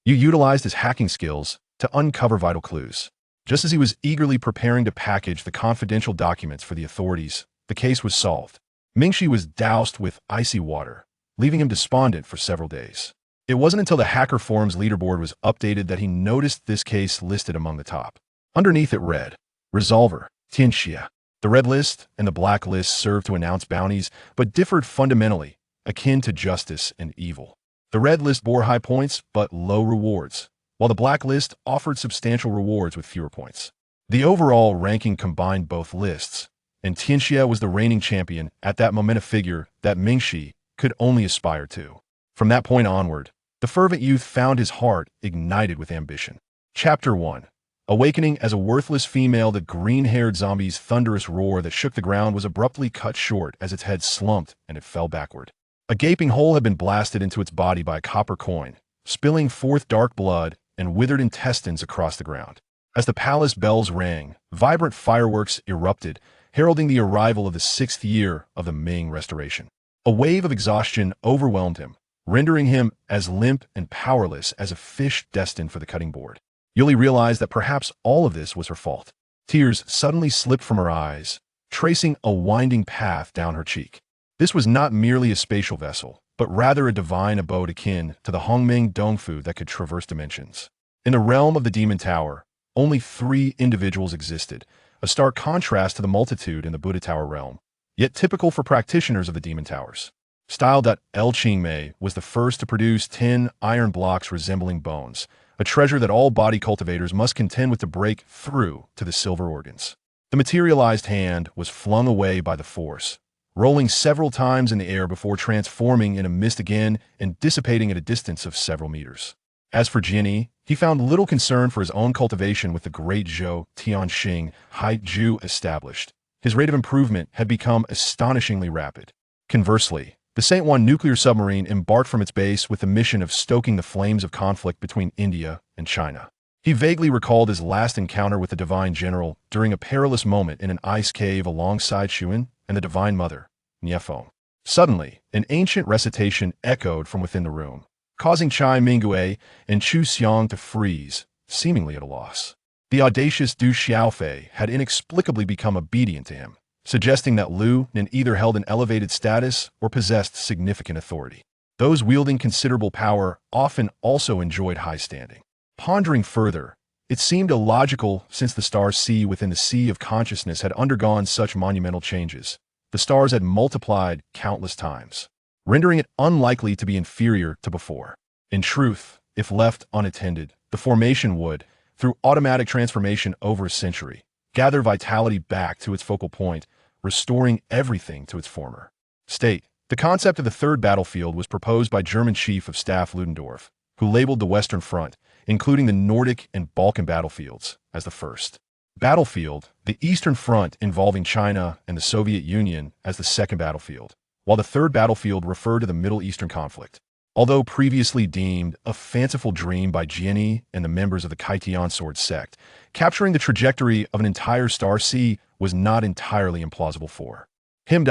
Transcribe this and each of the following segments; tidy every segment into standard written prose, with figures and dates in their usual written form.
Yu utilized his hacking skills to uncover vital clues. Just as he was eagerly preparing to package the confidential documents for the authorities, the case was solved. Mingxi was doused with icy water, leaving him despondent for several days. It wasn't until the hacker forum's leaderboard was updated that he noticed this case listed among the top. Underneath it read, Resolver, Tianxia. The red list and the black list served to announce bounties, but differed fundamentally, akin to justice and evil. The red list bore high points, but low rewards, while the black list offered substantial rewards with fewer points. The overall ranking combined both lists, and Tianxia was the reigning champion at that moment, a figure that Mingxi could only aspire to. From that point onward, the fervent youth found his heart ignited with ambition. Chapter 1. Awakening as a worthless female, the green-haired zombie's thunderous roar that shook the ground was abruptly cut short as its head slumped and it fell backward. A gaping hole had been blasted into its body by a copper coin, spilling forth dark blood and withered intestines across the ground. As the palace bells rang, vibrant fireworks erupted, heralding the arrival of the 6th year of the Ming Restoration. A wave of exhaustion overwhelmed him, rendering him as limp and powerless as a fish destined for the cutting board. Yuli realized that perhaps all of this was her fault. Tears suddenly slipped from her eyes, tracing a winding path down her cheek. This was not merely a spatial vessel, but rather a divine abode akin to the Hongming Dongfu that could traverse dimensions. In the realm of the Demon Tower, only 3 individuals existed, a stark contrast to the multitude in the Buddha Tower realm, yet typical for practitioners of the Demon Towers. Styled that El Qingmei was the first to produce 10 iron blocks resembling bones, a treasure that all body cultivators must contend with to break through to the silver organs. The materialized hand was flung away by the force, rolling several times in the air before transforming in a mist again and dissipating at a distance of several meters. As for Jianyi, he found little concern for his own cultivation with the great Zhou Tianxing Haiju established. His rate of improvement had become astonishingly rapid. Conversely, the Saint Juan nuclear submarine embarked from its base with the mission of stoking the flames of conflict between India and China. He vaguely recalled his last encounter with the Divine General during a perilous moment in an ice cave alongside Xuan and the Divine Mother, Niefeng. Suddenly, an ancient recitation echoed from within the room, causing Chai Minggui and Chu Xiang to freeze, seemingly at a loss. The audacious Du Xiaofei had inexplicably become obedient to him, suggesting that Lu Nin either held an elevated status or possessed significant authority. Those wielding considerable power often also enjoyed high standing. Pondering further, it seemed illogical since the star sea within the sea of consciousness had undergone such monumental changes. The stars had multiplied countless times, rendering it unlikely to be inferior to before. In truth, if left unattended, the formation would, through automatic transformation over a century, gather vitality back to its focal point, restoring everything to its former state. The concept of the third battlefield was proposed by German Chief of Staff Ludendorff, who labeled the Western Front, including the Nordic and Balkan battlefields, as the first battlefield, the Eastern Front involving China and the Soviet Union as the second battlefield, while the third battlefield referred to the Middle Eastern conflict. Although previously deemed a fanciful dream by Jianyi and the members of the Kaitian Sword sect, capturing the trajectory of an entire star sea was not entirely implausible for him.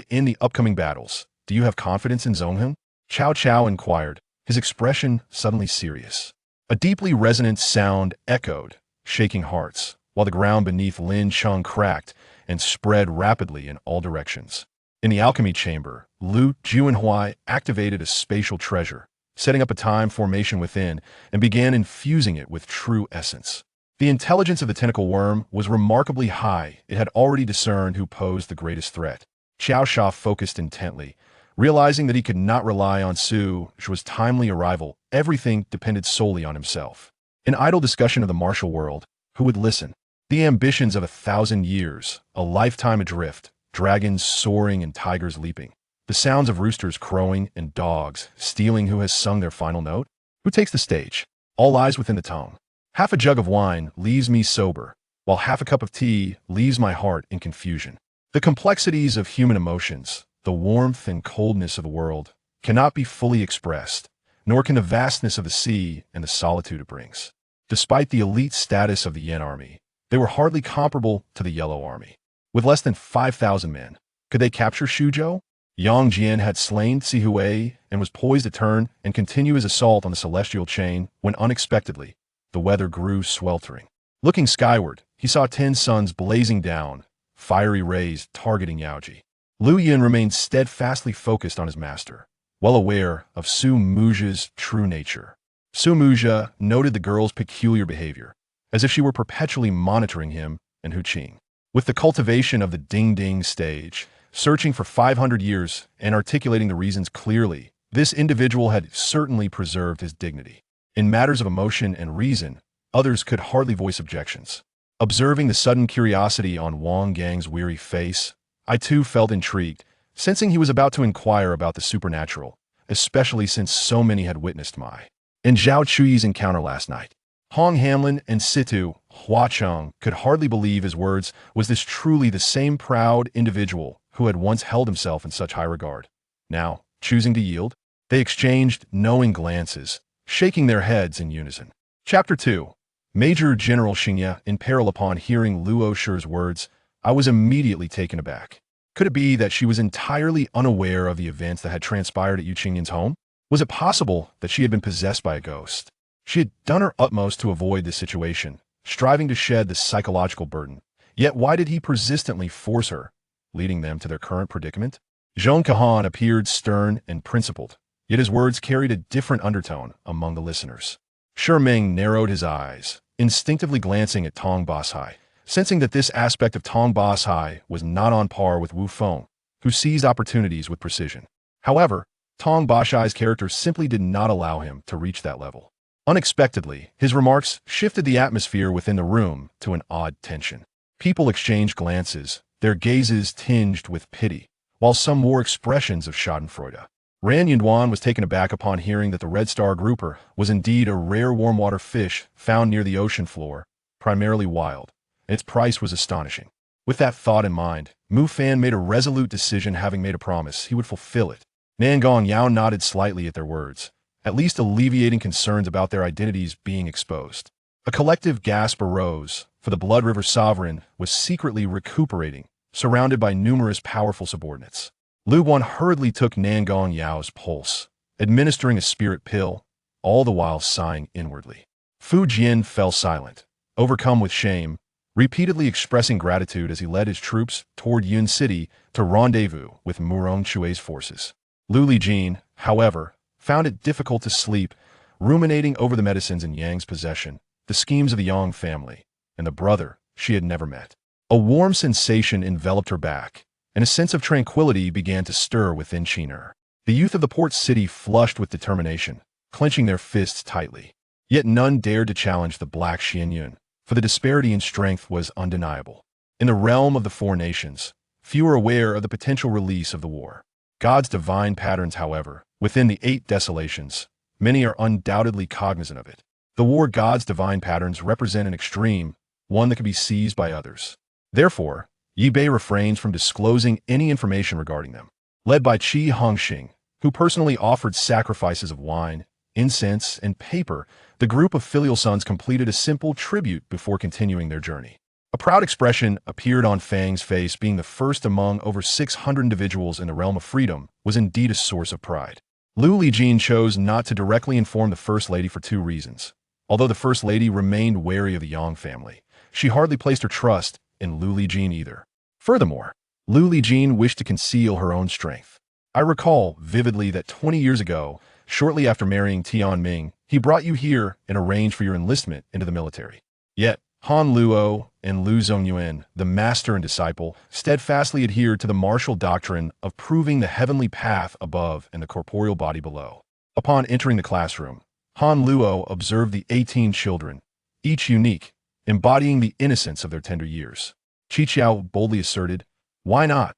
In the upcoming battles, do you have confidence in Zhongheng? Cao Cao inquired, his expression suddenly serious. A deeply resonant sound echoed, shaking hearts, while the ground beneath Lin Cheng cracked and spread rapidly in all directions. In the alchemy chamber, Lu Juanhui activated a spatial treasure, setting up a time formation within, and began infusing it with true essence. The intelligence of the tentacle worm was remarkably high. It had already discerned who posed the greatest threat. Xiao Sha focused intently, realizing that he could not rely on Su Zhu's timely arrival. Everything depended solely on himself. An idle discussion of the martial world, who would listen? The ambitions of 1,000 years, a lifetime adrift, dragons soaring and tigers leaping. The sounds of roosters crowing and dogs stealing. Who has sung their final note? Who takes the stage? All lies within the tongue. Half a jug of wine leaves me sober, while half a cup of tea leaves my heart in confusion. The complexities of human emotions, the warmth and coldness of the world, cannot be fully expressed, nor can the vastness of the sea and the solitude it brings. Despite the elite status of the Yen army, they were hardly comparable to the Yellow Army. With less than 5,000 men, could they capture Shuzhou? Yang Jian had slain Sihui and was poised to turn and continue his assault on the celestial chain when unexpectedly, the weather grew sweltering. Looking skyward, he saw 10 suns blazing down, fiery rays targeting Yaoji. Lu Yun remained steadfastly focused on his master, well aware of Su Muja's true nature. Su Muja noted the girl's peculiar behavior, as if she were perpetually monitoring him and Hu Qing. With the cultivation of the ding-ding stage, searching for 500 years and articulating the reasons clearly, this individual had certainly preserved his dignity. In matters of emotion and reason, others could hardly voice objections. Observing the sudden curiosity on Wang Gang's weary face, I too felt intrigued, sensing he was about to inquire about the supernatural, especially since so many had witnessed my and Zhao Chuyi's encounter last night. Hong Hamlin and Situ Huacheng could hardly believe his words. Was this truly the same proud individual who had once held himself in such high regard? Now, choosing to yield, they exchanged knowing glances, shaking their heads in unison. Chapter 2. Major General Xingye in peril. Upon hearing Luo Shi's words, I was immediately taken aback. Could it be that she was entirely unaware of the events that had transpired at Yu Qingyan's home? Was it possible that she had been possessed by a ghost? She had done her utmost to avoid this situation, striving to shed the psychological burden. Yet why did he persistently force her, leading them to their current predicament? Zhong Kahan appeared stern and principled, yet his words carried a different undertone among the listeners. Shi Ming narrowed his eyes, instinctively glancing at Tong Bashai, sensing that this aspect of Tong Bashai was not on par with Wu Feng, who seized opportunities with precision. However, Tong Bashai's character simply did not allow him to reach that level. Unexpectedly, his remarks shifted the atmosphere within the room to an odd tension. People exchanged glances, their gazes tinged with pity, while some wore expressions of schadenfreude. Ran Yunduan was taken aback upon hearing that the red star grouper was indeed a rare warm-water fish found near the ocean floor, primarily wild, and its price was astonishing. With that thought in mind, Mu Fan made a resolute decision. Having made a promise, he would fulfill it. Nangong Yao nodded slightly at their words, at least alleviating concerns about their identities being exposed. A collective gasp arose, for the Blood River Sovereign was secretly recuperating, surrounded by numerous powerful subordinates. Lu Guan hurriedly took Nangong Yao's pulse, administering a spirit pill, all the while sighing inwardly. Fu Jian fell silent, overcome with shame, repeatedly expressing gratitude as he led his troops toward Yun City to rendezvous with Murong Chue's forces. Lu Lijin, however, found it difficult to sleep, ruminating over the medicines in Yang's possession, the schemes of the Yang family, and the brother she had never met. A warm sensation enveloped her back, and a sense of tranquility began to stir within Qiner. The youth of the port city flushed with determination, clenching their fists tightly. Yet none dared to challenge the Black Xianyun, for the disparity in strength was undeniable. In the realm of the four nations, few are aware of the potential release of the war. God's divine patterns, however, within the 8 desolations, many are undoubtedly cognizant of it. The war God's divine patterns represent an extreme, one that can be seized by others. Therefore, Yi Bei refrains from disclosing any information regarding them. Led by Qi Hongxing, who personally offered sacrifices of wine, incense, and paper, the group of filial sons completed a simple tribute before continuing their journey. A proud expression appeared on Fang's face. Being the first among over 600 individuals in the realm of freedom was indeed a source of pride. Lu Lijin chose not to directly inform the First Lady for 2 reasons. Although the First Lady remained wary of the Yang family, she hardly placed her trust in Lu Lijin either. Furthermore, Lu Lijin wished to conceal her own strength. I recall vividly that 20 years ago, shortly after marrying Tian Ming, he brought you here and arranged for your enlistment into the military. Yet, Han Luo and Lu Zongyuan, the master and disciple, steadfastly adhered to the martial doctrine of proving the heavenly path above and the corporeal body below. Upon entering the classroom, Han Luo observed the 18 children, each unique, embodying the innocence of their tender years. Qi Qiao boldly asserted, "Why not?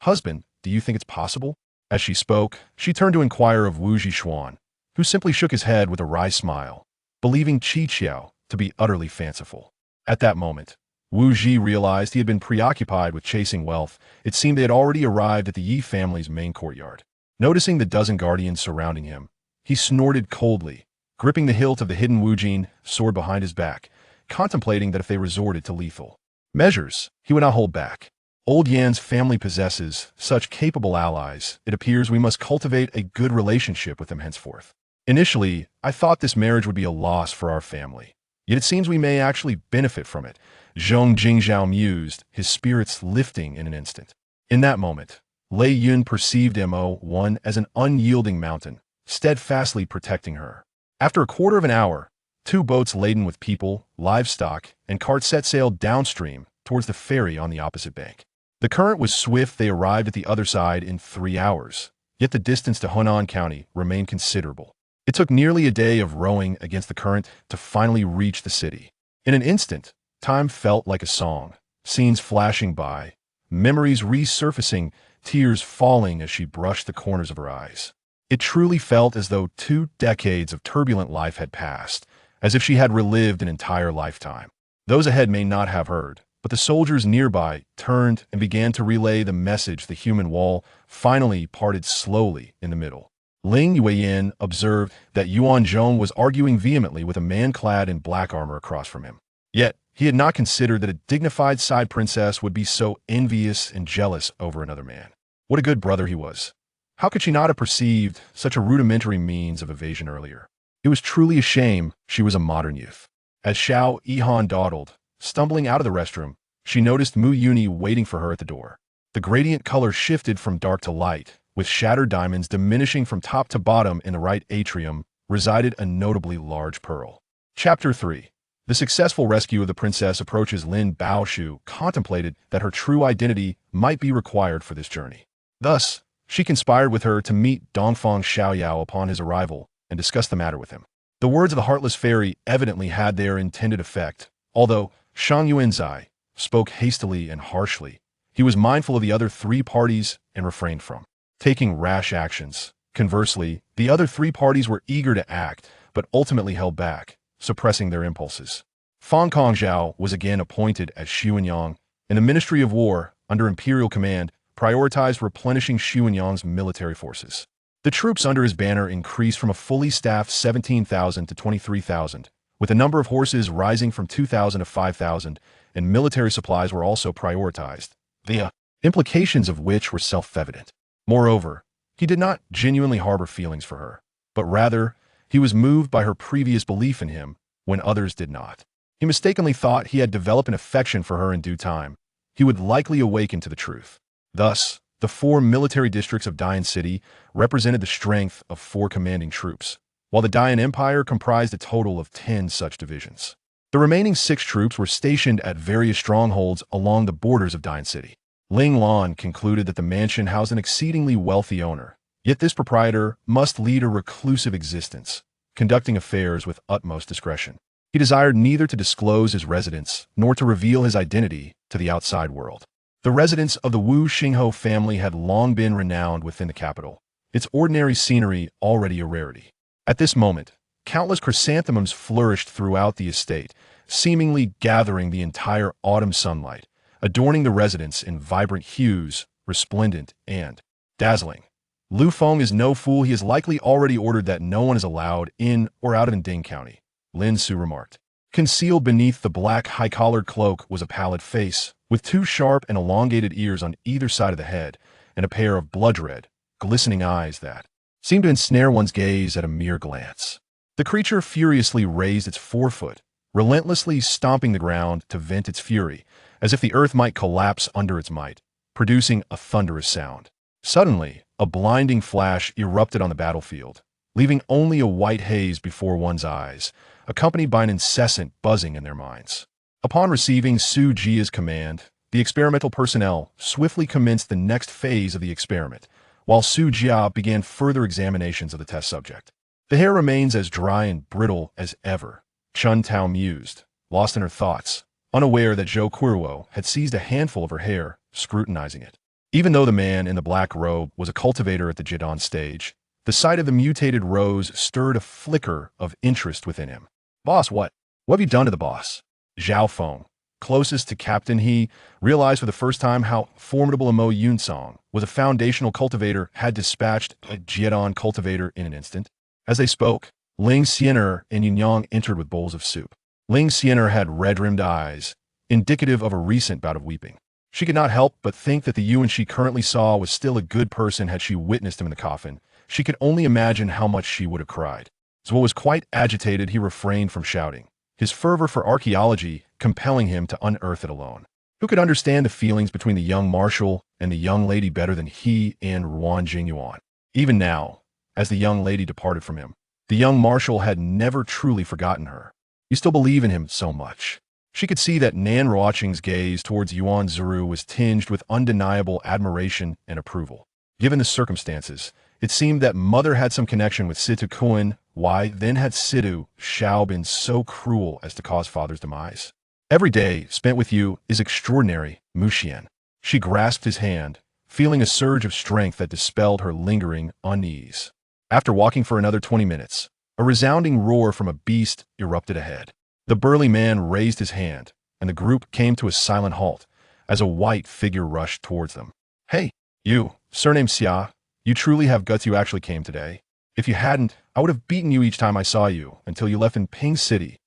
Husband, do you think it's possible?" As she spoke, she turned to inquire of Wu Zhishuan, who simply shook his head with a wry smile, believing Qi Qiao to be utterly fanciful. At that moment, Wu Zhi realized he had been preoccupied with chasing wealth. It seemed they had already arrived at the Yi family's main courtyard. Noticing the dozen guardians surrounding him, he snorted coldly, gripping the hilt of the hidden Wu Jin sword behind his back, contemplating that if they resorted to lethal measures, he would not hold back. Old Yan's family possesses such capable allies, it appears we must cultivate a good relationship with them henceforth. Initially, I thought this marriage would be a loss for our family. Yet it seems we may actually benefit from it. Zhong Jingzhao mused, his spirits lifting in an instant. In that moment, Lei Yun perceived Mo1 as an unyielding mountain, steadfastly protecting her. After a quarter of an hour, 2 boats laden with people, livestock, and carts set sail downstream towards the ferry on the opposite bank. The current was swift. They arrived at the other side in 3 hours, yet the distance to Hunan County remained considerable. It took nearly a day of rowing against the current to finally reach the city. In an instant, time felt like a song, scenes flashing by, memories resurfacing, tears falling as she brushed the corners of her eyes. It truly felt as though 2 decades of turbulent life had passed, as if she had relived an entire lifetime. Those ahead may not have heard, but the soldiers nearby turned and began to relay the message. The human wall finally parted slowly in the middle. Ling Yueyin observed that Yuan Zhong was arguing vehemently with a man clad in black armor across from him. Yet, he had not considered that a dignified side princess would be so envious and jealous over another man. What a good brother he was. How could she not have perceived such a rudimentary means of evasion earlier? It was truly a shame she was a modern youth. As Xiao Yihan dawdled, stumbling out of the restroom, she noticed Mu Yuni waiting for her at the door. The gradient color shifted from dark to light, with shattered diamonds diminishing from top to bottom. In the right atrium resided a notably large pearl. Chapter 3. The successful rescue of the princess approaches. Lin Baoshu contemplated that her true identity might be required for this journey. Thus, she conspired with her to meet Dongfang Xiaoyao upon his arrival and discuss the matter with him. The words of the heartless fairy evidently had their intended effect. Although Shang Yuanzai spoke hastily and harshly, he was mindful of the other 3 parties and refrained from taking rash actions. Conversely, the other 3 parties were eager to act, but ultimately held back, suppressing their impulses. Fang Kongzhao was again appointed as Xuanyang, and the Ministry of War, under imperial command, prioritized replenishing Xuanyang's military forces. The troops under his banner increased from a fully staffed 17,000 to 23,000, with the number of horses rising from 2,000 to 5,000, and military supplies were also prioritized, the implications of which were self-evident. Moreover, he did not genuinely harbor feelings for her, but rather, he was moved by her previous belief in him when others did not. He mistakenly thought he had developed an affection for her. In due time, he would likely awaken to the truth. Thus, the 4 military districts of Dian City represented the strength of 4 commanding troops, while the Dian Empire comprised a total of 10 such divisions. The remaining 6 troops were stationed at various strongholds along the borders of Dian City. Ling Lan concluded that the mansion housed an exceedingly wealthy owner, yet this proprietor must lead a reclusive existence, conducting affairs with utmost discretion. He desired neither to disclose his residence nor to reveal his identity to the outside world. The residence of the Wu Xingho family had long been renowned within the capital, its ordinary scenery already a rarity. At this moment, countless chrysanthemums flourished throughout the estate, seemingly gathering the entire autumn sunlight, adorning the residence in vibrant hues, resplendent and dazzling. Lu Feng is no fool. He has likely already ordered that no one is allowed in or out of Nding County, Lin Su remarked. Concealed beneath the black high-collared cloak was a pallid face, with 2 sharp and elongated ears on either side of the head, and a pair of blood-red, glistening eyes that seemed to ensnare one's gaze at a mere glance. The creature furiously raised its forefoot, relentlessly stomping the ground to vent its fury, as if the earth might collapse under its might, producing a thunderous sound. Suddenly, a blinding flash erupted on the battlefield, leaving only a white haze before one's eyes, accompanied by an incessant buzzing in their minds. Upon receiving Su Jia's command, the experimental personnel swiftly commenced the next phase of the experiment, while Su Jia began further examinations of the test subject. The hair remains as dry and brittle as ever, Chun Tao mused, lost in her thoughts, unaware that Zhou Kuruo had seized a handful of her hair, scrutinizing it. Even though the man in the black robe was a cultivator at the Jidan stage, the sight of the mutated rose stirred a flicker of interest within him. Boss, what? What have you done to the boss? Zhao Feng, closest to Captain He, realized for the first time how formidable a Mo Yunsong was. A foundational cultivator had dispatched a Jidan cultivator in an instant. As they spoke, Ling Xianer and Yunyang entered with bowls of soup. Ling Xianer had red-rimmed eyes, indicative of a recent bout of weeping. She could not help but think that the Yuan she currently saw was still a good person had she witnessed him in the coffin. She could only imagine how much she would have cried. Zhuo was quite agitated. He refrained from shouting, his fervor for archaeology compelling him to unearth it alone. Who could understand the feelings between the young marshal and the young lady better than he and Ruan Jingyuan? Even now, as the young lady departed from him, the young marshal had never truly forgotten her. You still believe in him so much. She could see that Nan Ruoqing's gaze towards Yuan Zuru was tinged with undeniable admiration and approval. Given the circumstances, it seemed that mother had some connection with Situ Kuan. Why then had Situ Shao been so cruel as to cause father's demise? Every day spent with you is extraordinary, Muxian. She grasped his hand, feeling a surge of strength that dispelled her lingering unease. After walking for another 20 minutes, a resounding roar from a beast erupted ahead. The burly man raised his hand, and the group came to a silent halt as a white figure rushed towards them. Hey, you, surname Xia, you truly have guts. You actually came today. If you hadn't, I would have beaten you each time I saw you until you left in Ping City.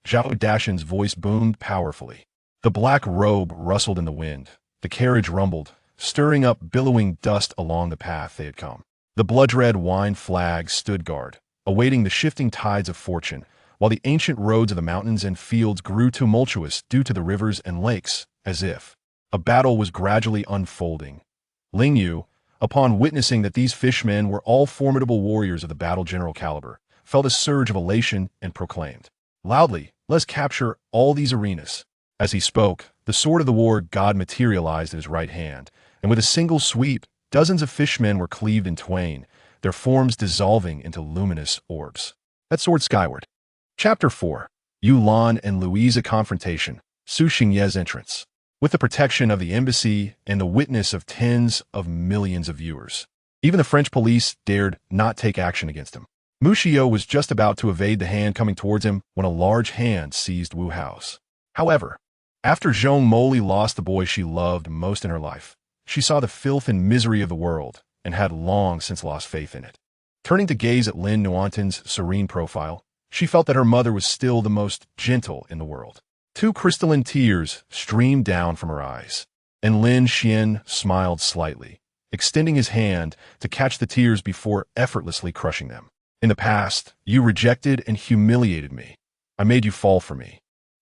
Zhao Dashan's voice boomed powerfully. The black robe rustled in the wind. The carriage rumbled, stirring up billowing dust along the path they had come. The blood-red wine flag stood guard, awaiting the shifting tides of fortune, while the ancient roads of the mountains and fields grew tumultuous due to the rivers and lakes, as if a battle was gradually unfolding. Ling Yu, upon witnessing that these fishmen were all formidable warriors of the battle general caliber, felt a surge of elation and proclaimed, loudly, "Let's capture all these arenas." As he spoke, the sword of the war god materialized in his right hand, and with a single sweep, dozens of fishmen were cleaved in twain, their forms dissolving into luminous orbs. That soared skyward. Chapter 4. Yu Lan and Louisa Confrontation. Su Xingye's Entrance. With the protection of the embassy and the witness of tens of millions of viewers, even the French police dared not take action against him. Mu Xiao was just about to evade the hand coming towards him when a large hand seized Wu Hao's. However, after Zhong Moli lost the boy she loved most in her life, she saw the filth and misery of the world and had long since lost faith in it. Turning to gaze at Lin Nuanten's serene profile, she felt that her mother was still the most gentle in the world. 2 crystalline tears streamed down from her eyes, and Lin Xian smiled slightly, extending his hand to catch the tears before effortlessly crushing them. In the past, you rejected and humiliated me. I made you fall for me.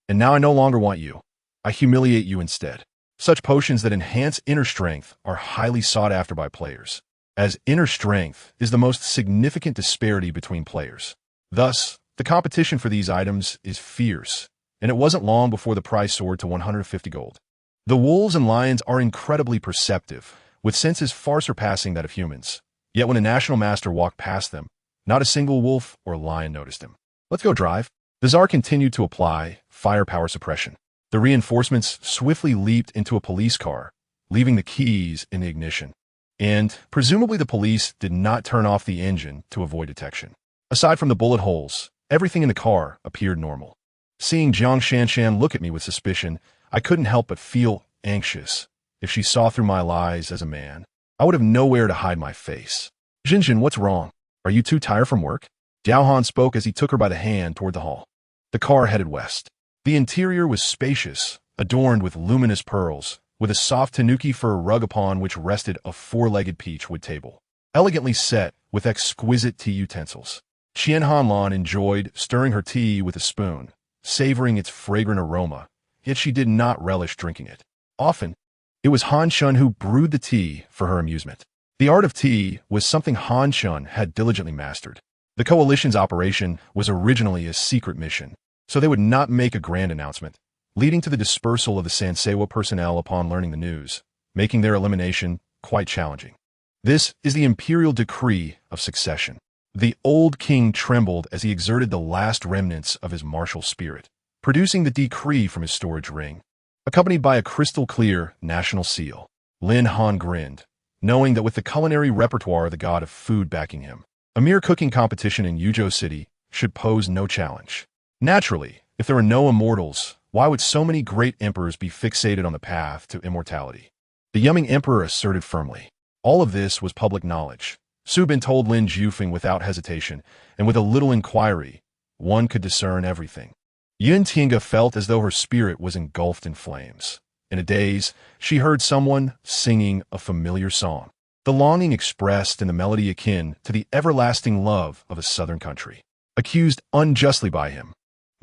And now I no longer want you. I humiliate you instead. Such potions that enhance inner strength are highly sought after by players, as inner strength is the most significant disparity between players. Thus, the competition for these items is fierce, and it wasn't long before the price soared to 150 gold. The wolves and lions are incredibly perceptive, with senses far surpassing that of humans. Yet when a national master walked past them, not a single wolf or lion noticed him. Let's go drive. The Tsar continued to apply firepower suppression. The reinforcements swiftly leaped into a police car, leaving the keys in the ignition. And, presumably the police did not turn off the engine to avoid detection. Aside from the bullet holes, everything in the car appeared normal. Seeing Jiang Shanshan look at me with suspicion, I couldn't help but feel anxious. If she saw through my lies as a man, I would have nowhere to hide my face. Jinjin, what's wrong? Are you too tired from work? Diaohan spoke as he took her by the hand toward the hall. The car headed west. The interior was spacious, adorned with luminous pearls, with a soft tanuki fur rug upon which rested a 4-legged peachwood table, elegantly set with exquisite tea utensils. Qian Hanlan enjoyed stirring her tea with a spoon, savoring its fragrant aroma, yet she did not relish drinking it. Often, it was Han Shun who brewed the tea for her amusement. The art of tea was something Han Shun had diligently mastered. The coalition's operation was originally a secret mission, so they would not make a grand announcement, leading to the dispersal of the Sansewa personnel upon learning the news, making their elimination quite challenging. This is the imperial decree of succession. The old king trembled as he exerted the last remnants of his martial spirit, producing the decree from his storage ring, accompanied by a crystal-clear national seal. Lin Han grinned, knowing that with the culinary repertoire of the god of food backing him, a mere cooking competition in Yuzhou City should pose no challenge. Naturally, if there are no immortals, why would so many great emperors be fixated on the path to immortality? The Yumming emperor asserted firmly. All of this was public knowledge. Su Bin told Lin Jufeng without hesitation, and with a little inquiry, one could discern everything. Yun Tinga felt as though her spirit was engulfed in flames. In a daze, she heard someone singing a familiar song, the longing expressed in the melody akin to the everlasting love of a southern country. Accused unjustly by him,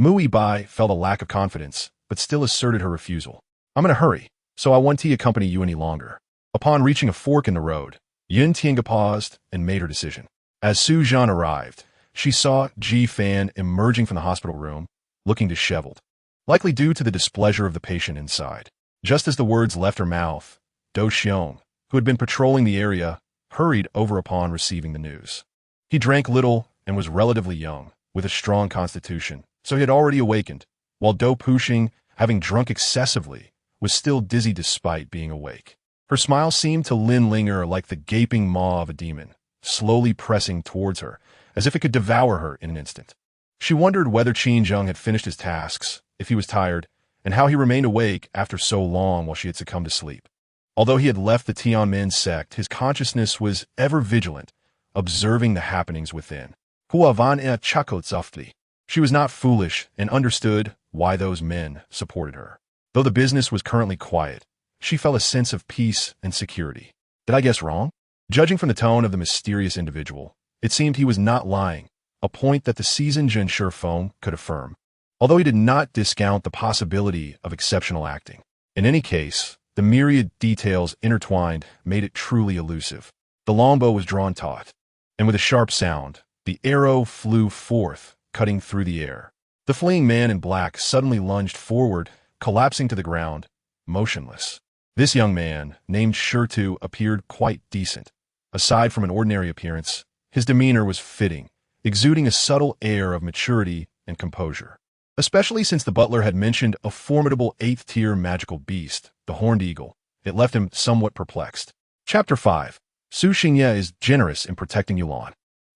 Mui Bai felt a lack of confidence, but still asserted her refusal. I'm in a hurry, so I won't accompany you any longer. Upon reaching a fork in the road, Yun Tiange paused and made her decision. As Su Zhan arrived, she saw Ji Fan emerging from the hospital room, looking disheveled, likely due to the displeasure of the patient inside. Just as the words left her mouth, Do Xiong, who had been patrolling the area, hurried over upon receiving the news. He drank little and was relatively young, with a strong constitution, so he had already awakened, while Do Puxing, having drunk excessively, was still dizzy despite being awake. Her smile seemed to linger like the gaping maw of a demon, slowly pressing towards her, as if it could devour her in an instant. She wondered whether Qin Zheng had finished his tasks, if he was tired, and how he remained awake after so long while she had succumbed to sleep. Although he had left the Tianmen sect, his consciousness was ever vigilant, observing the happenings within. Hua Van chuckled softly. She was not foolish and understood why those men supported her. Though the business was currently quiet, she felt a sense of peace and security. Did I guess wrong? Judging from the tone of the mysterious individual, it seemed he was not lying, a point that the seasoned Zhenshi Feng could affirm, although he did not discount the possibility of exceptional acting. In any case, the myriad details intertwined made it truly elusive. The longbow was drawn taut, and with a sharp sound, the arrow flew forth, cutting through the air. The fleeing man in black suddenly lunged forward, collapsing to the ground, motionless. This young man, named Shirtu, appeared quite decent. Aside from an ordinary appearance, his demeanor was fitting, exuding a subtle air of maturity and composure. Especially since the butler had mentioned a formidable 8th-tier magical beast, the horned eagle, it left him somewhat perplexed. Chapter 5. Su Xingye is generous in protecting Yulan.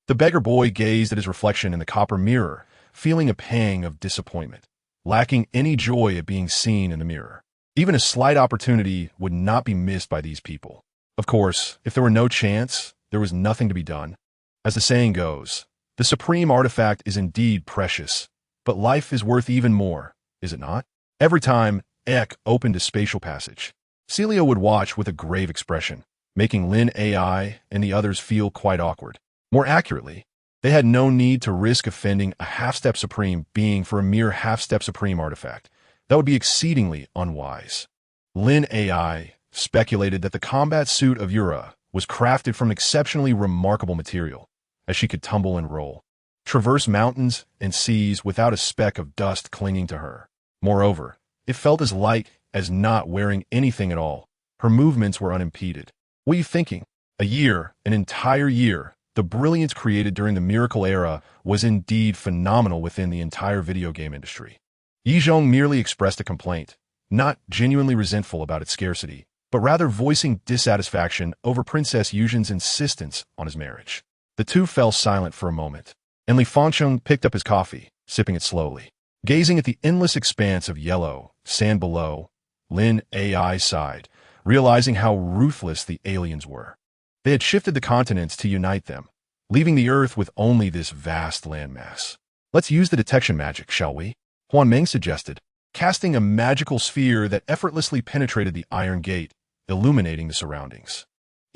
The beggar boy gazed at his reflection in the copper mirror, feeling a pang of disappointment, lacking any joy at being seen in the mirror. Even a slight opportunity would not be missed by these people. Of course, if there were no chance, there was nothing to be done. As the saying goes, the supreme artifact is indeed precious, but life is worth even more, is it not? Every time Ek opened a spatial passage, Celia would watch with a grave expression, making Lin AI and the others feel quite awkward. More accurately, they had no need to risk offending a half-step supreme being for a mere half-step supreme artifact. That would be exceedingly unwise. Lin AI speculated that the combat suit of Yura was crafted from exceptionally remarkable material, as she could tumble and roll, traverse mountains and seas without a speck of dust clinging to her. Moreover, it felt as light as not wearing anything at all. Her movements were unimpeded. What are you thinking? A year, an entire year, the brilliance created during the Miracle Era was indeed phenomenal within the entire video game industry. Yi Zhong merely expressed a complaint, not genuinely resentful about its scarcity, but rather voicing dissatisfaction over Princess Yuzhen's insistence on his marriage. The two fell silent for a moment, and Li Fangcheng picked up his coffee, sipping it slowly. Gazing at the endless expanse of yellow sand below, Lin AI sighed, realizing how ruthless the aliens were. They had shifted the continents to unite them, leaving the Earth with only this vast landmass. Let's use the detection magic, shall we? Huan Ming suggested, casting a magical sphere that effortlessly penetrated the iron gate, illuminating the surroundings.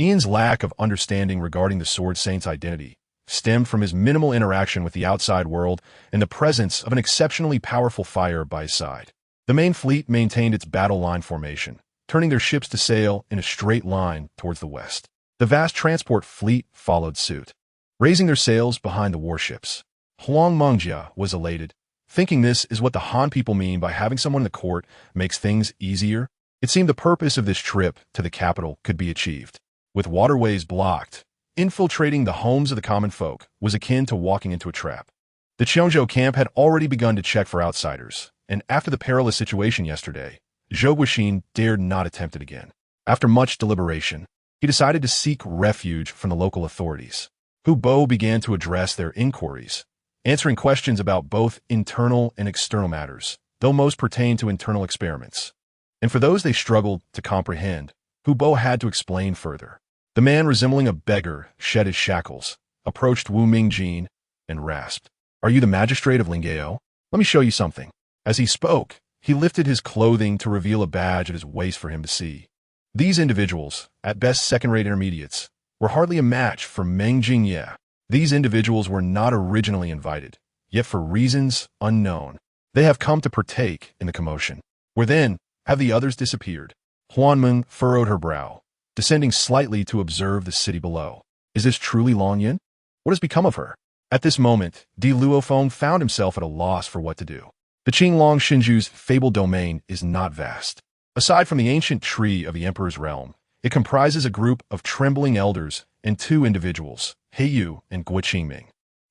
Ian's lack of understanding regarding the Sword Saint's identity stemmed from his minimal interaction with the outside world and the presence of an exceptionally powerful fire by his side. The main fleet maintained its battle line formation, turning their ships to sail in a straight line towards the west. The vast transport fleet followed suit, raising their sails behind the warships. Huang Mengjia was elated, thinking this is what the Han people mean by having someone in the court makes things easier. It seemed the purpose of this trip to the capital could be achieved. With waterways blocked, infiltrating the homes of the common folk was akin to walking into a trap. The Cheongzhou camp had already begun to check for outsiders, and after the perilous situation yesterday, Zhou Guoxin dared not attempt it again. After much deliberation, he decided to seek refuge from the local authorities. Hu Bo began to address their inquiries, answering questions about both internal and external matters, though most pertained to internal experiments. And for those they struggled to comprehend, Hu Bo had to explain further. The man, resembling a beggar, shed his shackles, approached Wu Mingjin, and rasped, "Are you the magistrate of Lingao? Let me show you something." As he spoke, He lifted his clothing to reveal a badge at his waist for him to see. These individuals, at best second-rate intermediates, were hardly a match for Mingxi. These individuals were not originally invited, yet for reasons unknown, they have come to partake in the commotion. Where then have the others disappeared? Huanmeng furrowed her brow, descending slightly to observe the city below. Is this truly Long Yin? What has become of her? At this moment, Di Luofeng found himself at a loss for what to do. The Qinglong Shinju's fabled domain is not vast. Aside from the ancient tree of the emperor's realm, it comprises a group of trembling elders and two individuals, He Yu and Guo Qingming.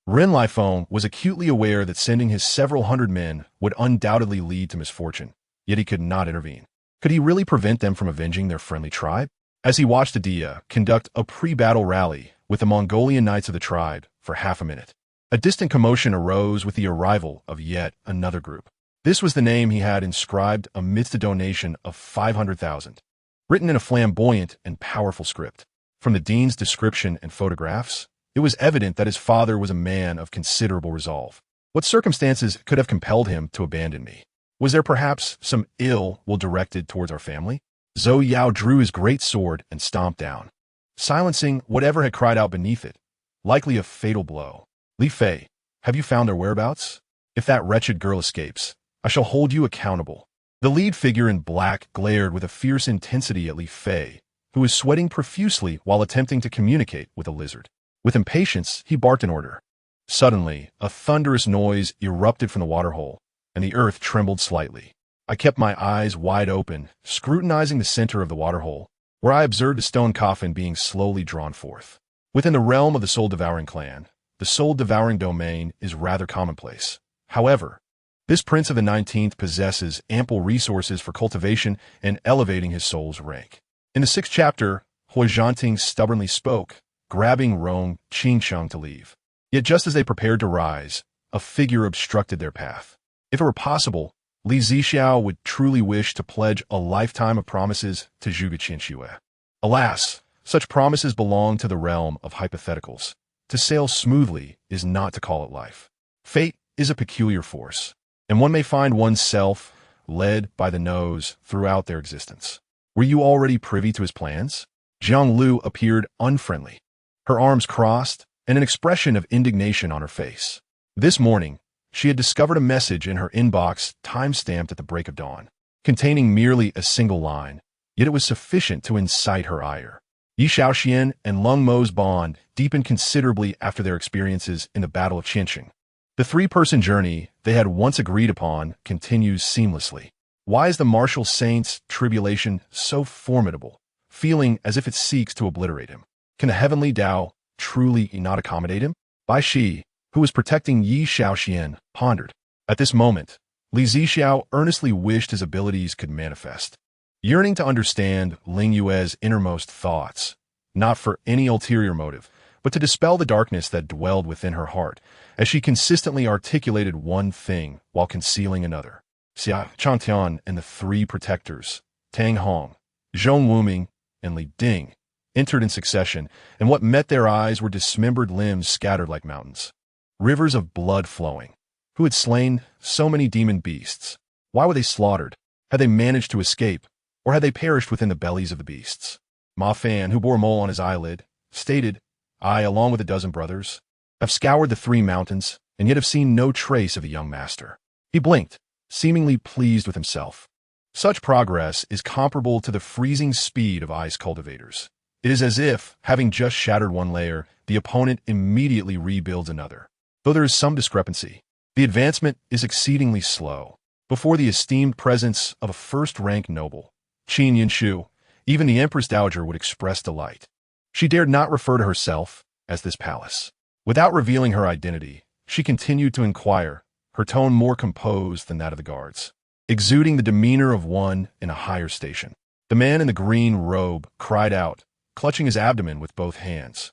Ren Lifeng was acutely aware that sending his several hundred men would undoubtedly lead to misfortune, yet he could not intervene. Could he really prevent them from avenging their friendly tribe? As he watched the Dia conduct a pre-battle rally with the Mongolian knights of the tribe for half a minute, a distant commotion arose with the arrival of yet another group. This was the name he had inscribed amidst a donation of 500,000, written in a flamboyant and powerful script. From the dean's description and photographs, it was evident that his father was a man of considerable resolve. What circumstances could have compelled him to abandon me? Was there perhaps some ill will directed towards our family? Zhou Yao drew his great sword and stomped down, silencing whatever had cried out beneath it, likely a fatal blow. Li Fei, have you found their whereabouts? If that wretched girl escapes, I shall hold you accountable. The lead figure in black glared with a fierce intensity at Li Fei, who was sweating profusely while attempting to communicate with a lizard. With impatience, he barked an order. Suddenly, a thunderous noise erupted from the waterhole, and the earth trembled slightly. I kept my eyes wide open, scrutinizing the center of the waterhole, where I observed a stone coffin being slowly drawn forth. Within the realm of the soul-devouring clan, the soul-devouring domain is rather commonplace. However, this prince of the 19th possesses ample resources for cultivation and elevating his soul's rank. In the 6th chapter, Hui Zhanting stubbornly spoke, grabbing Rong Qingsheng to leave. Yet just as they prepared to rise, a figure obstructed their path. If it were possible, Li Zixiao would truly wish to pledge a lifetime of promises to Zhuge Qianxue. Alas, such promises belong to the realm of hypotheticals. To sail smoothly is not to call it life. Fate is a peculiar force, and one may find oneself led by the nose throughout their existence. Were you already privy to his plans? Jiang Lu appeared unfriendly, her arms crossed, and an expression of indignation on her face. This morning, she had discovered a message in her inbox time-stamped at the break of dawn, containing merely a single line, yet it was sufficient to incite her ire. Yi Shaoxian and Lung Mo's bond deepened considerably after their experiences in the Battle of Qianxing. The three-person journey they had once agreed upon continues seamlessly. Why is the martial saint's tribulation so formidable, feeling as if it seeks to obliterate him? Can the heavenly Tao truly not accommodate him? Bai Shi, who was protecting Yi Shaoxian, pondered. At this moment, Li Zixiao earnestly wished his abilities could manifest, yearning to understand Ling Yue's innermost thoughts, not for any ulterior motive, but to dispel the darkness that dwelled within her heart, as she consistently articulated one thing while concealing another. Xia Changtian and the three protectors, Tang Hong, Zhong Wuming, and Li Ding, entered in succession, and what met their eyes were dismembered limbs scattered like mountains. Rivers of blood flowing. Who had slain so many demon beasts? Why were they slaughtered? Had they managed to escape, or had they perished within the bellies of the beasts? Ma Fan, who bore a mole on his eyelid, stated, I, along with a dozen brothers, have scoured the 3 mountains, and yet have seen no trace of a young master. He blinked, seemingly pleased with himself. Such progress is comparable to the freezing speed of ice cultivators. It is as if, having just shattered one layer, the opponent immediately rebuilds another. Though there is some discrepancy, the advancement is exceedingly slow. Before the esteemed presence of a first-rank noble, Qin Yinshu, even the Empress Dowager would express delight. She dared not refer to herself as this palace. Without revealing her identity, she continued to inquire, her tone more composed than that of the guards, exuding the demeanor of one in a higher station. The man in the green robe cried out, clutching his abdomen with both hands,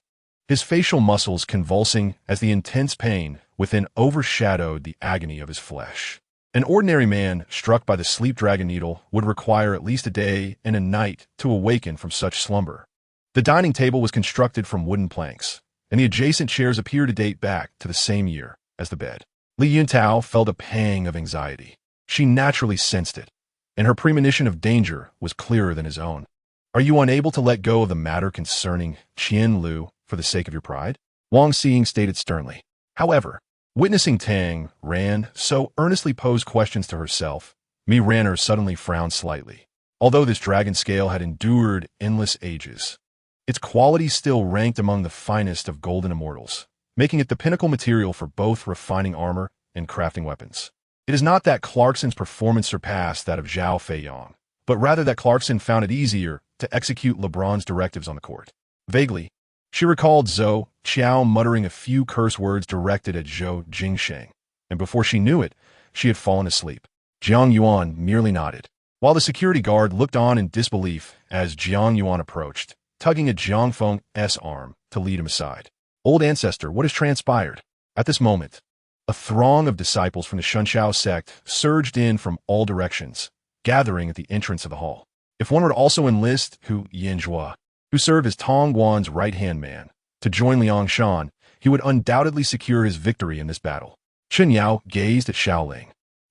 his facial muscles convulsing as the intense pain within overshadowed the agony of his flesh. An ordinary man struck by the sleep dragon needle would require at least a day and a night to awaken from such slumber. The dining table was constructed from wooden planks, and the adjacent chairs appeared to date back to the same year as the bed. Li Yuntao felt a pang of anxiety. She naturally sensed it, and her premonition of danger was clearer than his own. Are you unable to let go of the matter concerning Qian Lu for the sake of your pride? Wang Xing stated sternly. However, witnessing Tang Ran so earnestly pose questions to herself, Mi Ranner suddenly frowned slightly. Although this dragon scale had endured endless ages, its quality still ranked among the finest of golden immortals, making it the pinnacle material for both refining armor and crafting weapons. It is not that Clarkson's performance surpassed that of Zhao Feiyong, but rather that Clarkson found it easier to execute LeBron's directives on the court. Vaguely, she recalled Zhou Qiao muttering a few curse words directed at Zhou Jingsheng, and before she knew it, she had fallen asleep. Jiang Yuan merely nodded, while the security guard looked on in disbelief as Jiang Yuan approached, tugging at Jiang Feng's arm to lead him aside. Old ancestor, what has transpired? At this moment, a throng of disciples from the Shunshao sect surged in from all directions, gathering at the entrance of the hall. If one were to also enlist Hu Yanzhua, who served as Tong Guan's right-hand man, to join Liang Shan, he would undoubtedly secure his victory in this battle. Chen Yao gazed at Xiaoling,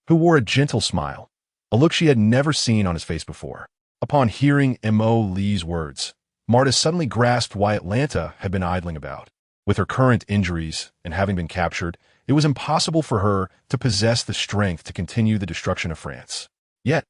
who wore a gentle smile, a look she had never seen on his face before. Upon hearing Mo Li's words, Marta suddenly grasped why Atlanta had been idling about. With her current injuries and having been captured, it was impossible for her to possess the strength to continue the destruction of France. Yet,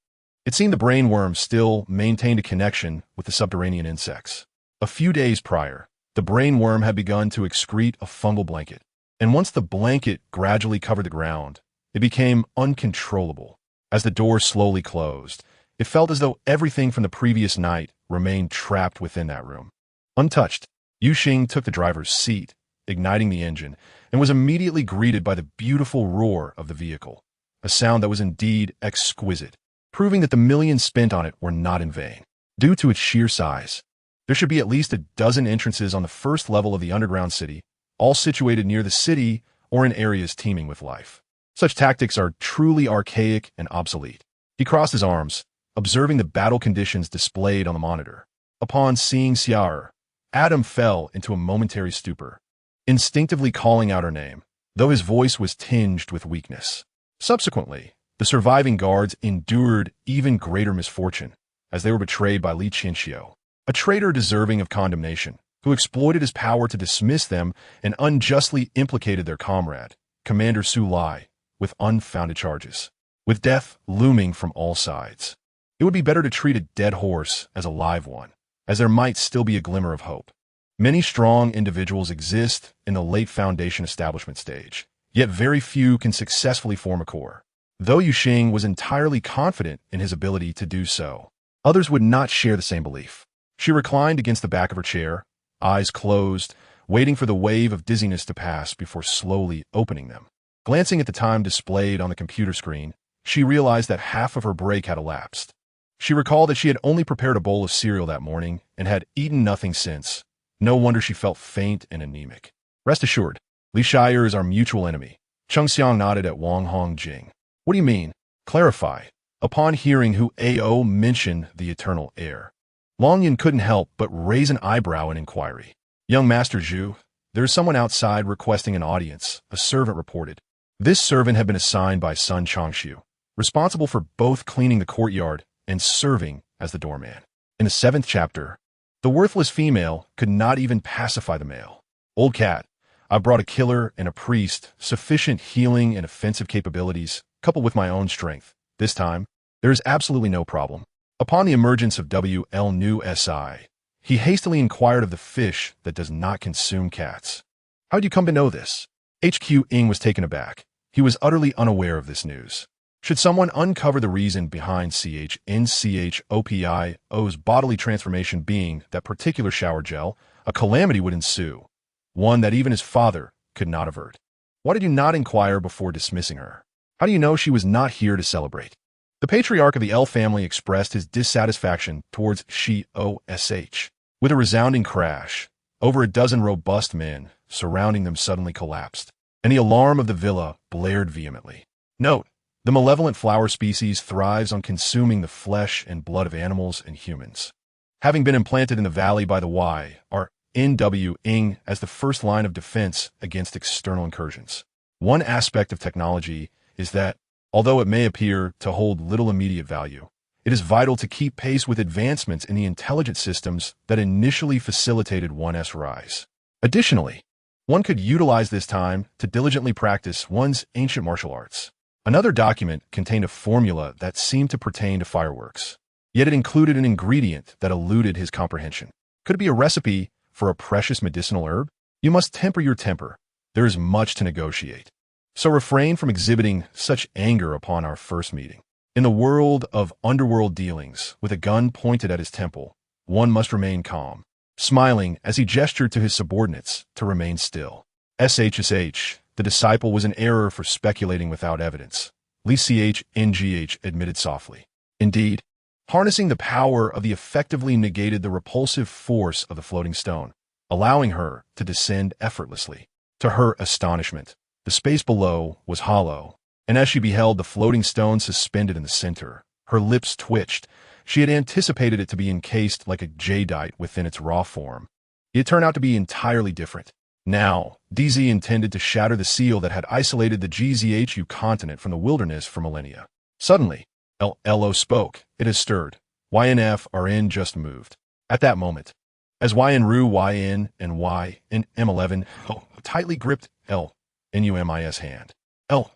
it seemed the brainworm still maintained a connection with the subterranean insects. A few days prior, the brainworm had begun to excrete a fungal blanket, and once the blanket gradually covered the ground, it became uncontrollable. As the door slowly closed, it felt as though everything from the previous night remained trapped within that room. Untouched, Yu Xing took the driver's seat, igniting the engine, and was immediately greeted by the beautiful roar of the vehicle, a sound that was indeed exquisite, proving that the millions spent on it were not in vain. Due to its sheer size, there should be at least a dozen entrances on the first level of the underground city, all situated near the city or in areas teeming with life. Such tactics are truly archaic and obsolete. He crossed his arms, observing the battle conditions displayed on the monitor. Upon seeing Xiao'er, Adam fell into a momentary stupor, instinctively calling out her name, though his voice was tinged with weakness. Subsequently, the surviving guards endured even greater misfortune, as they were betrayed by Li Qianxiu, a traitor deserving of condemnation, who exploited his power to dismiss them and unjustly implicated their comrade, Commander Su Lai, with unfounded charges. With death looming from all sides, it would be better to treat a dead horse as a live one, as there might still be a glimmer of hope. Many strong individuals exist in the late foundation establishment stage, yet very few can successfully form a core. Though Yu Xing was entirely confident in his ability to do so, others would not share the same belief. She reclined against the back of her chair, eyes closed, waiting for the wave of dizziness to pass before slowly opening them. Glancing at the time displayed on the computer screen, she realized that half of her break had elapsed. She recalled that she had only prepared a bowl of cereal that morning and had eaten nothing since. No wonder she felt faint and anemic. Rest assured, Li Shire is our mutual enemy. Cheng Xiang nodded at Wang Hongjing. What do you mean? Clarify. Upon hearing Hu Ao mention the eternal heir, Long Yin couldn't help but raise an eyebrow in inquiry. Young Master Zhu, there is someone outside requesting an audience, a servant reported. This servant had been assigned by Sun Changshu, responsible for both cleaning the courtyard and serving as the doorman. In the 7th chapter, the worthless female could not even pacify the male. Old cat, I brought a killer and a priest, sufficient healing and offensive capabilities, coupled with my own strength. This time, there is absolutely no problem. Upon the emergence of W.L. New S.I., he hastily inquired of the fish that does not consume cats. How'd you come to know this? H.Q. Ing was taken aback. He was utterly unaware of this news. Should someone uncover the reason behind CHNCHOPIO's bodily transformation being that particular shower gel, a calamity would ensue, one that even his father could not avert. Why did you not inquire before dismissing her? How do you know she was not here to celebrate? The patriarch of the L family expressed his dissatisfaction towards She-O-S-H. With a resounding crash, over a dozen robust men surrounding them suddenly collapsed, and the alarm of the villa blared vehemently. Note: the malevolent flower species thrives on consuming the flesh and blood of animals and humans. Having been implanted in the valley by the Y.R.N.W. Ing as the first line of defense against external incursions. One aspect of technology is that, Although it may appear to hold little immediate value, it is vital to keep pace with advancements in the intelligent systems that initially facilitated one's rise. Additionally, one could utilize this time to diligently practice one's ancient martial arts. Another document contained a formula that seemed to pertain to fireworks, yet it included an ingredient that eluded his comprehension. Could it be a recipe for a precious medicinal herb? You must temper your temper. There is much to negotiate. So refrain from exhibiting such anger upon our first meeting. In the world of underworld dealings, with a gun pointed at his temple, one must remain calm, smiling as he gestured to his subordinates to remain still. SHSH, the disciple was in error for speculating without evidence, Mingxi admitted softly. Indeed, harnessing the power of the effectively negated the repulsive force of the floating stone, allowing her to descend effortlessly. To her astonishment, the space below was hollow, and as she beheld the floating stone suspended in the center, her lips twitched. She had anticipated it to be encased like a jadeite within its raw form. It turned out to be entirely different. Now, DZ intended to shatter the seal that had isolated the GZHU continent from the wilderness for millennia. Suddenly, LO spoke. It has stirred. YNFRN just moved. At that moment, as YNRU, YN, and Y and M11 tightly gripped NUMI's hand. LO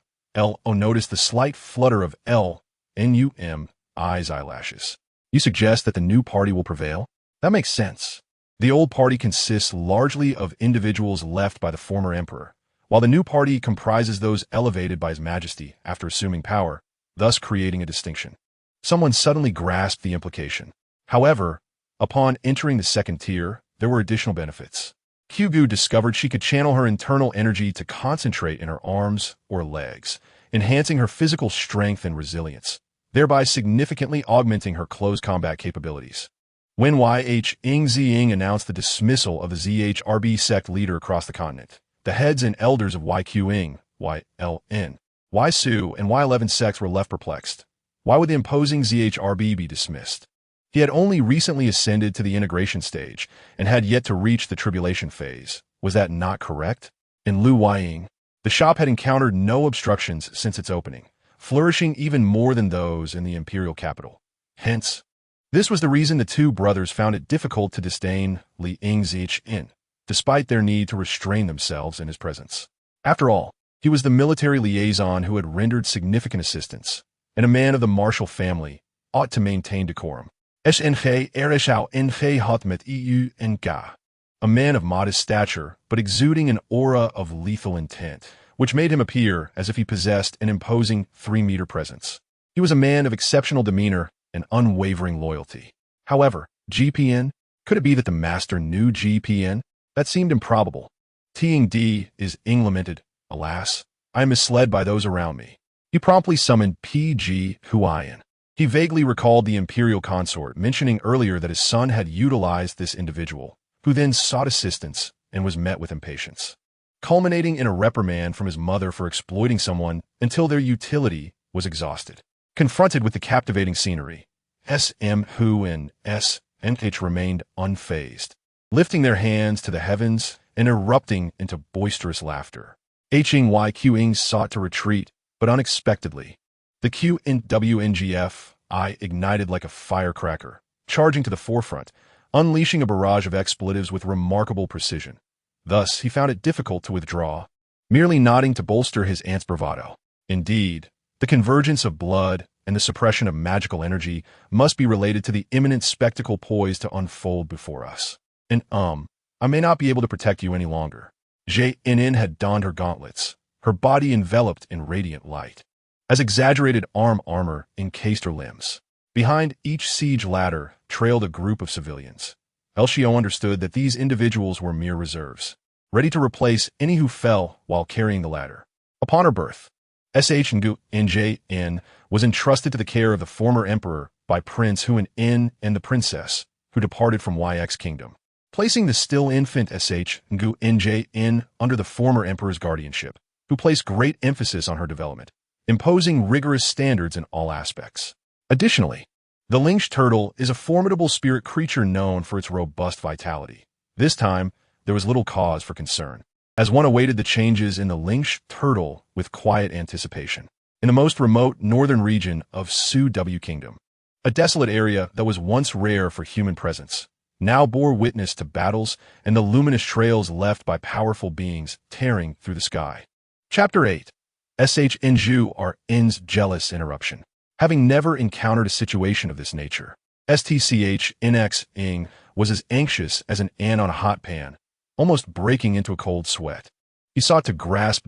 noticed the slight flutter of NUMI's eyelashes. You suggest that the new party will prevail? That makes sense. The old party consists largely of individuals left by the former emperor, while the new party comprises those elevated by His Majesty after assuming power, thus creating a distinction. Someone suddenly grasped the implication. However, upon entering the second tier, there were additional benefits. Kyugu discovered she could channel her internal energy to concentrate in her arms or legs, enhancing her physical strength and resilience, thereby significantly augmenting her close combat capabilities. When Mingxi announced the dismissal of the ZHRB sect leader across the continent, the heads and elders of YQing, YLN, YSU, and Y11 sects were left perplexed. Why would the imposing ZHRB be dismissed? He had only recently ascended to the integration stage and had yet to reach the tribulation phase. Was that not correct? In Lu Ying, the shop had encountered no obstructions since its opening, flourishing even more than those in the imperial capital. Hence, this was the reason the two brothers found it difficult to disdain Li Yingzichin, despite their need to restrain themselves in his presence. After all, he was the military liaison who had rendered significant assistance, and a man of the martial family ought to maintain decorum. A man of modest stature, but exuding an aura of lethal intent, which made him appear as if he possessed an imposing 3-meter presence. He was a man of exceptional demeanor and unwavering loyalty. However, GPN? Could it be that the master knew GPN? That seemed improbable. Ting D is Ing lamented. Alas, I am misled by those around me. He promptly summoned PG Huayan. He vaguely recalled the imperial consort mentioning earlier that his son had utilized this individual, who then sought assistance and was met with impatience, culminating in a reprimand from his mother for exploiting someone until their utility was exhausted. Confronted with the captivating scenery, SM Hu and SNH remained unfazed, lifting their hands to the heavens and erupting into boisterous laughter. HYQing sought to retreat, but unexpectedly, the QNWNGF ignited like a firecracker, charging to the forefront, unleashing a barrage of expletives with remarkable precision. Thus, he found it difficult to withdraw, merely nodding to bolster his aunt's bravado. Indeed, the convergence of blood and the suppression of magical energy must be related to the imminent spectacle poised to unfold before us. And I may not be able to protect you any longer. JNN had donned her gauntlets, her body enveloped in radiant light, as exaggerated arm armor encased her limbs. Behind each siege ladder trailed a group of civilians. Elshio understood that these individuals were mere reserves, ready to replace any who fell while carrying the ladder. Upon her birth, SH NJN was entrusted to the care of the former emperor by Prince Huan N and the princess, who departed from YX Kingdom, placing the still infant SH NJN under the former emperor's guardianship, who placed great emphasis on her development, imposing rigorous standards in all aspects. Additionally, the lynx turtle is a formidable spirit creature known for its robust vitality. This time, there was little cause for concern, as one awaited the changes in the lynx turtle with quiet anticipation. in the most remote northern region of Su W Kingdom. A desolate area that was once rare for human presence now bore witness to battles and the luminous trails left by powerful beings tearing through the sky. Chapter 8. Shnju are N's jealous interruption. Having never encountered a situation of this nature, STCH Ing was as anxious as an ant on a hot pan, almost breaking into a cold sweat. He sought to grasp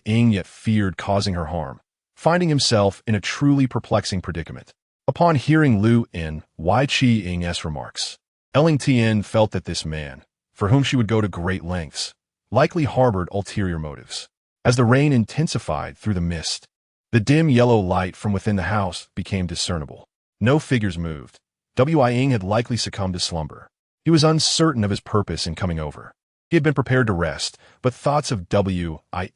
Ing yet feared causing her harm, finding himself in a truly perplexing predicament. Upon hearing Lu In Wai Chi Ing's remarks, Ling Tien felt that this man, for whom she would go to great lengths, likely harbored ulterior motives. As the rain intensified through the mist, the dim yellow light from within the house became discernible. No figures moved. Ing had likely succumbed to slumber. He was uncertain of his purpose in coming over. He had been prepared to rest, but thoughts of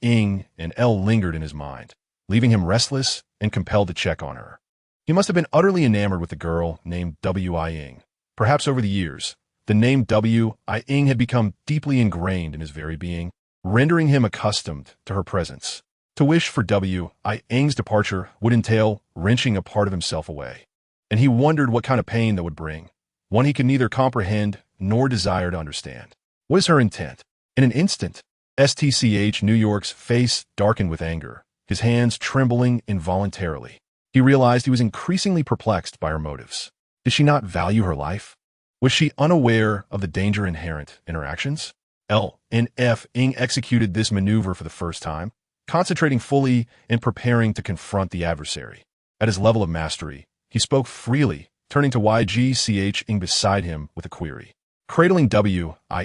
Ing and L lingered in his mind, leaving him restless and compelled to check on her. He must have been utterly enamored with the girl named Ing. Perhaps over the years, the name Ing had become deeply ingrained in his very being, rendering him accustomed to her presence. To wish for Ing's departure would entail wrenching a part of himself away, and he wondered what kind of pain that would bring, one he could neither comprehend nor desire to understand. What is her intent? In an instant, STCH New York's face darkened with anger, his hands trembling involuntarily. He realized he was increasingly perplexed by her motives. Did she not value her life? Was she unaware of the danger inherent in her actions? Ing executed this maneuver for the first time, concentrating fully in preparing to confront the adversary. At his level of mastery, he spoke freely, turning to Ing beside him with a query. Cradling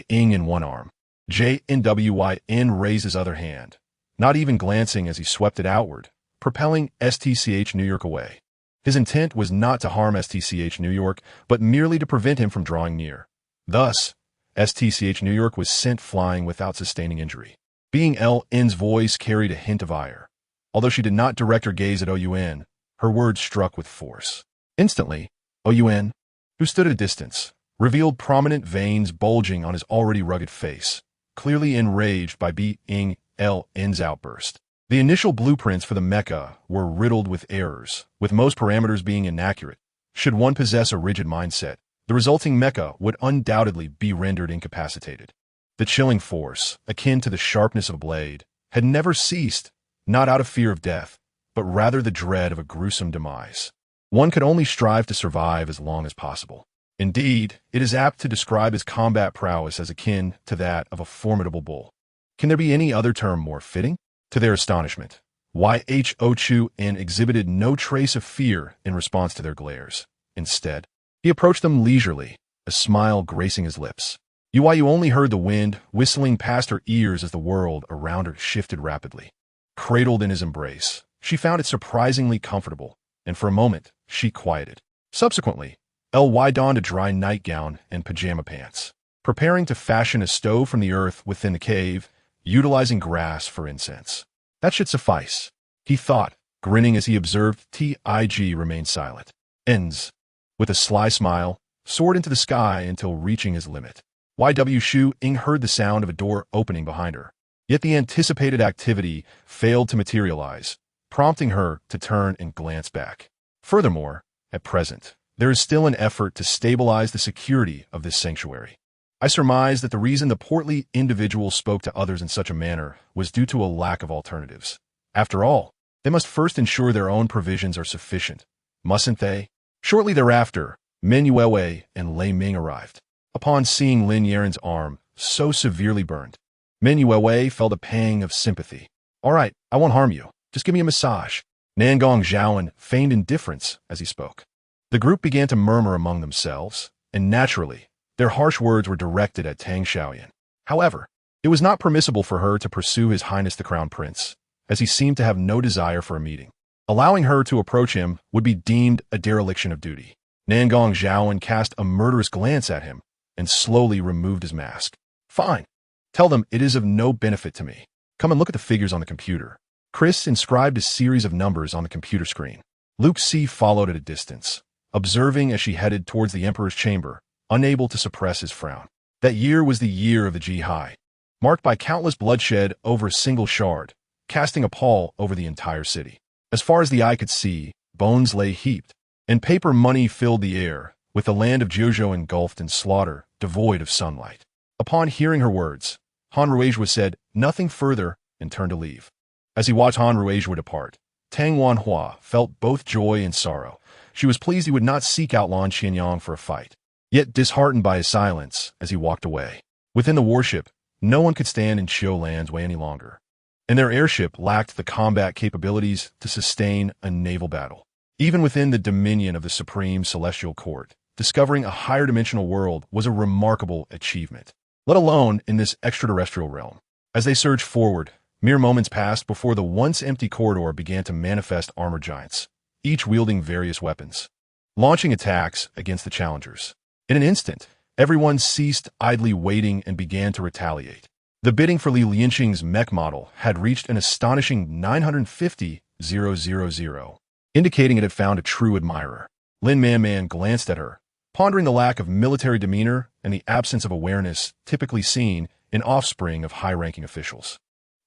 Ing in one arm, JNWYN raised his other hand, not even glancing as he swept it outward, propelling STCH New York away. His intent was not to harm STCH New York, but merely to prevent him from drawing near. Thus, STCH New York was sent flying without sustaining injury. Being N's voice carried a hint of ire. Although she did not direct her gaze at OUN, her words struck with force. Instantly, OUN, who stood at a distance, revealed prominent veins bulging on his already rugged face, clearly enraged by N's outburst. The initial blueprints for the mecha were riddled with errors, with most parameters being inaccurate. Should one possess a rigid mindset, the resulting mecha would undoubtedly be rendered incapacitated. The chilling force, akin to the sharpness of a blade, had never ceased, not out of fear of death, but rather the dread of a gruesome demise. One could only strive to survive as long as possible. Indeed, it is apt to describe his combat prowess as akin to that of a formidable bull. Can there be any other term more fitting? To their astonishment, YHOCHUN exhibited no trace of fear in response to their glares. Instead, he approached them leisurely, a smile gracing his lips. You only heard the wind whistling past her ears as the world around her shifted rapidly. Cradled in his embrace, she found it surprisingly comfortable, and for a moment, she quieted. Subsequently, LY donned a dry nightgown and pajama pants, preparing to fashion a stove from the earth within the cave, utilizing grass for incense. That should suffice, he thought, grinning as he observed TIG remain silent. Ends, with a sly smile, soared into the sky until reaching his limit. Ing heard the sound of a door opening behind her, yet the anticipated activity failed to materialize, prompting her to turn and glance back. Furthermore, at present, there is still an effort to stabilize the security of this sanctuary. I surmise that the reason the portly individual spoke to others in such a manner was due to a lack of alternatives. After all, they must first ensure their own provisions are sufficient, mustn't they? Shortly thereafter, Min Yuewei and Lei Ming arrived. Upon seeing Lin Yaren's arm so severely burned, Min Yuewei felt a pang of sympathy. All right, I won't harm you. Just give me a massage. Nangong Zhaoan feigned indifference as he spoke. The group began to murmur among themselves, and naturally, their harsh words were directed at Tang Xiaoyan. However, it was not permissible for her to pursue His Highness the Crown Prince, as he seemed to have no desire for a meeting. Allowing her to approach him would be deemed a dereliction of duty. Nangong Zhaoan cast a murderous glance at him and slowly removed his mask. Fine. Tell them it is of no benefit to me. Come and look at the figures on the computer. Chris inscribed a series of numbers on the computer screen. Luke C. followed at a distance, observing as she headed towards the Emperor's chamber, unable to suppress his frown. That year was the year of the Jihai, marked by countless bloodshed over a single shard, casting a pall over the entire city. As far as the eye could see, bones lay heaped, and paper money filled the air, with the land of Jojo engulfed in slaughter, devoid of sunlight. Upon hearing her words, Han Ruizhua said nothing further and turned to leave. As he watched Han Ruizhua depart, Tang Wanhua felt both joy and sorrow. She was pleased he would not seek out Lan Qianyang for a fight, yet disheartened by his silence as he walked away. Within the warship, no one could stand in Qiu Lan's way any longer, and their airship lacked the combat capabilities to sustain a naval battle. Even within the dominion of the Supreme Celestial Court, discovering a higher dimensional world was a remarkable achievement, let alone in this extraterrestrial realm. As they surged forward, mere moments passed before the once empty corridor began to manifest armored giants, each wielding various weapons, launching attacks against the challengers. In an instant, everyone ceased idly waiting and began to retaliate. The bidding for Li Lianxing's mech model had reached an astonishing 950,000, indicating it had found a true admirer. Lin Man glanced at her, pondering the lack of military demeanor and the absence of awareness typically seen in offspring of high-ranking officials.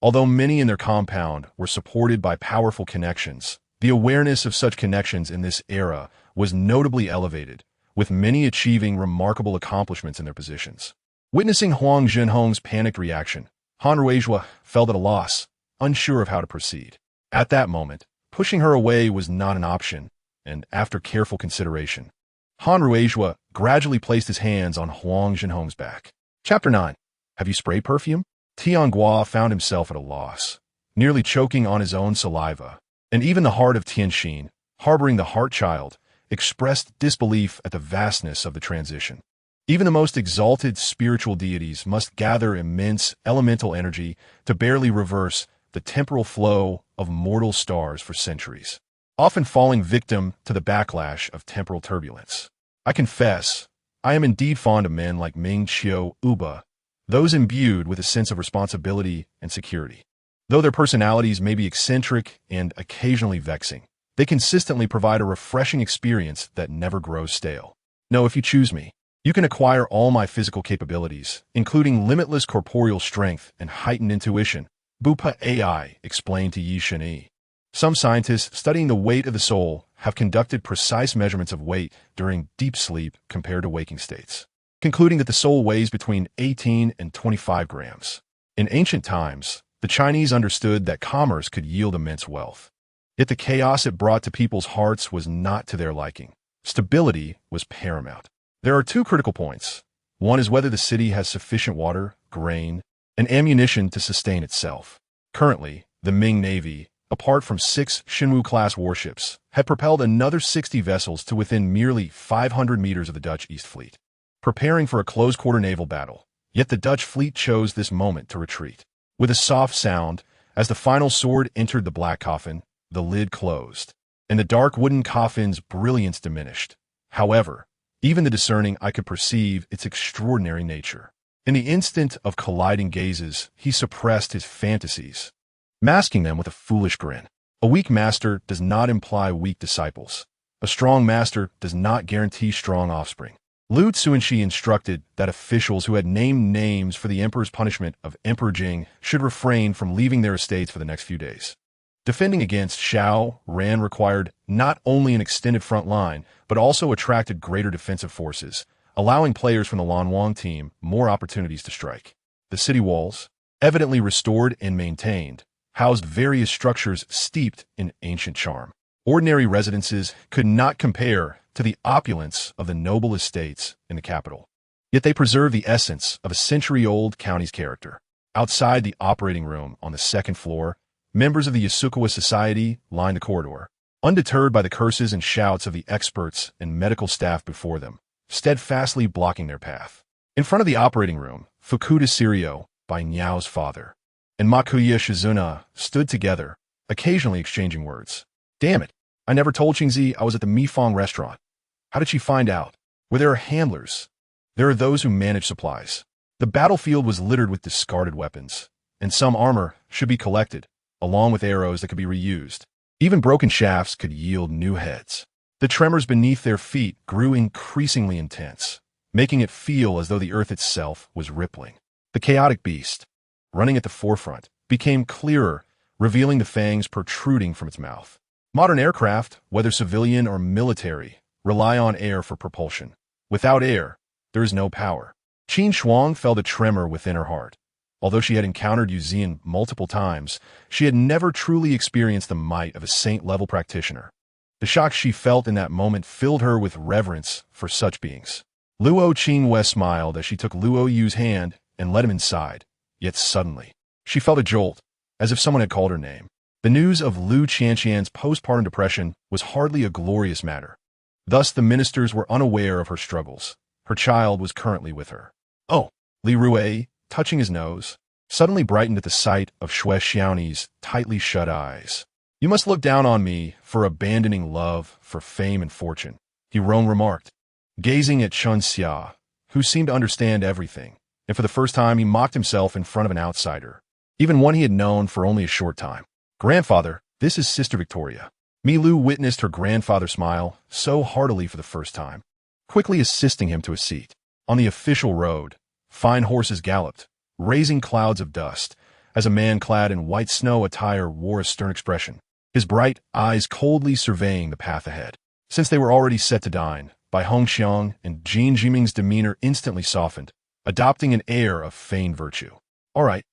Although many in their compound were supported by powerful connections, the awareness of such connections in this era was notably elevated, with many achieving remarkable accomplishments in their positions. Witnessing Huang Zhenhong's panicked reaction, Han Ruizhua felt at a loss, unsure of how to proceed. At that moment, pushing her away was not an option, and after careful consideration, Han Ruizhua gradually placed his hands on Huang Zhenhong's back. Chapter 9. Have you sprayed perfume? Tianguo found himself at a loss, nearly choking on his own saliva, and even the heart of Tianxin, harboring the heart child, expressed disbelief at the vastness of the transition. Even the most exalted spiritual deities must gather immense elemental energy to barely reverse the temporal flow of mortal stars for centuries, often falling victim to the backlash of temporal turbulence. I confess, I am indeed fond of men like Mingxi Uba, those imbued with a sense of responsibility and security. Though their personalities may be eccentric and occasionally vexing, they consistently provide a refreshing experience that never grows stale. No, if you choose me, you can acquire all my physical capabilities, including limitless corporeal strength and heightened intuition, Bupa AI explained to Yi Shenyi. Some scientists studying the weight of the soul have conducted precise measurements of weight during deep sleep compared to waking states, concluding that the soul weighs between 18 and 25 grams. In ancient times, the Chinese understood that commerce could yield immense wealth. Yet the chaos it brought to people's hearts was not to their liking. Stability was paramount. There are two critical points. One is whether the city has sufficient water, grain, and ammunition to sustain itself. Currently, the Ming Navy, apart from 6 Shenwu-class warships, had propelled another 60 vessels to within merely 500 meters of the Dutch East Fleet, preparing for a close-quarter naval battle. Yet the Dutch fleet chose this moment to retreat. With a soft sound, as the final sword entered the black coffin, the lid closed, and the dark wooden coffin's brilliance diminished. However, even the discerning eye could perceive its extraordinary nature. In the instant of colliding gazes, he suppressed his fantasies, masking them with a foolish grin. A weak master does not imply weak disciples. A strong master does not guarantee strong offspring. Lu Tsuanxi instructed that officials who had named names for the emperor's punishment of Emperor Jing should refrain from leaving their estates for the next few days. Defending against Xiao Ran required not only an extended front line, but also attracted greater defensive forces, allowing players from the Lan Wang team more opportunities to strike. The city walls, evidently restored and maintained, housed various structures steeped in ancient charm. Ordinary residences could not compare to the opulence of the noble estates in the capital. Yet they preserved the essence of a century-old county's character. Outside the operating room on the second floor, members of the Yasukawa Society lined the corridor, undeterred by the curses and shouts of the experts and medical staff before them, steadfastly blocking their path. In front of the operating room, Fukuda Sirio, by Niao's father, and Makuya Shizuna stood together, occasionally exchanging words. Damn it, I never told Qingzi I was at the Mifong restaurant. How did she find out? Where there are handlers, there are those who manage supplies. The battlefield was littered with discarded weapons, and some armor should be collected, along with arrows that could be reused. Even broken shafts could yield new heads. The tremors beneath their feet grew increasingly intense, making it feel as though the earth itself was rippling. The chaotic beast, running at the forefront, became clearer, revealing the fangs protruding from its mouth. Modern aircraft, whether civilian or military, rely on air for propulsion. Without air, there is no power. Qin Shuang felt a tremor within her heart. Although she had encountered Yu Zian multiple times, she had never truly experienced the might of a saint-level practitioner. The shock she felt in that moment filled her with reverence for such beings. Luo Qingwei smiled as she took Luo Yu's hand and led him inside. Yet suddenly, she felt a jolt, as if someone had called her name. The news of Lu Qianqian's postpartum depression was hardly a glorious matter. Thus, the ministers were unaware of her struggles. Her child was currently with her. Oh, Li Rui, touching his nose, suddenly brightened at the sight of Xue Xiaoni's tightly shut eyes. You must look down on me for abandoning love for fame and fortune, he remarked, gazing at Chun Xia, who seemed to understand everything, and for the first time he mocked himself in front of an outsider, even one he had known for only a short time. Grandfather, this is Sister Victoria. Mi Lu witnessed her grandfather smile so heartily for the first time, quickly assisting him to a seat. On the official road, fine horses galloped, raising clouds of dust, as a man clad in white snow attire wore a stern expression, his bright eyes coldly surveying the path ahead. Since they were already set to dine, Bai Hongxiang and Jin Jiming's demeanor instantly softened, adopting an air of feigned virtue. All right,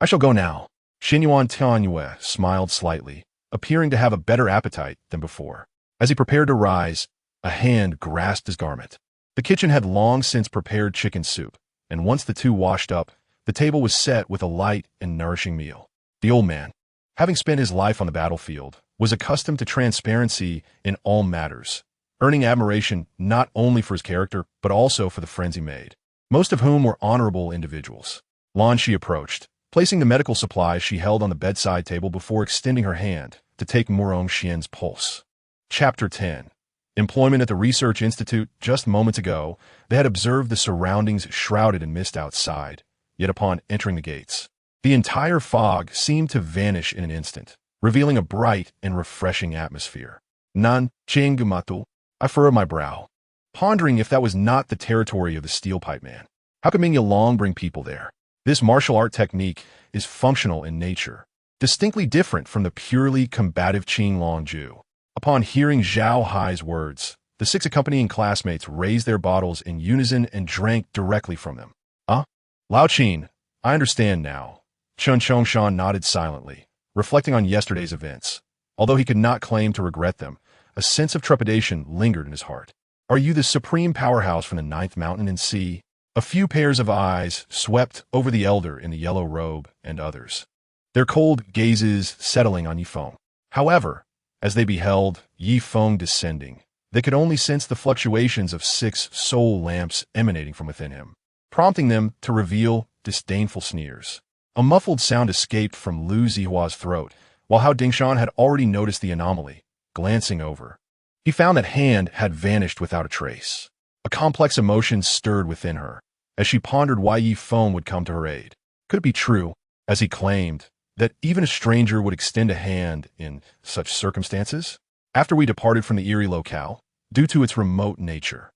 I shall go now. Xinyuan Tianyue smiled slightly, appearing to have a better appetite than before. As he prepared to rise, a hand grasped his garment. The kitchen had long since prepared chicken soup, and once the two washed up, the table was set with a light and nourishing meal. The old man, having spent his life on the battlefield, was accustomed to transparency in all matters, earning admiration not only for his character, but also for the friends he made, most of whom were honorable individuals. Lan Shi approached, placing the medical supplies she held on the bedside table before extending her hand to take Murong Xian's pulse. Chapter 10. Employment at the Research Institute. Just moments ago, they had observed the surroundings shrouded in mist outside, yet upon entering the gates, the entire fog seemed to vanish in an instant, revealing a bright and refreshing atmosphere. Nan, Chingumatu, I furrowed my brow, pondering if that was not the territory of the Steel Pipe Man. How could Mingya Long bring people there? This martial art technique is functional in nature, distinctly different from the purely combative Qing Long Ju. Upon hearing Zhao Hai's words, the 6 accompanying classmates raised their bottles in unison and drank directly from them. Lao Qin, I understand now. Chun Chongshan nodded silently, reflecting on yesterday's events. Although he could not claim to regret them, a sense of trepidation lingered in his heart. Are you the supreme powerhouse from the 9th mountain and sea? A few pairs of eyes swept over the elder in the yellow robe and others, their cold gazes settling on Yifeng. However, as they beheld Yifeng descending, they could only sense the fluctuations of 6 soul lamps emanating from within him, prompting them to reveal disdainful sneers. A muffled sound escaped from Lu Zihua's throat, while Hao Dingshan had already noticed the anomaly. Glancing over, he found that hand had vanished without a trace. A complex emotion stirred within her, as she pondered why Yifeng would come to her aid. Could it be true, as he claimed, that even a stranger would extend a hand in such circumstances? After we departed from the eerie locale, due to its remote nature,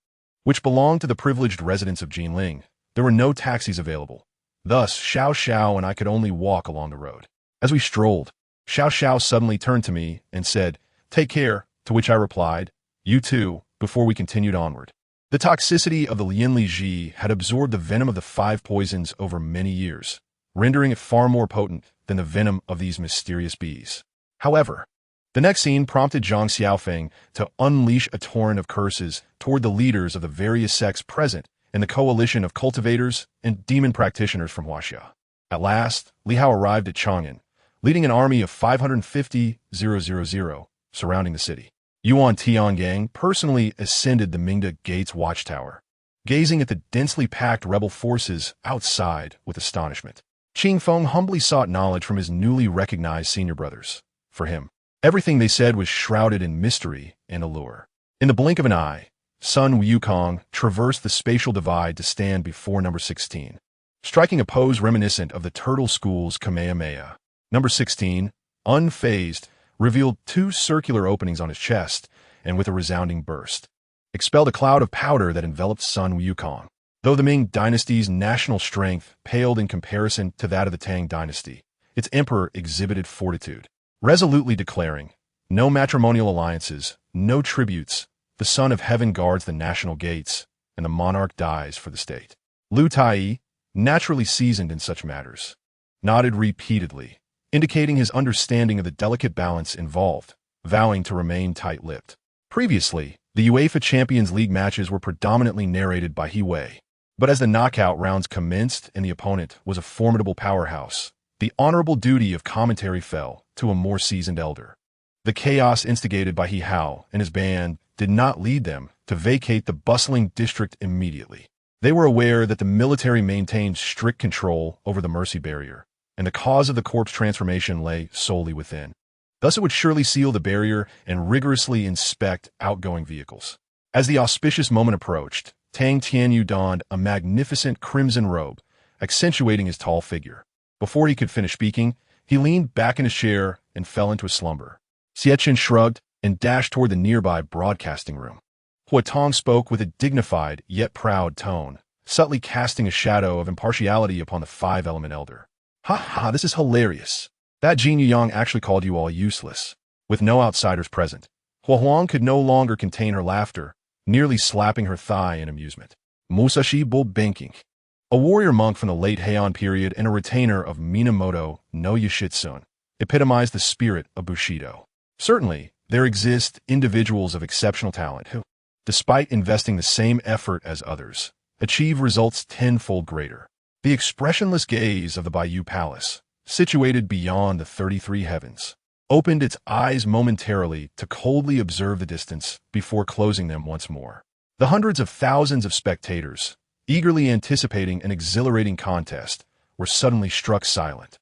which belonged to the privileged residents of Jinling, there were no taxis available. Thus, Xiao Xiao and I could only walk along the road. As we strolled, Xiao Xiao suddenly turned to me and said, "Take care," to which I replied, "You too," before we continued onward. The toxicity of the Lianli Ji had absorbed the venom of the 5 poisons over many years, rendering it far more potent than the venom of these mysterious bees. However, the next scene prompted Zhang Xiaofeng to unleash a torrent of curses toward the leaders of the various sects present in the coalition of cultivators and demon practitioners from Huaxia. At last, Li Hao arrived at Chang'an, leading an army of 550,000 surrounding the city. Yuan Tiangang personally ascended the Mingda Gates watchtower, gazing at the densely packed rebel forces outside with astonishment. Qing Feng humbly sought knowledge from his newly recognized senior brothers. For him, everything they said was shrouded in mystery and allure. In the blink of an eye, Sun Wukong traversed the spatial divide to stand before number 16, striking a pose reminiscent of the Turtle School's Kamehameha. Number 16, unfazed, revealed 2 circular openings on his chest, and with a resounding burst, expelled a cloud of powder that enveloped Sun Wukong. Though the Ming dynasty's national strength paled in comparison to that of the Tang dynasty, its emperor exhibited fortitude, resolutely declaring, No matrimonial alliances, no tributes. The son of heaven guards the national gates, and the monarch dies for the state. Lu Tai, naturally seasoned in such matters, nodded repeatedly, indicating his understanding of the delicate balance involved, vowing to remain tight-lipped. Previously, the UEFA Champions League matches were predominantly narrated by He Wei. But as the knockout rounds commenced and the opponent was a formidable powerhouse, the honorable duty of commentary fell to a more seasoned elder. The chaos instigated by He Hao and his band did not lead them to vacate the bustling district immediately. They were aware that the military maintained strict control over the Mercy Barrier, and the cause of the corpse transformation lay solely within. Thus it would surely seal the barrier and rigorously inspect outgoing vehicles. As the auspicious moment approached, Tang Tianyu donned a magnificent crimson robe, accentuating his tall figure. Before he could finish speaking, he leaned back in his chair and fell into a slumber. Xietchen shrugged and dashed toward the nearby broadcasting room. Hua Tong spoke with a dignified yet proud tone, subtly casting a shadow of impartiality upon the five-element elder. "Ha ha, this is hilarious. That Jin Yang actually called you all useless." With no outsiders present, Hua Huang could no longer contain her laughter, nearly slapping her thigh in amusement. Musashi Bull Banking, a warrior monk from the late Heian period and a retainer of Minamoto no Yoshitsune, epitomized the spirit of Bushido. Certainly, there exist individuals of exceptional talent who, despite investing the same effort as others, achieve results tenfold greater. The expressionless gaze of the Bayou Palace, situated beyond the 33 heavens, opened its eyes momentarily to coldly observe the distance before closing them once more. The hundreds of thousands of spectators, eagerly anticipating an exhilarating contest, were suddenly struck silent.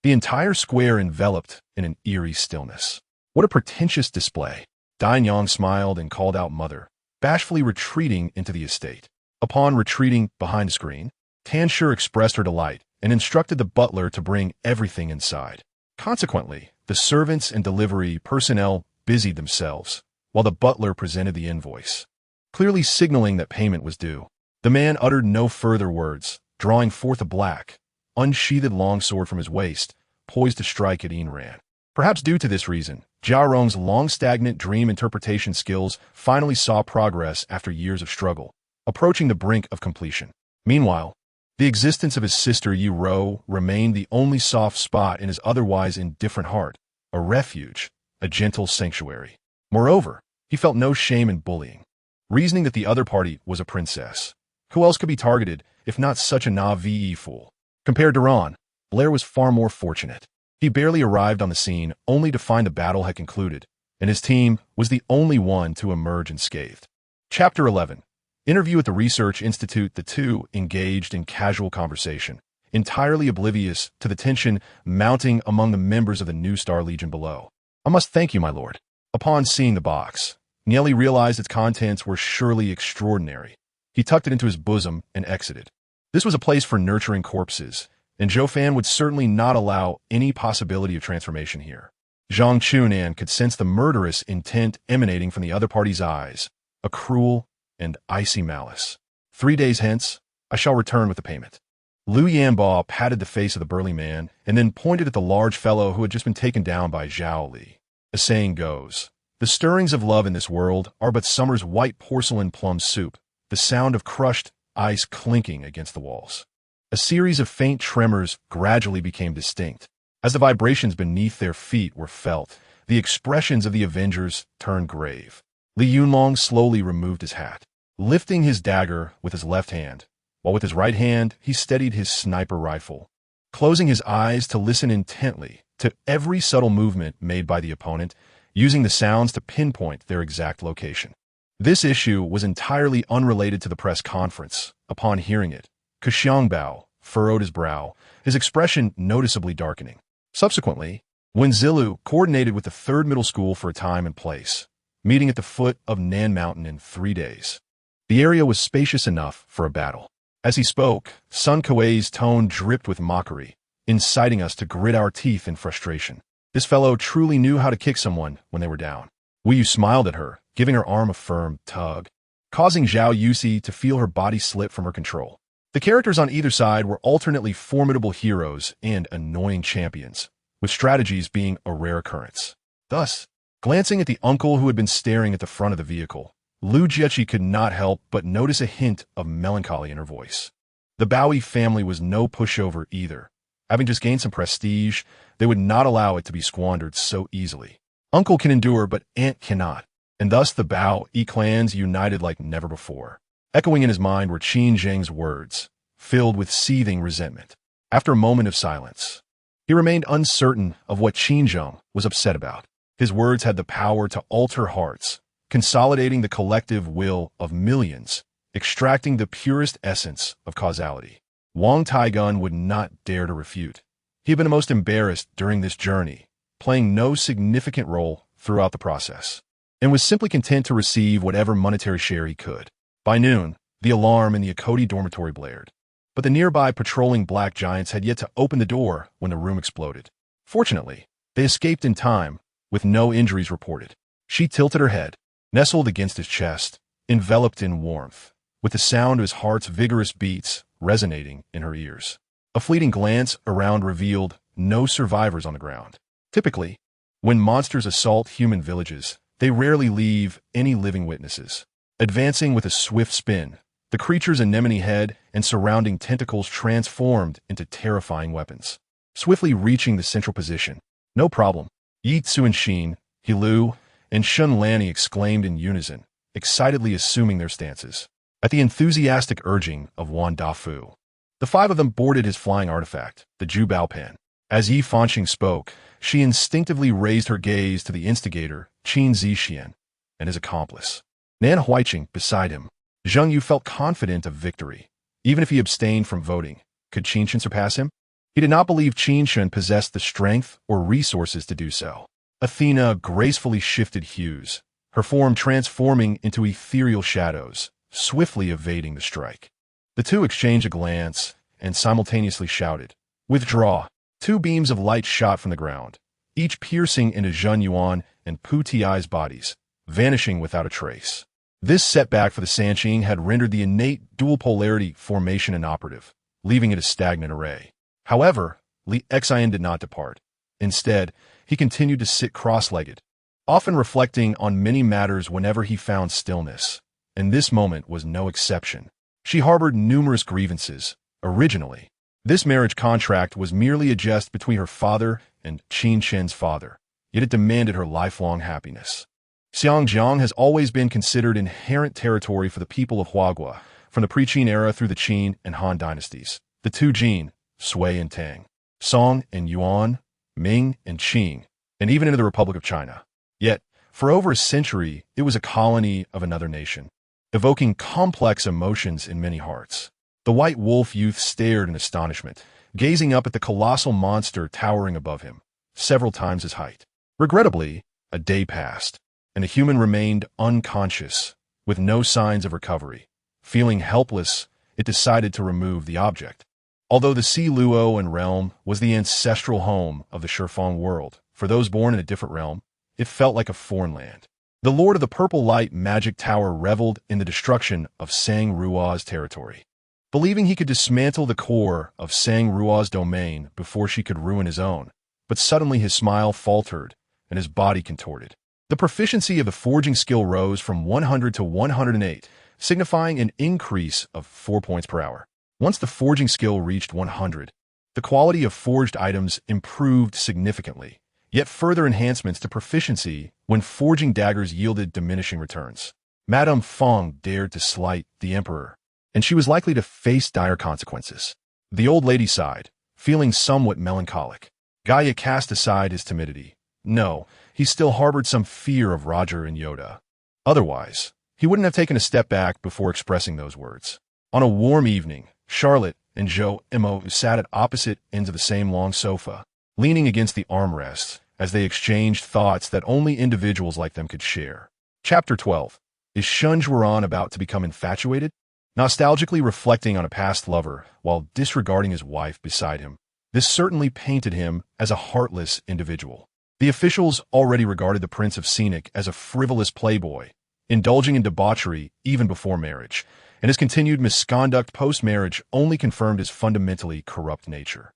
The entire square enveloped in an eerie stillness. What a pretentious display! Dai Yang smiled and called out Mother, bashfully retreating into the estate. Upon retreating behind a screen, Tan Shi expressed her delight and instructed the butler to bring everything inside. Consequently, the servants and delivery personnel busied themselves, while the butler presented the invoice, clearly signaling that payment was due. The man uttered no further words, drawing forth a black, unsheathed longsword from his waist, poised to strike at Ain Ran. Perhaps due to this reason, Jia Rong's long-stagnant dream interpretation skills finally saw progress after years of struggle, approaching the brink of completion. Meanwhile, the existence of his sister Yi Ro remained the only soft spot in his otherwise indifferent heart, a refuge, a gentle sanctuary. Moreover, he felt no shame in bullying, reasoning that the other party was a princess. Who else could be targeted, if not such a naive fool? Compared to Ron, Blair was far more fortunate. He barely arrived on the scene only to find the battle had concluded, and his team was the only one to emerge unscathed. Chapter 11. Interview at the Research Institute. The two engaged in casual conversation, entirely oblivious to the tension mounting among the members of the New Star Legion below. "I must thank you, my lord." Upon seeing the box, Nieli realized its contents were surely extraordinary. He tucked it into his bosom and exited. This was a place for nurturing corpses, and Zhou Fan would certainly not allow any possibility of transformation here. Zhang Chunan could sense the murderous intent emanating from the other party's eyes, a cruel and icy malice. 3 days hence, I shall return with the payment. Liu Yanbao patted the face of the burly man and then pointed at the large fellow who had just been taken down by Zhao Li. A saying goes, the stirrings of love in this world are but summer's white porcelain plum soup, the sound of crushed ice clinking against the walls. A series of faint tremors gradually became distinct. As the vibrations beneath their feet were felt, the expressions of the Avengers turned grave. Li Yunlong slowly removed his hat, lifting his dagger with his left hand, while with his right hand he steadied his sniper rifle, closing his eyes to listen intently to every subtle movement made by the opponent, using the sounds to pinpoint their exact location. This issue was entirely unrelated to the press conference. Upon hearing it, Xiangbao furrowed his brow, his expression noticeably darkening. Subsequently, Wen Zilu coordinated with the 3rd Middle School for a time and place, meeting at the foot of Nan Mountain in 3 days. The area was spacious enough for a battle. As he spoke, Sun Kuei's tone dripped with mockery, inciting us to grit our teeth in frustration. This fellow truly knew how to kick someone when they were down. Wu Yu smiled at her, giving her arm a firm tug, causing Zhao Yusi to feel her body slip from her control. The characters on either side were alternately formidable heroes and annoying champions, with strategies being a rare occurrence. Thus, Glancing at the uncle who had been staring at the front of the vehicle, Lu Jiechi could not help but notice a hint of melancholy in her voice. The Bowie family was no pushover either. Having just gained some prestige, they would not allow it to be squandered so easily. Uncle can endure, but aunt cannot, and thus the Bowie clans united like never before. Echoing in his mind were Qin Zheng's words, filled with seething resentment. After a moment of silence, he remained uncertain of what Qin Zheng was upset about. His words had the power to alter hearts, consolidating the collective will of millions, extracting the purest essence of causality. Wang Taigun would not dare to refute. He had been the most embarrassed during this journey, playing no significant role throughout the process, and was simply content to receive whatever monetary share he could. By noon, the alarm in the Akoti dormitory blared, but the nearby patrolling black giants had yet to open the door when the room exploded. Fortunately, they escaped in time, with no injuries reported. She tilted her head, nestled against his chest, enveloped in warmth, with the sound of his heart's vigorous beats resonating in her ears. A fleeting glance around revealed no survivors on the ground. Typically, when monsters assault human villages, they rarely leave any living witnesses. Advancing with a swift spin, the creature's anemone head and surrounding tentacles transformed into terrifying weapons. Swiftly reaching the central position. "No problem." Yi Tsuanshin, Hilu, and Shun Lanny exclaimed in unison, excitedly assuming their stances. At the enthusiastic urging of Wan Dafu, the five of them boarded his flying artifact, the Jubao Pen. As Yi Fanqing spoke, she instinctively raised her gaze to the instigator, Qin Zixian, and his accomplice, Nan Huiqing, beside him. Zheng Yu felt confident of victory. Even if he abstained from voting, could Qin Shen surpass him? He did not believe Qin Shen possessed the strength or resources to do so. Athena gracefully shifted hues, her form transforming into ethereal shadows, swiftly evading the strike. The two exchanged a glance and simultaneously shouted, "Withdraw!" Two beams of light shot from the ground, each piercing into Zhen Yuan and Pu Ti's bodies, vanishing without a trace. This setback for the Sanqing had rendered the innate dual polarity formation inoperative, leaving it a stagnant array. However, Li Xian did not depart. Instead, he continued to sit cross-legged, often reflecting on many matters whenever he found stillness, and this moment was no exception. She harbored numerous grievances. Originally, this marriage contract was merely a jest between her father and Qin Shen's father, yet it demanded her lifelong happiness. Xiangjiang has always been considered inherent territory for the people of Huagua, from the pre-Qin era through the Qin and Han dynasties. The two Jin, Sui and Tang, Song and Yuan, Ming and Qing, and even into the Republic of China. Yet, for over a century, it was a colony of another nation, evoking complex emotions in many hearts. The white wolf youth stared in astonishment, gazing up at the colossal monster towering above him, several times his height. Regrettably, a day passed, and the human remained unconscious, with no signs of recovery. Feeling helpless, it decided to remove the object. Although the Sea Luo and realm was the ancestral home of the Shifeng world, for those born in a different realm, it felt like a foreign land. The Lord of the Purple Light Magic Tower reveled in the destruction of Sang Rua's territory, believing he could dismantle the core of Sang Rua's domain before she could ruin his own. But suddenly his smile faltered and his body contorted. The proficiency of the forging skill rose from 100 to 108, signifying an increase of 4 points per hour. Once the forging skill reached 100, the quality of forged items improved significantly, yet further enhancements to proficiency when forging daggers yielded diminishing returns. Madame Feng dared to slight the emperor, and she was likely to face dire consequences. The old lady sighed, feeling somewhat melancholic. Gaia cast aside his timidity. No, he still harbored some fear of Roger and Yoda. Otherwise, he wouldn't have taken a step back before expressing those words. On a warm evening, Charlotte and Zhou Imo sat at opposite ends of the same long sofa, leaning against the armrests as they exchanged thoughts that only individuals like them could share. Chapter 12. Is Shun Zhuoran about to become infatuated? Nostalgically reflecting on a past lover while disregarding his wife beside him, this certainly painted him as a heartless individual. The officials already regarded the Prince of Scenic as a frivolous playboy, indulging in debauchery even before marriage, and his continued misconduct post-marriage only confirmed his fundamentally corrupt nature.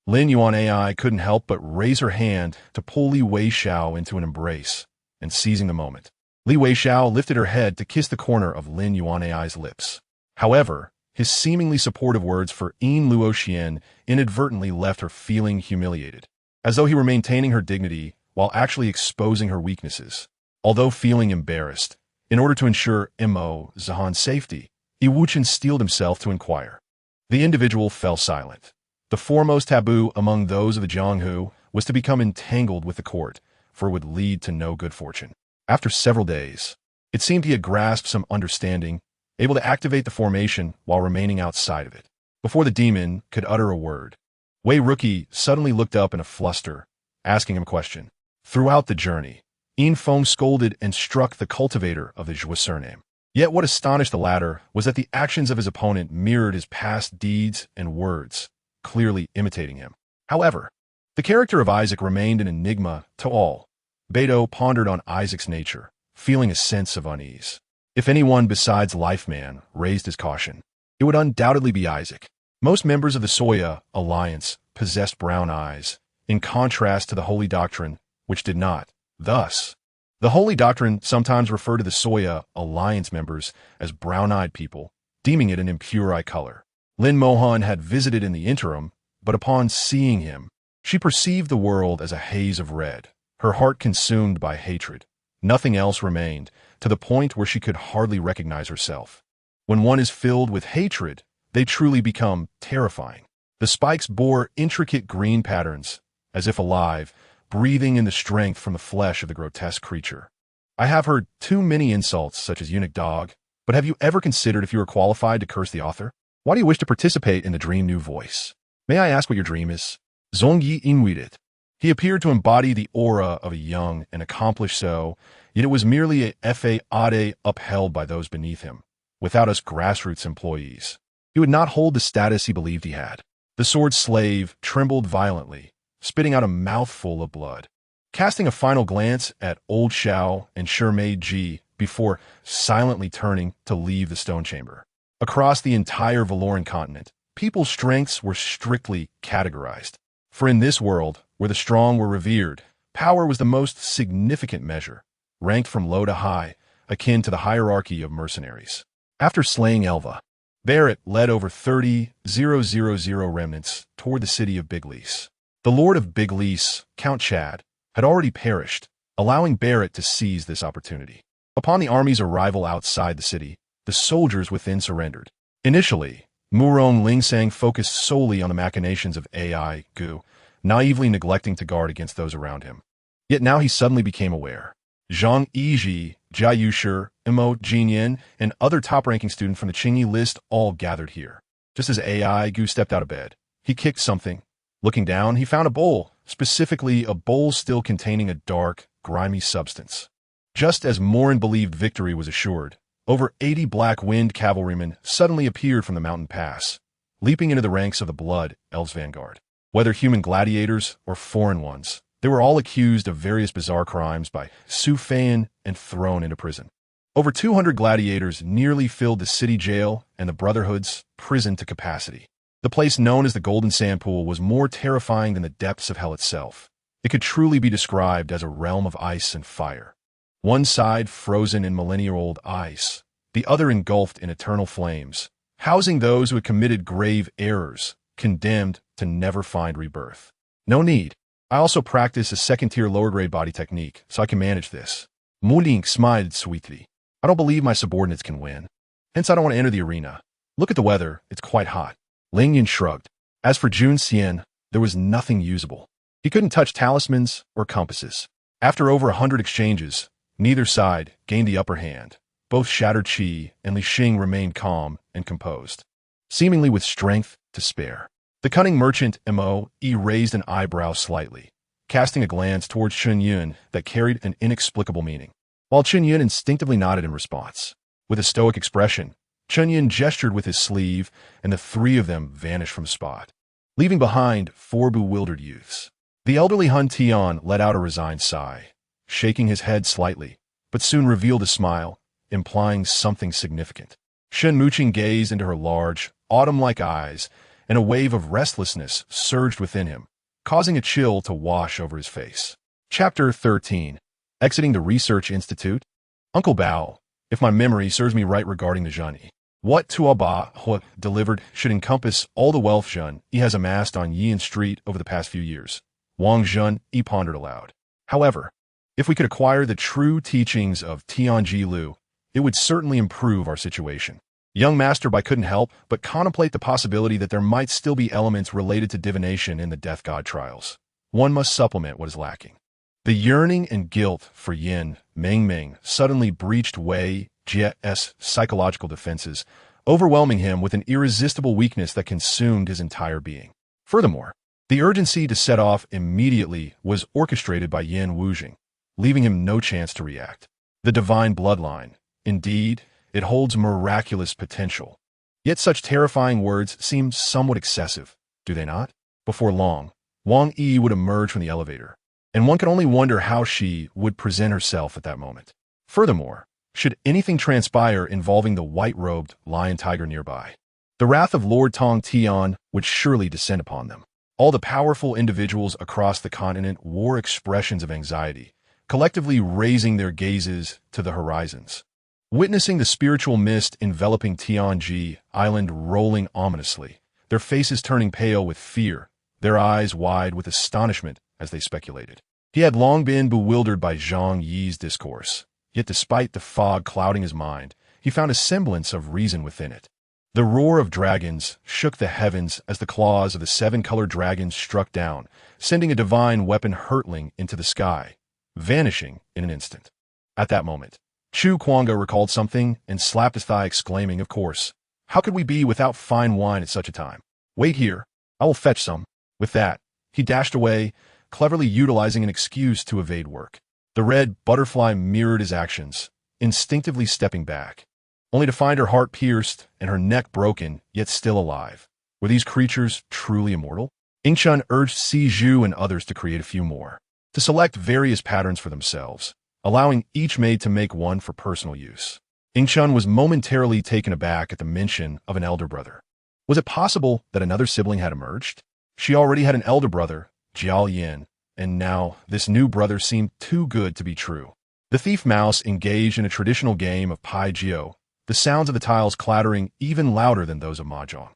Lin Yuan Ai couldn't help but raise her hand to pull Li Wei Xiao into an embrace, and seizing the moment. Li Weixiao lifted her head to kiss the corner of Lin Yuanai's lips. However, his seemingly supportive words for Yin Luoxian inadvertently left her feeling humiliated, as though he were maintaining her dignity while actually exposing her weaknesses. Although feeling embarrassed, in order to ensure Mo Zahan's safety, Yi Wuchen steeled himself to inquire. The individual fell silent. The foremost taboo among those of the Jianghu was to become entangled with the court, for it would lead to no good fortune. After several days, it seemed he had grasped some understanding, able to activate the formation while remaining outside of it. Before the demon could utter a word, Wei Rookie suddenly looked up in a fluster, asking him a question. Throughout the journey, Yin Feng scolded and struck the cultivator of the Zhou surname. Yet what astonished the latter was that the actions of his opponent mirrored his past deeds and words, clearly imitating him. However, the character of Isaac remained an enigma to all. Beidou pondered on Isaac's nature, feeling a sense of unease. If anyone besides Lifeman raised his caution, it would undoubtedly be Isaac. Most members of the Soya Alliance possessed brown eyes, in contrast to the Holy Doctrine, which did not. Thus, the Holy Doctrine sometimes referred to the Soya Alliance members as brown-eyed people, deeming it an impure eye color. Lin Mohan had visited in the interim, but upon seeing him, she perceived the world as a haze of red, her heart consumed by hatred. Nothing else remained, to the point where she could hardly recognize herself. When one is filled with hatred, they truly become terrifying. The spikes bore intricate green patterns, as if alive, breathing in the strength from the flesh of the grotesque creature. I have heard too many insults such as eunuch dog, but have you ever considered if you were qualified to curse the author? Why do you wish to participate in the dream new voice? May I ask what your dream is? Zongyi Inwidit. He appeared to embody the aura of a young and accomplished so, yet it was merely a fa ade upheld by those beneath him, without us grassroots employees. He would not hold the status he believed he had. The sword slave trembled violently, spitting out a mouthful of blood, casting a final glance at Old Xiao and Shermei Ji before silently turning to leave the stone chamber. Across the entire Valoran continent, people's strengths were strictly categorized. For in this world, where the strong were revered, power was the most significant measure, ranked from low to high, akin to the hierarchy of mercenaries. After slaying Elva, Barrett led over 30,000 remnants toward the city of Biglease. The Lord of Biglease, Count Chad, had already perished, allowing Barrett to seize this opportunity. Upon the army's arrival outside the city, the soldiers within surrendered. Initially, Murong Lingsang focused solely on the machinations of AI Gu, naively neglecting to guard against those around him. Yet now he suddenly became aware. Zhang Yizhi, Jia Yushi, Mo Jinyan, and other top-ranking students from the Qingyi list all gathered here. Just as AI Gu stepped out of bed, he kicked something. Looking down, he found a bowl, specifically a bowl still containing a dark, grimy substance. Just as Morin believed victory was assured, over 80 Black Wind cavalrymen suddenly appeared from the mountain pass, leaping into the ranks of the Blood Elves Vanguard. Whether human gladiators or foreign ones, they were all accused of various bizarre crimes by Su Fan and thrown into prison. Over 200 gladiators nearly filled the city jail and the Brotherhood's prison to capacity. The place known as the Golden Sand Pool was more terrifying than the depths of hell itself. It could truly be described as a realm of ice and fire. One side frozen in millennia-old ice, the other engulfed in eternal flames, housing those who had committed grave errors, condemned to never find rebirth. No need. I also practice a second-tier lower-grade body technique, so I can manage this. Mu Ling smiled sweetly. I don't believe my subordinates can win. Hence, I don't want to enter the arena. Look at the weather. It's quite hot. Ling Yin shrugged. As for Jun Xian, there was nothing usable. He couldn't touch talismans or compasses. After over 100 exchanges, neither side gained the upper hand. Both shattered Qi and Li Xing remained calm and composed, seemingly with strength to spare. The cunning merchant Mo raised an eyebrow slightly, casting a glance towards Chun Yun that carried an inexplicable meaning, while Chun Yun instinctively nodded in response. With a stoic expression, Chun Yun gestured with his sleeve, and the three of them vanished from the spot, leaving behind 4 bewildered youths. The elderly Hun Tian let out a resigned sigh, shaking his head slightly, but soon revealed a smile, implying something significant. Shen Muqing gazed into her large, autumn-like eyes, and a wave of restlessness surged within him, causing a chill to wash over his face. Chapter 13. Exiting the research institute? Uncle Bao, if my memory serves me right regarding the Zhani, what Tuaba He delivered should encompass all the wealth Zhen he has amassed on Yian Street over the past few years. Wang Zhen he pondered aloud. However, if we could acquire the true teachings of Tianji Lu, it would certainly improve our situation. Young Master Bai couldn't help but contemplate the possibility that there might still be elements related to divination in the Death God trials. One must supplement what is lacking. The yearning and guilt for Yin Ming suddenly breached Wei Jie's psychological defenses, overwhelming him with an irresistible weakness that consumed his entire being. Furthermore, the urgency to set off immediately was orchestrated by Yin Wujing, leaving him no chance to react. The divine bloodline, indeed, it holds miraculous potential. Yet such terrifying words seem somewhat excessive, do they not? Before long, Wang Yi would emerge from the elevator, and one could only wonder how she would present herself at that moment. Furthermore, should anything transpire involving the white-robed lion tiger nearby, the wrath of Lord Tong Tian would surely descend upon them. All the powerful individuals across the continent wore expressions of anxiety, collectively raising their gazes to the horizons. Witnessing the spiritual mist enveloping Tianji Island rolling ominously, their faces turning pale with fear, their eyes wide with astonishment as they speculated. He had long been bewildered by Zhang Yi's discourse, yet despite the fog clouding his mind, he found a semblance of reason within it. The roar of dragons shook the heavens as the claws of the seven-colored dragons struck down, sending a divine weapon hurtling into the sky, vanishing in an instant. At that moment, Chu Kuanga recalled something and slapped his thigh, exclaiming, "Of course. How could we be without fine wine at such a time? Wait here. I will fetch some." With that, he dashed away, cleverly utilizing an excuse to evade work. The red butterfly mirrored his actions, instinctively stepping back, only to find her heart pierced and her neck broken, yet still alive. Were these creatures truly immortal? Yingchun urged Si Zhu and others to create a few more, to select various patterns for themselves, allowing each maid to make one for personal use. Yingchun was momentarily taken aback at the mention of an elder brother. Was it possible that another sibling had emerged? She already had an elder brother, Jiao Yin, and now this new brother seemed too good to be true. The thief mouse engaged in a traditional game of Pai Jiao, the sounds of the tiles clattering even louder than those of Mahjong.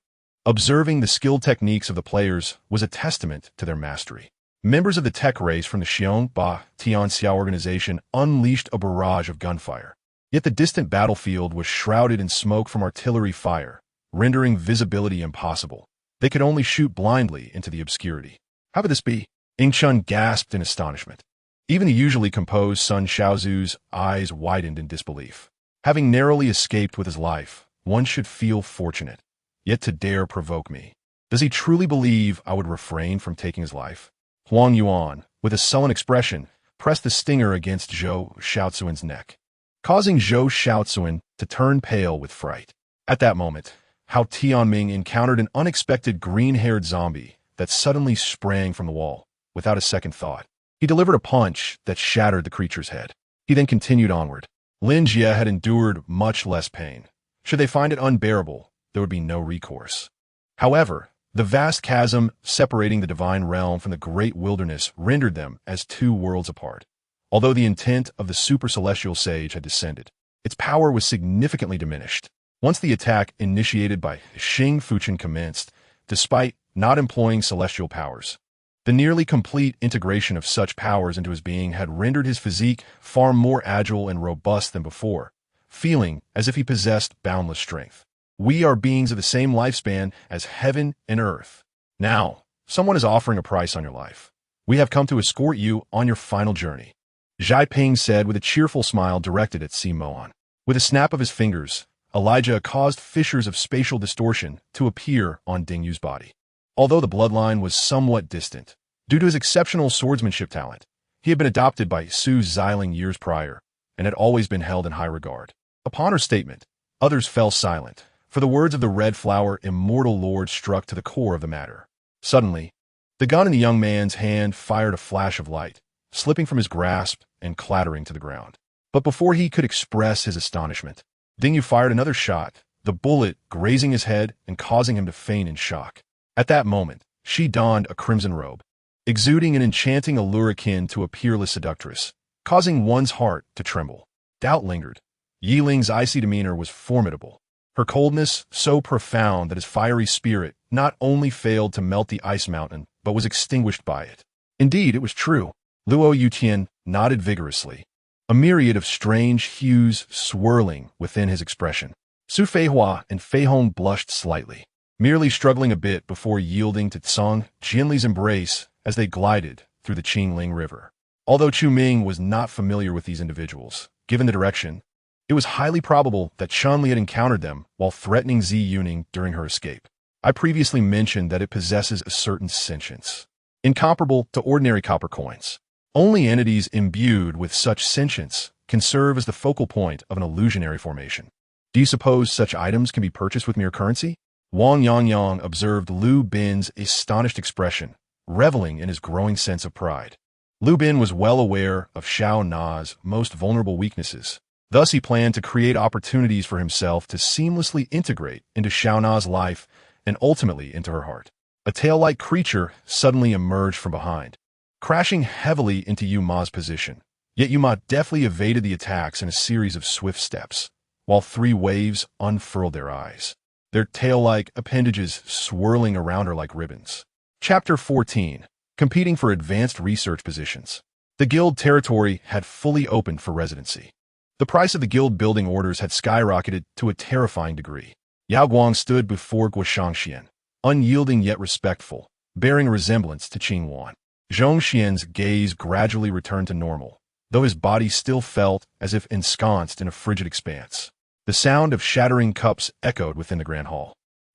Observing the skilled techniques of the players was a testament to their mastery. Members of the tech race from the Xiongba Tianxia organization unleashed a barrage of gunfire. Yet the distant battlefield was shrouded in smoke from artillery fire, rendering visibility impossible. They could only shoot blindly into the obscurity. How could this be? Yingchun gasped in astonishment. Even the usually composed Sun Xiaozu's eyes widened in disbelief. Having narrowly escaped with his life, one should feel fortunate. Yet to dare provoke me. Does he truly believe I would refrain from taking his life? Huang Yuan, with a sullen expression, pressed the stinger against Zhou Xiaozuan's neck, causing Zhou Xiaozuan to turn pale with fright. At that moment, Hao Tianming encountered an unexpected green-haired zombie that suddenly sprang from the wall, without a second thought. He delivered a punch that shattered the creature's head. He then continued onward. Lin Jie had endured much less pain. Should they find it unbearable, there would be no recourse. However, the vast chasm separating the divine realm from the great wilderness rendered them as two worlds apart. Although the intent of the super celestial sage had descended, its power was significantly diminished. Once the attack initiated by Xing Fuchen commenced, despite not employing celestial powers, the nearly complete integration of such powers into his being had rendered his physique far more agile and robust than before, feeling as if he possessed boundless strength. We are beings of the same lifespan as heaven and earth. Now, someone is offering a price on your life. We have come to escort you on your final journey, Zhai Ping said with a cheerful smile directed at Si Moan. With a snap of his fingers, Elijah caused fissures of spatial distortion to appear on Ding Yu's body. Although the bloodline was somewhat distant, due to his exceptional swordsmanship talent, he had been adopted by Su Xiling years prior and had always been held in high regard. Upon her statement, others fell silent, for the words of the Red Flower Immortal Lord struck to the core of the matter. Suddenly, the gun in the young man's hand fired a flash of light, slipping from his grasp and clattering to the ground. But before he could express his astonishment, Ding Yu fired another shot, the bullet grazing his head and causing him to faint in shock. At that moment, she donned a crimson robe, exuding an enchanting allure akin to a peerless seductress, causing one's heart to tremble. Doubt lingered. Yi Ling's icy demeanor was formidable. Her coldness so profound that his fiery spirit not only failed to melt the ice mountain, but was extinguished by it. Indeed, it was true. Luo Yutian nodded vigorously, a myriad of strange hues swirling within his expression. Su Feihua and Fei Hong blushed slightly, merely struggling a bit before yielding to Tsang Jianli's embrace as they glided through the Qingling River. Although Chu Ming was not familiar with these individuals, given the direction, it was highly probable that Chun-Li had encountered them while threatening Zi Yuning during her escape. I previously mentioned that it possesses a certain sentience, incomparable to ordinary copper coins. Only entities imbued with such sentience can serve as the focal point of an illusionary formation. Do you suppose such items can be purchased with mere currency? Wang Yangyang observed Lu Bin's astonished expression, reveling in his growing sense of pride. Lu Bin was well aware of Xiao Na's most vulnerable weaknesses. Thus, he planned to create opportunities for himself to seamlessly integrate into Xiao Na's life and ultimately into her heart. A tail-like creature suddenly emerged from behind, crashing heavily into Yu Ma's position. Yet Yu Ma deftly evaded the attacks in a series of swift steps, while three waves unfurled their eyes, their tail-like appendages swirling around her like ribbons. Chapter 14. Competing for advanced research positions. The guild territory had fully opened for residency. The price of the guild building orders had skyrocketed to a terrifying degree. Yao Guang stood before Guoshangxian, unyielding yet respectful, bearing a resemblance to Qing Wan. Zhongxian's gaze gradually returned to normal, though his body still felt as if ensconced in a frigid expanse. The sound of shattering cups echoed within the grand hall,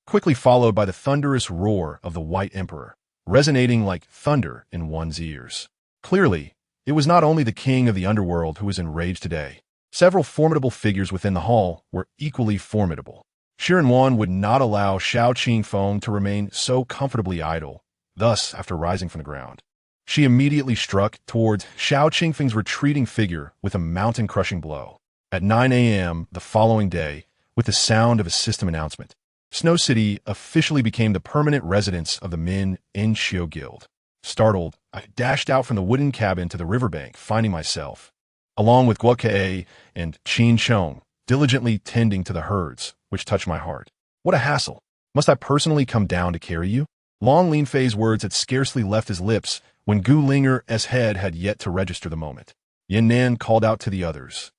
quickly followed by the thunderous roar of the White Emperor, resonating like thunder in one's ears. Clearly, it was not only the king of the underworld who was enraged today. Several formidable figures within the hall were equally formidable. Shiren Wan would not allow Xiao Qingfeng to remain so comfortably idle. Thus, after rising from the ground, she immediately struck towards Xiao Qingfeng's retreating figure with a mountain-crushing blow. At 9 a.m. the following day, with the sound of a system announcement, Snow City officially became the permanent residence of the Min Enchio Guild. Startled, I dashed out from the wooden cabin to the riverbank, finding myself, along with Guo Ke and Qin Chong, diligently tending to the herds, which touched my heart. What a hassle! Must I personally come down to carry you? Long Lin Fei's words had scarcely left his lips when Gu Linger's head had yet to register the moment. Yin Nan called out to the others,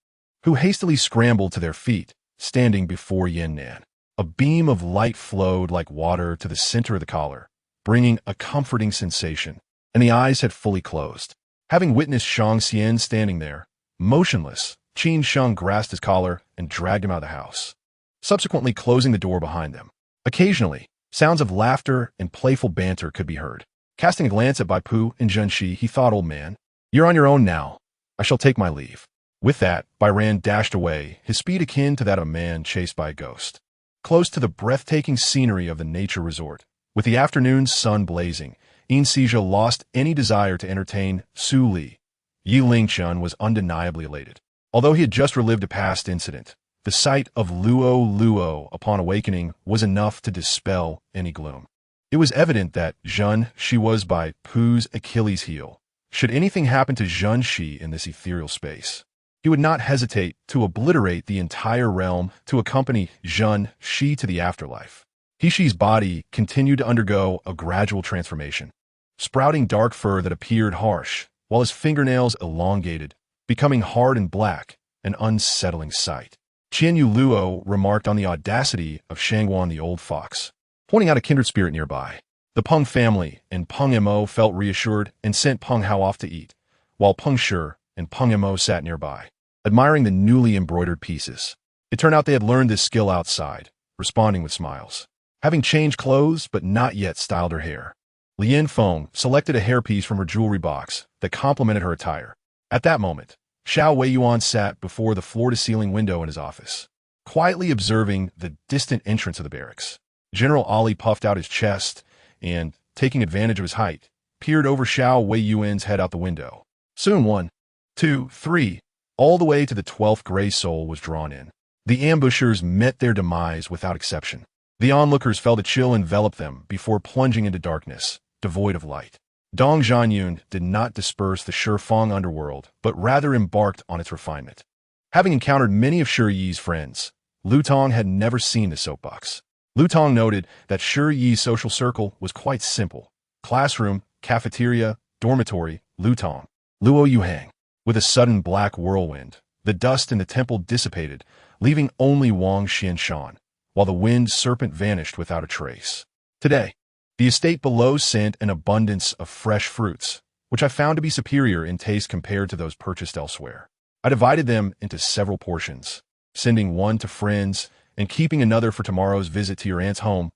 who hastily scrambled to their feet, standing before Yin Nan. A beam of light flowed like water to the center of the collar, bringing a comforting sensation, and the eyes had fully closed. Having witnessed Shang Xian standing there, motionless, Qin Sheng grasped his collar and dragged him out of the house, subsequently closing the door behind them. Occasionally, sounds of laughter and playful banter could be heard. Casting a glance at Bai Pu and Zhenshi, he thought, "Old man, you're on your own now. I shall take my leave." With that, Bai Ran dashed away, his speed akin to that of a man chased by a ghost. Close to the breathtaking scenery of the nature resort, with the afternoon sun blazing, Yin Xizhe lost any desire to entertain Su Li. Yi Lingchun was undeniably elated. Although he had just relived a past incident, the sight of Luo upon awakening was enough to dispel any gloom. It was evident that Zhen Shi was Bai Pu's Achilles heel. Should anything happen to Zhen Shi in this ethereal space, he would not hesitate to obliterate the entire realm to accompany Zhen Shi to the afterlife. He Shi's body continued to undergo a gradual transformation, sprouting dark fur that appeared harsh, while his fingernails elongated, becoming hard and black, an unsettling sight. Qian Yu Luo remarked on the audacity of Shangguan the old fox, pointing out a kindred spirit nearby. The Peng family and Peng Mo felt reassured and sent Peng Hao off to eat, while Peng Shi and Peng Mo sat nearby, admiring the newly embroidered pieces. It turned out they had learned this skill outside, responding with smiles. Having changed clothes but not yet styled her hair, Lian Feng selected a hairpiece from her jewelry box that complemented her attire. At that moment, Xiao Weiyuan sat before the floor-to-ceiling window in his office, quietly observing the distant entrance of the barracks. General Ali puffed out his chest and, taking advantage of his height, peered over Xiao Weiyuan's head out the window. Soon 1, 2, 3, all the way to the 12th gray soul was drawn in. The ambushers met their demise without exception. The onlookers felt a chill envelop them before plunging into darkness, devoid of light. Dong Zhanyun did not disperse the Shifeng underworld, but rather embarked on its refinement. Having encountered many of Shi Yi's friends, Lu Tong had never seen the soapbox. Lu Tong noted that Shi Yi's social circle was quite simple. Classroom, cafeteria, dormitory, Lu Tong. Luo Yuhang. With a sudden black whirlwind, the dust in the temple dissipated, leaving only Wang Xianshan, while the wind serpent vanished without a trace. Today, the estate below sent an abundance of fresh fruits, which I found to be superior in taste compared to those purchased elsewhere. I divided them into several portions, sending one to friends and keeping another for tomorrow's visit to your aunt's home,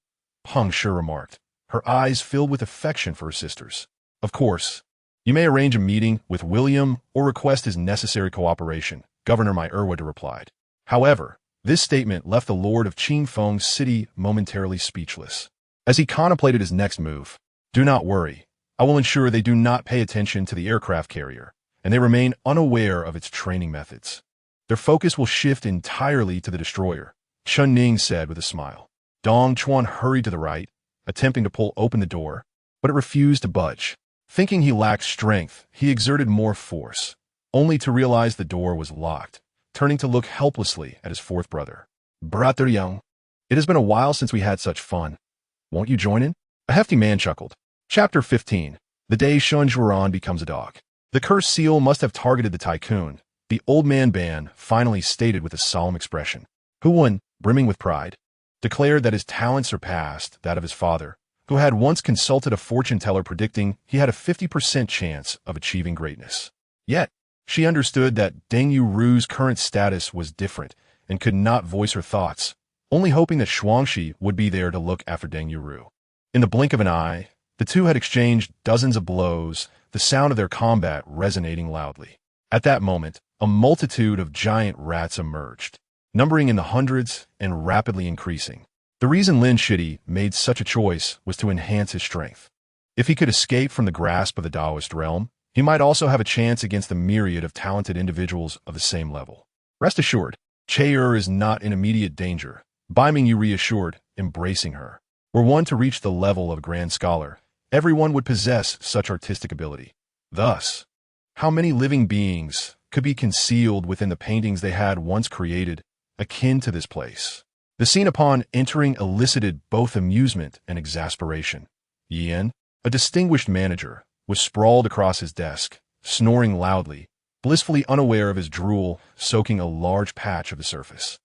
Peng Shi remarked, her eyes filled with affection for her sisters. Of course, you may arrange a meeting with William or request his necessary cooperation, Governor Mai Erwid replied. However, this statement left the Lord of Qingfeng's city momentarily speechless. As he contemplated his next move, do not worry, I will ensure they do not pay attention to the aircraft carrier, and they remain unaware of its training methods. Their focus will shift entirely to the destroyer, Chun Ning said with a smile. Dong Chuan hurried to the right, attempting to pull open the door, but it refused to budge. Thinking he lacked strength, he exerted more force, only to realize the door was locked, turning to look helplessly at his fourth brother. Brother Young, it has been a while since we had such fun. Won't you join in? A hefty man chuckled. Chapter 15. The day Shun Zhuran becomes a dog. The cursed seal must have targeted the tycoon, the old man Ban finally stated with a solemn expression. Hu Wen, brimming with pride, declared that his talent surpassed that of his father, who had once consulted a fortune teller predicting he had a 50% chance of achieving greatness. Yet, she understood that Deng Yuru's current status was different and could not voice her thoughts, only hoping that Shuangxi would be there to look after Deng Yuru. In the blink of an eye, the two had exchanged dozens of blows, the sound of their combat resonating loudly. At that moment, a multitude of giant rats emerged, numbering in the hundreds and rapidly increasing. The reason Lin Shidi made such a choice was to enhance his strength. If he could escape from the grasp of the Taoist realm, he might also have a chance against the myriad of talented individuals of the same level. Rest assured, Che-er is not in immediate danger, Bai Mingyu reassured, embracing her. Were one to reach the level of a grand scholar, everyone would possess such artistic ability. Thus, how many living beings could be concealed within the paintings they had once created, akin to this place? The scene upon entering elicited both amusement and exasperation. Yin, a distinguished manager, was sprawled across his desk, snoring loudly, blissfully unaware of his drool soaking a large patch of the surface.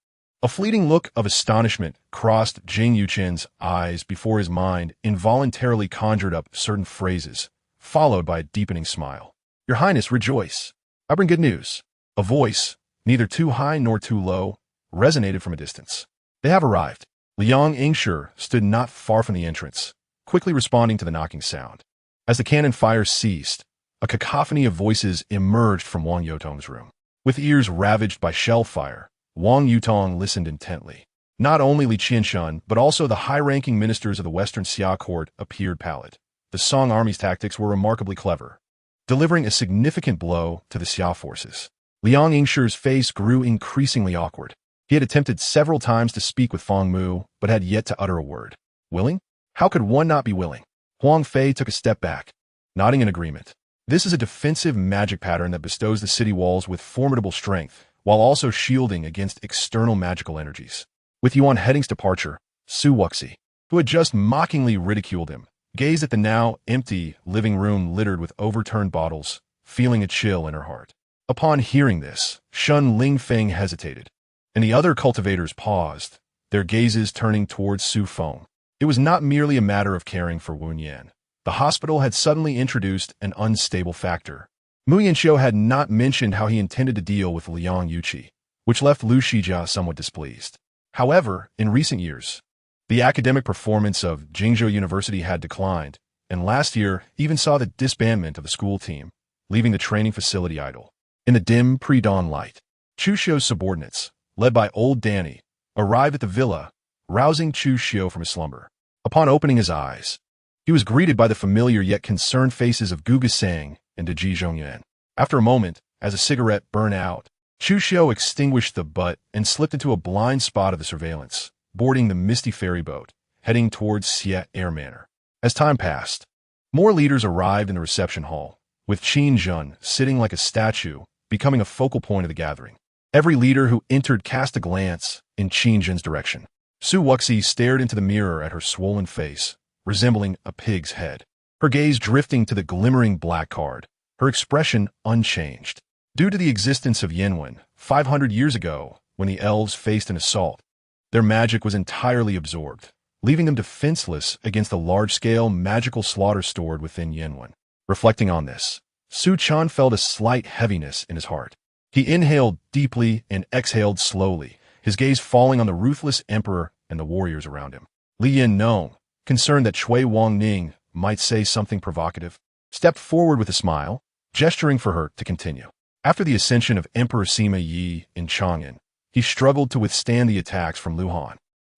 A fleeting look of astonishment crossed Jing Yuchen's eyes before his mind involuntarily conjured up certain phrases, followed by a deepening smile. Your Highness, rejoice. I bring good news. A voice, neither too high nor too low, resonated from a distance. They have arrived. Liang Yingshi stood not far from the entrance, quickly responding to the knocking sound. As the cannon fire ceased, a cacophony of voices emerged from Wang Yutong's room. With ears ravaged by shell fire, Wang Yutong listened intently. Not only Li Qianshan, but also the high-ranking ministers of the Western Xia court appeared pallid. The Song army's tactics were remarkably clever, delivering a significant blow to the Xia forces. Liang Yingshi's face grew increasingly awkward. He had attempted several times to speak with Feng Mu, but had yet to utter a word. Willing? How could one not be willing? Huang Fei took a step back, nodding in agreement. This is a defensive magic pattern that bestows the city walls with formidable strength, while also shielding against external magical energies. With Yuan Heading's departure, Su Wuxi, who had just mockingly ridiculed him, gazed at the now empty living room littered with overturned bottles, feeling a chill in her heart. Upon hearing this, Shun Lingfeng hesitated, and the other cultivators paused, their gazes turning towards Su Feng. It was not merely a matter of caring for Wu Yan. The hospital had suddenly introduced an unstable factor. Mu Yanxiu had not mentioned how he intended to deal with Liang Yuqi, which left Lu Shijia somewhat displeased. However, in recent years, the academic performance of Jingzhou University had declined, and last year even saw the disbandment of the school team, leaving the training facility idle. In the dim pre-dawn light, Chu Xiu's subordinates, led by old Danny, arrived at the villa, rousing Chu Xiu from his slumber. Upon opening his eyes, he was greeted by the familiar yet concerned faces of Gu Gisang and Ji Zhongyuan. After a moment, as a cigarette burned out, Chu Xiu extinguished the butt and slipped into a blind spot of the surveillance, boarding the misty ferry boat, heading towards Xie Air Manor. As time passed, More leaders arrived in the reception hall, with Qin Jun sitting like a statue, becoming a focal point of the gathering. Every leader who entered cast a glance in Qin Jun's direction. Su Wuxi stared into the mirror at her swollen face, resembling a pig's head, her gaze drifting to the glimmering black card, her expression unchanged. Due to the existence of Yanwen, 500 years ago, when the elves faced an assault, their magic was entirely absorbed, leaving them defenseless against the large-scale magical slaughter stored within Yanwen. Reflecting on this, Su Chan felt a slight heaviness in his heart. He inhaled deeply and exhaled slowly, his gaze falling on the ruthless emperor and the warriors around him. Li Yin Nong, concerned that Cui Wangning might say something provocative, stepped forward with a smile, gesturing for her to continue. After the ascension of Emperor Sima Yi in Chang'an, he struggled to withstand the attacks from Luhan,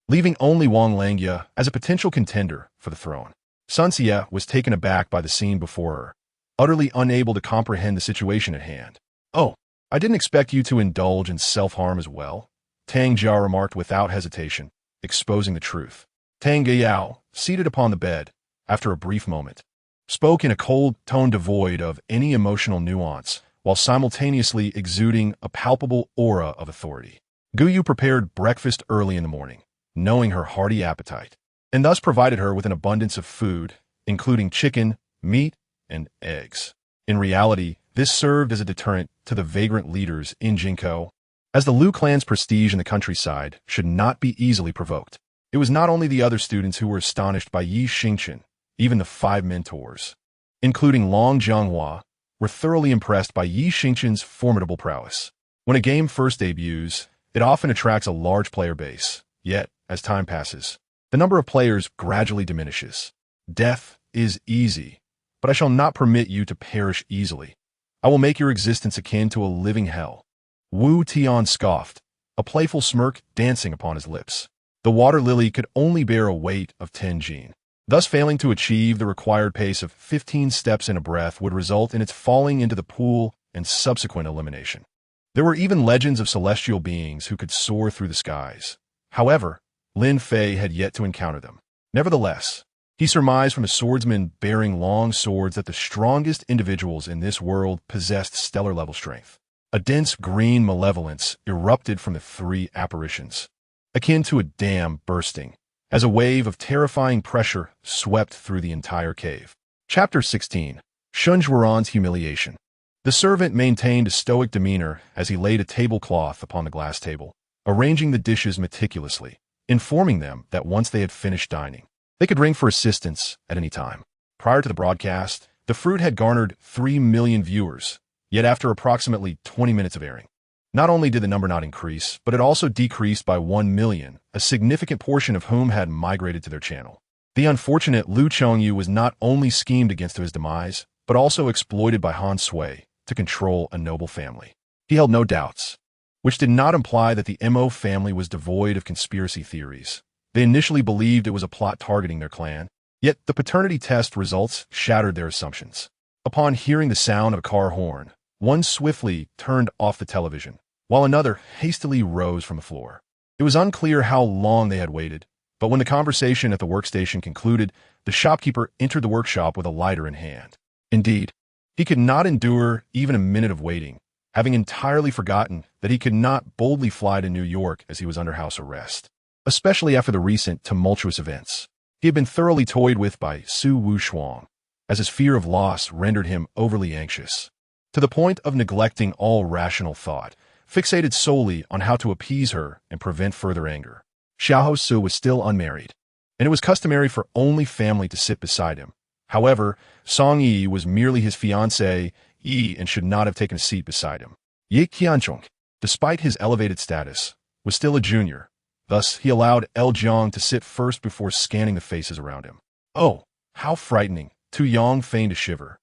leaving only Wang Langya as a potential contender for the throne. Sun Xie was taken aback by the scene before her, utterly unable to comprehend the situation at hand. "Oh, I didn't expect you to indulge in self-harm as well," Tang Jia remarked without hesitation, exposing the truth. Tang Geyao, seated upon the bed, after a brief moment, spoke in a cold tone devoid of any emotional nuance, while simultaneously exuding a palpable aura of authority. Guyu prepared breakfast early in the morning, knowing her hearty appetite, and thus provided her with an abundance of food, including chicken, meat, and eggs. In reality, this served as a deterrent to the vagrant leaders in Jinko, as the Lu clan's prestige in the countryside should not be easily provoked. It was not only the other students who were astonished by Yi Xingchen, even the 5 mentors, including Long Jianghua, were thoroughly impressed by Yi Xingchen's formidable prowess. When a game first debuts, it often attracts a large player base, yet, as time passes, the number of players gradually diminishes. Death is easy, but I shall not permit you to perish easily. I will make your existence akin to a living hell. Wu Tian scoffed, a playful smirk dancing upon his lips. The water lily could only bear a weight of 10 jin. Thus failing to achieve the required pace of 15 steps in a breath would result in its falling into the pool and subsequent elimination. There were even legends of celestial beings who could soar through the skies. However, Lin Fei had yet to encounter them. Nevertheless, he surmised from a swordsman bearing long swords that the strongest individuals in this world possessed stellar-level strength. A dense green malevolence erupted from the 3 apparitions, akin to a dam bursting, as a wave of terrifying pressure swept through the entire cave. Chapter 16. Shun Zhuoran's Humiliation. The servant maintained a stoic demeanor as he laid a tablecloth upon the glass table, arranging the dishes meticulously, informing them that once they had finished dining, they could ring for assistance at any time. Prior to the broadcast, the fruit had garnered 3 million viewers, yet after approximately 20 minutes of airing, not only did the number not increase, but it also decreased by 1 million, a significant portion of whom had migrated to their channel. The unfortunate Lu Chongyu was not only schemed against his demise, but also exploited by Han Sui to control a noble family. He held no doubts, which did not imply that the Mo family was devoid of conspiracy theories. They initially believed it was a plot targeting their clan, yet the paternity test results shattered their assumptions. Upon hearing the sound of a car horn, one swiftly turned off the television, while another hastily rose from the floor. It was unclear how long they had waited, but when the conversation at the workstation concluded, the shopkeeper entered the workshop with a lighter in hand. Indeed, he could not endure even a minute of waiting, having entirely forgotten that he could not boldly fly to New York as he was under house arrest, especially after the recent tumultuous events. He had been thoroughly toyed with by Su Wushuang, as his fear of loss rendered him overly anxious, to the point of neglecting all rational thought, fixated solely on how to appease her and prevent further anger. Xiao Su was still unmarried, and it was customary for only family to sit beside him. However, Song Yi was merely his fiancée Yi and should not have taken a seat beside him. Yi Qianchong, despite his elevated status, was still a junior. Thus, he allowed El Jiang to sit first before scanning the faces around him. Oh, how frightening! Tu Yang feigned a shiver.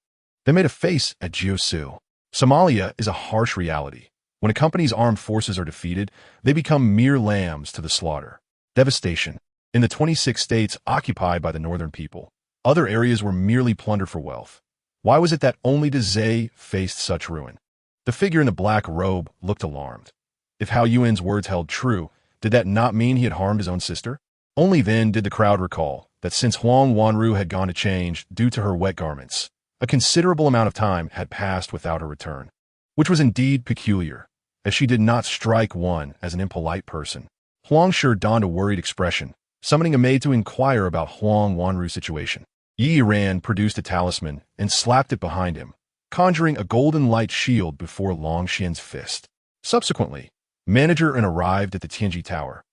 They made a face at Jiu Su. Somalia is a harsh reality. When a company's armed forces are defeated, they become mere lambs to the slaughter. Devastation. In the 26 states occupied by the northern people, other areas were merely plundered for wealth. Why was it that only Zhe faced such ruin? The figure in the black robe looked alarmed. If Hao Yuan's words held true, did that not mean he had harmed his own sister? Only then did the crowd recall that since Huang Wanru had gone to change due to her wet garments, a considerable amount of time had passed without her return, which was indeed peculiar, as she did not strike one as an impolite person. Huang Shi donned a worried expression, summoning a maid to inquire about Huang Wanru's situation. Yi Ran produced a talisman and slapped it behind him, conjuring a golden light shield before Long Xian's fist. Subsequently, Manager An arrived at the Tianji Tower,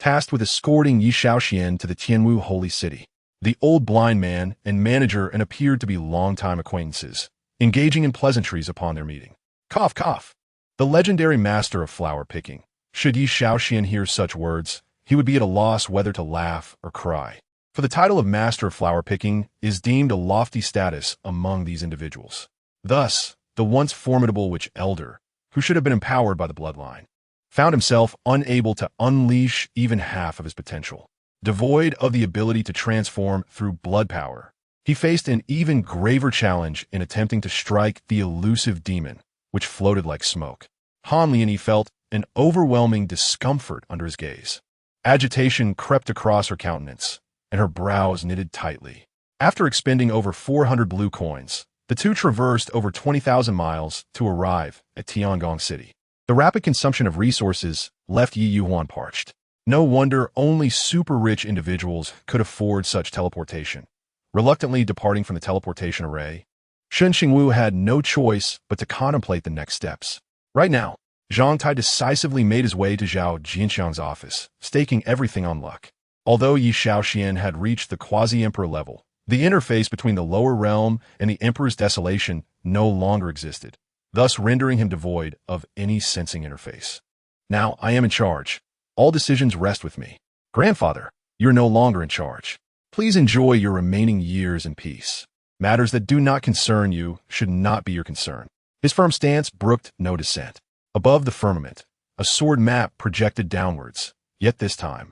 tasked with escorting Yi Shaoxian to the Tianwu Holy City. The old blind man and Manager An appeared to be longtime acquaintances, engaging in pleasantries upon their meeting. Cough, cough. The legendary master of flower picking. Should Yi Shaoxian hear such words, he would be at a loss whether to laugh or cry. For the title of master of flower picking is deemed a lofty status among these individuals. Thus, the once formidable witch elder, who should have been empowered by the bloodline, found himself unable to unleash even half of his potential. Devoid of the ability to transform through blood power, he faced an even graver challenge in attempting to strike the elusive demon, which floated like smoke. Han Lianyi felt an overwhelming discomfort under his gaze. Agitation crept across her countenance, and her brows knitted tightly. After expending over 400 blue coins, the two traversed over 20,000 miles to arrive at Tiangong City. The rapid consumption of resources left Yi Yuhuan parched. No wonder only super-rich individuals could afford such teleportation. Reluctantly departing from the teleportation array, Shen Xingwu had no choice but to contemplate the next steps. Right now, Zhang Tai decisively made his way to Zhao Jinxiang's office, staking everything on luck. Although Yi Shaoxian had reached the quasi-emperor level, the interface between the lower realm and the emperor's desolation no longer existed, thus rendering him devoid of any sensing interface. Now I am in charge. All decisions rest with me. Grandfather, you're no longer in charge. Please enjoy your remaining years in peace. Matters that do not concern you should not be your concern. His firm stance brooked no dissent. Above the firmament, a sword map projected downwards, yet this time,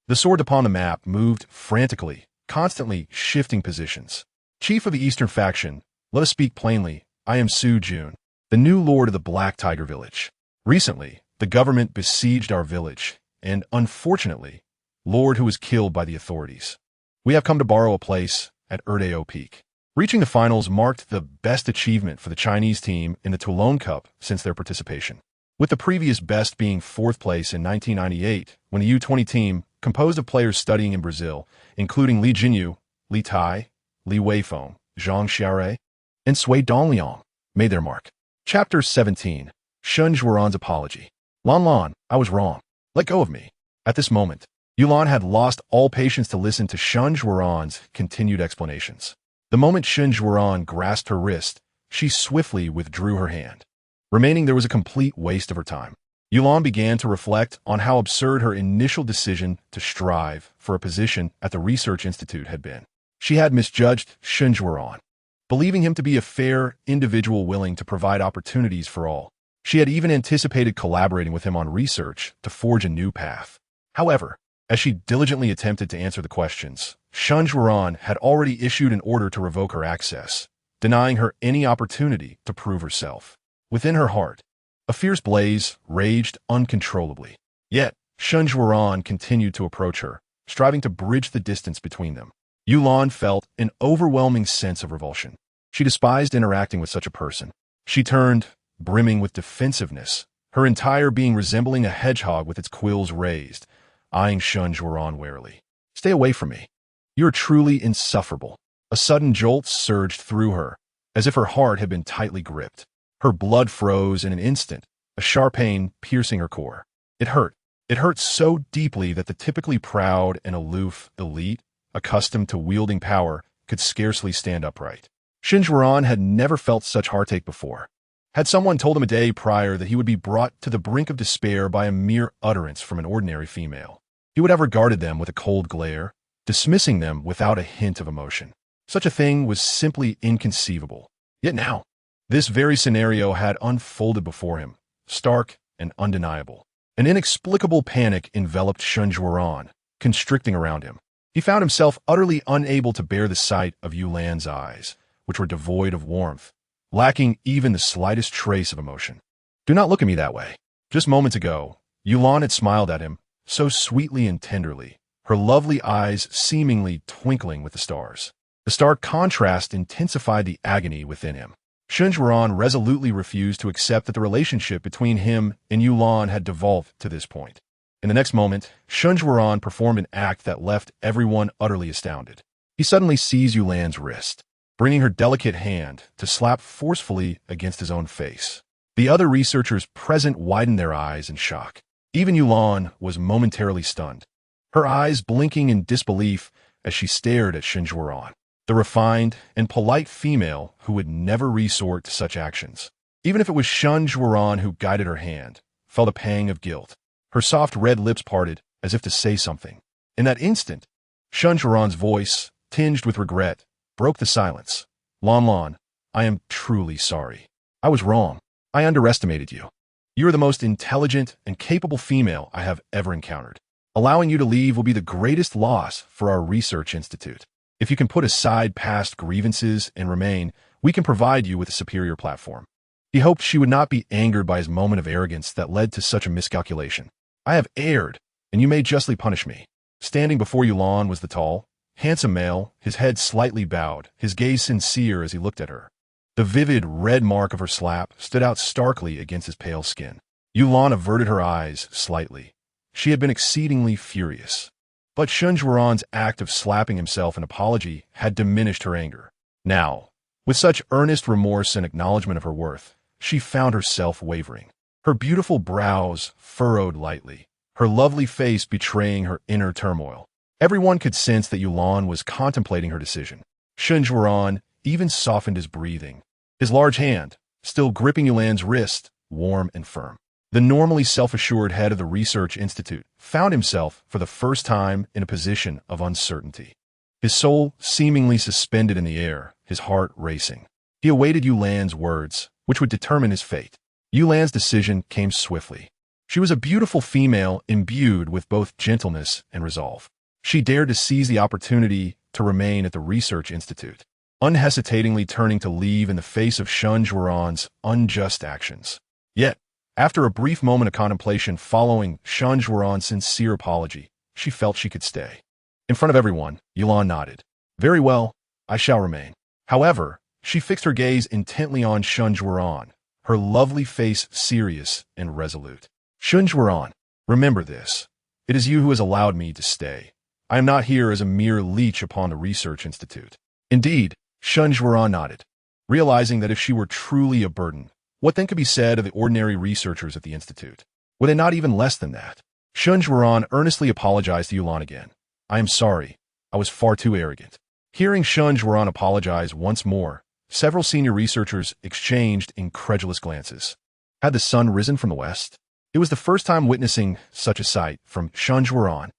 the sword upon the map moved frantically, constantly shifting positions. Chief of the Eastern faction, let us speak plainly, I am Su Jun, the new lord of the Black Tiger Village. Recently, the government besieged our village, and unfortunately, Lord who was killed by the authorities. We have come to borrow a place at Erdeo Peak. Reaching the finals marked the best achievement for the Chinese team in the Toulon Cup since their participation, with the previous best being fourth place in 1998 when the U20 team, composed of players studying in Brazil, including Li Jinyu, Li Tai, Li Weifeng, Zhang Xiaorui, and Sui Dongliang, made their mark. Chapter 17. Shun Zhuoran's Apology. Lan Lan, I was wrong. Let go of me. At this moment, Yulan had lost all patience to listen to Shun Zhuoran's continued explanations. The moment Shun Zhuoran grasped her wrist, she swiftly withdrew her hand. Remaining there was a complete waste of her time. Yulan began to reflect on how absurd her initial decision to strive for a position at the research institute had been. She had misjudged Shun Zhuoran, believing him to be a fair individual willing to provide opportunities for all. She had even anticipated collaborating with him on research to forge a new path. However, as she diligently attempted to answer the questions, Shun Zhuoran had already issued an order to revoke her access, denying her any opportunity to prove herself. Within her heart, a fierce blaze raged uncontrollably. Yet, Shun Zhuoran continued to approach her, striving to bridge the distance between them. Yulan felt an overwhelming sense of revulsion. She despised interacting with such a person. She turned, brimming with defensiveness, her entire being resembling a hedgehog with its quills raised, eyeing Shun Zhuoran warily. Stay away from me. You are truly insufferable. A sudden jolt surged through her, as if her heart had been tightly gripped. Her blood froze in an instant, a sharp pain piercing her core. It hurt. It hurt so deeply that the typically proud and aloof elite, accustomed to wielding power, could scarcely stand upright. Shun Zhuoran had never felt such heartache before. Had someone told him a day prior that he would be brought to the brink of despair by a mere utterance from an ordinary female, he would have regarded them with a cold glare, dismissing them without a hint of emotion. Such a thing was simply inconceivable. Yet now, this very scenario had unfolded before him, stark and undeniable. An inexplicable panic enveloped Shun Zhuoran, constricting around him. He found himself utterly unable to bear the sight of Yulan's eyes, which were devoid of warmth, lacking even the slightest trace of emotion. Do not look at me that way. Just moments ago, Yulan had smiled at him, so sweetly and tenderly, her lovely eyes seemingly twinkling with the stars. The stark contrast intensified the agony within him. Shunzhuan resolutely refused to accept that the relationship between him and Yulan had devolved to this point. In the next moment, Shunzhuan performed an act that left everyone utterly astounded. He suddenly seized Yulan's wrist, bringing her delicate hand to slap forcefully against his own face. The other researchers present widened their eyes in shock. Even Yulan was momentarily stunned, her eyes blinking in disbelief as she stared at Shunzhuan, the refined and polite female who would never resort to such actions. Even if it was Shunzhuan who guided her hand, felt a pang of guilt. Her soft red lips parted as if to say something. In that instant, Shunzhuan's voice, tinged with regret, broke the silence. Lan, I am truly sorry. I was wrong. I underestimated you. You are the most intelligent and capable female I have ever encountered. Allowing you to leave will be the greatest loss for our research institute. If you can put aside past grievances and remain, we can provide you with a superior platform. He hoped she would not be angered by his moment of arrogance that led to such a miscalculation. I have erred, and you may justly punish me. Standing before Yulan was the tall, handsome male, his head slightly bowed, his gaze sincere as he looked at her. The vivid red mark of her slap stood out starkly against his pale skin. Yulan averted her eyes slightly. She had been exceedingly furious. But Shunzhuan's act of slapping himself in apology had diminished her anger. Now, with such earnest remorse and acknowledgement of her worth, she found herself wavering. Her beautiful brows furrowed lightly, her lovely face betraying her inner turmoil. Everyone could sense that Yulan was contemplating her decision. Shunzhuan even softened his breathing, his large hand, still gripping Yulan's wrist, warm and firm. The normally self-assured head of the research institute found himself for the first time in a position of uncertainty. His soul seemingly suspended in the air, his heart racing. He awaited Yulan's words, which would determine his fate. Yulan's decision came swiftly. She was a beautiful female imbued with both gentleness and resolve. She dared to seize the opportunity to remain at the research institute, unhesitatingly turning to leave in the face of Shunzhuan's unjust actions. Yet, after a brief moment of contemplation following Shunzhuan's sincere apology, she felt she could stay. In front of everyone, Yulan nodded. Very well, I shall remain. However, she fixed her gaze intently on Shunzhuan, her lovely face serious and resolute. Shunzhuan, remember this. It is you who has allowed me to stay. I am not here as a mere leech upon the research institute. Indeed, Shunzhuan nodded, realizing that if she were truly a burden, what then could be said of the ordinary researchers at the institute? Were they not even less than that? Shunzhuan earnestly apologized to Yulan again. I am sorry. I was far too arrogant. Hearing Shunzhuan apologize once more, several senior researchers exchanged incredulous glances. Had the sun risen from the west? It was the first time witnessing such a sight from Shunzhuan.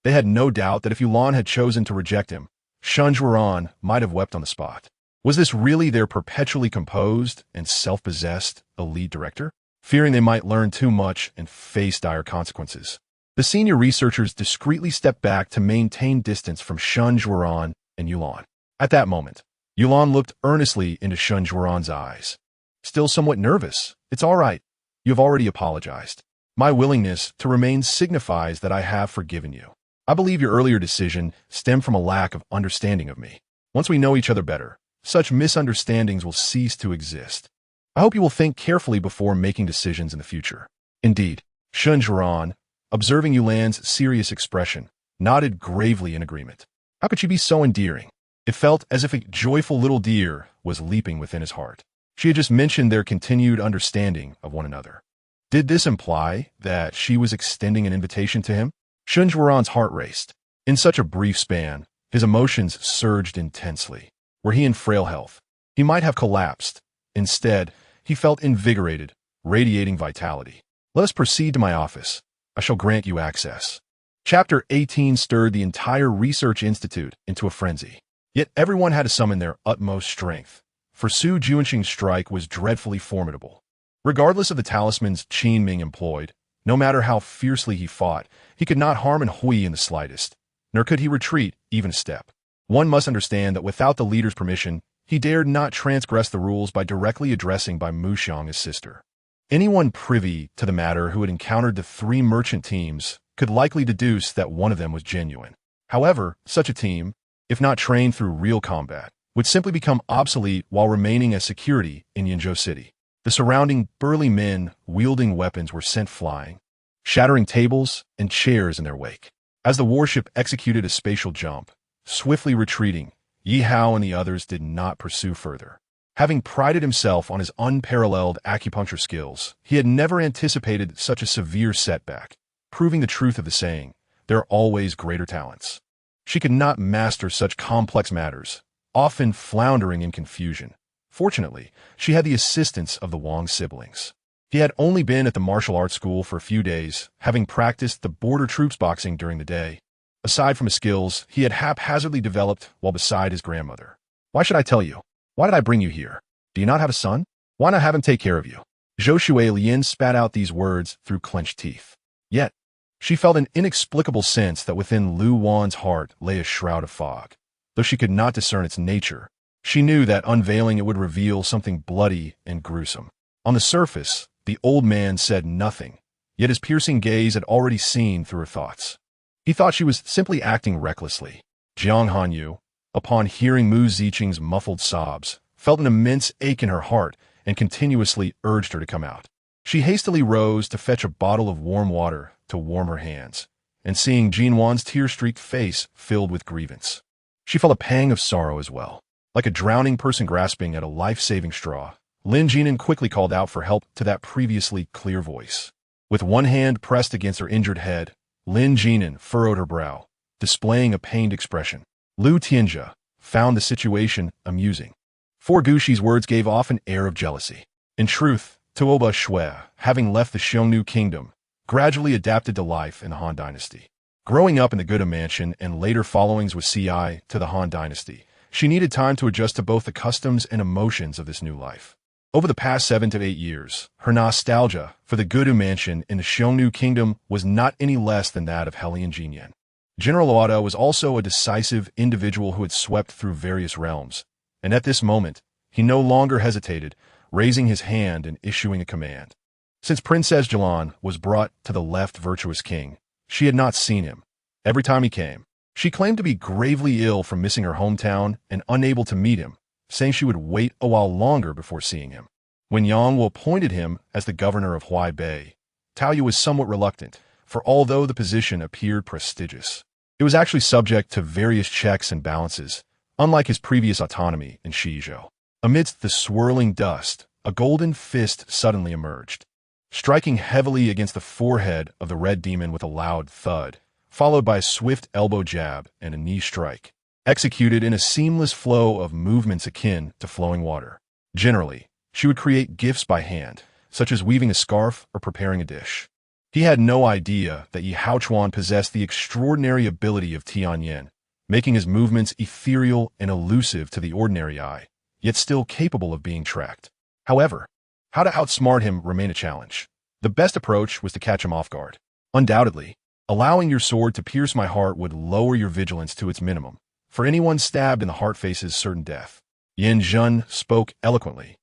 They had no doubt that if Yulan had chosen to reject him, Shunzhuan might have wept on the spot. Was this really their perpetually composed and self-possessed elite director? Fearing they might learn too much and face dire consequences, the senior researchers discreetly stepped back to maintain distance from Shunzhuan and Yulan. At that moment, Yulan looked earnestly into Shunzhuan's eyes. Still somewhat nervous. It's all right. You have already apologized. My willingness to remain signifies that I have forgiven you. I believe your earlier decision stemmed from a lack of understanding of me. Once we know each other better, such misunderstandings will cease to exist. I hope you will think carefully before making decisions in the future. Indeed, Shunzhuan, observing Yulan's serious expression, nodded gravely in agreement. How could she be so endearing? It felt as if a joyful little deer was leaping within his heart. She had just mentioned their continued understanding of one another. Did this imply that she was extending an invitation to him? Shunzhuan's heart raced. In such a brief span, his emotions surged intensely. Were he in frail health, he might have collapsed. Instead, he felt invigorated, radiating vitality. Let us proceed to my office. I shall grant you access. Chapter 18 stirred the entire research institute into a frenzy. Yet everyone had to summon their utmost strength, for Su Juanqing's strike was dreadfully formidable. Regardless of the talismans Qin Ming employed, no matter how fiercely he fought, he could not harm An Hui in the slightest, nor could he retreat even a step. One must understand that without the leader's permission, he dared not transgress the rules by directly addressing by Muxiang his sister. Anyone privy to the matter who had encountered the three merchant teams could likely deduce that one of them was genuine. However, such a team, if not trained through real combat, would simply become obsolete while remaining as security in Yinzhou City. The surrounding burly men wielding weapons were sent flying, shattering tables and chairs in their wake. As the warship executed a spatial jump, swiftly retreating, Yi Hao and the others did not pursue further. Having prided himself on his unparalleled acupuncture skills, he had never anticipated such a severe setback, proving the truth of the saying, there are always greater talents. She could not master such complex matters, often floundering in confusion. Fortunately, she had the assistance of the Wang siblings. He had only been at the martial arts school for a few days, having practiced the border troops boxing during the day. Aside from his skills, he had haphazardly developed while beside his grandmother. Why should I tell you? Why did I bring you here? Do you not have a son? Why not have him take care of you? Zhou Shui Lian spat out these words through clenched teeth. Yet, she felt an inexplicable sense that within Lu Wan's heart lay a shroud of fog. Though she could not discern its nature, she knew that unveiling it would reveal something bloody and gruesome. On the surface, the old man said nothing, yet his piercing gaze had already seen through her thoughts. He thought she was simply acting recklessly. Jiang Hanyu, upon hearing Mu Ziqing's muffled sobs, felt an immense ache in her heart and continuously urged her to come out. She hastily rose to fetch a bottle of warm water to warm her hands, and seeing Jin Wan's tear-streaked face filled with grievance, she felt a pang of sorrow as well. Like a drowning person grasping at a life-saving straw, Lin Jinan quickly called out for help to that previously clear voice. With one hand pressed against her injured head, Lin Jinan furrowed her brow, displaying a pained expression. Lu Tianjia found the situation amusing. For Guxi's words gave off an air of jealousy. In truth, Tuoba Shui, having left the Xiongnu kingdom, gradually adapted to life in the Han dynasty. Growing up in the Guda mansion and later followings with CI to the Han dynasty, she needed time to adjust to both the customs and emotions of this new life. Over the past 7 to 8 years, her nostalgia for the Gudu mansion in the Xiongnu kingdom was not any less than that of Helian Jinyan. General Oda was also a decisive individual who had swept through various realms, and at this moment, he no longer hesitated, raising his hand and issuing a command. Since Princess Jilan was brought to the left virtuous king, she had not seen him. Every time he came, she claimed to be gravely ill from missing her hometown and unable to meet him, saying she would wait a while longer before seeing him. When Yang Wu appointed him as the governor of Huaibei, Tao Yu was somewhat reluctant, for although the position appeared prestigious, it was actually subject to various checks and balances, unlike his previous autonomy in Shizhou. Amidst the swirling dust, a golden fist suddenly emerged, striking heavily against the forehead of the red demon with a loud thud, followed by a swift elbow jab and a knee strike, executed in a seamless flow of movements akin to flowing water. Generally, she would create gifts by hand, such as weaving a scarf or preparing a dish. He had no idea that Yi Haochuan possessed the extraordinary ability of Tianyan, making his movements ethereal and elusive to the ordinary eye, yet still capable of being tracked. However, how to outsmart him remained a challenge. The best approach was to catch him off guard. Undoubtedly, allowing your sword to pierce my heart would lower your vigilance to its minimum, for anyone stabbed in the heart faces certain death. Yin Zhen spoke eloquently,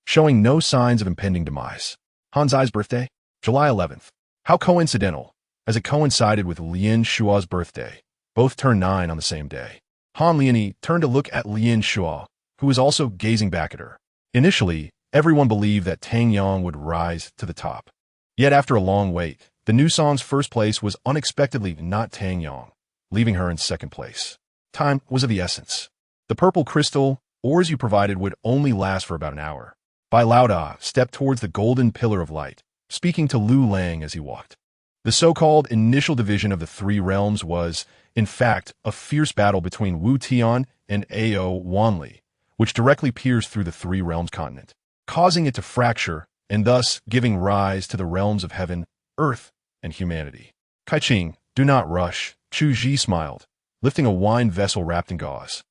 showing no signs of impending demise. Han Zai's birthday? July 11th. How coincidental, as it coincided with Lin Shua's birthday. Both turned 9 on the same day. Han Liani turned to look at Lin Shua, who was also gazing back at her. Initially, everyone believed that Tang Yang would rise to the top. Yet after a long wait, the new song's first place was unexpectedly not Tang Yang, leaving her in second place. Time was of the essence. The purple crystal ores you provided would only last for about an hour. Bai Laoda stepped towards the golden pillar of light, speaking to Lu Lang as he walked. The so-called initial division of the three realms was, in fact, a fierce battle between Wu Tian and Ao Wanli, which directly pierced through the three realms continent, causing it to fracture and thus giving rise to the realms of heaven, earth, and humanity. Kaiqing, do not rush, Chu Ji smiled, lifting a wine vessel wrapped in gauze,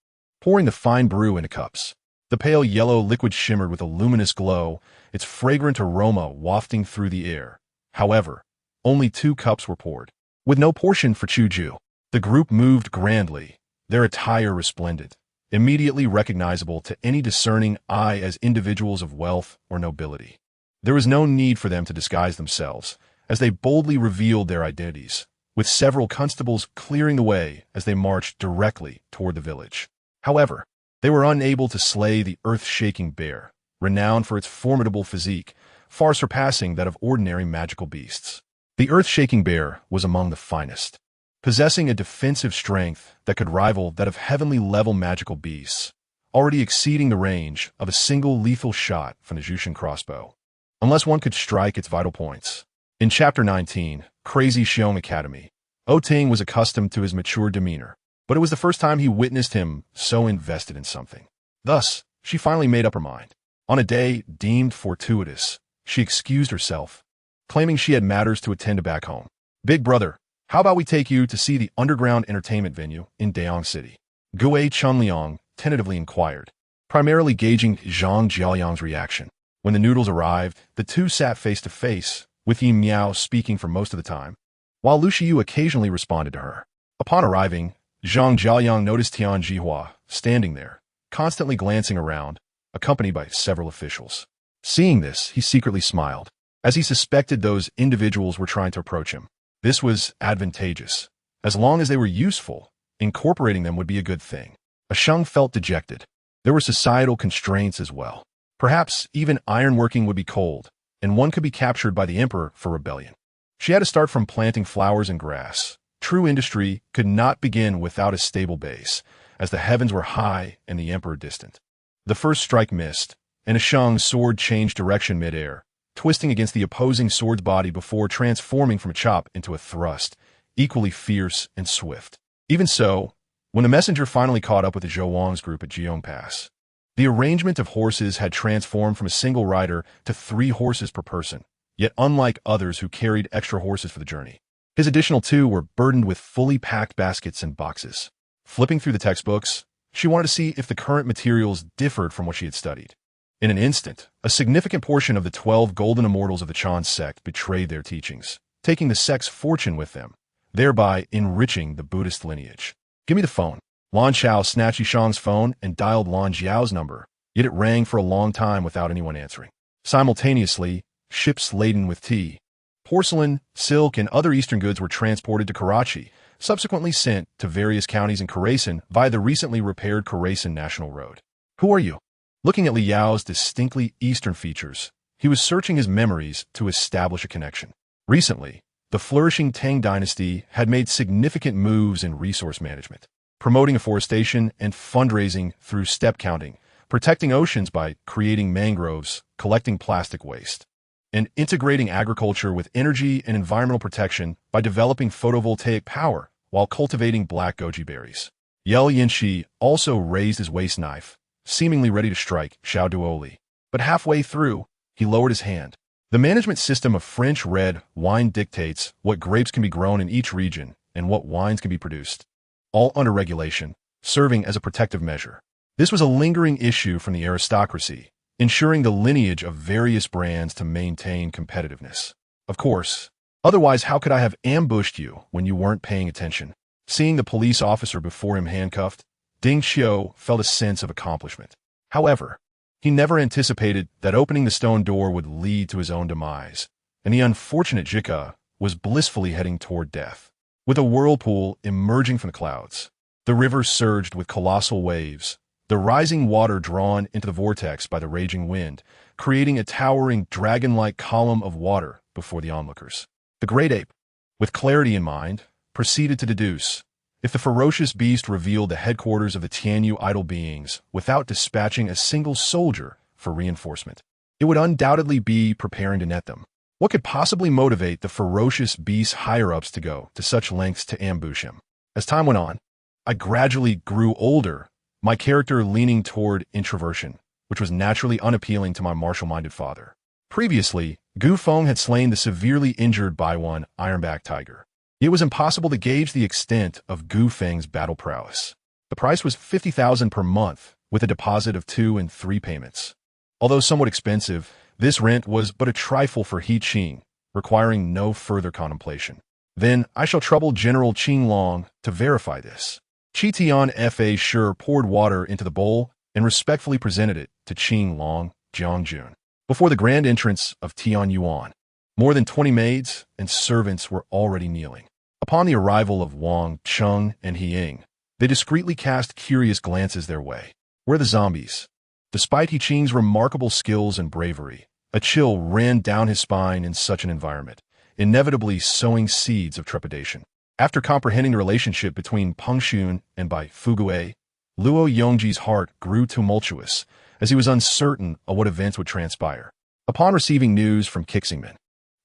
pouring the fine brew into cups. The pale yellow liquid shimmered with a luminous glow, its fragrant aroma wafting through the air. However, only 2 cups were poured, with no portion for Chu Ju. The group moved grandly, their attire resplendent, immediately recognizable to any discerning eye as individuals of wealth or nobility. There was no need for them to disguise themselves, as they boldly revealed their identities, with several constables clearing the way as they marched directly toward the village. However, they were unable to slay the earth-shaking bear, renowned for its formidable physique, far surpassing that of ordinary magical beasts. The earth-shaking bear was among the finest, possessing a defensive strength that could rival that of heavenly-level magical beasts, already exceeding the range of a single lethal shot from the Jushin crossbow, unless one could strike its vital points. In Chapter 19, Crazy Xiong Academy, Oting was accustomed to his mature demeanor, but it was the first time he witnessed him so invested in something. Thus, she finally made up her mind. On a day deemed fortuitous, she excused herself, claiming she had matters to attend to back home. "Big brother, how about we take you to see the underground entertainment venue in Daong City?" Gue Chunliang tentatively inquired, primarily gauging Zhang Jiaoyang's reaction. When the noodles arrived, the two sat face to face, with Yi Miao speaking for most of the time, while Lu Xiu occasionally responded to her. Upon arriving, Zhang Jiaoyang noticed Tian Jihua standing there, constantly glancing around, accompanied by several officials. Seeing this, he secretly smiled, as he suspected those individuals were trying to approach him. This was advantageous. As long as they were useful, incorporating them would be a good thing. Asheng felt dejected. There were societal constraints as well. Perhaps even ironworking would be cold, and one could be captured by the emperor for rebellion. She had to start from planting flowers and grass. True industry could not begin without a stable base, as the heavens were high and the emperor distant. The first strike missed, and Asheng's sword changed direction mid-air, twisting against the opposing sword's body before transforming from a chop into a thrust, equally fierce and swift. Even so, when the messenger finally caught up with the Zhou group at Jiong Pass, the arrangement of horses had transformed from a single rider to 3 horses per person, yet unlike others who carried extra horses for the journey. His additional 2 were burdened with fully packed baskets and boxes. Flipping through the textbooks, she wanted to see if the current materials differed from what she had studied. In an instant, a significant portion of the 12 golden immortals of the Chan sect betrayed their teachings, taking the sect's fortune with them, thereby enriching the Buddhist lineage. "Give me the phone." Lan Chao snatched Yishang's phone and dialed Lan Jiao's number, yet it rang for a long time without anyone answering. Simultaneously, ships laden with tea, porcelain, silk, and other Eastern goods were transported to Karachi, subsequently sent to various counties in Khorasan via the recently repaired Khorasan National Road. "Who are you?" Looking at Li Yao's distinctly Eastern features, he was searching his memories to establish a connection. Recently, the flourishing Tang dynasty had made significant moves in resource management, promoting afforestation and fundraising through step counting, protecting oceans by creating mangroves, collecting plastic waste, and integrating agriculture with energy and environmental protection by developing photovoltaic power while cultivating black goji berries. Yel Yinshi also raised his waist knife, seemingly ready to strike Xiao Duoli, but halfway through, he lowered his hand. The management system of French red wine dictates what grapes can be grown in each region and what wines can be produced, all under regulation, serving as a protective measure. This was a lingering issue from the aristocracy, ensuring the lineage of various brands to maintain competitiveness. Of course, otherwise how could I have ambushed you when you weren't paying attention? Seeing the police officer before him handcuffed, Ding Xiu felt a sense of accomplishment. However, he never anticipated that opening the stone door would lead to his own demise, and the unfortunate Jika was blissfully heading toward death. With a whirlpool emerging from the clouds, the river surged with colossal waves, the rising water drawn into the vortex by the raging wind, creating a towering dragon-like column of water before the onlookers. The great ape, with clarity in mind, proceeded to deduce if the ferocious beast revealed the headquarters of the Tianyu idol beings without dispatching a single soldier for reinforcement, it would undoubtedly be preparing to net them. What could possibly motivate the ferocious beast's higher-ups to go to such lengths to ambush him? As time went on, I gradually grew older, my character leaning toward introversion, which was naturally unappealing to my martial-minded father. Previously, Gu Feng had slain the severely injured Baiwan Ironback Tiger. It was impossible to gauge the extent of Gu Feng's battle prowess. The price was 50,000 per month, with a deposit of 2 and 3 payments. Although somewhat expensive, this rent was but a trifle for He Qing, requiring no further contemplation. Then I shall trouble General Qing Long to verify this. Qi Tian Fa Sure poured water into the bowl and respectfully presented it to Qing Long Jiangjun. Before the grand entrance of Tian Yuan, more than 20 maids and servants were already kneeling. Upon the arrival of Wang, Cheng, and Hiying, they discreetly cast curious glances their way. Where are the zombies? Despite He Qing's remarkable skills and bravery, a chill ran down his spine in such an environment, inevitably sowing seeds of trepidation. After comprehending the relationship between Peng Xun and Bai Fugue, Luo Yongji's heart grew tumultuous as he was uncertain of what events would transpire. Upon receiving news from Qixingmen,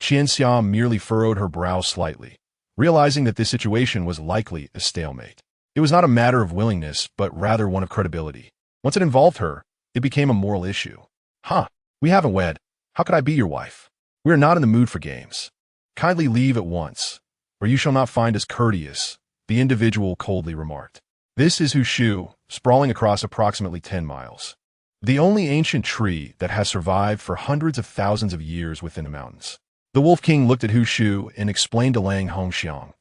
Qianxia merely furrowed her brow slightly, realizing that this situation was likely a stalemate. It was not a matter of willingness, but rather one of credibility. Once it involved her, it became a moral issue. We haven't wed. How could I be your wife? We are not in the mood for games. Kindly leave at once, or you shall not find us courteous, the individual coldly remarked. This is Hu Shu, sprawling across approximately 10 miles. The only ancient tree that has survived for hundreds of thousands of years within the mountains. The Wolf King looked at Hu Shu and explained to Lang Hongxiang.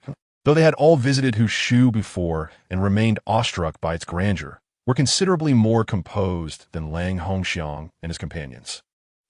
Though they had all visited Hu Shu before and remained awestruck by its grandeur, were considerably more composed than Lang Hongxiang and his companions.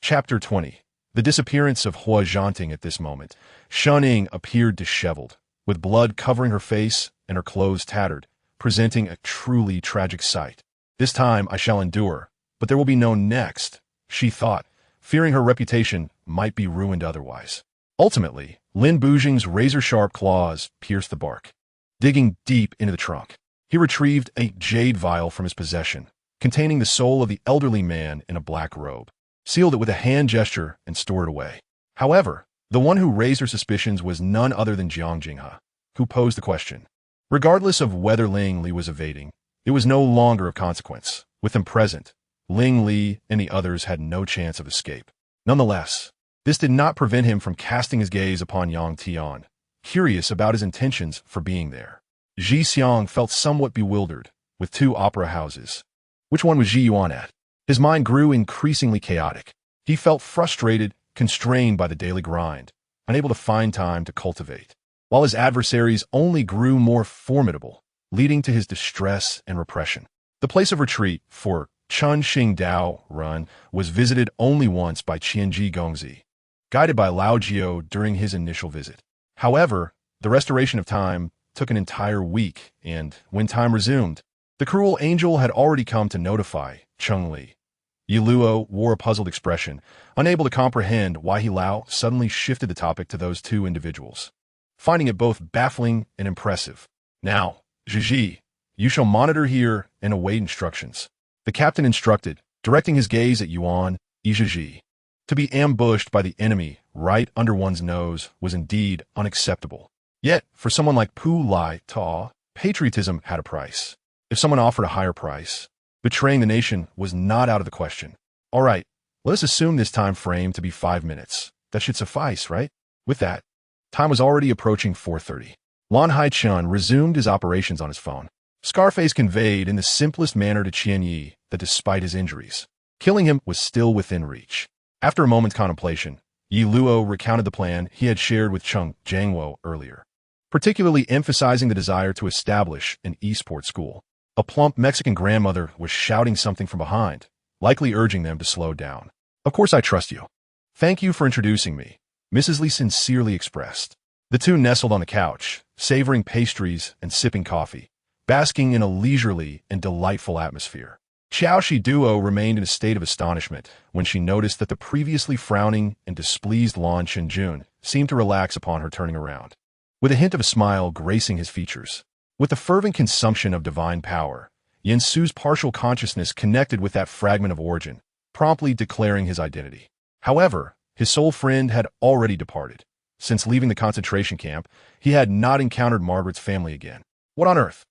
Chapter 20. The disappearance of Hua Zhanting at this moment. Shuning appeared disheveled, with blood covering her face and her clothes tattered, presenting a truly tragic sight. This time I shall endure, but there will be no next, she thought, fearing her reputation might be ruined otherwise. Ultimately, Lin Bujing's razor-sharp claws pierced the bark. Digging deep into the trunk, he retrieved a jade vial from his possession, containing the soul of the elderly man in a black robe, sealed it with a hand gesture, and stored it away. However, the one who raised her suspicions was none other than Jiang Jinghe, who posed the question. Regardless of whether Ling Li was evading, it was no longer of consequence. With him present, Ling Li and the others had no chance of escape. Nonetheless, this did not prevent him from casting his gaze upon Yang Tian, curious about his intentions for being there. Ji Xiang felt somewhat bewildered, with 2 opera houses. Which one was Ji Yuan at? His mind grew increasingly chaotic. He felt frustrated, constrained by the daily grind, unable to find time to cultivate, while his adversaries only grew more formidable, leading to his distress and repression. The place of retreat for Chun Xing Dao Run was visited only once by Qianji Gongzi, guided by Lao Jiao during his initial visit. However, the restoration of time took an entire week, and when time resumed, the cruel angel had already come to notify Cheng Li. Yi Luo wore a puzzled expression, unable to comprehend why He Lao suddenly shifted the topic to those 2 individuals, finding it both baffling and impressive. Now, Zhiji, you shall monitor here and await instructions, the captain instructed, directing his gaze at Yuan Zhiji. To be ambushed by the enemy right under one's nose was indeed unacceptable. Yet, for someone like Pu Lai Ta, patriotism had a price. If someone offered a higher price, betraying the nation was not out of the question. All right, let us assume this time frame to be 5 minutes. That should suffice, right? With that, time was already approaching 4:30. Lan Haichun resumed his operations on his phone. Scarface conveyed in the simplest manner to Qian Yi that despite his injuries, killing him was still within reach. After a moment's contemplation, Yi Luo recounted the plan he had shared with Cheng Jiangwo earlier, particularly emphasizing the desire to establish an esports school. A plump Mexican grandmother was shouting something from behind, likely urging them to slow down. Of course I trust you. Thank you for introducing me, Mrs. Li sincerely expressed. The 2 nestled on the couch, savoring pastries and sipping coffee, basking in a leisurely and delightful atmosphere. Xiaoxi Duo remained in a state of astonishment when she noticed that the previously frowning and displeased Lan Chenjun seemed to relax upon her turning around, with a hint of a smile gracing his features. With the fervent consumption of divine power, Yin Su's partial consciousness connected with that fragment of origin, promptly declaring his identity. However, his soul friend had already departed. Since leaving the concentration camp, he had not encountered Margaret's family again. What on earth?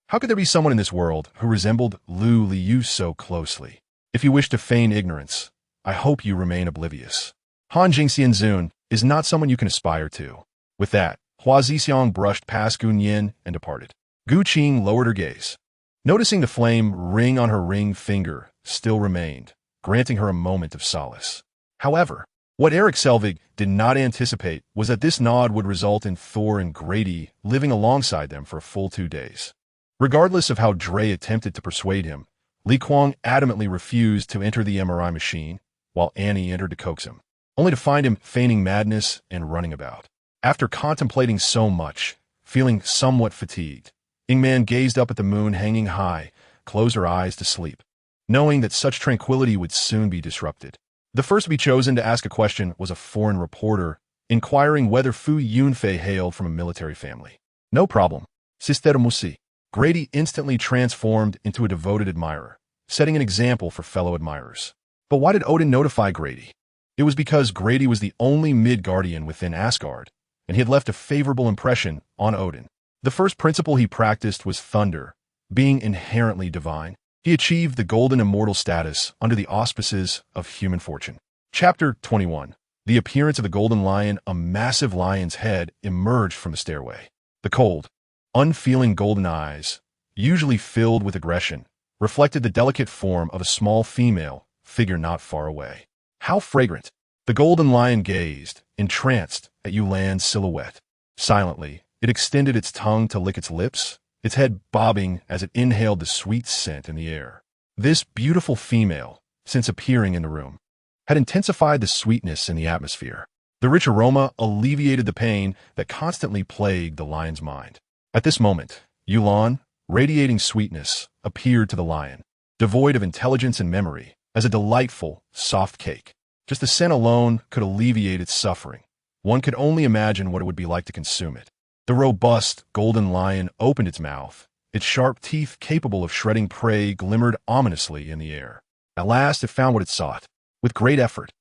How could there be someone in this world who resembled Lu Liu so closely? If you wish to feign ignorance, I hope you remain oblivious. Han Jingxianzun is not someone you can aspire to. With that, Hua Zixiang brushed past Gun Yin and departed. Gu Qing lowered her gaze, noticing the flame ring on her ring finger still remained, granting her a moment of solace. However, what Eric Selvig did not anticipate was that this nod would result in Thor and Grady living alongside them for a full 2 days. Regardless of how Dre attempted to persuade him, Li Kuang adamantly refused to enter the MRI machine, while Annie entered to coax him, only to find him feigning madness and running about. After contemplating so much, feeling somewhat fatigued. Ingman gazed up at the moon hanging high, closed her eyes to sleep, knowing that such tranquility would soon be disrupted. The first to be chosen to ask a question was a foreign reporter, inquiring whether Fu Yunfei hailed from a military family. No problem, Sister Musi. Grady instantly transformed into a devoted admirer, setting an example for fellow admirers. But why did Odin notify Grady? It was because Grady was the only Midgardian within Asgard, and he had left a favorable impression on Odin. The first principle he practiced was thunder, being inherently divine. He achieved the golden immortal status under the auspices of human fortune. Chapter 21. The appearance of the golden lion. A massive lion's head emerged from the stairway. The cold, unfeeling golden eyes, usually filled with aggression, reflected the delicate form of a small female figure not far away. How fragrant! The golden lion gazed, entranced, at Yulan's silhouette. Silently, it extended its tongue to lick its lips, its head bobbing as it inhaled the sweet scent in the air. This beautiful female, since appearing in the room, had intensified the sweetness in the atmosphere. The rich aroma alleviated the pain that constantly plagued the lion's mind. At this moment, Yulan, radiating sweetness, appeared to the lion, devoid of intelligence and memory, as a delightful, soft cake. Just the scent alone could alleviate its suffering. One could only imagine what it would be like to consume it. The robust, golden lion opened its mouth. Its sharp teeth, capable of shredding prey, glimmered ominously in the air. At last, it found what it sought. With great effort,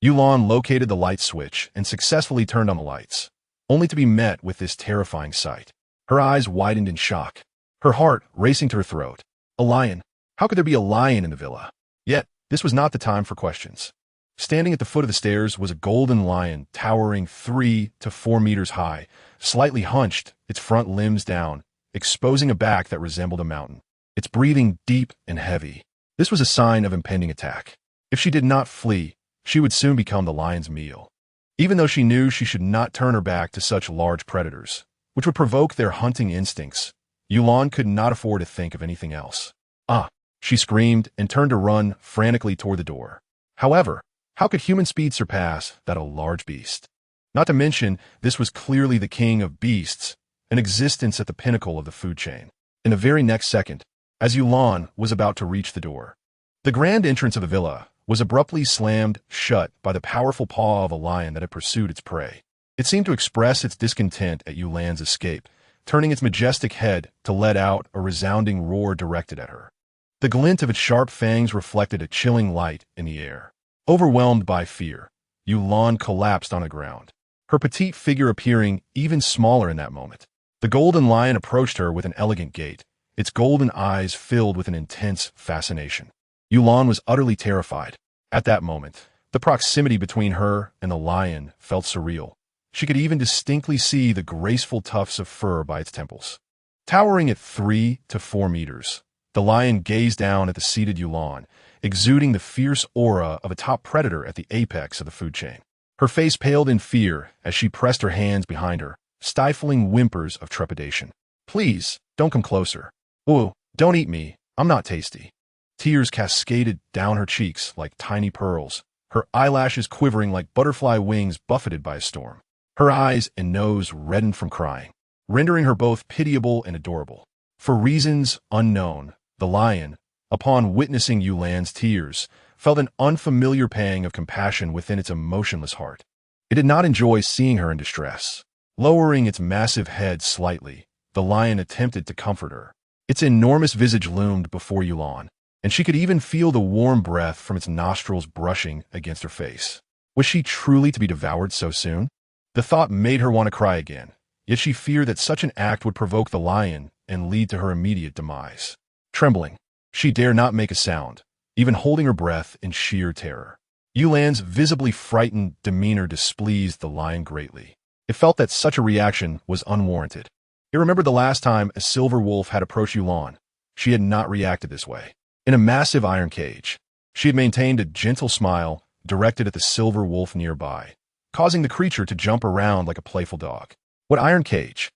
Yulan located the light switch and successfully turned on the lights, only to be met with this terrifying sight. Her eyes widened in shock, her heart racing to her throat. A lion? How could there be a lion in the villa? Yet, this was not the time for questions. Standing at the foot of the stairs was a golden lion towering 3 to 4 meters high, slightly hunched, its front limbs down, exposing a back that resembled a mountain. Its breathing deep and heavy. This was a sign of impending attack. If she did not flee, she would soon become the lion's meal. Even though she knew she should not turn her back to such large predators, which would provoke their hunting instincts, Yulan could not afford to think of anything else. Ah! She screamed and turned to run frantically toward the door. However, how could human speed surpass that of a large beast? Not to mention, this was clearly the king of beasts, an existence at the pinnacle of the food chain. In the very next second, as Yulan was about to reach the door, the grand entrance of the villa was abruptly slammed shut by the powerful paw of a lion that had pursued its prey. It seemed to express its discontent at Yulan's escape, turning its majestic head to let out a resounding roar directed at her. The glint of its sharp fangs reflected a chilling light in the air. Overwhelmed by fear, Yulan collapsed on the ground, her petite figure appearing even smaller in that moment. The golden lion approached her with an elegant gait, its golden eyes filled with an intense fascination. Yulan was utterly terrified. At that moment, the proximity between her and the lion felt surreal. She could even distinctly see the graceful tufts of fur by its temples. Towering at 3 to 4 meters, the lion gazed down at the seated Yulan, exuding the fierce aura of a top predator at the apex of the food chain. Her face paled in fear as she pressed her hands behind her, stifling whimpers of trepidation. Please, don't come closer. Ooh, don't eat me. I'm not tasty. Tears cascaded down her cheeks like tiny pearls, her eyelashes quivering like butterfly wings buffeted by a storm. Her eyes and nose reddened from crying, rendering her both pitiable and adorable. For reasons unknown, the lion, upon witnessing Yulan's tears, felt an unfamiliar pang of compassion within its emotionless heart. It did not enjoy seeing her in distress. Lowering its massive head slightly, the lion attempted to comfort her. Its enormous visage loomed before Yulan, and she could even feel the warm breath from its nostrils brushing against her face. Was she truly to be devoured so soon? The thought made her want to cry again, yet she feared that such an act would provoke the lion and lead to her immediate demise. Trembling, she dared not make a sound, even holding her breath in sheer terror. Yulan's visibly frightened demeanor displeased the lion greatly. It felt that such a reaction was unwarranted. It remembered the last time a silver wolf had approached Yulan. She had not reacted this way. In a massive iron cage, she had maintained a gentle smile directed at the silver wolf nearby, causing the creature to jump around like a playful dog. What iron cage?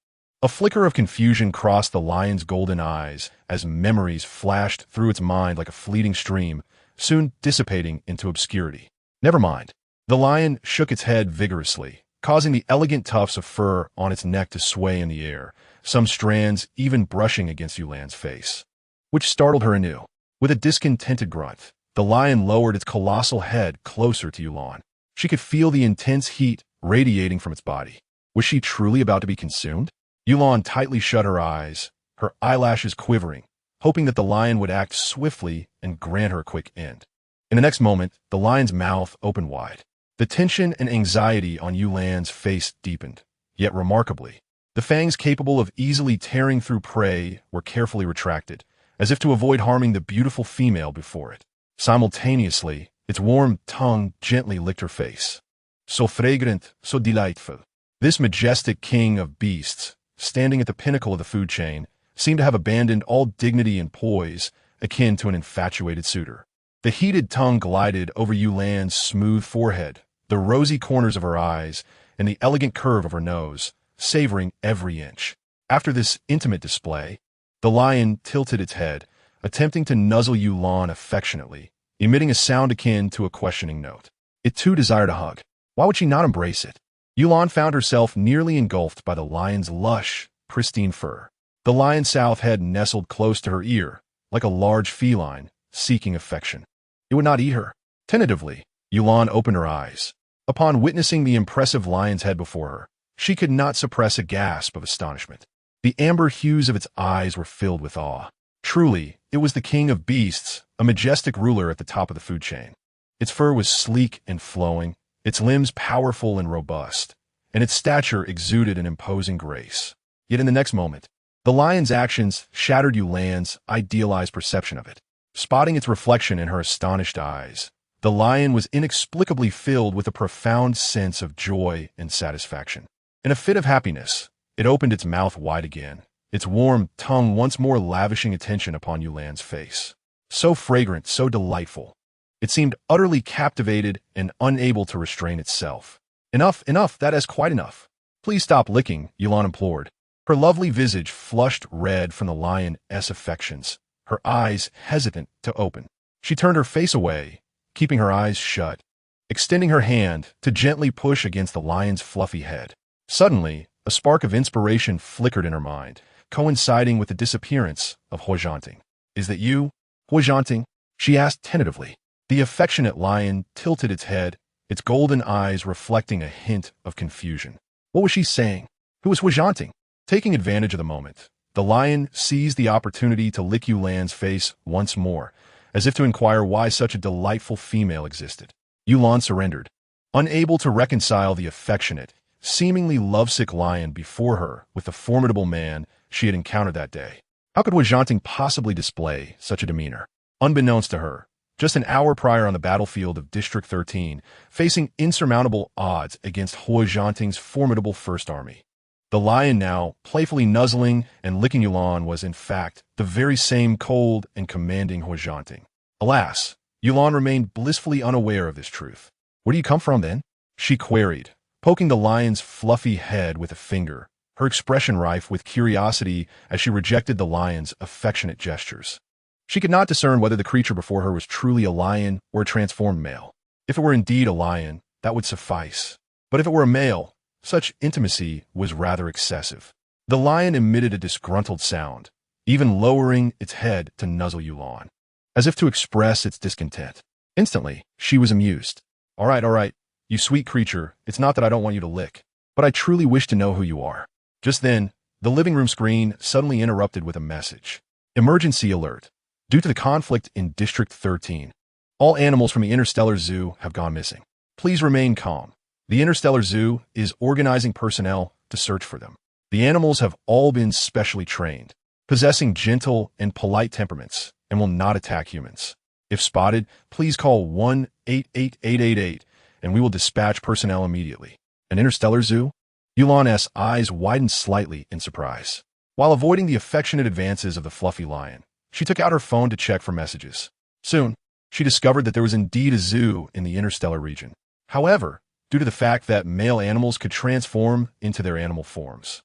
A flicker of confusion crossed the lion's golden eyes as memories flashed through its mind like a fleeting stream, soon dissipating into obscurity. Never mind. The lion shook its head vigorously, causing the elegant tufts of fur on its neck to sway in the air, some strands even brushing against Yulan's face, which startled her anew. With a discontented grunt, the lion lowered its colossal head closer to Yulan. She could feel the intense heat radiating from its body. Was she truly about to be consumed? Yulan tightly shut her eyes, her eyelashes quivering, hoping that the lion would act swiftly and grant her a quick end. In the next moment, the lion's mouth opened wide. The tension and anxiety on Yulan's face deepened, yet remarkably, the fangs capable of easily tearing through prey were carefully retracted, as if to avoid harming the beautiful female before it. Simultaneously, its warm tongue gently licked her face. So fragrant, so delightful. This majestic king of beasts, standing at the pinnacle of the food chain, seemed to have abandoned all dignity and poise, akin to an infatuated suitor. The heated tongue glided over Yulan's smooth forehead, the rosy corners of her eyes, and the elegant curve of her nose, savoring every inch. After this intimate display, the lion tilted its head, attempting to nuzzle Yulan affectionately, emitting a sound akin to a questioning note. It too desired a hug. Why would she not embrace it? Yulan found herself nearly engulfed by the lion's lush, pristine fur. The lion's south head nestled close to her ear, like a large feline, seeking affection. It would not eat her. Tentatively, Yulan opened her eyes. Upon witnessing the impressive lion's head before her, she could not suppress a gasp of astonishment. The amber hues of its eyes were filled with awe. Truly, it was the king of beasts, a majestic ruler at the top of the food chain. Its fur was sleek and flowing, its limbs powerful and robust, and its stature exuded an imposing grace. Yet in the next moment, the lion's actions shattered Yulan's idealized perception of it. Spotting its reflection in her astonished eyes, the lion was inexplicably filled with a profound sense of joy and satisfaction. In a fit of happiness, it opened its mouth wide again, its warm tongue once more lavishing attention upon Yulan's face. So fragrant, so delightful. It seemed utterly captivated and unable to restrain itself. Enough, that is quite enough. Please stop licking, Yulan implored. Her lovely visage flushed red from the lion's affections, her eyes hesitant to open. She turned her face away, keeping her eyes shut, extending her hand to gently push against the lion's fluffy head. Suddenly, a spark of inspiration flickered in her mind, coinciding with the disappearance of Huozhanting. Is that you, Huozhanting? She asked tentatively. The affectionate lion tilted its head, its golden eyes reflecting a hint of confusion. What was she saying? Who was Huozhanting? Taking advantage of the moment, the lion seized the opportunity to lick Yulan's face once more, as if to inquire why such a delightful female existed. Yulan surrendered, unable to reconcile the affectionate, seemingly lovesick lion before her with the formidable man she had encountered that day. How could Huozhanting possibly display such a demeanor? Unbeknownst to her, just an hour prior on the battlefield of District 13, facing insurmountable odds against Huozhanting's formidable First Army. The lion now, playfully nuzzling and licking Yulan, was in fact the very same cold and commanding Huozhanting. Alas, Yulan remained blissfully unaware of this truth. Where do you come from, then? She queried, poking the lion's fluffy head with a finger, her expression rife with curiosity as she rejected the lion's affectionate gestures. She could not discern whether the creature before her was truly a lion or a transformed male. If it were indeed a lion, that would suffice. But if it were a male, such intimacy was rather excessive. The lion emitted a disgruntled sound, even lowering its head to nuzzle Yulan, as if to express its discontent. Instantly, she was amused. All right, you sweet creature, it's not that I don't want you to lick, but I truly wish to know who you are. Just then, the living room screen suddenly interrupted with a message. Emergency alert. Due to the conflict in District 13, all animals from the Interstellar Zoo have gone missing. Please remain calm. The Interstellar Zoo is organizing personnel to search for them. The animals have all been specially trained, possessing gentle and polite temperaments, and will not attack humans. If spotted, please call 1-88888, and we will dispatch personnel immediately. An Interstellar Zoo? Yulan's eyes widened slightly in surprise. While avoiding the affectionate advances of the fluffy lion, she took out her phone to check for messages. Soon, she discovered that there was indeed a zoo in the interstellar region. However, due to the fact that male animals could transform into their animal forms,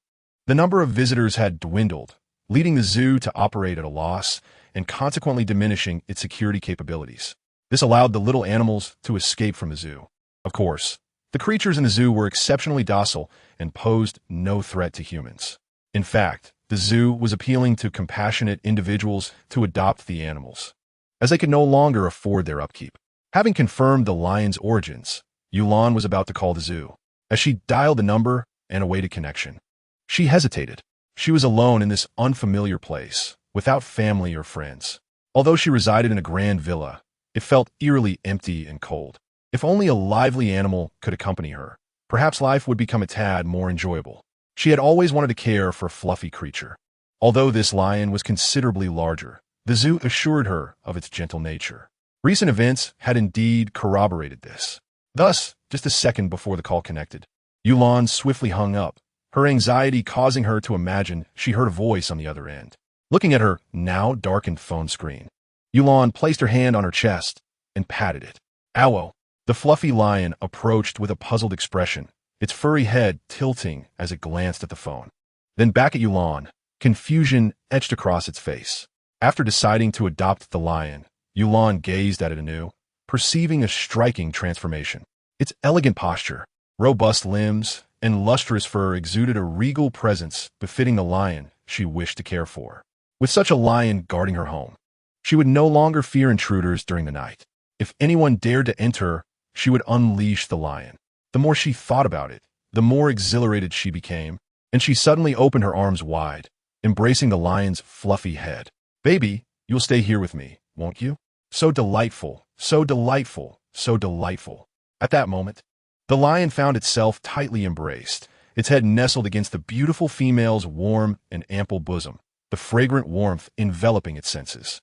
the number of visitors had dwindled, leading the zoo to operate at a loss and consequently diminishing its security capabilities. This allowed the little animals to escape from the zoo. Of course, The creatures in the zoo were exceptionally docile and posed no threat to humans. In fact, the zoo was appealing to compassionate individuals to adopt the animals, as they could no longer afford their upkeep. Having confirmed the lion's origins, Yulan was about to call the zoo. As she dialed the number and awaited connection, she hesitated. She was alone in this unfamiliar place, without family or friends. Although she resided in a grand villa, it felt eerily empty and cold. If only a lively animal could accompany her, perhaps life would become a tad more enjoyable. She had always wanted to care for a fluffy creature. Although this lion was considerably larger, the zoo assured her of its gentle nature. Recent events had indeed corroborated this. Thus, just a second before the call connected, Yulan swiftly hung up, her anxiety causing her to imagine she heard a voice on the other end. Looking at her now darkened phone screen, Yulan placed her hand on her chest and patted it. Ow! The fluffy lion approached with a puzzled expression, its furry head tilting as it glanced at the phone. Then back at Yulan, confusion etched across its face. After deciding to adopt the lion, Yulan gazed at it anew, perceiving a striking transformation. Its elegant posture, robust limbs, and lustrous fur exuded a regal presence befitting the lion she wished to care for. With such a lion guarding her home, she would no longer fear intruders during the night. If anyone dared to enter, she would unleash the lion. The more she thought about it, the more exhilarated she became, and she suddenly opened her arms wide, embracing the lion's fluffy head. Baby, you'll stay here with me, won't you? So delightful, so delightful, so delightful. At that moment, the lion found itself tightly embraced, its head nestled against the beautiful female's warm and ample bosom, the fragrant warmth enveloping its senses.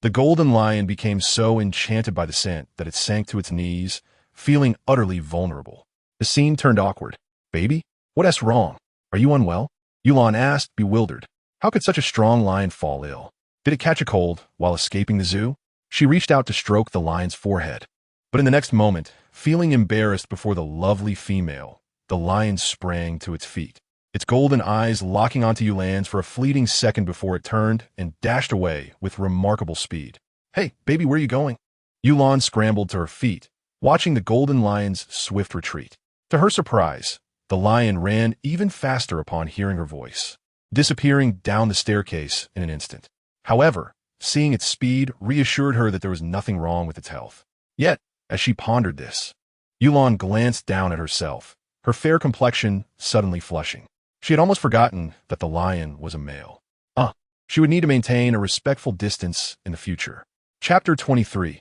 The golden lion became so enchanted by the scent that it sank to its knees, feeling utterly vulnerable. The scene turned awkward. Baby, what's wrong? Are you unwell? Yulan asked, bewildered. How could such a strong lion fall ill? Did it catch a cold while escaping the zoo? She reached out to stroke the lion's forehead. But in the next moment, feeling embarrassed before the lovely female, the lion sprang to its feet, its golden eyes locking onto Yulan's for a fleeting second before it turned and dashed away with remarkable speed. Hey, baby, where are you going? Yulan scrambled to her feet, watching the golden lion's swift retreat. To her surprise, the lion ran even faster upon hearing her voice, disappearing down the staircase in an instant. However, seeing its speed reassured her that there was nothing wrong with its health. Yet, as she pondered this, Yulan glanced down at herself, her fair complexion suddenly flushing. She had almost forgotten that the lion was a male. She would need to maintain a respectful distance in the future. Chapter 23.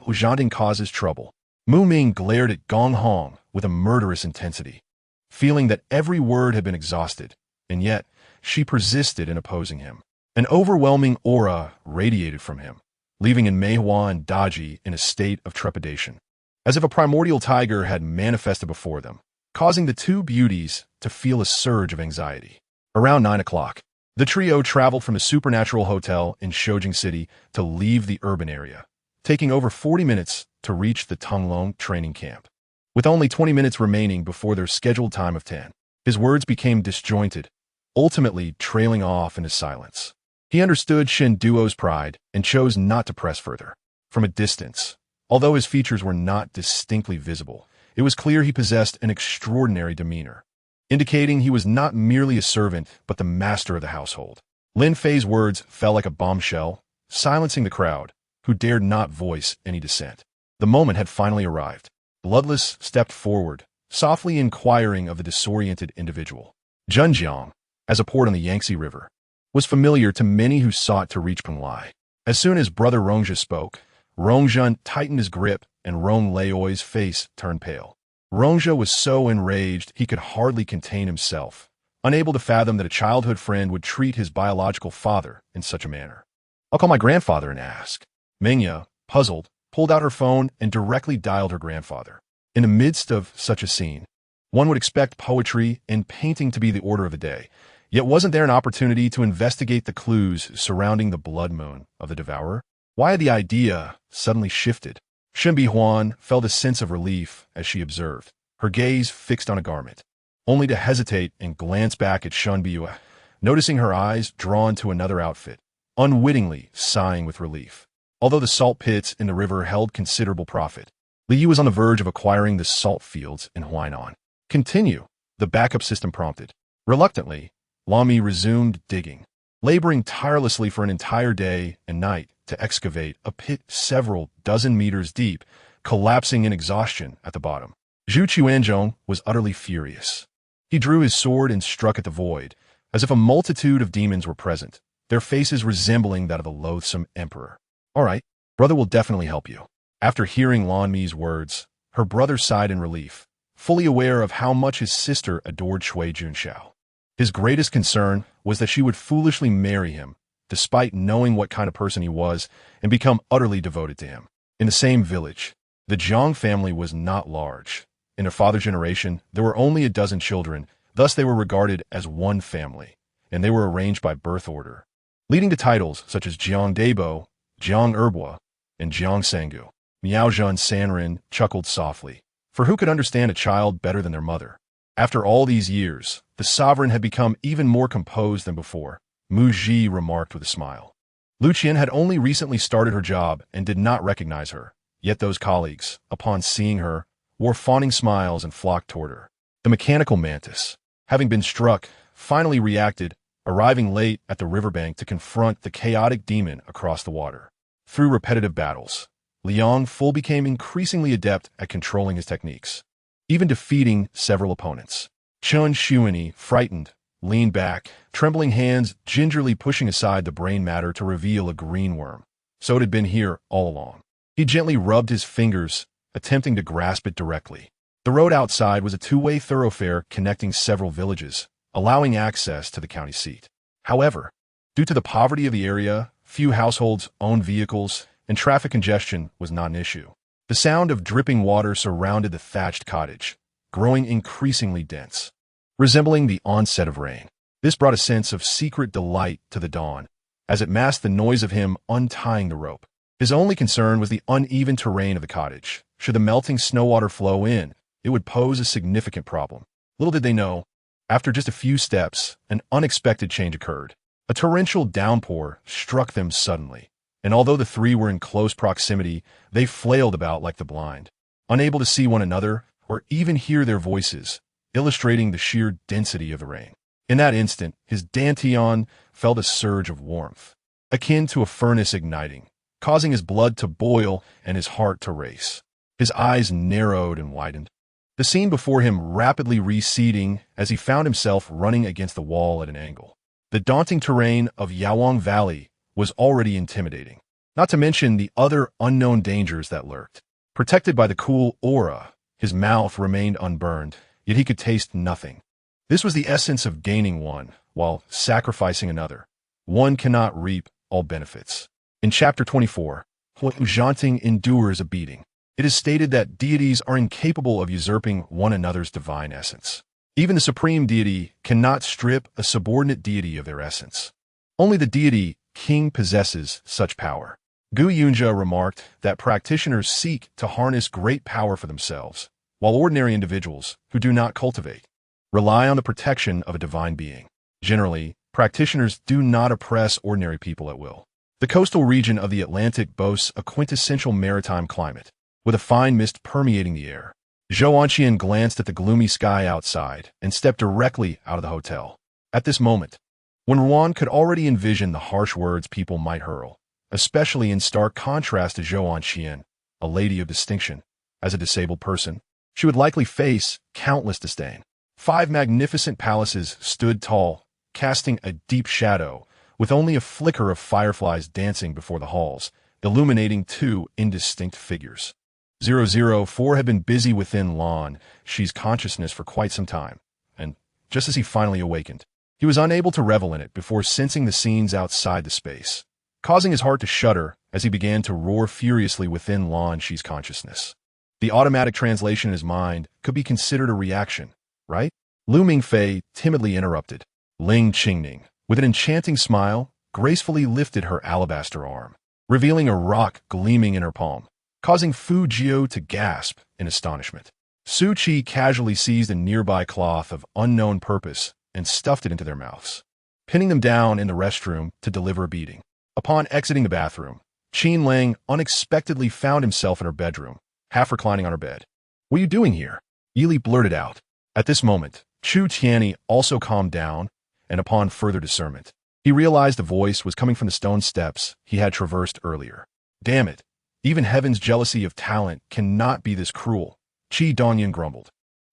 Zhanding causes trouble. Mu Ming glared at Gong Hong with a murderous intensity, feeling that every word had been exhausted, and yet she persisted in opposing him. An overwhelming aura radiated from him, leaving in Mei Hua and Daji in a state of trepidation, as if a primordial tiger had manifested before them, causing the two beauties to feel a surge of anxiety. Around 9 o'clock, the trio traveled from a supernatural hotel in Shoujing City to leave the urban area, taking over 40 minutes to reach the Tunglong training camp. With only 20 minutes remaining before their scheduled time of 10, his words became disjointed, ultimately trailing off into silence. He understood Shen Duo's pride and chose not to press further. From a distance, although his features were not distinctly visible, it was clear he possessed an extraordinary demeanor, indicating he was not merely a servant but the master of the household. Lin Fei's words fell like a bombshell, silencing the crowd, who dared not voice any dissent. The moment had finally arrived. Bloodless stepped forward, softly inquiring of the disoriented individual. Zhenjiang, as a port on the Yangtze River, was familiar to many who sought to reach Penglai. As soon as Brother Rongzhe spoke, Rongzhen tightened his grip and Rong Leoi's face turned pale. Rongzhe was so enraged he could hardly contain himself, unable to fathom that a childhood friend would treat his biological father in such a manner. I'll call my grandfather and ask. Mingxi, puzzled, pulled out her phone and directly dialed her grandfather. In the midst of such a scene, one would expect poetry and painting to be the order of the day, yet wasn't there an opportunity to investigate the clues surrounding the blood moon of the devourer? Why had the idea suddenly shifted? Shen Bihuan felt a sense of relief as she observed, her gaze fixed on a garment, only to hesitate and glance back at Shen Bihuan, noticing her eyes drawn to another outfit, unwittingly sighing with relief. Although the salt pits in the river held considerable profit, Li Yu was on the verge of acquiring the salt fields in Huainan. Continue, the backup system prompted. Reluctantly, Lami resumed digging, laboring tirelessly for an entire day and night to excavate a pit several dozen meters deep, collapsing in exhaustion at the bottom. Zhu Chuanzhong was utterly furious. He drew his sword and struck at the void, as if a multitude of demons were present, their faces resembling that of the loathsome emperor. All right, brother will definitely help you. After hearing Lan Mi's words, her brother sighed in relief, fully aware of how much his sister adored Shui Junxiao. His greatest concern was that she would foolishly marry him, despite knowing what kind of person he was, and become utterly devoted to him. In the same village, the Zhang family was not large. In their father's generation, there were only a dozen children, thus they were regarded as one family, and they were arranged by birth order, leading to titles such as Jiang Debo, Jiang Erbua, and Jiang Sangu. Miaozhen Sanrin chuckled softly, for who could understand a child better than their mother? After all these years, the sovereign had become even more composed than before, Mu Ji remarked with a smile. Lu Qian had only recently started her job and did not recognize her, yet those colleagues, upon seeing her, wore fawning smiles and flocked toward her. The mechanical mantis, having been struck, finally reacted, arriving late at the riverbank to confront the chaotic demon across the water. Through repetitive battles, Liang Fu became increasingly adept at controlling his techniques, even defeating several opponents. Chun Xuanyi, frightened, leaned back, trembling hands gingerly pushing aside the brain matter to reveal a green worm. So it had been here all along. He gently rubbed his fingers, attempting to grasp it directly. The road outside was a two-way thoroughfare connecting several villages, allowing access to the county seat. However, due to the poverty of the area, few households owned vehicles, and traffic congestion was not an issue. The sound of dripping water surrounded the thatched cottage, growing increasingly dense, resembling the onset of rain. This brought a sense of secret delight to the dawn, as it masked the noise of him untying the rope. His only concern was the uneven terrain of the cottage. Should the melting snow water flow in, it would pose a significant problem. Little did they know, after just a few steps, an unexpected change occurred. A torrential downpour struck them suddenly, and although the three were in close proximity, they flailed about like the blind, unable to see one another or even hear their voices, illustrating the sheer density of the rain. In that instant, his dantian felt a surge of warmth, akin to a furnace igniting, causing his blood to boil and his heart to race. His eyes narrowed and widened, the scene before him rapidly receding as he found himself running against the wall at an angle. The daunting terrain of Yawang Valley was already intimidating, not to mention the other unknown dangers that lurked. Protected by the cool aura, his mouth remained unburned, yet he could taste nothing. This was the essence of gaining one, while sacrificing another. One cannot reap all benefits. In Chapter 24, Hu Zhanting endures a beating. It is stated that deities are incapable of usurping one another's divine essence. Even the supreme deity cannot strip a subordinate deity of their essence. Only the deity king possesses such power. Gu Yunjia remarked that practitioners seek to harness great power for themselves, while ordinary individuals, who do not cultivate, rely on the protection of a divine being. Generally, practitioners do not oppress ordinary people at will. The coastal region of the Atlantic boasts a quintessential maritime climate, with a fine mist permeating the air. Zhou Anqian glanced at the gloomy sky outside and stepped directly out of the hotel. At this moment, when Ruan could already envision the harsh words people might hurl, especially in stark contrast to Zhou Anqian, a lady of distinction, as a disabled person, she would likely face countless disdain. 5 magnificent palaces stood tall, casting a deep shadow, with only a flicker of fireflies dancing before the halls, illuminating 2 indistinct figures. 004 had been busy within Lan Shi's consciousness for quite some time, and just as he finally awakened, he was unable to revel in it before sensing the scenes outside the space, causing his heart to shudder as he began to roar furiously within Lan Shi's consciousness. The automatic translation in his mind could be considered a reaction, right? Lu Mingfei timidly interrupted. Ling Qingning, with an enchanting smile, gracefully lifted her alabaster arm, revealing a rock gleaming in her palm, causing Fu Jiu to gasp in astonishment. Su Qi casually seized a nearby cloth of unknown purpose and stuffed it into their mouths, pinning them down in the restroom to deliver a beating. Upon exiting the bathroom, Qin Lang unexpectedly found himself in her bedroom, half reclining on her bed. "What are you doing here?" Yili blurted out. At this moment, Chu Tianyi also calmed down, and upon further discernment, he realized the voice was coming from the stone steps he had traversed earlier. "Damn it! Even heaven's jealousy of talent cannot be this cruel," Qi Dongyan grumbled,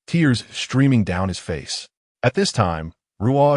tears streaming down his face. At this time,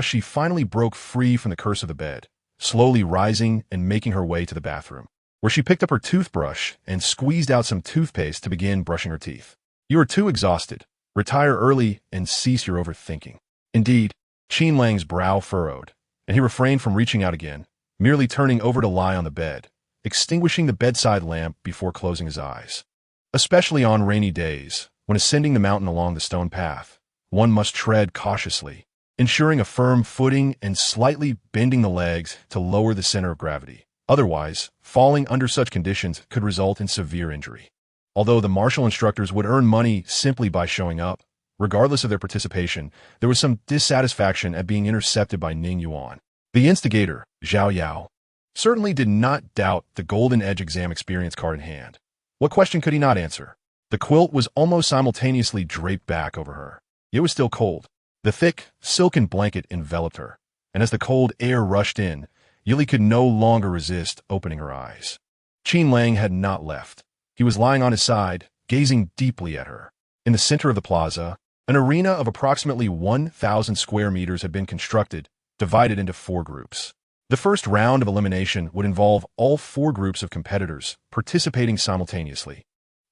She finally broke free from the curse of the bed, slowly rising and making her way to the bathroom, where she picked up her toothbrush and squeezed out some toothpaste to begin brushing her teeth. "You are too exhausted. Retire early and cease your overthinking." Indeed, Qin Lang's brow furrowed, and he refrained from reaching out again, merely turning over to lie on the bed, extinguishing the bedside lamp before closing his eyes. Especially on rainy days, when ascending the mountain along the stone path, one must tread cautiously, ensuring a firm footing and slightly bending the legs to lower the center of gravity. Otherwise, falling under such conditions could result in severe injury. Although the martial instructors would earn money simply by showing up, regardless of their participation, there was some dissatisfaction at being intercepted by Ning Yuan. The instigator, Zhao Yao, certainly did not doubt the Golden Edge exam experience card in hand. What question could he not answer? The quilt was almost simultaneously draped back over her. It was still cold. The thick, silken blanket enveloped her, and as the cold air rushed in, Yili could no longer resist opening her eyes. Qin Lang had not left. He was lying on his side, gazing deeply at her. In the center of the plaza, an arena of approximately 1,000 square meters had been constructed, divided into 4 groups. The first round of elimination would involve all 4 groups of competitors participating simultaneously,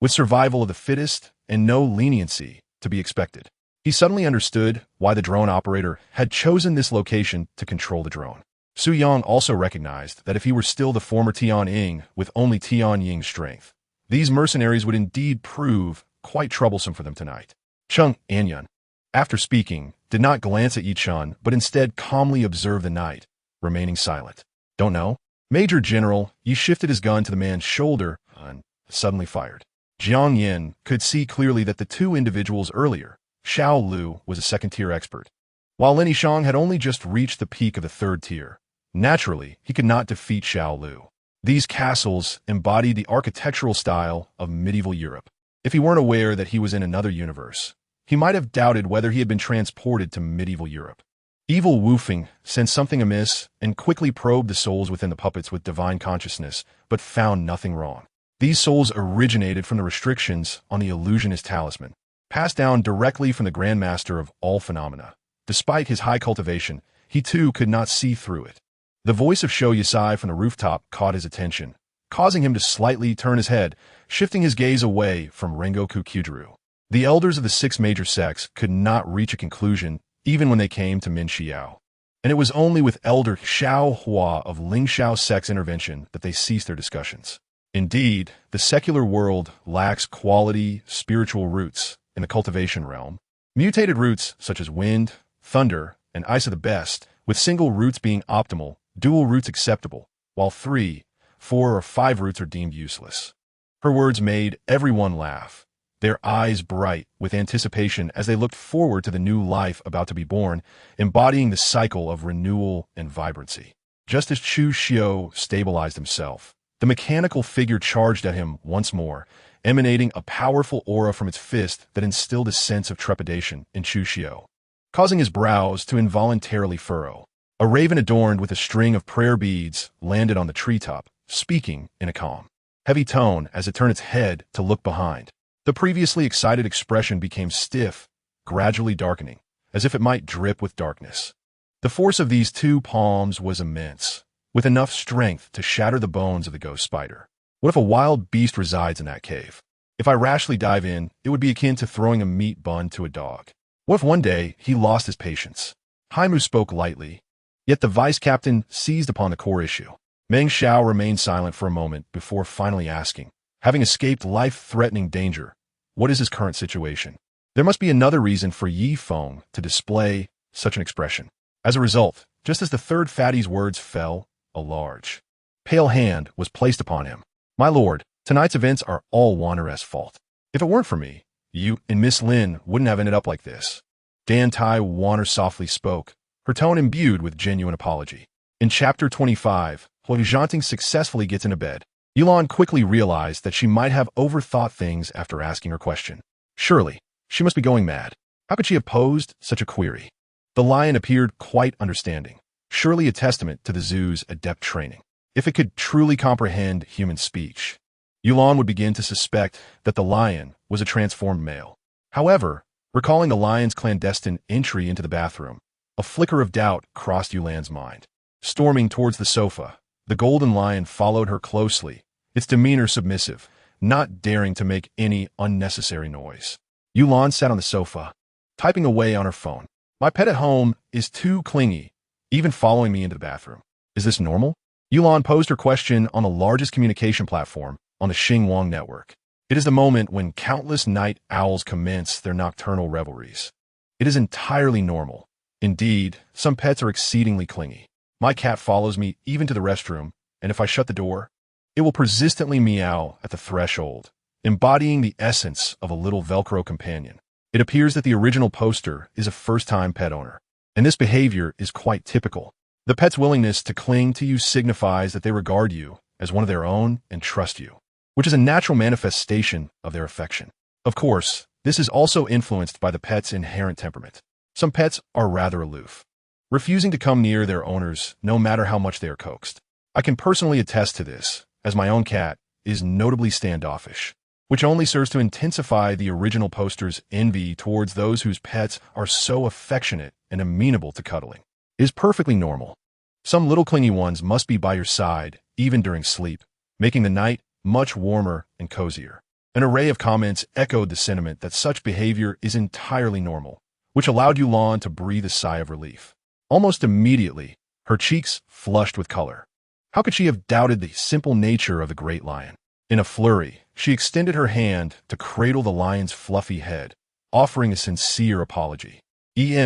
with survival of the fittest and no leniency to be expected. He suddenly understood why the drone operator had chosen this location to control the drone. Su Yang also recognized that if he were still the former Tian Ying with only Tian Ying's strength, these mercenaries would indeed prove quite troublesome for them tonight. Cheng Anyun, after speaking, did not glance at Yi Chun, but instead calmly observed the night, remaining silent. "Don't know." Major General Yi shifted his gun to the man's shoulder and suddenly fired. Jiang Yin could see clearly that the 2 individuals earlier, Xiao Lu was a 2nd-tier expert, while Lin Yishang had only just reached the peak of the 3rd tier. Naturally, he could not defeat Xiao Lu. These castles embodied the architectural style of medieval Europe. If he weren't aware that he was in another universe, he might have doubted whether he had been transported to medieval Europe. Evil Wu Feng sensed something amiss and quickly probed the souls within the puppets with divine consciousness, but found nothing wrong. These souls originated from the restrictions on the illusionist talisman, passed down directly from the Grand Master of all phenomena. Despite his high cultivation, he too could not see through it. The voice of Shou Yisai from the rooftop caught his attention, causing him to slightly turn his head, shifting his gaze away from Rengoku Kyujuru. The elders of the 6 major sects could not reach a conclusion even when they came to Mingxi Yao. And it was only with Elder Xiao Hua of Lingxiao sect's intervention that they ceased their discussions. Indeed, the secular world lacks quality spiritual roots in the cultivation realm. Mutated roots such as wind, thunder, and ice are the best, with single roots being optimal, dual roots acceptable, while 3, 4, or 5 roots are deemed useless. Her words made everyone laugh, their eyes bright with anticipation as they looked forward to the new life about to be born, embodying the cycle of renewal and vibrancy. Just as Chu Xiu stabilized himself, the mechanical figure charged at him once more, emanating a powerful aura from its fist that instilled a sense of trepidation in Chu Xiu, causing his brows to involuntarily furrow. A raven adorned with a string of prayer beads landed on the treetop, speaking in a calm, heavy tone as it turned its head to look behind. The previously excited expression became stiff, gradually darkening, as if it might drip with darkness. The force of these 2 palms was immense, with enough strength to shatter the bones of the ghost spider. What if a wild beast resides in that cave? If I rashly dive in, it would be akin to throwing a meat bun to a dog. What if one day he lost his patience? Haimu spoke lightly, yet the vice captain seized upon the core issue. Meng Xiao remained silent for a moment before finally asking, having escaped life-threatening danger, what is his current situation? There must be another reason for Yi Feng to display such an expression. As a result, just as the 3rd fatty's words fell, a large, pale hand was placed upon him. "My lord, tonight's events are all Wander's fault. If it weren't for me, you and Miss Lin wouldn't have ended up like this." Dan Tai Wander softly spoke, her tone imbued with genuine apology. In Chapter 25, Hui Zhanting successfully gets into bed. Yulan quickly realized that she might have overthought things after asking her question. Surely, she must be going mad. How could she have posed such a query? The lion appeared quite understanding, surely a testament to the zoo's adept training. If it could truly comprehend human speech, Yulan would begin to suspect that the lion was a transformed male. However, recalling the lion's clandestine entry into the bathroom, a flicker of doubt crossed Yulan's mind. Storming towards the sofa, the golden lion followed her closely, its demeanor submissive, not daring to make any unnecessary noise. Yulan sat on the sofa, typing away on her phone. My pet at home is too clingy, even following me into the bathroom. Is this normal? Yulan posed her question on the largest communication platform on the Xinguang network. It is the moment when countless night owls commence their nocturnal revelries. It is entirely normal. Indeed, some pets are exceedingly clingy. My cat follows me even to the restroom, and if I shut the door, it will persistently meow at the threshold, embodying the essence of a little Velcro companion. It appears that the original poster is a first-time pet owner, and this behavior is quite typical. The pet's willingness to cling to you signifies that they regard you as one of their own and trust you, which is a natural manifestation of their affection. Of course, this is also influenced by the pet's inherent temperament. Some pets are rather aloof, refusing to come near their owners no matter how much they are coaxed. I can personally attest to this, as my own cat is notably standoffish, which only serves to intensify the original poster's envy towards those whose pets are so affectionate and amenable to cuddling. It is perfectly normal. Some little clingy ones must be by your side, even during sleep, making the night much warmer and cozier. An array of comments echoed the sentiment that such behavior is entirely normal, which allowed Yulan to breathe a sigh of relief. Almost immediately, her cheeks flushed with color. How could she have doubted the simple nature of the great lion? In a flurry, she extended her hand to cradle the lion's fluffy head, offering a sincere apology.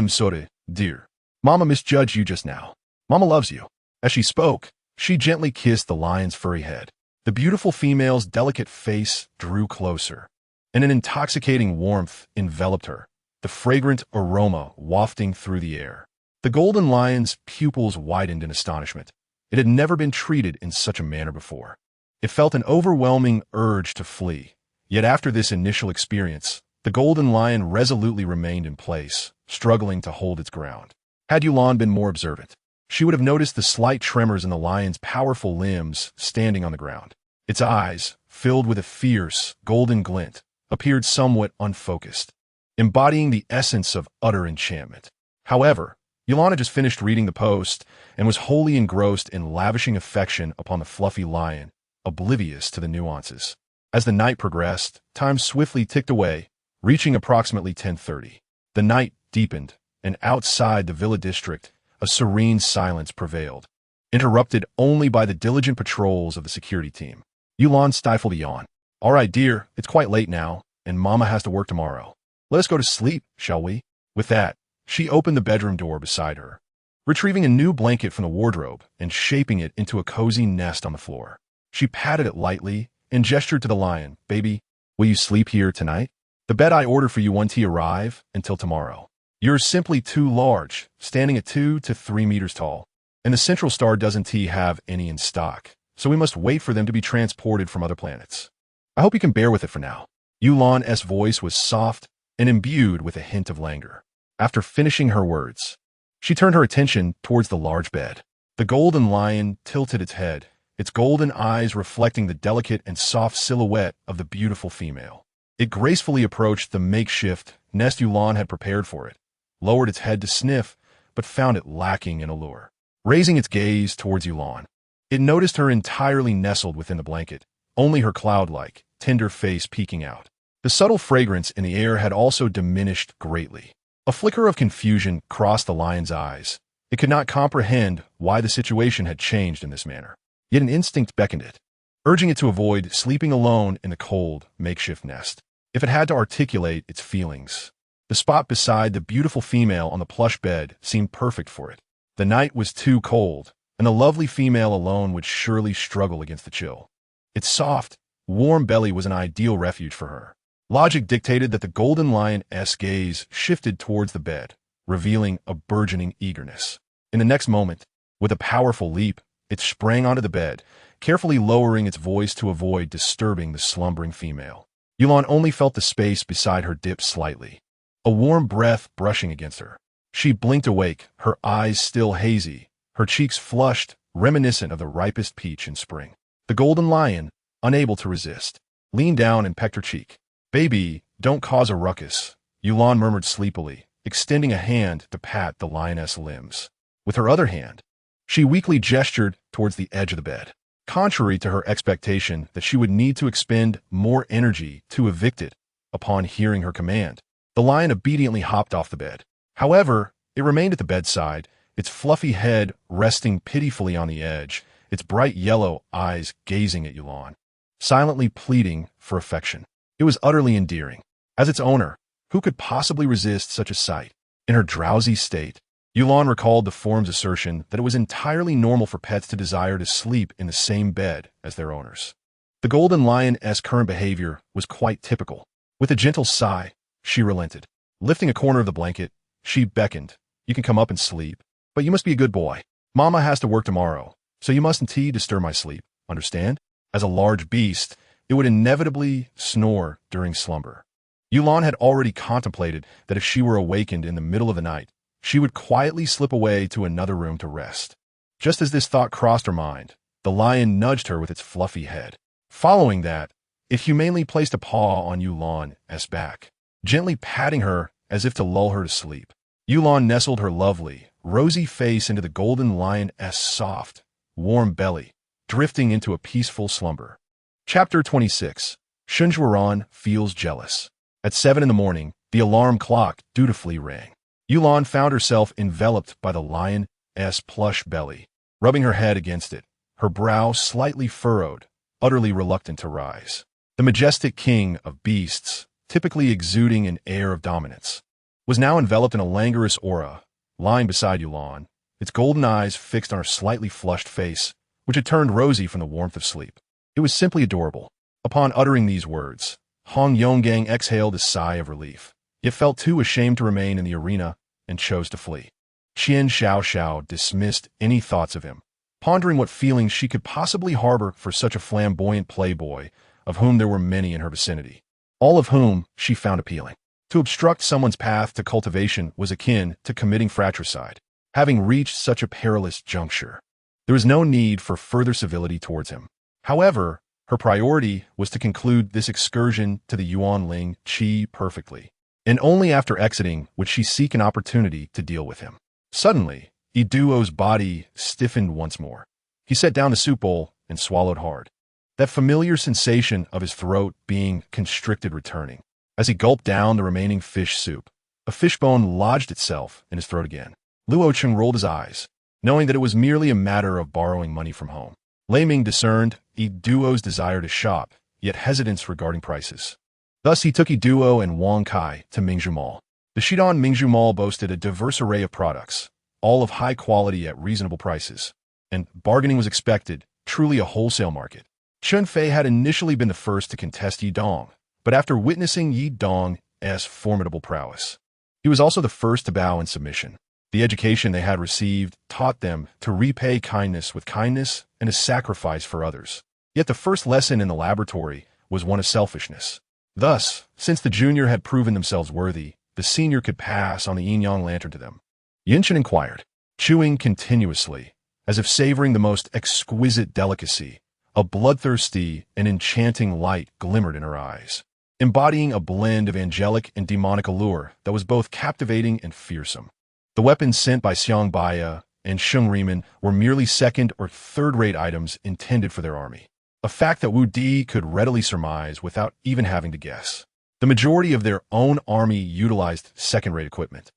Sorry, dear. Mama misjudged you just now. Mama loves you. As she spoke, she gently kissed the lion's furry head. The beautiful female's delicate face drew closer, and an intoxicating warmth enveloped her, the fragrant aroma wafting through the air. The golden lion's pupils widened in astonishment. It had never been treated in such a manner before. It felt an overwhelming urge to flee. Yet after this initial experience, the golden lion resolutely remained in place, struggling to hold its ground. Had Yulan been more observant, she would have noticed the slight tremors in the lion's powerful limbs standing on the ground. Its eyes, filled with a fierce, golden glint, appeared somewhat unfocused, embodying the essence of utter enchantment. However, Yulan had just finished reading the post and was wholly engrossed in lavishing affection upon the fluffy lion, oblivious to the nuances. As the night progressed, time swiftly ticked away, reaching approximately 10:30. The night deepened, and outside the villa district, a serene silence prevailed, interrupted only by the diligent patrols of the security team. Yulan stifled a yawn. All right, dear, it's quite late now, and Mama has to work tomorrow. Let us go to sleep, shall we? With that, she opened the bedroom door beside her, retrieving a new blanket from the wardrobe and shaping it into a cozy nest on the floor. She patted it lightly and gestured to the lion. Baby, will you sleep here tonight? The bed I ordered for you won't arrive until tomorrow. You're simply too large, standing at 2 to 3 meters tall, and the Central Star doesn't have any in stock, so we must wait for them to be transported from other planets. I hope you can bear with it for now. Yulan's voice was soft and imbued with a hint of languor. After finishing her words, she turned her attention towards the large bed. The golden lion tilted its head, its golden eyes reflecting the delicate and soft silhouette of the beautiful female. It gracefully approached the makeshift nest Yulan had prepared for it, lowered its head to sniff, but found it lacking in allure. Raising its gaze towards Yulan, it noticed her entirely nestled within the blanket, only her cloud-like, tender face peeking out. The subtle fragrance in the air had also diminished greatly. A flicker of confusion crossed the lion's eyes. It could not comprehend why the situation had changed in this manner. Yet an instinct beckoned it, urging it to avoid sleeping alone in the cold, makeshift nest. If it had to articulate its feelings, the spot beside the beautiful female on the plush bed seemed perfect for it. The night was too cold, and the lovely female alone would surely struggle against the chill. Its soft, warm belly was an ideal refuge for her. Logic dictated that the golden lion's gaze shifted towards the bed, revealing a burgeoning eagerness. In the next moment, with a powerful leap, It sprang onto the bed, carefully lowering its voice to avoid disturbing the slumbering female. Yulan only felt the space beside her dip slightly, a warm breath brushing against her. She blinked awake, her eyes still hazy, her cheeks flushed, reminiscent of the ripest peach in spring. The golden lion, unable to resist, leaned down and pecked her cheek. "Baby, don't cause a ruckus," Yulan murmured sleepily, extending a hand to pat the lioness' limbs. With her other hand, she weakly gestured towards the edge of the bed. Contrary to her expectation that she would need to expend more energy to evict it upon hearing her command, the lion obediently hopped off the bed. However, it remained at the bedside, its fluffy head resting pitifully on the edge, its bright yellow eyes gazing at Yulan, silently pleading for affection. It was utterly endearing. As its owner, who could possibly resist such a sight? In her drowsy state, Yulan recalled the forum's assertion that it was entirely normal for pets to desire to sleep in the same bed as their owners. The golden lion's current behavior was quite typical. With a gentle sigh, she relented. Lifting a corner of the blanket, she beckoned. "You can come up and sleep, but you must be a good boy. Mama has to work tomorrow, so you mustn't disturb my sleep, understand?" As a large beast, it would inevitably snore during slumber. Yulan had already contemplated that if she were awakened in the middle of the night, she would quietly slip away to another room to rest. Just as this thought crossed her mind, the lion nudged her with its fluffy head. Following that, it humanely placed a paw on Yulan's back, gently patting her as if to lull her to sleep. Yulan nestled her lovely, rosy face into the golden lion's soft, warm belly, drifting into a peaceful slumber. Chapter 26. Shunjuaran feels jealous. At 7 in the morning, the alarm clock dutifully rang. Yulan found herself enveloped by the lion's plush belly, rubbing her head against it, her brow slightly furrowed, utterly reluctant to rise. The majestic king of beasts, typically exuding an air of dominance, was now enveloped in a languorous aura, lying beside Yulan, its golden eyes fixed on her slightly flushed face, which had turned rosy from the warmth of sleep. It was simply adorable. Upon uttering these words, Hong Yonggang exhaled a sigh of relief. It felt too ashamed to remain in the arena and chose to flee. Qian Xiao dismissed any thoughts of him, pondering what feelings she could possibly harbor for such a flamboyant playboy, of whom there were many in her vicinity, all of whom she found appealing. To obstruct someone's path to cultivation was akin to committing fratricide. Having reached such a perilous juncture, there was no need for further civility towards him. However, her priority was to conclude this excursion to the Yuanling Qi perfectly, and only after exiting would she seek an opportunity to deal with him. Suddenly, Iduo's body stiffened once more. He set down the soup bowl and swallowed hard, that familiar sensation of his throat being constricted returning. As he gulped down the remaining fish soup, a fishbone lodged itself in his throat again. Luocheng rolled his eyes, knowing that it was merely a matter of borrowing money from home. Lei Ming discerned Iduo's desire to shop, yet hesitance regarding prices. Thus he took Iduo and Wang Kai to Mingxi Mall. The Shidong Mingxi Mall boasted a diverse array of products, all of high quality at reasonable prices, and bargaining was expected, truly a wholesale market. Chun Fei had initially been the first to contest Yi Dong, but after witnessing Yi Dong's formidable prowess, he was also the first to bow in submission. The education they had received taught them to repay kindness with kindness and to sacrifice for others. Yet the first lesson in the laboratory was one of selfishness. Thus, since the junior had proven themselves worthy, the senior could pass on the yin-yang lantern to them. Yinshin inquired, chewing continuously, as if savoring the most exquisite delicacy. A bloodthirsty and enchanting light glimmered in her eyes, embodying a blend of angelic and demonic allure that was both captivating and fearsome. The weapons sent by Xiang Baya and Sheng Riemann were merely second- or third-rate items intended for their army, a fact that Wu Di could readily surmise without even having to guess. The majority of their own army utilized second-rate equipment,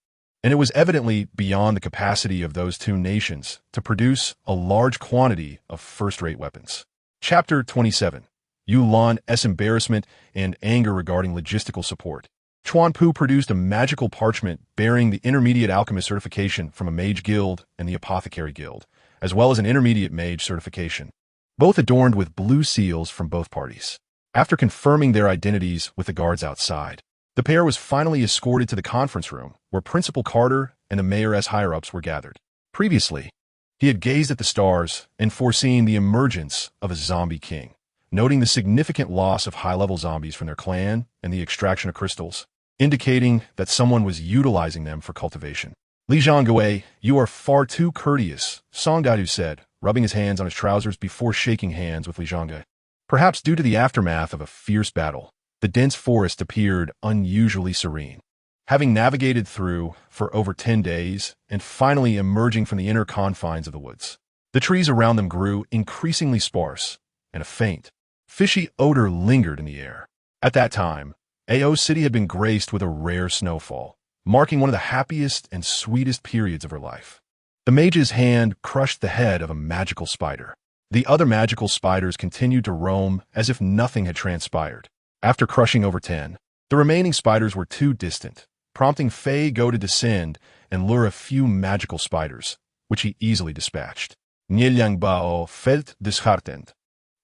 and it was evidently beyond the capacity of those two nations to produce a large quantity of first-rate weapons. Chapter 27. Yulan's embarrassment and anger regarding logistical support. Chuan Pu produced a magical parchment bearing the intermediate alchemist certification from a mage guild and the apothecary guild, as well as an intermediate mage certification, both adorned with blue seals from both parties. After confirming their identities with the guards outside, the pair was finally escorted to the conference room where Principal Carter and the mayor's higher-ups were gathered. Previously, He had gazed at the stars and foreseen the emergence of a zombie king, noting the significant loss of high-level zombies from their clan and the extraction of crystals, indicating that someone was utilizing them for cultivation. Li Zhongwei, you are far too courteous, Song Dadu said, rubbing his hands on his trousers before shaking hands with Li Zhongwei. Perhaps due to the aftermath of a fierce battle, the dense forest appeared unusually serene. Having navigated through for over 10 days and finally emerging from the inner confines of the woods, the trees around them grew increasingly sparse, and a faint, fishy odor lingered in the air. At that time, Ao City had been graced with a rare snowfall, marking one of the happiest and sweetest periods of her life. The mage's hand crushed the head of a magical spider. The other magical spiders continued to roam as if nothing had transpired. After crushing over 10, the remaining spiders were too distant, prompting Fei Go to descend and lure a few magical spiders, which he easily dispatched. Nieliang Bao felt disheartened,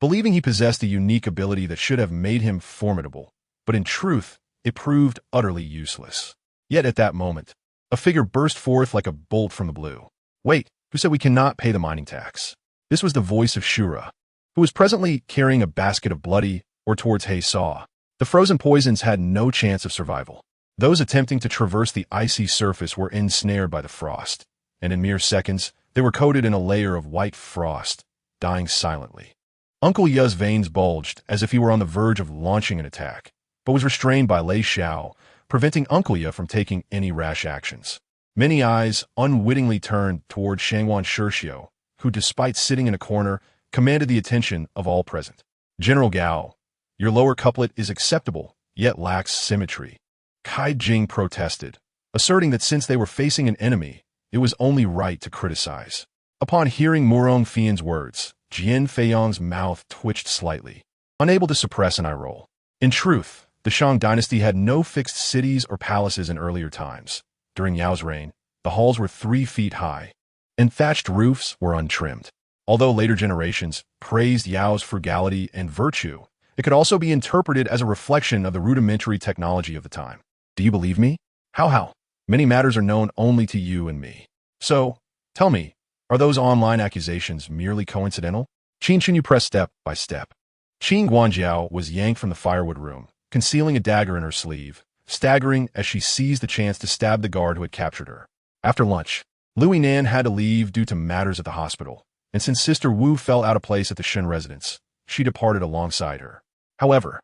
believing he possessed a unique ability that should have made him formidable, but in truth, it proved utterly useless. Yet at that moment, a figure burst forth like a bolt from the blue. Wait, who said we cannot pay the mining tax? This was the voice of Shura, who was presently carrying a basket of bloody or towards He Saw. The frozen poisons had no chance of survival. Those attempting to traverse the icy surface were ensnared by the frost, and in mere seconds, they were coated in a layer of white frost, dying silently. Uncle Ya's veins bulged as if he were on the verge of launching an attack, but was restrained by Lei Xiao, preventing Uncle Ya from taking any rash actions. Many eyes unwittingly turned toward Shangwan Shirshio, who, despite sitting in a corner, commanded the attention of all present. General Gao, your lower couplet is acceptable, yet lacks symmetry. Kai Jing protested, asserting that since they were facing an enemy, it was only right to criticize. Upon hearing Murong Fian's words, Jian Feiyong's mouth twitched slightly, unable to suppress an eye roll. In truth, the Shang dynasty had no fixed cities or palaces in earlier times. During Yao's reign, the halls were 3 feet high, and thatched roofs were untrimmed. Although later generations praised Yao's frugality and virtue, it could also be interpreted as a reflection of the rudimentary technology of the time. Do you believe me? How? Many matters are known only to you and me. So, tell me, are those online accusations merely coincidental? Qin Xinyu pressed step by step. Qin Guanjiao was yanked from the firewood room, concealing a dagger in her sleeve, staggering as she seized the chance to stab the guard who had captured her. After lunch, Louis Nan had to leave due to matters at the hospital, and since Sister Wu fell out of place at the Shen residence, she departed alongside her. However,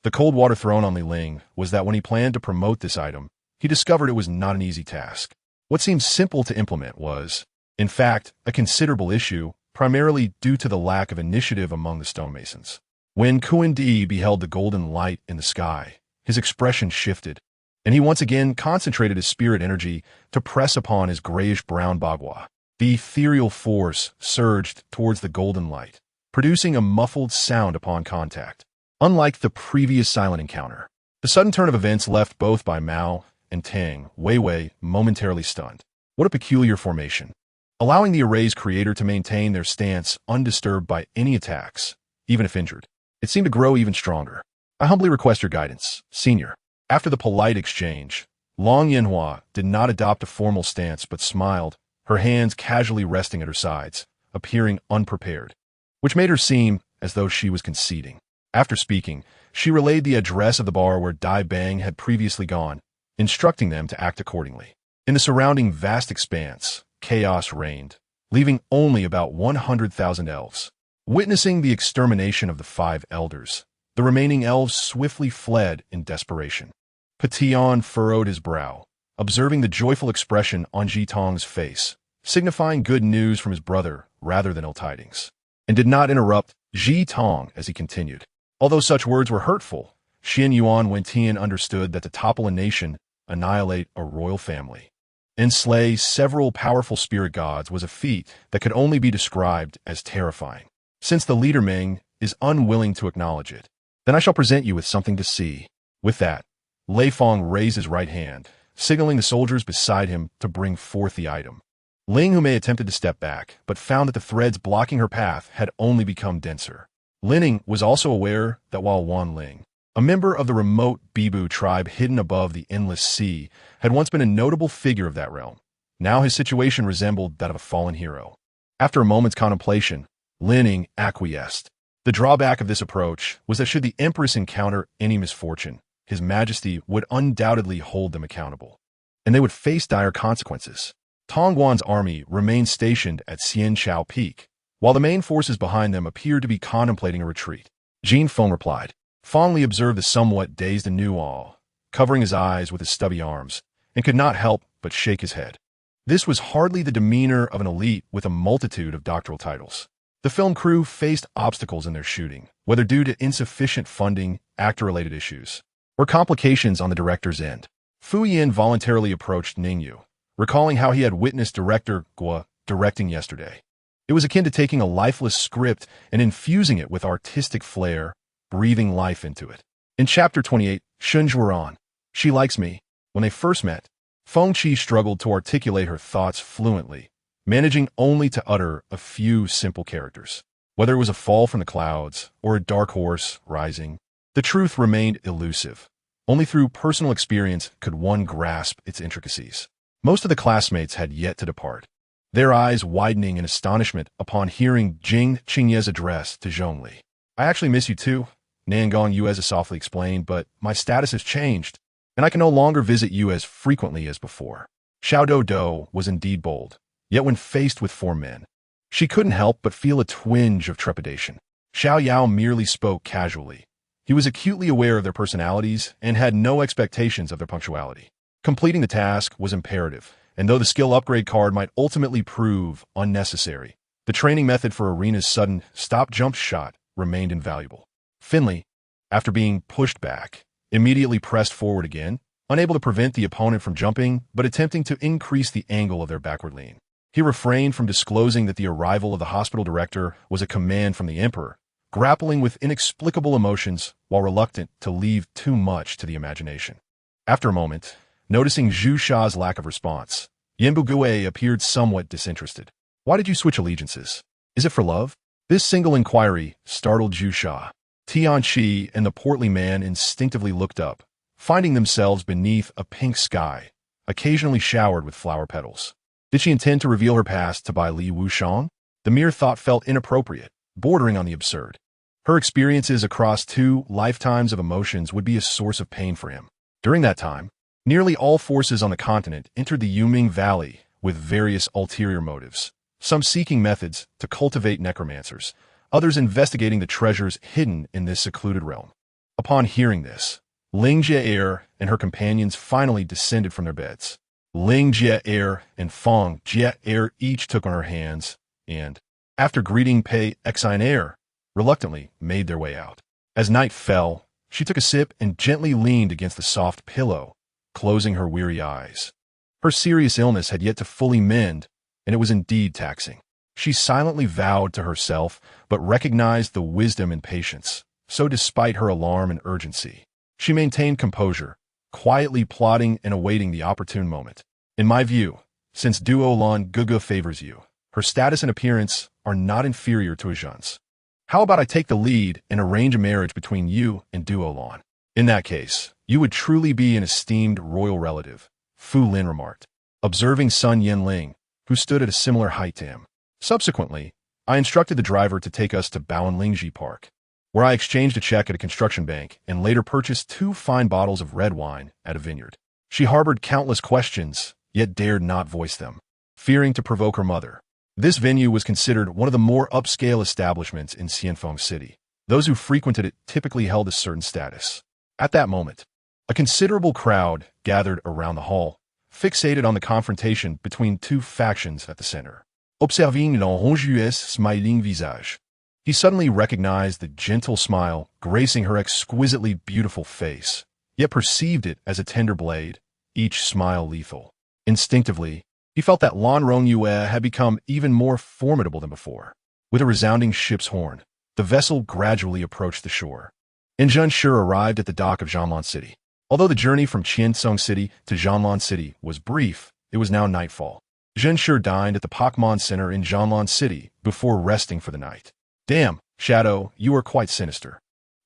the cold water thrown on Li Ling was that when he planned to promote this item, he discovered it was not an easy task. What seemed simple to implement was, in fact, a considerable issue, primarily due to the lack of initiative among the stonemasons. When Kuan Di beheld the golden light in the sky, his expression shifted, and he once again concentrated his spirit energy to press upon his grayish-brown bagua. The ethereal force surged towards the golden light, producing a muffled sound upon contact. Unlike the previous silent encounter, the sudden turn of events left both by Mao and Tang Weiwei momentarily stunned. What a peculiar formation, allowing the array's creator to maintain their stance undisturbed by any attacks, even if injured. It seemed to grow even stronger. I humbly request your guidance, Senior. After the polite exchange, Long Yanhua did not adopt a formal stance but smiled, her hands casually resting at her sides, appearing unprepared, which made her seem as though she was conceding. After speaking, she relayed the address of the bar where Dai Bang had previously gone, instructing them to act accordingly. In the surrounding vast expanse, chaos reigned, leaving only about 100,000 elves. Witnessing the extermination of the 5 elders, the remaining elves swiftly fled in desperation. Petion furrowed his brow, observing the joyful expression on Ji Tong's face, signifying good news from his brother rather than ill tidings, and did not interrupt Ji Tong as he continued. Although such words were hurtful, Xian Yuan Wentian understood that to topple a nation, annihilate a royal family, and slay several powerful spirit gods was a feat that could only be described as terrifying. Since the leader Ming is unwilling to acknowledge it, then I shall present you with something to see. With that, Lei Fong raised his right hand, signaling the soldiers beside him to bring forth the item. Ling Humei attempted to step back, but found that the threads blocking her path had only become denser. Linning was also aware that while Wan Ling, a member of the remote Bibu tribe hidden above the endless sea, had once been a notable figure of that realm, now his situation resembled that of a fallen hero. After a moment's contemplation, Ling acquiesced. The drawback of this approach was that should the Empress encounter any misfortune, His Majesty would undoubtedly hold them accountable, and they would face dire consequences. Tongguan's army remained stationed at Xianchao Peak, while the main forces behind them appeared to be contemplating a retreat. Jin Feng replied. Feng Li observed the somewhat dazed and Nuo, covering his eyes with his stubby arms, and could not help but shake his head. This was hardly the demeanor of an elite with a multitude of doctoral titles. The film crew faced obstacles in their shooting, whether due to insufficient funding, actor-related issues, or complications on the director's end. Fu Yin voluntarily approached Ningyu, recalling how he had witnessed director Guo directing yesterday. It was akin to taking a lifeless script and infusing it with artistic flair, breathing life into it. In Chapter 28, Shunjuan, She Likes Me. When they first met, Feng Qi struggled to articulate her thoughts fluently, managing only to utter a few simple characters. Whether it was a fall from the clouds or a dark horse rising, the truth remained elusive. Only through personal experience could one grasp its intricacies. Most of the classmates had yet to depart, their eyes widening in astonishment upon hearing Jing Qingye's address to Zhongli. I actually miss you too, Nangong Yueza softly explained, but my status has changed, and I can no longer visit you as frequently as before. Xiao Do was indeed bold, yet when faced with 4 men, she couldn't help but feel a twinge of trepidation. Xiao Yao merely spoke casually. He was acutely aware of their personalities and had no expectations of their punctuality. Completing the task was imperative, and though the skill upgrade card might ultimately prove unnecessary, the training method for Arena's sudden stop-jump shot remained invaluable. Finley, after being pushed back, immediately pressed forward again, unable to prevent the opponent from jumping, but attempting to increase the angle of their backward lean. He refrained from disclosing that the arrival of the hospital director was a command from the emperor, grappling with inexplicable emotions while reluctant to leave too much to the imagination. After a moment, noticing Zhu Sha's lack of response, Yanbu Gue appeared somewhat disinterested. Why did you switch allegiances? Is it for love? This single inquiry startled Zhu Sha. Tianqi and the portly man instinctively looked up, finding themselves beneath a pink sky, occasionally showered with flower petals. Did she intend to reveal her past to Bai Li Wushang? The mere thought felt inappropriate, bordering on the absurd. Her experiences across 2 lifetimes of emotions would be a source of pain for him. During that time, nearly all forces on the continent entered the Yuming Valley with various ulterior motives, some seeking methods to cultivate necromancers, others investigating the treasures hidden in this secluded realm. Upon hearing this, Ling Jie and her companions finally descended from their beds. Ling Jie and Feng Jie each took on her hands and, after greeting Pei Exine, reluctantly made their way out. As night fell, she took a sip and gently leaned against the soft pillow, closing her weary eyes. Her serious illness had yet to fully mend, and it was indeed taxing. She silently vowed to herself, but recognized the wisdom and patience. So despite her alarm and urgency, she maintained composure, quietly plotting and awaiting the opportune moment. In my view, since Duo Lan Gugu favors you, her status and appearance are not inferior to a Jun's. How about I take the lead and arrange a marriage between you and Duo Lan? In that case, you would truly be an esteemed royal relative, Fu Lin remarked, observing Sun Yanling, who stood at a similar height to him. Subsequently, I instructed the driver to take us to Baoanlingji Park, where I exchanged a check at a construction bank and later purchased 2 fine bottles of red wine at a vineyard. She harbored countless questions, yet dared not voice them, fearing to provoke her mother. This venue was considered one of the more upscale establishments in Xianfeng City. Those who frequented it typically held a certain status. At that moment, a considerable crowd gathered around the hall, fixated on the confrontation between 2 factions at the center. Observing l'enjoueuse smiling visage, he suddenly recognized the gentle smile gracing her exquisitely beautiful face, yet perceived it as a tender blade, each smile lethal. Instinctively, he felt that Lan Rongyue had become even more formidable than before. With a resounding ship's horn, the vessel gradually approached the shore, and Zhenshu arrived at the dock of Zhanlan City. Although the journey from Qiansong City to Zhanlan City was brief, it was now nightfall. Zhenshu dined at the Pakman Center in Zhanlan City before resting for the night. Damn, Shadow, you are quite sinister.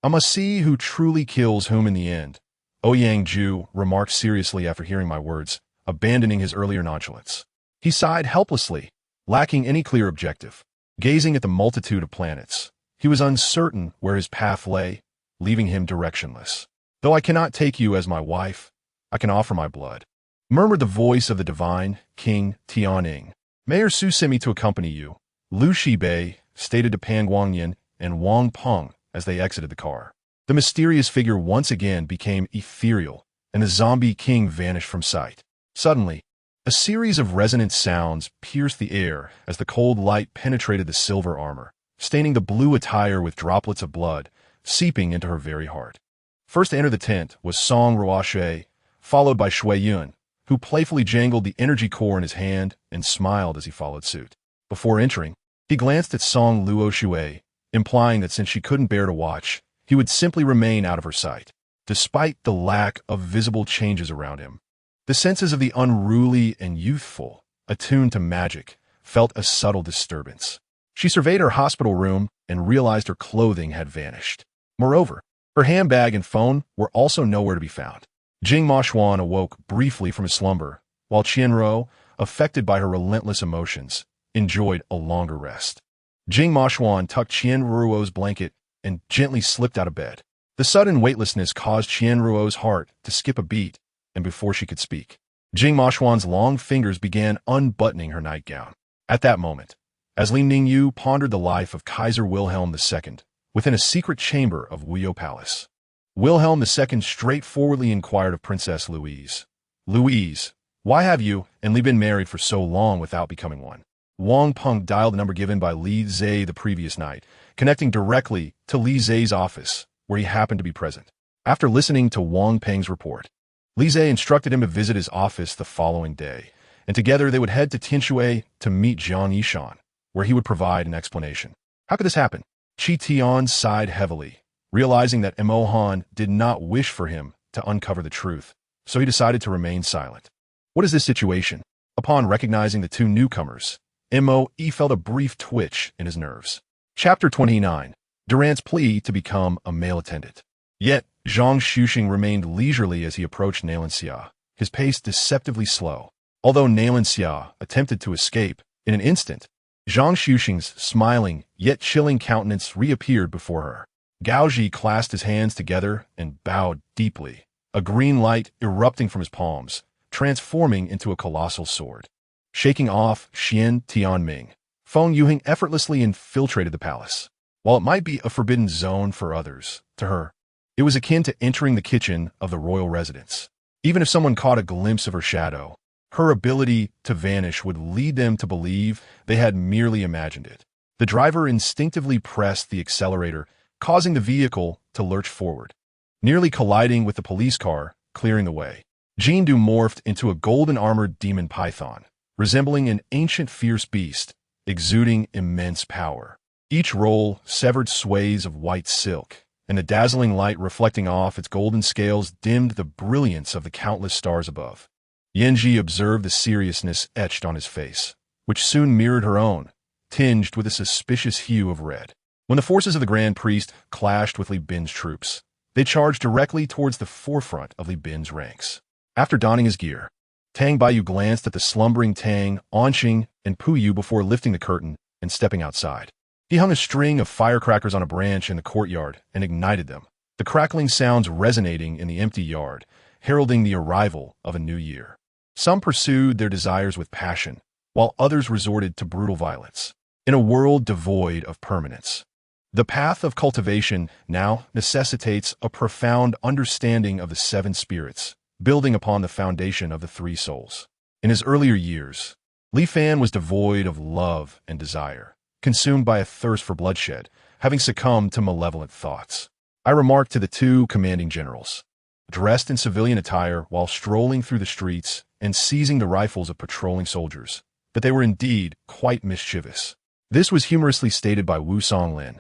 I must see who truly kills whom in the end, Ouyang Ju remarked seriously after hearing my words, abandoning his earlier nonchalance. He sighed helplessly, lacking any clear objective. Gazing at the multitude of planets, he was uncertain where his path lay, leaving him directionless. Though I cannot take you as my wife, I can offer my blood, murmured the voice of the divine King Tianning. Mayor Su sent me to accompany you, Lu Shibei stated to Pan Guangyan and Wang Peng as they exited the car. The mysterious figure once again became ethereal, and the zombie king vanished from sight. Suddenly, a series of resonant sounds pierced the air as the cold light penetrated the silver armor, staining the blue attire with droplets of blood, seeping into her very heart. First to enter the tent was Song Ruoshui, followed by Shui Yun, who playfully jangled the energy core in his hand and smiled as he followed suit. Before entering, he glanced at Song Luo Shui, implying that since she couldn't bear to watch, he would simply remain out of her sight. Despite the lack of visible changes around him, the senses of the unruly and youthful, attuned to magic, felt a subtle disturbance. She surveyed her hospital room and realized her clothing had vanished. Moreover, her handbag and phone were also nowhere to be found. Jing Maoxuan awoke briefly from his slumber, while Qianruo, affected by her relentless emotions, enjoyed a longer rest. Jing Maoxuan tucked Qianruo's blanket and gently slipped out of bed. The sudden weightlessness caused Qianruo's heart to skip a beat, and before she could speak, Jing Maoxuan's long fingers began unbuttoning her nightgown. At that moment, as Li Ningyu pondered the life of Kaiser Wilhelm II within a secret chamber of Wuyo Palace, Wilhelm II straightforwardly inquired of Princess Louise, "Louise, why have you and Li been married for so long without becoming one?" Wang Peng dialed the number given by Li Zhe the previous night, connecting directly to Li Zhe's office, where he happened to be present. After listening to Wang Peng's report, Li Zhe instructed him to visit his office the following day, and together they would head to Tinshui to meet Jiang Yishan, where he would provide an explanation. How could this happen? Qi Tian sighed heavily, realizing that Mo Han did not wish for him to uncover the truth, so he decided to remain silent. What is this situation? Upon recognizing the two newcomers, Mo.E felt a brief twitch in his nerves. Chapter 29. Durant's plea to become a male attendant. Yet, Zhang Xuxing remained leisurely as he approached Nailan Xia, his pace deceptively slow. Although Nailan Xia attempted to escape, in an instant, Zhang Xuxing's smiling yet chilling countenance reappeared before her. Gaoji clasped his hands together and bowed deeply, a green light erupting from his palms, transforming into a colossal sword. Shaking off Xian Tianming, Feng Yuheng effortlessly infiltrated the palace. While it might be a forbidden zone for others, to her, it was akin to entering the kitchen of the royal residence. Even if someone caught a glimpse of her shadow, her ability to vanish would lead them to believe they had merely imagined it. The driver instinctively pressed the accelerator, causing the vehicle to lurch forward, nearly colliding with the police car, clearing the way. Jindu morphed into a golden-armored demon python, resembling an ancient fierce beast, exuding immense power. Each roll severed swathes of white silk, and the dazzling light reflecting off its golden scales dimmed the brilliance of the countless stars above. Yanji observed the seriousness etched on his face, which soon mirrored her own, tinged with a suspicious hue of red. When the forces of the Grand Priest clashed with Li Bin's troops, they charged directly towards the forefront of Li Bin's ranks. After donning his gear, Tang Baiyu glanced at the slumbering Tang, Onqing, and Puyu before lifting the curtain and stepping outside. He hung a string of firecrackers on a branch in the courtyard and ignited them, the crackling sounds resonating in the empty yard, heralding the arrival of a new year. Some pursued their desires with passion, while others resorted to brutal violence. In a world devoid of permanence, the path of cultivation now necessitates a profound understanding of the seven spirits, building upon the foundation of the three souls. In his earlier years, Li Fan was devoid of love and desire, consumed by a thirst for bloodshed, having succumbed to malevolent thoughts. I remarked to the two commanding generals, dressed in civilian attire while strolling through the streets and seizing the rifles of patrolling soldiers, that they were indeed quite mischievous. This was humorously stated by Wu Songlin,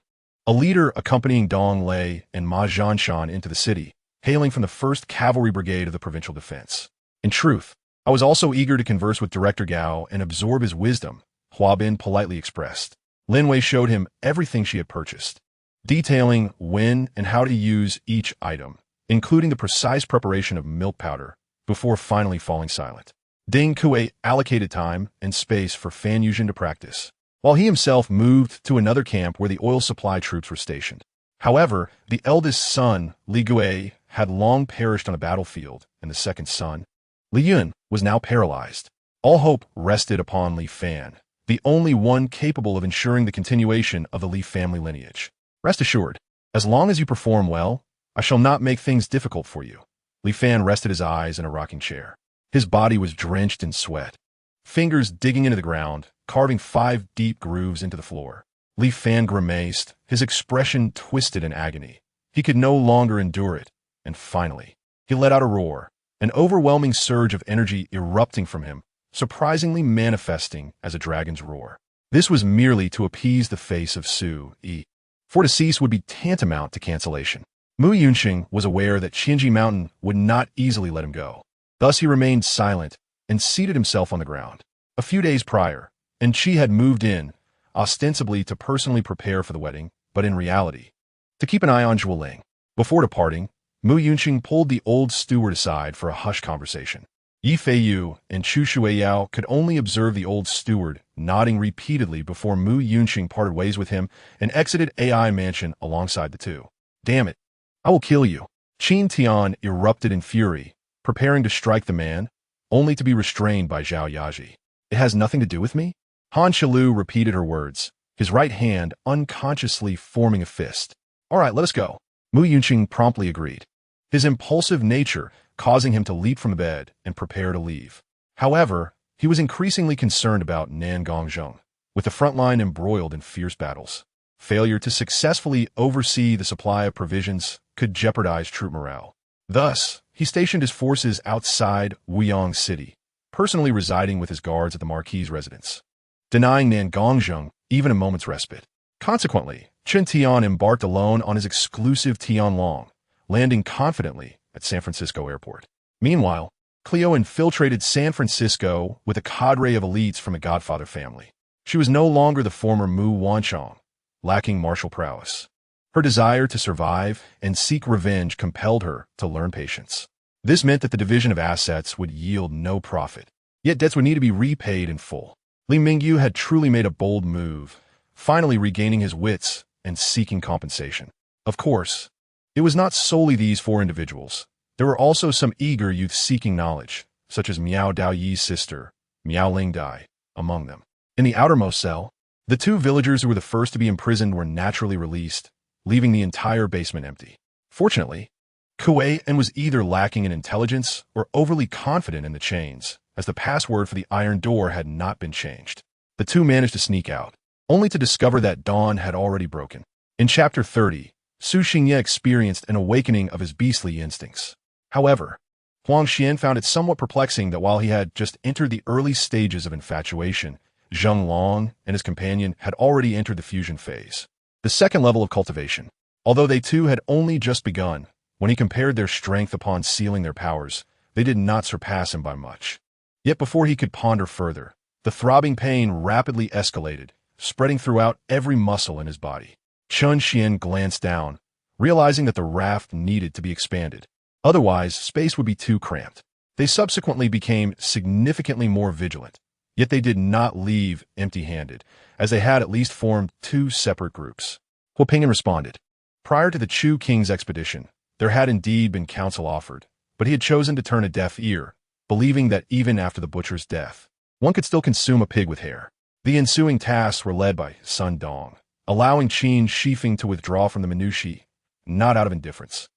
a leader accompanying Dong Lei and Ma Zhanshan into the city, hailing from the 1st Cavalry Brigade of the Provincial Defense. In truth, I was also eager to converse with Director Gao and absorb his wisdom, Hua Bin politely expressed. Lin Wei showed him everything she had purchased, detailing when and how to use each item, including the precise preparation of milk powder, before finally falling silent. Ding Kuei allocated time and space for Fan Yuzhen to practice, while he himself moved to another camp where the oil supply troops were stationed. However, the eldest son, Li Gui, had long perished on a battlefield, and the second son, Li Yun, was now paralyzed. All hope rested upon Li Fan, the only one capable of ensuring the continuation of the Li family lineage. Rest assured, as long as you perform well, I shall not make things difficult for you. Li Fan rested his eyes in a rocking chair. His body was drenched in sweat, fingers digging into the ground, carving 5 deep grooves into the floor. Li Fan grimaced, his expression twisted in agony. He could no longer endure it, and finally, he let out a roar, an overwhelming surge of energy erupting from him, surprisingly manifesting as a dragon's roar. This was merely to appease the face of Su Yi, for to cease would be tantamount to cancellation. Mu Yunxing was aware that Qianji Mountain would not easily let him go. Thus he remained silent and seated himself on the ground. A few days prior, and Qi had moved in, ostensibly to personally prepare for the wedding, but in reality, to keep an eye on Zhuoling. Before departing, Mu Yunxing pulled the old steward aside for a hushed conversation. Yi Feiyu and Chu Shuiyao could only observe the old steward nodding repeatedly before Mu Yunxing parted ways with him and exited AI Mansion alongside the two. Damn it! I will kill you! Qin Tian erupted in fury, preparing to strike the man, only to be restrained by Zhao Yaji. It has nothing to do with me? Han Shilu repeated her words, his right hand unconsciously forming a fist. All right, let us go. Mu Yunxing promptly agreed, his impulsive nature causing him to leap from the bed and prepare to leave. However, he was increasingly concerned about Nangongzheng, with the front line embroiled in fierce battles. Failure to successfully oversee the supply of provisions could jeopardize troop morale. Thus, he stationed his forces outside Wuyang City, personally residing with his guards at the Marquis's residence, denying Nangongzheng even a moment's respite. Consequently, Chen Tian embarked alone on his exclusive Tianlong, landing confidently at San Francisco Airport. Meanwhile, Cleo infiltrated San Francisco with a cadre of elites from a Godfather family. She was no longer the former Mu Wanchong, lacking martial prowess. Her desire to survive and seek revenge compelled her to learn patience. This meant that the division of assets would yield no profit, yet debts would need to be repaid in full. Li Mingyu had truly made a bold move, finally regaining his wits and seeking compensation. Of course, it was not solely these 4 individuals. There were also some eager youths seeking knowledge, such as Miao Daoyi's sister, Miao Lingdai, among them. In the outermost cell, the 2 villagers who were the first to be imprisoned were naturally released, leaving the entire basement empty. Fortunately, Kuei was either lacking in intelligence or overly confident in the chains, as the password for the iron door had not been changed. The 2 managed to sneak out, only to discover that dawn had already broken. In Chapter 30, Su Xingye experienced an awakening of his beastly instincts. However, Huang Xian found it somewhat perplexing that while he had just entered the early stages of infatuation, Zheng Long and his companion had already entered the fusion phase, the second level of cultivation. Although they too had only just begun, when he compared their strength upon sealing their powers, they did not surpass him by much. Yet before he could ponder further, the throbbing pain rapidly escalated, spreading throughout every muscle in his body. Chun Xian glanced down, realizing that the raft needed to be expanded. Otherwise, space would be too cramped. They subsequently became significantly more vigilant, yet they did not leave empty-handed, as they had at least formed 2 separate groups. Huo Ping'an responded. Prior to the Chu King's expedition, there had indeed been counsel offered, but he had chosen to turn a deaf ear, believing that even after the butcher's death, one could still consume a pig with hair. The ensuing tasks were led by Sun Dong, allowing Qin Shifeng to withdraw from the minutiae, not out of indifference,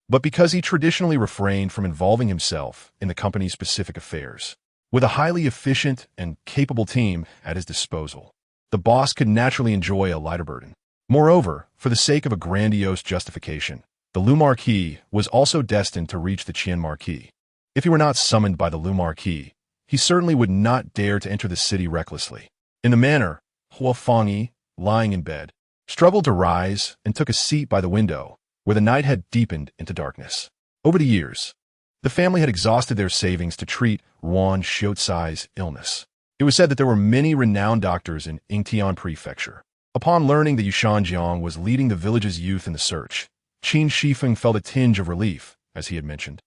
but because he traditionally refrained from involving himself in the company's specific affairs. With a highly efficient and capable team at his disposal, the boss could naturally enjoy a lighter burden. Moreover, for the sake of a grandiose justification, the Lu Marquis was also destined to reach the Qian Marquis. If he were not summoned by the Lu Marquis, he certainly would not dare to enter the city recklessly. In the manner, Hua Fangyi, lying in bed, struggled to rise and took a seat by the window, where the night had deepened into darkness. Over the years, the family had exhausted their savings to treat Ruan Xiucai's illness. It was said that there were many renowned doctors in Yingtian Prefecture. Upon learning that Yushan Jiang was leading the village's youth in the search, Qin Shifeng felt a tinge of relief, as he had mentioned.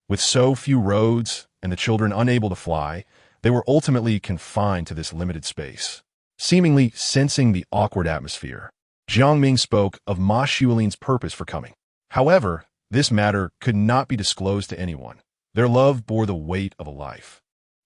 With so few roads and the children unable to fly, they were ultimately confined to this limited space. Seemingly sensing the awkward atmosphere, Jiangming spoke of Ma Xuelin's purpose for coming. However, this matter could not be disclosed to anyone. Their love bore the weight of a life.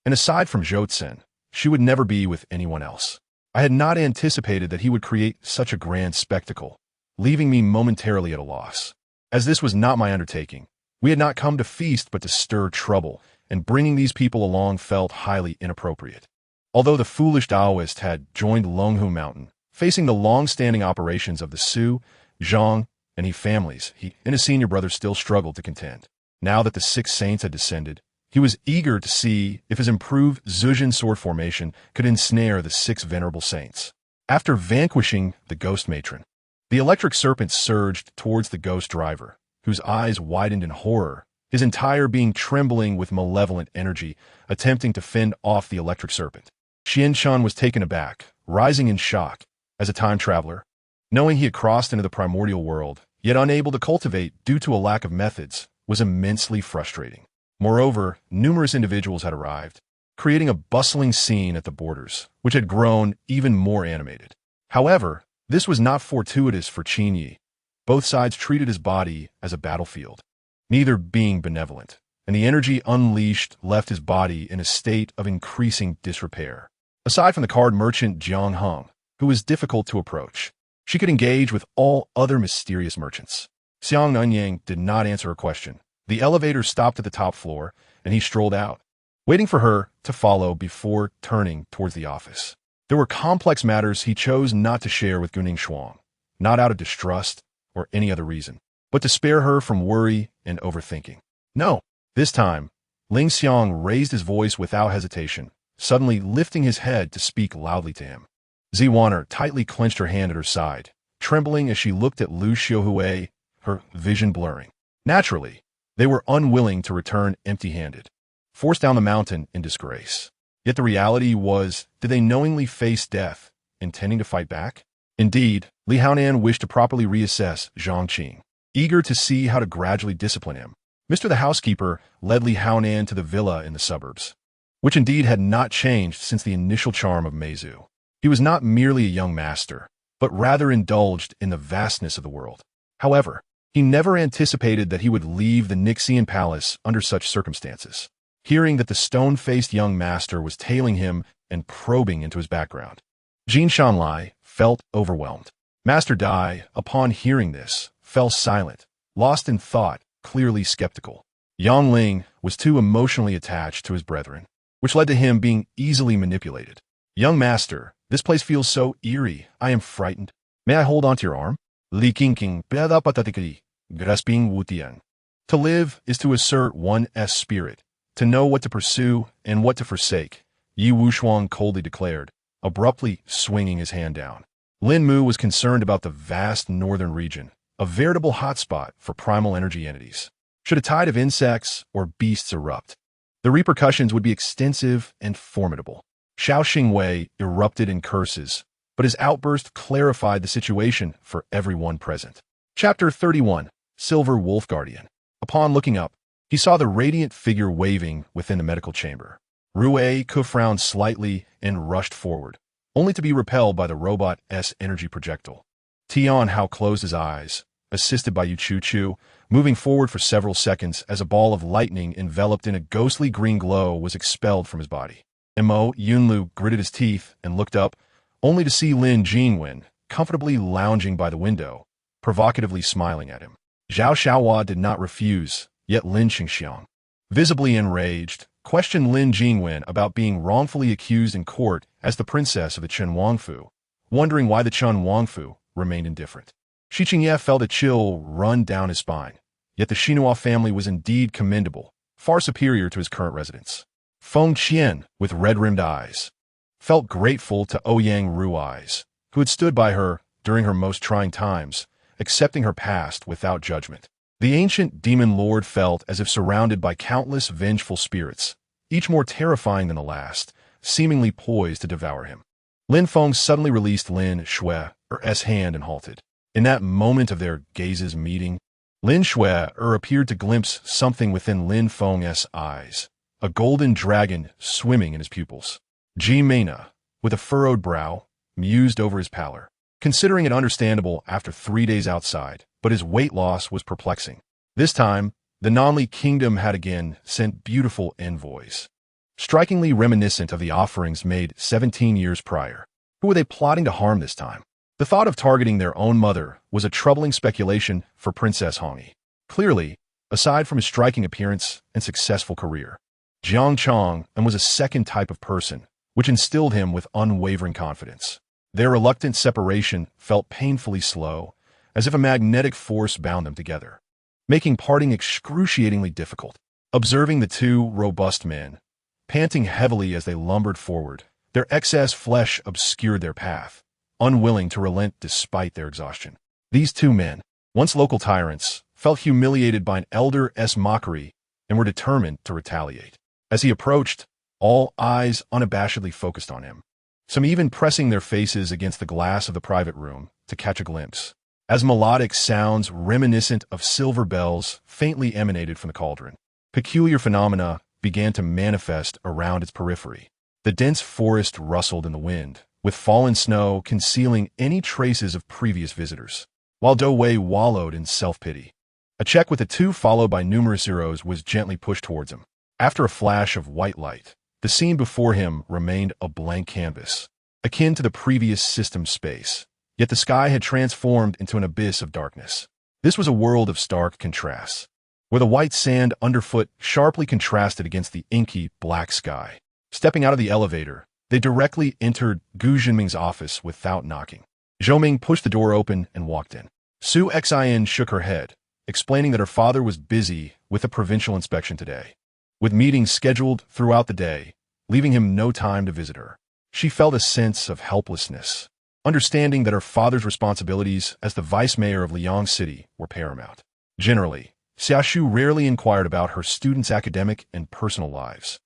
And aside from Zhou Tsen, she would never be with anyone else. I had not anticipated that he would create such a grand spectacle, leaving me momentarily at a loss. As this was not my undertaking, we had not come to feast but to stir trouble, and bringing these people along felt highly inappropriate. Although the foolish Taoist had joined Longhu Mountain, facing the long-standing operations of the Su, Zhang, and He families, he and his senior brother still struggled to contend. Now that the 6 saints had descended, he was eager to see if his improved Zhejian sword formation could ensnare the 6 venerable saints. After vanquishing the ghost matron, the electric serpent surged towards the ghost driver, whose eyes widened in horror, his entire being trembling with malevolent energy, attempting to fend off the electric serpent. Xianshan was taken aback, rising in shock. As a time traveler, knowing he had crossed into the primordial world, yet unable to cultivate due to a lack of methods, was immensely frustrating. Moreover, numerous individuals had arrived, creating a bustling scene at the borders, which had grown even more animated. However, this was not fortuitous for Qin Yi. Both sides treated his body as a battlefield, neither being benevolent, and the energy unleashed left his body in a state of increasing disrepair. Aside from the card merchant Jiang Heng, who was difficult to approach, she could engage with all other mysterious merchants. Xiang Nunyang did not answer her question. The elevator stopped at the top floor, and he strolled out, waiting for her to follow before turning towards the office. There were complex matters he chose not to share with Guning Shuang, not out of distrust or any other reason, but to spare her from worry and overthinking. No, this time, Ling Xiang raised his voice without hesitation, suddenly lifting his head to speak loudly to him. Ziwaner tightly clenched her hand at her side, trembling as she looked at Lu Xiuhui, her vision blurring. Naturally, they were unwilling to return empty-handed, forced down the mountain in disgrace. Yet the reality was, did they knowingly face death, intending to fight back? Indeed, Li Haonan wished to properly reassess Zhang Qing, eager to see how to gradually discipline him. Mr. the housekeeper led Li Haonan to the villa in the suburbs, which indeed had not changed since the initial charm of Meizu. He was not merely a young master, but rather indulged in the vastness of the world. However, he never anticipated that he would leave the Nixian palace under such circumstances. Hearing that the stone-faced young master was tailing him and probing into his background, Jin Shanlai felt overwhelmed. Master Dai, upon hearing this, fell silent, lost in thought, clearly skeptical. Yang Ling was too emotionally attached to his brethren, which led to him being easily manipulated. Young master, this place feels so eerie. I am frightened. May I hold onto your arm? Li Qingqing beda patatikri, grasping wutian. To live is to assert one's spirit, to know what to pursue and what to forsake, Yi Wushuang coldly declared, abruptly swinging his hand down. Lin Mu was concerned about the vast northern region, a veritable hotspot for primal energy entities. Should a tide of insects or beasts erupt, the repercussions would be extensive and formidable. Xiao Xingwei erupted in curses, but his outburst clarified the situation for everyone present. Chapter 31, Silver Wolf Guardian. Upon looking up, he saw the radiant figure waving within the medical chamber. Rue frowned slightly and rushed forward, only to be repelled by the robot's energy projectile. Tian Hao closed his eyes, assisted by Yu Chu Chu, moving forward for several seconds as a ball of lightning enveloped in a ghostly green glow was expelled from his body. Mo Yunlu gritted his teeth and looked up, only to see Lin Jingwen comfortably lounging by the window, provocatively smiling at him. Zhao Xiaohua did not refuse, yet Lin Xingxiang, visibly enraged, questioned Lin Jingwen about being wrongfully accused in court as the princess of the Chen Wangfu, wondering why the Chen Wangfu remained indifferent. Shi Qingye felt a chill run down his spine, yet the Xinhua family was indeed commendable, far superior to his current residence. Feng Qian, with red-rimmed eyes, felt grateful to Ouyang Rui's, who had stood by her during her most trying times, accepting her past without judgment. The ancient demon lord felt as if surrounded by countless vengeful spirits, each more terrifying than the last, seemingly poised to devour him. Lin Feng suddenly released Lin Shui's hand and halted. In that moment of their gazes meeting, Lin Shui appeared to glimpse something within Lin Feng's eyes, a golden dragon swimming in his pupils. Ji Mena, with a furrowed brow, mused over his pallor, considering it understandable after 3 days outside, but his weight loss was perplexing. This time, the Nanli kingdom had again sent beautiful envoys, strikingly reminiscent of the offerings made 17 years prior. Who were they plotting to harm this time? The thought of targeting their own mother was a troubling speculation for Princess Hongyi. Clearly, aside from his striking appearance and successful career, Jiang Chong was a second type of person, which instilled him with unwavering confidence. Their reluctant separation felt painfully slow, as if a magnetic force bound them together, making parting excruciatingly difficult. Observing the two robust men, panting heavily as they lumbered forward, their excess flesh obscured their path, unwilling to relent despite their exhaustion. These two men, once local tyrants, felt humiliated by an elder's mockery and were determined to retaliate. As he approached, all eyes unabashedly focused on him, some even pressing their faces against the glass of the private room to catch a glimpse, as melodic sounds reminiscent of silver bells faintly emanated from the cauldron. Peculiar phenomena began to manifest around its periphery. The dense forest rustled in the wind, with fallen snow concealing any traces of previous visitors, while Do Wei wallowed in self-pity. A check with the two followed by numerous arrows was gently pushed towards him. After a flash of white light, the scene before him remained a blank canvas, akin to the previous system space, yet the sky had transformed into an abyss of darkness. This was a world of stark contrasts, where the white sand underfoot sharply contrasted against the inky black sky. Stepping out of the elevator, they directly entered Gu Jinming's office without knocking. Zhou Ming pushed the door open and walked in. Su Xin shook her head, explaining that her father was busy with a provincial inspection today, with meetings scheduled throughout the day, leaving him no time to visit her. She felt a sense of helplessness, understanding that her father's responsibilities as the vice mayor of Liang City were paramount. Generally, Xiaoshu rarely inquired about her students' academic and personal lives,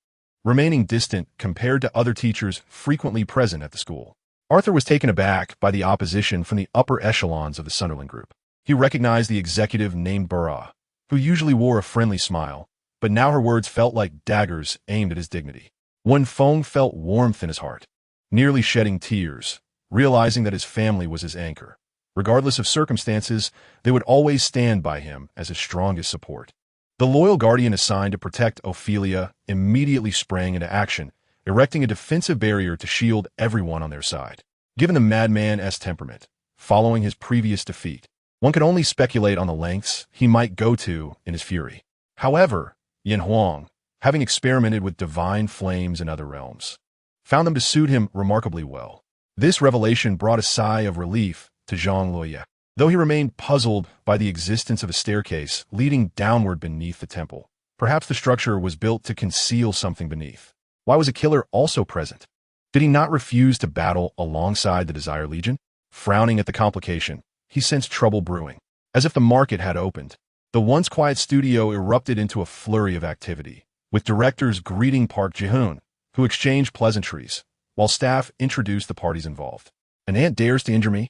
remaining distant compared to other teachers frequently present at the school. Arthur was taken aback by the opposition from the upper echelons of the Sunderland group. He recognized the executive named Bara, who usually wore a friendly smile, but now her words felt like daggers aimed at his dignity. Wen Feng felt warmth in his heart, nearly shedding tears, realizing that his family was his anchor. Regardless of circumstances, they would always stand by him as his strongest support. The loyal guardian assigned to protect Ophelia immediately sprang into action, erecting a defensive barrier to shield everyone on their side. Given the madman's temperament, following his previous defeat, one could only speculate on the lengths he might go to in his fury. However, Yin Huang, having experimented with divine flames in other realms, found them to suit him remarkably well. This revelation brought a sigh of relief to Zhang Luoye, though he remained puzzled by the existence of a staircase leading downward beneath the temple. Perhaps the structure was built to conceal something beneath. Why was a killer also present? Did he not refuse to battle alongside the Desire Legion? Frowning at the complication, he sensed trouble brewing. As if the market had opened, the once quiet studio erupted into a flurry of activity, with directors greeting Park Ji-hoon, who exchanged pleasantries, while staff introduced the parties involved. An ant dares to injure me?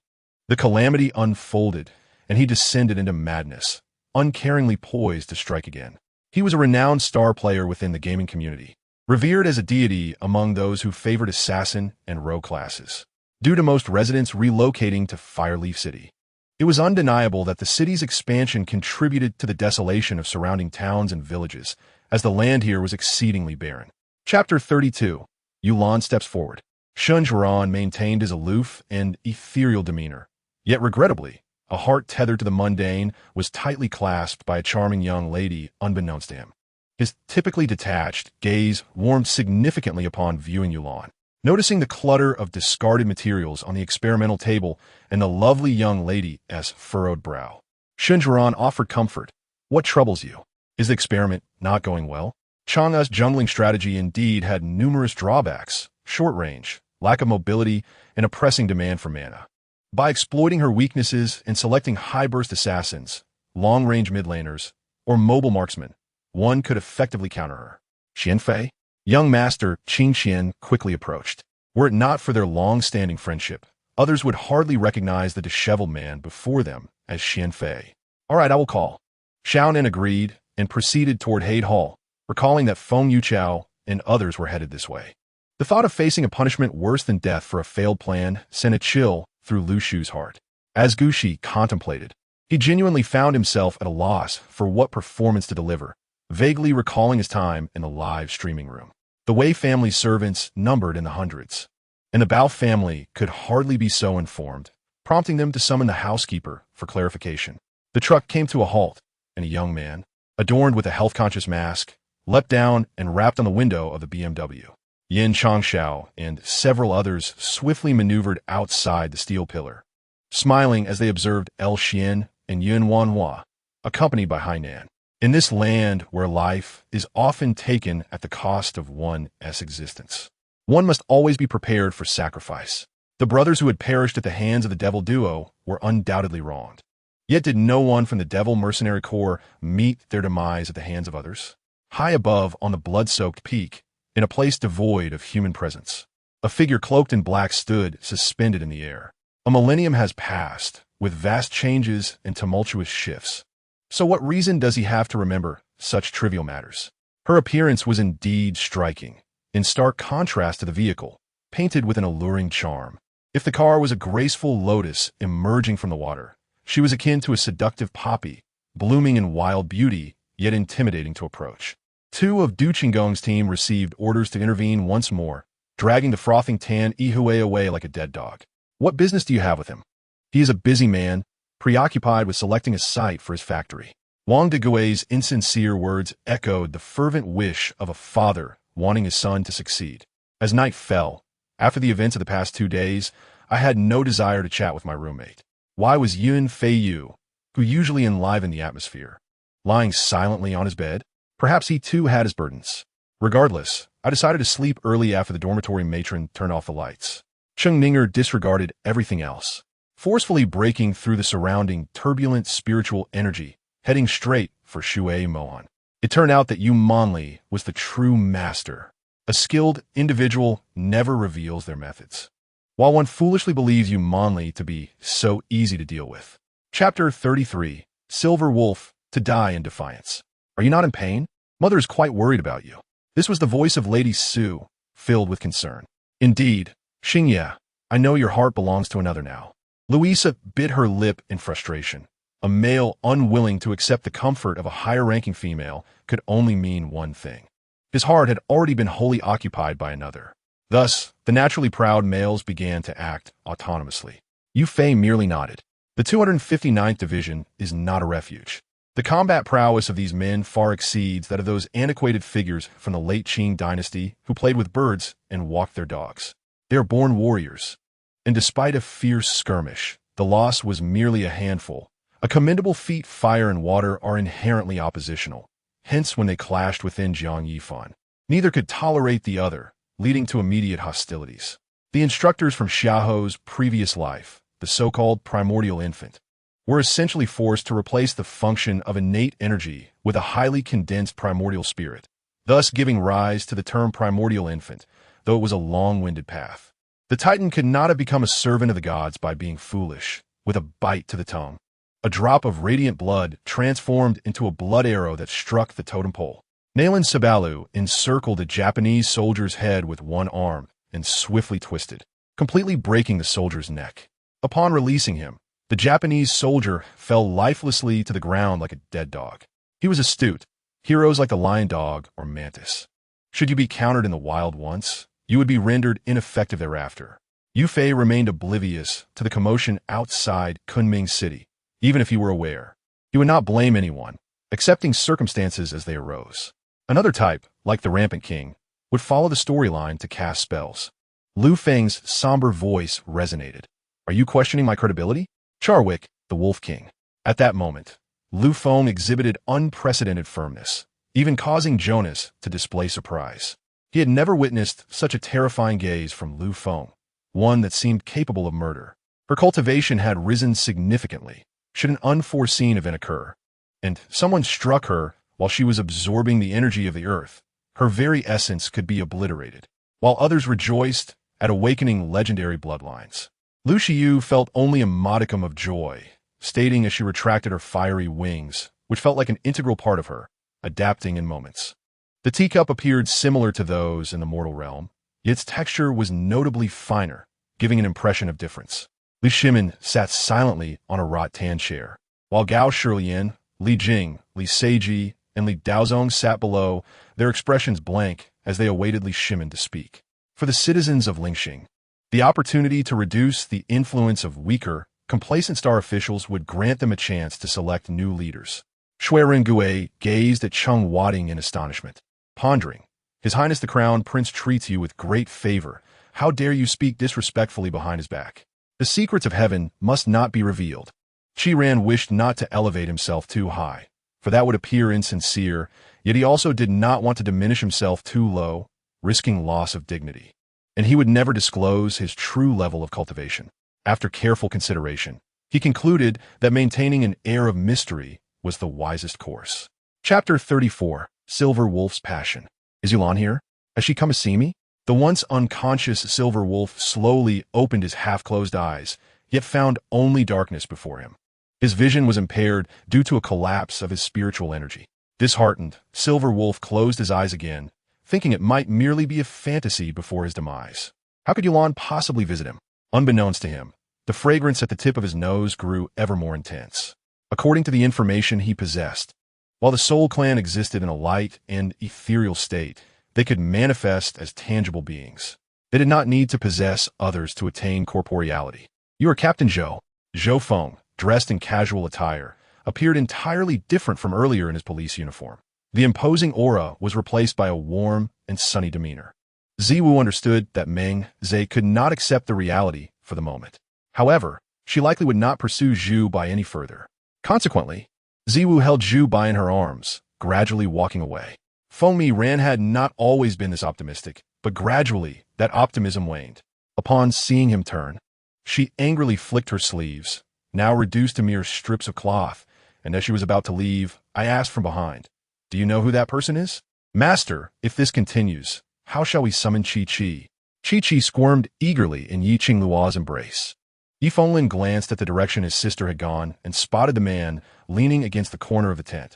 The calamity unfolded, and he descended into madness, uncaringly poised to strike again. He was a renowned star player within the gaming community, revered as a deity among those who favored assassin and rogue classes, due to most residents relocating to Fireleaf City. It was undeniable that the city's expansion contributed to the desolation of surrounding towns and villages, as the land here was exceedingly barren. Chapter 32. Yulan steps forward. Shun Zhuran maintained his aloof and ethereal demeanor, yet regrettably, a heart tethered to the mundane was tightly clasped by a charming young lady unbeknownst to him. His typically detached gaze warmed significantly upon viewing Yulan, noticing the clutter of discarded materials on the experimental table and the lovely young lady's furrowed brow. Shun Zhuran offered comfort. What troubles you? Is the experiment not going well? Chang'e's jungling strategy indeed had numerous drawbacks: short range, lack of mobility, and a pressing demand for mana. By exploiting her weaknesses and selecting high-burst assassins, long-range mid-laners, or mobile marksmen, one could effectively counter her. Xianfei? Young master Qing Qian quickly approached. Were it not for their long-standing friendship, others would hardly recognize the disheveled man before them as Xianfei. All right, I will call. Xiaonan agreed and proceeded toward Hade Hall, recalling that Feng Yuchao and others were headed this way. The thought of facing a punishment worse than death for a failed plan sent a chill through Lu Shu's heart. As Gushi contemplated, he genuinely found himself at a loss for what performance to deliver, vaguely recalling his time in the live streaming room. The Wei family's servants numbered in the hundreds, and the Bao family could hardly be so informed, prompting them to summon the housekeeper for clarification. The truck came to a halt, and a young man, adorned with a health-conscious mask, leapt down and rapped on the window of the BMW. Yin Changshao and several others swiftly maneuvered outside the steel pillar, smiling as they observed El Xian and Yun Wanhua, accompanied by Hainan. In this land where life is often taken at the cost of one's existence, one must always be prepared for sacrifice. The brothers who had perished at the hands of the Devil Duo were undoubtedly wronged. Yet did no one from the Devil Mercenary Corps meet their demise at the hands of others? High above on the blood-soaked peak, in a place devoid of human presence, a figure cloaked in black stood suspended in the air. A millennium has passed, with vast changes and tumultuous shifts. So what reason does he have to remember such trivial matters? Her appearance was indeed striking, in stark contrast to the vehicle, painted with an alluring charm. If the car was a graceful lotus emerging from the water, she was akin to a seductive poppy, blooming in wild beauty, yet intimidating to approach. Two of Du Qinggong's team received orders to intervene once more, dragging the frothing Tan Yihui away like a dead dog. What business do you have with him? He is a busy man, preoccupied with selecting a site for his factory. Wang Degui's insincere words echoed the fervent wish of a father wanting his son to succeed. As night fell, after the events of the past 2 days, I had no desire to chat with my roommate. Why was Yun Feiyu, who usually enlivened the atmosphere, lying silently on his bed? Perhaps he too had his burdens. Regardless, I decided to sleep early after the dormitory matron turned off the lights. Cheng Ninger disregarded everything else, forcefully breaking through the surrounding turbulent spiritual energy, heading straight for Shui Moan. It turned out that Yu Monli was the true master. A skilled individual never reveals their methods, while one foolishly believes Yu Monli to be so easy to deal with. Chapter 33, Silver Wolf, to die in defiance. Are you not in pain? Mother is quite worried about you. This was the voice of Lady Su, filled with concern. Indeed, Xingye, I know your heart belongs to another now. Louisa bit her lip in frustration. A male unwilling to accept the comfort of a higher-ranking female could only mean one thing. His heart had already been wholly occupied by another. Thus, the naturally proud males began to act autonomously. Yu Fei merely nodded. The 259th Division is not a refuge. The combat prowess of these men far exceeds that of those antiquated figures from the late Qing dynasty who played with birds and walked their dogs. They are born warriors, and despite a fierce skirmish, the loss was merely a handful. A commendable feat, fire and water are inherently oppositional. Hence, when they clashed within Jiang Yifan, neither could tolerate the other, leading to immediate hostilities. The instructors from Xiaoho's previous life, the so-called primordial infant, were essentially forced to replace the function of innate energy with a highly condensed primordial spirit, thus giving rise to the term primordial infant, though it was a long-winded path. The Titan could not have become a servant of the gods by being foolish, with a bite to the tongue. A drop of radiant blood transformed into a blood arrow that struck the totem pole. Nalan Sabalu encircled a Japanese soldier's head with one arm and swiftly twisted, completely breaking the soldier's neck. Upon releasing him, the Japanese soldier fell lifelessly to the ground like a dead dog. He was astute. Heroes like the lion dog or mantis. Should you be countered in the wild once, you would be rendered ineffective thereafter. Yu Fei remained oblivious to the commotion outside Kunming City. Even if he were aware, he would not blame anyone, accepting circumstances as they arose. Another type, like the Rampant King, would follow the storyline to cast spells. Lu Feng's somber voice resonated. Are you questioning my credibility? Charwick, the Wolf King. At that moment, Lu Feng exhibited unprecedented firmness, even causing Jonas to display surprise. He had never witnessed such a terrifying gaze from Lu Feng, one that seemed capable of murder. Her cultivation had risen significantly should an unforeseen event occur, and someone struck her while she was absorbing the energy of the earth. Her very essence could be obliterated, while others rejoiced at awakening legendary bloodlines. Lu Shiyu felt only a modicum of joy, stating as she retracted her fiery wings, which felt like an integral part of her, adapting in moments. The teacup appeared similar to those in the mortal realm, yet its texture was notably finer, giving an impression of difference. Li Shimin sat silently on a wrought-tan chair, while Gao Shilian, Li Jing, Li Seiji, and Li Daozong sat below, their expressions blank as they awaited Li Shimin to speak. For the citizens of Lingxing, the opportunity to reduce the influence of weaker, complacent star officials would grant them a chance to select new leaders. Shui Rengue gazed at Cheng Wading in astonishment, pondering, "His Highness the Crown Prince treats you with great favor. How dare you speak disrespectfully behind his back? The secrets of heaven must not be revealed." Qiran wished not to elevate himself too high, for that would appear insincere, yet he also did not want to diminish himself too low, risking loss of dignity. And he would never disclose his true level of cultivation. After careful consideration, he concluded that maintaining an air of mystery was the wisest course. Chapter 34, Silver Wolf's Passion. "Is Yulan here? Has she come to see me?" The once unconscious Silver Wolf slowly opened his half-closed eyes, yet found only darkness before him. His vision was impaired due to a collapse of his spiritual energy. Disheartened, Silver Wolf closed his eyes again, thinking it might merely be a fantasy before his demise. How could Yulan possibly visit him? Unbeknownst to him, the fragrance at the tip of his nose grew ever more intense. According to the information he possessed, while the Soul Clan existed in a light and ethereal state, they could manifest as tangible beings. They did not need to possess others to attain corporeality. "You are Captain Zhou." Zhou Feng, dressed in casual attire, appeared entirely different from earlier in his police uniform. The imposing aura was replaced by a warm and sunny demeanor. Ziwu understood that Mingxi could not accept the reality for the moment. However, she likely would not pursue Zhu by any further. Consequently, Ziwu held Zhu by in her arms, gradually walking away. Feng Mi Ran had not always been this optimistic, but gradually that optimism waned. Upon seeing him turn, she angrily flicked her sleeves, now reduced to mere strips of cloth, and as she was about to leave, I asked from behind, "Do you know who that person is?" "Master, if this continues, how shall we summon Chi-Chi?" Chi-Chi squirmed eagerly in Yi Qingluo's embrace. Yi Fenglin glanced at the direction his sister had gone and spotted the man leaning against the corner of the tent.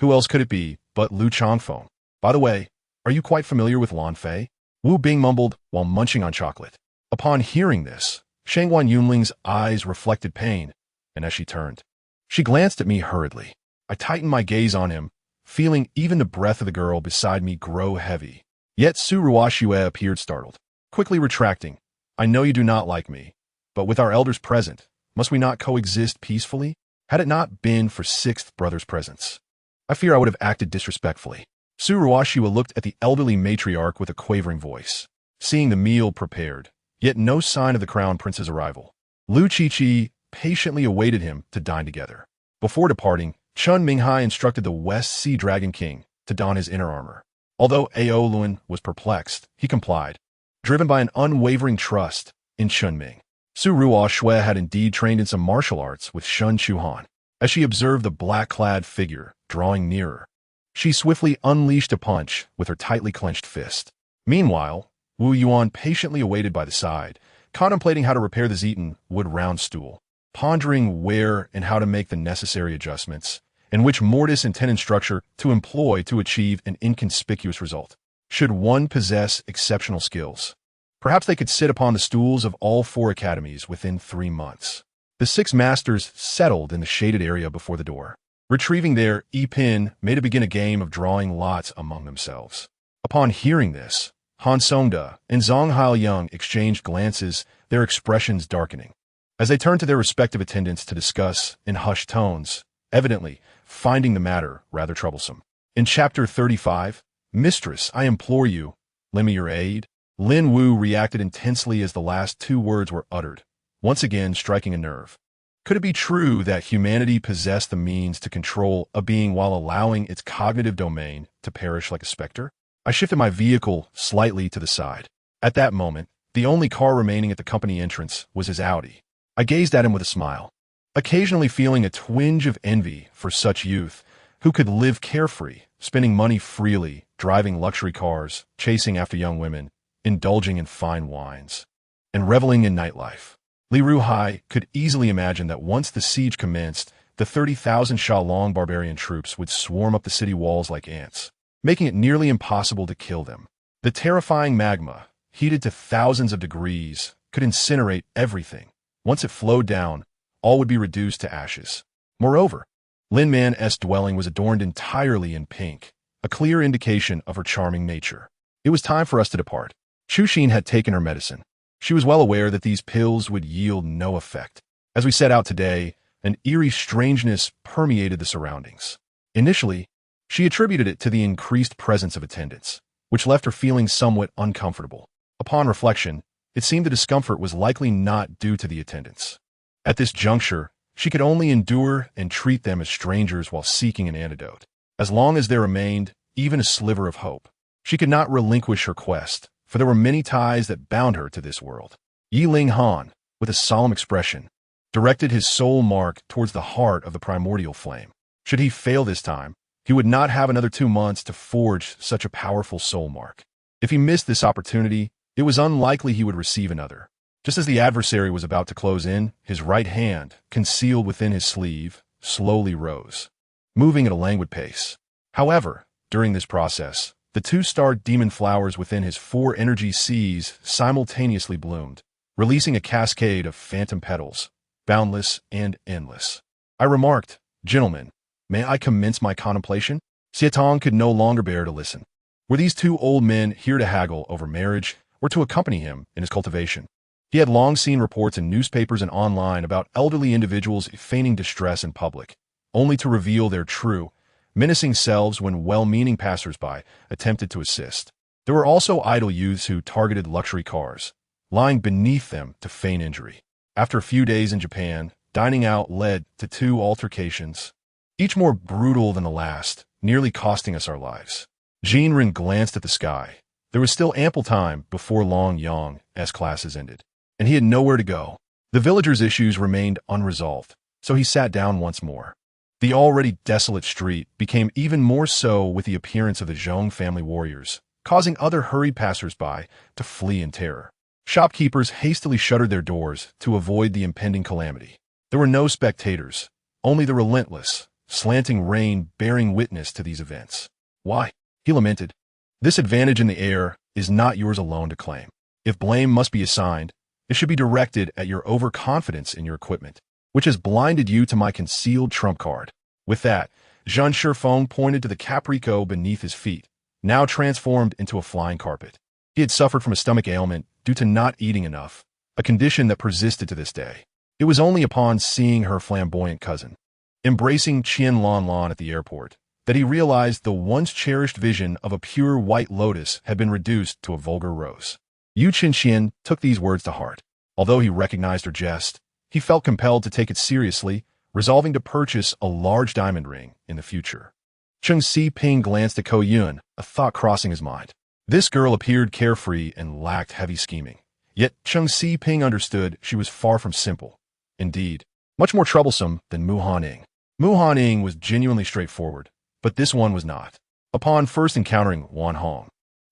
Who else could it be but Lu Changfeng? "By the way, are you quite familiar with Lan Fei?" Wu Bing mumbled while munching on chocolate. Upon hearing this, Shangguan Yunling's eyes reflected pain, and as she turned, she glanced at me hurriedly. I tightened my gaze on him, feeling even the breath of the girl beside me grow heavy. Yet Su Ruoxue appeared startled, quickly retracting. "I know you do not like me, but with our elders present, must we not coexist peacefully? Had it not been for sixth brother's presence, I fear I would have acted disrespectfully." Su Ruoxue looked at the elderly matriarch with a quavering voice, seeing the meal prepared, yet no sign of the crown prince's arrival. Lu Chi-Chi patiently awaited him to dine together. Before departing, Chun Minghai instructed the West Sea Dragon King to don his inner armor. Although Ao Luan was perplexed, he complied, driven by an unwavering trust in Chun Ming. Su Ruoxue had indeed trained in some martial arts with Shun Chuhan. As she observed the black-clad figure drawing nearer, she swiftly unleashed a punch with her tightly clenched fist. Meanwhile, Wu Yuan patiently awaited by the side, contemplating how to repair the Zeton wood round stool, pondering where and how to make the necessary adjustments, and which mortise and tenon structure to employ to achieve an inconspicuous result. Should one possess exceptional skills, perhaps they could sit upon the stools of all 4 academies within 3 months. The 6 masters settled in the shaded area before the door. Retrieving their e-pin made to begin a game of drawing lots among themselves. Upon hearing this, Han Songda and Zhang Haoyang exchanged glances, their expressions darkening, as they turned to their respective attendants to discuss in hushed tones, evidently finding the matter rather troublesome. In Chapter 35, "Mistress, I implore you, lend me your aid." Lin Wu reacted intensely as the last 2 words were uttered, once again striking a nerve. Could it be true that humanity possessed the means to control a being while allowing its cognitive domain to perish like a specter? I shifted my vehicle slightly to the side. At that moment, the only car remaining at the company entrance was his Audi. I gazed at him with a smile, occasionally feeling a twinge of envy for such youth who could live carefree, spending money freely, driving luxury cars, chasing after young women, indulging in fine wines, and reveling in nightlife. Li Ruhai could easily imagine that once the siege commenced, the 30,000 Shalong barbarian troops would swarm up the city walls like ants, making it nearly impossible to kill them. The terrifying magma, heated to thousands of degrees, could incinerate everything. Once it flowed down, all would be reduced to ashes. Moreover, Lin Man's dwelling was adorned entirely in pink, a clear indication of her charming nature. It was time for us to depart. Chu Xin had taken her medicine. She was well aware that these pills would yield no effect. As we set out today, an eerie strangeness permeated the surroundings. Initially, she attributed it to the increased presence of attendants, which left her feeling somewhat uncomfortable. Upon reflection, it seemed the discomfort was likely not due to the attendants. At this juncture, she could only endure and treat them as strangers while seeking an antidote. As long as there remained even a sliver of hope, she could not relinquish her quest, for there were many ties that bound her to this world. Yi Ling Han, with a solemn expression, directed his soul mark towards the heart of the primordial flame. Should he fail this time, he would not have another 2 months to forge such a powerful soul mark. If he missed this opportunity, it was unlikely he would receive another. Just as the adversary was about to close in, his right hand, concealed within his sleeve, slowly rose, moving at a languid pace. However, during this process, the 2-star demon flowers within his 4 energy seas simultaneously bloomed, releasing a cascade of phantom petals, boundless and endless. I remarked, "Gentlemen, may I commence my contemplation?" Xietong could no longer bear to listen. Were these 2 old men here to haggle over marriage or to accompany him in his cultivation? He had long seen reports in newspapers and online about elderly individuals feigning distress in public, only to reveal their true, menacing selves when well-meaning passers-by attempted to assist. There were also idle youths who targeted luxury cars, lying beneath them to feign injury. After a few days in Japan, dining out led to 2 altercations, each more brutal than the last, nearly costing us our lives. Jinren glanced at the sky. There was still ample time before Long Yang's classes ended, and he had nowhere to go. The villagers' issues remained unresolved, so he sat down once more. The already desolate street became even more so with the appearance of the Zhong family warriors, causing other hurried passers-by to flee in terror. Shopkeepers hastily shuttered their doors to avoid the impending calamity. There were no spectators, only the relentless, slanting rain bearing witness to these events. "Why?" he lamented. "This advantage in the air is not yours alone to claim. If blame must be assigned, it should be directed at your overconfidence in your equipment, which has blinded you to my concealed trump card." With that, Zhang Shifeng pointed to the caprico beneath his feet, now transformed into a flying carpet. He had suffered from a stomach ailment due to not eating enough, a condition that persisted to this day. It was only upon seeing her flamboyant cousin, embracing Qian Lan at the airport, that he realized the once cherished vision of a pure white lotus had been reduced to a vulgar rose. Yu Qinxian took these words to heart. Although he recognized her jest, he felt compelled to take it seriously, resolving to purchase a large diamond ring in the future. Cheng Si-ping glanced at Ko Yun, a thought crossing his mind. This girl appeared carefree and lacked heavy scheming. Yet Cheng Si-ping understood she was far from simple. Indeed, much more troublesome than Mu Haning. Mu Haning was genuinely straightforward, but this one was not. Upon first encountering Wan Hong,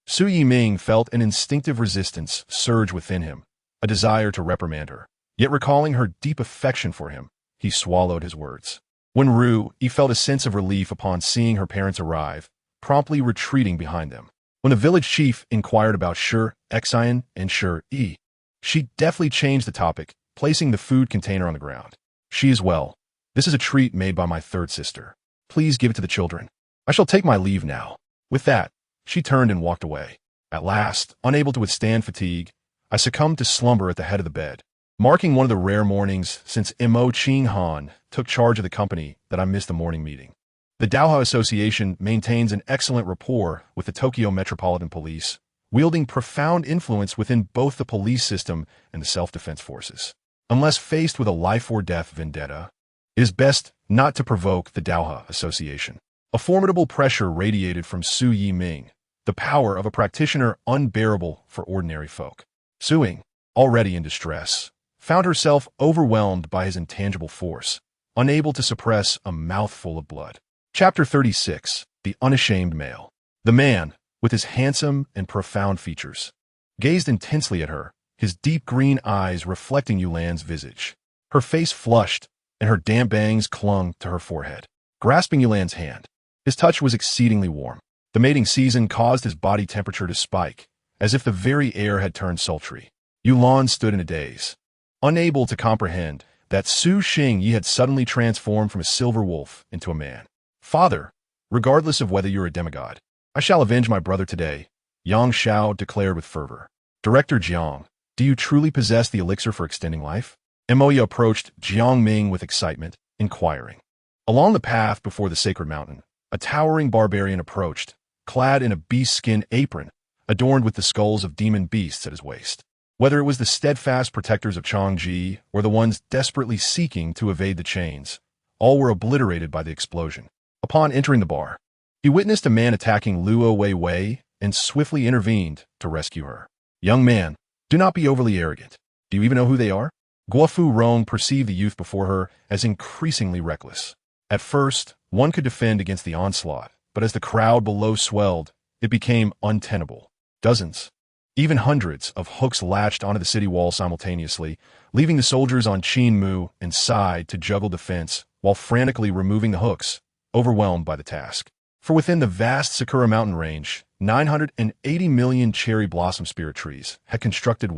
Su Yiming felt an instinctive resistance surge within him, a desire to reprimand her. Yet recalling her deep affection for him, he swallowed his words. When Ru, he felt a sense of relief upon seeing her parents arrive, promptly retreating behind them. When the village chief inquired about Shi Xian and Shi Yi, she deftly changed the topic, placing the food container on the ground. "She is well. This is a treat made by my third sister. Please give it to the children. I shall take my leave now." With that, she turned and walked away. At last, unable to withstand fatigue, I succumbed to slumber at the head of the bed, marking one of the rare mornings since Mo Ching Han took charge of the company that I missed the morning meeting. The Daoha Association maintains an excellent rapport with the Tokyo Metropolitan Police, wielding profound influence within both the police system and the self-defense forces. Unless faced with a life-or-death vendetta, it is best not to provoke the Daoha Association. A formidable pressure radiated from Su Yiming, the power of a practitioner unbearable for ordinary folk. Su Ying, already in distress, found herself overwhelmed by his intangible force, unable to suppress a mouthful of blood. Chapter 36. The Unashamed Male. The man, with his handsome and profound features, gazed intensely at her, his deep green eyes reflecting Yulan's visage. Her face flushed, and her damp bangs clung to her forehead. Grasping Yulan's hand, his touch was exceedingly warm. The mating season caused his body temperature to spike, as if the very air had turned sultry. Yulan stood in a daze, unable to comprehend that Su Xingyi had suddenly transformed from a silver wolf into a man. "Father, regardless of whether you're a demigod, I shall avenge my brother today," Yang Xiao declared with fervor. "Director Jiang, do you truly possess the elixir for extending life?" Moya approached Jiang Ming with excitement, inquiring. Along the path before the sacred mountain, a towering barbarian approached, clad in a beast-skin apron, adorned with the skulls of demon beasts at his waist. Whether it was the steadfast protectors of Changji or the ones desperately seeking to evade the chains, all were obliterated by the explosion. Upon entering the bar, he witnessed a man attacking Luo Wei and swiftly intervened to rescue her. "Young man, do not be overly arrogant. Do you even know who they are?" Guofu Rong perceived the youth before her as increasingly reckless. At first, one could defend against the onslaught, but as the crowd below swelled, it became untenable. Dozens, even hundreds of hooks latched onto the city wall simultaneously, leaving the soldiers on Qin Mu and Sai to juggle defense while frantically removing the hooks, overwhelmed by the task. For within the vast Sakura mountain range, 980 million cherry blossom spirit trees had constructed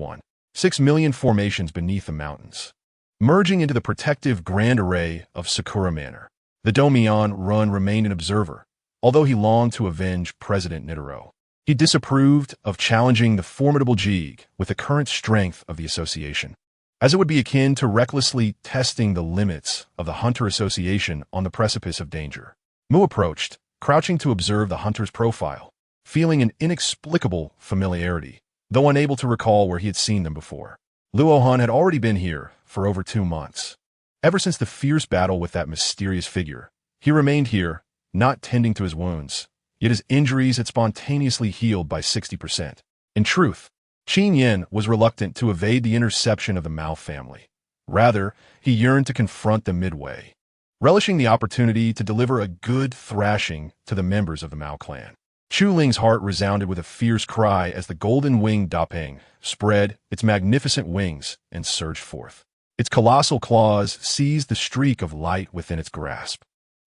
6 million formations beneath the mountains, merging into the protective grand array of Sakura Manor. The Domian Run remained an observer, although he longed to avenge President Nitaro. He disapproved of challenging the formidable Jig with the current strength of the association, as it would be akin to recklessly testing the limits of the Hunter Association on the precipice of danger. Mu approached, crouching to observe the hunter's profile, feeling an inexplicable familiarity, though unable to recall where he had seen them before. Luohan had already been here for over 2 months. Ever since the fierce battle with that mysterious figure, he remained here, not tending to his wounds, yet his injuries had spontaneously healed by 60%. In truth, Qin Yin was reluctant to evade the interception of the Mao family. Rather, he yearned to confront them midway, relishing the opportunity to deliver a good thrashing to the members of the Mao clan. Chu Ling's heart resounded with a fierce cry as the golden-winged Dapeng spread its magnificent wings and surged forth. Its colossal claws seized the streak of light within its grasp.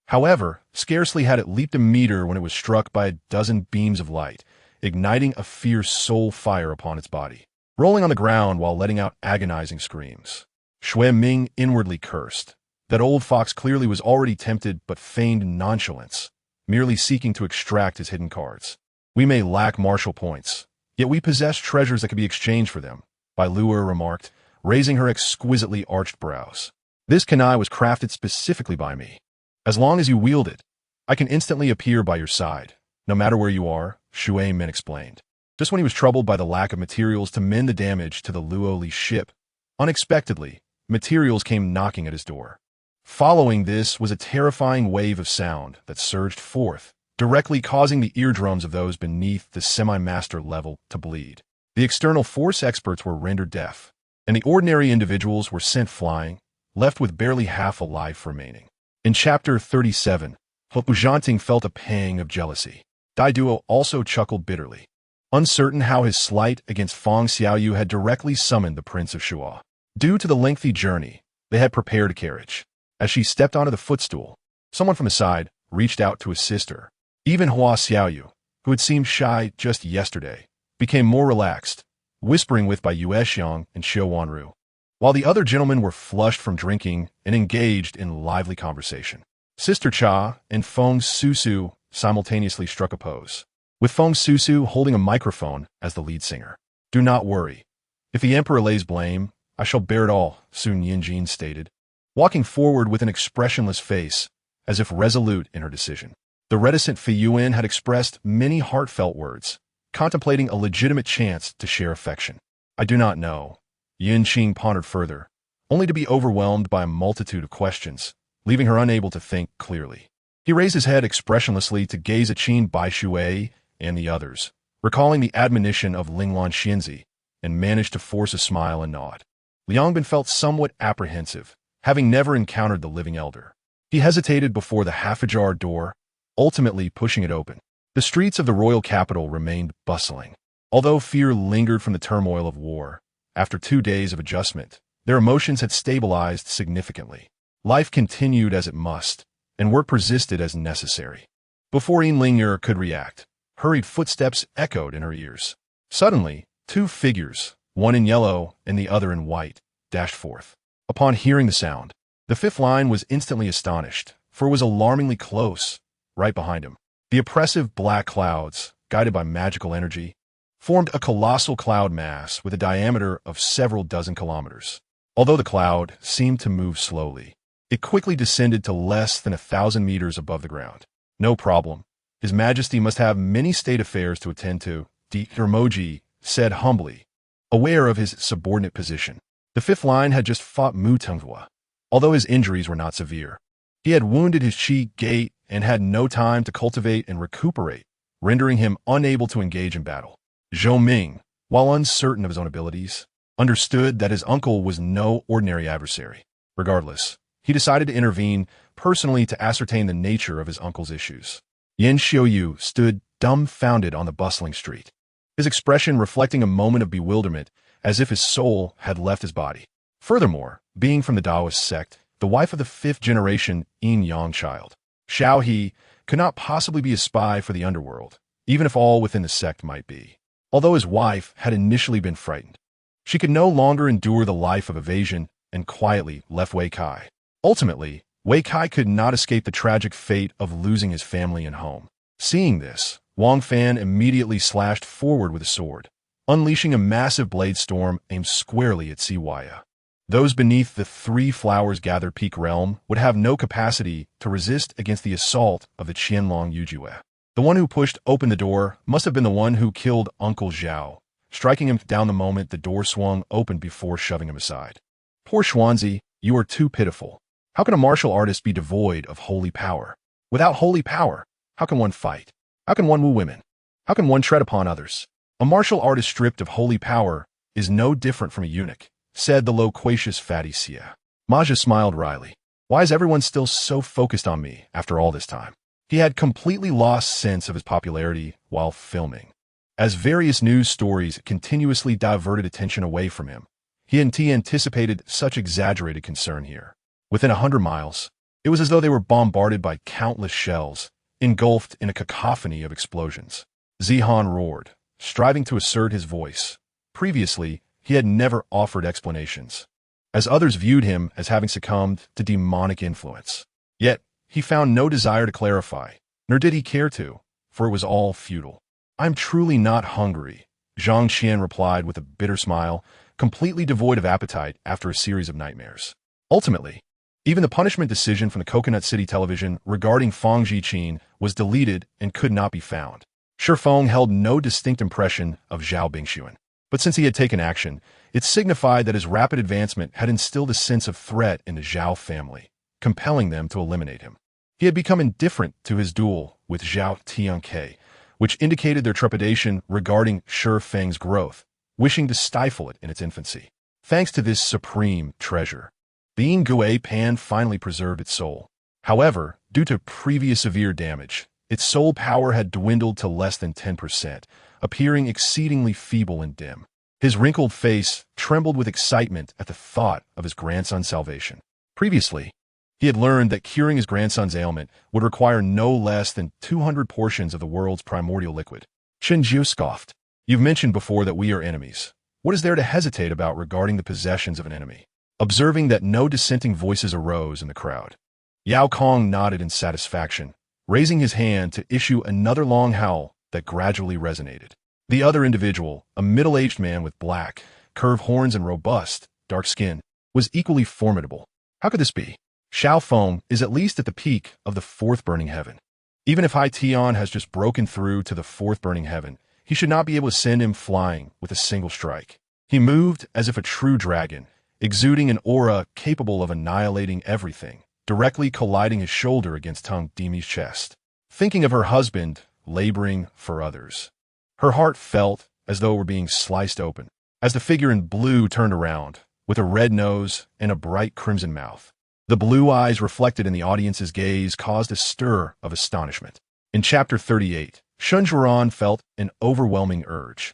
However, scarcely had it leaped a meter when it was struck by a dozen beams of light, igniting a fierce soul fire upon its body, rolling on the ground while letting out agonizing screams. Xue Ming inwardly cursed. That old fox clearly was already tempted but feigned nonchalance, merely seeking to extract his hidden cards. "We may lack martial points, yet we possess treasures that can be exchanged for them," Bai Luo remarked, raising her exquisitely arched brows. "This kunai was crafted specifically by me. As long as you wield it, I can instantly appear by your side, no matter where you are," Xue Min explained. Just when he was troubled by the lack of materials to mend the damage to the Luoli ship, unexpectedly, materials came knocking at his door. Following this was a terrifying wave of sound that surged forth, directly causing the eardrums of those beneath the semi-master level to bleed. The external force experts were rendered deaf, and the ordinary individuals were sent flying, left with barely half a life remaining. In Chapter 37, Hupujanting felt a pang of jealousy. Dai Duo also chuckled bitterly, uncertain how his slight against Feng Xiaoyu had directly summoned the Prince of Shuo. Due to the lengthy journey, they had prepared a carriage. As she stepped onto the footstool, someone from the side reached out to assist her. Even Hua Xiaoyu, who had seemed shy just yesterday, became more relaxed, whispering with Bai Yuexiang and Xiu Wanru, while the other gentlemen were flushed from drinking and engaged in lively conversation. Sister Cha and Feng Susu simultaneously struck a pose, with Feng Susu holding a microphone as the lead singer. "Do not worry. If the emperor lays blame, I shall bear it all," Sun Yinjin stated, walking forward with an expressionless face, as if resolute in her decision. The reticent Fei Yuan had expressed many heartfelt words, contemplating a legitimate chance to share affection. "I do not know." Yin Qing pondered further, only to be overwhelmed by a multitude of questions, leaving her unable to think clearly. He raised his head expressionlessly to gaze at Qin Baishui and the others, recalling the admonition of Linglan Xianzi, and managed to force a smile and nod. Liangbin felt somewhat apprehensive, having never encountered the living elder. He hesitated before the half-ajar door, ultimately pushing it open. The streets of the royal capital remained bustling. Although fear lingered from the turmoil of war, after 2 days of adjustment, their emotions had stabilized significantly. Life continued as it must, and work persisted as necessary. Before Yin Lingyer could react, Hurried footsteps echoed in her ears. Suddenly, two figures, one in yellow and the other in white, dashed forth. Upon hearing the sound, the fifth line was instantly astonished, for it was alarmingly close, right behind him. The oppressive black clouds, guided by magical energy, formed a colossal cloud mass with a diameter of several dozen kilometers. Although the cloud seemed to move slowly, it quickly descended to less than 1,000 meters above the ground. No problem. His Majesty must have many state affairs to attend to, Dermoji said humbly, aware of his subordinate position. The fifth line had just fought Mutungwa, although his injuries were not severe. He had wounded his chi gate and had no time to cultivate and recuperate, rendering him unable to engage in battle. Zhou Ming, while uncertain of his own abilities, understood that his uncle was no ordinary adversary. Regardless, he decided to intervene personally to ascertain the nature of his uncle's issues. Yan Xiuyu stood dumbfounded on the bustling street, his expression reflecting a moment of bewilderment as if his soul had left his body. Furthermore, being from the Taoist sect, the wife of the fifth-generation yin-yang child, Xiao He could not possibly be a spy for the underworld, even if all within the sect might be. Although his wife had initially been frightened, she could no longer endure the life of evasion and quietly left Wei Kai. Ultimately, Wei Kai could not escape the tragic fate of losing his family and home. Seeing this, Wang Fan immediately slashed forward with a sword, unleashing a massive blade storm aimed squarely at Siwaya. Those beneath the Three Flowers Gathered Peak realm would have no capacity to resist against the assault of the Qianlong Yujue. The one who pushed open the door must have been the one who killed Uncle Zhao, striking him down the moment the door swung open before shoving him aside. Poor Xuanzi, you are too pitiful. How can a martial artist be devoid of holy power? Without holy power, how can one fight? How can one woo women? How can one tread upon others? A martial artist stripped of holy power is no different from a eunuch, said the loquacious fatty Xia. Maja smiled wryly. Why is everyone still so focused on me after all this time? He had completely lost sense of his popularity while filming. As various news stories continuously diverted attention away from him, he anticipated such exaggerated concern here. Within 100 miles, it was as though they were bombarded by countless shells, engulfed in a cacophony of explosions. Zihan roared, striving to assert his voice. Previously, he had never offered explanations, as others viewed him as having succumbed to demonic influence. Yet, he found no desire to clarify, nor did he care to, for it was all futile. I'm truly not hungry, Zhang Qian replied with a bitter smile, completely devoid of appetite after a series of nightmares. Ultimately, even the punishment decision from the Coconut City television regarding Fang Jiqin was deleted and could not be found. Shifeng held no distinct impression of Zhao Bingxuan, but since he had taken action, it signified that his rapid advancement had instilled a sense of threat in the Zhao family, compelling them to eliminate him. He had become indifferent to his duel with Zhao Tianke, which indicated their trepidation regarding Shifeng's growth, wishing to stifle it in its infancy. Thanks to this supreme treasure, the Yin Gui Pan finally preserved its soul. However, due to previous severe damage, its soul power had dwindled to less than 10%, appearing exceedingly feeble and dim. His wrinkled face trembled with excitement at the thought of his grandson's salvation. Previously, he had learned that curing his grandson's ailment would require no less than 200 portions of the world's primordial liquid. Chen Jiu scoffed. You've mentioned before that we are enemies. What is there to hesitate about regarding the possessions of an enemy? Observing that no dissenting voices arose in the crowd, Yao Kong nodded in satisfaction, raising his hand to issue another long howl that gradually resonated. The other individual, a middle-aged man with black, curved horns and robust, dark skin, was equally formidable. How could this be? Xiao Feng is at least at the peak of the fourth burning heaven. Even if Hai Tian has just broken through to the fourth burning heaven, he should not be able to send him flying with a single strike. He moved as if a true dragon, exuding an aura capable of annihilating everything, directly colliding his shoulder against Tang Dimi's chest. Thinking of her husband, laboring for others, her heart felt as though it were being sliced open, as the figure in blue turned around, with a red nose and a bright crimson mouth. The blue eyes reflected in the audience's gaze caused a stir of astonishment. In Chapter 38, Shun Zhuran felt an overwhelming urge.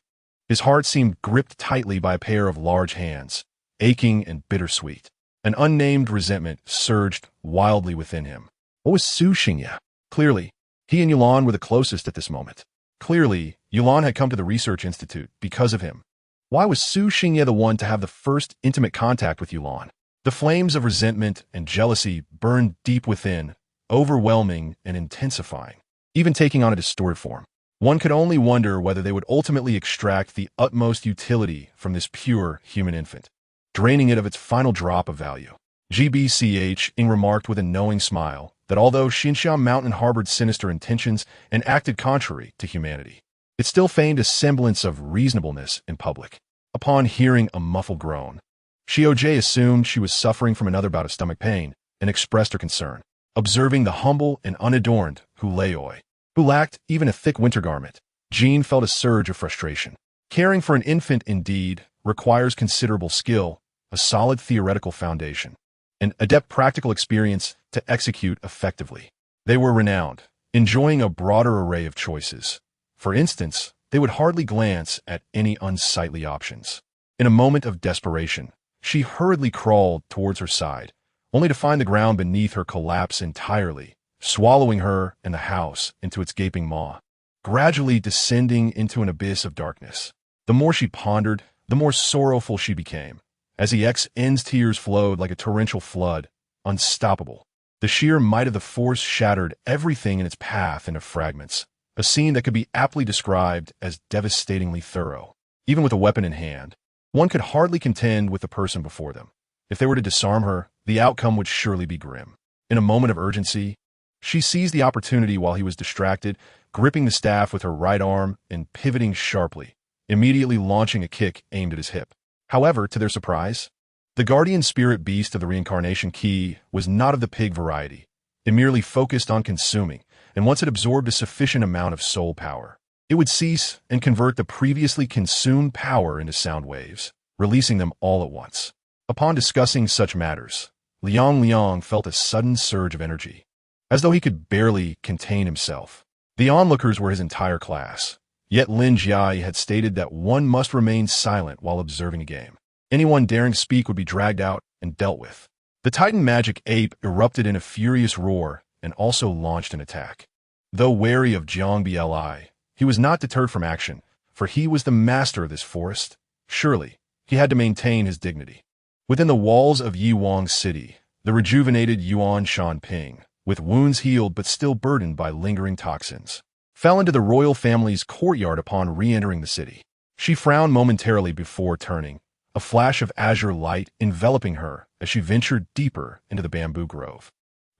His heart seemed gripped tightly by a pair of large hands, aching and bittersweet. An unnamed resentment surged wildly within him. What was Su Xingye? Clearly, he and Yulan were the closest at this moment. Clearly, Yulan had come to the research institute because of him. Why was Su Xingye the one to have the first intimate contact with Yulan? The flames of resentment and jealousy burned deep within, overwhelming and intensifying, even taking on a distorted form. One could only wonder whether they would ultimately extract the utmost utility from this pure human infant, draining it of its final drop of value. GBCH Ing remarked with a knowing smile that although Xinxiang Mountain harbored sinister intentions and acted contrary to humanity, it still feigned a semblance of reasonableness in public. Upon hearing a muffled groan, Xiaojie assumed she was suffering from another bout of stomach pain and expressed her concern. Observing the humble and unadorned Huleioi, who lacked even a thick winter garment, Jean felt a surge of frustration. Caring for an infant, indeed, requires considerable skill, a solid theoretical foundation, and adept practical experience to execute effectively. They were renowned, enjoying a broader array of choices. For instance, they would hardly glance at any unsightly options. In a moment of desperation, she hurriedly crawled towards her side, only to find the ground beneath her collapse entirely, swallowing her and the house into its gaping maw, gradually descending into an abyss of darkness. The more she pondered, the more sorrowful she became, as EXN's tears flowed like a torrential flood, unstoppable. The sheer might of the force shattered everything in its path into fragments, a scene that could be aptly described as devastatingly thorough. Even with a weapon in hand, one could hardly contend with the person before them. If they were to disarm her, the outcome would surely be grim. In a moment of urgency, she seized the opportunity while he was distracted, gripping the staff with her right arm and pivoting sharply, immediately launching a kick aimed at his hip. However, to their surprise, the guardian spirit beast of the reincarnation key was not of the pig variety. It merely focused on consuming, and once it absorbed a sufficient amount of soul power, it would cease and convert the previously consumed power into sound waves, releasing them all at once. Upon discussing such matters, Liang felt a sudden surge of energy, as though he could barely contain himself. The onlookers were his entire class, yet Lin Jiai had stated that one must remain silent while observing a game. Anyone daring to speak would be dragged out and dealt with. The Titan magic ape erupted in a furious roar and also launched an attack. Though wary of Jiang Bli, he was not deterred from action, for he was the master of this forest. Surely, he had to maintain his dignity. Within the walls of Yiwang City, the rejuvenated Yuan Shanping, with wounds healed but still burdened by lingering toxins, fell into the royal family's courtyard upon re-entering the city. She frowned momentarily before turning, a flash of azure light enveloping her as she ventured deeper into the bamboo grove,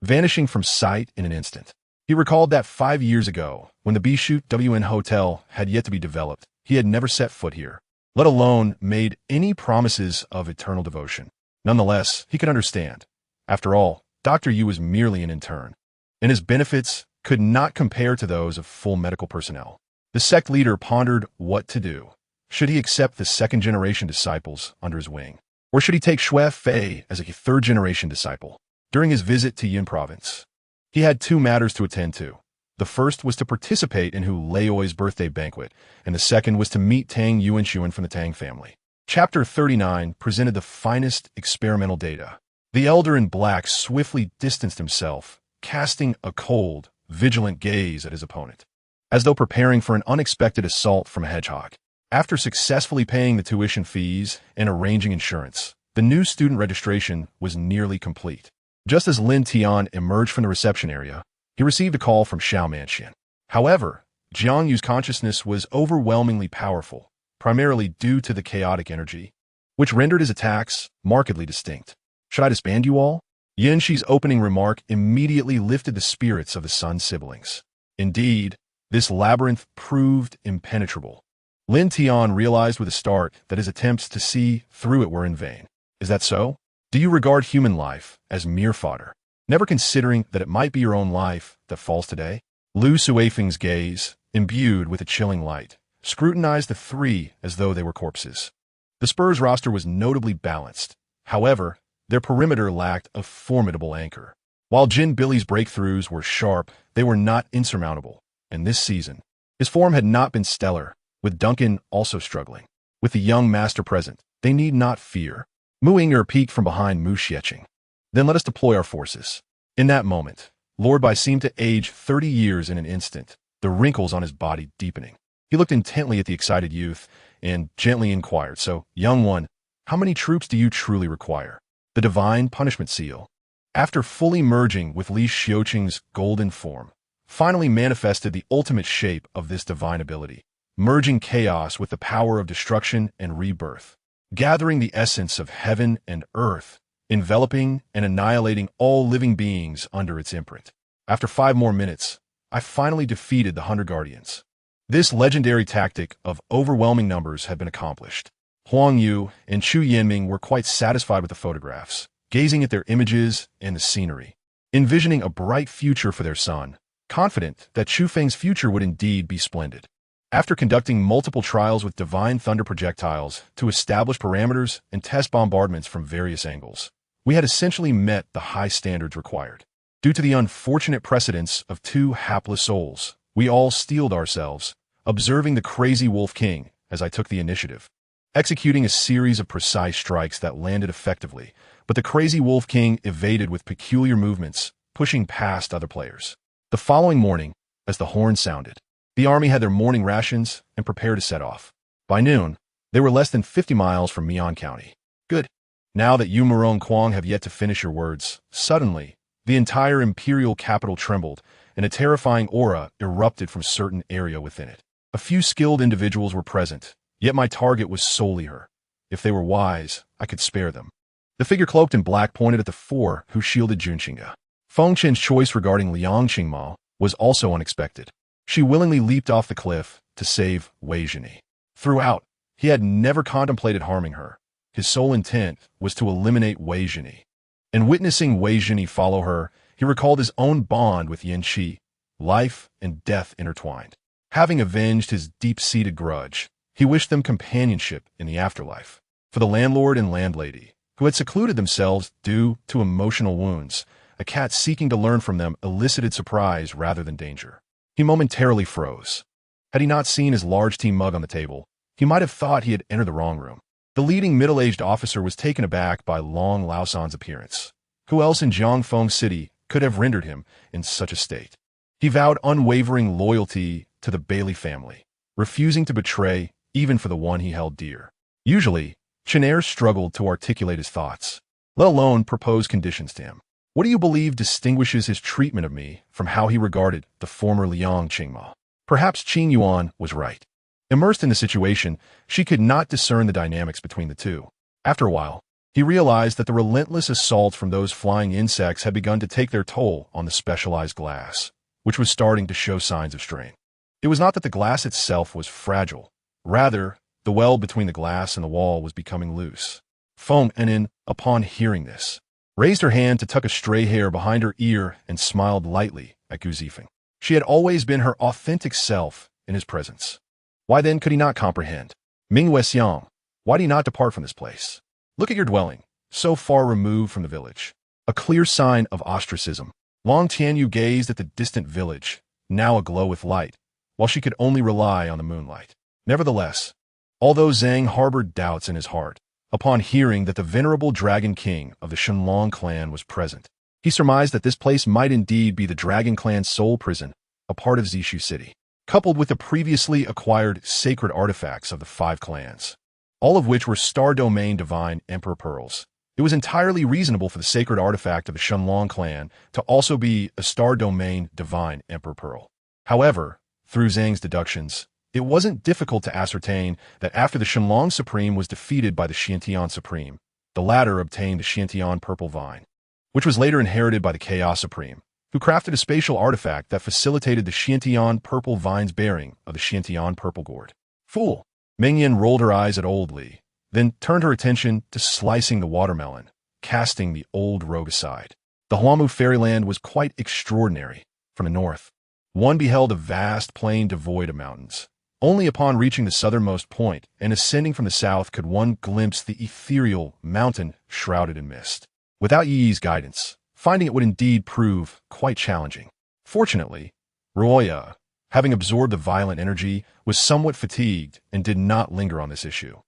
vanishing from sight in an instant. He recalled that 5 years ago, when the Bishoot WN Hotel had yet to be developed, he had never set foot here, let alone made any promises of eternal devotion. Nonetheless, he could understand. After all, Dr. Yu was merely an intern, and his benefits could not compare to those of full medical personnel. The sect leader pondered what to do. Should he accept the second-generation disciples under his wing, or should he take Xue Fei as a third-generation disciple? During his visit to Yin Province, he had 2 matters to attend to. The first was to participate in Hu Leoi's birthday banquet, and the second was to meet Tang Yuan from the Tang family. Chapter 39 presented the finest experimental data. The elder in black swiftly distanced himself, casting a cold, vigilant gaze at his opponent, as though preparing for an unexpected assault from a hedgehog. After successfully paying the tuition fees and arranging insurance, the new student registration was nearly complete. Just as Lin Tian emerged from the reception area, he received a call from Xiao Manxian. However, Jiang Yu's consciousness was overwhelmingly powerful, primarily due to the chaotic energy, which rendered his attacks markedly distinct. Should I disband you all? Yin Shi's opening remark immediately lifted the spirits of the Sun siblings. Indeed, this labyrinth proved impenetrable. Lin Tian realized with a start that his attempts to see through it were in vain. Is that so? Do you regard human life as mere fodder, never considering that it might be your own life that falls today? Lu Suifeng's gaze, imbued with a chilling light, scrutinized the 3 as though they were corpses. The Spurs roster was notably balanced. However, their perimeter lacked a formidable anchor. While Jin Billy's breakthroughs were sharp, they were not insurmountable. And this season, his form had not been stellar, with Duncan also struggling. With the young master present, they need not fear. Mu Yinger peeked from behind Mu Xiecheng. Then let us deploy our forces. In that moment, Lord Bai seemed to age 30 years in an instant, the wrinkles on his body deepening. He looked intently at the excited youth and gently inquired, "So, young one, how many troops do you truly require?" The divine punishment seal, after fully merging with Li Xiuqing's golden form, finally manifested the ultimate shape of this divine ability, merging chaos with the power of destruction and rebirth, gathering the essence of heaven and earth, enveloping and annihilating all living beings under its imprint. After 5 more minutes, I finally defeated the 100 Guardians. This legendary tactic of overwhelming numbers had been accomplished. Huang Yu and Chu Yanming were quite satisfied with the photographs, gazing at their images and the scenery, envisioning a bright future for their son, confident that Chu Feng's future would indeed be splendid. After conducting multiple trials with divine thunder projectiles to establish parameters and test bombardments from various angles, we had essentially met the high standards required. Due to the unfortunate precedence of 2 hapless souls, we all steeled ourselves, observing the crazy Wolf King as I took the initiative, executing a series of precise strikes that landed effectively, but the crazy Wolf King evaded with peculiar movements, pushing past other players. The following morning, as the horn sounded, the army had their morning rations and prepared to set off. By noon, they were less than 50 miles from Mian County. Good. Now that you, Morong Quang, have yet to finish your words, suddenly, the entire imperial capital trembled, and a terrifying aura erupted from a certain area within it. A few skilled individuals were present, yet my target was solely her. If they were wise, I could spare them. The figure cloaked in black pointed at the 4 who shielded Junqinga. Feng Chen's choice regarding Liang Qingmao was also unexpected. She willingly leaped off the cliff to save Wei Zhini. Throughout, he had never contemplated harming her. His sole intent was to eliminate Wei Zhini. And witnessing Wei Zhini follow her, he recalled his own bond with Yin Qi, life and death intertwined. Having avenged his deep-seated grudge, he wished them companionship in the afterlife. For the landlord and landlady, who had secluded themselves due to emotional wounds, a cat seeking to learn from them elicited surprise rather than danger. He momentarily froze. Had he not seen his large tea mug on the table, he might have thought he had entered the wrong room. The leading middle-aged officer was taken aback by Long Laosan's appearance. Who else in Jiangfeng City could have rendered him in such a state? He vowed unwavering loyalty to the Bailey family, refusing to betray even for the one he held dear. Usually, Chenair struggled to articulate his thoughts, let alone propose conditions to him. What do you believe distinguishes his treatment of me from how he regarded the former Liang Qingmao? Perhaps Qing Yuan was right. Immersed in the situation, she could not discern the dynamics between the two. After a while, he realized that the relentless assaults from those flying insects had begun to take their toll on the specialized glass, which was starting to show signs of strain. It was not that the glass itself was fragile. Rather, the weld between the glass and the wall was becoming loose. Feng Enin, upon hearing this, raised her hand to tuck a stray hair behind her ear and smiled lightly at Gu Zifeng. She had always been her authentic self in his presence. Why then could he not comprehend? Ming Wesiang, why do you not depart from this place? Look at your dwelling, so far removed from the village. A clear sign of ostracism. Long Tianyu gazed at the distant village, now aglow with light, while she could only rely on the moonlight. Nevertheless, although Zhang harbored doubts in his heart, upon hearing that the venerable Dragon King of the Shenlong clan was present, he surmised that this place might indeed be the Dragon clan's sole prison, a part of Zishu City, coupled with the previously acquired sacred artifacts of the 5 clans, all of which were Star Domain Divine Emperor Pearls. It was entirely reasonable for the sacred artifact of the Shenlong clan to also be a Star Domain Divine Emperor Pearl. However, through Zhang's deductions, it wasn't difficult to ascertain that after the Shenlong Supreme was defeated by the Xiantian Supreme, the latter obtained the Xiantian Purple Vine, which was later inherited by the Chaos Supreme, who crafted a spatial artifact that facilitated the Xiantian Purple Vine's bearing of the Xiantian Purple Gourd. Fool! Mingyan rolled her eyes at old Li, then turned her attention to slicing the watermelon, casting the old rogue aside. The Huamu fairyland was quite extraordinary. From the north, one beheld a vast plain devoid of mountains. Only upon reaching the southernmost point and ascending from the south could one glimpse the ethereal mountain shrouded in mist. Without Yi's guidance, finding it would indeed prove quite challenging. Fortunately, Ruoya, having absorbed the violent energy, was somewhat fatigued and did not linger on this issue,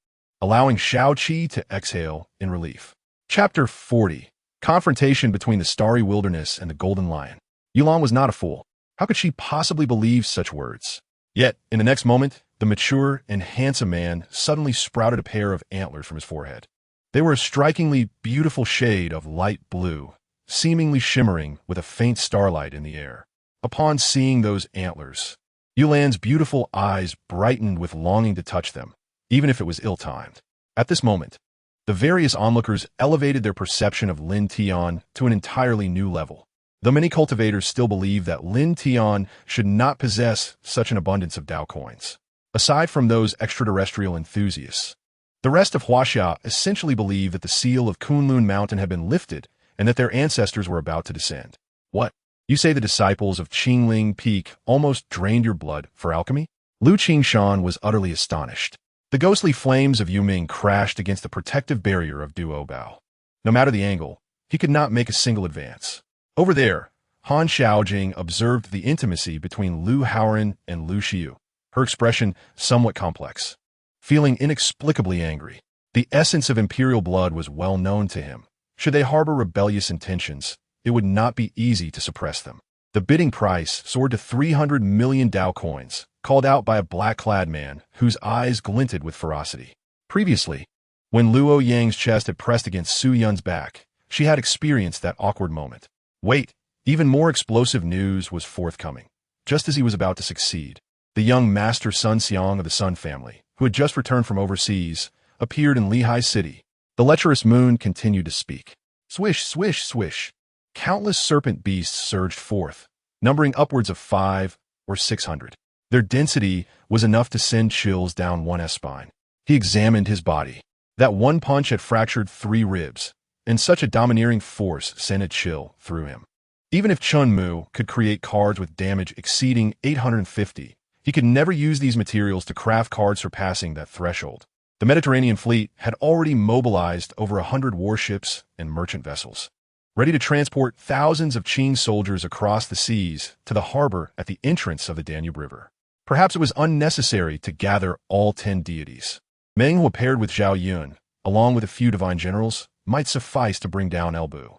allowing Shao Qi to exhale in relief. Chapter 40. Confrontation between the starry wilderness and the golden lion. Yulan was not a fool. How could she possibly believe such words? Yet, in the next moment, the mature and handsome man suddenly sprouted a pair of antlers from his forehead. They were a strikingly beautiful shade of light blue, seemingly shimmering with a faint starlight in the air. Upon seeing those antlers, Yulan's beautiful eyes brightened with longing to touch them, even if it was ill-timed. At this moment, the various onlookers elevated their perception of Lin Tian to an entirely new level. Though many cultivators still believe that Lin Tian should not possess such an abundance of Dao coins. Aside from those extraterrestrial enthusiasts, the rest of Huaxia essentially believe that the seal of Kunlun Mountain had been lifted and that their ancestors were about to descend. What? You say the disciples of Qingling Peak almost drained your blood for alchemy? Lu Qingshan was utterly astonished. The ghostly flames of Yuming crashed against the protective barrier of Duobao. No matter the angle, he could not make a single advance. Over there, Han Xiaojing observed the intimacy between Lu Haoran and Lu Xiu, her expression somewhat complex. Feeling inexplicably angry, the essence of imperial blood was well known to him. Should they harbor rebellious intentions, it would not be easy to suppress them. The bidding price soared to 300 million Dao coins, called out by a black-clad man whose eyes glinted with ferocity. Previously, when Luo Yang's chest had pressed against Su Yun's back, she had experienced that awkward moment. Wait, even more explosive news was forthcoming. Just as he was about to succeed, the young master Sun Xiang of the Sun family, who had just returned from overseas, appeared in Lehigh City. The lecherous moon continued to speak. Swish, swish, swish. Countless serpent beasts surged forth, numbering upwards of 500 or 600. Their density was enough to send chills down one's spine. He examined his body. That one punch had fractured 3 ribs, and such a domineering force sent a chill through him. Even if Chun Mu could create cards with damage exceeding 850, he could never use these materials to craft cards surpassing that threshold. The Mediterranean fleet had already mobilized over 100 warships and merchant vessels, ready to transport thousands of Qing soldiers across the seas to the harbor at the entrance of the Danube River. Perhaps it was unnecessary to gather all 10 deities. Meng, who paired with Zhao Yun, along with a few divine generals, might suffice to bring down Elbu.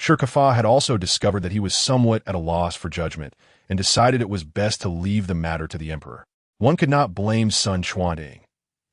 Shirkafa had also discovered that he was somewhat at a loss for judgment and decided it was best to leave the matter to the emperor. One could not blame Sun Chuanding.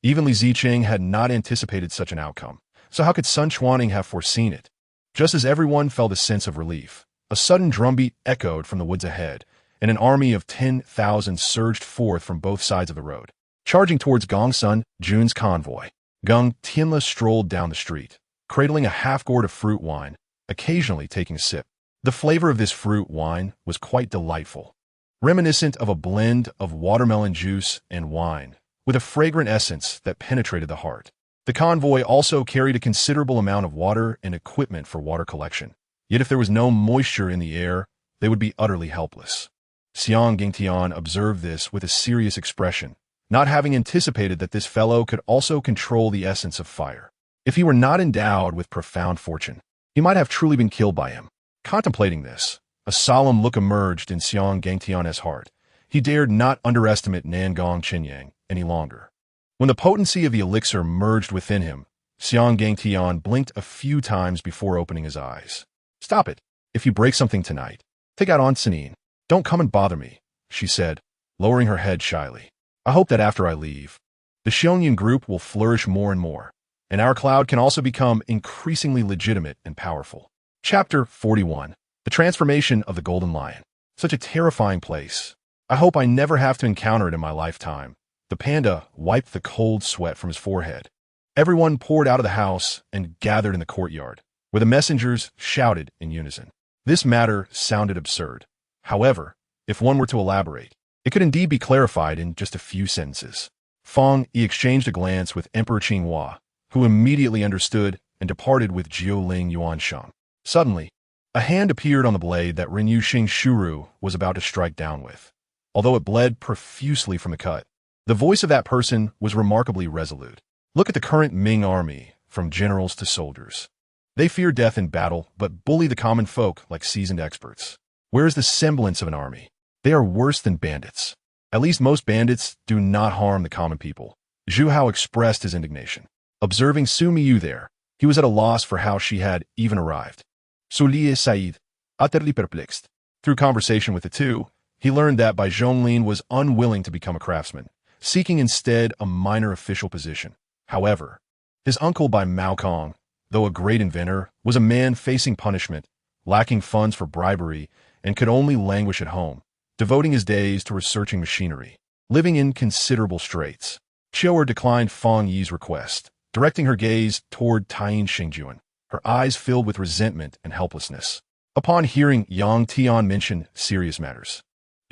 Even Li Zicheng had not anticipated such an outcome, so how could Sun Chuanding have foreseen it? Just as everyone felt a sense of relief, a sudden drumbeat echoed from the woods ahead, and an army of 10,000 surged forth from both sides of the road. Charging towards Gong Sun Jun's convoy, Geng Tianla strolled down the street, cradling a half-gourd of fruit wine, occasionally taking a sip. The flavor of this fruit wine was quite delightful, reminiscent of a blend of watermelon juice and wine, with a fragrant essence that penetrated the heart. The convoy also carried a considerable amount of water and equipment for water collection. Yet if there was no moisture in the air, they would be utterly helpless. Xiang Gingtian observed this with a serious expression, not having anticipated that this fellow could also control the essence of fire. If he were not endowed with profound fortune, he might have truly been killed by him. Contemplating this, a solemn look emerged in Xiang Gangtian's heart. He dared not underestimate Nangong Qinyang any longer. When the potency of the elixir merged within him, Xiang Gangtian blinked a few times before opening his eyes. Stop it. If you break something tonight, take out Aunt Sanine. Don't come and bother me, she said, lowering her head shyly. I hope that after I leave, the Xiongyan group will flourish more and more, and our cloud can also become increasingly legitimate and powerful. Chapter 41. The Transformation of the Golden Lion. Such a terrifying place. I hope I never have to encounter it in my lifetime. The panda wiped the cold sweat from his forehead. Everyone poured out of the house and gathered in the courtyard, where the messengers shouted in unison. This matter sounded absurd. However, if one were to elaborate, it could indeed be clarified in just a few sentences. Feng Yi exchanged a glance with Emperor Qinghua, who immediately understood and departed with Jiuling Yuansheng. Suddenly, a hand appeared on the blade that Rinyu Xing Shuru was about to strike down with. Although it bled profusely from the cut, the voice of that person was remarkably resolute. Look at the current Ming army, from generals to soldiers. They fear death in battle, but bully the common folk like seasoned experts. Where is the semblance of an army? They are worse than bandits. At least most bandits do not harm the common people. Zhu Hao expressed his indignation. Observing Su Miyu there, he was at a loss for how she had even arrived. Soulier Said, utterly perplexed. Through conversation with the two, he He learned that Bai Zhonglin was unwilling to become a craftsman, seeking instead a minor official position. However, his uncle Bai Maokong, though a great inventor, was a man facing punishment, lacking funds for bribery, and could only languish at home, devoting his days to researching machinery. Living in considerable straits, Qiu'er declined Fang Yi's request, directing her gaze toward Taiyin Xingjuan, her eyes filled with resentment and helplessness. Upon hearing Yang Tian mention serious matters,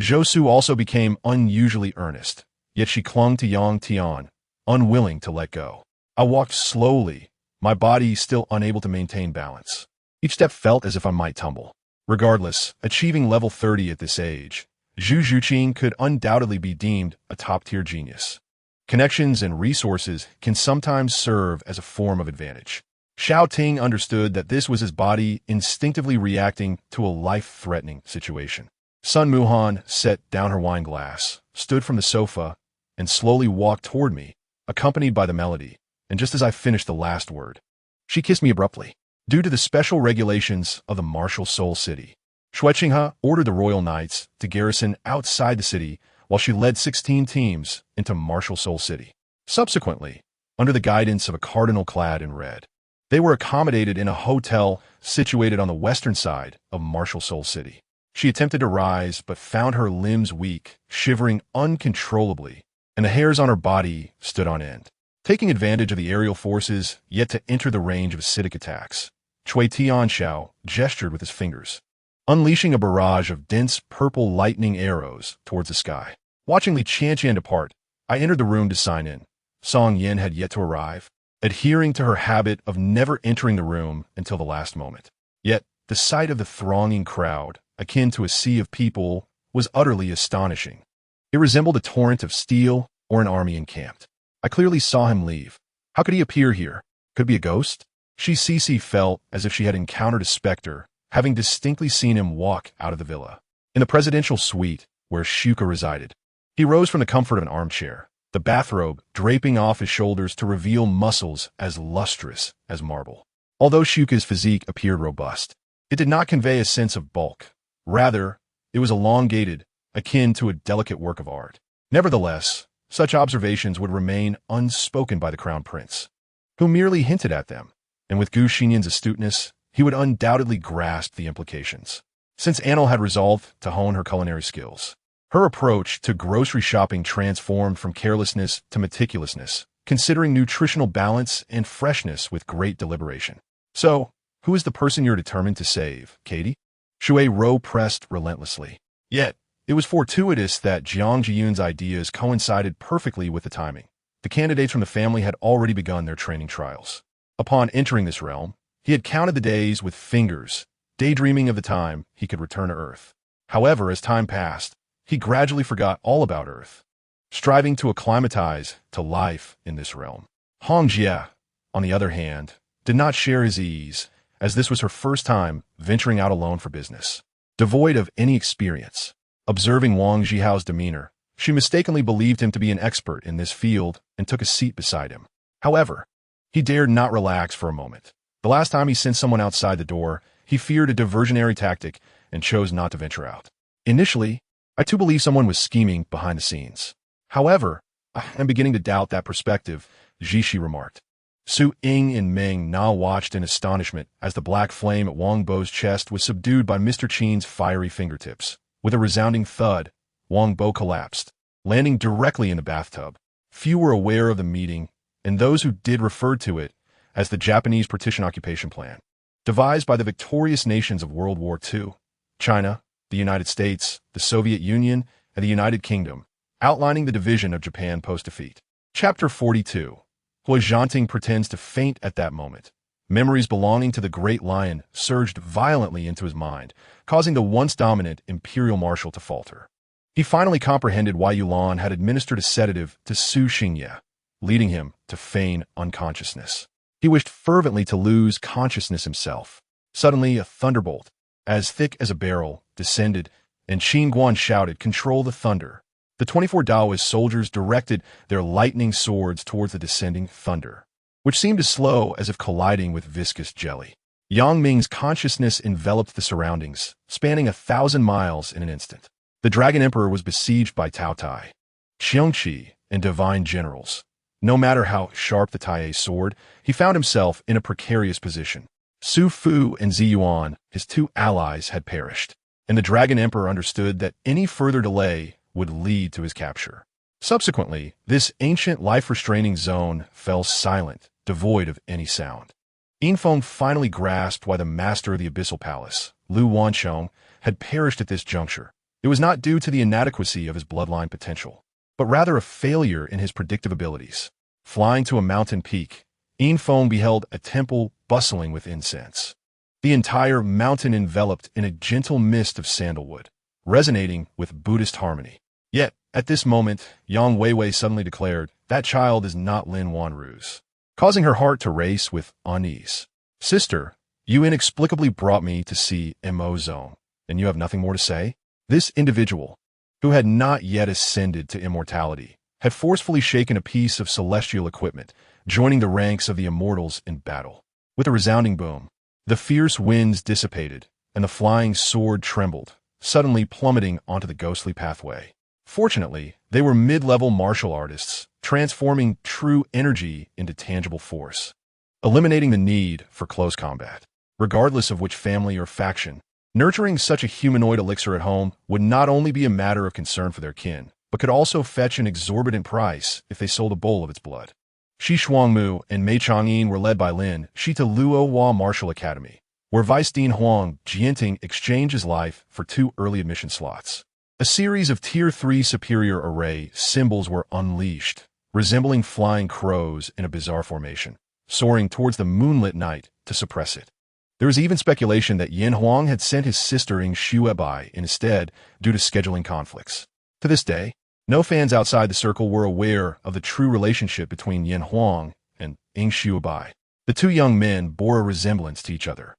Zhou Su also became unusually earnest, yet she clung to Yang Tian, unwilling to let go. I walked slowly, my body still unable to maintain balance. Each step felt as if I might tumble. Regardless, achieving level 30 at this age, Zhu Zhuqing could undoubtedly be deemed a top-tier genius. Connections and resources can sometimes serve as a form of advantage. Xiao Ting understood that this was his body instinctively reacting to a life-threatening situation. Sun Muhan set down her wine glass, stood from the sofa, and slowly walked toward me, accompanied by the melody, and just as I finished the last word, she kissed me abruptly. Due to the special regulations of the martial Seoul city, Shueqinghe ordered the royal knights to garrison outside the city while she led 16 teams into martial Seoul city. Subsequently, under the guidance of a cardinal clad in red, they were accommodated in a hotel situated on the western side of martial Seoul city. She attempted to rise but found her limbs weak, shivering uncontrollably, and the hairs on her body stood on end. Taking advantage of the aerial forces yet to enter the range of acidic attacks, Cui Tianxiao gestured with his fingers, unleashing a barrage of dense purple lightning arrows towards the sky. Watching Li Qianqian depart, I entered the room to sign in. Song Yin had yet to arrive, adhering to her habit of never entering the room until the last moment. Yet, the sight of the thronging crowd, akin to a sea of people, was utterly astonishing. It resembled a torrent of steel or an army encamped. I clearly saw him leave. How could he appear here? Could it be a ghost? Cece felt as if she had encountered a specter, having distinctly seen him walk out of the villa. In the presidential suite, where Shuka resided, he rose from the comfort of an armchair, the bathrobe draping off his shoulders to reveal muscles as lustrous as marble. Although Shuka's physique appeared robust, it did not convey a sense of bulk. Rather, it was elongated, akin to a delicate work of art. Nevertheless, such observations would remain unspoken by the crown prince, who merely hinted at them, and with Gu Xinyan's astuteness, he would undoubtedly grasp the implications. Since Annel had resolved to hone her culinary skills, her approach to grocery shopping transformed from carelessness to meticulousness, considering nutritional balance and freshness with great deliberation. So, who is the person you're determined to save, Katie? Shui Ro pressed relentlessly. Yet, it was fortuitous that Jiang Jiyun's ideas coincided perfectly with the timing. The candidates from the family had already begun their training trials. Upon entering this realm, he had counted the days with fingers, daydreaming of the time he could return to Earth. However, as time passed, he gradually forgot all about Earth, striving to acclimatize to life in this realm. Hong Jie, on the other hand, did not share his ease, as this was her first time venturing out alone for business. Devoid of any experience, observing Wang Jihao's demeanor, she mistakenly believed him to be an expert in this field and took a seat beside him. However, he dared not relax for a moment. The last time he sent someone outside the door, he feared a diversionary tactic and chose not to venture out. Initially, I too believed someone was scheming behind the scenes. However, I am beginning to doubt that perspective, Zhishi remarked. Su Ying and Meng Na watched in astonishment as the black flame at Wang Bo's chest was subdued by Mr. Qin's fiery fingertips. With a resounding thud, Wang Bo collapsed, landing directly in the bathtub. Few were aware of the meeting, and those who did referred to it as the Japanese Partition Occupation Plan, devised by the victorious nations of World War II, China, the United States, the Soviet Union, and the United Kingdom, outlining the division of Japan post-defeat. Chapter 42. Hui Zhanting pretends to faint at that moment. Memories belonging to the Great Lion surged violently into his mind, causing the once dominant imperial marshal to falter. He finally comprehended why Yulan had administered a sedative to Su Xingye, leading him to feign unconsciousness. He wished fervently to lose consciousness himself. Suddenly, a thunderbolt, as thick as a barrel, descended, and Qin Guan shouted, "Control the thunder." The 24 Taoist soldiers directed their lightning swords towards the descending thunder, which seemed as slow as if colliding with viscous jelly. Yang Ming's consciousness enveloped the surroundings, spanning 1,000 miles in an instant. The Dragon Emperor was besieged by Tao Tai, Qiongqi, and divine generals. No matter how sharp the Tai's sword, he found himself in a precarious position. Su Fu and Zi Yuan, his two allies, had perished, and the Dragon Emperor understood that any further delay would lead to his capture. Subsequently, this ancient life-restraining zone fell silent, devoid of any sound. Yinfeng finally grasped why the master of the Abyssal Palace, Lu Wanchong, had perished at this juncture. It was not due to the inadequacy of his bloodline potential, but rather a failure in his predictive abilities. Flying to a mountain peak, Yinfeng beheld a temple bustling with incense. The entire mountain enveloped in a gentle mist of sandalwood, resonating with Buddhist harmony. Yet, at this moment, Yang Weiwei suddenly declared, "That child is not Lin Wanru's," causing her heart to race with unease. "Sister, you inexplicably brought me to see Mo Zone, and you have nothing more to say?" This individual, who had not yet ascended to immortality, had forcefully shaken a piece of celestial equipment, joining the ranks of the immortals in battle. With a resounding boom, the fierce winds dissipated, and the flying sword trembled, suddenly plummeting onto the ghostly pathway. Fortunately, they were mid-level martial artists, transforming true energy into tangible force, eliminating the need for close combat. Regardless of which family or faction, nurturing such a humanoid elixir at home would not only be a matter of concern for their kin, but could also fetch an exorbitant price if they sold a bowl of its blood. Shi Shuangmu and Mei Changyin were led by Lin Shi to Luohua Martial Academy, where Vice Dean Huang Jianting exchanged his life for 2 early admission slots. A series of Tier 3 superior array symbols were unleashed, resembling flying crows in a bizarre formation, soaring towards the moonlit night to suppress it. There was even speculation that Yin Huang had sent his sister Ying Xuebai instead due to scheduling conflicts. To this day, no fans outside the circle were aware of the true relationship between Yin Huang and Ying Xuebai. The two young men bore a resemblance to each other.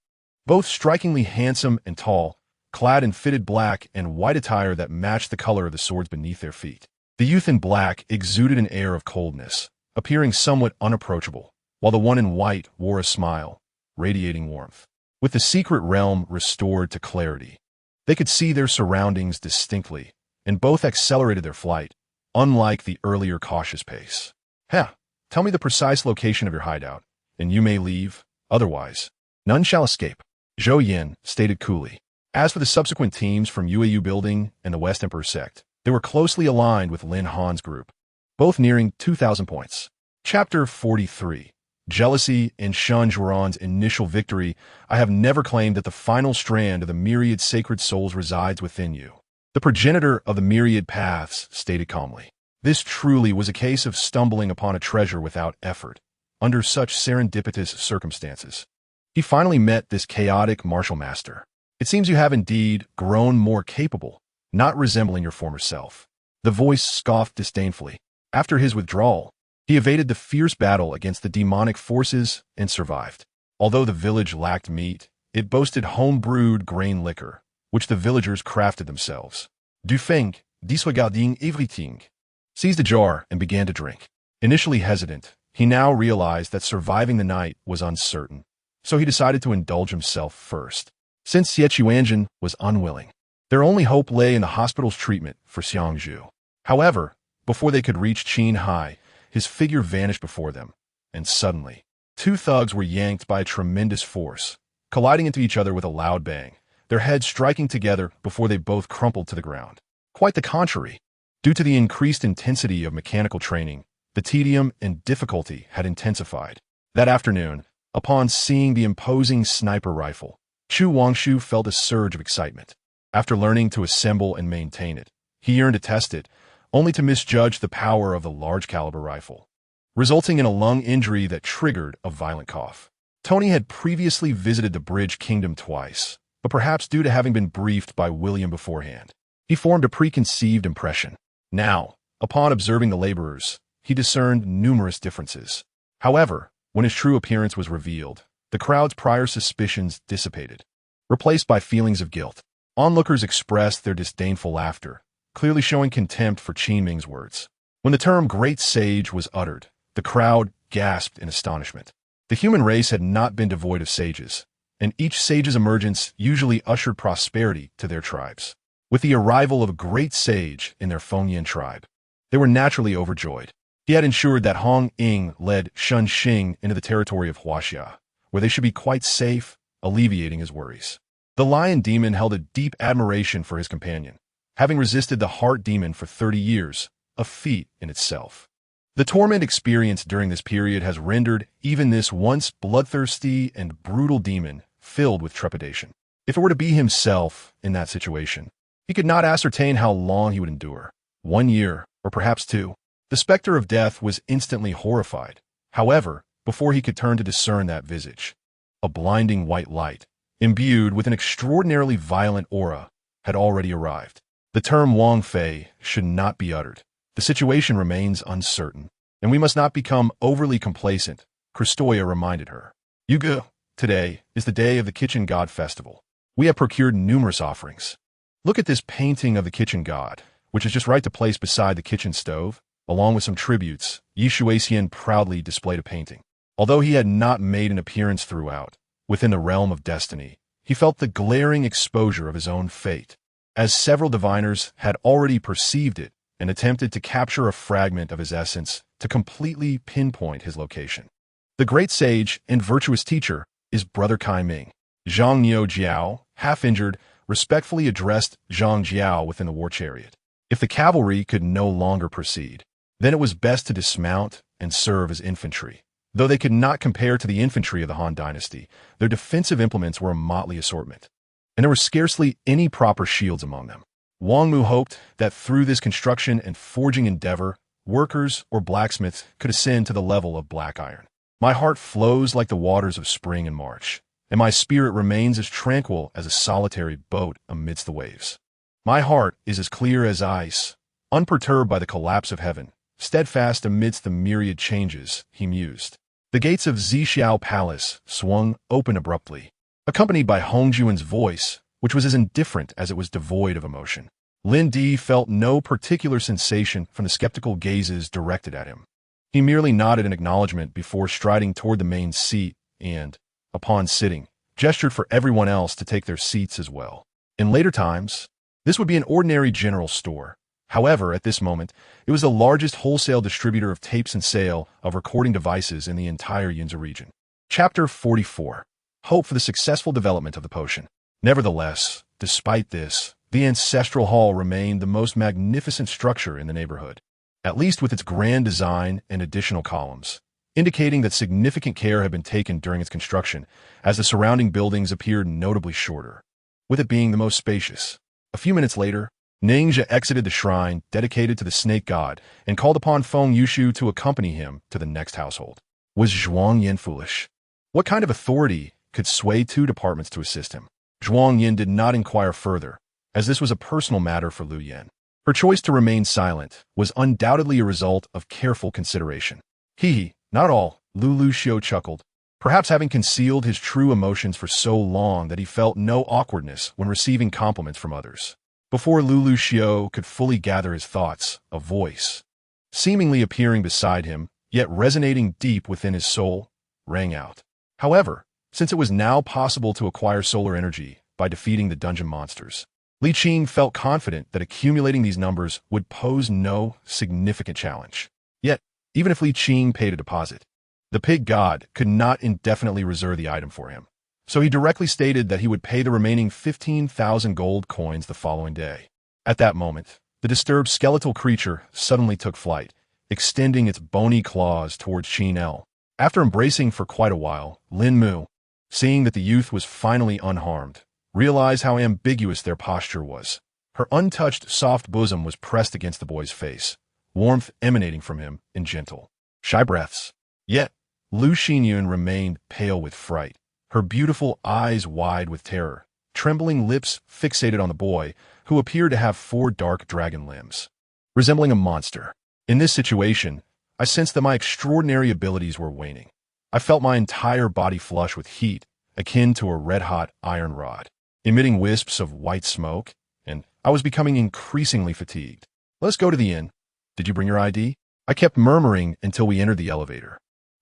Both strikingly handsome and tall, clad in fitted black and white attire that matched the color of the swords beneath their feet. The youth in black exuded an air of coldness, appearing somewhat unapproachable, while the one in white wore a smile, radiating warmth. With the secret realm restored to clarity, they could see their surroundings distinctly, and both accelerated their flight, unlike the earlier cautious pace. Tell me the precise location of your hideout, and you may leave. Otherwise, none shall escape," Zhou Yin stated coolly. As for the subsequent teams from UAU Building and the West Emperor Sect, they were closely aligned with Lin Han's group, both nearing 2,000 points. Chapter 43. Jealousy in Shun Zhuoran's initial victory. I have never claimed that the final strand of the myriad sacred souls resides within you. The progenitor of the myriad paths stated calmly. This truly was a case of stumbling upon a treasure without effort, under such serendipitous circumstances. He finally met this chaotic martial master. It seems you have indeed grown more capable, not resembling your former self. The voice scoffed disdainfully. After his withdrawal, he evaded the fierce battle against the demonic forces and survived. Although the village lacked meat, it boasted home-brewed grain liquor, which the villagers crafted themselves. Du Feng, disregarding everything, seized a jar and began to drink. Initially hesitant, he now realized that surviving the night was uncertain, so he decided to indulge himself first. Since Xie Chuanjin was unwilling, their only hope lay in the hospital's treatment for Xiangzhu. However, before they could reach Qin Hai, his figure vanished before them, and suddenly, 2 thugs were yanked by a tremendous force, colliding into each other with a loud bang, their heads striking together before they both crumpled to the ground. Quite the contrary. Due to the increased intensity of mechanical training, the tedium and difficulty had intensified. That afternoon, upon seeing the imposing sniper rifle, Chu Wangshu felt a surge of excitement. After learning to assemble and maintain it, he yearned to test it, only to misjudge the power of the large-caliber rifle, resulting in a lung injury that triggered a violent cough. Tony had previously visited the Bridge Kingdom twice, but perhaps due to having been briefed by William beforehand, he formed a preconceived impression. Now, upon observing the laborers, he discerned numerous differences. However, when his true appearance was revealed, the crowd's prior suspicions dissipated, replaced by feelings of guilt. Onlookers expressed their disdainful laughter, clearly showing contempt for Qin Ming's words. When the term Great Sage was uttered, the crowd gasped in astonishment. The human race had not been devoid of sages, and each sage's emergence usually ushered prosperity to their tribes. with the arrival of a great sage in their Fengyan tribe. They were naturally overjoyed. He had ensured that Hong Ying led Shun Xing into the territory of Huaxia, where they should be quite safe, alleviating his worries. The lion demon held a deep admiration for his companion, having resisted the heart demon for 30 years, a feat in itself. The torment experienced during this period has rendered even this once bloodthirsty and brutal demon filled with trepidation. If it were to be himself in that situation, he could not ascertain how long he would endure. 1 year, or perhaps 2. The specter of death was instantly horrified. However, before he could turn to discern that visage, a blinding white light, imbued with an extraordinarily violent aura, had already arrived. The term Wang Fei should not be uttered. The situation remains uncertain, and we must not become overly complacent, Christoya reminded her. Yuga, today is the day of the Kitchen God Festival. We have procured numerous offerings. Look at this painting of the kitchen god, which is just right to place beside the kitchen stove. Along with some tributes, Yi Shuixian proudly displayed a painting. Although he had not made an appearance throughout, within the realm of destiny, he felt the glaring exposure of his own fate, as several diviners had already perceived it and attempted to capture a fragment of his essence to completely pinpoint his location. The great sage and virtuous teacher is Brother Kai Ming. Zhang Niu Jiao, half-injured, respectfully addressed Zhang Jiao within the war chariot. If the cavalry could no longer proceed, then it was best to dismount and serve as infantry. Though they could not compare to the infantry of the Han dynasty, their defensive implements were a motley assortment, and there were scarcely any proper shields among them. Wang Mu hoped that through this construction and forging endeavor, workers or blacksmiths could ascend to the level of black iron. My heart flows like the waters of spring and March, and my spirit remains as tranquil as a solitary boat amidst the waves. My heart is as clear as ice, unperturbed by the collapse of heaven, steadfast amidst the myriad changes, he mused. The gates of Zixiao Palace swung open abruptly, accompanied by Hong Juan's voice, which was as indifferent as it was devoid of emotion. Lin Di felt no particular sensation from the skeptical gazes directed at him. He merely nodded in acknowledgement before striding toward the main seat and, upon sitting, gestured for everyone else to take their seats as well. In later times, this would be an ordinary general store. However, at this moment, it was the largest wholesale distributor of tapes and sale of recording devices in the entire Yunzi region. Chapter 44. Hope for the successful development of the potion. Nevertheless, despite this, the ancestral hall remained the most magnificent structure in the neighborhood, at least with its grand design and additional columns, indicating that significant care had been taken during its construction, as the surrounding buildings appeared notably shorter, with it being the most spacious. A few minutes later, Mingxi exited the shrine dedicated to the snake god and called upon Feng Yushu to accompany him to the next household. Was Zhuang Yin foolish? What kind of authority could sway 2 departments to assist him? Zhuang Yin did not inquire further, as this was a personal matter for Lu Yan. Her choice to remain silent was undoubtedly a result of careful consideration. Not all, Lu Xiu chuckled, perhaps having concealed his true emotions for so long that he felt no awkwardness when receiving compliments from others. Before Lu Xiu could fully gather his thoughts, a voice, seemingly appearing beside him, yet resonating deep within his soul, rang out. However, since it was now possible to acquire solar energy by defeating the dungeon monsters, Li Qing felt confident that accumulating these numbers would pose no significant challenge. Yet, even if Li Qing paid a deposit, the pig god could not indefinitely reserve the item for him. So he directly stated that he would pay the remaining 15,000 gold coins the following day. At that moment, the disturbed skeletal creature suddenly took flight, extending its bony claws towards Qin El. After embracing for quite a while, Lin Mu, seeing that the youth was finally unharmed, realized how ambiguous their posture was. Her untouched soft bosom was pressed against the boy's face, warmth emanating from him in gentle, shy breaths. Yet, Lu Xinyun remained pale with fright, her beautiful eyes wide with terror, trembling lips fixated on the boy, who appeared to have 4 dark dragon limbs, resembling a monster. In this situation, I sensed that my extraordinary abilities were waning. I felt my entire body flush with heat, akin to a red-hot iron rod, emitting wisps of white smoke, and I was becoming increasingly fatigued. Let's go to the inn. Did you bring your ID? I kept murmuring until we entered the elevator.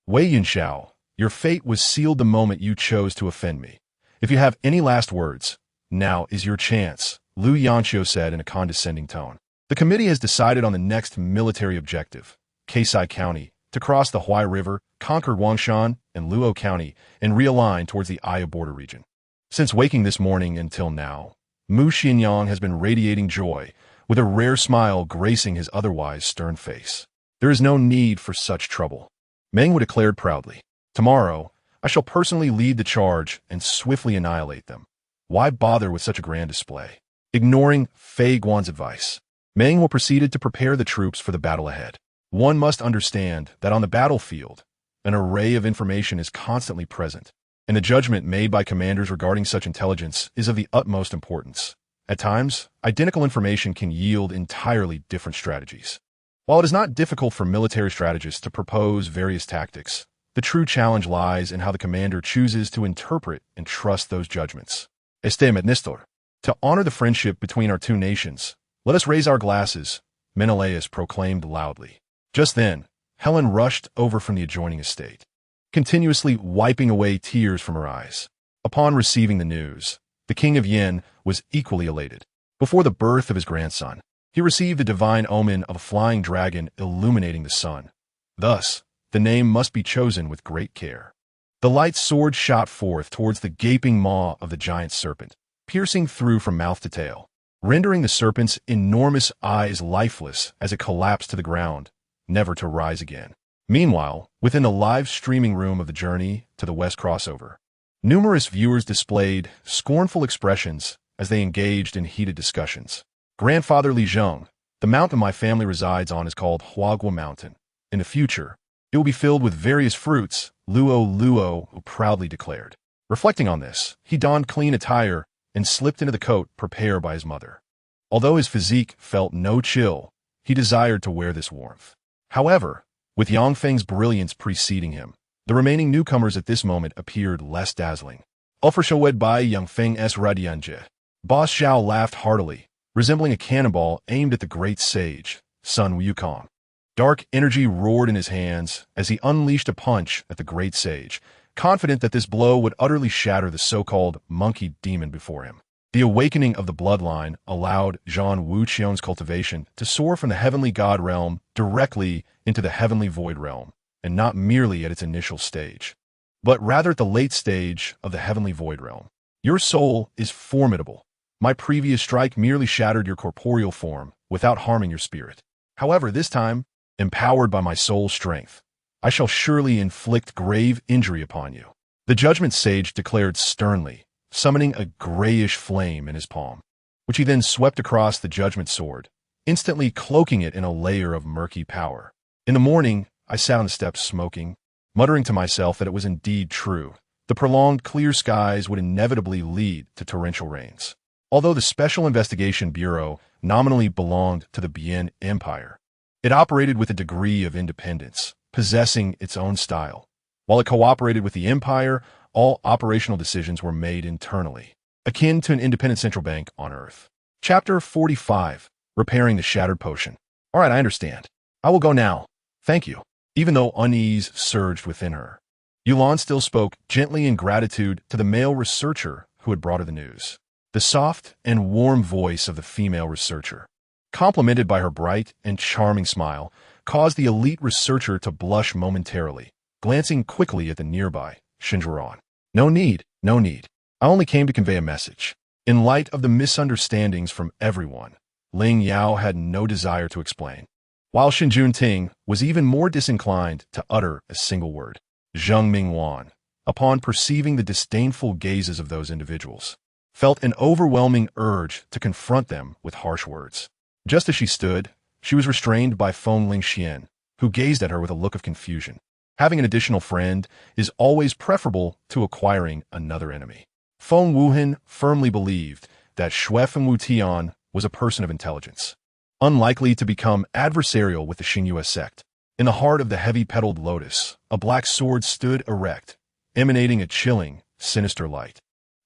Wei Yunxiao, your fate was sealed the moment you chose to offend me. If you have any last words, now is your chance, Liu Yanqiu said in a condescending tone. The committee has decided on the next military objective, Kaisai County, to cross the Huai River, conquer Wangshan and Luo County, and realign towards the Aya border region. Since waking this morning until now, Mu Xinyang has been radiating joy, with a rare smile gracing his otherwise stern face. There is no need for such trouble. Meng declared proudly. Tomorrow, I shall personally lead the charge and swiftly annihilate them. Why bother with such a grand display? Ignoring Fei Guan's advice, Meng proceeded to prepare the troops for the battle ahead. One must understand that on the battlefield, an array of information is constantly present, and the judgment made by commanders regarding such intelligence is of the utmost importance. At times, identical information can yield entirely different strategies. While it is not difficult for military strategists to propose various tactics, the true challenge lies in how the commander chooses to interpret and trust those judgments. Nestor. To honor the friendship between our two nations, let us raise our glasses, Menelaus proclaimed loudly. Just then, Helen rushed over from the adjoining estate, continuously wiping away tears from her eyes. Upon receiving the news, the king of Yin was equally elated. Before the birth of his grandson, he received the divine omen of a flying dragon illuminating the sun. Thus, the name must be chosen with great care. The light sword shot forth towards the gaping maw of the giant serpent, piercing through from mouth to tail, rendering the serpent's enormous eyes lifeless as it collapsed to the ground, never to rise again. Meanwhile, within the live streaming room of the Journey to the West crossover, numerous viewers displayed scornful expressions as they engaged in heated discussions. Grandfather Li Zheng, the mountain my family resides on is called Huagua Mountain. In the future, it will be filled with various fruits, Luo proudly declared. Reflecting on this, he donned clean attire and slipped into the coat prepared by his mother. Although his physique felt no chill, he desired to wear this warmth. However, with Yang Feng's brilliance preceding him, the remaining newcomers at this moment appeared less dazzling. Offershowed by Yang Feng S. Radianje. Boss Zhao laughed heartily, resembling a cannonball aimed at the great sage, Sun Wukong. Dark energy roared in his hands as he unleashed a punch at the great sage, confident that this blow would utterly shatter the so-called monkey demon before him. The awakening of the bloodline allowed Zhang Wuqian's cultivation to soar from the heavenly god realm directly into the heavenly void realm, and not merely at its initial stage, but rather at the late stage of the heavenly void realm. Your soul is formidable. My previous strike merely shattered your corporeal form without harming your spirit. However, this time, empowered by my soul's strength, I shall surely inflict grave injury upon you. The judgment sage declared sternly, summoning a grayish flame in his palm, which he then swept across the judgment sword, instantly cloaking it in a layer of murky power. In the morning, I sat on the steps smoking, muttering to myself that it was indeed true. The prolonged clear skies would inevitably lead to torrential rains. Although the Special Investigation Bureau nominally belonged to the Bian Empire, it operated with a degree of independence, possessing its own style. While it cooperated with the Empire, all operational decisions were made internally, akin to an independent central bank on Earth. Chapter 45. Repairing the Shattered Potion. All right, I understand. I will go now. Thank you. Even though unease surged within her, Yulan still spoke gently in gratitude to the male researcher who had brought her the news. The soft and warm voice of the female researcher, complemented by her bright and charming smile, caused the elite researcher to blush momentarily, glancing quickly at the nearby Shinjuan. No need. I only came to convey a message. In light of the misunderstandings from everyone, Ling Yao had no desire to explain, while Shinjun Ting was even more disinclined to utter a single word. Zheng Mingwan, upon perceiving the disdainful gazes of those individuals, felt an overwhelming urge to confront them with harsh words. Just as she stood, she was restrained by Feng Lingxian, who gazed at her with a look of confusion. Having an additional friend is always preferable to acquiring another enemy. Feng Wuhan firmly believed that Xue Feng Wutian was a person of intelligence, unlikely to become adversarial with the Xingyue sect. In the heart of the heavy-petaled lotus, a black sword stood erect, emanating a chilling, sinister light,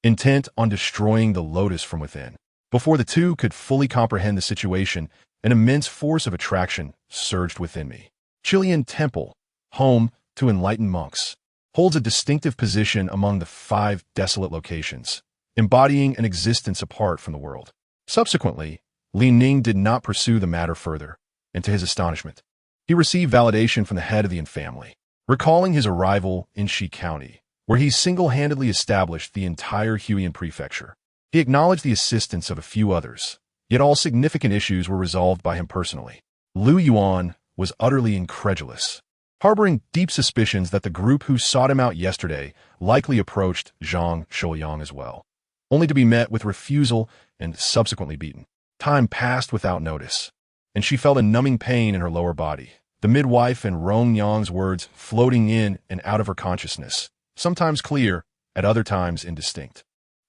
intent on destroying the lotus from within. Before the two could fully comprehend the situation, an immense force of attraction surged within me. Chilean Temple, home to enlightened monks, holds a distinctive position among the 5 desolate locations, embodying an existence apart from the world. Subsequently, Li Ning did not pursue the matter further, and to his astonishment, he received validation from the head of the Yin family, recalling his arrival in Shi County, where he single-handedly established the entire Huiyin prefecture. He acknowledged the assistance of a few others, yet all significant issues were resolved by him personally. Lu Yuan was utterly incredulous, harboring deep suspicions that the group who sought him out yesterday likely approached Zhang Shouyang as well, only to be met with refusal and subsequently beaten. Time passed without notice, and she felt a numbing pain in her lower body, the midwife and Rong Yang's words floating in and out of her consciousness, sometimes clear, at other times indistinct.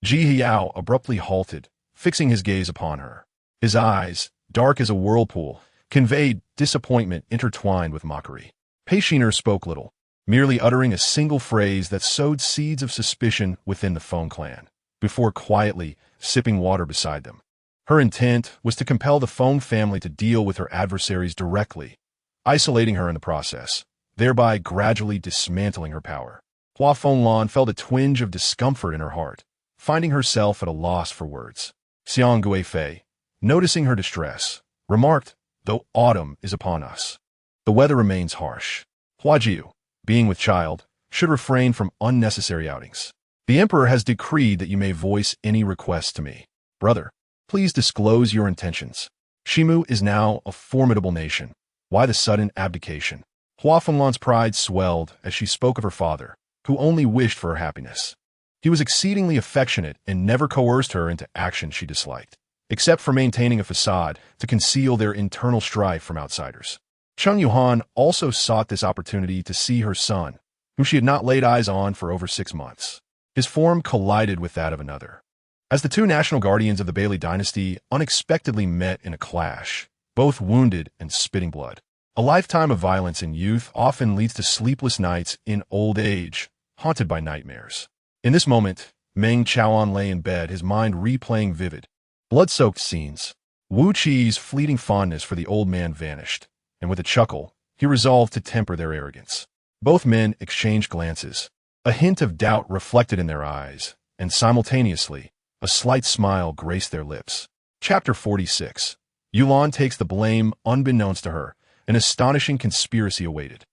Ji Hiao abruptly halted, fixing his gaze upon her. His eyes, dark as a whirlpool, conveyed disappointment intertwined with mockery. Pei Shiner spoke little, merely uttering a single phrase that sowed seeds of suspicion within the Feng clan, before quietly sipping water beside them. Her intent was to compel the Feng family to deal with her adversaries directly, isolating her in the process, thereby gradually dismantling her power. Hua Fenglan felt a twinge of discomfort in her heart, finding herself at a loss for words. Xiang Guifei, noticing her distress, remarked, "Though autumn is upon us, the weather remains harsh. Hua Jiu, being with child, should refrain from unnecessary outings. The emperor has decreed that you may voice any requests to me. Brother, please disclose your intentions. Shimu is now a formidable nation. Why the sudden abdication?" Hua Fenglan's pride swelled as she spoke of her father, who only wished for her happiness. He was exceedingly affectionate and never coerced her into action she disliked, except for maintaining a facade to conceal their internal strife from outsiders. Cheng Yuhan also sought this opportunity to see her son, whom she had not laid eyes on for over 6 months. His form collided with that of another. As the two national guardians of the Bailey dynasty unexpectedly met in a clash, both wounded and spitting blood. A lifetime of violence in youth often leads to sleepless nights in old age, haunted by nightmares. In this moment, Meng Chaoan lay in bed, his mind replaying vivid, blood-soaked scenes. Wu Qi's fleeting fondness for the old man vanished, and with a chuckle, he resolved to temper their arrogance. Both men exchanged glances, a hint of doubt reflected in their eyes, and simultaneously, a slight smile graced their lips. Chapter 46. Yulan takes the blame unbeknownst to her. An astonishing conspiracy awaited.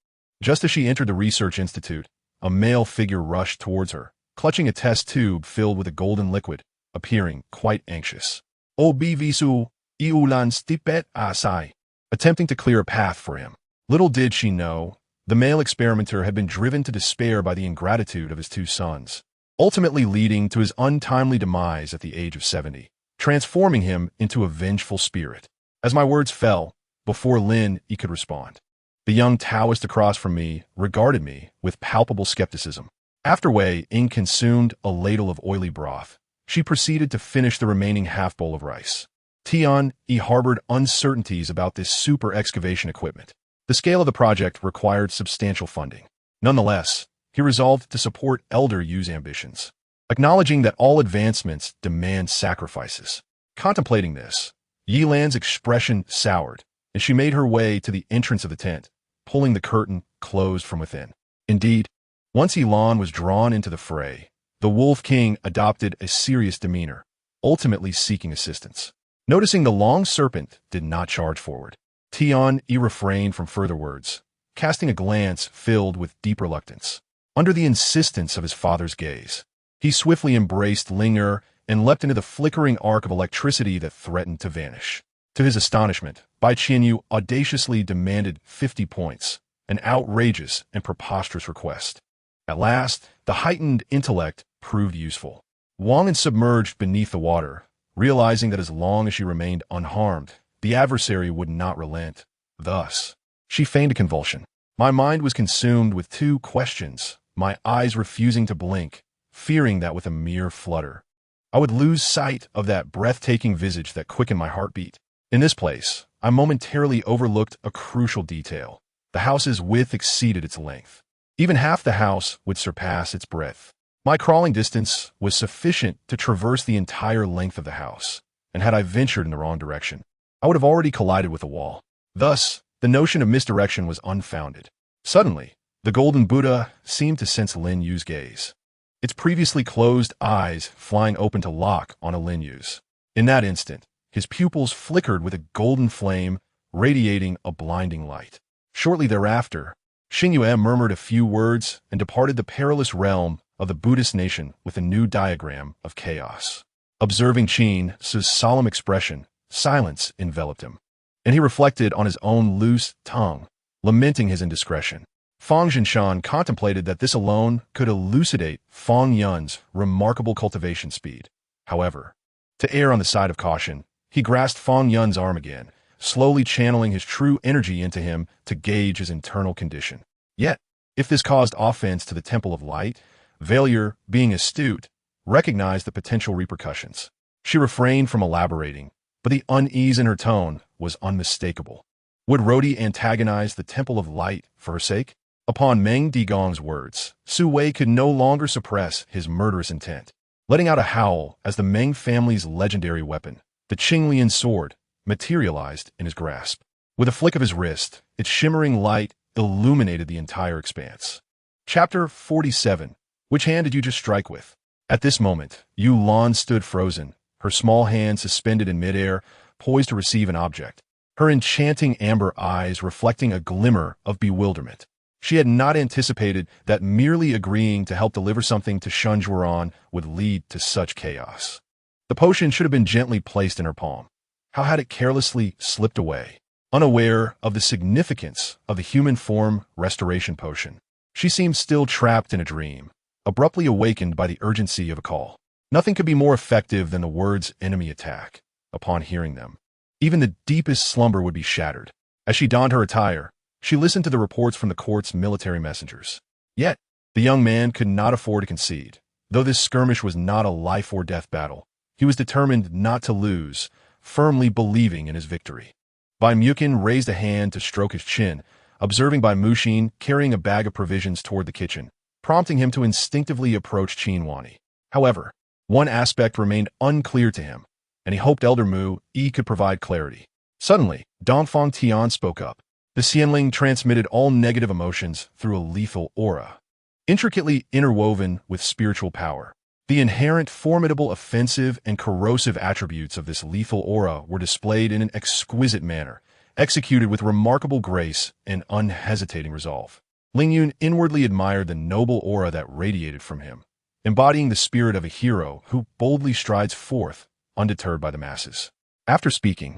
Just as she entered the research institute, a male figure rushed towards her, clutching a test tube filled with a golden liquid, appearing quite anxious. Obivisu iulan stipet asai, attempting to clear a path for him. Little did she know, the male experimenter had been driven to despair by the ingratitude of his 2 sons, ultimately leading to his untimely demise at the age of 70, transforming him into a vengeful spirit. As my words fell, before Lin Yi could respond, the young Taoist across from me regarded me with palpable skepticism. After Wei Ying consumed a ladle of oily broth, she proceeded to finish the remaining half-bowl of rice. Tian Yi harbored uncertainties about this super excavation equipment. The scale of the project required substantial funding. Nonetheless, he resolved to support Elder Yu's ambitions, acknowledging that all advancements demand sacrifices. Contemplating this, Yi Lan's expression soured, and she made her way to the entrance of the tent, pulling the curtain closed from within. Indeed, once Yilan was drawn into the fray, the Wolf King adopted a serious demeanor, ultimately seeking assistance. Noticing the long serpent did not charge forward, Tian Yi refrained from further words, casting a glance filled with deep reluctance. Under the insistence of his father's gaze, he swiftly embraced Ling Er and leapt into the flickering arc of electricity that threatened to vanish. To his astonishment, Bai Qianyu audaciously demanded 50 points, an outrageous and preposterous request. At last, the heightened intellect proved useful. Wang and submerged beneath the water, realizing that as long as she remained unharmed, the adversary would not relent. Thus, she feigned a convulsion. My mind was consumed with 2 questions, my eyes refusing to blink, fearing that with a mere flutter, I would lose sight of that breathtaking visage that quickened my heartbeat. In this place, I momentarily overlooked a crucial detail. The house's width exceeded its length. Even half the house would surpass its breadth. My crawling distance was sufficient to traverse the entire length of the house, and had I ventured in the wrong direction, I would have already collided with a wall. Thus, the notion of misdirection was unfounded. Suddenly, the Golden Buddha seemed to sense Lin Yu's gaze, its previously closed eyes flying open to lock on a Lin Yu's. In that instant, His pupils flickered with a golden flame, radiating a blinding light. Shortly thereafter, Xingyue murmured a few words and departed the perilous realm of the Buddhist nation with a new diagram of chaos. Observing Qin's solemn expression, silence enveloped him, and he reflected on his own loose tongue, lamenting his indiscretion. Fang Jinshan contemplated that this alone could elucidate Fang Yun's remarkable cultivation speed. However, to err on the side of caution, he grasped Fang Yun's arm again, slowly channeling his true energy into him to gauge his internal condition. Yet, if this caused offense to the Temple of Light, Valier, being astute, recognized the potential repercussions. She refrained from elaborating, but the unease in her tone was unmistakable. Would Rodi antagonize the Temple of Light for her sake? Upon Meng Digong's words, Su Wei could no longer suppress his murderous intent, letting out a howl as the Meng family's legendary weapon, the Qinglian sword, materialized in his grasp. With a flick of his wrist, its shimmering light illuminated the entire expanse. Chapter 47. Which hand did you just strike with? At this moment, Yu Lan stood frozen, her small hand suspended in midair, poised to receive an object, her enchanting amber eyes reflecting a glimmer of bewilderment. She had not anticipated that merely agreeing to help deliver something to Shun Juran would lead to such chaos. The potion should have been gently placed in her palm. How had it carelessly slipped away? Unaware of the significance of the human form restoration potion, she seemed still trapped in a dream, abruptly awakened by the urgency of a call. Nothing could be more effective than the words enemy attack. Upon hearing them, even the deepest slumber would be shattered. As she donned her attire, she listened to the reports from the court's military messengers. Yet, the young man could not afford to concede. Though this skirmish was not a life-or-death battle, he was determined not to lose, firmly believing in his victory. Bai Muqin raised a hand to stroke his chin, observing Bai Muxin carrying a bag of provisions toward the kitchen, prompting him to instinctively approach Qin Wani. However, one aspect remained unclear to him, and he hoped Elder Mu Yi could provide clarity. Suddenly, Dongfang Tian spoke up. The Xianling transmitted all negative emotions through a lethal aura, intricately interwoven with spiritual power. The inherent formidable offensive and corrosive attributes of this lethal aura were displayed in an exquisite manner, executed with remarkable grace and unhesitating resolve. Ling Yun inwardly admired the noble aura that radiated from him, embodying the spirit of a hero who boldly strides forth, undeterred by the masses. After speaking,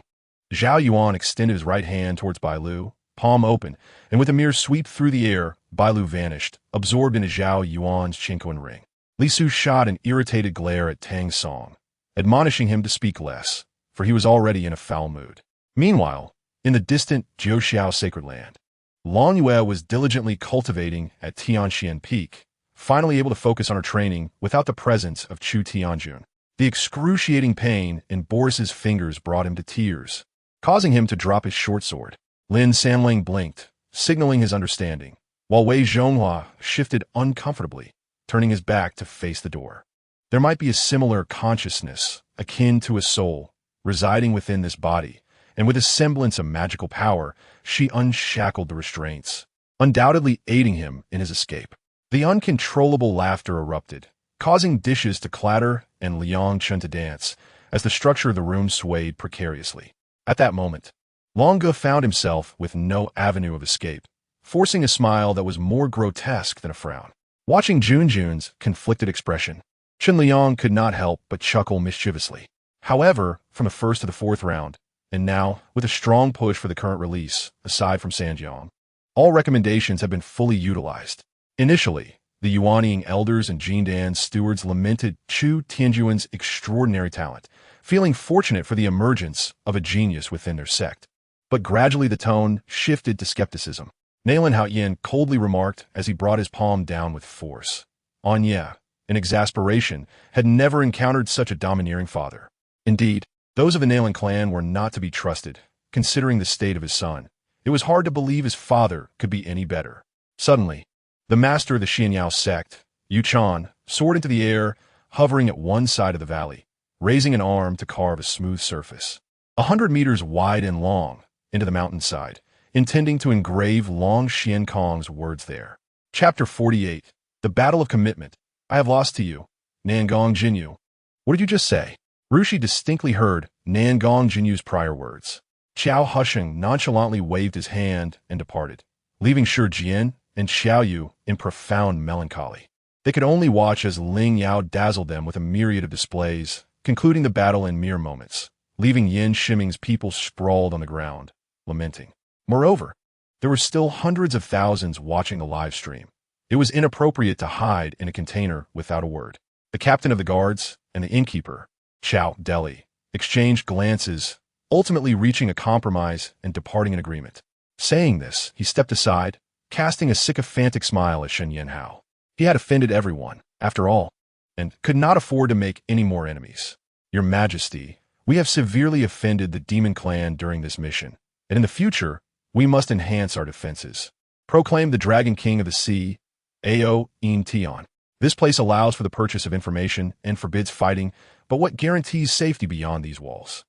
Zhao Yuan extended his right hand towards Bai Lu, palm open, and with a mere sweep through the air, Bai Lu vanished, absorbed into Zhao Yuan's Qinquan ring. Li Su shot an irritated glare at Tang Song, admonishing him to speak less, for he was already in a foul mood. Meanwhile, in the distant Jiuxiao sacred land, Long Yue was diligently cultivating at Tianxian Peak, finally able to focus on her training without the presence of Chu Tianjun. The excruciating pain in Boris's fingers brought him to tears, causing him to drop his short sword. Lin Sanling blinked, signaling his understanding, while Wei Zhonghua shifted uncomfortably, turning his back to face the door. There might be a similar consciousness, akin to a soul, residing within this body, and with a semblance of magical power, she unshackled the restraints, undoubtedly aiding him in his escape. The uncontrollable laughter erupted, causing dishes to clatter and Liang Chun to dance, as the structure of the room swayed precariously. At that moment, Long Ge found himself with no avenue of escape, forcing a smile that was more grotesque than a frown. Watching Junjun's conflicted expression, Chen Liang could not help but chuckle mischievously. However, from the first to the fourth round, and now, with a strong push for the current release, aside from Sanjiang, all recommendations have been fully utilized. Initially, the Yuanying elders and Jindan's stewards lamented Chu Tianjuan's extraordinary talent, feeling fortunate for the emergence of a genius within their sect. But gradually the tone shifted to skepticism. Nailan Haoyin coldly remarked as he brought his palm down with force. Anya, in exasperation, had never encountered such a domineering father. Indeed, those of the Nailan clan were not to be trusted, considering the state of his son. It was hard to believe his father could be any better. Suddenly, the master of the Xianyao sect, Yu Chan, soared into the air, hovering at one side of the valley, raising an arm to carve a smooth surface, 100 meters wide and long, into the mountainside, intending to engrave Long Xian Kong's words there. Chapter 48. The Battle of Commitment. I have lost to you. Nangong Jinyu. What did you just say? Rushi distinctly heard Nangong Jinyu's prior words. Qiao Husheng nonchalantly waved his hand and departed, leaving Shi Jian and Xiaoyu in profound melancholy. They could only watch as Ling Yao dazzled them with a myriad of displays, concluding the battle in mere moments, leaving Yin Shiming's people sprawled on the ground, lamenting. Moreover, there were still hundreds of thousands watching the live stream. It was inappropriate to hide in a container without a word. The captain of the guards and the innkeeper, Chao Deli, exchanged glances, ultimately reaching a compromise and departing in agreement. Saying this, he stepped aside, casting a sycophantic smile at Shen Yanhao. He had offended everyone, after all, and could not afford to make any more enemies. Your Majesty, we have severely offended the Demon Clan during this mission, and in the future, we must enhance our defenses. Proclaimed the Dragon King of the Sea, Ao In Tion. This place allows for the purchase of information and forbids fighting, but what guarantees safety beyond these walls?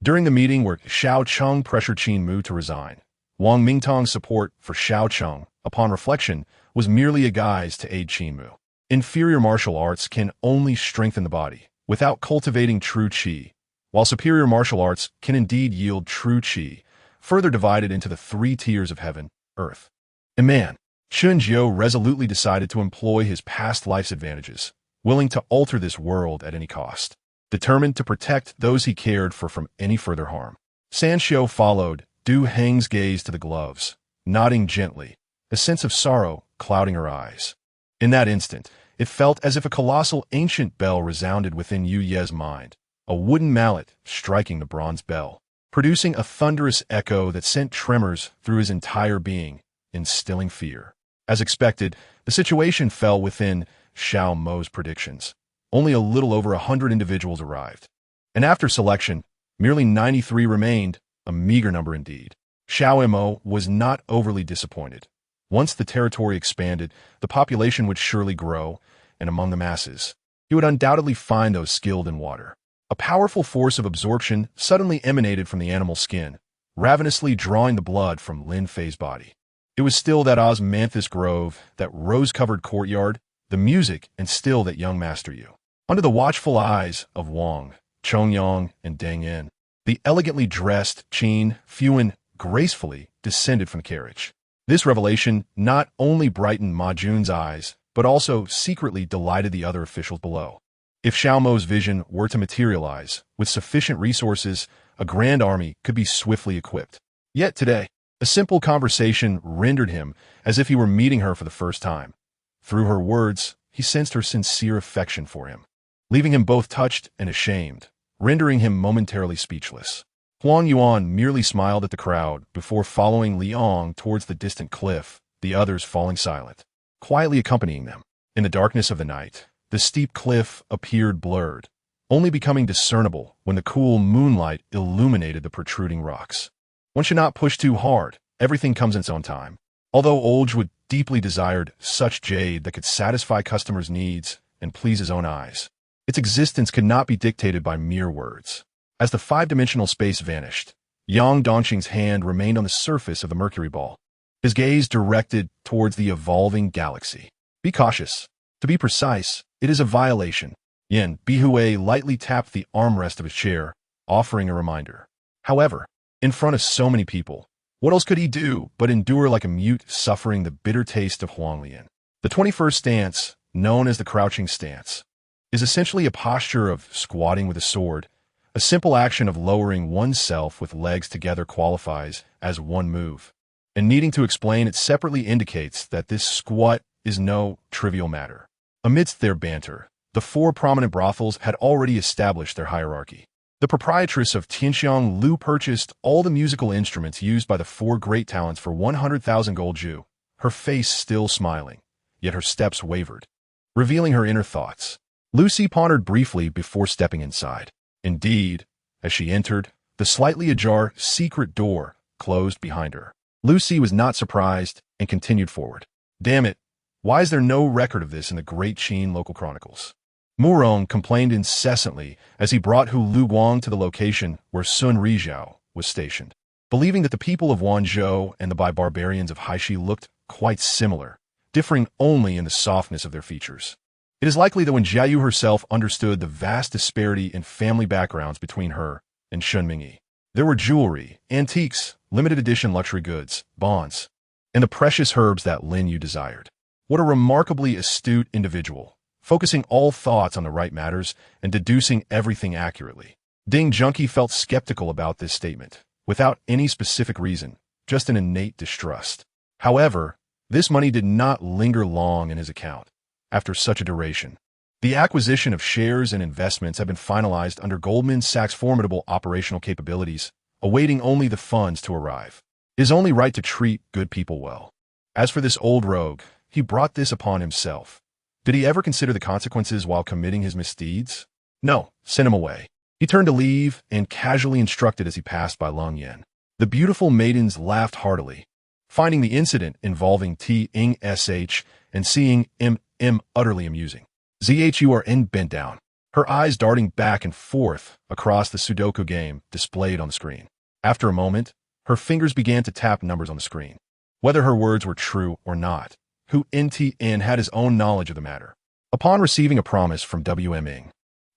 During the meeting where Xiao Cheng pressured Qin Mu to resign, Wang Mingtong's support for Xiao Cheng, upon reflection, was merely a guise to aid Qin Mu. Inferior martial arts can only strengthen the body, without cultivating true qi, while superior martial arts can indeed yield true qi, further divided into the three tiers of heaven, earth, and man. Xun Jiu resolutely decided to employ his past life's advantages, willing to alter this world at any cost, determined to protect those he cared for from any further harm. San Xiu followed Du Heng's gaze to the gloves, nodding gently, a sense of sorrow clouding her eyes. In that instant, it felt as if a colossal ancient bell resounded within Yu Ye's mind, a wooden mallet striking the bronze bell, producing a thunderous echo that sent tremors through his entire being, instilling fear. As expected, the situation fell within Xiao Mo's predictions. Only a little over 100 individuals arrived. And after selection, merely 93 remained, a meager number indeed. Xiao Mo was not overly disappointed. Once the territory expanded, the population would surely grow, and among the masses, he would undoubtedly find those skilled in water. A powerful force of absorption suddenly emanated from the animal skin, ravenously drawing the blood from Lin Fei's body. It was still that osmanthus grove, that rose-covered courtyard, the music, and still that young Master Yu. Under the watchful eyes of Wang, Chongyang, and Deng Yin, the elegantly dressed Qin Fuan gracefully descended from the carriage. This revelation not only brightened Ma Jun's eyes, but also secretly delighted the other officials below. If Xiao Mo's vision were to materialize, with sufficient resources, a grand army could be swiftly equipped. Yet today, a simple conversation rendered him as if he were meeting her for the first time. Through her words, he sensed her sincere affection for him, leaving him both touched and ashamed, rendering him momentarily speechless. Huang Yuan merely smiled at the crowd before following Liang towards the distant cliff, the others falling silent, quietly accompanying them. In the darkness of the night, the steep cliff appeared blurred, only becoming discernible when the cool moonlight illuminated the protruding rocks. One should not push too hard. Everything comes in its own time. Although Oljwood deeply desired such jade that could satisfy customers' needs and please his own eyes, its existence could not be dictated by mere words. As the five-dimensional space vanished, Yang Dongqing's hand remained on the surface of the mercury ball, his gaze directed towards the evolving galaxy. Be cautious. To be precise, it is a violation. Yin Bihui lightly tapped the armrest of his chair, offering a reminder. However, in front of so many people, what else could he do but endure like a mute suffering the bitter taste of Huanglian? The 21st stance, known as the crouching stance, is essentially a posture of squatting with a sword. A simple action of lowering oneself with legs together qualifies as one move, and needing to explain it separately indicates that this squat is no trivial matter. Amidst their banter, the four prominent brothels had already established their hierarchy. The proprietress of Tianxiang Lu purchased all the musical instruments used by the four great talents for 100,000 gold ju, her face still smiling, yet her steps wavered, revealing her inner thoughts. Lucy pondered briefly before stepping inside. Indeed, as she entered, the slightly ajar secret door closed behind her. Lucy was not surprised and continued forward. Damn it, why is there no record of this in the Great Qin local chronicles? Murong complained incessantly as he brought Hu Luguang to the location where Sun Rizhao was stationed, believing that the people of Wanzhou and the barbarians of Haishi looked quite similar, differing only in the softness of their features. It is likely that when Jiayu herself understood the vast disparity in family backgrounds between her and Shun Mingyi, there were jewelry, antiques, limited edition luxury goods, bonds, and the precious herbs that Lin Yu desired. What a remarkably astute individual, focusing all thoughts on the right matters and deducing everything accurately. Ding Junkie felt skeptical about this statement, without any specific reason, just an innate distrust. However, this money did not linger long in his account. After such a duration, the acquisition of shares and investments had been finalized under Goldman Sachs' formidable operational capabilities, awaiting only the funds to arrive. It is only right to treat good people well. As for this old rogue, he brought this upon himself. Did he ever consider the consequences while committing his misdeeds? No, send him away. He turned to leave and casually instructed as he passed by Long Yen. The beautiful maidens laughed heartily, finding the incident involving T-ing-sh and seeing M utterly amusing. ZHURN bent down, her eyes darting back and forth across the Sudoku game displayed on the screen. After a moment, her fingers began to tap numbers on the screen. Whether her words were true or not, Hu Ntn had his own knowledge of the matter. Upon receiving a promise from WM Ing,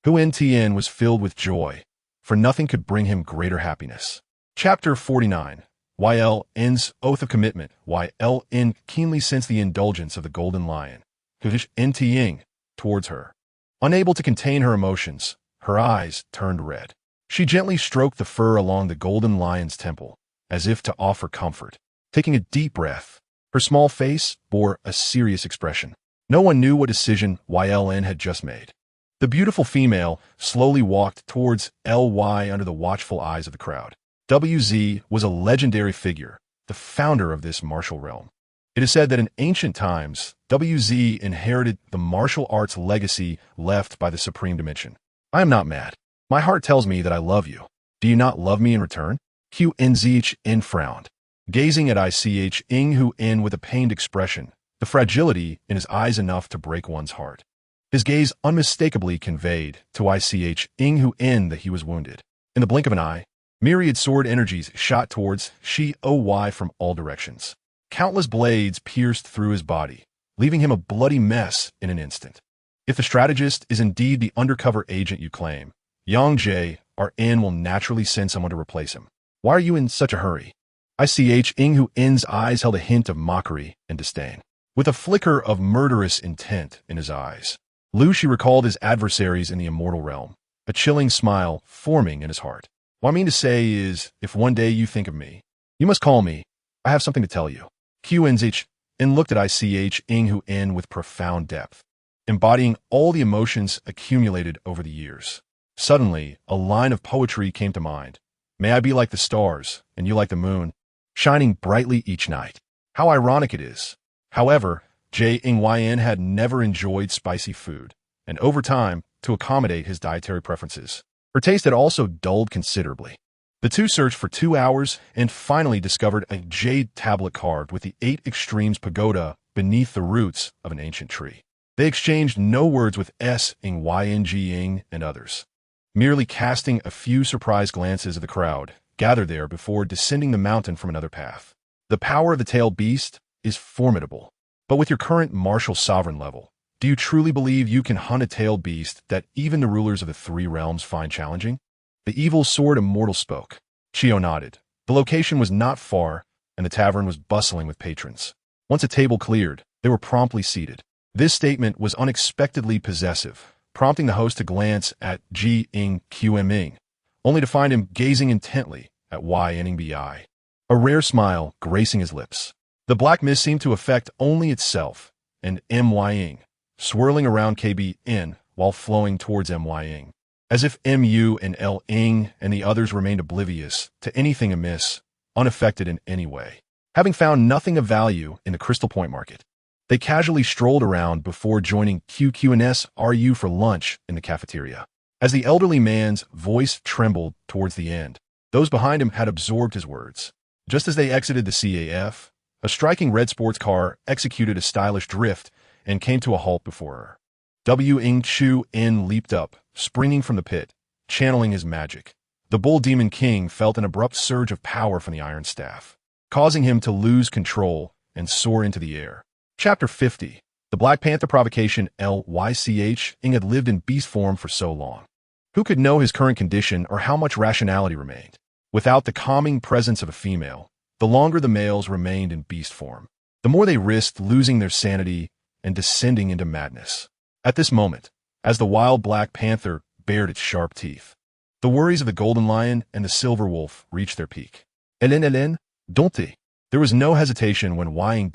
Hu Ntn was filled with joy, for nothing could bring him greater happiness. Chapter 49. YLN's Oath of Commitment. YLN keenly sensed the indulgence of the Golden Lion, Hudish Ntn, towards her. Unable to contain her emotions, her eyes turned red. She gently stroked the fur along the Golden Lion's temple, as if to offer comfort. Taking a deep breath, her small face bore a serious expression. No one knew what decision YLN had just made. The beautiful female slowly walked towards LY under the watchful eyes of the crowd. WZ was a legendary figure, the founder of this martial realm. It is said that in ancient times, WZ inherited the martial arts legacy left by the Supreme Dimension. I am not mad. My heart tells me that I love you. Do you not love me in return? QNZH frowned, gazing at ICH Ing Hu In with a pained expression, the fragility in his eyes enough to break one's heart. His gaze unmistakably conveyed to ICH Ing Hu In that he was wounded. In the blink of an eye, myriad sword energies shot towards Shi Oy from all directions. Countless blades pierced through his body, leaving him a bloody mess in an instant. If the strategist is indeed the undercover agent you claim, Yang Jie, our N will naturally send someone to replace him. Why are you in such a hurry? ICH Ing Hu In's eyes held a hint of mockery and disdain, with a flicker of murderous intent in his eyes. Lu Shi recalled his adversaries in the immortal realm, a chilling smile forming in his heart. What I mean to say is, if one day you think of me, you must call me. I have something to tell you. QNZH looked at ICH Ing Hu In with profound depth, embodying all the emotions accumulated over the years. Suddenly, a line of poetry came to mind. May I be like the stars, and you like the moon, shining brightly each night. How ironic it is. However, J. Ing Yn had never enjoyed spicy food, and over time, to accommodate his dietary preferences, her taste had also dulled considerably. The two searched for 2 hours and finally discovered a jade tablet carved with the 8 extremes pagoda beneath the roots of an ancient tree. They exchanged no words with S. Ing Ying and others, merely casting a few surprised glances at the crowd gathered there before descending the mountain from another path. The power of the tailed beast is formidable, but with your current martial sovereign level, do you truly believe you can hunt a tailed beast that even the rulers of the 3 realms find challenging? The evil sword immortal spoke. Chio nodded. The location was not far, and the tavern was bustling with patrons. Once a table cleared, they were promptly seated. This statement was unexpectedly possessive, prompting the host to glance at Ji Ing QM, only to find him gazing intently at YNBI, a rare smile gracing his lips. The black mist seemed to affect only itself, and MY, swirling around KBN while flowing towards MY, as if MU and L Ing and the others remained oblivious to anything amiss, unaffected in any way. Having found nothing of value in the Crystal Point market, they casually strolled around before joining QQNS RU for lunch in the cafeteria. As the elderly man's voice trembled towards the end, those behind him had absorbed his words. Just as they exited the CAF, a striking red sports car executed a stylish drift and came to a halt before her. W. Ing Chu In leaped up, springing from the pit, channeling his magic. The Bull Demon King felt an abrupt surge of power from the iron staff, causing him to lose control and soar into the air. Chapter 50. The Black Panther provocation Lych Ing had lived in beast form for so long. Who could know his current condition or how much rationality remained? Without the calming presence of a female, the longer the males remained in beast form, the more they risked losing their sanity and descending into madness. At this moment, as the wild Black Panther bared its sharp teeth, the worries of the Golden Lion and the Silver Wolf reached their peak. Ellen, don't. There was no hesitation when Ying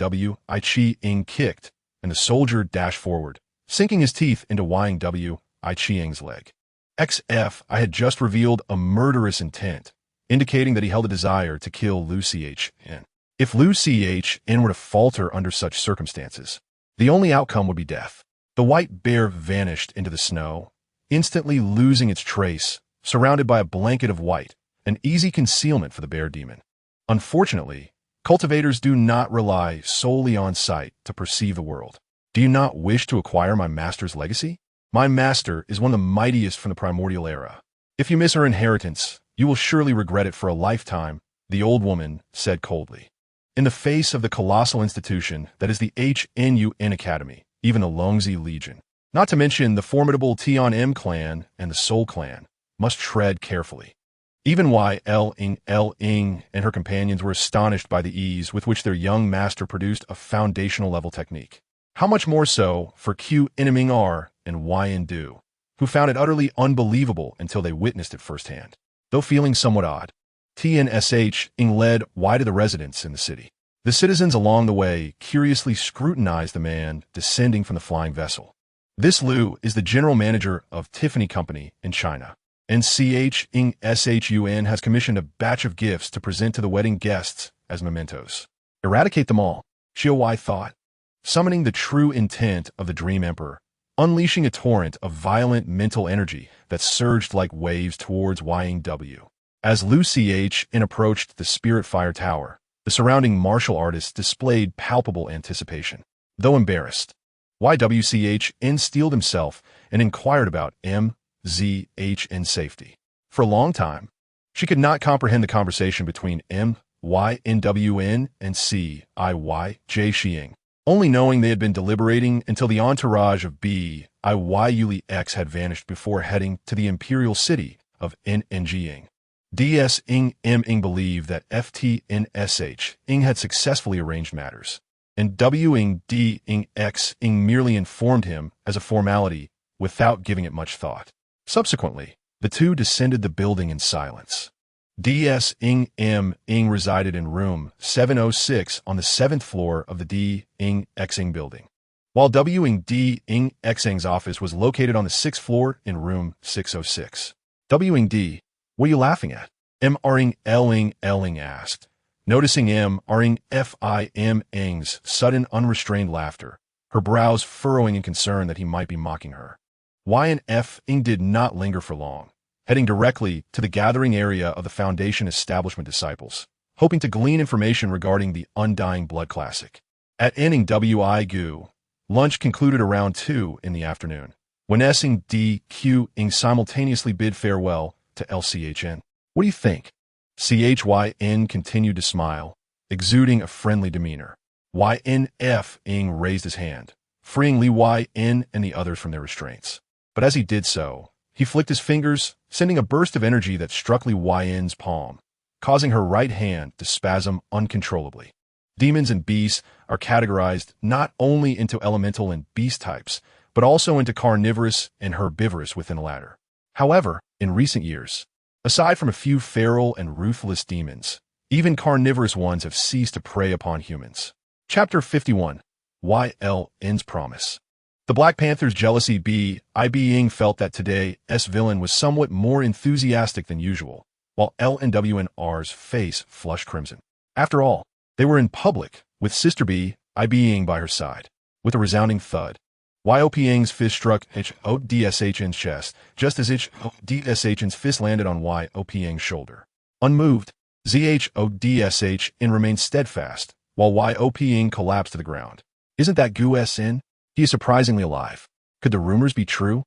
Ing kicked, and the soldier dashed forward, sinking his teeth into Ying's leg. I had just revealed a murderous intent, indicating that he held a desire to kill Liu Chin. If Liu Chin were to falter under such circumstances, the only outcome would be death. The white bear vanished into the snow, instantly losing its trace, surrounded by a blanket of white, an easy concealment for the bear demon. Unfortunately, cultivators do not rely solely on sight to perceive the world. Do you not wish to acquire my master's legacy? My master is one of the mightiest from the primordial era. If you miss her inheritance, you will surely regret it for a lifetime, the old woman said coldly. In the face of the colossal institution that is the HNUN Academy, even the Longzi Legion, not to mention the formidable Tian M clan and the Soul clan, must tread carefully. Even Ing and her companions were astonished by the ease with which their young master produced a foundational level technique. How much more so for Q Iniming R and Yn Du, who found it utterly unbelievable until they witnessed it firsthand. Though feeling somewhat odd, TNSH Ing led Y to the residents in the city. The citizens along the way curiously scrutinized the man descending from the flying vessel. This Liu is the general manager of Tiffany Company in China, and Ing Shun has commissioned a batch of gifts to present to the wedding guests as mementos. Eradicate them all, Xiao Wai thought, summoning the true intent of the Dream Emperor, unleashing a torrent of violent mental energy that surged like waves towards YW. As Liu Chin approached the Spirit Fire Tower, the surrounding martial artists displayed palpable anticipation. Though embarrassed, YWCHN steeled himself and inquired about MZHN safety. For a long time, she could not comprehend the conversation between MYNWN and CIYJ Xing, only knowing they had been deliberating until the entourage of BIYULEX had vanished before heading to the imperial city of NNGing. DS Ing M Ing believed that FTNSH Ing had successfully arranged matters, and W Ing D Ing X Ing merely informed him as a formality without giving it much thought. Subsequently, the two descended the building in silence. DS Ing M Ing resided in room 706 on the 7th floor of the D Ing X Ing building, while W Ing D Ing X Ing's office was located on the 6th floor in room 606. W Ing D, what are you laughing at? M R Ing L Ing asked, noticing M R Ing FIM Ing's sudden unrestrained laughter, her brows furrowing in concern that he might be mocking her. Y and F Ing did not linger for long, heading directly to the gathering area of the Foundation Establishment disciples, hoping to glean information regarding the Undying Blood Classic. At Ing WI Gu, lunch concluded around 2 in the afternoon, when S Ing D Q Ing simultaneously bid farewell to LCHN. What do you think? CHYN continued to smile, exuding a friendly demeanor. YNF Ing raised his hand, freeing Li YN and the others from their restraints. But as he did so, he flicked his fingers, sending a burst of energy that struck Li Yn's palm, causing her right hand to spasm uncontrollably. Demons and beasts are categorized not only into elemental and beast types, but also into carnivorous and herbivorous within the latter. However, in recent years, aside from a few feral and ruthless demons, even carnivorous ones have ceased to prey upon humans. Chapter 51. YLN's Promise. The Black Panther's jealousy Ing felt that today's villain was somewhat more enthusiastic than usual, while LNWNR's face flushed crimson. After all, they were in public, with Sister Ing by her side. With a resounding thud, YOP Ing's fist struck HODSHN's chest, just as HODSHN's fist landed on YOP Ing's shoulder. Unmoved, ZHODSHN remained steadfast, while YOP Ing collapsed to the ground. Isn't that Gu SN? He is surprisingly alive. Could the rumors be true?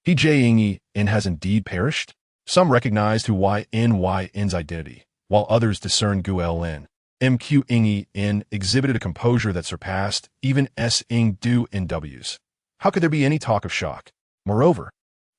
Ing has indeed perished? Some recognized who YN's identity, while others discerned Gu LN. MQ Ingi in exhibited a composure that surpassed even S Ing Do in W's. How could there be any talk of shock? Moreover,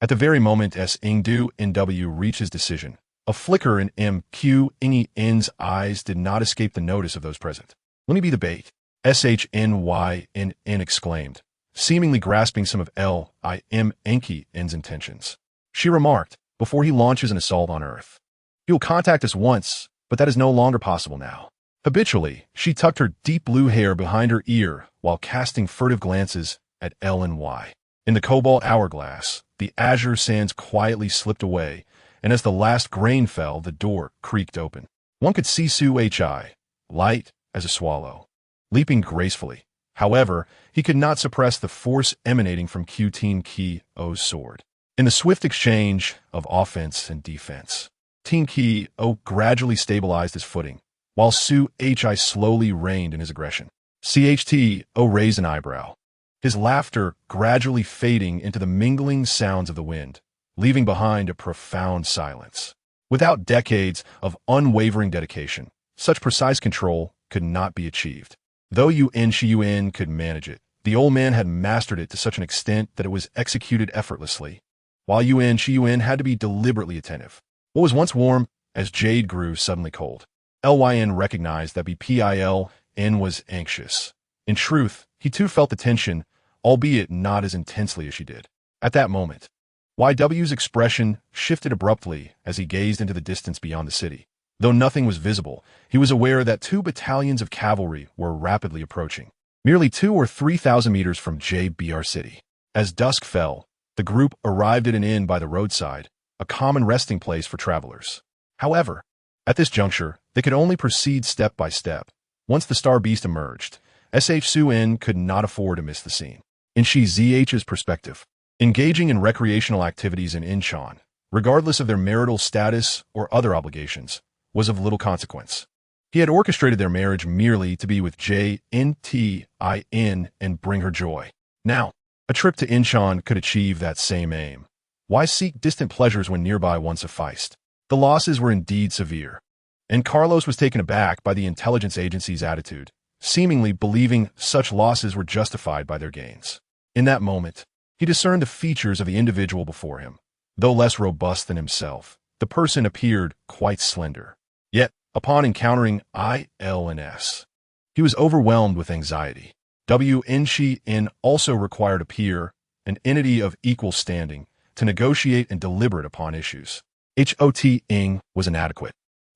at the very moment S Ing Do in W reached his decision, a flicker in MQ Ingi N's eyes did not escape the notice of those present. Let me be the bait, SHNY N exclaimed, seemingly grasping some of L.I.M. Enki N's intentions. She remarked, before he launches an assault on Earth. He will contact us once, but that is no longer possible now. Habitually, she tucked her deep blue hair behind her ear while casting furtive glances at L and Y. In the cobalt hourglass, the azure sands quietly slipped away, and as the last grain fell, the door creaked open. One could see Su Hi, light as a swallow, leaping gracefully. However, he could not suppress the force emanating from Q-Teen Ki O's sword. In the swift exchange of offense and defense, Teen Ki O gradually stabilized his footing, while Su Hi slowly reined in his aggression. CHT O raised an eyebrow, his laughter gradually fading into the mingling sounds of the wind, leaving behind a profound silence. Without decades of unwavering dedication, such precise control could not be achieved. Though Yun could manage it, the old man had mastered it to such an extent that it was executed effortlessly, while Yun had to be deliberately attentive. What was once warm, as jade grew suddenly cold. Lyn recognized that BPILN was anxious. In truth, he too felt the tension, albeit not as intensely as she did. At that moment, YW's expression shifted abruptly as he gazed into the distance beyond the city. Though nothing was visible, he was aware that 2 battalions of cavalry were rapidly approaching, merely 2,000 or 3,000 meters from JBR City. As dusk fell, the group arrived at an inn by the roadside, a common resting place for travelers. However, at this juncture, they could only proceed step by step. Once the star beast emerged, SH Su-In could not afford to miss the scene. In Shi Zh's perspective, engaging in recreational activities in Incheon, regardless of their marital status or other obligations, was of little consequence. He had orchestrated their marriage merely to be with JNTIN and bring her joy. Now, a trip to Incheon could achieve that same aim. Why seek distant pleasures when nearby one sufficed? The losses were indeed severe, and Carlos was taken aback by the intelligence agency's attitude, seemingly believing such losses were justified by their gains. In that moment, he discerned the features of the individual before him. Though less robust than himself, the person appeared quite slender. Yet, upon encountering ILNS, he was overwhelmed with anxiety. WNSHI also required a peer, an entity of equal standing, to negotiate and deliberate upon issues. HOT-ing was inadequate.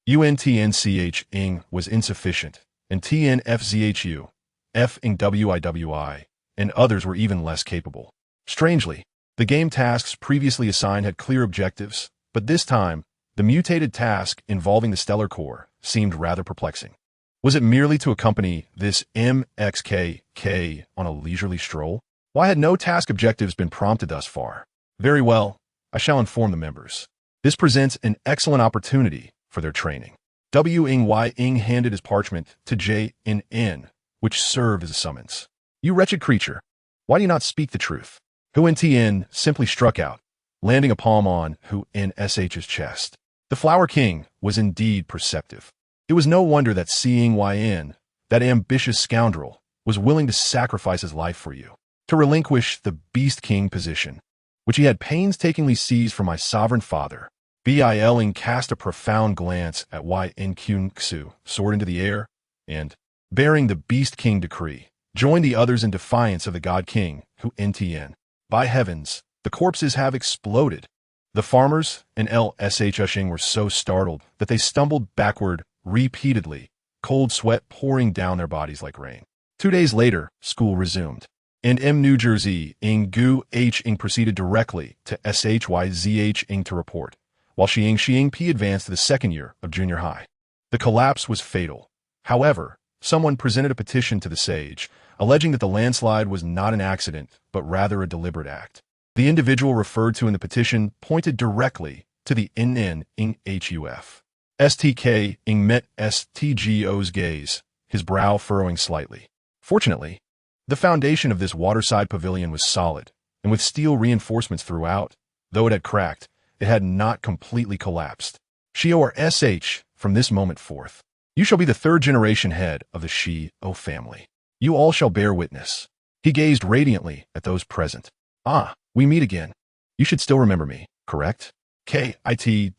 UNTNCH-ing was insufficient, and TNFZHU, F-ing WIWI, and others were even less capable. Strangely, the game tasks previously assigned had clear objectives, but this time, the mutated task involving the Stellar Core seemed rather perplexing. Was it merely to accompany this MXKK on a leisurely stroll? Why had no task objectives been prompted thus far? Very well, I shall inform the members. This presents an excellent opportunity for their training. W-ing handed his parchment to J-in-N, which served as a summons. You wretched creature, why do you not speak the truth? Hu-N-T-N simply struck out, landing a palm on Hu-N-S-H's chest. The Flower King was indeed perceptive. It was no wonder that seeing Y-N, that ambitious scoundrel, was willing to sacrifice his life for you, to relinquish the Beast King position, which he had painstakingly seized from my sovereign father. Bil-ing cast a profound glance at Y-N-Kyun-Xu, soared into the air, and, bearing the Beast King decree, joined the others in defiance of the God King, Hu-N-T-N. By heavens, the corpses have exploded. The farmers and L.S.H. were so startled that they stumbled backward repeatedly, cold sweat pouring down their bodies like rain. 2 days later, school resumed, and New Jersey Gu H proceeded directly to SHYZH to report, while Xiing P advanced to the second year of junior high. The collapse was fatal. However, someone presented a petition to the sage, alleging that the landslide was not an accident, but rather a deliberate act. The individual referred to in the petition pointed directly to the HUF. STK met STGO's gaze, his brow furrowing slightly. Fortunately, the foundation of this waterside pavilion was solid, and with steel reinforcements throughout, though it had cracked, it had not completely collapsed. Shio or SH, from this moment forth, You shall be the third-generation head of the Shi-O family. You all shall bear witness. He gazed radiantly at those present. Ah, we meet again. You should still remember me, correct? Kit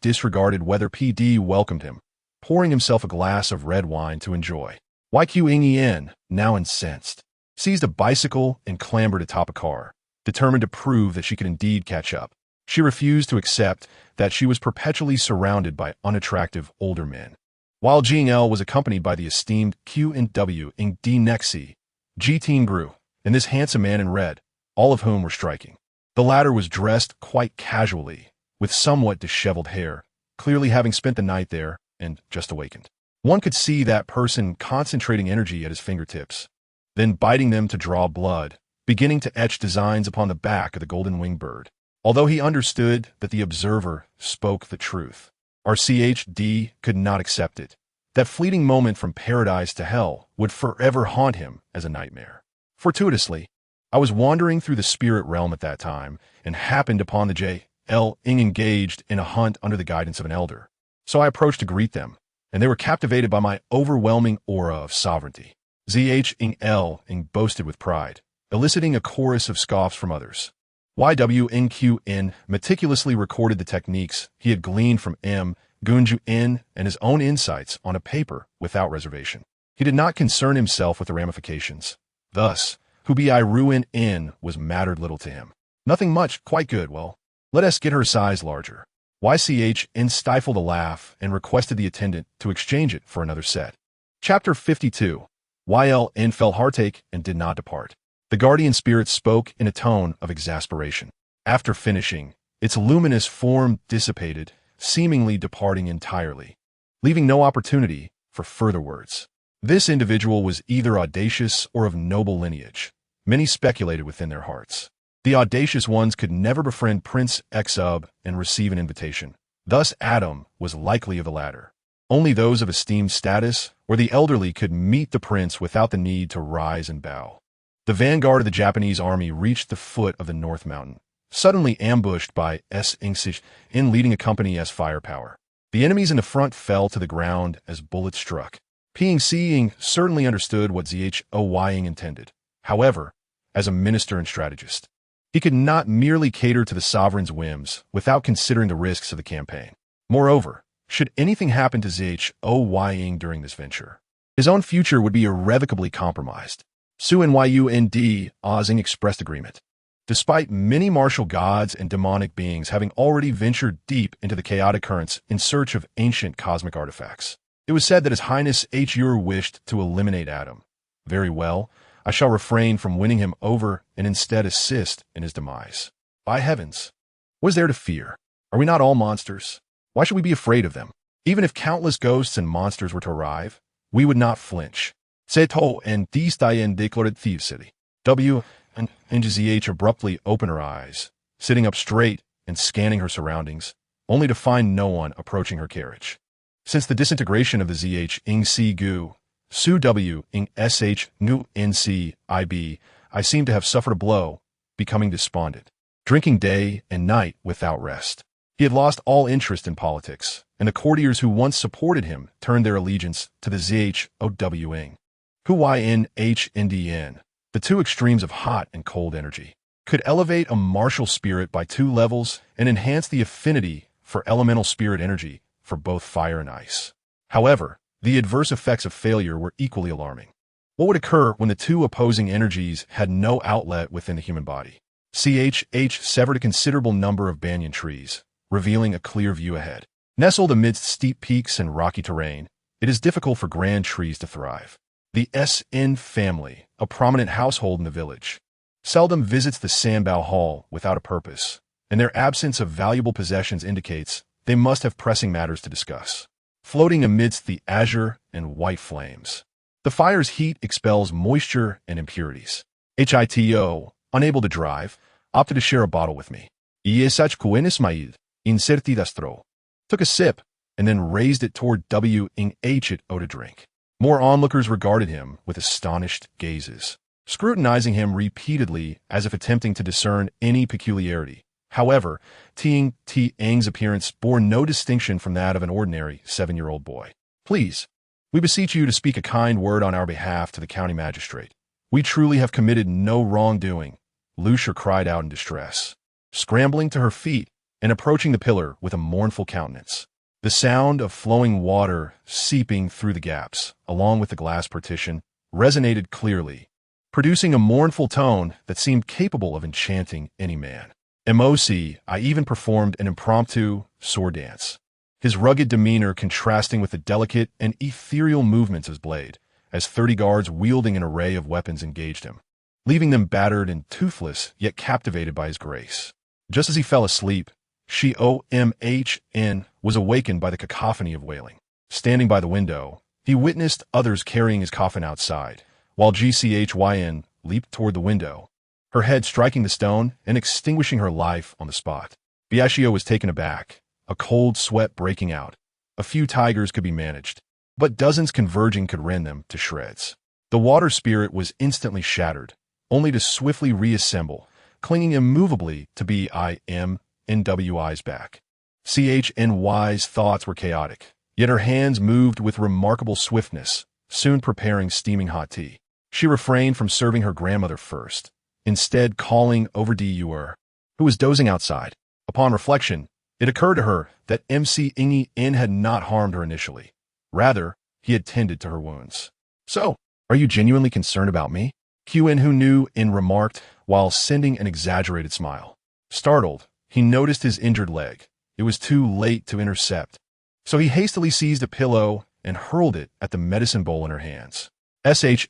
disregarded whether PD welcomed him, pouring himself a glass of red wine to enjoy. YQNEN, now incensed, seized a bicycle and clambered atop a car, determined to prove that she could indeed catch up. She refused to accept that she was perpetually surrounded by unattractive older men. While Jing L was accompanied by the esteemed Q and W in D Nexi, G-Teen grew, and this handsome man in red, all of whom were striking. The latter was dressed quite casually, with somewhat disheveled hair, clearly having spent the night there and just awakened. One could see that person concentrating energy at his fingertips, then biting them to draw blood, beginning to etch designs upon the back of the golden-winged bird. Although he understood that the observer spoke the truth, RCHD could not accept it. That fleeting moment from paradise to hell would forever haunt him as a nightmare. Fortuitously, I was wandering through the spirit realm at that time and happened upon the J.L. engaged in a hunt under the guidance of an elder. So I approached to greet them, and they were captivated by my overwhelming aura of sovereignty. ZH-L boasted with pride, eliciting a chorus of scoffs from others. YWNQN meticulously recorded the techniques he had gleaned from M. Gunju N and his own insights on a paper without reservation. He did not concern himself with the ramifications. Thus, Hubi Ruin N was mattered little to him. Nothing much, quite good, well, let us get her size larger. YCHN stifled a laugh and requested the attendant to exchange it for another set. Chapter 52. YLN fell heartache and did not depart. The guardian spirit spoke in a tone of exasperation. After finishing, its luminous form dissipated, seemingly departing entirely, leaving no opportunity for further words. This individual was either audacious or of noble lineage. Many speculated within their hearts. The audacious ones could never befriend Prince Xub and receive an invitation. Thus Adam was likely of the latter. Only those of esteemed status or the elderly could meet the prince without the need to rise and bow. The vanguard of the Japanese army reached the foot of the North Mountain, suddenly ambushed by Mingxi in leading a company as firepower. The enemies in the front fell to the ground as bullets struck. Mingxi certainly understood what Zhoying intended. However, as a minister and strategist, he could not merely cater to the sovereign's whims without considering the risks of the campaign. Moreover, should anything happen to Zhoying during this venture, his own future would be irrevocably compromised. Su Nyund Ozing expressed agreement. Despite many martial gods and demonic beings having already ventured deep into the chaotic currents in search of ancient cosmic artifacts, it was said that His Highness H.U. wished to eliminate Adam. Very well, I shall refrain from winning him over and instead assist in his demise. By heavens, what is there to fear? Are we not all monsters? Why should we be afraid of them? Even if countless ghosts and monsters were to arrive, we would not flinch. Seto and Distayen declared Thieves City. W and NGZH abruptly opened her eyes, sitting up straight and scanning her surroundings, only to find no one approaching her carriage. Since the disintegration of the ZH Gu, Su W SH Nu NC IB, I seem to have suffered a blow, becoming despondent, drinking day and night without rest. He had lost all interest in politics, and the courtiers who once supported him turned their allegiance to the ZHOWing. HYNHNDN, the two extremes of hot and cold energy, could elevate a martial spirit by 2 levels and enhance the affinity for elemental spirit energy for both fire and ice. However, the adverse effects of failure were equally alarming. What would occur when the two opposing energies had no outlet within the human body? CHH severed a considerable number of banyan trees, revealing a clear view ahead. Nestled amidst steep peaks and rocky terrain, it is difficult for grand trees to thrive. The SN family, a prominent household in the village, seldom visits the Sanbao Hall without a purpose, and their absence of valuable possessions indicates they must have pressing matters to discuss. Floating amidst the azure and white flames, the fire's heat expels moisture and impurities. HITO, unable to drive, opted to share a bottle with me. Iesach Kuenismaid, inserti dastro. Took a sip, and then raised it toward W-ing-H it to drink. More onlookers regarded him with astonished gazes, scrutinizing him repeatedly as if attempting to discern any peculiarity. However, Ting T. Ng's appearance bore no distinction from that of an ordinary 7-year-old boy. Please, We beseech you to speak a kind word on our behalf to the county magistrate. We truly have committed no wrongdoing, Lucia cried out in distress, scrambling to her feet and approaching the pillar with a mournful countenance. The sound of flowing water seeping through the gaps, along with the glass partition, resonated clearly, producing a mournful tone that seemed capable of enchanting any man. MOC, I even performed an impromptu sword dance, his rugged demeanor contrasting with the delicate and ethereal movements of his blade, as 30 guards wielding an array of weapons engaged him, leaving them battered and toothless, yet captivated by his grace. Just as he fell asleep, Shomhn was awakened by the cacophony of wailing. Standing by the window, he witnessed others carrying his coffin outside, while Gchyn leaped toward the window, her head striking the stone and extinguishing her life on the spot. Biashio was taken aback, a cold sweat breaking out. A few tigers could be managed, but dozens converging could rend them to shreds. The water spirit was instantly shattered, only to swiftly reassemble, clinging immovably to Bimnwi's back. Chny's thoughts were chaotic, yet her hands moved with remarkable swiftness, soon preparing steaming hot tea. She refrained from serving her grandmother first, instead calling over Dur, who was dozing outside. Upon reflection, it occurred to her that Mingxi had not harmed her initially. Rather, he had tended to her wounds. So, are you genuinely concerned about me? Qin, who knew, remarked, while sending an exaggerated smile. Startled, he noticed his injured leg. It was too late to intercept, so he hastily seized a pillow and hurled it at the medicine bowl in her hands. SH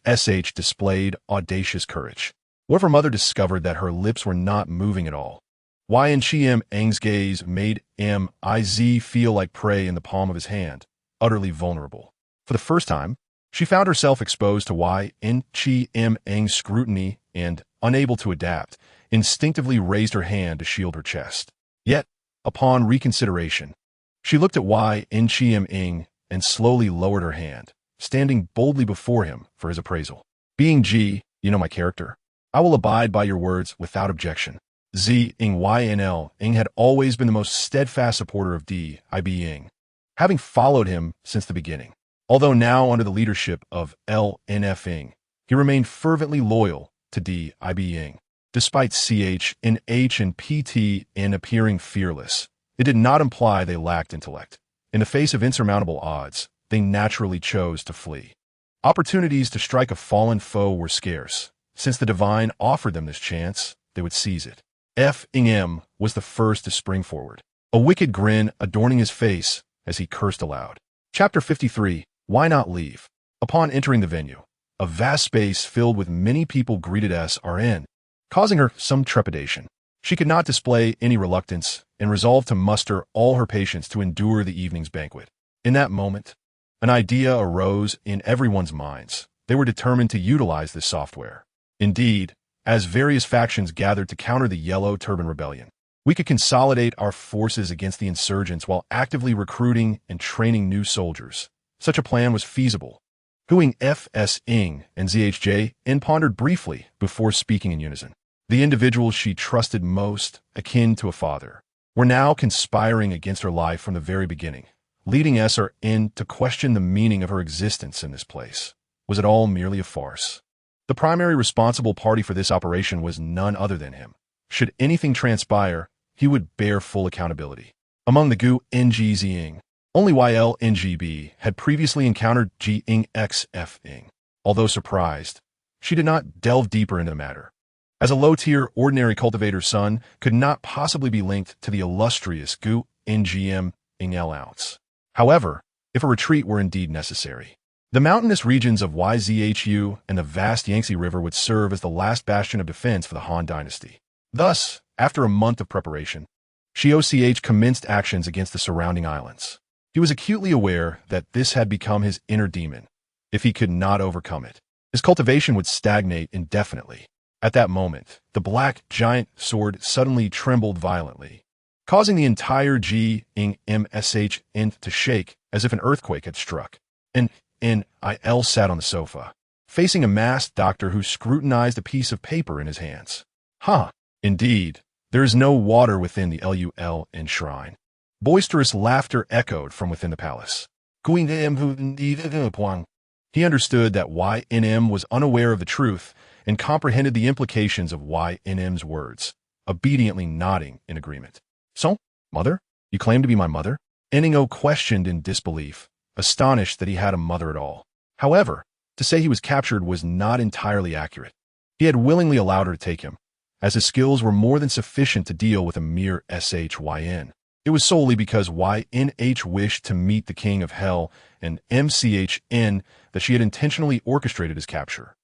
displayed audacious courage. What if her mother discovered that her lips were not moving at all? Ying's gaze made Miz feel like prey in the palm of his hand, utterly vulnerable. For the first time, she found herself exposed to Ying's scrutiny and, unable to adapt, instinctively raised her hand to shield her chest. Yet, upon reconsideration, she looked at Ying and slowly lowered her hand, standing boldly before him for his appraisal. Being G, you know my character. I will abide by your words without objection. Ynl had always been the most steadfast supporter of Ying, having followed him since the beginning. Although now under the leadership of LNF, he remained fervently loyal to Ying. Despite CH and H and PT appearing fearless, it did not imply they lacked intellect. In the face of insurmountable odds, they naturally chose to flee. Opportunities to strike a fallen foe were scarce. Since the divine offered them this chance, they would seize it. F.M. was the first to spring forward, a wicked grin adorning his face as he cursed aloud. Chapter 53, Why Not Leave? Upon entering the venue, a vast space filled with many people greeted SRN, causing her some trepidation. She could not display any reluctance and resolved to muster all her patience to endure the evening's banquet. In that moment, an idea arose in everyone's minds. They were determined to utilize this software. Indeed, as various factions gathered to counter the Yellow Turban Rebellion, we could consolidate our forces against the insurgents while actively recruiting and training new soldiers. Such a plan was feasible. Huing F.S.ing and ZHJ pondered briefly before speaking in unison. The individuals she trusted most, akin to a father, were now conspiring against her life from the very beginning, leading SRN to question the meaning of her existence in this place. Was it all merely a farce? The primary responsible party for this operation was none other than him. Should anything transpire, he would bear full accountability. Among the Gu Ngzing, only YLNGB had previously encountered Gxfing. Although surprised, she did not delve deeper into the matter, as a low-tier ordinary cultivator's son could not possibly be linked to the illustrious Gu Ngm ounce. However, if a retreat were indeed necessary, the mountainous regions of YZHU and the vast Yangtze River would serve as the last bastion of defense for the Han dynasty. Thus, after a month of preparation, Shioch commenced actions against the surrounding islands. He was acutely aware that this had become his inner demon. If he could not overcome it, his cultivation would stagnate indefinitely. At that moment, the black giant sword suddenly trembled violently, causing the entire GMSH to shake as if an earthquake had struck. NIL sat on the sofa, facing a masked doctor who scrutinized a piece of paper in his hands. Indeed, there is no water within the LUL shrine. Boisterous laughter echoed from within the palace. He understood that YNM was unaware of the truth and comprehended the implications of YNM's words, obediently nodding in agreement. So, mother? You claim to be my mother? Enigo questioned in disbelief, astonished that he had a mother at all. However, to say he was captured was not entirely accurate. He had willingly allowed her to take him, as his skills were more than sufficient to deal with a mere SHYN. It was solely because YNH wished to meet the king of hell and MCHN that she had intentionally orchestrated his capture.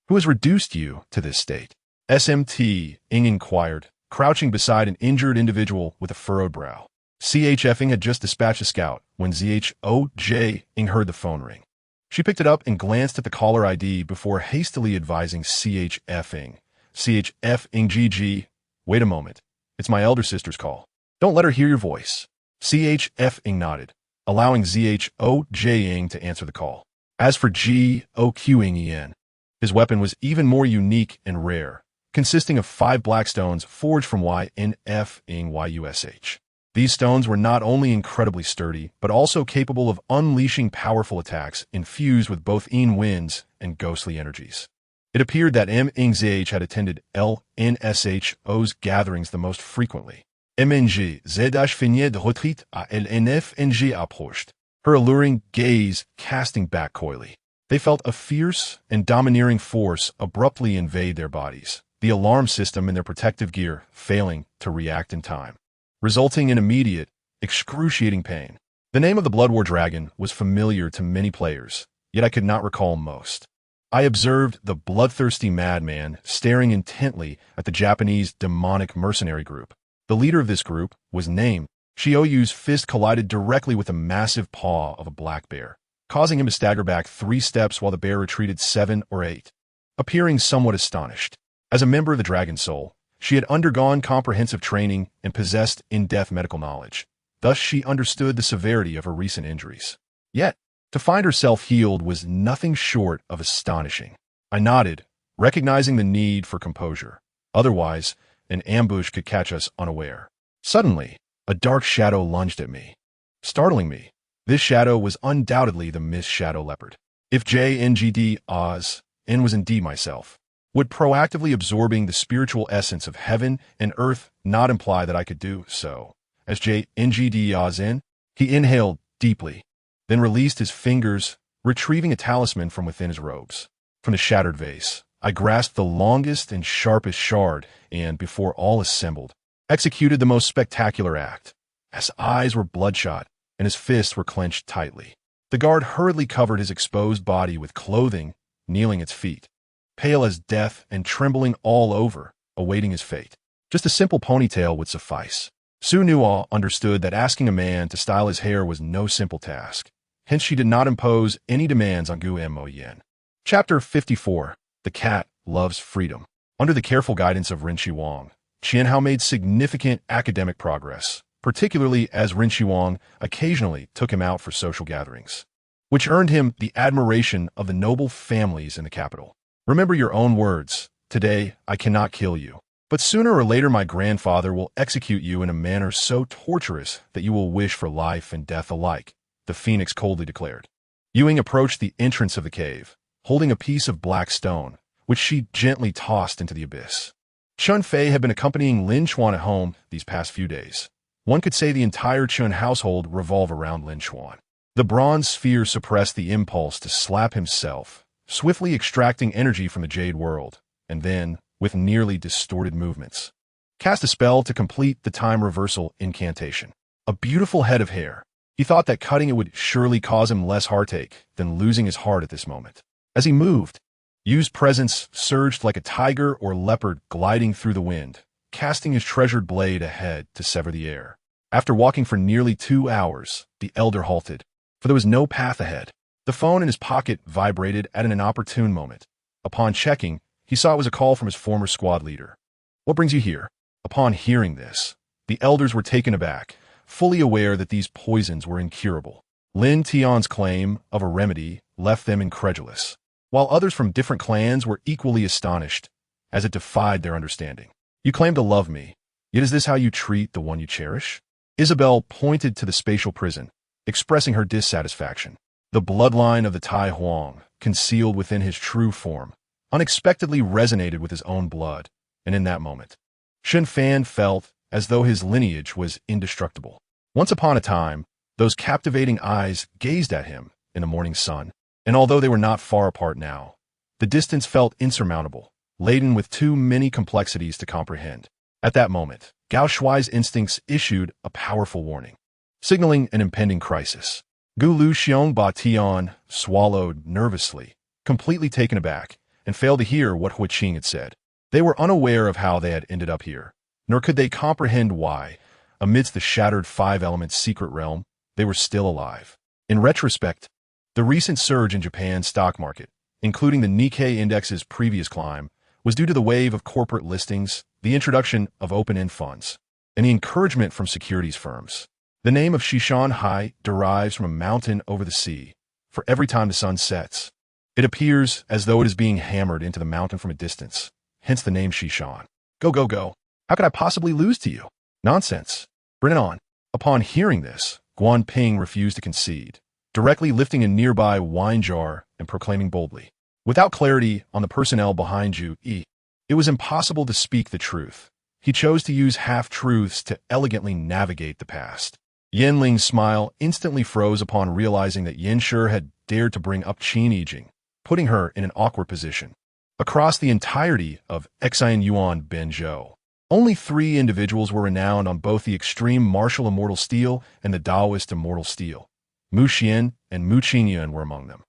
Who has reduced you to this state? SMT, Ing inquired, crouching beside an injured individual with a furrowed brow. CHF Ing had just dispatched a scout when ZHOJ Ing heard the phone ring. She picked it up and glanced at the caller ID before hastily advising CHF Ing. CHF Ing GG, wait a moment. It's my elder sister's call. Don't let her hear your voice. CHF Ing nodded, allowing ZHOJ Ing to answer the call. As for GOQ Ing En, his weapon was even more unique and rare, consisting of 5 black stones forged from YNF Ing YUSH. These stones were not only incredibly sturdy, but also capable of unleashing powerful attacks infused with both Yin winds and ghostly energies. It appeared that Mingxi had attended LNSHO's gatherings the most frequently. Mingxi finit de retraite à LNFNG approached, her alluring gaze casting back coyly. They felt a fierce and domineering force abruptly invade their bodies, the alarm system in their protective gear failing to react in time, resulting in immediate, excruciating pain. The name of the Blood War Dragon was familiar to many players, yet I could not recall most. I observed the bloodthirsty madman staring intently at the Japanese demonic mercenary group. The leader of this group was named. Shioyu's fist collided directly with the massive paw of a black bear, causing him to stagger back 3 steps while the bear retreated 7 or 8, appearing somewhat astonished. As a member of the Dragon Soul, she had undergone comprehensive training and possessed in-depth medical knowledge. Thus, she understood the severity of her recent injuries. Yet, to find herself healed was nothing short of astonishing. I nodded, recognizing the need for composure. Otherwise, an ambush could catch us unaware. Suddenly, a dark shadow lunged at me, startling me. This shadow was undoubtedly the Mist Shadow Leopard. If JNGD Oz, N was indeed myself, would proactively absorbing the spiritual essence of heaven and earth not imply that I could do so? As JNGD Oz N, he inhaled deeply, then released his fingers, retrieving a talisman from within his robes. From the shattered vase, I grasped the longest and sharpest shard and, before all assembled, executed the most spectacular act. His eyes were bloodshot, and his fists were clenched tightly. The guard hurriedly covered his exposed body with clothing, kneeling at his feet, pale as death and trembling all over, awaiting his fate. Just a simple ponytail would suffice. Su Nuo understood that asking a man to style his hair was no simple task. Hence she did not impose any demands on Gu Mo Yen. Chapter 54. The Cat Loves Freedom. Under the careful guidance of Ren Shiwang, Qianhao made significant academic progress, particularly as Ren Shiwang occasionally took him out for social gatherings, which earned him the admiration of the noble families in the capital. Remember your own words. Today, I cannot kill you, but sooner or later my grandfather will execute you in a manner so torturous that you will wish for life and death alike, the phoenix coldly declared. Yuing approached the entrance of the cave, holding a piece of black stone, which she gently tossed into the abyss. Chun Fei had been accompanying Lin Chuan at home these past few days. One could say the entire Chun household revolved around Lin Chuan. The bronze sphere suppressed the impulse to slap himself, swiftly extracting energy from the Jade world, and then, with nearly distorted movements, cast a spell to complete the time reversal incantation. A beautiful head of hair. He thought that cutting it would surely cause him less heartache than losing his heart at this moment. As he moved, Yu's presence surged like a tiger or leopard gliding through the wind, casting his treasured blade ahead to sever the air. After walking for nearly 2 hours, the elder halted, for there was no path ahead. The phone in his pocket vibrated at an inopportune moment. Upon checking, he saw it was a call from his former squad leader. What brings you here? Upon hearing this, the elders were taken aback, fully aware that these poisons were incurable. Lin Tian's claim of a remedy left them incredulous, while others from different clans were equally astonished, as it defied their understanding. You claim to love me, yet is this how you treat the one you cherish? Isabel pointed to the spatial prison, expressing her dissatisfaction. The bloodline of the Tai Huang, concealed within his true form, unexpectedly resonated with his own blood, and in that moment, Shen Fan felt as though his lineage was indestructible. Once upon a time, those captivating eyes gazed at him in the morning sun, and although they were not far apart now, the distance felt insurmountable, laden with too many complexities to comprehend. At that moment, Gao Shuai's instincts issued a powerful warning, signaling an impending crisis. Gu Lu Xiong Ba Tian swallowed nervously, completely taken aback, and failed to hear what Hui Qing had said. They were unaware of how they had ended up here, nor could they comprehend why, amidst the shattered five-element secret realm, they were still alive. In retrospect, the recent surge in Japan's stock market, including the Nikkei index's previous climb, was due to the wave of corporate listings, the introduction of open-end funds, and the encouragement from securities firms. The name of Shishan Hai derives from a mountain over the sea. For every time the sun sets, it appears as though it is being hammered into the mountain from a distance, hence the name Shishan. Go, go, go. How could I possibly lose to you? Nonsense. Bring it on. Upon hearing this, Guan Ping refused to concede, directly lifting a nearby wine jar and proclaiming boldly, without clarity on the personnel behind you, it was impossible to speak the truth. He chose to use half-truths to elegantly navigate the past. Yan Ling's smile instantly froze upon realizing that Yan Shi had dared to bring up Qin Yijing, putting her in an awkward position. Across the entirety of Xian Yuan Benzhou, only 3 individuals were renowned on both the extreme martial immortal steel and the Taoist immortal steel. Mu Xian and Mu Qingyuan were among them.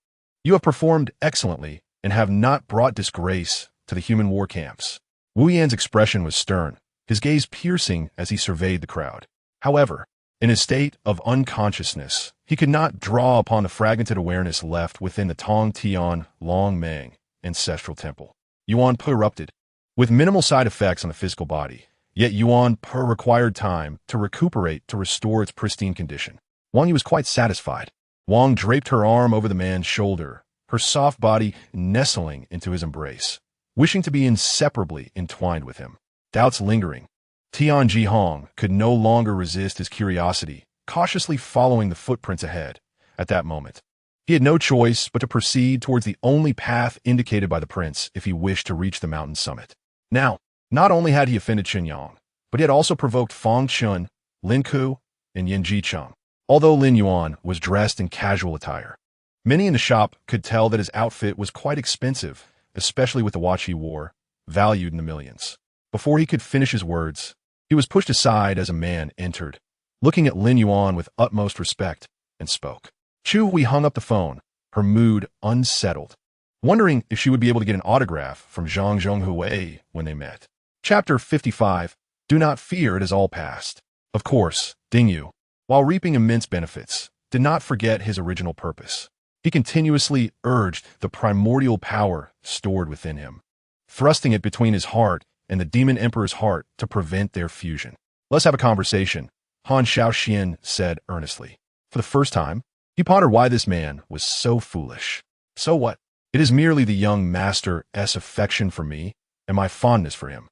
You have performed excellently and have not brought disgrace to the human war camps. Wu Yan's expression was stern, his gaze piercing as he surveyed the crowd. However, in his state of unconsciousness, he could not draw upon the fragmented awareness left within the Tong Tian Long Meng ancestral temple. Yuan Pu erupted, with minimal side effects on the physical body, yet Yuan Pu required time to recuperate to restore its pristine condition. Wang Yu was quite satisfied. Wang draped her arm over the man's shoulder, her soft body nestling into his embrace, wishing to be inseparably entwined with him. Doubts lingering, Tian Jihong could no longer resist his curiosity, cautiously following the footprints ahead. At that moment, he had no choice but to proceed towards the only path indicated by the prince if he wished to reach the mountain summit. Now, not only had he offended Qinyang, but he had also provoked Fang Chun, Lin Ku, and Yin Jicheng. Although Lin Yuan was dressed in casual attire, many in the shop could tell that his outfit was quite expensive, especially with the watch he wore, valued in the millions. Before he could finish his words, he was pushed aside as a man entered, looking at Lin Yuan with utmost respect, and spoke. Chu Hui hung up the phone, her mood unsettled, wondering if she would be able to get an autograph from Zhang Zhonghui when they met. Chapter 55. Do not fear, it is all past. Of course, Ding Yu, while reaping immense benefits, did not forget his original purpose. He continuously urged the primordial power stored within him, thrusting it between his heart and the demon emperor's heart to prevent their fusion. Let's have a conversation, Han Shaoxian said earnestly. For the first time, he pondered why this man was so foolish. So what? It is merely the young master's affection for me and my fondness for him.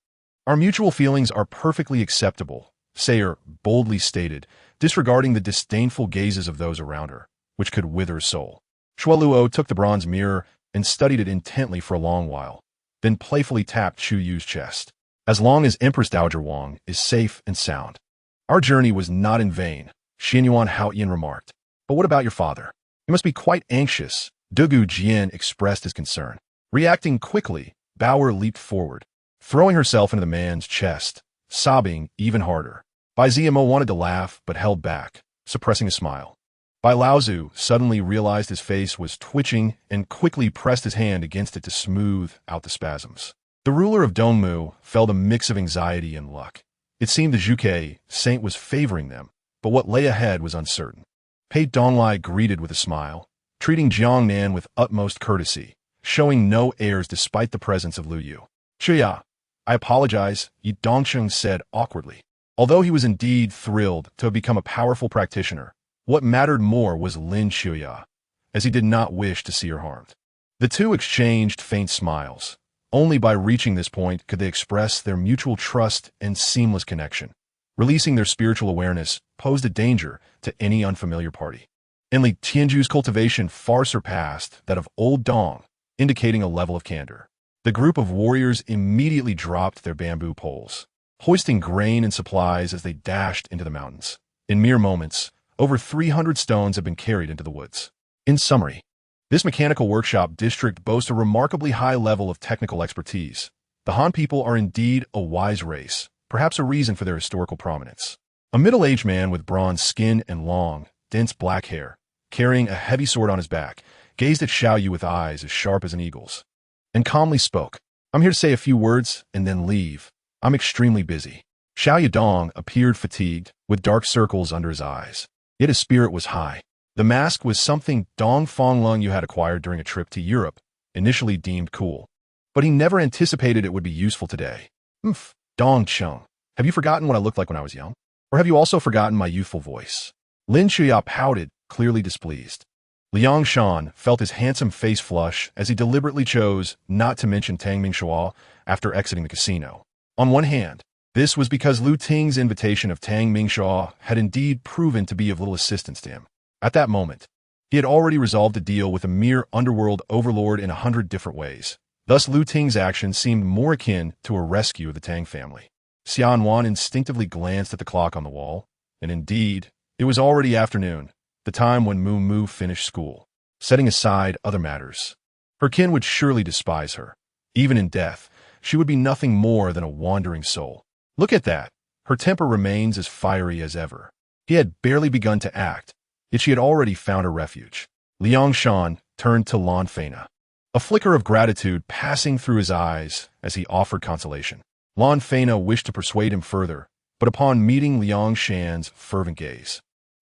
Our mutual feelings are perfectly acceptable, Sayer boldly stated, disregarding the disdainful gazes of those around her, which could wither a soul. Shualuo took the bronze mirror and studied it intently for a long while, then playfully tapped Chu Yu's chest. As long as Empress Dowager Wang is safe and sound, our journey was not in vain, Xianyuan Haoyin remarked. But what about your father? He must be quite anxious, Dugu Jian expressed his concern. Reacting quickly, Bauer leaped forward, throwing herself into the man's chest, sobbing even harder. Bai Ziamo wanted to laugh but held back, suppressing a smile. Bai Laozu suddenly realized his face was twitching and quickly pressed his hand against it to smooth out the spasms. The ruler of Dongmu felt a mix of anxiety and luck. It seemed the Zhuke saint was favoring them, but what lay ahead was uncertain. Pei Donglai greeted with a smile, treating Jiangnan with utmost courtesy, showing no airs despite the presence of Lu Yu. Chuya, I apologize, Yi Dongcheng said awkwardly. Although he was indeed thrilled to have become a powerful practitioner, what mattered more was Lin Chuya, as he did not wish to see her harmed. The two exchanged faint smiles. Only by reaching this point could they express their mutual trust and seamless connection. Releasing their spiritual awareness posed a danger to any unfamiliar party. and Li Tianju's cultivation far surpassed that of old Dong, indicating a level of candor. The group of warriors immediately dropped their bamboo poles, hoisting grain and supplies as they dashed into the mountains. In mere moments, over 300 stones have been carried into the woods. In summary, this mechanical workshop district boasts a remarkably high level of technical expertise. The Han people are indeed a wise race, perhaps a reason for their historical prominence. A middle-aged man with bronze skin and long, dense black hair, carrying a heavy sword on his back, gazed at Xiao Yu with eyes as sharp as an eagle's, and calmly spoke. "I'm here to say a few words and then leave. I'm extremely busy." Xiao Yu Dong appeared fatigued, with dark circles under his eyes. Yet his spirit was high. The mask was something Dong Fonglung Yu had acquired during a trip to Europe, initially deemed cool. But he never anticipated it would be useful today. Dong Chung, have you forgotten what I looked like when I was young? Or have you also forgotten my youthful voice?" Lin Chuya pouted, clearly displeased. Liang Shan felt his handsome face flush as he deliberately chose not to mention Tang Mingxi after exiting the casino. On one hand, this was because Lu Ting's invitation of Tang Mingxi had indeed proven to be of little assistance to him. At that moment, he had already resolved to deal with a mere underworld overlord in 100 different ways. Thus, Lu Ting's action seemed more akin to a rescue of the Tang family. Xian Wan instinctively glanced at the clock on the wall, and indeed, it was already afternoon, the time when Mu Mu finished school. Setting aside other matters, her kin would surely despise her. Even in death, she would be nothing more than a wandering soul. Look at that. Her temper remains as fiery as ever. He had barely begun to act, yet she had already found a refuge. Liang Shan turned to Lan Feina, a flicker of gratitude passing through his eyes as he offered consolation. Lan Feina wished to persuade him further, but upon meeting Liang Shan's fervent gaze,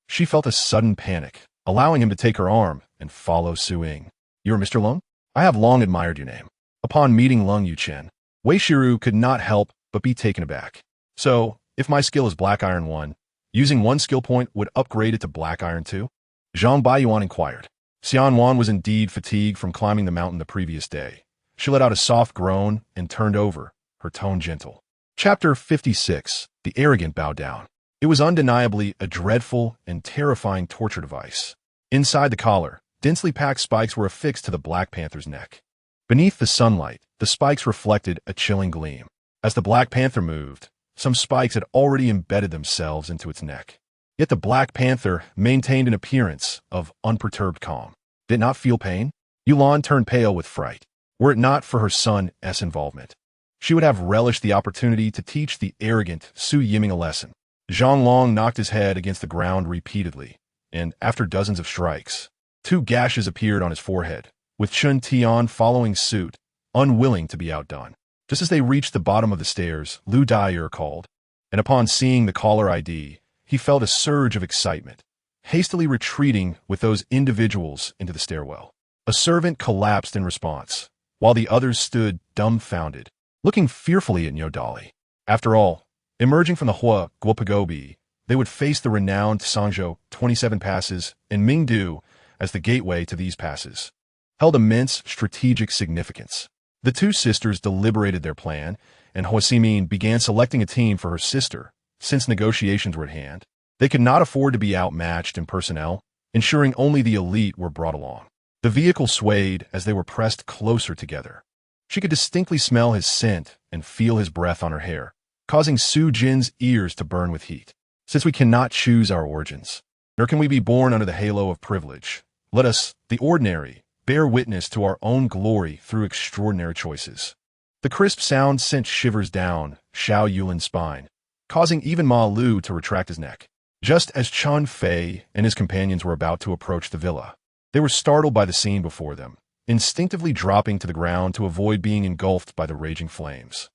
she felt a sudden panic, allowing him to take her arm and follow Su-Ying. "You're Mr. Lung? I have long admired your name." Upon meeting Lung Yuchen, Wei Shiru could not help but be taken aback. "So, if my skill is Black Iron 1, using one skill point would upgrade it to Black Iron 2? Zhang Baiyuan inquired. Xian Wan was indeed fatigued from climbing the mountain the previous day. She let out a soft groan and turned over, her tone gentle. Chapter 56. The Arrogant Bow Down. It was undeniably a dreadful and terrifying torture device. Inside the collar, densely packed spikes were affixed to the Black Panther's neck. Beneath the sunlight, the spikes reflected a chilling gleam. As the Black Panther moved, some spikes had already embedded themselves into its neck. Yet the Black Panther maintained an appearance of unperturbed calm. Did it not feel pain? Yulan turned pale with fright. Were it not for her son's involvement, she would have relished the opportunity to teach the arrogant Su Yiming a lesson. Zhang Long knocked his head against the ground repeatedly, and after dozens of strikes, 2 gashes appeared on his forehead, with Chun Tian following suit, unwilling to be outdone. Just as they reached the bottom of the stairs, Lu Daier called, and upon seeing the caller ID, he felt a surge of excitement, hastily retreating with those individuals into the stairwell. A servant collapsed in response, while the others stood dumbfounded, looking fearfully at Nyodali. After all, emerging from the Hua Guopagobi, they would face the renowned Sangzhou 27 passes, and Mingdu, as the gateway to these passes, held immense strategic significance. The 2 sisters deliberated their plan, and Hua Ximin began selecting a team for her sister. Since negotiations were at hand, they could not afford to be outmatched in personnel, ensuring only the elite were brought along. The vehicle swayed as they were pressed closer together. She could distinctly smell his scent and feel his breath on her hair, causing Su Jin's ears to burn with heat. Since we cannot choose our origins, nor can we be born under the halo of privilege, let us, the ordinary, bear witness to our own glory through extraordinary choices. The crisp sound sent shivers down Xiao Yulin's spine, causing even Ma Lu to retract his neck. Just as Chun Fei and his companions were about to approach the villa, they were startled by the scene before them, instinctively dropping to the ground to avoid being engulfed by the raging flames.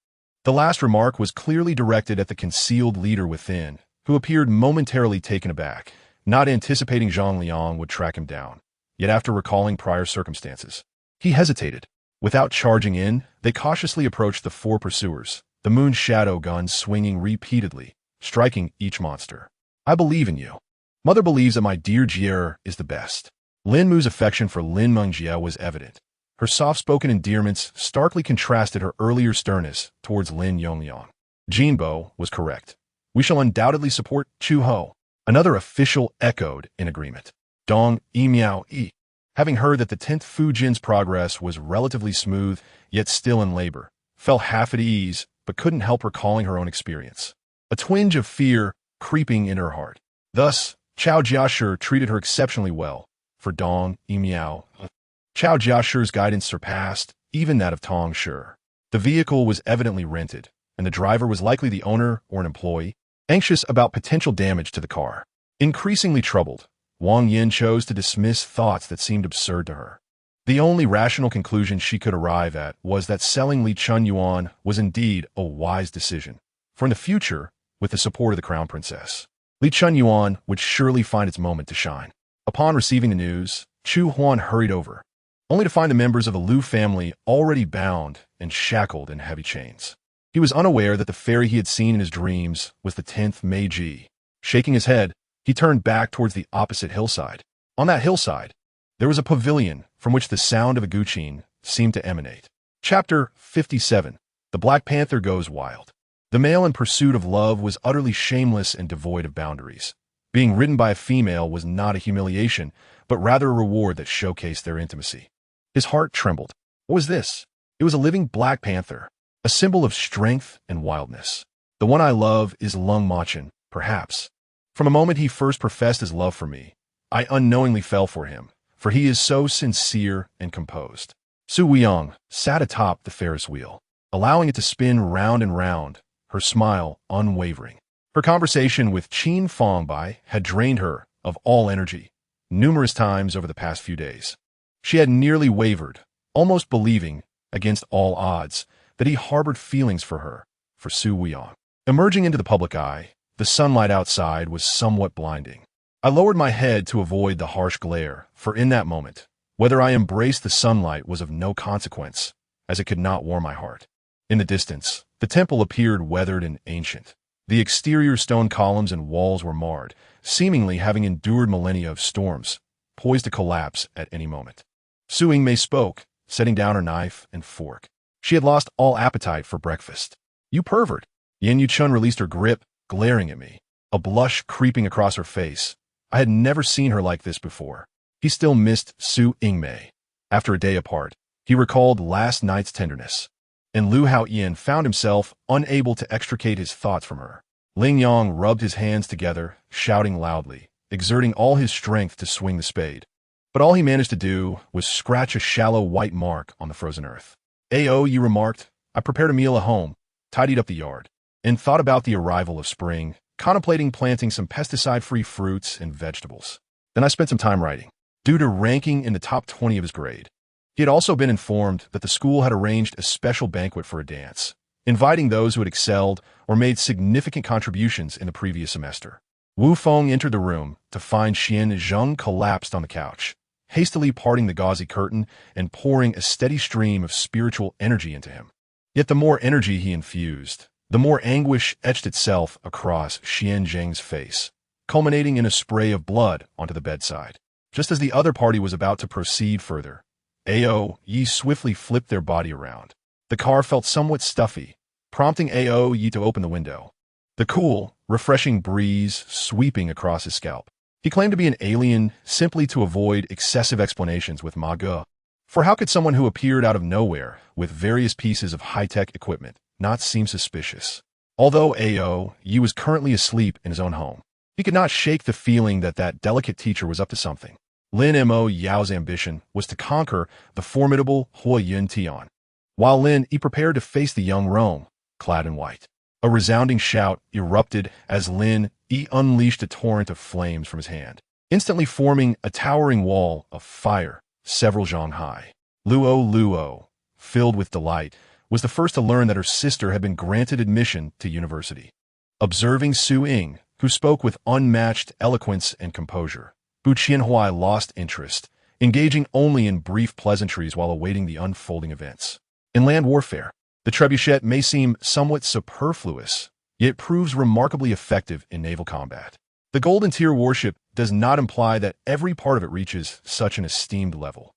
The last remark was clearly directed at the concealed leader within, who appeared momentarily taken aback, not anticipating Zhang Liang would track him down. Yet after recalling prior circumstances, he hesitated. Without charging in, they cautiously approached the 4 pursuers, the moon shadow gun swinging repeatedly, striking each monster. "I believe in you. Mother believes that my dear Jie is the best." Lin Mu's affection for Lin Mengxi was evident. Her soft-spoken endearments starkly contrasted her earlier sternness towards Lin Yongliang. Jinbo was correct. "We shall undoubtedly support Chu Ho." Another official echoed in agreement. Dong Miao Yi, having heard that the 10th Fujin's progress was relatively smooth, yet still in labor, felt half at ease, but couldn't help recalling her own experience. A twinge of fear creeping in her heart. Thus, Chao Jiashi treated her exceptionally well. For Dong Miao, Chao Jiashi's guidance surpassed even that of Tong Shi. The vehicle was evidently rented, and the driver was likely the owner or an employee, anxious about potential damage to the car. Increasingly troubled, Wang Yin chose to dismiss thoughts that seemed absurd to her. The only rational conclusion she could arrive at was that selling Li Chunyuan was indeed a wise decision. For in the future, with the support of the crown princess, Li Chunyuan would surely find its moment to shine. Upon receiving the news, Chu Huan hurried over, only to find the members of the Liu family already bound and shackled in heavy chains. He was unaware that the fairy he had seen in his dreams was the 10th Meiji. Shaking his head, he turned back towards the opposite hillside. On that hillside, there was a pavilion from which the sound of a guqin seemed to emanate. Chapter 57. The Black Panther Goes Wild. The male in pursuit of love was utterly shameless and devoid of boundaries. Being ridden by a female was not a humiliation, but rather a reward that showcased their intimacy. His heart trembled. What was this? It was a living Black Panther, a symbol of strength and wildness. The one I love is Lung Machin, perhaps. From the moment he first professed his love for me, I unknowingly fell for him, for he is so sincere and composed. Su Weiyang sat atop the Ferris wheel, allowing it to spin round and round, her smile unwavering. Her conversation with Qin Fangbai had drained her of all energy numerous times over the past few days. She had nearly wavered, almost believing, against all odds, that he harbored feelings for her, for Su Weiyang. Emerging into the public eye, the sunlight outside was somewhat blinding. I lowered my head to avoid the harsh glare, for in that moment, whether I embraced the sunlight was of no consequence, as it could not warm my heart. In the distance, the temple appeared weathered and ancient. The exterior stone columns and walls were marred, seemingly having endured millennia of storms, poised to collapse at any moment. Su Yingmei spoke, setting down her knife and fork. She had lost all appetite for breakfast. You pervert! Yan Yuchun released her grip, glaring at me, a blush creeping across her face. I had never seen her like this before. He still missed Su Yingmei. After a day apart, he recalled last night's tenderness, and Liu Haoyan found himself unable to extricate his thoughts from her. Ling Yang rubbed his hands together, shouting loudly, exerting all his strength to swing the spade. But all he managed to do was scratch a shallow white mark on the frozen earth. "Ao," you remarked, "I prepared a meal at home, tidied up the yard, and thought about the arrival of spring, contemplating planting some pesticide-free fruits and vegetables. Then I spent some time writing." Due to ranking in the top 20 of his grade, he had also been informed that the school had arranged a special banquet for a dance, inviting those who had excelled or made significant contributions in the previous semester. Wu Feng entered the room to find Xian Zheng collapsed on the couch, hastily parting the gauzy curtain and pouring a steady stream of spiritual energy into him. Yet the more energy he infused, the more anguish etched itself across Xian Zheng's face, culminating in a spray of blood onto the bedside. Just as the other party was about to proceed further, Ao Yi swiftly flipped their body around. The car felt somewhat stuffy, prompting Ao Yi to open the window, the cool, refreshing breeze sweeping across his scalp. He claimed to be an alien simply to avoid excessive explanations with Ma Ge. For how could someone who appeared out of nowhere with various pieces of high-tech equipment not seem suspicious? Although Ao Yi was currently asleep in his own home, he could not shake the feeling that that delicate teacher was up to something. Lin Mo Yao's ambition was to conquer the formidable Hua Yun Tian. While Lin Yi prepared to face the young Rome, clad in white. A resounding shout erupted as Lin Yi unleashed a torrent of flames from his hand, instantly forming a towering wall of fire several zhang high. Luo, filled with delight, was the first to learn that her sister had been granted admission to university. Observing Su Ying, who spoke with unmatched eloquence and composure, Bu Qianhuai lost interest, engaging only in brief pleasantries while awaiting the unfolding events. In land warfare, the trebuchet may seem somewhat superfluous, yet proves remarkably effective in naval combat. The Golden Tier warship does not imply that every part of it reaches such an esteemed level.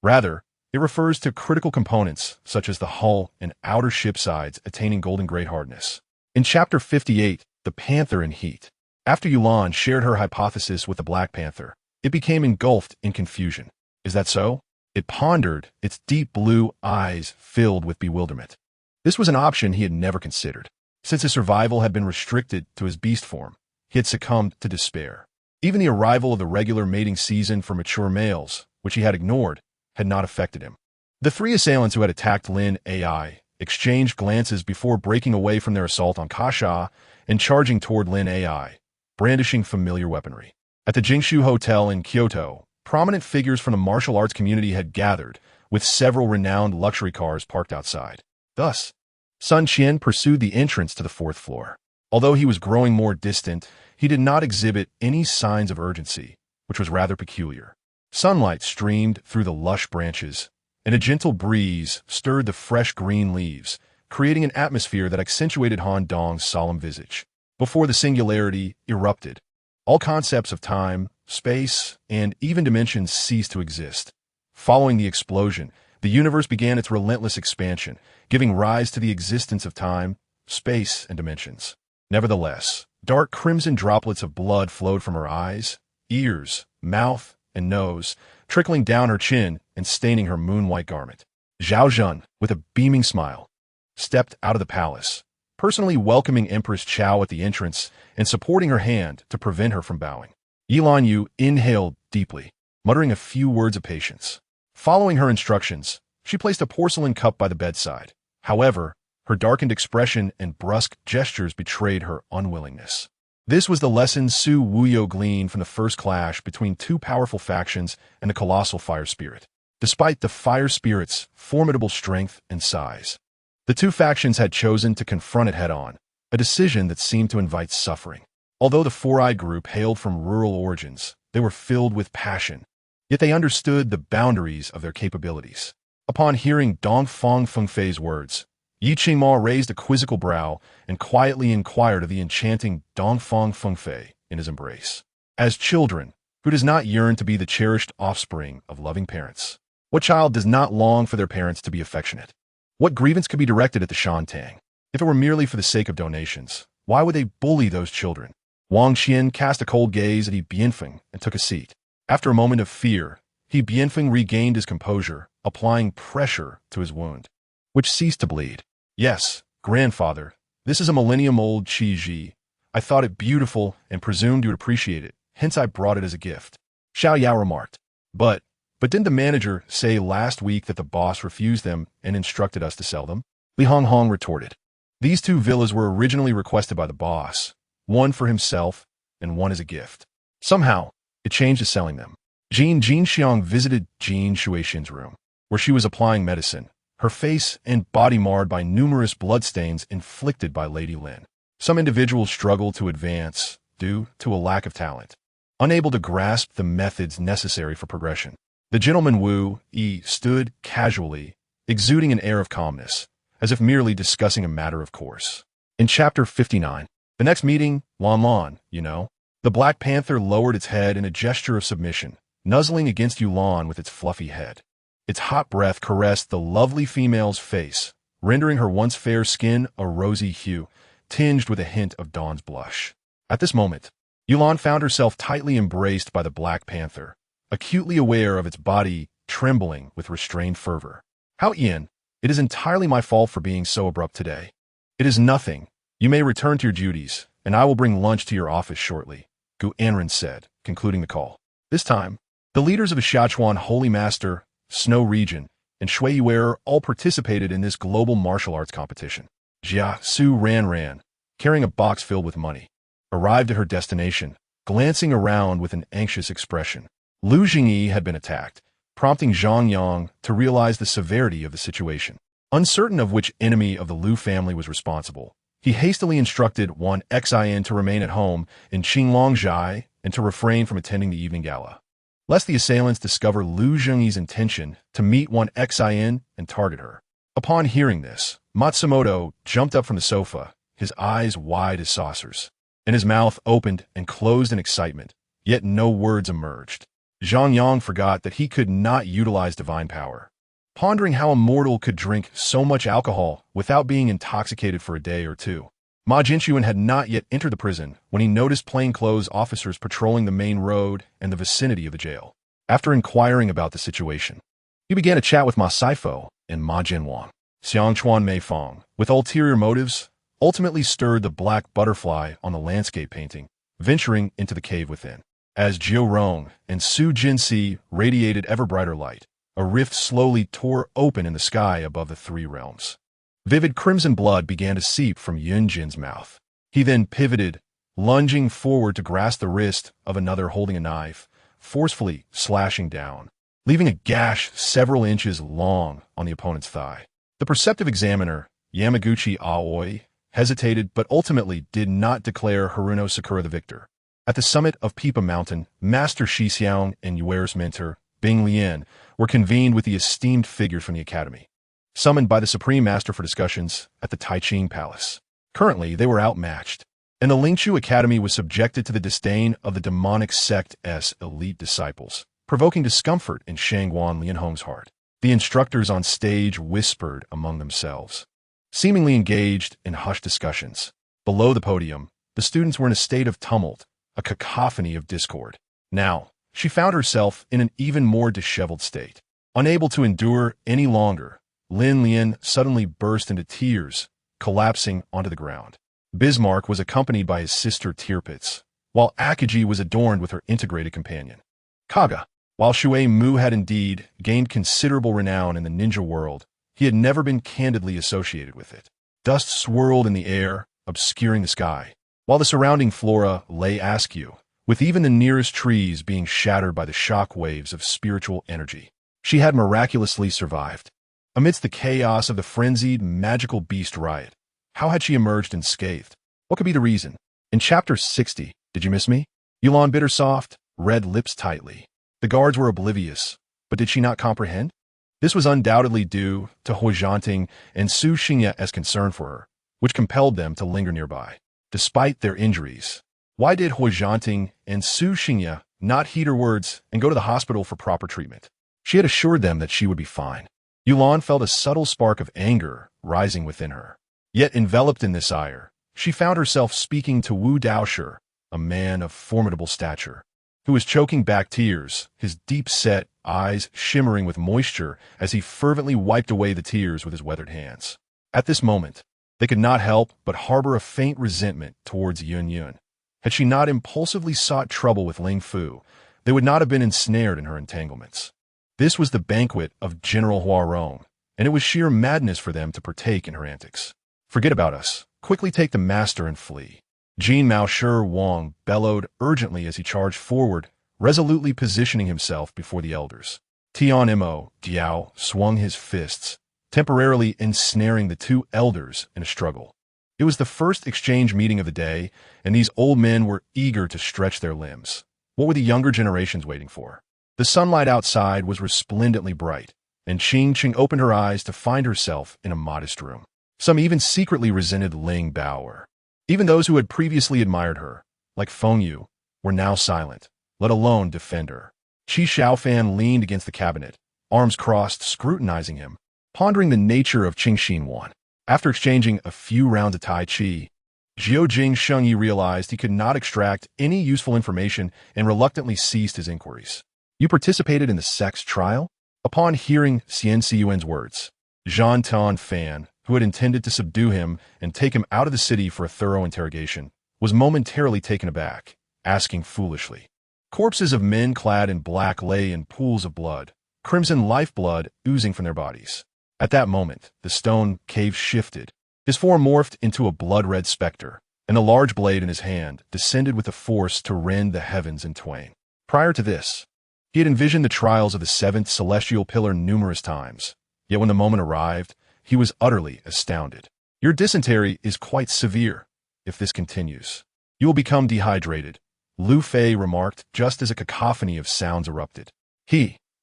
Rather, it refers to critical components such as the hull and outer ship sides attaining golden grade hardness. In Chapter 58, The Panther in Heat, after Yulan shared her hypothesis with the Black Panther, It became engulfed in confusion. Is that so? It pondered, its deep blue eyes filled with bewilderment. This was an option he had never considered. Since his survival had been restricted to his beast form, he had succumbed to despair. Even the arrival of the regular mating season for mature males, which he had ignored, had not affected him. The three assailants who had attacked Lin AI exchanged glances before breaking away from their assault on Kasha and charging toward Lin AI, brandishing familiar weaponry. At the Jingshu Hotel in Kyoto, prominent figures from the martial arts community had gathered, with several renowned luxury cars parked outside. Thus, Sun Qian pursued the entrance to the fourth floor. Although he was growing more distant, he did not exhibit any signs of urgency, which was rather peculiar. Sunlight streamed through the lush branches, and a gentle breeze stirred the fresh green leaves, creating an atmosphere that accentuated Han Dong's solemn visage. Before the singularity erupted, all concepts of time, space, and even dimensions ceased to exist. Following the explosion, the universe began its relentless expansion, giving rise to the existence of time, space, and dimensions. Nevertheless, dark crimson droplets of blood flowed from her eyes, ears, mouth, and nose, trickling down her chin and staining her moon-white garment. Zhao Zhun, with a beaming smile, stepped out of the palace, personally welcoming Empress Chao at the entrance and supporting her hand to prevent her from bowing. Yilan Yu inhaled deeply, muttering a few words of patience. Following her instructions, she placed a porcelain cup by the bedside. However, her darkened expression and brusque gestures betrayed her unwillingness. This was the lesson Su Wuyo gleaned from the first clash between two powerful factions and the colossal fire spirit. Despite the fire spirit's formidable strength and size, the two factions had chosen to confront it head-on, a decision that seemed to invite suffering. Although the Four-Eyed group hailed from rural origins, they were filled with passion, yet they understood the boundaries of their capabilities. Upon hearing Dong Feng Fengfei's words, Yi Qingma raised a quizzical brow and quietly inquired of the enchanting Dong Feng Fengfei in his embrace. As children, who does not yearn to be the cherished offspring of loving parents? What child does not long for their parents to be affectionate? What grievance could be directed at the Shantang? If it were merely for the sake of donations, why would they bully those children? Wang Qian cast a cold gaze at Yi Bianfeng and took a seat. After a moment of fear, Yi Bianfeng regained his composure, applying pressure to his wound, which ceased to bleed. Yes, grandfather, this is a millennium-old Qi Ji. I thought it beautiful and presumed you would appreciate it, hence I brought it as a gift. Xiao Yao remarked. But didn't the manager say last week that the boss refused them and instructed us to sell them? Li Honghong retorted. These two villas were originally requested by the boss, one for himself and one as a gift. Somehow, it changed to selling them. Jin Xiang visited Jin Shuixin's room, where she was applying medicine, her face and body marred by numerous bloodstains inflicted by Lady Lin. Some individuals struggled to advance due to a lack of talent, unable to grasp the methods necessary for progression. The gentleman Wu Yi stood casually, exuding an air of calmness, as if merely discussing a matter of course. In Chapter 59, the next meeting, Lan, you know. The Black Panther lowered its head in a gesture of submission, nuzzling against Yulan with its fluffy head. Its hot breath caressed the lovely female's face, rendering her once fair skin a rosy hue, tinged with a hint of dawn's blush. At this moment, Yulan found herself tightly embraced by the Black Panther, acutely aware of its body trembling with restrained fervor. How Ian, it is entirely my fault for being so abrupt today. It is nothing. You may return to your duties, and I will bring lunch to your office shortly, Gu Anren said, concluding the call. This time, the leaders of the Sichuan Holy Master, Snow Region, and Shui Yuer all participated in this global martial arts competition. Jia Su ran, carrying a box filled with money, arrived at her destination, glancing around with an anxious expression. Lu Jingyi had been attacked, prompting Zhang Yang to realize the severity of the situation. Uncertain of which enemy of the Lu family was responsible, he hastily instructed Wan Xin to remain at home in Qinglongzhai and to refrain from attending the evening gala, lest the assailants discover Lu Jingyi's intention to meet Wan Xin and target her. Upon hearing this, Matsumoto jumped up from the sofa, his eyes wide as saucers, and his mouth opened and closed in excitement, yet no words emerged. Zhang Yang forgot that he could not utilize divine power, pondering how a mortal could drink so much alcohol without being intoxicated for a day or two. Ma Jinshuan had not yet entered the prison when he noticed plainclothes officers patrolling the main road and the vicinity of the jail. After inquiring about the situation, he began to chat with Ma Saifo and Ma Jinwang. Xiangchuan Meifeng, with ulterior motives, ultimately stirred the black butterfly on the landscape painting, venturing into the cave within. As Jiu Rong and Su Jinsi radiated ever brighter light, a rift slowly tore open in the sky above the three realms. Vivid crimson blood began to seep from Yunjin's mouth. He then pivoted, lunging forward to grasp the wrist of another holding a knife, forcefully slashing down, leaving a gash several inches long on the opponent's thigh. The perceptive examiner, Yamaguchi Aoi, hesitated but ultimately did not declare Haruno Sakura the victor. At the summit of Pipa Mountain, Master Shixiang and Yuer's mentor, Bing Lian, were convened with the esteemed figures from the academy, summoned by the Supreme Master for discussions at the Taiching Palace. Currently, they were outmatched, and the Lingchu Academy was subjected to the disdain of the demonic sect's elite disciples, provoking discomfort in Shangguan Lianhong's heart. The instructors on stage whispered among themselves, seemingly engaged in hushed discussions. Below the podium, the students were in a state of tumult, a cacophony of discord. Now, she found herself in an even more disheveled state. Unable to endure any longer, Lin Lian suddenly burst into tears, collapsing onto the ground. Bismarck was accompanied by his sister Tirpitz, while Akiji was adorned with her integrated companion, Kaga. While Shui Mu had indeed gained considerable renown in the ninja world, he had never been candidly associated with it. Dust swirled in the air, obscuring the sky, while the surrounding flora lay askew, with even the nearest trees being shattered by the shock waves of spiritual energy. She had miraculously survived. Amidst the chaos of the frenzied, magical beast riot, how had she emerged unscathed? What could be the reason? In Chapter 60, Did You Miss Me? Yulan bit her soft, red lips tightly. The guards were oblivious, but did she not comprehend? This was undoubtedly due to Huizhanting and Su Xingya's concern for her, which compelled them to linger nearby. Despite their injuries, why did Huizhanting and Su Xingya not heed her words and go to the hospital for proper treatment? She had assured them that she would be fine. Yulan felt a subtle spark of anger rising within her. Yet enveloped in this ire, she found herself speaking to Wu Daoshi, a man of formidable stature, who was choking back tears, his deep-set eyes shimmering with moisture as he fervently wiped away the tears with his weathered hands. At this moment, they could not help but harbor a faint resentment towards Yun Yun. Had she not impulsively sought trouble with Ling Fu, they would not have been ensnared in her entanglements. This was the banquet of General Huarong, and it was sheer madness for them to partake in her antics. Forget about us. Quickly take the master and flee. Jin Mao Shi Wang bellowed urgently as he charged forward, resolutely positioning himself before the elders. Tian Mo Diao swung his fists, temporarily ensnaring the two elders in a struggle. It was the first exchange meeting of the day, and these old men were eager to stretch their limbs. What were the younger generations waiting for? The sunlight outside was resplendently bright, and Qing Qing opened her eyes to find herself in a modest room. Some even secretly resented Ling Baoer. Even those who had previously admired her, like Feng Yu, were now silent, let alone defend her. Qi Xiaofan leaned against the cabinet, arms crossed, scrutinizing him, pondering the nature of Qing Xinwan. After exchanging a few rounds of Tai Chi, Jiujing Shengyi realized he could not extract any useful information and reluctantly ceased his inquiries. You participated in the sex trial? Upon hearing Xian Siyuan's words, Zhan Tan Fan, who had intended to subdue him and take him out of the city for a thorough interrogation, was momentarily taken aback, asking foolishly. Corpses of men clad in black lay in pools of blood, crimson lifeblood oozing from their bodies. At that moment, the stone cave shifted. His form morphed into a blood-red specter, and the large blade in his hand descended with a force to rend the heavens in twain. Prior to this, he had envisioned the trials of the seventh celestial pillar numerous times, yet when the moment arrived, he was utterly astounded. Your dysentery is quite severe. If this continues, you will become dehydrated, Lu Fei remarked just as a cacophony of sounds erupted.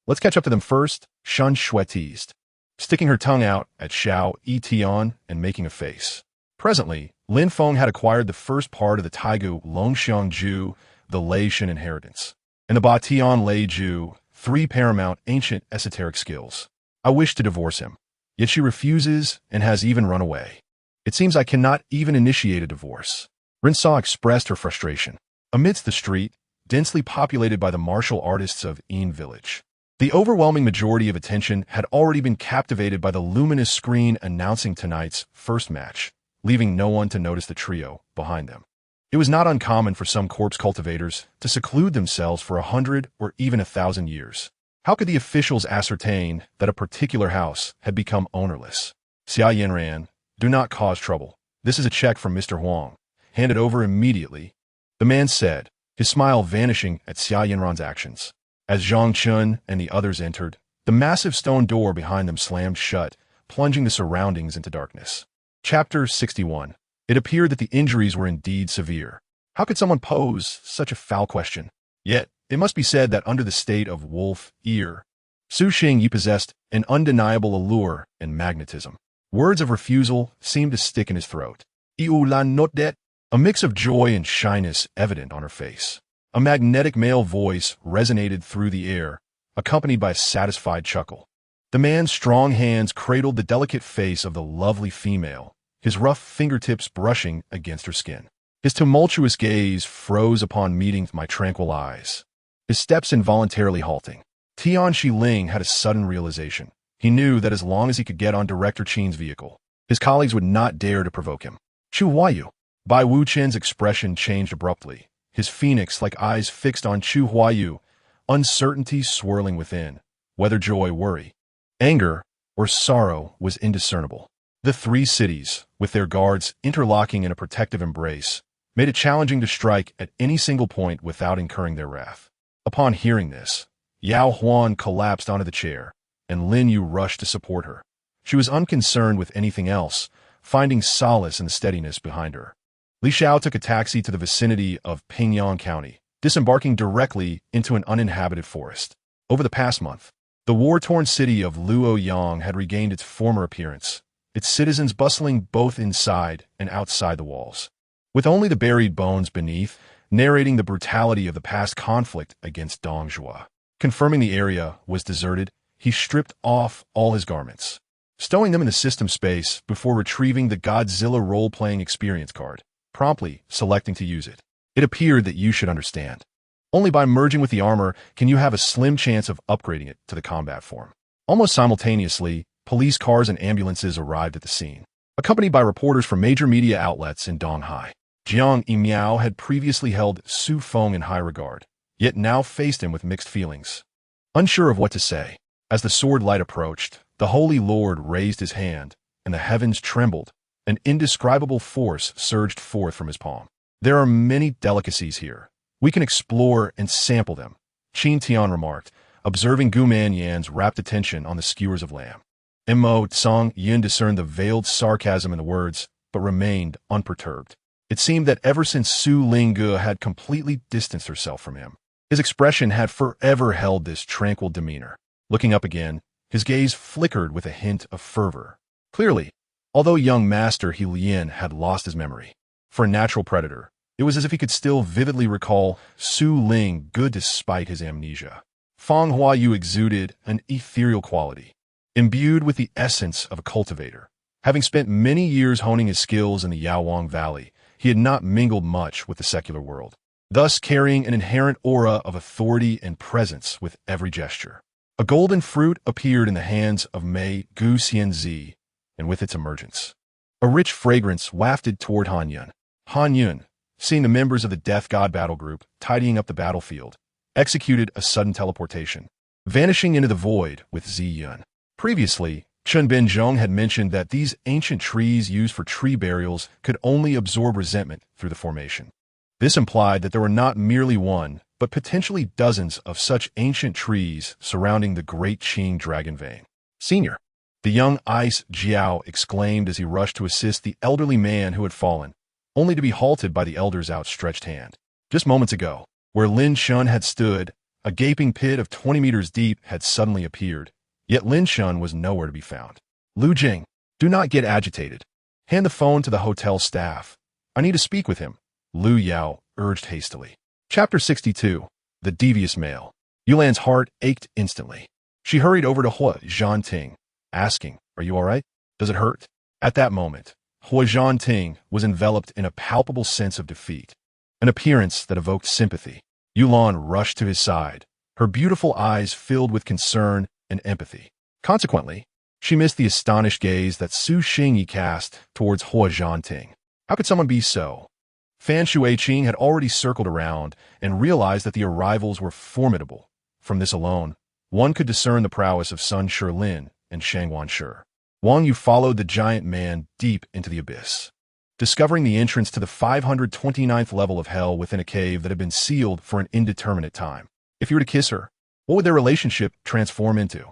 Let's catch up to them first, Shun Shui teased, sticking her tongue out at Xiao Etian and making a face. Presently, Lin Feng had acquired the first part of the Taigu Longxiang Ju, the Lei Shen inheritance, and the Ba Tian Lei Ju, 3 paramount ancient esoteric skills. I wish to divorce him, yet she refuses and has even run away. It seems I cannot even initiate a divorce. Rinsaw expressed her frustration. Amidst the street, densely populated by the martial artists of Een village, the overwhelming majority of attention had already been captivated by the luminous screen announcing tonight's first match, leaving no one to notice the trio behind them. It was not uncommon for some corpse cultivators to seclude themselves for 100 or even 1,000 years. How could the officials ascertain that a particular house had become ownerless? Xia Yin ran. Do not cause trouble. This is a check from Mr. Huang. Hand it over immediately. The man said, his smile vanishing at Xia Yinran's actions. As Zhang Chun and the others entered, the massive stone door behind them slammed shut, plunging the surroundings into darkness. Chapter 61. It appeared that the injuries were indeed severe. How could someone pose such a foul question? Yet, it must be said that under the state of wolf ear, Su Xingyi possessed an undeniable allure and magnetism. Words of refusal seemed to stick in his throat. "You lan not det," a mix of joy and shyness evident on her face. A magnetic male voice resonated through the air, accompanied by a satisfied chuckle. The man's strong hands cradled the delicate face of the lovely female, his rough fingertips brushing against her skin. His tumultuous gaze froze upon meeting my tranquil eyes, his steps involuntarily halting. Tian Xiling had a sudden realization. He knew that as long as he could get on Director Qin's vehicle, his colleagues would not dare to provoke him. "Chu Huayu." Bai Wuchen's expression changed abruptly, his phoenix-like eyes fixed on Chu Huayu, uncertainty swirling within. Whether joy, worry, anger, or sorrow was indiscernible. The three cities, with their guards interlocking in a protective embrace, made it challenging to strike at any single point without incurring their wrath. Upon hearing this, Yao Huan collapsed onto the chair, and Lin Yu rushed to support her. She was unconcerned with anything else, finding solace in the steadiness behind her. Li Xiao took a taxi to the vicinity of Pingyang County, disembarking directly into an uninhabited forest. Over the past month, the war-torn city of Luoyang had regained its former appearance, its citizens bustling both inside and outside the walls, with only the buried bones beneath, narrating the brutality of the past conflict against Dongjua. Confirming the area was deserted, he stripped off all his garments, stowing them in the system space before retrieving the Godzilla role-playing experience card, promptly selecting to use it. It appeared that you should understand. Only by merging with the armor can you have a slim chance of upgrading it to the combat form. Almost simultaneously, police cars and ambulances arrived at the scene, accompanied by reporters from major media outlets in Donghai. Jiang Yimiao had previously held Su Feng in high regard, yet now faced him with mixed feelings. Unsure of what to say, as the sword light approached, the Holy Lord raised his hand, and the heavens trembled. An indescribable force surged forth from his palm. There are many delicacies here. We can explore and sample them, Qin Tian remarked, observing Gu Manyan's rapt attention on the skewers of lamb. Mo Tsang Yin discerned the veiled sarcasm in the words, but remained unperturbed. It seemed that ever since Su Lingge had completely distanced herself from him, his expression had forever held this tranquil demeanor. Looking up again, his gaze flickered with a hint of fervor. Clearly, although young Master He Lian had lost his memory, for a natural predator, it was as if he could still vividly recall Su Ling good despite his amnesia. Fang Huayu exuded an ethereal quality, imbued with the essence of a cultivator. Having spent many years honing his skills in the Yaowang Valley, he had not mingled much with the secular world, thus carrying an inherent aura of authority and presence with every gesture. A golden fruit appeared in the hands of Mei Gu Xianzi, and with its emergence, a rich fragrance wafted toward Han Yun. Han Yun, seeing the members of the Death God battle group tidying up the battlefield, executed a sudden teleportation, vanishing into the void with Zi Yun. Previously, Chun Benzhong had mentioned that these ancient trees used for tree burials could only absorb resentment through the formation. This implied that there were not merely one, but potentially dozens of such ancient trees surrounding the great Qing dragon vein. Senior, the young Ice Jiao exclaimed as he rushed to assist the elderly man who had fallen, only to be halted by the elder's outstretched hand. Just moments ago, where Lin Shun had stood, a gaping pit of 20 meters deep had suddenly appeared, yet Lin Shun was nowhere to be found. Lu Jing, do not get agitated. Hand the phone to the hotel staff. I need to speak with him, Lu Yao urged hastily. Chapter 62. The Devious Male. Yulan's heart ached instantly. She hurried over to Hua Zhanting, asking, "Are you all right? Does it hurt?" At that moment, Huajian Ting was enveloped in a palpable sense of defeat, an appearance that evoked sympathy. Yulan rushed to his side, her beautiful eyes filled with concern and empathy. Consequently, she missed the astonished gaze that Su Xingyi cast towards Huajian Ting. How could someone be so? Fan Shuiqing had already circled around and realized that the arrivals were formidable. From this alone, one could discern the prowess of Sun Shilin and Shangwan Shi. Wang Yu followed the giant man deep into the abyss, discovering the entrance to the 529th level of hell within a cave that had been sealed for an indeterminate time. If you were to kiss her, what would their relationship transform into?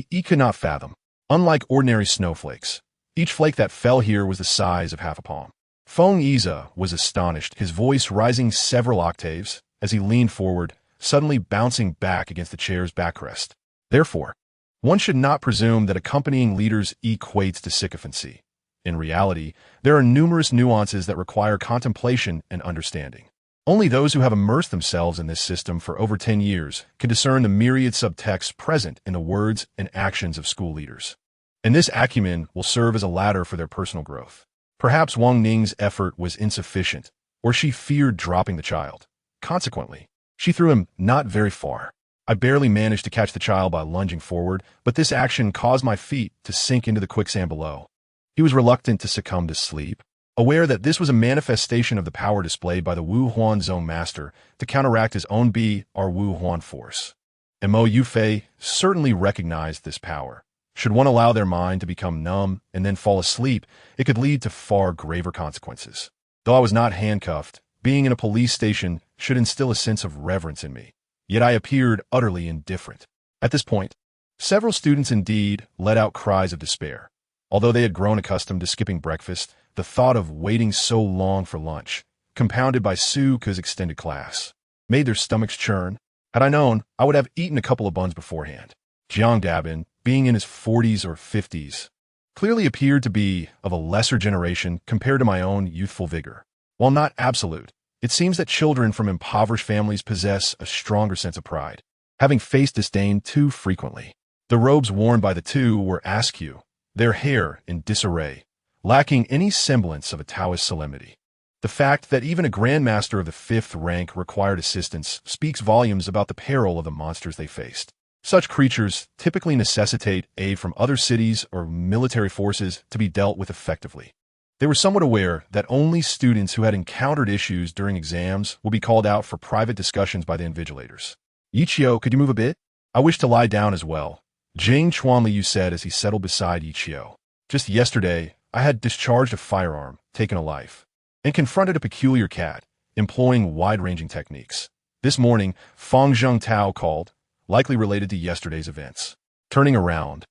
He could not fathom. Unlike ordinary snowflakes, each flake that fell here was the size of half a palm. Feng Yize was astonished, his voice rising several octaves as he leaned forward, suddenly bouncing back against the chair's backrest. Therefore, one should not presume that accompanying leaders equates to sycophancy. In reality, there are numerous nuances that require contemplation and understanding. Only those who have immersed themselves in this system for over 10 years can discern the myriad subtexts present in the words and actions of school leaders. And this acumen will serve as a ladder for their personal growth. Perhaps Wang Ning's effort was insufficient, or she feared dropping the child. Consequently, she threw him not very far. I barely managed to catch the child by lunging forward, but this action caused my feet to sink into the quicksand below. He was reluctant to succumb to sleep, aware that this was a manifestation of the power displayed by the Wu Huan Zone Master to counteract his own Wu Huan force. And Mo Yufei certainly recognized this power. Should one allow their mind to become numb and then fall asleep, it could lead to far graver consequences. Though I was not handcuffed, being in a police station should instill a sense of reverence in me. Yet I appeared utterly indifferent. At this point, several students indeed let out cries of despair. Although they had grown accustomed to skipping breakfast, the thought of waiting so long for lunch, compounded by Suke's extended class, made their stomachs churn. Had I known, I would have eaten a couple of buns beforehand. Jiang Dabin, being in his 40s or 50s, clearly appeared to be of a lesser generation compared to my own youthful vigor. While not absolute, it seems that children from impoverished families possess a stronger sense of pride, having faced disdain too frequently. The robes worn by the two were askew, their hair in disarray, lacking any semblance of a Taoist solemnity. The fact that even a grandmaster of the 5th rank required assistance speaks volumes about the peril of the monsters they faced. Such creatures typically necessitate aid from other cities or military forces to be dealt with effectively. They were somewhat aware that only students who had encountered issues during exams will be called out for private discussions by the invigilators. Yichio, could you move a bit? I wish to lie down as well, Jing Chuanliu said as he settled beside Yichio. Just yesterday, I had discharged a firearm, taken a life, and confronted a peculiar cat, employing wide-ranging techniques. This morning, Fang Zhengtao called, likely related to yesterday's events. Turning around,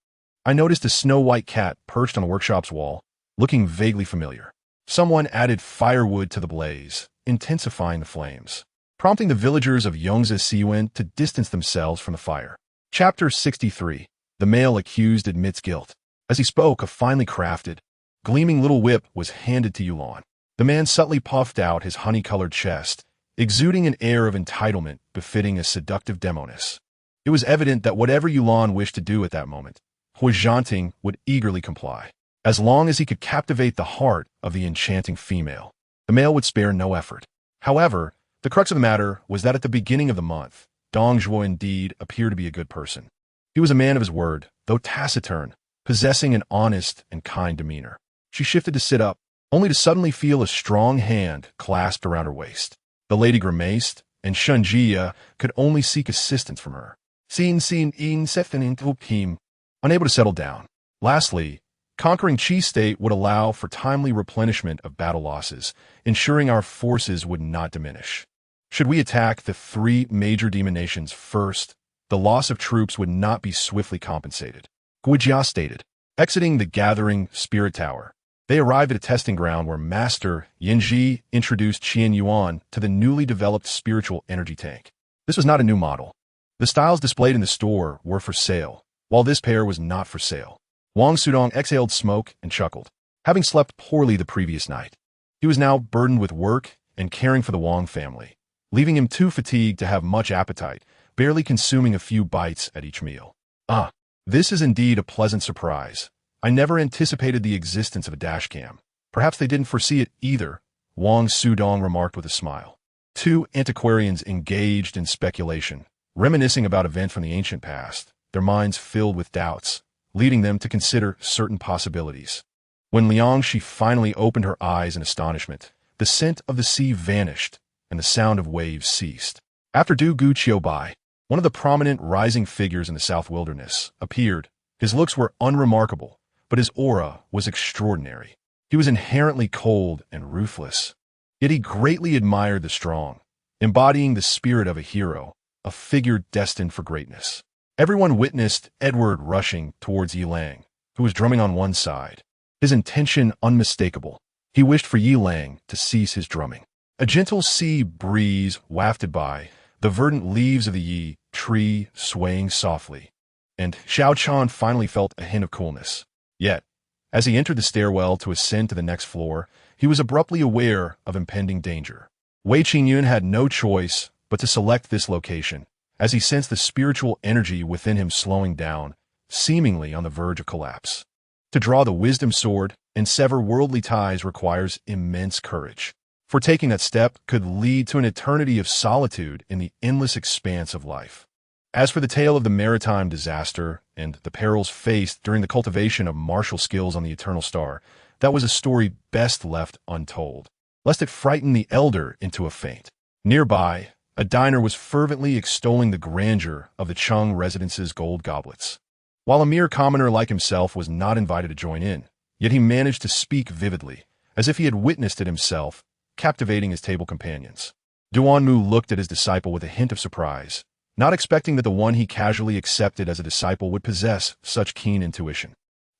I noticed a snow-white cat perched on the workshop's wall, looking vaguely familiar. Someone added firewood to the blaze, intensifying the flames, prompting the villagers of Yongzi Siwen to distance themselves from the fire. Chapter 63. The male accused admits guilt. As he spoke, a finely crafted, gleaming little whip was handed to Yulan. The man subtly puffed out his honey-colored chest, exuding an air of entitlement befitting a seductive demoness. It was evident that whatever Yulan wished to do at that moment, Huajian Ting would eagerly comply. As long as he could captivate the heart of the enchanting female, the male would spare no effort. However, the crux of the matter was that at the beginning of the month, Dong Zhuo indeed appeared to be a good person. He was a man of his word, though taciturn, possessing an honest and kind demeanor. She shifted to sit up, only to suddenly feel a strong hand clasped around her waist. The lady grimaced, and Shunjia could only seek assistance from her. Unable to settle down. Lastly, conquering Qi state would allow for timely replenishment of battle losses, ensuring our forces would not diminish. Should we attack the 3 major demon nations first, the loss of troops would not be swiftly compensated. Guijia stated. Exiting the gathering spirit tower, they arrived at a testing ground where Master Yanji introduced Qian Yuan to the newly developed spiritual energy tank. This was not a new model. The styles displayed in the store were for sale, while this pair was not for sale. Wang Sudong exhaled smoke and chuckled. Having slept poorly the previous night, he was now burdened with work and caring for the Wang family, leaving him too fatigued to have much appetite, barely consuming a few bites at each meal. This is indeed a pleasant surprise. I never anticipated the existence of a dashcam. Perhaps they didn't foresee it either, Wang Sudong remarked with a smile. Two antiquarians engaged in speculation, reminiscing about events from the ancient past, their minds filled with doubts, leading them to consider certain possibilities. When Liangxi finally opened her eyes in astonishment, the scent of the sea vanished, and the sound of waves ceased. After Du Guqiubai, one of the prominent rising figures in the South Wilderness, appeared. His looks were unremarkable, but his aura was extraordinary. He was inherently cold and ruthless, yet he greatly admired the strong, embodying the spirit of a hero, a figure destined for greatness. Everyone witnessed Edward rushing towards Yilang, who was drumming on one side, his intention unmistakable. He wished for Yilang to cease his drumming. A gentle sea breeze wafted by, the verdant leaves of the Yi tree swaying softly, and Xiao Chan finally felt a hint of coolness. Yet, as he entered the stairwell to ascend to the next floor, he was abruptly aware of impending danger. Wei Qingyun had no choice but to select this location, as he sensed the spiritual energy within him slowing down, seemingly on the verge of collapse. To draw the wisdom sword and sever worldly ties requires immense courage, for taking that step could lead to an eternity of solitude in the endless expanse of life. As for the tale of the maritime disaster and the perils faced during the cultivation of martial skills on the Eternal Star, that was a story best left untold, lest it frighten the elder into a faint. Nearby, a diner was fervently extolling the grandeur of the Chung residence's gold goblets. While a mere commoner like himself was not invited to join in, yet he managed to speak vividly, as if he had witnessed it himself, captivating his table companions. Duanmu looked at his disciple with a hint of surprise, not expecting that the one he casually accepted as a disciple would possess such keen intuition.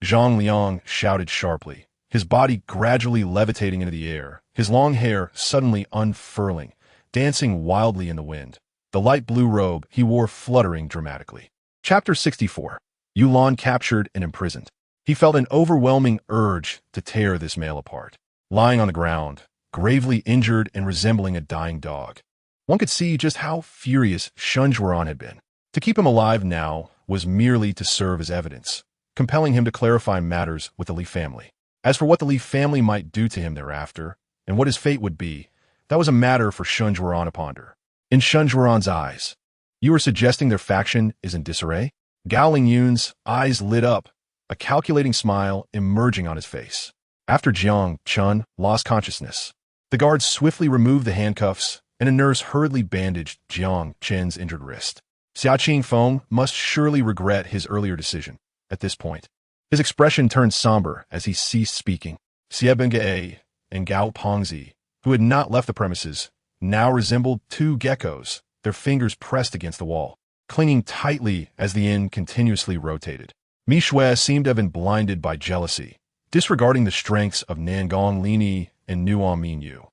Zhang Liang shouted sharply, his body gradually levitating into the air, his long hair suddenly unfurling, dancing wildly in the wind, the light blue robe he wore fluttering dramatically. Chapter 64. Yulan captured and imprisoned. He felt an overwhelming urge to tear this male apart. Lying on the ground, gravely injured and resembling a dying dog, one could see just how furious Shunjuan had been. To keep him alive now was merely to serve as evidence, compelling him to clarify matters with the Li family. As for what the Li family might do to him thereafter, and what his fate would be, that was a matter for Shunjuan to ponder. In Shunjuan's eyes, you are suggesting their faction is in disarray? Gao Lingyun's eyes lit up, a calculating smile emerging on his face. After Jiang Chun lost consciousness, the guards swiftly removed the handcuffs, and a nurse hurriedly bandaged Jiang Chen's injured wrist. Xia Qingfeng must surely regret his earlier decision. At this point, his expression turned somber as he ceased speaking. Xie Beng'e and Gao Pongzi, who had not left the premises, now resembled two geckos, their fingers pressed against the wall, clinging tightly as the inn continuously rotated. Mi Shui seemed to have been blinded by jealousy, disregarding the strengths of Nangong Lini and Nuan Minyu,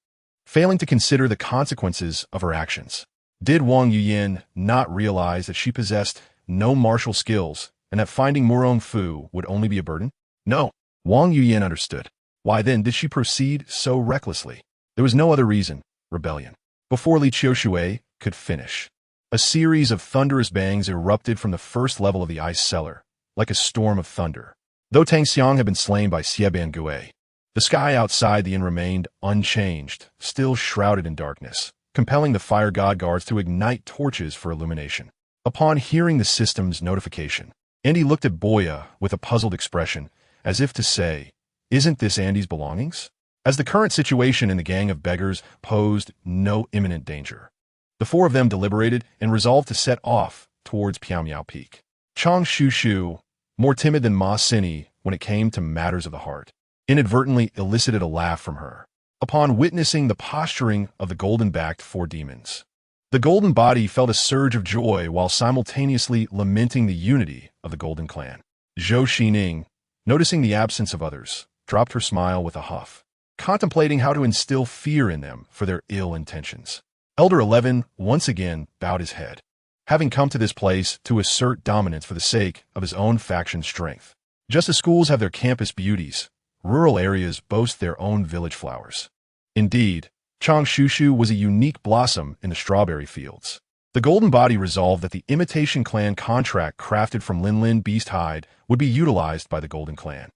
failing to consider the consequences of her actions. Did Wang Yuyin not realize that she possessed no martial skills and that finding Murong Fu would only be a burden? No, Wang Yuyin understood. Why then did she proceed so recklessly? There was no other reason: rebellion. Before Li Qiushui could finish, a series of thunderous bangs erupted from the first level of the ice cellar, like a storm of thunder. Though Tang Xiang had been slain by Xie Gui, the sky outside the inn remained unchanged, still shrouded in darkness, compelling the fire god guards to ignite torches for illumination. Upon hearing the system's notification, Andy looked at Boya with a puzzled expression, as if to say, "Isn't this Andy's belongings?" As the current situation in the gang of beggars posed no imminent danger, the four of them deliberated and resolved to set off towards Piaomiao Peak. Chang Shushu, more timid than Ma Sini when it came to matters of the heart, inadvertently elicited a laugh from her upon witnessing the posturing of the golden-backed four demons. The golden body felt a surge of joy while simultaneously lamenting the unity of the golden clan. Zhou Xining, noticing the absence of others, dropped her smile with a huff, contemplating how to instill fear in them for their ill intentions. Elder 11 once again bowed his head, having come to this place to assert dominance for the sake of his own faction's strength. Just as schools have their campus beauties, rural areas boast their own village flowers. Indeed, Chang Shushu was a unique blossom in the strawberry fields. The Golden Body resolved that the Imitation Clan contract crafted from Linlin beast hide would be utilized by the Golden Clan.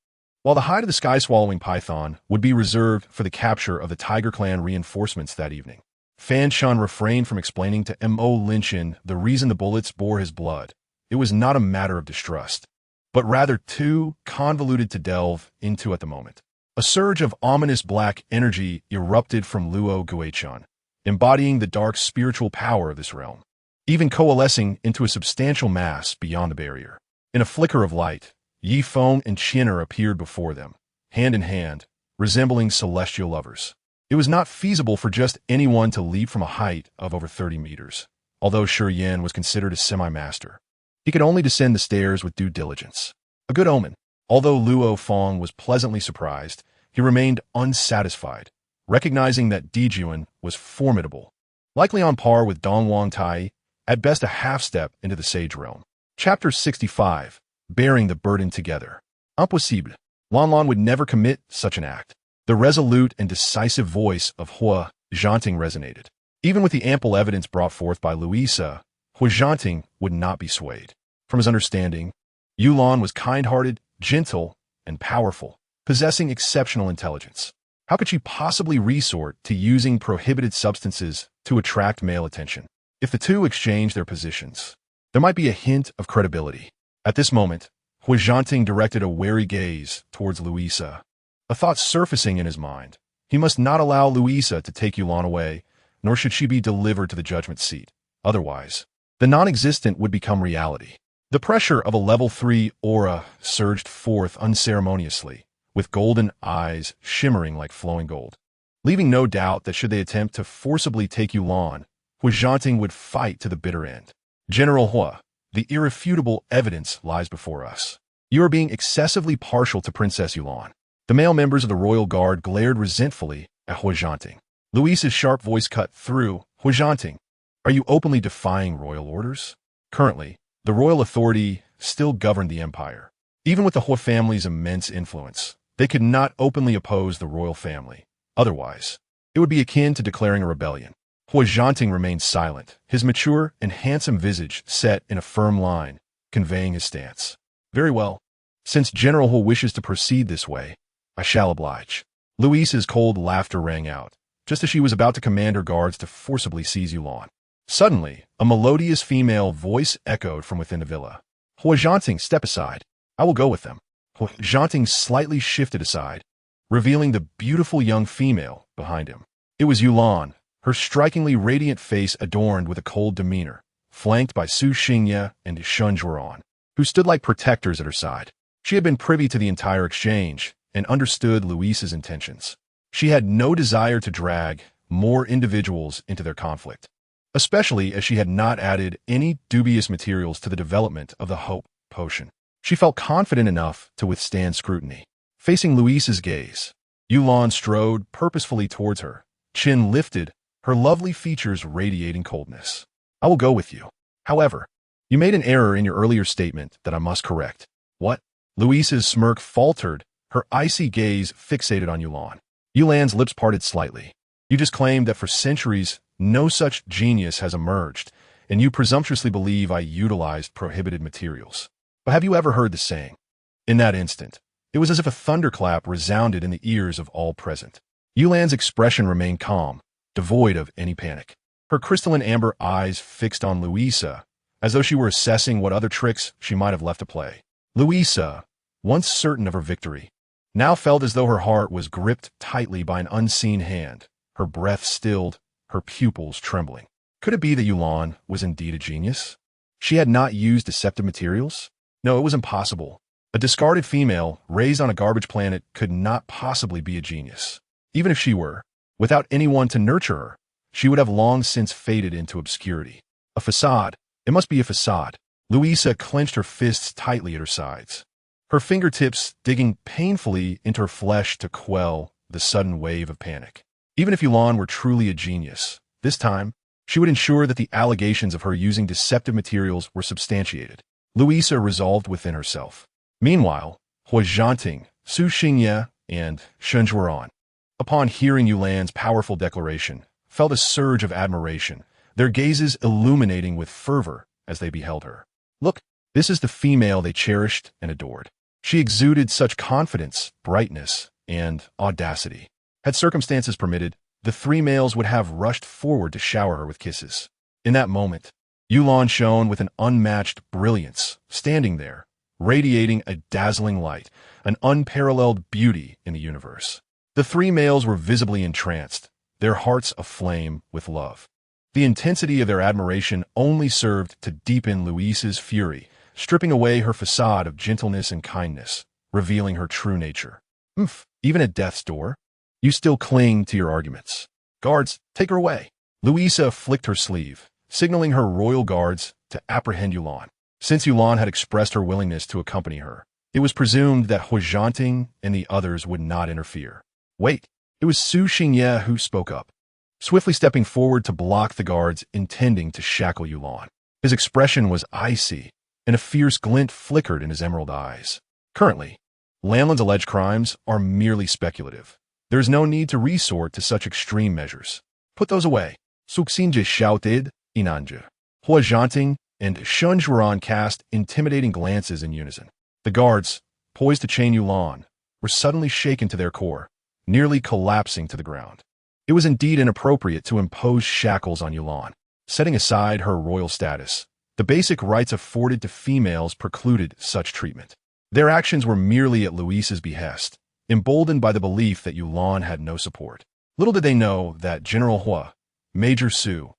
while the hide of the sky-swallowing python would be reserved for the capture of the Tiger Clan reinforcements that evening. Fan Shun refrained from explaining to Mo Linchin the reason the bullets bore his blood. It was not a matter of distrust, but rather too convoluted to delve into at the moment. A surge of ominous black energy erupted from Luo Guichun, embodying the dark spiritual power of this realm, even coalescing into a substantial mass beyond the barrier. In a flicker of light, Yi Feng and Qin'er appeared before them, hand in hand, resembling celestial lovers. It was not feasible for just anyone to leap from a height of over 30 meters, although Shi Yan was considered a semi-master. He could only descend the stairs with due diligence. A good omen. Although Luo Feng was pleasantly surprised, he remained unsatisfied, recognizing that Dijuan was formidable, likely on par with Dongwang Tai, at best a half-step into the sage realm. Chapter 65. Bearing the burden together. Impossible. Lan would never commit such an act. The resolute and decisive voice of Hua Zhanting resonated. Even with the ample evidence brought forth by Louisa, Hua Zhanting would not be swayed. From his understanding, Yulan was kind-hearted, gentle, and powerful, possessing exceptional intelligence. How could she possibly resort to using prohibited substances to attract male attention? If the two exchanged their positions, there might be a hint of credibility. At this moment, Hua Zhanting directed a wary gaze towards Louisa, a thought surfacing in his mind. He must not allow Louisa to take Yulan away, nor should she be delivered to the judgment seat. Otherwise, the non-existent would become reality. The pressure of a level 3 aura surged forth unceremoniously, with golden eyes shimmering like flowing gold, leaving no doubt that should they attempt to forcibly take Yulan, Hua Zhanting would fight to the bitter end. General Hua, the irrefutable evidence lies before us. You are being excessively partial to Princess Yulan. The male members of the royal guard glared resentfully at Hua Zhanting. Luisa's sharp voice cut through. Hua Zhanting, are you openly defying royal orders? Currently, the royal authority still governed the empire. Even with the Hua family's immense influence, they could not openly oppose the royal family. Otherwise, it would be akin to declaring a rebellion. Hua Zhanting remained silent, his mature and handsome visage set in a firm line, conveying his stance. Very well. Since General Hua wishes to proceed this way, I shall oblige. Louisa's cold laughter rang out, just as she was about to command her guards to forcibly seize Yulan. Suddenly, a melodious female voice echoed from within the villa. Hua Zhanting, step aside. I will go with them. Hua Zhanting slightly shifted aside, revealing the beautiful young female behind him. It was Yulan, her strikingly radiant face adorned with a cold demeanor, flanked by Su Xingye and Shun Zhuoran, who stood like protectors at her side. She had been privy to the entire exchange and understood Luisa's intentions. She had no desire to drag more individuals into their conflict, especially as she had not added any dubious materials to the development of the Hope Potion. She felt confident enough to withstand scrutiny. Facing Luisa's gaze, Yulan strode purposefully towards her, chin lifted, her lovely features radiating coldness. I will go with you. However, you made an error in your earlier statement that I must correct. What? Luisa's smirk faltered, her icy gaze fixated on Yulan. Yulan's lips parted slightly. You just claimed that for centuries, no such genius has emerged, and you presumptuously believe I utilized prohibited materials. But have you ever heard the saying? In that instant, it was as if a thunderclap resounded in the ears of all present. Yulan's expression remained calm, devoid of any panic. Her crystalline amber eyes fixed on Louisa, as though she were assessing what other tricks she might have left to play. Louisa, once certain of her victory, now felt as though her heart was gripped tightly by an unseen hand, her breath stilled, her pupils trembling. Could it be that Yulan was indeed a genius? She had not used deceptive materials? No, it was impossible. A discarded female raised on a garbage planet could not possibly be a genius. Even if she were, without anyone to nurture her, she would have long since faded into obscurity. A facade. It must be a facade. Louisa clenched her fists tightly at her sides, her fingertips digging painfully into her flesh to quell the sudden wave of panic. Even if Yulan were truly a genius, this time, she would ensure that the allegations of her using deceptive materials were substantiated. Louisa resolved within herself. Meanwhile, Hua Zhanting, Su Xingye, and Shun Zhuoran, upon hearing Yulan's powerful declaration, felt a surge of admiration, their gazes illuminating with fervor as they beheld her. Look, this is the female they cherished and adored. She exuded such confidence, brightness, and audacity. Had circumstances permitted, the three males would have rushed forward to shower her with kisses. In that moment, Yulan shone with an unmatched brilliance, standing there, radiating a dazzling light, an unparalleled beauty in the universe. The three males were visibly entranced, their hearts aflame with love. The intensity of their admiration only served to deepen Luisa's fury, stripping away her facade of gentleness and kindness, revealing her true nature. Even at death's door, you still cling to your arguments. Guards, take her away. Luisa flicked her sleeve, signaling her royal guards to apprehend Yulan. Since Yulan had expressed her willingness to accompany her, it was presumed that Huizhanting and the others would not interfere. Wait, it was Su Xingye who spoke up, swiftly stepping forward to block the guards intending to shackle Yulan. His expression was icy, and a fierce glint flickered in his emerald eyes. Currently, Lanlin's alleged crimes are merely speculative. There is no need to resort to such extreme measures. Put those away. Su Xingye shouted, Inanja. Huizhanting and Shunzhuan cast intimidating glances in unison. The guards, poised to chain Yulan, were suddenly shaken to their core, nearly collapsing to the ground. It was indeed inappropriate to impose shackles on Yulan. Setting aside her royal status, the basic rights afforded to females precluded such treatment. Their actions were merely at Luisa's behest, emboldened by the belief that Yulan had no support. Little did they know that General Hua, Major Su,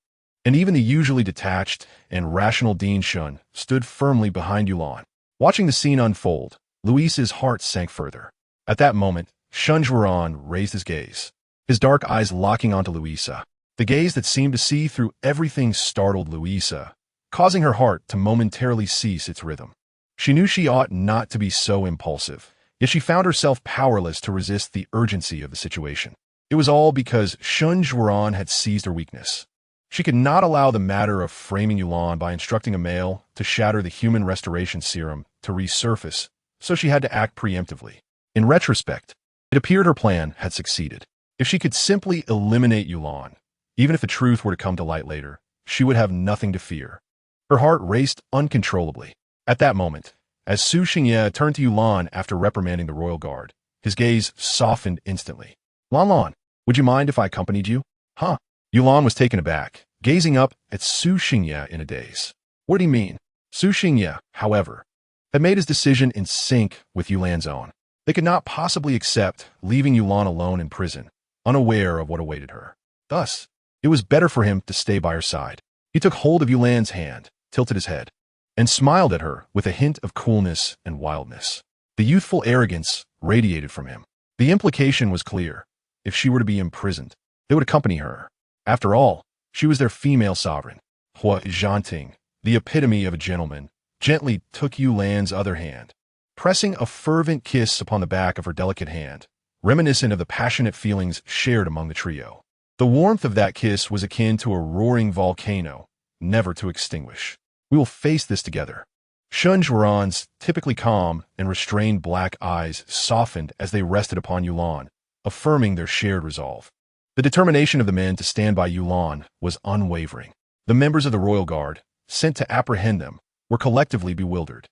and even the usually detached and rational Dean Shun stood firmly behind Yulan. Watching the scene unfold, Luisa's heart sank further. At that moment, Shunzhuan raised his gaze, his dark eyes locking onto Luisa. The gaze that seemed to see through everything startled Luisa, causing her heart to momentarily cease its rhythm. She knew she ought not to be so impulsive, yet she found herself powerless to resist the urgency of the situation. It was all because Shunzhuan had seized her weakness. She could not allow the matter of framing Yulan by instructing a male to shatter the human restoration serum to resurface, so she had to act preemptively. In retrospect, it appeared her plan had succeeded. If she could simply eliminate Yulan, even if the truth were to come to light later, she would have nothing to fear. Her heart raced uncontrollably. At that moment, as Su Xingye turned to Yulan after reprimanding the royal guard, his gaze softened instantly. Lan, would you mind if I accompanied you? Huh? Yulan was taken aback, gazing up at Su Xingye in a daze. What did he mean? Su Xingye, however, had made his decision in sync with Yulan's own. They could not possibly accept leaving Yulan alone in prison, unaware of what awaited her. Thus, it was better for him to stay by her side. He took hold of Yulan's hand, tilted his head, and smiled at her with a hint of coolness and wildness. The youthful arrogance radiated from him. The implication was clear. If she were to be imprisoned, they would accompany her. After all, she was their female sovereign. Huizhanting, the epitome of a gentleman, gently took Yulan's other hand, pressing a fervent kiss upon the back of her delicate hand, reminiscent of the passionate feelings shared among the trio. The warmth of that kiss was akin to a roaring volcano, never to extinguish. We will face this together. Shunzhuan's typically calm and restrained black eyes softened as they rested upon Yulan, affirming their shared resolve. The determination of the men to stand by Yulan was unwavering. The members of the royal guard, sent to apprehend them, were collectively bewildered.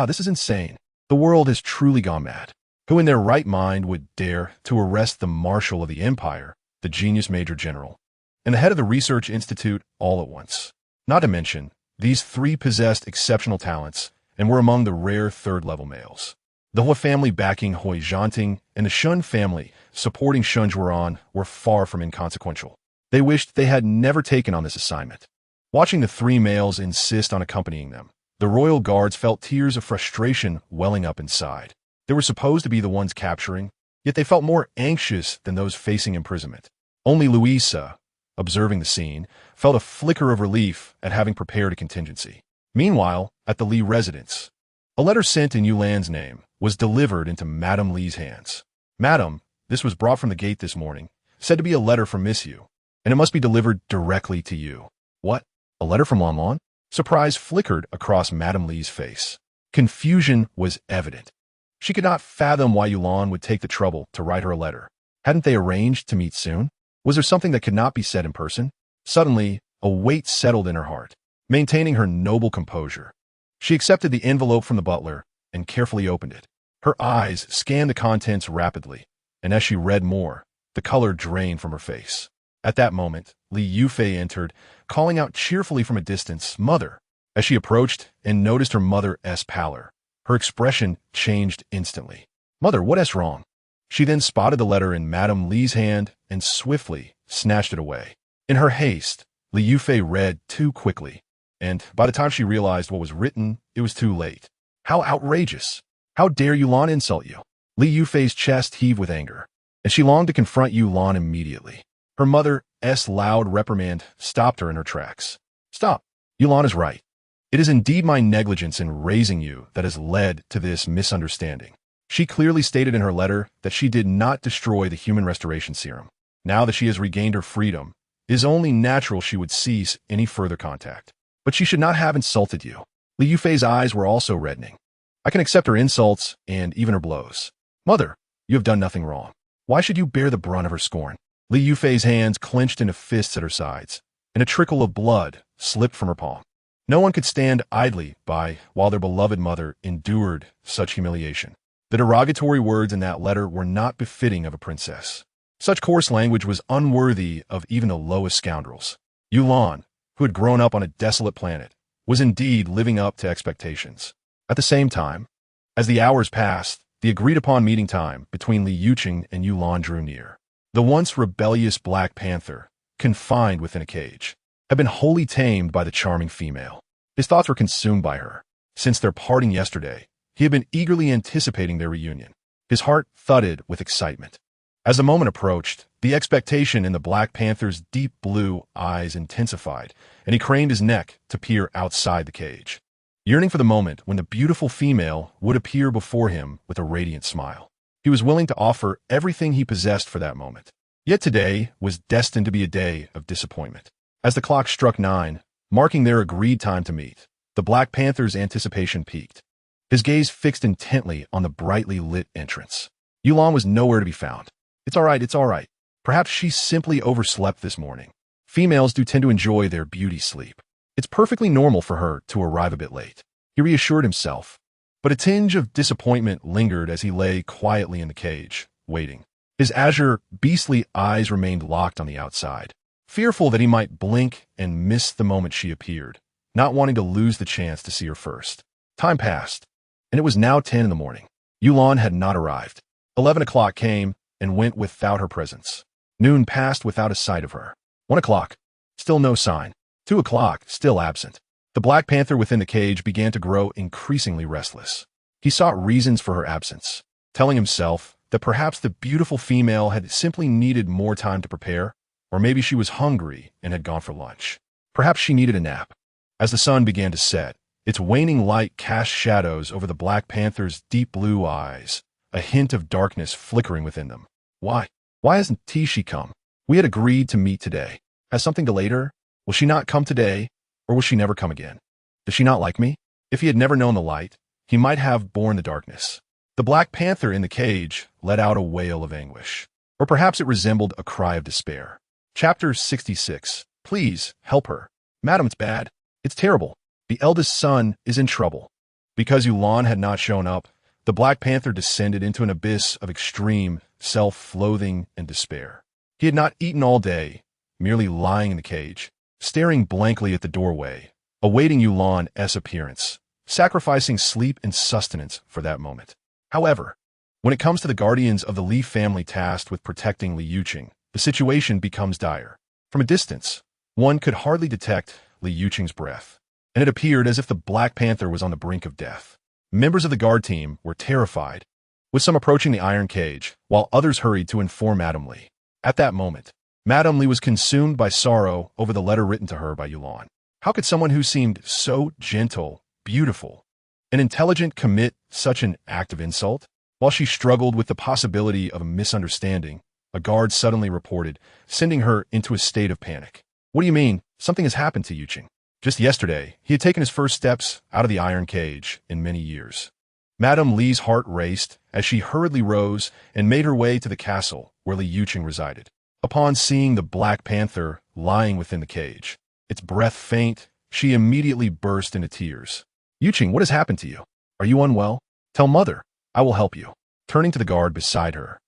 This is insane. The world has truly gone mad. Who in their right mind would dare to arrest the marshal of the empire, the genius major general, and the head of the research institute all at once? Not to mention, these three possessed exceptional talents and were among the rare third-level males. The Hua family backing Huizhanting and the Shun family supporting Shunzhuan were far from inconsequential. They wished they had never taken on this assignment. Watching the three males insist on accompanying them, the royal guards felt tears of frustration welling up inside. They were supposed to be the ones capturing, yet they felt more anxious than those facing imprisonment. Only Luisa, observing the scene, felt a flicker of relief at having prepared a contingency. Meanwhile, at the Li residence, a letter sent in Yulan's name was delivered into Madame Li's hands. Madam, this was brought from the gate this morning, said to be a letter from Miss Yu, and it must be delivered directly to you. What? A letter from Lan? Surprise flickered across Madame Li's face. Confusion was evident. She could not fathom why Yulan would take the trouble to write her a letter. Hadn't they arranged to meet soon? Was there something that could not be said in person? Suddenly, a weight settled in her heart. Maintaining her noble composure, she accepted the envelope from the butler and carefully opened it. Her eyes scanned the contents rapidly, and as she read more, the color drained from her face. At that moment, Li Yufei entered, calling out cheerfully from a distance, "Mother!" As she approached and noticed her mother's pallor, her expression changed instantly. "Mother, what is wrong?" She then spotted the letter in Madame Li's hand and swiftly snatched it away. In her haste, Li Yufei read too quickly, and by the time she realized what was written, it was too late. How outrageous! How dare Yulan insult you? Li Yufei's chest heaved with anger, and she longed to confront Yulan immediately. Her mother's loud reprimand stopped her in her tracks. "Stop! Yulan is right. It is indeed my negligence in raising you that has led to this misunderstanding." She clearly stated in her letter that she did not destroy the human restoration serum. Now that she has regained her freedom, it is only natural she would cease any further contact. But she should not have insulted you. Li Yufei's eyes were also reddening. "I can accept her insults and even her blows. Mother, you have done nothing wrong. Why should you bear the brunt of her scorn?" Li Yufei's hands clenched into fists at her sides, and a trickle of blood slipped from her palm. No one could stand idly by while their beloved mother endured such humiliation. The derogatory words in that letter were not befitting of a princess. Such coarse language was unworthy of even the lowest scoundrels. Yulan, who had grown up on a desolate planet, was indeed living up to expectations. At the same time, as the hours passed, the agreed-upon meeting time between Li Yuqing and Yulan drew near. The once rebellious Black Panther, confined within a cage, had been wholly tamed by the charming female. His thoughts were consumed by her. Since their parting yesterday, he had been eagerly anticipating their reunion. His heart thudded with excitement. As the moment approached, the expectation in the Black Panther's deep blue eyes intensified, and he craned his neck to peer outside the cage, yearning for the moment when the beautiful female would appear before him with a radiant smile. He was willing to offer everything he possessed for that moment. Yet today was destined to be a day of disappointment. As the clock struck 9, marking their agreed time to meet, the Black Panther's anticipation peaked. His gaze fixed intently on the brightly lit entrance. Yulan was nowhere to be found. It's all right. Perhaps she simply overslept this morning. Females do tend to enjoy their beauty sleep. It's perfectly normal for her to arrive a bit late. He reassured himself, but a tinge of disappointment lingered as he lay quietly in the cage, waiting. His azure, beastly eyes remained locked on the outside, fearful that he might blink and miss the moment she appeared, not wanting to lose the chance to see her first. Time passed, and it was now 10 in the morning. Yulan had not arrived. 11 o'clock came and went without her presence. Noon passed without a sight of her. 1 o'clock, still no sign. 2 o'clock, still absent. The Black Panther within the cage began to grow increasingly restless. He sought reasons for her absence, telling himself that perhaps the beautiful female had simply needed more time to prepare, or maybe she was hungry and had gone for lunch. Perhaps she needed a nap. As the sun began to set, its waning light cast shadows over the Black Panther's deep blue eyes, a hint of darkness flickering within them. Why hasn't she come? We had agreed to meet today. Has something delayed her? Will she not come today, or will she never come again? Does she not like me? If he had never known the light, he might have borne the darkness. The Black Panther in the cage let out a wail of anguish, or perhaps it resembled a cry of despair. Chapter 66. Please, help her. Madam, it's bad. It's terrible. The eldest son is in trouble. Because Yulan had not shown up, the Black Panther descended into an abyss of extreme self-loathing and despair. He had not eaten all day, merely lying in the cage, staring blankly at the doorway, awaiting Yulan's appearance, sacrificing sleep and sustenance for that moment. However, when it comes to the guardians of the Li family tasked with protecting Li Yuqing, the situation becomes dire. From a distance, one could hardly detect Li Yuqing's breath, and it appeared as if the Black Panther was on the brink of death. Members of the guard team were terrified, with some approaching the iron cage, while others hurried to inform Madame Li. At that moment, Madame Li was consumed by sorrow over the letter written to her by Yulan. How could someone who seemed so gentle, beautiful, and intelligent commit such an act of insult? While she struggled with the possibility of a misunderstanding, a guard suddenly reported, sending her into a state of panic. What do you mean? Something has happened to Yuqing. Just yesterday, he had taken his first steps out of the iron cage in many years. Madame Li's heart raced as she hurriedly rose and made her way to the castle where Li Yuqing resided. Upon seeing the Black Panther lying within the cage, its breath faint, she immediately burst into tears. Yuqing, what has happened to you? Are you unwell? Tell mother. I will help you. Turning to the guard beside her,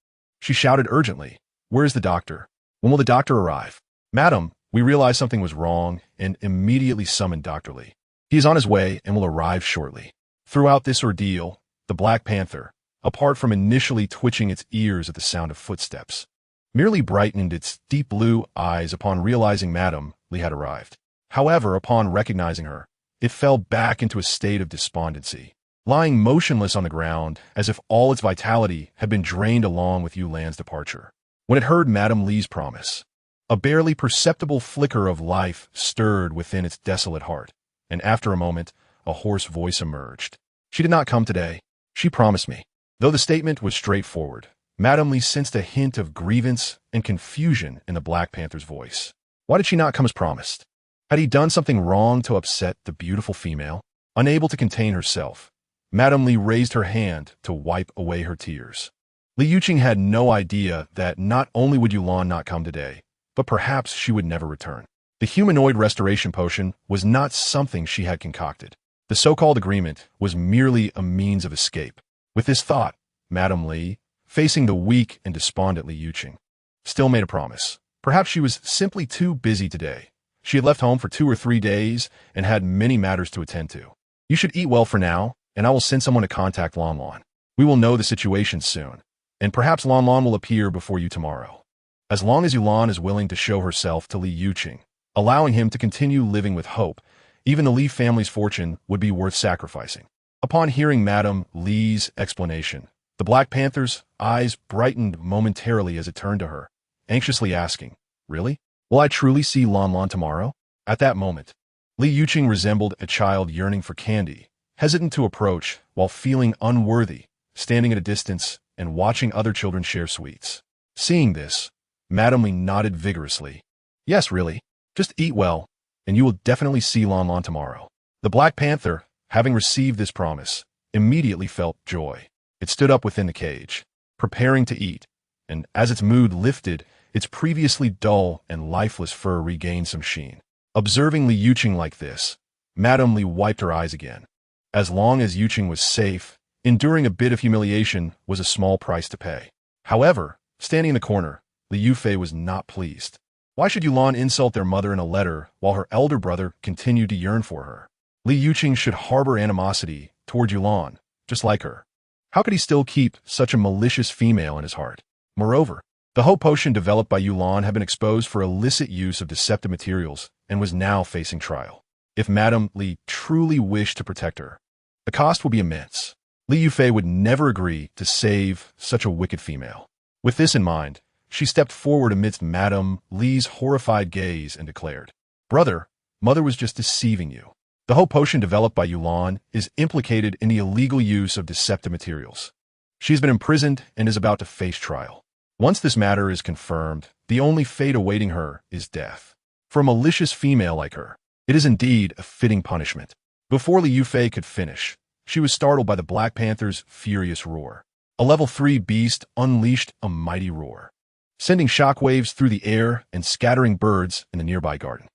she shouted urgently, "Where is the doctor? When will the doctor arrive?" "Madam, we realized something was wrong and immediately summoned Dr. Lee. He is on his way and will arrive shortly." Throughout this ordeal, the Black Panther, apart from initially twitching its ears at the sound of footsteps, merely brightened its deep blue eyes upon realizing Madame Lee had arrived. However, upon recognizing her, it fell back into a state of despondency, lying motionless on the ground as if all its vitality had been drained along with Yulan's departure. When it heard Madame Lee's promise, a barely perceptible flicker of life stirred within its desolate heart, and after a moment, a hoarse voice emerged. "She did not come today. She promised me." Though the statement was straightforward, Madame Lee sensed a hint of grievance and confusion in the Black Panther's voice. Why did she not come as promised? Had he done something wrong to upset the beautiful female? Unable to contain herself, Madame Lee raised her hand to wipe away her tears. Li Yuqing had no idea that not only would Yulan not come today, but perhaps she would never return. The humanoid restoration potion was not something she had concocted. The so-called agreement was merely a means of escape. With this thought, Madame Lee, facing the weak and despondent Li Yuqing, still made a promise. Perhaps she was simply too busy today. She had left home for 2 or 3 days and had many matters to attend to. "You should eat well for now, and I will send someone to contact Lan Lan. We will know the situation soon, and perhaps Lan Lan will appear before you tomorrow." As long as Yulan is willing to show herself to Li Yuqing, allowing him to continue living with hope, even the Li family's fortune would be worth sacrificing. Upon hearing Madame Lee's explanation, the Black Panther's eyes brightened momentarily as it turned to her, anxiously asking, "Really? Will I truly see Lan Lan tomorrow?" At that moment, Li Yuqing resembled a child yearning for candy, hesitant to approach while feeling unworthy, standing at a distance and watching other children share sweets. Seeing this, Madame Lee nodded vigorously. "Yes, really. Just eat well, and you will definitely see Lan Lan tomorrow." The Black Panther, having received this promise, immediately felt joy. It stood up within the cage, preparing to eat, and as its mood lifted, its previously dull and lifeless fur regained some sheen. Observing Li Yuqing like this, Madame Lee wiped her eyes again. As long as Yuqing was safe, enduring a bit of humiliation was a small price to pay. However, standing in the corner, Li Yufei was not pleased. Why should Yulan insult their mother in a letter while her elder brother continued to yearn for her? Li Yuqing should harbor animosity toward Yulan, just like her. How could he still keep such a malicious female in his heart? Moreover, the hope potion developed by Yulan had been exposed for illicit use of deceptive materials and was now facing trial. If Madame Li truly wished to protect her, the cost would be immense. Li Yufei would never agree to save such a wicked female. With this in mind, she stepped forward amidst Madame Li's horrified gaze and declared, "Brother, Mother was just deceiving you. The hope potion developed by Yulan is implicated in the illegal use of deceptive materials. She has been imprisoned and is about to face trial. Once this matter is confirmed, the only fate awaiting her is death. For a malicious female like her, it is indeed a fitting punishment." Before Li Yufei could finish, she was startled by the Black Panther's furious roar. A level 3 beast unleashed a mighty roar, sending shockwaves through the air and scattering birds in the nearby garden.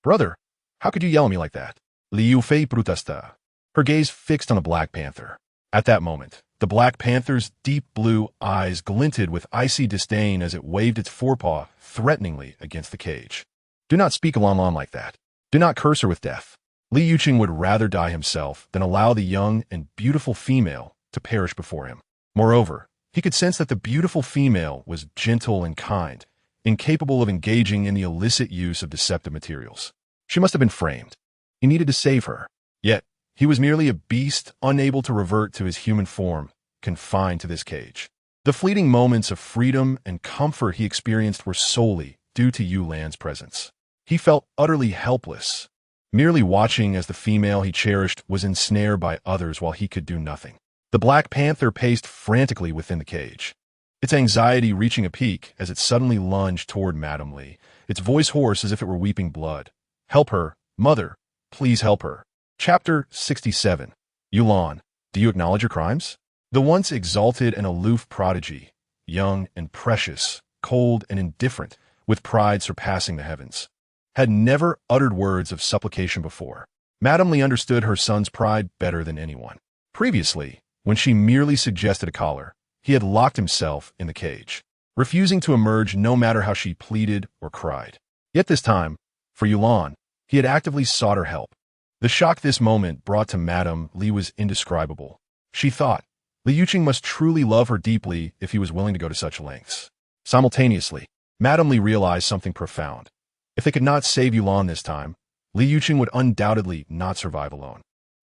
Brother, how could you yell at me like that?" Li Yufei protesta, her gaze fixed on the Black Panther. At that moment, the Black Panther's deep blue eyes glinted with icy disdain as it waved its forepaw threateningly against the cage. "Do not speak of Lan Lan like that. Do not curse her with death." Li Yuqing would rather die himself than allow the young and beautiful female to perish before him. Moreover, he could sense that the beautiful female was gentle and kind, incapable of engaging in the illicit use of deceptive materials. She must have been framed. He needed to save her. Yet, he was merely a beast unable to revert to his human form, confined to this cage. The fleeting moments of freedom and comfort he experienced were solely due to Yulan's presence. He felt utterly helpless, merely watching as the female he cherished was ensnared by others while he could do nothing. The Black Panther paced frantically within the cage, its anxiety reaching a peak as it suddenly lunged toward Madame Lee, its voice hoarse as if it were weeping blood. "Help her, Mother! Please help her." Chapter 67. Yulan, do you acknowledge your crimes? The once exalted and aloof prodigy, young and precious, cold and indifferent, with pride surpassing the heavens, had never uttered words of supplication before. Madame Lee understood her son's pride better than anyone. Previously, When she merely suggested a collar, he had locked himself in the cage, refusing to emerge no matter how she pleaded or cried. Yet this time, for Yulan, he had actively sought her help. The shock this moment brought to Madame Li was indescribable. She thought, Li Yuqing must truly love her deeply if he was willing to go to such lengths. Simultaneously, Madame Li realized something profound. If they could not save Yulan this time, Li Yuqing would undoubtedly not survive alone.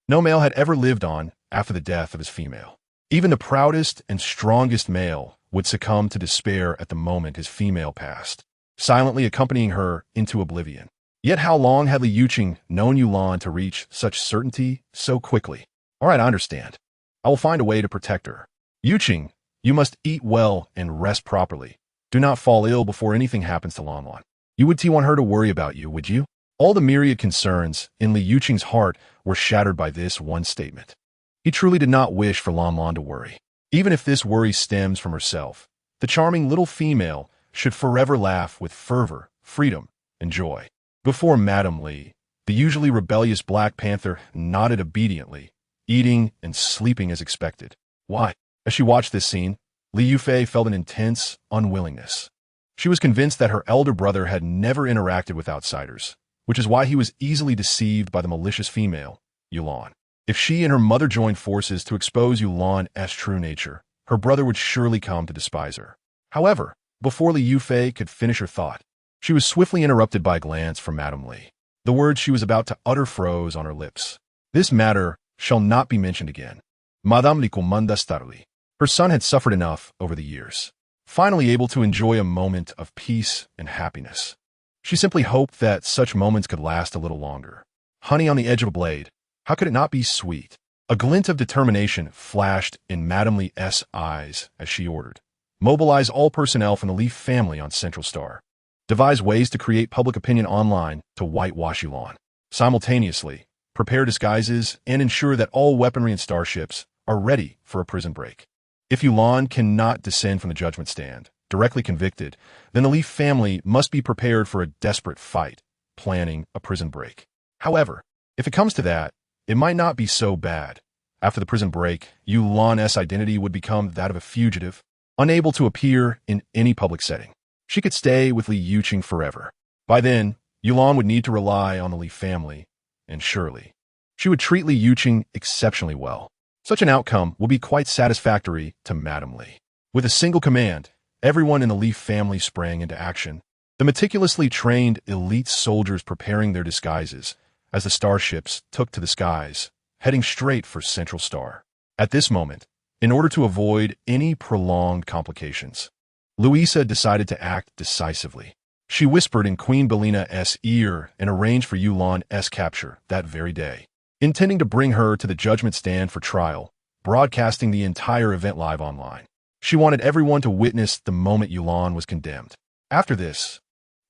No male had ever lived on after the death of his female. Even the proudest and strongest male would succumb to despair at the moment his female passed, silently accompanying her into oblivion. Yet how long had Li Yuqing known Yulan to reach such certainty so quickly? All right, I understand. I will find a way to protect her. Yuqing, you must eat well and rest properly. Do not fall ill before anything happens to Lan Lan. You would want her to worry about you, would you? All the myriad concerns in Li Yuqing's heart were shattered by this one statement. He truly did not wish for Lan Lan to worry. Even if this worry stems from herself, the charming little female should forever laugh with fervor, freedom, and joy. Before Madame Li, the usually rebellious Black Panther nodded obediently, eating and sleeping as expected. Why? As she watched this scene, Li Yufei felt an intense unwillingness. She was convinced that her elder brother had never interacted with outsiders, which is why he was easily deceived by the malicious female, Yulan. If she and her mother joined forces to expose Yulan's true nature, her brother would surely come to despise her. However, before Li Yufei could finish her thought, she was swiftly interrupted by a glance from Madame Li. The words she was about to utter froze on her lips. This matter shall not be mentioned again. Madame Li commanda starli. Her son had suffered enough over the years, finally able to enjoy a moment of peace and happiness. She simply hoped that such moments could last a little longer. Honey on the edge of a blade, how could it not be sweet? A glint of determination flashed in Madame Li's eyes as she ordered. Mobilize all personnel from the Li family on Central Star. Devise ways to create public opinion online to whitewash Yulan. Simultaneously, prepare disguises and ensure that all weaponry and starships are ready for a prison break. If Yulan cannot descend from the judgment stand, directly convicted, then the Li family must be prepared for a desperate fight, planning a prison break. However, if it comes to that, it might not be so bad. After the prison break, Yulan's identity would become that of a fugitive, unable to appear in any public setting. She could stay with Li Yuqing forever. By then, Yulan would need to rely on the Li family, and surely, she would treat Li Yuqing exceptionally well. Such an outcome would be quite satisfactory to Madame Li. With a single command, everyone in the Li family sprang into action, the meticulously trained elite soldiers preparing their disguises as the starships took to the skies, heading straight for Central Star. At this moment, in order to avoid any prolonged complications, Louisa decided to act decisively. She whispered in Queen Belina's ear and arranged for Yulan's capture that very day, intending to bring her to the judgment stand for trial, broadcasting the entire event live online. She wanted everyone to witness the moment Yulan was condemned. After this,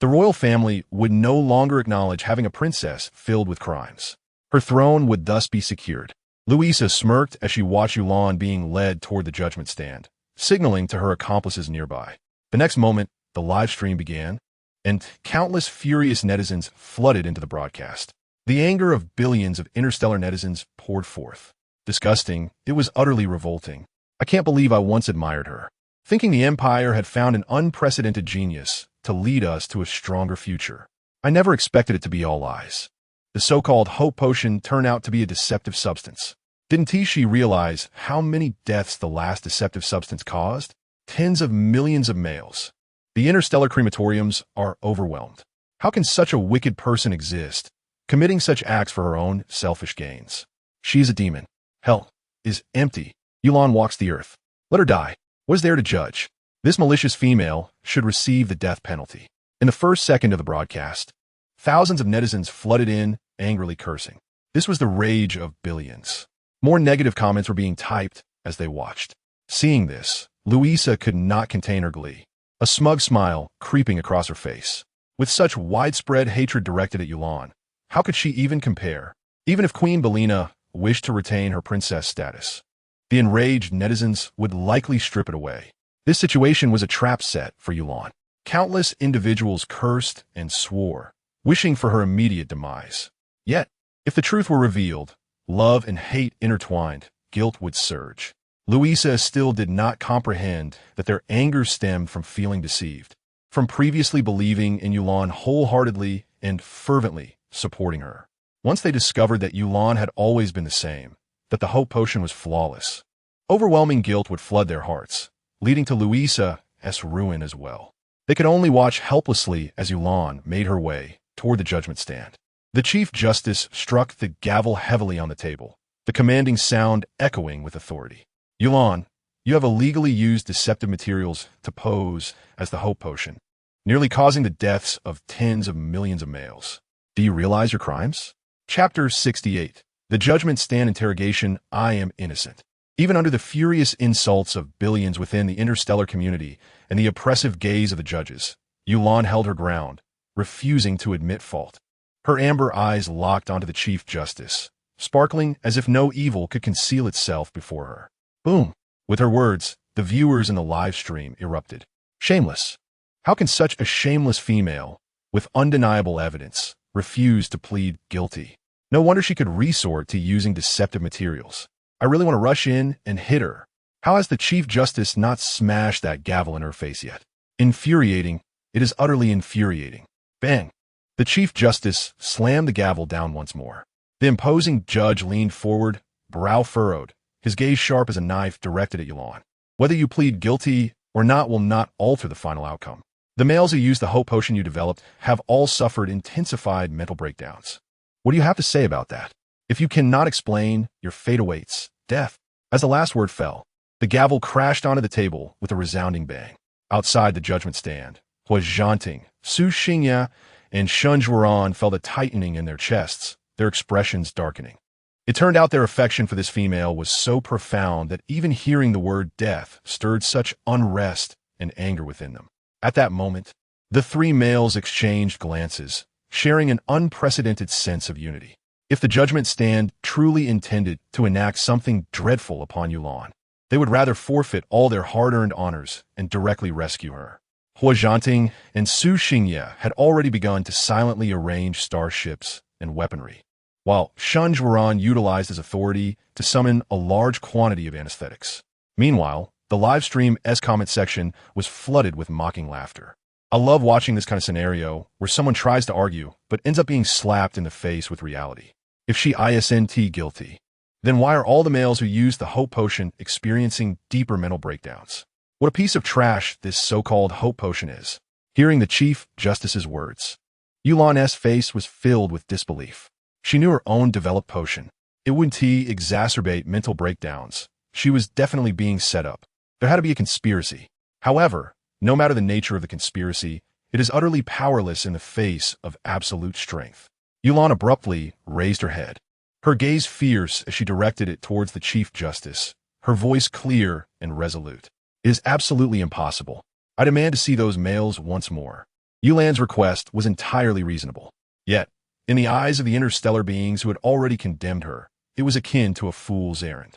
the royal family would no longer acknowledge having a princess filled with crimes. Her throne would thus be secured. Louisa smirked as she watched Yulan being led toward the judgment stand, signaling to her accomplices nearby. The next moment, the live stream began, and countless furious netizens flooded into the broadcast. The anger of billions of interstellar netizens poured forth. Disgusting, it was utterly revolting. I can't believe I once admired her. Thinking the Empire had found an unprecedented genius to lead us to a stronger future. I never expected it to be all lies. The so-called hope potion turned out to be a deceptive substance. Didn't she realize how many deaths the last deceptive substance caused? Tens of millions of males. The interstellar crematoriums are overwhelmed. How can such a wicked person exist, committing such acts for her own selfish gains? She is a demon. Hell is empty. Yulan walks the earth. Let her die. What is there to judge? This malicious female should receive the death penalty. In the first second of the broadcast, thousands of netizens flooded in, angrily cursing. This was the rage of billions. More negative comments were being typed as they watched. Seeing this, Louisa could not contain her glee, a smug smile creeping across her face. With such widespread hatred directed at Yulan, how could she even compare? Even if Queen Belina wished to retain her princess status, the enraged netizens would likely strip it away. This situation was a trap set for Yulan. Countless individuals cursed and swore, wishing for her immediate demise. Yet, if the truth were revealed, love and hate intertwined, guilt would surge. Louisa still did not comprehend that their anger stemmed from feeling deceived, from previously believing in Yulan wholeheartedly and fervently supporting her. Once they discovered that Yulan had always been the same, that the hope potion was flawless, overwhelming guilt would flood their hearts, leading to Louisa's ruin as well. They could only watch helplessly as Yulan made her way toward the judgment stand. The Chief Justice struck the gavel heavily on the table, the commanding sound echoing with authority. Yulan, you have illegally used deceptive materials to pose as the hope potion, nearly causing the deaths of tens of millions of males. Do you realize your crimes? Chapter 68. The Judgment Stand Interrogation. I am innocent. Even under the furious insults of billions within the interstellar community and the oppressive gaze of the judges, Yulan held her ground, refusing to admit fault. Her amber eyes locked onto the Chief Justice, sparkling as if no evil could conceal itself before her. Boom! With her words, the viewers in the live stream erupted. Shameless. How can such a shameless female, with undeniable evidence, refuse to plead guilty? No wonder she could resort to using deceptive materials. I really want to rush in and hit her. How has the Chief Justice not smashed that gavel in her face yet? Infuriating. It is utterly infuriating. Bang! The Chief Justice slammed the gavel down once more. The imposing judge leaned forward, brow furrowed, his gaze sharp as a knife directed at Yulan. Whether you plead guilty or not will not alter the final outcome. The males who used the hope potion you developed have all suffered intensified mental breakdowns. What do you have to say about that? If you cannot explain, your fate awaits, death. As the last word fell, the gavel crashed onto the table with a resounding bang. Outside the judgment stand, Hua Zhanting, Su Xingya, and Shun Zhuoran felt a tightening in their chests, their expressions darkening. It turned out their affection for this female was so profound that even hearing the word death stirred such unrest and anger within them. At that moment, the three males exchanged glances, sharing an unprecedented sense of unity. If the judgment stand truly intended to enact something dreadful upon Yulan, they would rather forfeit all their hard-earned honors and directly rescue her. Hua Zhanting and Su Xingya had already begun to silently arrange starships and weaponry, while Shun Zhuoran utilized his authority to summon a large quantity of anesthetics. Meanwhile, the livestream's comment section was flooded with mocking laughter. I love watching this kind of scenario where someone tries to argue but ends up being slapped in the face with reality. If she isn't guilty, then why are all the males who used the hope potion experiencing deeper mental breakdowns? What a piece of trash this so-called hope potion is. Hearing the Chief Justice's words, Yulan's face was filled with disbelief. She knew her own developed potion. It wouldn't exacerbate mental breakdowns. She was definitely being set up. There had to be a conspiracy. However, no matter the nature of the conspiracy, it is utterly powerless in the face of absolute strength. Yulan abruptly raised her head, her gaze fierce as she directed it towards the Chief Justice, her voice clear and resolute. It is absolutely impossible. I demand to see those males once more. Yulan's request was entirely reasonable. Yet, in the eyes of the interstellar beings who had already condemned her, it was akin to a fool's errand.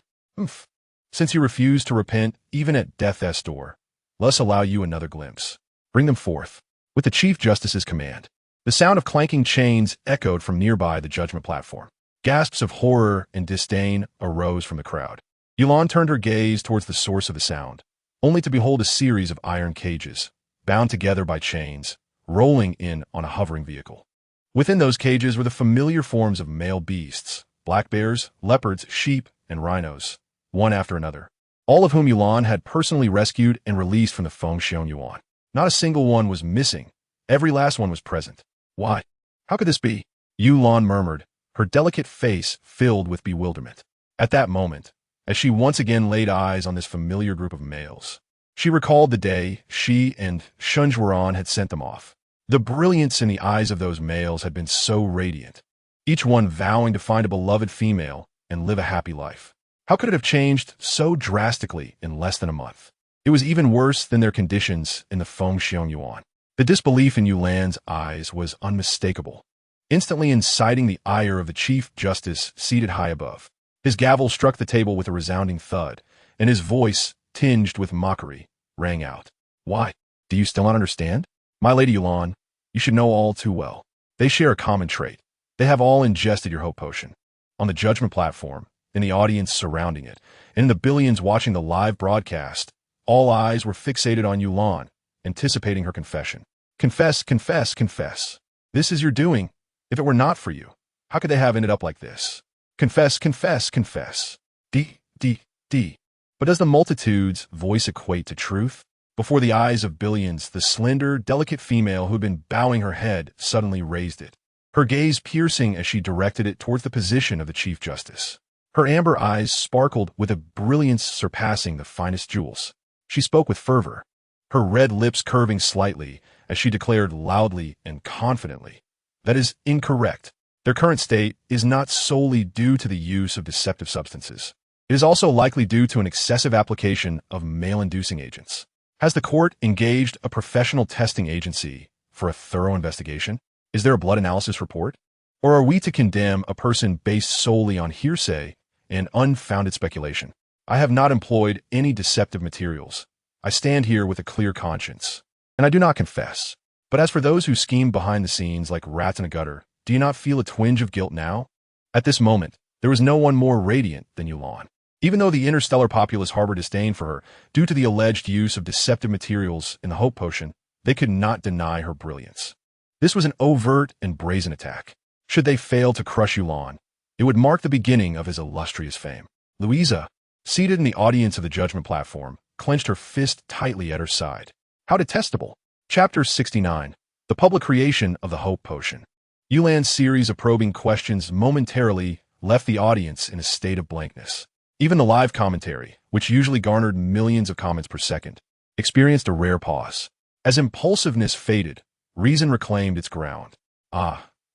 Since you refuse to repent even at death's door, let us allow you another glimpse. Bring them forth. With the Chief Justice's command, the sound of clanking chains echoed from nearby the judgment platform. Gasps of horror and disdain arose from the crowd. Yulan turned her gaze towards the source of the sound, only to behold a series of iron cages, bound together by chains, rolling in on a hovering vehicle. Within those cages were the familiar forms of male beasts, black bears, leopards, sheep, and rhinos, one after another, all of whom Yulan had personally rescued and released from the Fengxiong Yuan. Not a single one was missing. Every last one was present. Why? How could this be? Yulan murmured, her delicate face filled with bewilderment. At that moment, as she once again laid eyes on this familiar group of males, she recalled the day she and Shun Zhuoran had sent them off. The brilliance in the eyes of those males had been so radiant, each one vowing to find a beloved female and live a happy life. How could it have changed so drastically in less than a month? It was even worse than their conditions in the Fengxiong Yuan. The disbelief in Yulan's eyes was unmistakable, instantly inciting the ire of the Chief Justice seated high above. His gavel struck the table with a resounding thud, and his voice, tinged with mockery, rang out. Why? Do you still not understand? My Lady Yulan, you should know all too well. They share a common trait. They have all ingested your hope potion. On the judgment platform, in the audience surrounding it, and in the billions watching the live broadcast, all eyes were fixated on Yulan, anticipating her confession. Confess, confess, confess. This is your doing. If it were not for you, how could they have ended up like this? Confess, confess, confess. D. But does the multitude's voice equate to truth? Before the eyes of billions, the slender, delicate female who had been bowing her head suddenly raised it, her gaze piercing as she directed it towards the position of the Chief Justice. Her amber eyes sparkled with a brilliance surpassing the finest jewels. She spoke with fervor, her red lips curving slightly as she declared loudly and confidently, "That is incorrect. Their current state is not solely due to the use of deceptive substances. It is also likely due to an excessive application of male-inducing agents. Has the court engaged a professional testing agency for a thorough investigation? Is there a blood analysis report? Or are we to condemn a person based solely on hearsay and unfounded speculation? I have not employed any deceptive materials. I stand here with a clear conscience, and I do not confess. But as for those who scheme behind the scenes like rats in a gutter, do you not feel a twinge of guilt now?" At this moment, there was no one more radiant than Yulan. Even though the interstellar populace harbored disdain for her due to the alleged use of deceptive materials in the Hope Potion, they could not deny her brilliance. This was an overt and brazen attack. Should they fail to crush Yulan, it would mark the beginning of his illustrious fame. Louisa, seated in the audience of the judgment platform, clenched her fist tightly at her side. How detestable! Chapter 69. The Public Creation of the Hope Potion. Yulan's series of probing questions momentarily left the audience in a state of blankness. Even the live commentary, which usually garnered millions of comments per second, experienced a rare pause. As impulsiveness faded, reason reclaimed its ground.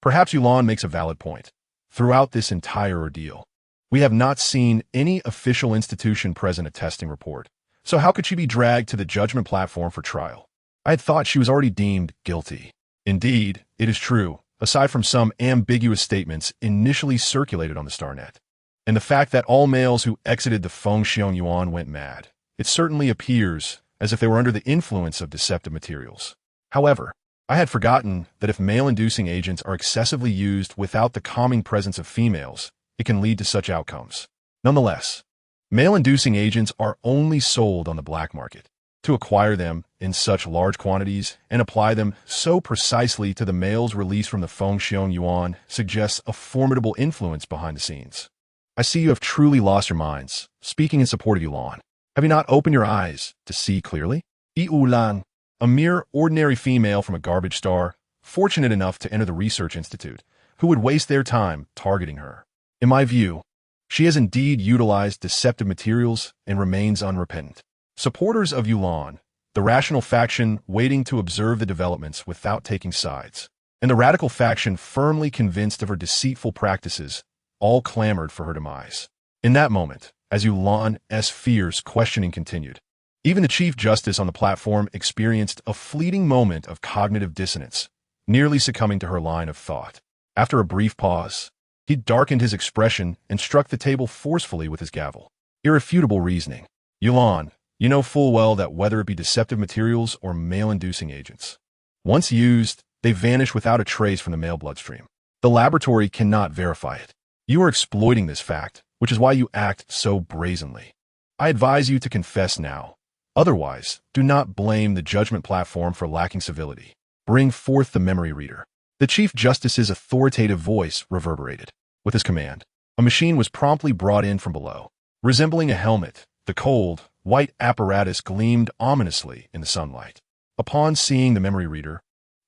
Perhaps Yulan makes a valid point. Throughout this entire ordeal, we have not seen any official institution present a testing report. So how could she be dragged to the judgment platform for trial? I had thought she was already deemed guilty. Indeed, it is true, aside from some ambiguous statements initially circulated on the StarNet. And the fact that all males who exited the Fengxiong Yuan went mad, it certainly appears as if they were under the influence of deceptive materials. However, I had forgotten that if male-inducing agents are excessively used without the calming presence of females, it can lead to such outcomes. Nonetheless, male-inducing agents are only sold on the black market. To acquire them in such large quantities and apply them so precisely to the males released from the Fengxiong Yuan suggests a formidable influence behind the scenes. I see you have truly lost your minds, speaking in support of Yulan. Have you not opened your eyes to see clearly? Yulan, a mere ordinary female from a garbage star, fortunate enough to enter the research institute, who would waste their time targeting her. In my view, she has indeed utilized deceptive materials and remains unrepentant. Supporters of Yulan, the rational faction waiting to observe the developments without taking sides, and the radical faction firmly convinced of her deceitful practices, all clamored for her demise. In that moment, as Yulan's fierce questioning continued, even the Chief Justice on the platform experienced a fleeting moment of cognitive dissonance, nearly succumbing to her line of thought. After a brief pause, he darkened his expression and struck the table forcefully with his gavel. Irrefutable reasoning. Yulan, you know full well that whether it be deceptive materials or male-inducing agents, once used, they vanish without a trace from the male bloodstream. The laboratory cannot verify it. You are exploiting this fact, which is why you act so brazenly. I advise you to confess now. Otherwise, do not blame the judgment platform for lacking civility. Bring forth the memory reader. The Chief Justice's authoritative voice reverberated. With his command, a machine was promptly brought in from below. Resembling a helmet, the cold, white apparatus gleamed ominously in the sunlight. Upon seeing the memory reader,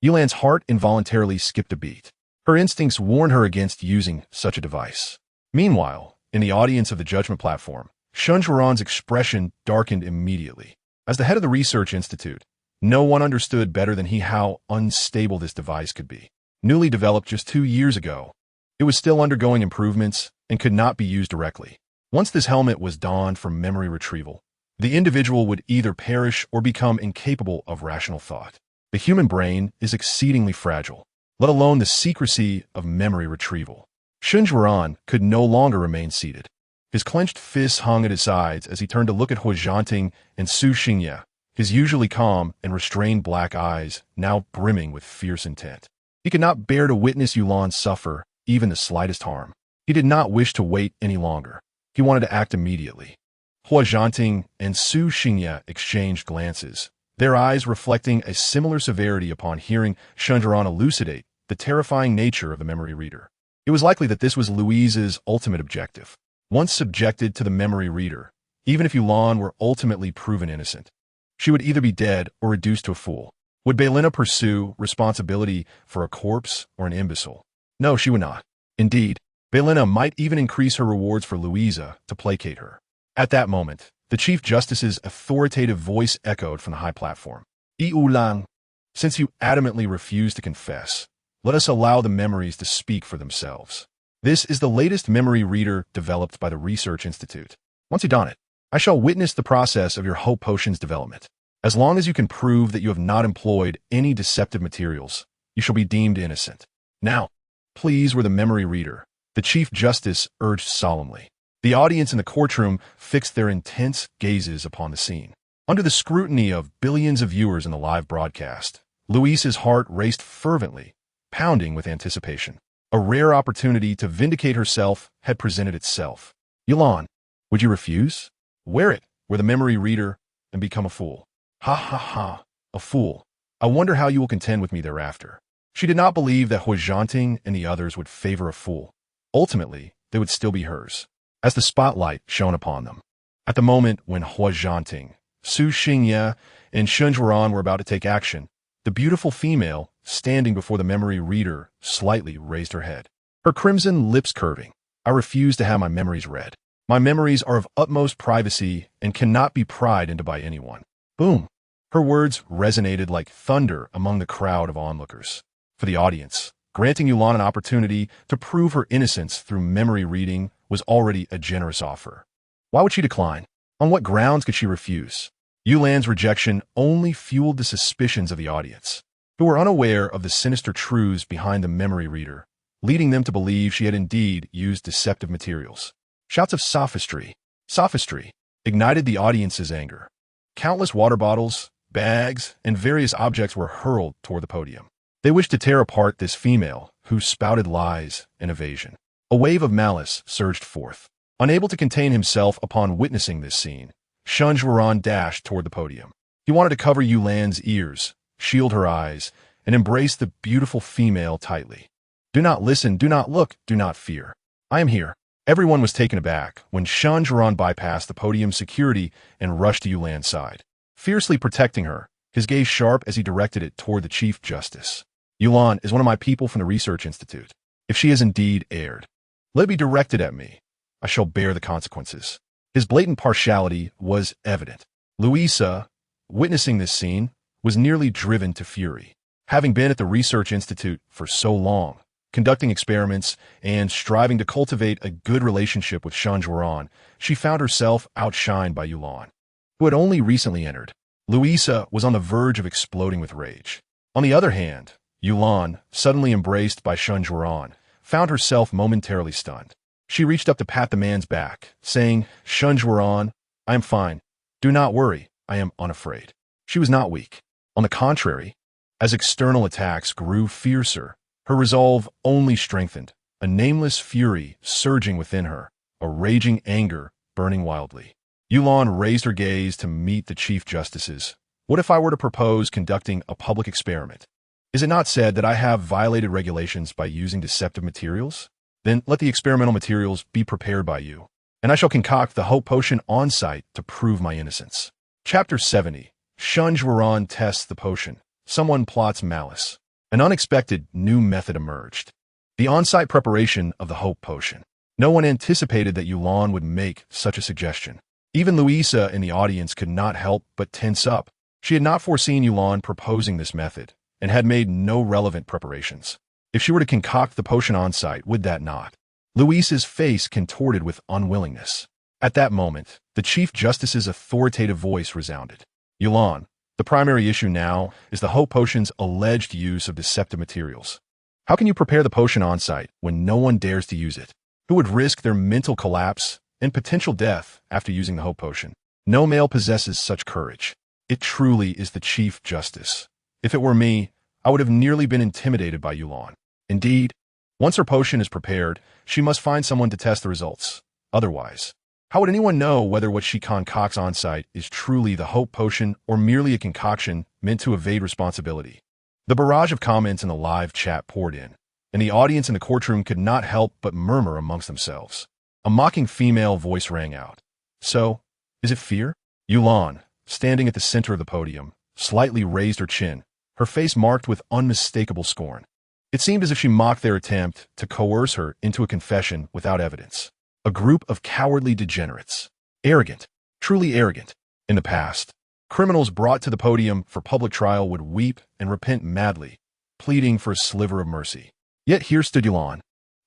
Yulan's heart involuntarily skipped a beat. Her instincts warned her against using such a device. Meanwhile, in the audience of the judgment platform, Shunzhuaran's expression darkened immediately. As the head of the research institute, no one understood better than he how unstable this device could be. Newly developed just 2 years ago, it was still undergoing improvements and could not be used directly. Once this helmet was donned for memory retrieval, the individual would either perish or become incapable of rational thought. The human brain is exceedingly fragile, let alone the secrecy of memory retrieval. Shunzhuaran could no longer remain seated. His clenched fists hung at his sides as he turned to look at Hu Zhanting and Su Xingye, his usually calm and restrained black eyes now brimming with fierce intent. He could not bear to witness Yulan suffer even the slightest harm. He did not wish to wait any longer. He wanted to act immediately. Hua Zhanting and Su Xingye exchanged glances, their eyes reflecting a similar severity upon hearing Shen Zhuoran elucidate the terrifying nature of the memory reader. It was likely that this was Louise's ultimate objective. Once subjected to the memory reader, even if Yulan were ultimately proven innocent, she would either be dead or reduced to a fool. Would Beilina pursue responsibility for a corpse or an imbecile? No, she would not. Indeed, Beilina might even increase her rewards for Louisa to placate her. At that moment, the Chief Justice's authoritative voice echoed from the high platform. Yulan, since you adamantly refuse to confess, let us allow the memories to speak for themselves. This is the latest memory reader developed by the Research Institute. Once you don it, I shall witness the process of your hope potion's development. As long as you can prove that you have not employed any deceptive materials, you shall be deemed innocent. Now, please were the memory reader, the Chief Justice urged solemnly. The audience in the courtroom fixed their intense gazes upon the scene. Under the scrutiny of billions of viewers in the live broadcast, Louise's heart raced fervently, pounding with anticipation. A rare opportunity to vindicate herself had presented itself. Yulan, would you refuse? Wear it, were the memory reader, and become a fool. Ha ha ha, a fool. I wonder how you will contend with me thereafter. She did not believe that Hua Zhanting and the others would favor a fool. Ultimately, they would still be hers, as the spotlight shone upon them. At the moment when Hua Zhanting, Su Xingye, and Shen Zhuoran were about to take action, the beautiful female, standing before the memory reader, slightly raised her head. Her crimson lips curving. I refuse to have my memories read. My memories are of utmost privacy and cannot be pried into by anyone. Boom. Her words resonated like thunder among the crowd of onlookers. For the audience, granting Yulan an opportunity to prove her innocence through memory reading was already a generous offer. Why would she decline? On what grounds could she refuse? Yulan's rejection only fueled the suspicions of the audience, who were unaware of the sinister truths behind the memory reader, leading them to believe she had indeed used deceptive materials. Shouts of sophistry, ignited the audience's anger. Countless water bottles, bags, and various objects were hurled toward the podium. They wished to tear apart this female who spouted lies and evasion. A wave of malice surged forth. Unable to contain himself upon witnessing this scene, Shen Zhuoran dashed toward the podium. He wanted to cover Yulan's ears, shield her eyes, and embrace the beautiful female tightly. Do not listen, do not look, do not fear. I am here. Everyone was taken aback when Shen Zhuoran bypassed the podium security and rushed to Yulan's side, fiercely protecting her, his gaze sharp as he directed it toward the Chief Justice. Yulan is one of my people from the Research Institute. If she has indeed erred, let it be directed at me. I shall bear the consequences. His blatant partiality was evident. Louisa, witnessing this scene, was nearly driven to fury. Having been at the Research Institute for so long, conducting experiments and striving to cultivate a good relationship with Shen Zhuoran, she found herself outshined by Yulan, who had only recently entered. Louisa was on the verge of exploding with rage. On the other hand, Yulan, suddenly embraced by Shen Zhuoran, found herself momentarily stunned. She reached up to pat the man's back, saying, Shen Zhuoran, I am fine. Do not worry, I am unafraid. She was not weak. On the contrary, as external attacks grew fiercer, her resolve only strengthened, a nameless fury surging within her, a raging anger burning wildly. Yulan raised her gaze to meet the Chief Justice's. What if I were to propose conducting a public experiment? Is it not said that I have violated regulations by using deceptive materials? Then let the experimental materials be prepared by you, and I shall concoct the hope potion on-site to prove my innocence. Chapter 70. Shen Zhuoran tests the potion. Someone plots malice. An unexpected new method emerged. The on-site preparation of the hope potion. No one anticipated that Yulan would make such a suggestion. Even Louisa in the audience could not help but tense up. She had not foreseen Yulan proposing this method, and had made no relevant preparations. If she were to concoct the potion on-site, would that not? Louisa's face contorted with unwillingness. At that moment, the Chief Justice's authoritative voice resounded. Yulan, the primary issue now is the hope potion's alleged use of deceptive materials. How can you prepare the potion on-site when no one dares to use it? Who would risk their mental collapse and potential death after using the hope potion? No male possesses such courage. It truly is the Chief Justice. If it were me, I would have nearly been intimidated by Yulan. Indeed, once her potion is prepared, she must find someone to test the results. Otherwise, How would anyone know whether what she concocts on site is truly the hope potion or merely a concoction meant to evade responsibility? The barrage of comments in the live chat poured in, and the audience in the courtroom could not help but murmur amongst themselves. A mocking female voice rang out. So, is it fear? Yulan, standing at the center of the podium, slightly raised her chin, her face marked with unmistakable scorn. It seemed as if she mocked their attempt to coerce her into a confession without evidence. A group of cowardly degenerates. Arrogant, truly arrogant. In the past, criminals brought to the podium for public trial would weep and repent madly, pleading for a sliver of mercy. Yet here stood Yulan,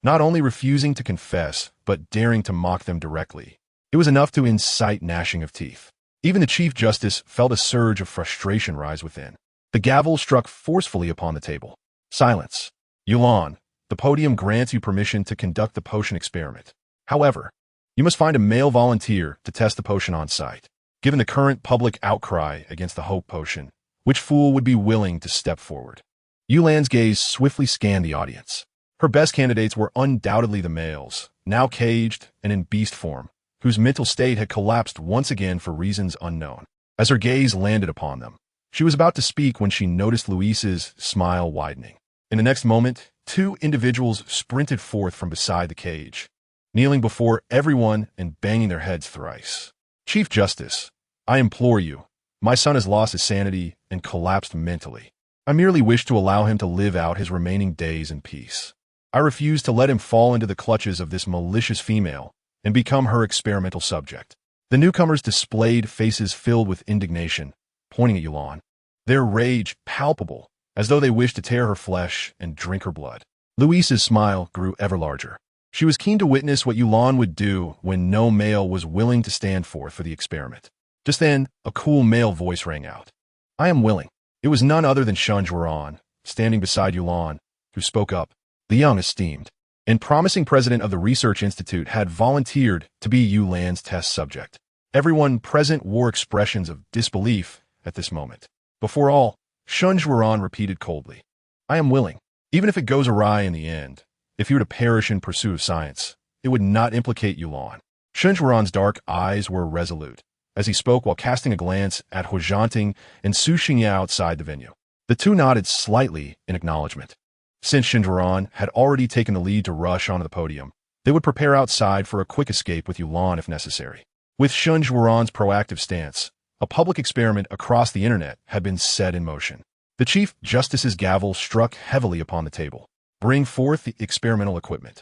not only refusing to confess, but daring to mock them directly. It was enough to incite gnashing of teeth. Even the Chief Justice felt a surge of frustration rise within. The gavel struck forcefully upon the table. Silence. Yulan, the podium grants you permission to conduct the potion experiment. However, you must find a male volunteer to test the potion on site. Given the current public outcry against the hope potion, which fool would be willing to step forward? Yulan's gaze swiftly scanned the audience. Her best candidates were undoubtedly the males, now caged and in beast form, whose mental state had collapsed once again for reasons unknown. As her gaze landed upon them, she was about to speak when she noticed Luis's smile widening. In the next moment, two individuals sprinted forth from beside the cage, kneeling before everyone and banging their heads thrice. Chief Justice, I implore you. My son has lost his sanity and collapsed mentally. I merely wish to allow him to live out his remaining days in peace. I refuse to let him fall into the clutches of this malicious female and become her experimental subject. The newcomers displayed faces filled with indignation, pointing at Yulan, their rage palpable, as though they wished to tear her flesh and drink her blood. Luis's smile grew ever larger. She was keen to witness what Yulan would do when no male was willing to stand forth for the experiment. Just then, a cool male voice rang out. I am willing. It was none other than Shun Zhuoran, standing beside Yulan, who spoke up. The young esteemed and promising president of the Research Institute had volunteered to be Yulan's test subject. Everyone present wore expressions of disbelief at this moment. Before all, Shun Zhuoran repeated coldly, I am willing. Even if it goes awry in the end, if you were to perish in pursuit of science, it would not implicate Yulan. Shun Zhuoran's dark eyes were resolute, as he spoke while casting a glance at Hu Zhanting and Su Xingya outside the venue. The two nodded slightly in acknowledgement. Since Shun Zhuoran had already taken the lead to rush onto the podium, they would prepare outside for a quick escape with Yulan if necessary. With Shun Zhuoran's proactive stance, a public experiment across the internet had been set in motion. The Chief Justice's gavel struck heavily upon the table. Bring forth the experimental equipment.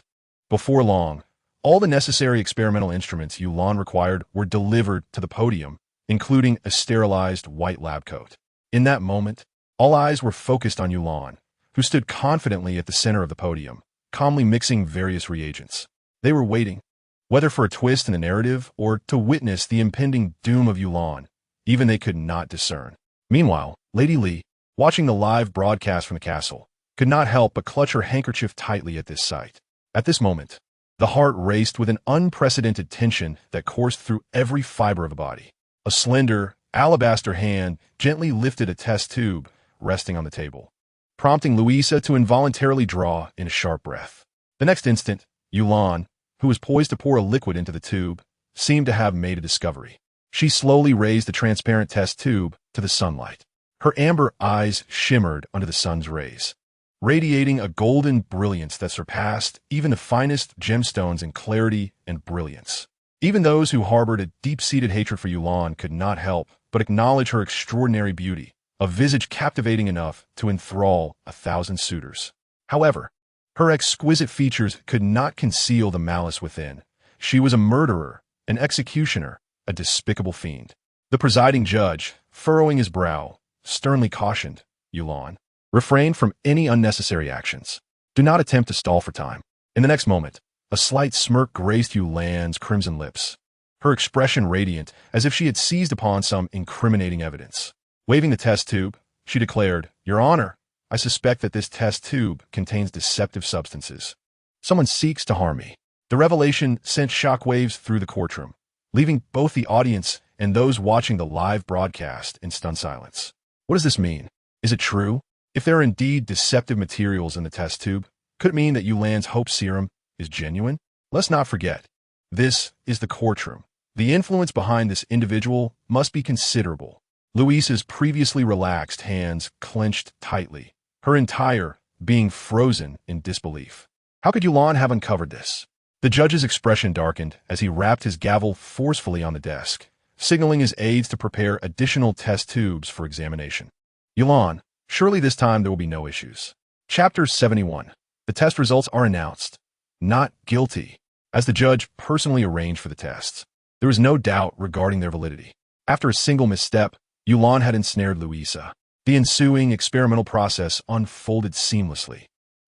Before long, all the necessary experimental instruments Yulan required were delivered to the podium, including a sterilized white lab coat. In that moment, all eyes were focused on Yulan, who stood confidently at the center of the podium, calmly mixing various reagents. They were waiting, whether for a twist in the narrative or to witness the impending doom of Yulan. Even they could not discern. Meanwhile, Lady Li, watching the live broadcast from the castle, could not help but clutch her handkerchief tightly at this sight. At this moment, the heart raced with an unprecedented tension that coursed through every fiber of the body. A slender, alabaster hand gently lifted a test tube resting on the table, prompting Luisa to involuntarily draw in a sharp breath. The next instant, Yulan, who was poised to pour a liquid into the tube, seemed to have made a discovery. She slowly raised the transparent test tube to the sunlight. Her amber eyes shimmered under the sun's rays, radiating a golden brilliance that surpassed even the finest gemstones in clarity and brilliance. Even those who harbored a deep-seated hatred for Yulan could not help but acknowledge her extraordinary beauty, a visage captivating enough to enthrall 1,000 suitors. However, her exquisite features could not conceal the malice within. She was a murderer, an executioner, a despicable fiend. The presiding judge, furrowing his brow, sternly cautioned, Yulan, refrain from any unnecessary actions. Do not attempt to stall for time. In the next moment, a slight smirk graced Yulan's crimson lips, her expression radiant as if she had seized upon some incriminating evidence. Waving the test tube, she declared, Your Honor, I suspect that this test tube contains deceptive substances. Someone seeks to harm me. The revelation sent shockwaves through the courtroom, leaving both the audience and those watching the live broadcast in stunned silence. What does this mean? Is it true? If there are indeed deceptive materials in the test tube, could it mean that Yulan's hope serum is genuine? Let's not forget, this is the courtroom, The influence behind this individual must be considerable. Luisa's previously relaxed hands clenched tightly, her entire being frozen in disbelief. How could Yulan have uncovered this? The judge's expression darkened as he rapped his gavel forcefully on the desk, signaling his aides to prepare additional test tubes for examination. Yulan, surely this time there will be no issues. Chapter 71. The test results are announced. Not guilty. As the judge personally arranged for the tests, there was no doubt regarding their validity. After a single misstep, Yulan had ensnared Luisa. The ensuing experimental process unfolded seamlessly.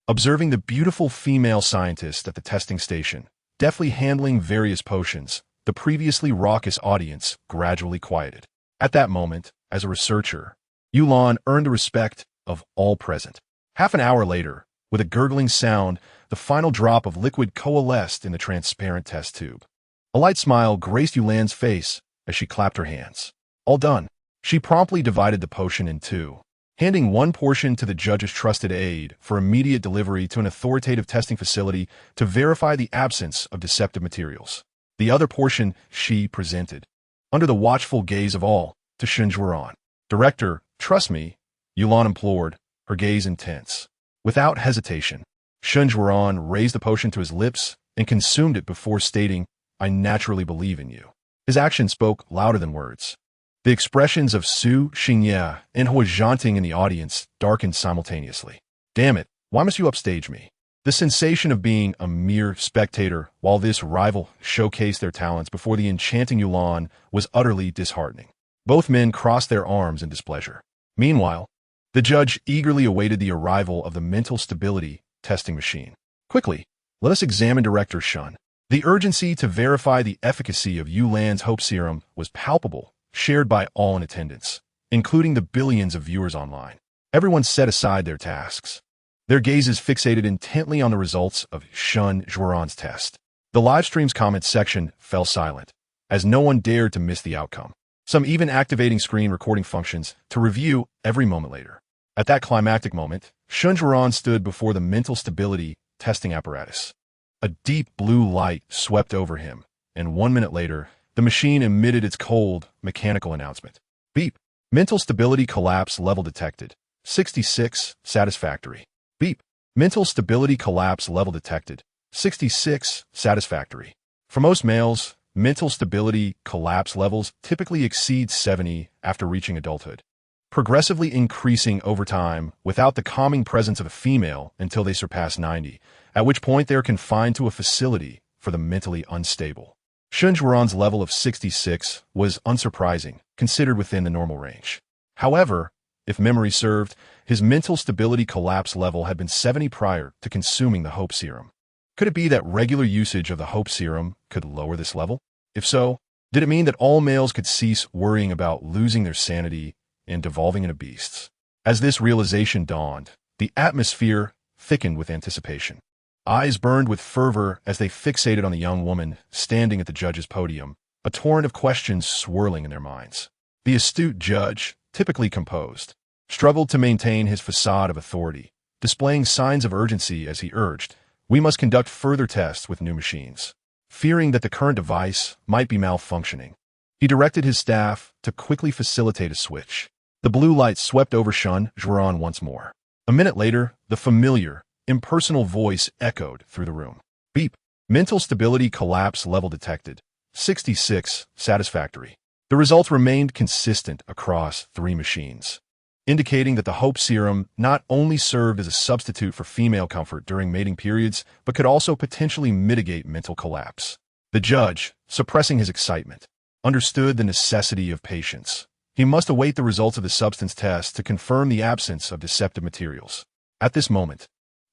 Observing the beautiful female scientist at the testing station, deftly handling various potions, the previously raucous audience gradually quieted. At that moment, as a researcher, Yulan earned the respect of all present. Half an hour later, with a gurgling sound, the final drop of liquid coalesced in the transparent test tube. A light smile graced Yulan's face as she clapped her hands. All done. She promptly divided the potion in two, handing one portion to the judge's trusted aide for immediate delivery to an authoritative testing facility to verify the absence of deceptive materials. The other portion she presented, under the watchful gaze of all, to Shenjuan. Director, trust me, Yulan implored, her gaze intense. Without hesitation, Shenjuan raised the potion to his lips and consumed it before stating, I naturally believe in you. His action spoke louder than words. The expressions of Su Xingye and Hua Zhanting in the audience darkened simultaneously. Damn it, why must you upstage me? The sensation of being a mere spectator while this rival showcased their talents before the enchanting Yulan was utterly disheartening. Both men crossed their arms in displeasure. Meanwhile, the judge eagerly awaited the arrival of the mental stability testing machine. Quickly, let us examine Director Shun. The urgency to verify the efficacy of Yulan's hope serum was palpable, shared by all in attendance, including the billions of viewers online. Everyone set aside their tasks, their gazes fixated intently on the results of Shun Zhuaran's test. The livestream's comment section fell silent, as no one dared to miss the outcome, some even activating screen recording functions to review every moment later. At that climactic moment, Shun Zhuaran stood before the mental stability testing apparatus. A deep blue light swept over him, and 1 minute later, the machine emitted its cold, mechanical announcement. Beep. Mental stability collapse level detected. 66, satisfactory. Beep. Mental stability collapse level detected. 66, satisfactory. For most males, mental stability collapse levels typically exceed 70 after reaching adulthood, progressively increasing over time without the calming presence of a female until they surpass 90, at which point they are confined to a facility for the mentally unstable. Shun Zhuaran's level of 66 was unsurprising, considered within the normal range. However, if memory served, his mental stability collapse level had been 70 prior to consuming the hope serum. Could it be that regular usage of the hope serum could lower this level? If so, did it mean that all males could cease worrying about losing their sanity and devolving into beasts? As this realization dawned, the atmosphere thickened with anticipation. Eyes burned with fervor as they fixated on the young woman standing at the judge's podium, a torrent of questions swirling in their minds. The astute judge, typically composed, struggled to maintain his facade of authority, displaying signs of urgency as he urged, "We must conduct further tests with new machines." Fearing that the current device might be malfunctioning, he directed his staff to quickly facilitate a switch. The blue light swept over Shun Zhuaran once more. A minute later, the familiar, impersonal voice echoed through the room. Beep. Mental stability collapse level detected. 66, satisfactory. The results remained consistent across 3 machines, indicating that the hope serum not only served as a substitute for female comfort during mating periods, but could also potentially mitigate mental collapse. The judge, suppressing his excitement, understood the necessity of patience. He must await the results of the substance test to confirm the absence of deceptive materials. At this moment,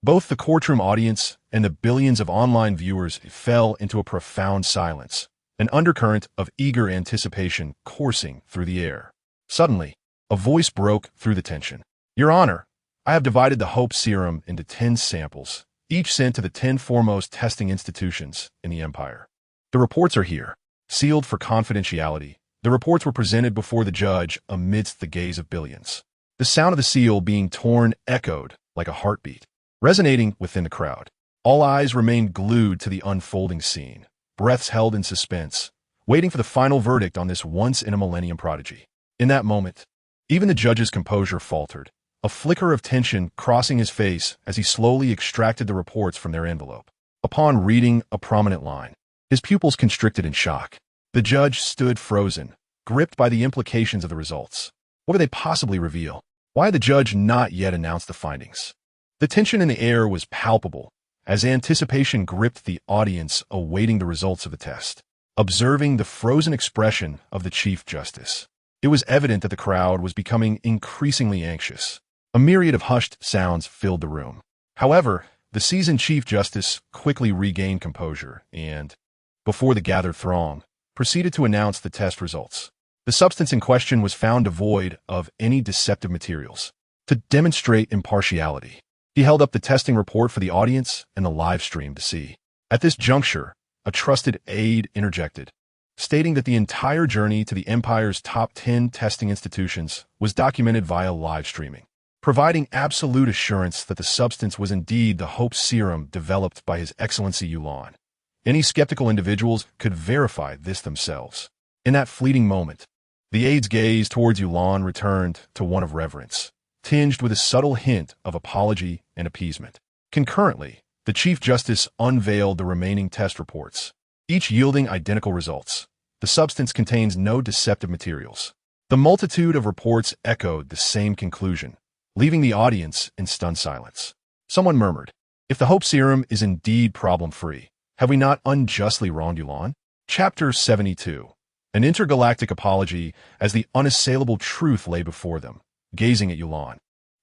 both the courtroom audience and the billions of online viewers fell into a profound silence, an undercurrent of eager anticipation coursing through the air. Suddenly, a voice broke through the tension. "Your Honor, I have divided the hope serum into 10 samples, each sent to the 10 foremost testing institutions in the empire. The reports are here, sealed for confidentiality." The reports were presented before the judge amidst the gaze of billions. The sound of the seal being torn echoed like a heartbeat, resonating within the crowd. All eyes remained glued to the unfolding scene, breaths held in suspense, waiting for the final verdict on this once-in-a-millennium prodigy. In that moment, even the judge's composure faltered, a flicker of tension crossing his face as he slowly extracted the reports from their envelope. Upon reading a prominent line, his pupils constricted in shock. The judge stood frozen, gripped by the implications of the results. What could they possibly reveal? Why had the judge not yet announced the findings? The tension in the air was palpable, as anticipation gripped the audience awaiting the results of the test. Observing the frozen expression of the Chief Justice, it was evident that the crowd was becoming increasingly anxious. A myriad of hushed sounds filled the room. However, the seasoned Chief Justice quickly regained composure and, before the gathered throng, proceeded to announce the test results. The substance in question was found devoid of any deceptive materials. To demonstrate impartiality, he held up the testing report for the audience and the live stream to see. At this juncture, a trusted aide interjected, stating that the entire journey to the Empire's top 10 testing institutions was documented via live streaming, providing absolute assurance that the substance was indeed the hope serum developed by His Excellency Yulan. Any skeptical individuals could verify this themselves. In that fleeting moment, the aide's gaze towards Yulan returned to one of reverence, tinged with a subtle hint of apology and appeasement. Concurrently, the Chief Justice unveiled the remaining test reports, each yielding identical results. The substance contains no deceptive materials. The multitude of reports echoed the same conclusion, leaving the audience in stunned silence. Someone murmured, "If the hope serum is indeed problem-free, have we not unjustly wronged Yulan?" Chapter 72. An intergalactic apology as the unassailable truth lay before them, gazing at Yulan,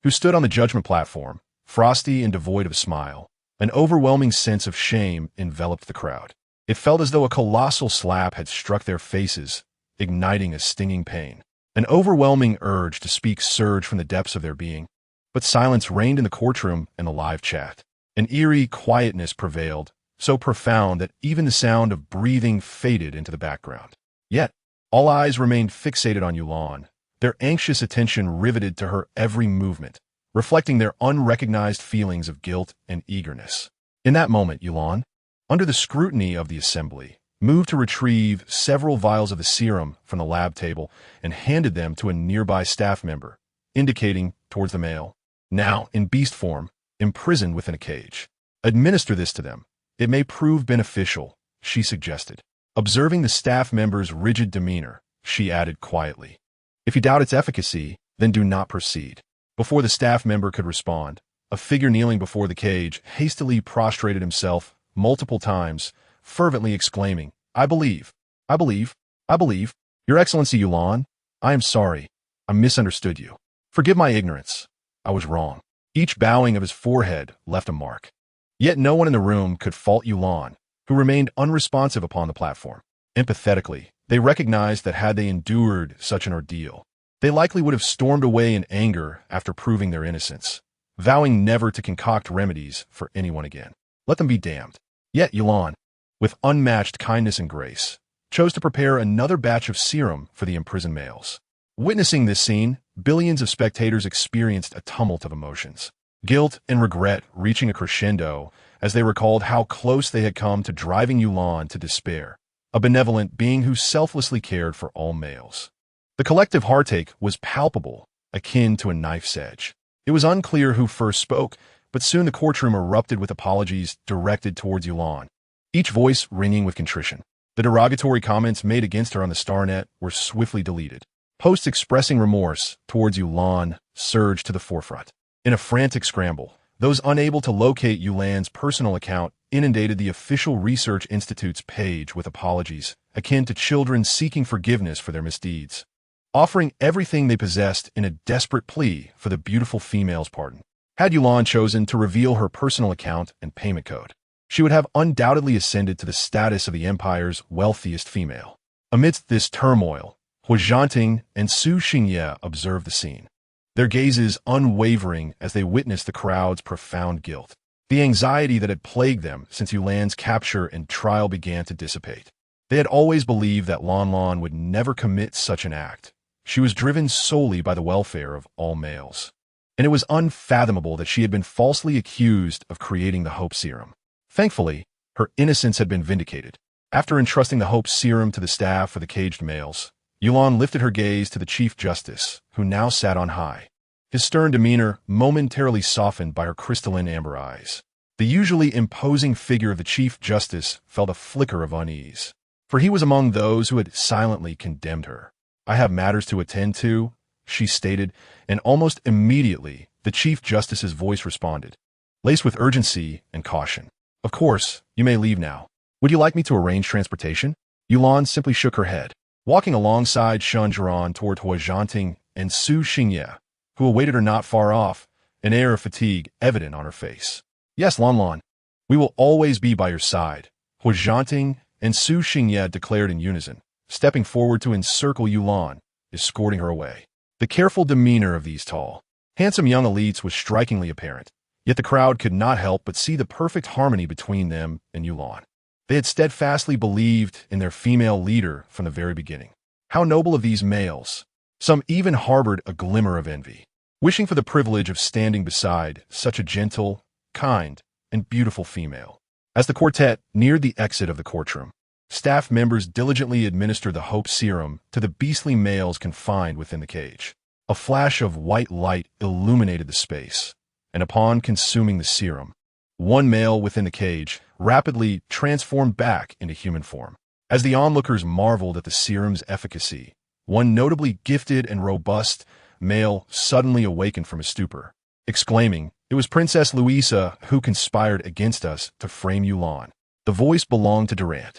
who stood on the judgment platform, frosty and devoid of a smile. An overwhelming sense of shame enveloped the crowd. It felt as though a colossal slap had struck their faces, igniting a stinging pain. An overwhelming urge to speak surged from the depths of their being, but silence reigned in the courtroom and the live chat. An eerie quietness prevailed, so profound that even the sound of breathing faded into the background. Yet, all eyes remained fixated on Yulan, their anxious attention riveted to her every movement, reflecting their unrecognized feelings of guilt and eagerness. In that moment, Yulan, under the scrutiny of the assembly, moved to retrieve several vials of the serum from the lab table and handed them to a nearby staff member, indicating towards the male, now in beast form, imprisoned within a cage. "Administer this to them. It may prove beneficial," she suggested. Observing the staff member's rigid demeanor, she added quietly, "If you doubt its efficacy, then do not proceed." Before the staff member could respond, a figure kneeling before the cage hastily prostrated himself multiple times, fervently exclaiming, I believe, Your Excellency Yulan, I am sorry. I misunderstood you. Forgive my ignorance. I was wrong." Each bowing of his forehead left a mark. Yet no one in the room could fault Yulan, who remained unresponsive upon the platform. Empathetically, they recognized that had they endured such an ordeal, they likely would have stormed away in anger after proving their innocence, vowing never to concoct remedies for anyone again. Let them be damned. Yet Yulan, with unmatched kindness and grace, chose to prepare another batch of serum for the imprisoned males. Witnessing this scene, billions of spectators experienced a tumult of emotions, guilt and regret reaching a crescendo as they recalled how close they had come to driving Yulan to despair, a benevolent being who selflessly cared for all males. The collective heartache was palpable, akin to a knife's edge. It was unclear who first spoke, but soon the courtroom erupted with apologies directed towards Yulan, each voice ringing with contrition. The derogatory comments made against her on the Starnet were swiftly deleted. Posts expressing remorse towards Yulan surged to the forefront. In a frantic scramble, those unable to locate Yulan's personal account inundated the official Research Institute's page with apologies, akin to children seeking forgiveness for their misdeeds, offering everything they possessed in a desperate plea for the beautiful female's pardon. Had Yulan chosen to reveal her personal account and payment code, she would have undoubtedly ascended to the status of the Empire's wealthiest female. Amidst this turmoil, Hu Zhanting and Su Xingye observed the scene, their gazes unwavering as they witnessed the crowd's profound guilt. The anxiety that had plagued them since Yulan's capture and trial began to dissipate. They had always believed that Lan Lan would never commit such an act. She was driven solely by the welfare of all males. And it was unfathomable that she had been falsely accused of creating the hope serum. Thankfully, her innocence had been vindicated. After entrusting the hope serum to the staff for the caged males, Yulan lifted her gaze to the Chief Justice, who now sat on high. His stern demeanor momentarily softened by her crystalline amber eyes. The usually imposing figure of the Chief Justice felt a flicker of unease, for he was among those who had silently condemned her. "I have matters to attend to," she stated, and almost immediately the Chief Justice's voice responded, laced with urgency and caution. "Of course, you may leave now. Would you like me to arrange transportation?" Yulan simply shook her head, walking alongside Shen Zhuan toward Hua Zhanting and Su Xingye, who awaited her not far off, an air of fatigue evident on her face. "Yes, Lan, we will always be by your side," Hua Zhanting and Su Xingye declared in unison, stepping forward to encircle Yulan, escorting her away. The careful demeanor of these tall, handsome young elites was strikingly apparent, yet the crowd could not help but see the perfect harmony between them and Yulan. They had steadfastly believed in their female leader from the very beginning. How noble of these males! Some even harbored a glimmer of envy, wishing for the privilege of standing beside such a gentle, kind, and beautiful female. As the quartet neared the exit of the courtroom, staff members diligently administered the hope serum to the beastly males confined within the cage. A flash of white light illuminated the space, and upon consuming the serum, one male within the cage rapidly transformed back into human form. As the onlookers marveled at the serum's efficacy, one notably gifted and robust male suddenly awakened from his stupor, exclaiming, "It was Princess Louisa who conspired against us to frame Yulan." The voice belonged to Durant,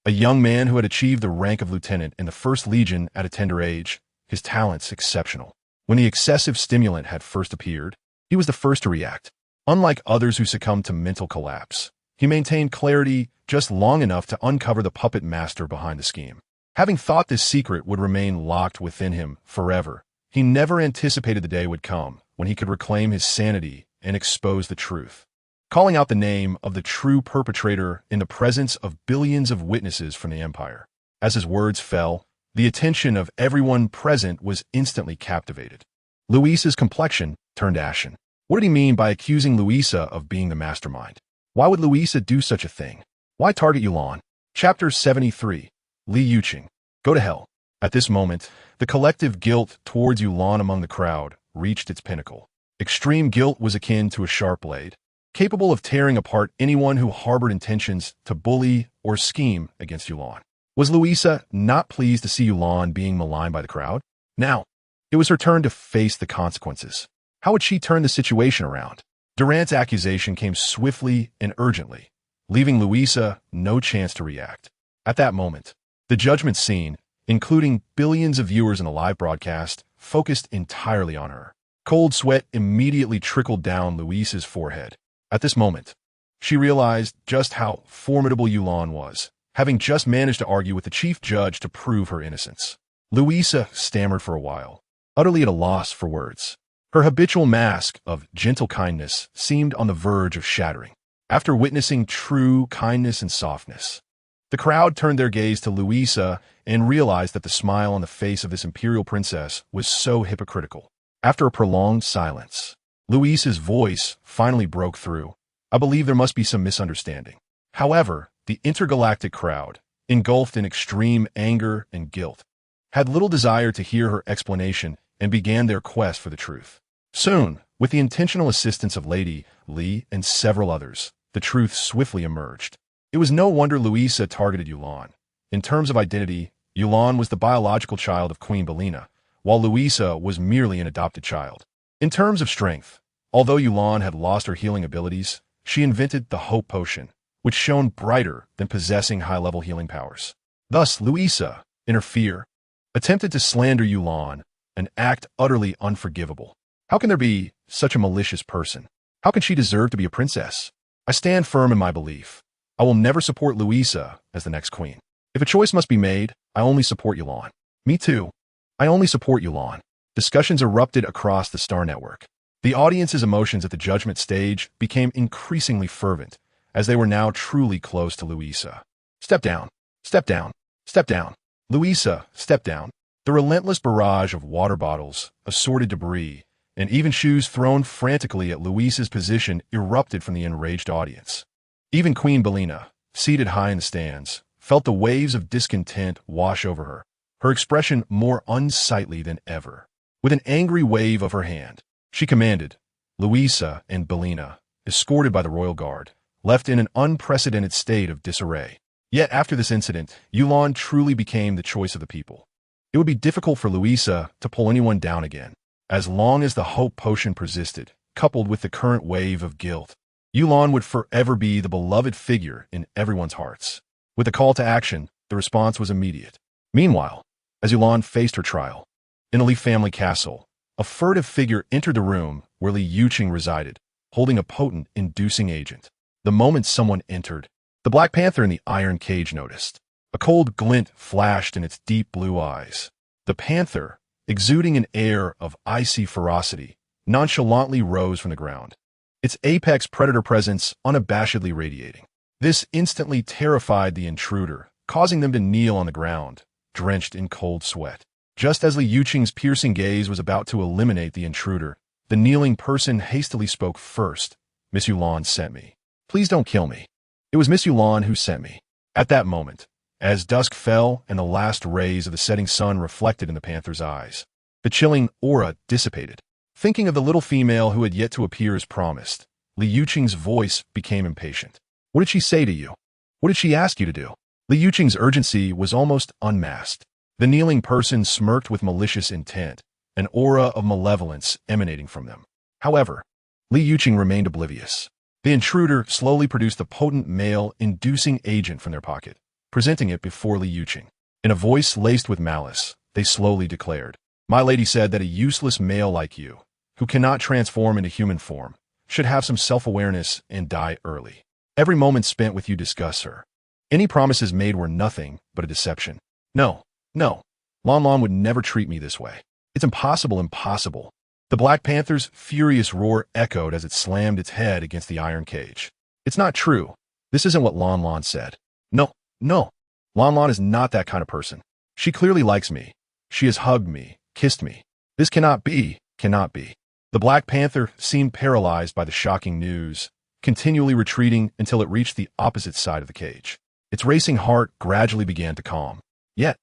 a young man who had achieved the rank of lieutenant in the 1st Legion at a tender age, his talents exceptional. When the excessive stimulant had first appeared, he was the first to react. Unlike others who succumbed to mental collapse, he maintained clarity just long enough to uncover the puppet master behind the scheme. Having thought this secret would remain locked within him forever, he never anticipated the day would come when he could reclaim his sanity and expose the truth. Calling out the name of the true perpetrator in the presence of billions of witnesses from the Empire. As his words fell, the attention of everyone present was instantly captivated. Luisa's complexion turned ashen. What did he mean by accusing Louisa of being the mastermind? Why would Louisa do such a thing? Why target Yulan? Chapter 73. Li Yuqing. Go to hell. At this moment, the collective guilt towards Yulan among the crowd reached its pinnacle. Extreme guilt was akin to a sharp blade, capable of tearing apart anyone who harbored intentions to bully or scheme against Yulan. Was Louisa not pleased to see Yulan being maligned by the crowd? Now, it was her turn to face the consequences. How would she turn the situation around? Durant's accusation came swiftly and urgently, leaving Louisa no chance to react. At that moment, the judgment scene, including billions of viewers in the live broadcast, focused entirely on her. Cold sweat immediately trickled down Louisa's forehead. At this moment, she realized just how formidable Yulan was, having just managed to argue with the chief judge to prove her innocence. Louisa stammered for a while, utterly at a loss for words. Her habitual mask of gentle kindness seemed on the verge of shattering. After witnessing true kindness and softness, the crowd turned their gaze to Louisa and realized that the smile on the face of this imperial princess was so hypocritical. After a prolonged silence, Louisa's voice finally broke through. "I believe there must be some misunderstanding." However, the intergalactic crowd, engulfed in extreme anger and guilt, had little desire to hear her explanation and began their quest for the truth. Soon, with the intentional assistance of Lady Li and several others, the truth swiftly emerged. It was no wonder Louisa targeted Yulan. In terms of identity, Yulan was the biological child of Queen Belina, while Louisa was merely an adopted child. In terms of strength, although Yulan had lost her healing abilities, she invented the Hope Potion, which shone brighter than possessing high-level healing powers. Thus, Louisa, in her fear, attempted to slander Yulan, an act utterly unforgivable. How can there be such a malicious person? How can she deserve to be a princess? I stand firm in my belief. I will never support Louisa as the next queen. If a choice must be made, I only support Yulan. Me too. I only support Yulan. Discussions erupted across the Star Network. The audience's emotions at the judgment stage became increasingly fervent, as they were now truly close to Louisa. Step down. Step down. Step down. Louisa, step down. The relentless barrage of water bottles, assorted debris, and even shoes thrown frantically at Louisa's position erupted from the enraged audience. Even Queen Belina, seated high in the stands, felt the waves of discontent wash over her, her expression more unsightly than ever. With an angry wave of her hand, she commanded, Louisa and Belina, escorted by the royal guard, left in an unprecedented state of disarray. Yet after this incident, Yulon truly became the choice of the people. It would be difficult for Louisa to pull anyone down again, as long as the hope potion persisted, coupled with the current wave of guilt. Yulon would forever be the beloved figure in everyone's hearts. With a call to action, the response was immediate. Meanwhile, as Yulon faced her trial, in the Li family castle, a furtive figure entered the room where Li Yuqing resided, holding a potent inducing agent. The moment someone entered, the Black Panther in the iron cage noticed. A cold glint flashed in its deep blue eyes. The panther, exuding an air of icy ferocity, nonchalantly rose from the ground, its apex predator presence unabashedly radiating. This instantly terrified the intruder, causing them to kneel on the ground, drenched in cold sweat. Just as Li Yuqing's piercing gaze was about to eliminate the intruder, the kneeling person hastily spoke first. Miss Yulon sent me. Please don't kill me. It was Miss Yulon who sent me. At that moment, as dusk fell and the last rays of the setting sun reflected in the panther's eyes, the chilling aura dissipated. Thinking of the little female who had yet to appear as promised, Li Yuqing's voice became impatient. What did she say to you? What did she ask you to do? Li Yuqing's urgency was almost unmasked. The kneeling person smirked with malicious intent, an aura of malevolence emanating from them. However, Li Yuqing remained oblivious. The intruder slowly produced a potent male inducing agent from their pocket, presenting it before Li Yuqing. In a voice laced with malice, they slowly declared, My lady said that a useless male like you, who cannot transform into human form, should have some self-awareness and die early. Every moment spent with you disgusts her. Any promises made were nothing but a deception. No. Lon Lon would never treat me this way. It's impossible. The Black Panther's furious roar echoed as it slammed its head against the iron cage. It's not true. This isn't what Lon Lon said. No. Lon Lon is not that kind of person. She clearly likes me. She has hugged me, kissed me. This cannot be. The Black Panther seemed paralyzed by the shocking news, continually retreating until it reached the opposite side of the cage. Its racing heart gradually began to calm. Yet,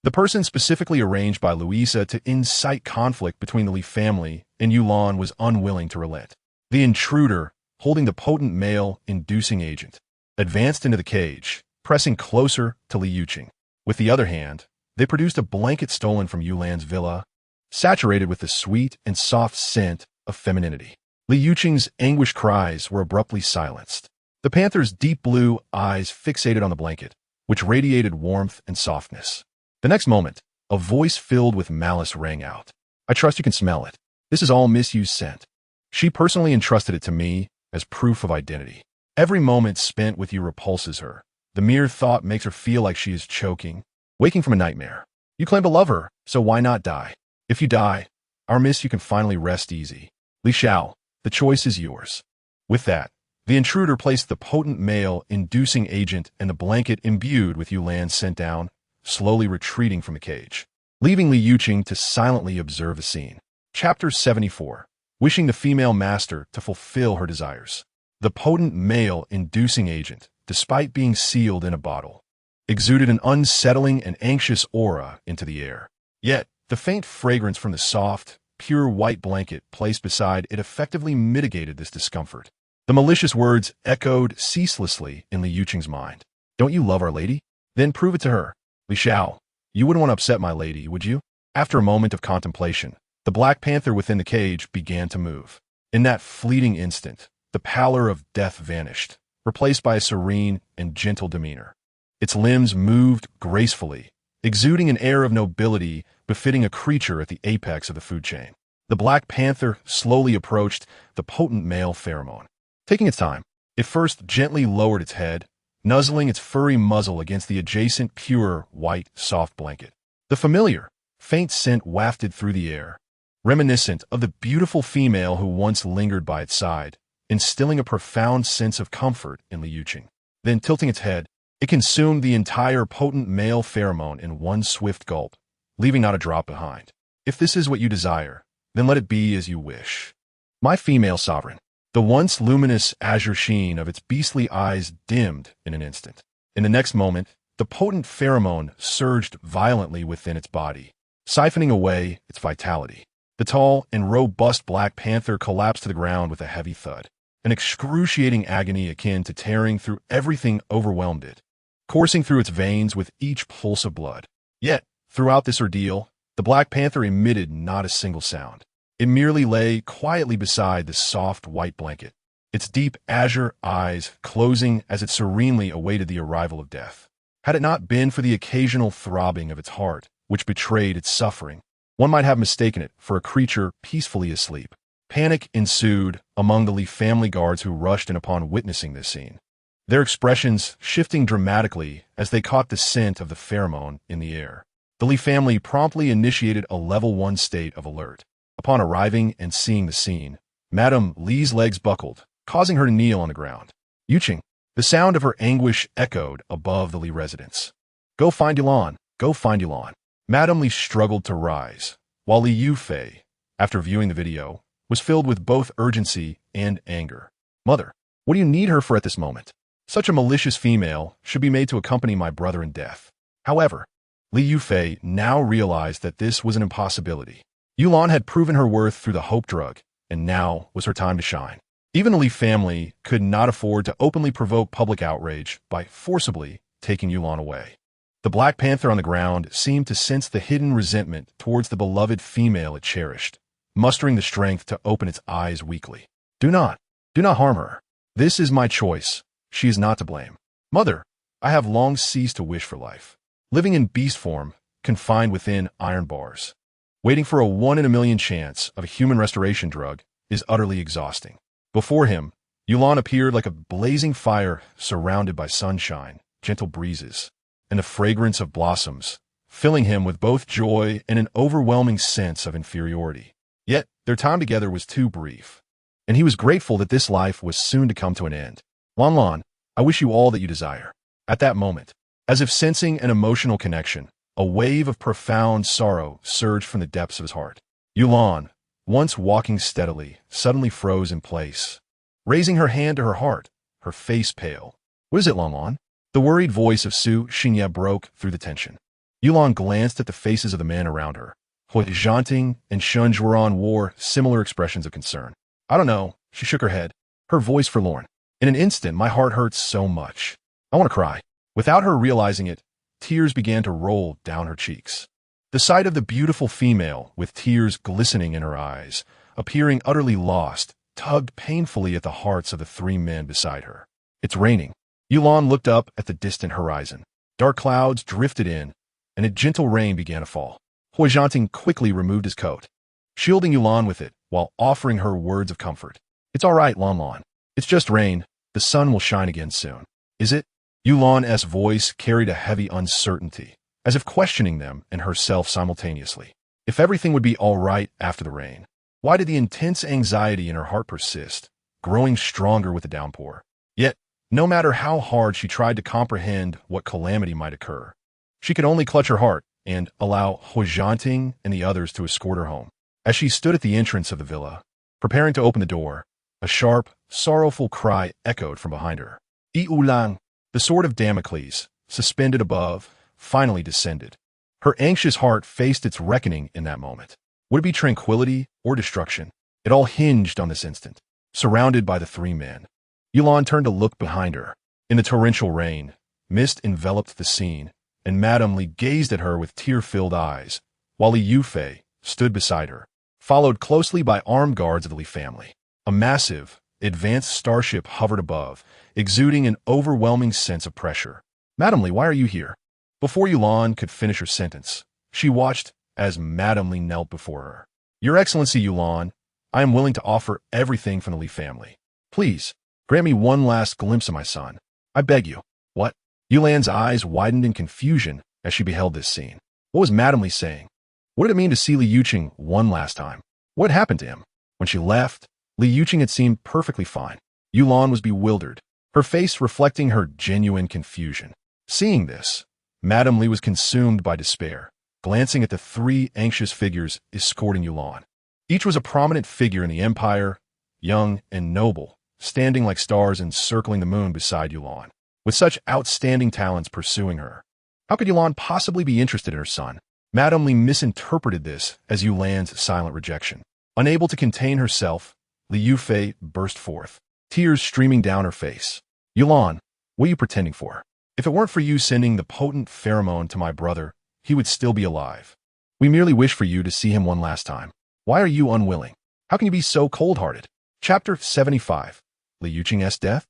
the person specifically arranged by Louisa to incite conflict between the Li family and Yulon was unwilling to relent. The intruder, holding the potent male inducing agent, advanced into the cage, pressing closer to Li Yuqing. With the other hand, they produced a blanket stolen from Yulan's villa, saturated with the sweet and soft scent of femininity. Li Yuqing's anguished cries were abruptly silenced. The panther's deep blue eyes fixated on the blanket, which radiated warmth and softness. The next moment, a voice filled with malice rang out. I trust you can smell it. This is all misused scent. She personally entrusted it to me as proof of identity. Every moment spent with you repulses her. The mere thought makes her feel like she is choking, waking from a nightmare. You claim to love her, so why not die? If you die, our miss, you can finally rest easy. Li Xiao, the choice is yours. With that, the intruder placed the potent male inducing agent and the blanket imbued with Yulan sent down, slowly retreating from the cage, leaving Li Yuqing to silently observe the scene. Chapter 74. Wishing the female master to fulfill her desires. The potent male inducing agent, despite being sealed in a bottle, exuded an unsettling and anxious aura into the air. Yet, the faint fragrance from the soft, pure white blanket placed beside it effectively mitigated this discomfort. The malicious words echoed ceaselessly in Li Yuqing's mind. Don't you love our lady? Then prove it to her. Li Xiao, you wouldn't want to upset my lady, would you? After a moment of contemplation, the Black Panther within the cage began to move. In that fleeting instant, the pallor of death vanished, replaced by a serene and gentle demeanor. Its limbs moved gracefully, exuding an air of nobility befitting a creature at the apex of the food chain. The Black Panther slowly approached the potent male pheromone. Taking its time, it first gently lowered its head, nuzzling its furry muzzle against the adjacent pure, white, soft blanket. The familiar, faint scent wafted through the air, reminiscent of the beautiful female who once lingered by its side, instilling a profound sense of comfort in Li Yuqing. Then, tilting its head, it consumed the entire potent male pheromone in one swift gulp, leaving not a drop behind. If this is what you desire, then let it be as you wish. My female sovereign. The once luminous azure sheen of its beastly eyes dimmed in an instant. In the next moment, The potent pheromone surged violently within its body, siphoning away its vitality. The tall and robust Black Panther collapsed to the ground with a heavy thud. An excruciating agony akin to tearing through everything overwhelmed it, coursing through its veins with each pulse of blood. Yet, throughout this ordeal, the Black Panther emitted not a single sound. It merely lay quietly beside the soft white blanket, its deep azure eyes closing as it serenely awaited the arrival of death. Had it not been for the occasional throbbing of its heart, which betrayed its suffering, one might have mistaken it for a creature peacefully asleep. Panic ensued among the Lee family guards who rushed in upon witnessing this scene, their expressions shifting dramatically as they caught the scent of the pheromone in the air. The Lee family promptly initiated a level 1 state of alert. Upon arriving and seeing the scene, Madame Lee's legs buckled, causing her to kneel on the ground. Yuching, the sound of her anguish echoed above the Lee residence. Go find Yulan, go find Yulan. Madame Lee struggled to rise, while Li Yufei, after viewing the video, was filled with both urgency and anger. Mother, what do you need her for at this moment? Such a malicious female should be made to accompany my brother in death. However, Li Yufei now realized that this was an impossibility. Yulan had proven her worth through the hope drug, and now was her time to shine. Even the Li family could not afford to openly provoke public outrage by forcibly taking Yulan away. The Black Panther on the ground seemed to sense the hidden resentment towards the beloved female it cherished, mustering the strength to open its eyes weakly. Do not harm her. This is my choice. She is not to blame. Mother, I have long ceased to wish for life. Living in beast form, confined within iron bars, waiting for a 1 in a million chance of a human restoration drug is utterly exhausting. Before him, Yulan appeared like a blazing fire surrounded by sunshine, gentle breezes, and the fragrance of blossoms, filling him with both joy and an overwhelming sense of inferiority. Yet, their time together was too brief, and he was grateful that this life was soon to come to an end. Lan Lan, I wish you all that you desire. At that moment, as if sensing an emotional connection, a wave of profound sorrow surged from the depths of his heart. Yulan, once walking steadily, suddenly froze in place, raising her hand to her heart, her face pale. What is it, Lan Lan? The worried voice of Su Xingye broke through the tension. Yulan glanced at the faces of the men around her. Hui Zhanting and Shun Zhuoran wore similar expressions of concern. I don't know, she shook her head, her voice forlorn. In an instant, my heart hurts so much. I want to cry. Without her realizing it, tears began to roll down her cheeks. The sight of the beautiful female, with tears glistening in her eyes, appearing utterly lost, tugged painfully at the hearts of the 3 men beside her. It's raining. Yulan looked up at the distant horizon. Dark clouds drifted in, and a gentle rain began to fall. Hui Zhanting quickly removed his coat, shielding Yulan with it while offering her words of comfort. It's all right, Lan Lan. It's just rain. The sun will shine again soon. Is it? Yulan's voice carried a heavy uncertainty, as if questioning them and herself simultaneously. If everything would be all right after the rain, why did the intense anxiety in her heart persist, growing stronger with the downpour? Yet, no matter how hard she tried to comprehend what calamity might occur, she could only clutch her heart and allow Hui Zhanting and the others to escort her home. As she stood at the entrance of the villa, preparing to open the door, a sharp, sorrowful cry echoed from behind her. Yi Ulang, the sword of Damocles, suspended above, finally descended. Her anxious heart faced its reckoning in that moment. Would it be tranquility or destruction? It all hinged on this instant. Surrounded by the 3 men, Yulan turned to look behind her. In the torrential rain, mist enveloped the scene, and Madame Li gazed at her with tear-filled eyes, while Li Yufei stood beside her, followed closely by armed guards of the Li family. A massive, advanced starship hovered above, exuding an overwhelming sense of pressure. Madame Li, why are you here? Before Yulan could finish her sentence, she watched as Madame Li knelt before her. Your Excellency Yulan, I am willing to offer everything from the Li family. Please, grant me one last glimpse of my son. I beg you. What? Yulan's eyes widened in confusion as she beheld this scene. What was Madame Li saying? What did it mean to see Li Yuqing one last time? What happened to him? When she left, Li Yuqing had seemed perfectly fine. Yulan was bewildered, her face reflecting her genuine confusion. Seeing this, Madame Li was consumed by despair, glancing at the 3 anxious figures escorting Yulan. Each was a prominent figure in the empire, young and noble, standing like stars encircling the moon beside Yulan. With such outstanding talents pursuing her, How could Yulan possibly be interested in her son? Madame Li misinterpreted this as Yulan's silent rejection. Unable to contain herself, Li Yufei burst forth, tears streaming down her face. Yulan, what are you pretending for? If it weren't for you sending the potent pheromone to my brother, he would still be alive. We merely wish for you to see him one last time. Why are you unwilling? How can you be so cold-hearted? Chapter 75. Li Yuqing's death?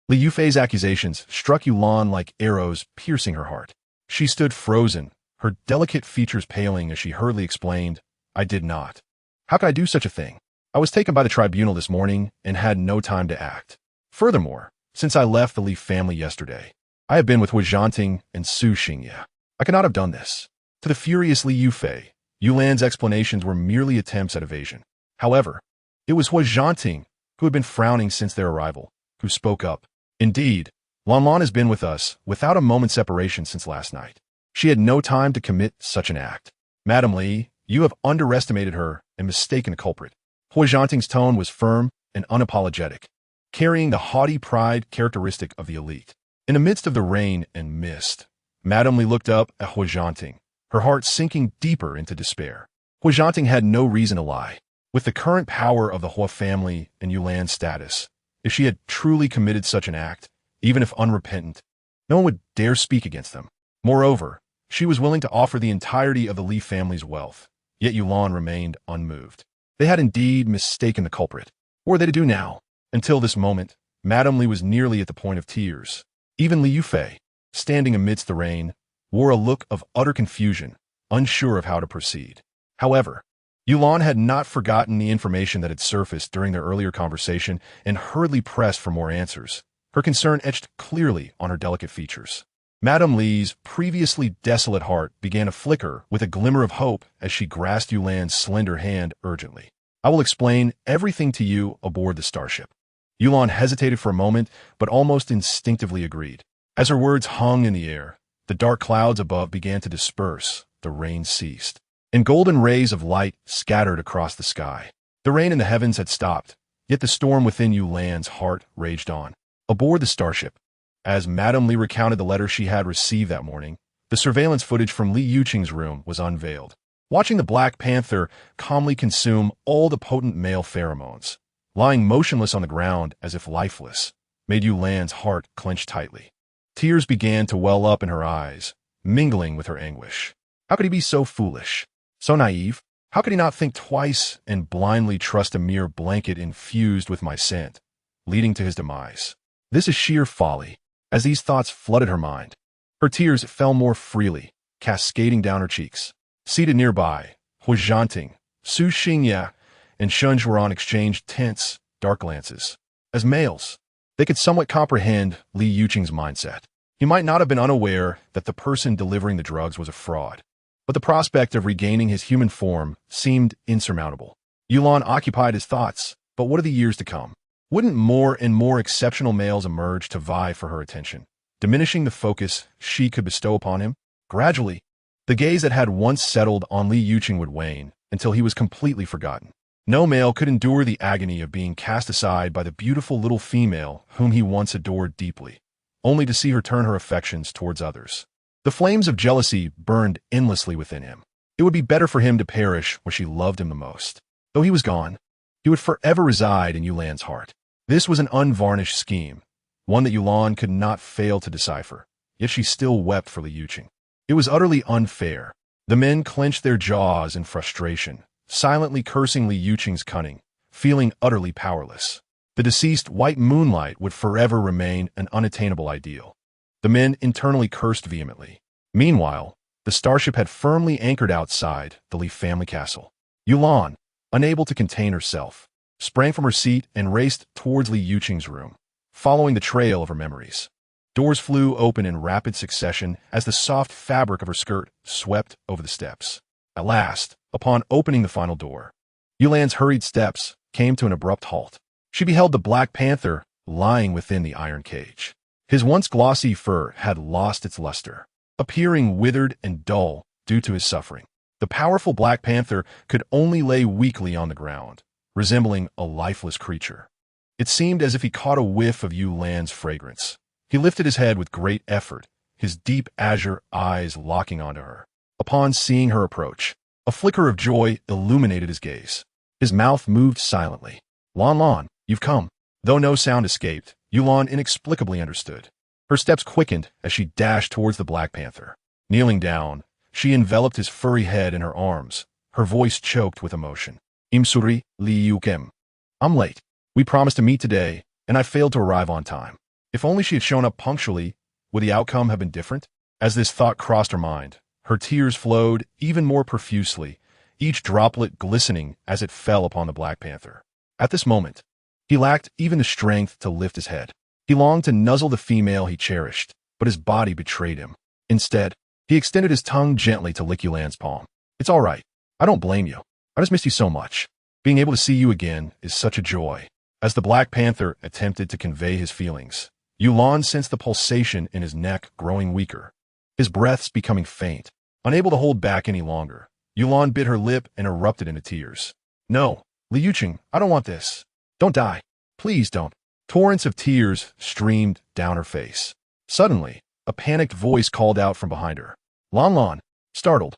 Li Yufei's accusations struck Yulan like arrows piercing her heart. She stood frozen, her delicate features paling as she hurriedly explained, I did not. How could I do such a thing? I was taken by the tribunal this morning and had no time to act. Furthermore, since I left the Li family yesterday, I have been with Hu Zhanting and Su Xingye. I could not have done this. To the furious Li Yufei, Yulan's explanations were merely attempts at evasion. However, it was Hu Zhanting, who had been frowning since their arrival, who spoke up. Indeed, Lanlan has been with us without a moment's separation since last night. She had no time to commit such an act. Madame Li, you have underestimated her and mistaken a culprit. Hu Zhanting's tone was firm and unapologetic, carrying the haughty pride characteristic of the elite. In the midst of the rain and mist, Madame Li looked up at Hu Zhanting, her heart sinking deeper into despair. Hu Zhanting had no reason to lie. With the current power of the Hua family and Yulan's status, if she had truly committed such an act, even if unrepentant, no one would dare speak against them. Moreover, she was willing to offer the entirety of the Li family's wealth, yet Yulan remained unmoved. They had indeed mistaken the culprit. What were they to do now? Until this moment, Madame Li was nearly at the point of tears. Even Li Yufei, standing amidst the rain, wore a look of utter confusion, unsure of how to proceed. However, Yulan had not forgotten the information that had surfaced during their earlier conversation and hurriedly pressed for more answers, her concern etched clearly on her delicate features. Madame Li's previously desolate heart began to flicker with a glimmer of hope as she grasped Yulan's slender hand urgently. I will explain everything to you aboard the starship. Yulan hesitated for a moment, but almost instinctively agreed. As her words hung in the air, the dark clouds above began to disperse, the rain ceased, and golden rays of light scattered across the sky. The rain in the heavens had stopped, yet the storm within Yulan's heart raged on. Aboard the starship, as Madame Li recounted the letter she had received that morning, the surveillance footage from Li Yuqing's room was unveiled. Watching the Black Panther calmly consume all the potent male pheromones, lying motionless on the ground as if lifeless, made Yulan's heart clench tightly. Tears began to well up in her eyes, mingling with her anguish. How could he be so foolish, so naive? How could he not think twice and blindly trust a mere blanket infused with my scent, leading to his demise? This is sheer folly. As these thoughts flooded her mind, her tears fell more freely, cascading down her cheeks. Seated nearby, Hu Zhanting, Su Xingye, and Shun Zhuoran exchanged tense, dark glances. As males, they could somewhat comprehend Li Yuqing's mindset. He might not have been unaware that the person delivering the drugs was a fraud, but the prospect of regaining his human form seemed insurmountable. Yulan occupied his thoughts, but what are the years to come? Wouldn't more and more exceptional males emerge to vie for her attention, diminishing the focus she could bestow upon him? Gradually, the gaze that had once settled on Li Yuqing would wane until he was completely forgotten. No male could endure the agony of being cast aside by the beautiful little female whom he once adored deeply, only to see her turn her affections towards others. The flames of jealousy burned endlessly within him. It would be better for him to perish where she loved him the most. Though he was gone, he would forever reside in Yulan's heart. This was an unvarnished scheme, one that Yulan could not fail to decipher, yet she still wept for Li Yuqing. It was utterly unfair. The men clenched their jaws in frustration, silently cursing Li Yuqing's cunning, feeling utterly powerless. The deceased white moonlight would forever remain an unattainable ideal. The men internally cursed vehemently. Meanwhile, the starship had firmly anchored outside the Li family castle. Yulan, unable to contain herself, sprang from her seat and raced towards Li Yuqing's room, following the trail of her memories. Doors flew open in rapid succession as the soft fabric of her skirt swept over the steps. At last, upon opening the final door, Yulan's hurried steps came to an abrupt halt. She beheld the Black Panther lying within the iron cage. His once glossy fur had lost its luster, appearing withered and dull due to his suffering. The powerful Black Panther could only lay weakly on the ground, resembling a lifeless creature. It seemed as if he caught a whiff of Yulan's fragrance. He lifted his head with great effort, his deep azure eyes locking onto her. Upon seeing her approach, a flicker of joy illuminated his gaze. His mouth moved silently. Lan Lan, you've come. Though no sound escaped, Yulan inexplicably understood. Her steps quickened as she dashed towards the Black Panther. Kneeling down, she enveloped his furry head in her arms, her voice choked with emotion. Imsuri li yukem. I'm late. We promised to meet today, and I failed to arrive on time. If only she had shown up punctually, would the outcome have been different? As this thought crossed her mind, her tears flowed even more profusely, each droplet glistening as it fell upon the Black Panther. At this moment, he lacked even the strength to lift his head. He longed to nuzzle the female he cherished, but his body betrayed him. Instead, he extended his tongue gently to lick Yulan's palm. It's all right. I don't blame you. I just missed you so much. Being able to see you again is such a joy. As the Black Panther attempted to convey his feelings, Yulan sensed the pulsation in his neck growing weaker, his breaths becoming faint. Unable to hold back any longer, Yulan bit her lip and erupted into tears. No, Li Yuqing, I don't want this. Don't die. Please don't. Torrents of tears streamed down her face. Suddenly, a panicked voice called out from behind her. Lan Lan. Startled,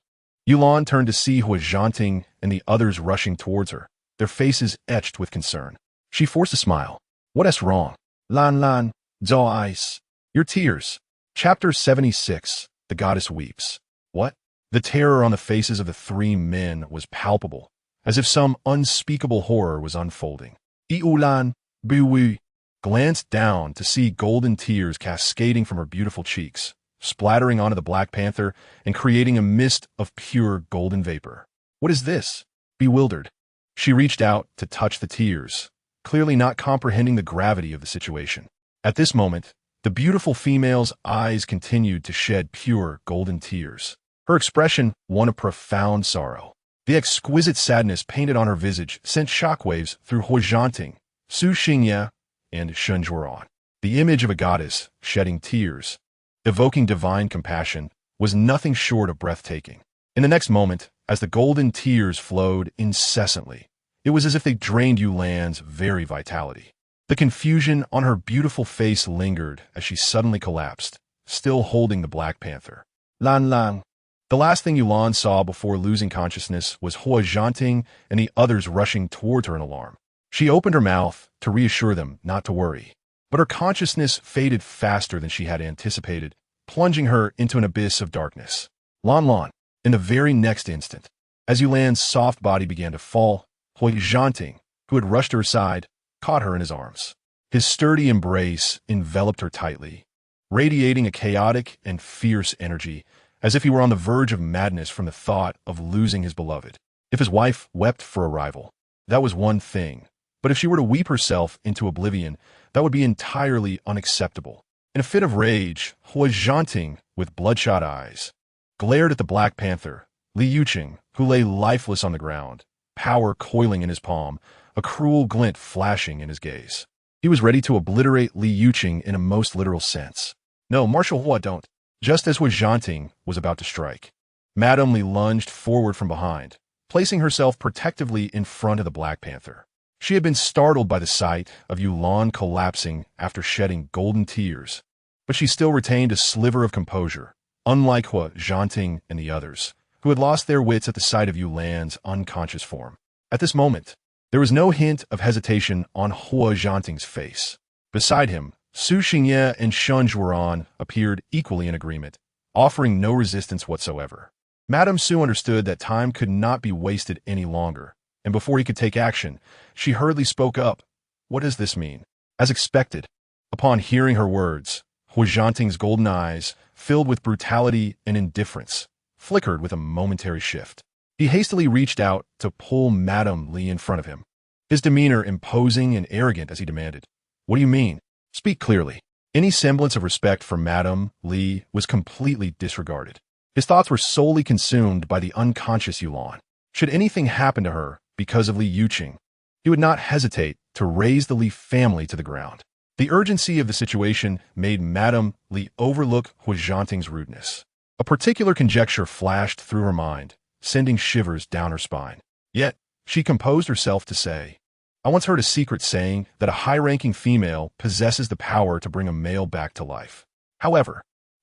Yulan turned to see Hua Zhanting and the others rushing towards her, their faces etched with concern. She forced a smile. What's wrong? Lan Lan, zhao ice. Your tears. Chapter 76. The Goddess Weeps. What? The terror on the faces of the three men was palpable, as if some unspeakable horror was unfolding. Yulan, Biwi, glanced down to see golden tears cascading from her beautiful cheeks, splattering onto the Black Panther and creating a mist of pure golden vapor. What is this? Bewildered, she reached out to touch the tears, clearly not comprehending the gravity of the situation. At this moment, the beautiful female's eyes continued to shed pure golden tears. Her expression one of profound sorrow. The exquisite sadness painted on her visage sent shockwaves through Hua Zhanting, Su Xingye, and Shen Zhuoran. The image of a goddess shedding tears, evoking divine compassion, was nothing short of breathtaking. In the next moment, as the golden tears flowed incessantly, it was as if they drained Yulan's very vitality. The confusion on her beautiful face lingered as she suddenly collapsed, still holding the Black Panther. Lan Lan. The last thing Yulan saw before losing consciousness was Hua Zhanting and the others rushing towards her in alarm. She opened her mouth to reassure them not to worry, but her consciousness faded faster than she had anticipated, plunging her into an abyss of darkness. Lan Lan. In the very next instant, as Yulan's soft body began to fall, Hua Zhanting, who had rushed to her side, caught her in his arms. His sturdy embrace enveloped her tightly, radiating a chaotic and fierce energy, as if he were on the verge of madness from the thought of losing his beloved. If his wife wept for a rival, that was one thing, but if she were to weep herself into oblivion, that would be entirely unacceptable. In a fit of rage, Hua Zhanting, with bloodshot eyes, glared at the Black Panther, Li Yuqing, who lay lifeless on the ground, power coiling in his palm, a cruel glint flashing in his gaze. He was ready to obliterate Li Yuqing in a most literal sense. No, Marshal Hua, don't. Just as Hua Zhanting was about to strike, Madame Li lunged forward from behind, placing herself protectively in front of the Black Panther. She had been startled by the sight of Yulan collapsing after shedding golden tears, but she still retained a sliver of composure, unlike Hua Zhanting and the others, who had lost their wits at the sight of Yulan's unconscious form. At this moment, there was no hint of hesitation on Hua Zhanting's face. Beside him, Su Xingye and Shen Zhuoran appeared equally in agreement, offering no resistance whatsoever. Madame Su understood that time could not be wasted any longer, and before he could take action, she hurriedly spoke up. What does this mean? As expected, upon hearing her words, Hua Zhanting's golden eyes, filled with brutality and indifference, flickered with a momentary shift. He hastily reached out to pull Madame Li in front of him, his demeanor imposing and arrogant as he demanded, What do you mean? Speak clearly. Any semblance of respect for Madame Li was completely disregarded. His thoughts were solely consumed by the unconscious Yulan. Should anything happen to her because of Li Yuqing, he would not hesitate to raze the Li family to the ground. The urgency of the situation made Madame Li overlook Hua Zhanting's rudeness. A particular conjecture flashed through her mind, sending shivers down her spine. Yet, she composed herself to say, I once heard a secret saying that a high-ranking female possesses the power to bring a male back to life. However,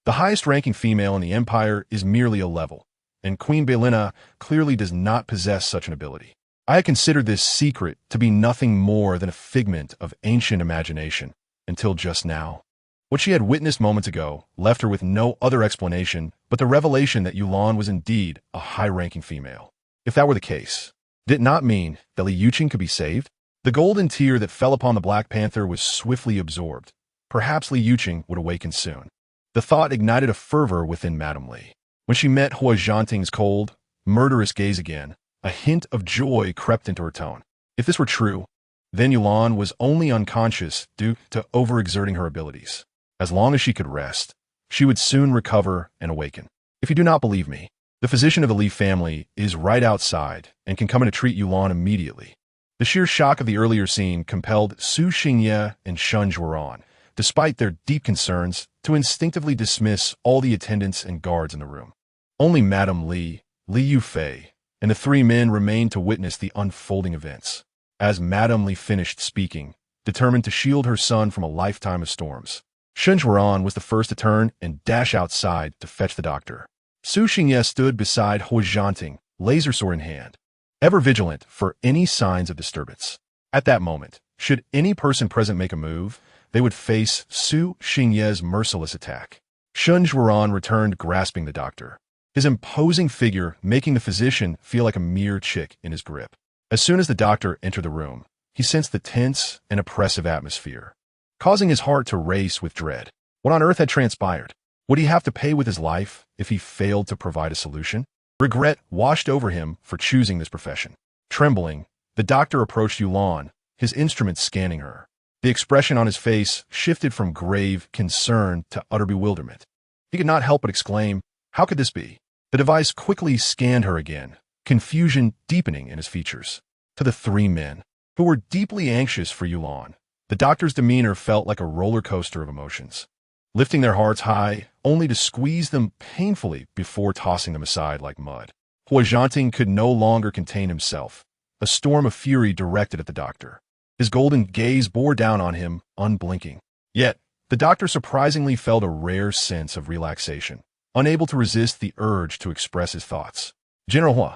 The highest-ranking female in the empire is merely a level, and Queen Belina clearly does not possess such an ability. I had considered this secret to be nothing more than a figment of ancient imagination, until just now. What she had witnessed moments ago left her with no other explanation but the revelation that Yulan was indeed a high-ranking female. If that were the case, did it not mean that Li Yuqing could be saved? The golden tear that fell upon the Black Panther was swiftly absorbed. Perhaps Li Yuqing would awaken soon. The thought ignited a fervor within Madame Li. When she met Hua Zhanting's cold, murderous gaze again, a hint of joy crept into her tone. If this were true, then Yulan was only unconscious due to overexerting her abilities. As long as she could rest, she would soon recover and awaken. If you do not believe me, the physician of the Li family is right outside and can come in to treat Yulan immediately. The sheer shock of the earlier scene compelled Su Xingye and Shun Zhuoran, despite their deep concerns, to instinctively dismiss all the attendants and guards in the room. Only Madame Li, Li Yufei, and the three men remained to witness the unfolding events. As Madame Li finished speaking, determined to shield her son from a lifetime of storms, Shun Zhuoran was the first to turn and dash outside to fetch the doctor. Su Xingye stood beside Hua Zhanting, laser sword in hand, ever vigilant for any signs of disturbance. At that moment, should any person present make a move, they would face Su Xingye's merciless attack. Shun Zhuoran returned grasping the doctor, his imposing figure making the physician feel like a mere chick in his grip. As soon as the doctor entered the room, he sensed the tense and oppressive atmosphere, causing his heart to race with dread. What on earth had transpired? Would he have to pay with his life if he failed to provide a solution? Regret washed over him for choosing this profession. Trembling, the doctor approached Yulan, his instrument scanning her. The expression on his face shifted from grave concern to utter bewilderment. He could not help but exclaim, "How could this be?" The device quickly scanned her again, confusion deepening in his features. To the three men, who were deeply anxious for Yulan, the doctor's demeanor felt like a roller coaster of emotions, lifting their hearts high, only to squeeze them painfully before tossing them aside like mud. Hua Zhanting could no longer contain himself, a storm of fury directed at the doctor. His golden gaze bore down on him, unblinking. Yet, the doctor surprisingly felt a rare sense of relaxation, unable to resist the urge to express his thoughts. "General Hua,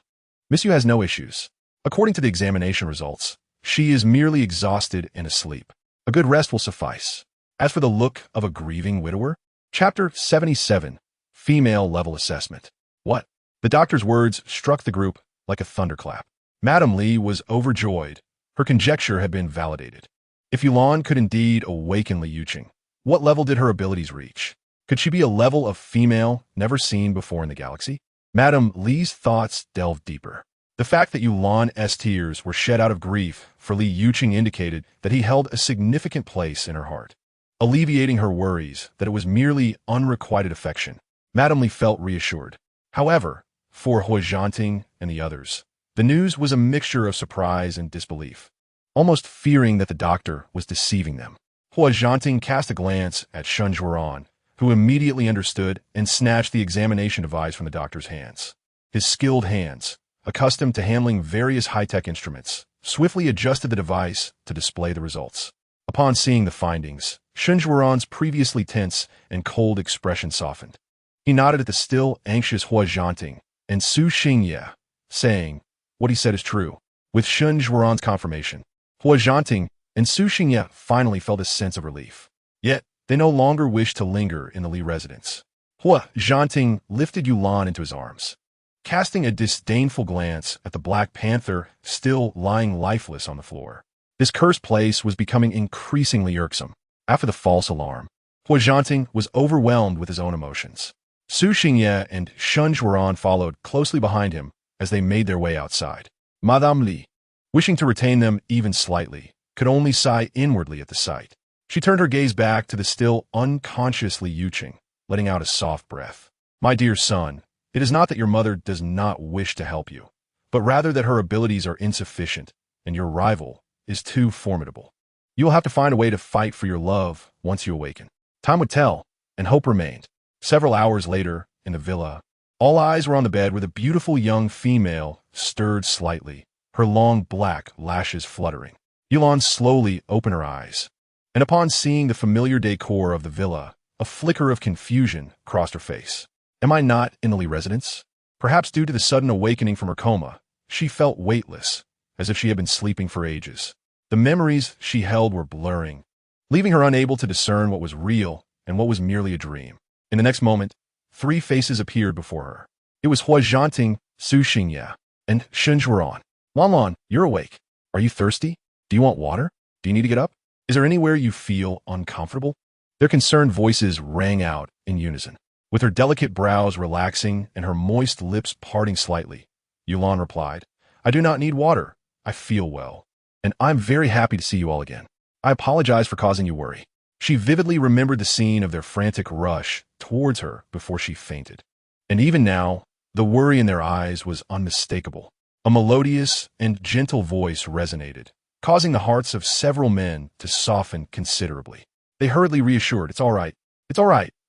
Miss Yu has no issues. According to the examination results, she is merely exhausted and asleep. A good rest will suffice. As for the look of a grieving widower," Chapter 77, Female Level Assessment. What? The doctor's words struck the group like a thunderclap. Madame Li was overjoyed. Her conjecture had been validated. If Yulan could indeed awaken Li Yuqing, what level did her abilities reach? Could she be a level of female never seen before in the galaxy? Madame Li's thoughts delved deeper. The fact that Yulan's tears were shed out of grief for Li Yuqing indicated that he held a significant place in her heart, alleviating her worries that it was merely unrequited affection. Madame Li felt reassured. However, for Hua Zhanting and the others, the news was a mixture of surprise and disbelief, almost fearing that the doctor was deceiving them. Hua Zhanting cast a glance at Shun Zhuoran, who immediately understood and snatched the examination device from the doctor's hands. His skilled hands, accustomed to handling various high-tech instruments, swiftly adjusted the device to display the results. Upon seeing the findings, Shun Zhuoran's previously tense and cold expression softened. He nodded at the still anxious Hua Zhanting and Su Xingye, saying, "What he said is true." With Shun Zhuoran's confirmation, Hua Zhanting and Su Xingye finally felt a sense of relief. Yet, they no longer wished to linger in the Li residence. Hua Zhanting lifted Yulan into his arms, casting a disdainful glance at the Black Panther still lying lifeless on the floor. This cursed place was becoming increasingly irksome. After the false alarm, Hua Zhanting was overwhelmed with his own emotions. Su Xingye and Shun Zhuoran followed closely behind him as they made their way outside. Madame Li, wishing to retain them even slightly, could only sigh inwardly at the sight. She turned her gaze back to the still unconscious Li Yuqing, letting out a soft breath. "My dear son, it is not that your mother does not wish to help you, but rather that her abilities are insufficient, and your rival is too formidable. You will have to find a way to fight for your love once you awaken." Time would tell, and hope remained. Several hours later, in the villa, all eyes were on the bed where the beautiful young female stirred slightly, her long black lashes fluttering. Yulan slowly opened her eyes, and upon seeing the familiar decor of the villa, A flicker of confusion crossed her face. Am I not in the Lee residence? Perhaps due to the sudden awakening from her coma, she felt weightless, as if she had been sleeping for ages. The memories she held were blurring, leaving her unable to discern what was real and what was merely a dream. In the next moment, three faces appeared before her. It was Hua Zhanting, Su Xingye, and Shun Zhuoran. Lan, you're awake. Are you thirsty? Do you want water? Do you need to get up? Is there anywhere you feel uncomfortable? Their concerned voices rang out in unison. With her delicate brows relaxing and her moist lips parting slightly, Yulan replied, I do not need water. I feel well. And I'm very happy to see you all again. I apologize for causing you worry. She vividly remembered the scene of their frantic rush towards her before she fainted. And even now, the worry in their eyes was unmistakable. A melodious and gentle voice resonated, causing the hearts of several men to soften considerably. They hurriedly reassured, it's all right,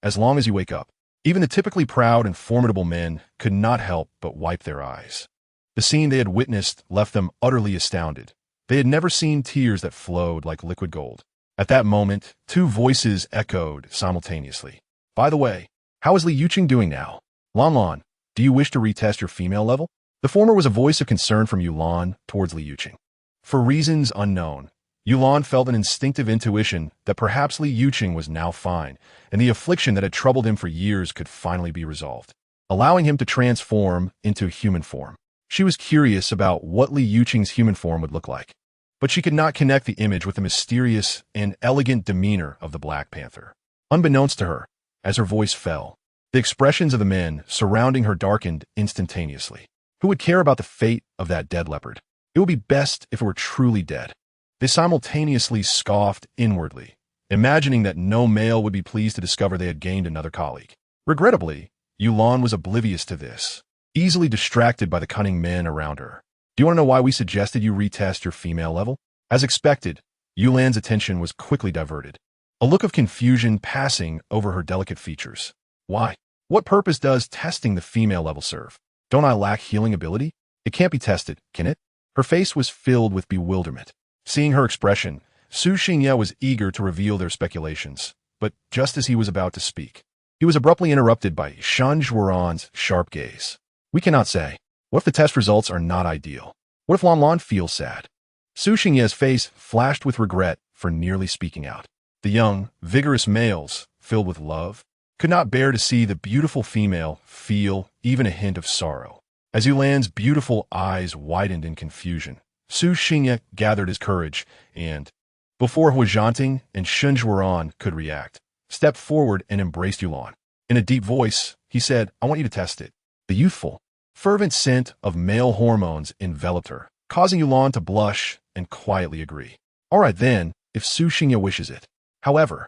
as long as you wake up. Even the typically proud and formidable men could not help but wipe their eyes. The scene they had witnessed left them utterly astounded. They had never seen tears that flowed like liquid gold. At that moment, two voices echoed simultaneously. By the way, how is Li Yuqing doing now? Lan, do you wish to retest your female level? The former was a voice of concern from Yulan towards Li Yuqing. For reasons unknown, Yulan felt an instinctive intuition that perhaps Li Yuqing was now fine, and the affliction that had troubled him for years could finally be resolved, allowing him to transform into human form. She was curious about what Li Yuqing's human form would look like, but she could not connect the image with the mysterious and elegant demeanor of the Black Panther. Unbeknownst to her, as her voice fell, the expressions of the men surrounding her darkened instantaneously. Who would care about the fate of that dead leopard? It would be best if it were truly dead. They simultaneously scoffed inwardly, imagining that no male would be pleased to discover they had gained another colleague. Regrettably, Yulan was oblivious to this, easily distracted by the cunning men around her. Do you want to know why we suggested you retest your female level? As expected, Yulan's attention was quickly diverted, a look of confusion passing over her delicate features. Why? What purpose does testing the female level serve? Don't I lack healing ability? It can't be tested, can it? Her face was filled with bewilderment. Seeing her expression, Su Xingye was eager to reveal their speculations, but just as he was about to speak, he was abruptly interrupted by Shun Zhuoran's sharp gaze. We cannot say. What if the test results are not ideal? What if Lan feels sad? Su Xingye's face flashed with regret for nearly speaking out. The young, vigorous males, filled with love, could not bear to see the beautiful female feel even a hint of sorrow. As Yulan's beautiful eyes widened in confusion, Su Xingye gathered his courage and, before Hua Zhanting and Shun Zhuoran could react, stepped forward and embraced Yulan. In a deep voice, he said, I want you to test it. The youthful, fervent scent of male hormones enveloped her, causing Yulan to blush and quietly agree. All right then, if Su Xingye wishes it. However,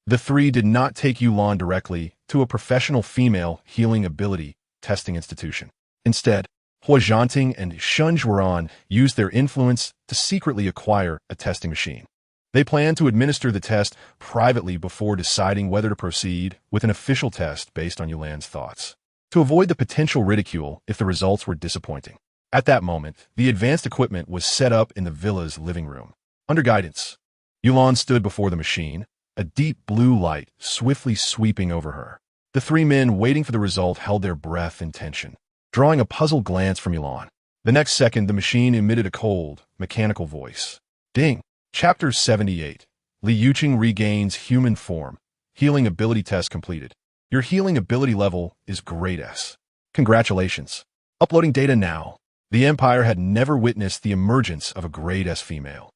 the three did not take Yulan directly to a professional female healing ability testing institution. Instead, Hua Zhanting and Shun Zhuoran used their influence to secretly acquire a testing machine. They planned to administer the test privately before deciding whether to proceed with an official test based on Yulan's thoughts, to avoid the potential ridicule if the results were disappointing. At that moment, the advanced equipment was set up in the villa's living room. Under guidance, Yulan stood before the machine, a deep blue light swiftly sweeping over her. The three men waiting for the result held their breath in tension, drawing a puzzled glance from Yulan. The next second, the machine emitted a cold, mechanical voice. Ding! Chapter 78. Li Yuqing regains human form. Healing ability test completed. Your healing ability level is Grade S. Congratulations. Uploading data now. The Empire had never witnessed the emergence of a Grade S female.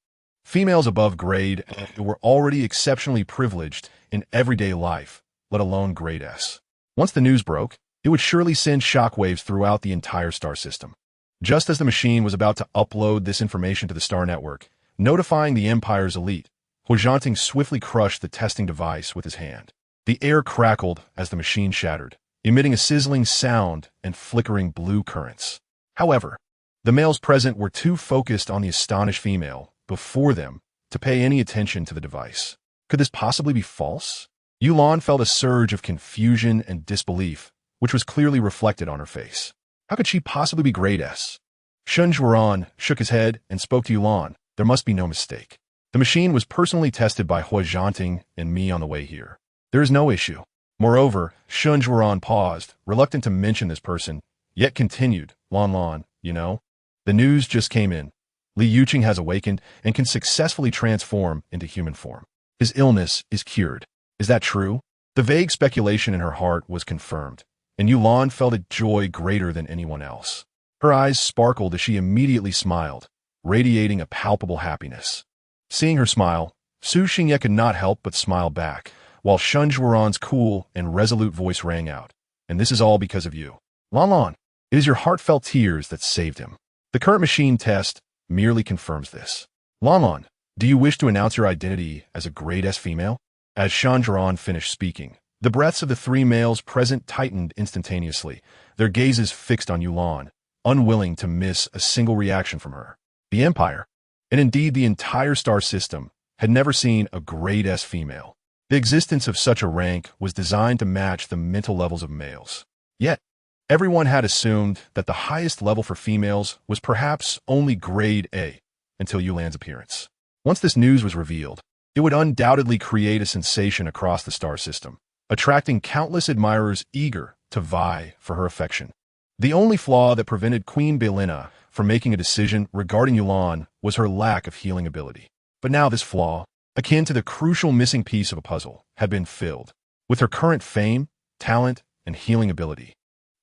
Females above Grade were already exceptionally privileged in everyday life, let alone Grade S. Once the news broke, it would surely send shockwaves throughout the entire star system. Just as the machine was about to upload this information to the star network, notifying the Empire's elite, Hua Zhanting swiftly crushed the testing device with his hand. The air crackled as the machine shattered, emitting a sizzling sound and flickering blue currents. However, the males present were too focused on the astonished female before them to pay any attention to the device. Could this possibly be false? Yulan felt a surge of confusion and disbelief, which was clearly reflected on her face. How could she possibly be Grade S? Shun Zhuoran shook his head and spoke to Yulan. There must be no mistake. The machine was personally tested by Hua Zhanting and me on the way here. There is no issue. Moreover, Shun Zhuoran paused, reluctant to mention this person, yet continued, Lan Lan, you know? The news just came in. Li Yuqing has awakened and can successfully transform into human form. His illness is cured. Is that true? The vague speculation in her heart was confirmed, and Yulan felt a joy greater than anyone else. Her eyes sparkled as she immediately smiled, radiating a palpable happiness. Seeing her smile, Su Xingye could not help but smile back, while Shun Zhuoran's cool and resolute voice rang out. And this is all because of you. Lan Lan, it is your heartfelt tears that saved him. The current machine test merely confirms this. Lan Lan, do you wish to announce your identity as a grade S female? As Shun Zhuoran finished speaking, the breaths of the three males present tightened instantaneously, their gazes fixed on Yulan, unwilling to miss a single reaction from her. The Empire, and indeed the entire star system, had never seen a grade S female. The existence of such a rank was designed to match the mental levels of males. Yet, everyone had assumed that the highest level for females was perhaps only grade A until Yulan's appearance. Once this news was revealed, it would undoubtedly create a sensation across the star system, attracting countless admirers eager to vie for her affection. The only flaw that prevented Queen Belina from making a decision regarding Yulan was her lack of healing ability. But now this flaw, akin to the crucial missing piece of a puzzle, had been filled. With her current fame, talent, and healing ability,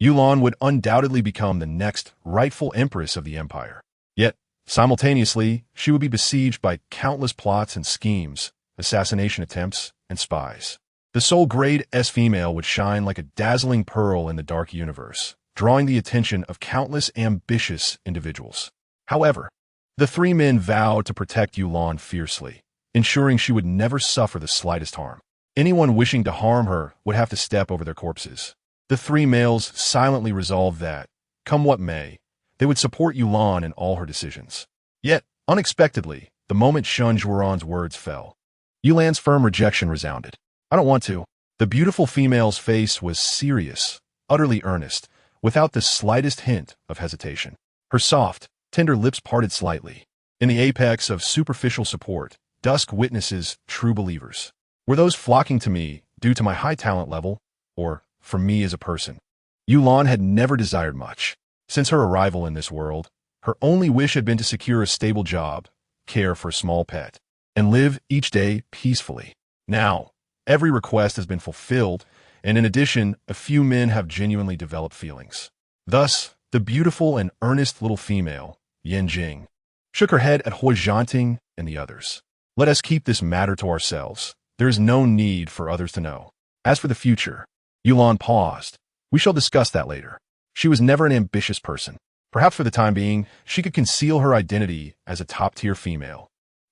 Yulan would undoubtedly become the next rightful empress of the empire. Yet, simultaneously, she would be besieged by countless plots and schemes, assassination attempts, and spies. The sole grade S female would shine like a dazzling pearl in the dark universe, drawing the attention of countless ambitious individuals. However, the three men vowed to protect Yulan fiercely, ensuring she would never suffer the slightest harm. Anyone wishing to harm her would have to step over their corpses. The three males silently resolved that, come what may, they would support Yulan in all her decisions. Yet, unexpectedly, the moment Shun Zhuoran's words fell, Yulan's firm rejection resounded. I don't want to. The beautiful female's face was serious, utterly earnest, without the slightest hint of hesitation. Her soft, tender lips parted slightly. In the apex of superficial support, dusk witnesses true believers. Were those flocking to me due to my high talent level, or for me as a person? Yulan had never desired much. Since her arrival in this world, her only wish had been to secure a stable job, care for a small pet, and live each day peacefully. Now, every request has been fulfilled, and in addition, a few men have genuinely developed feelings. Thus, the beautiful and earnest little female, Yan Jing, shook her head at Hui Zhanting and the others. Let us keep this matter to ourselves. There is no need for others to know. As for the future, Yulan paused. We shall discuss that later. She was never an ambitious person. Perhaps for the time being, she could conceal her identity as a top-tier female,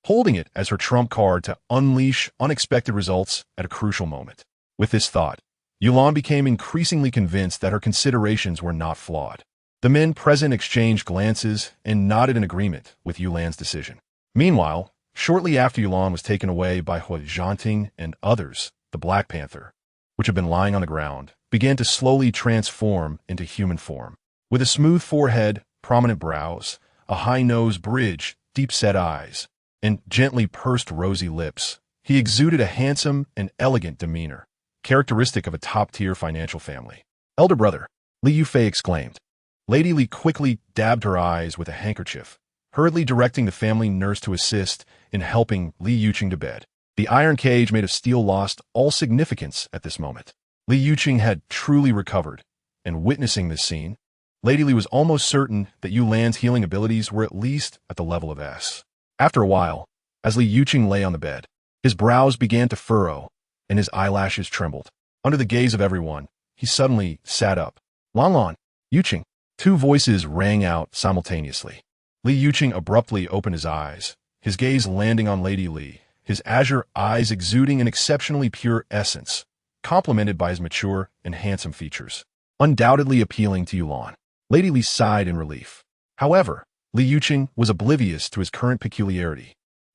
holding it as her trump card to unleash unexpected results at a crucial moment. With this thought, Yulan became increasingly convinced that her considerations were not flawed. The men present exchanged glances and nodded in agreement with Yulan's decision. Meanwhile, shortly after Yulan was taken away by Hui Zhanting and others, the Black Panther, which had been lying on the ground, began to slowly transform into human form. With a smooth forehead, prominent brows, a high nose bridge, deep-set eyes, and gently pursed rosy lips, he exuded a handsome and elegant demeanor, characteristic of a top-tier financial family. Elder brother, Li Yufei exclaimed. Lady Li quickly dabbed her eyes with a handkerchief, hurriedly directing the family nurse to assist in helping Li Yuqing to bed. The iron cage made of steel lost all significance at this moment. Li Yuqing had truly recovered, and witnessing this scene, Lady Li was almost certain that Yulan's healing abilities were at least at the level of S. After a while, as Li Yuqing lay on the bed, his brows began to furrow, and his eyelashes trembled. Under the gaze of everyone, he suddenly sat up. Lan Lan, Yuqing. Two voices rang out simultaneously. Li Yuqing abruptly opened his eyes, his gaze landing on Lady Li, his azure eyes exuding an exceptionally pure essence, complemented by his mature and handsome features, undoubtedly appealing to Yulan. Lady Li sighed in relief. However, Li Yuqing was oblivious to his current peculiarity.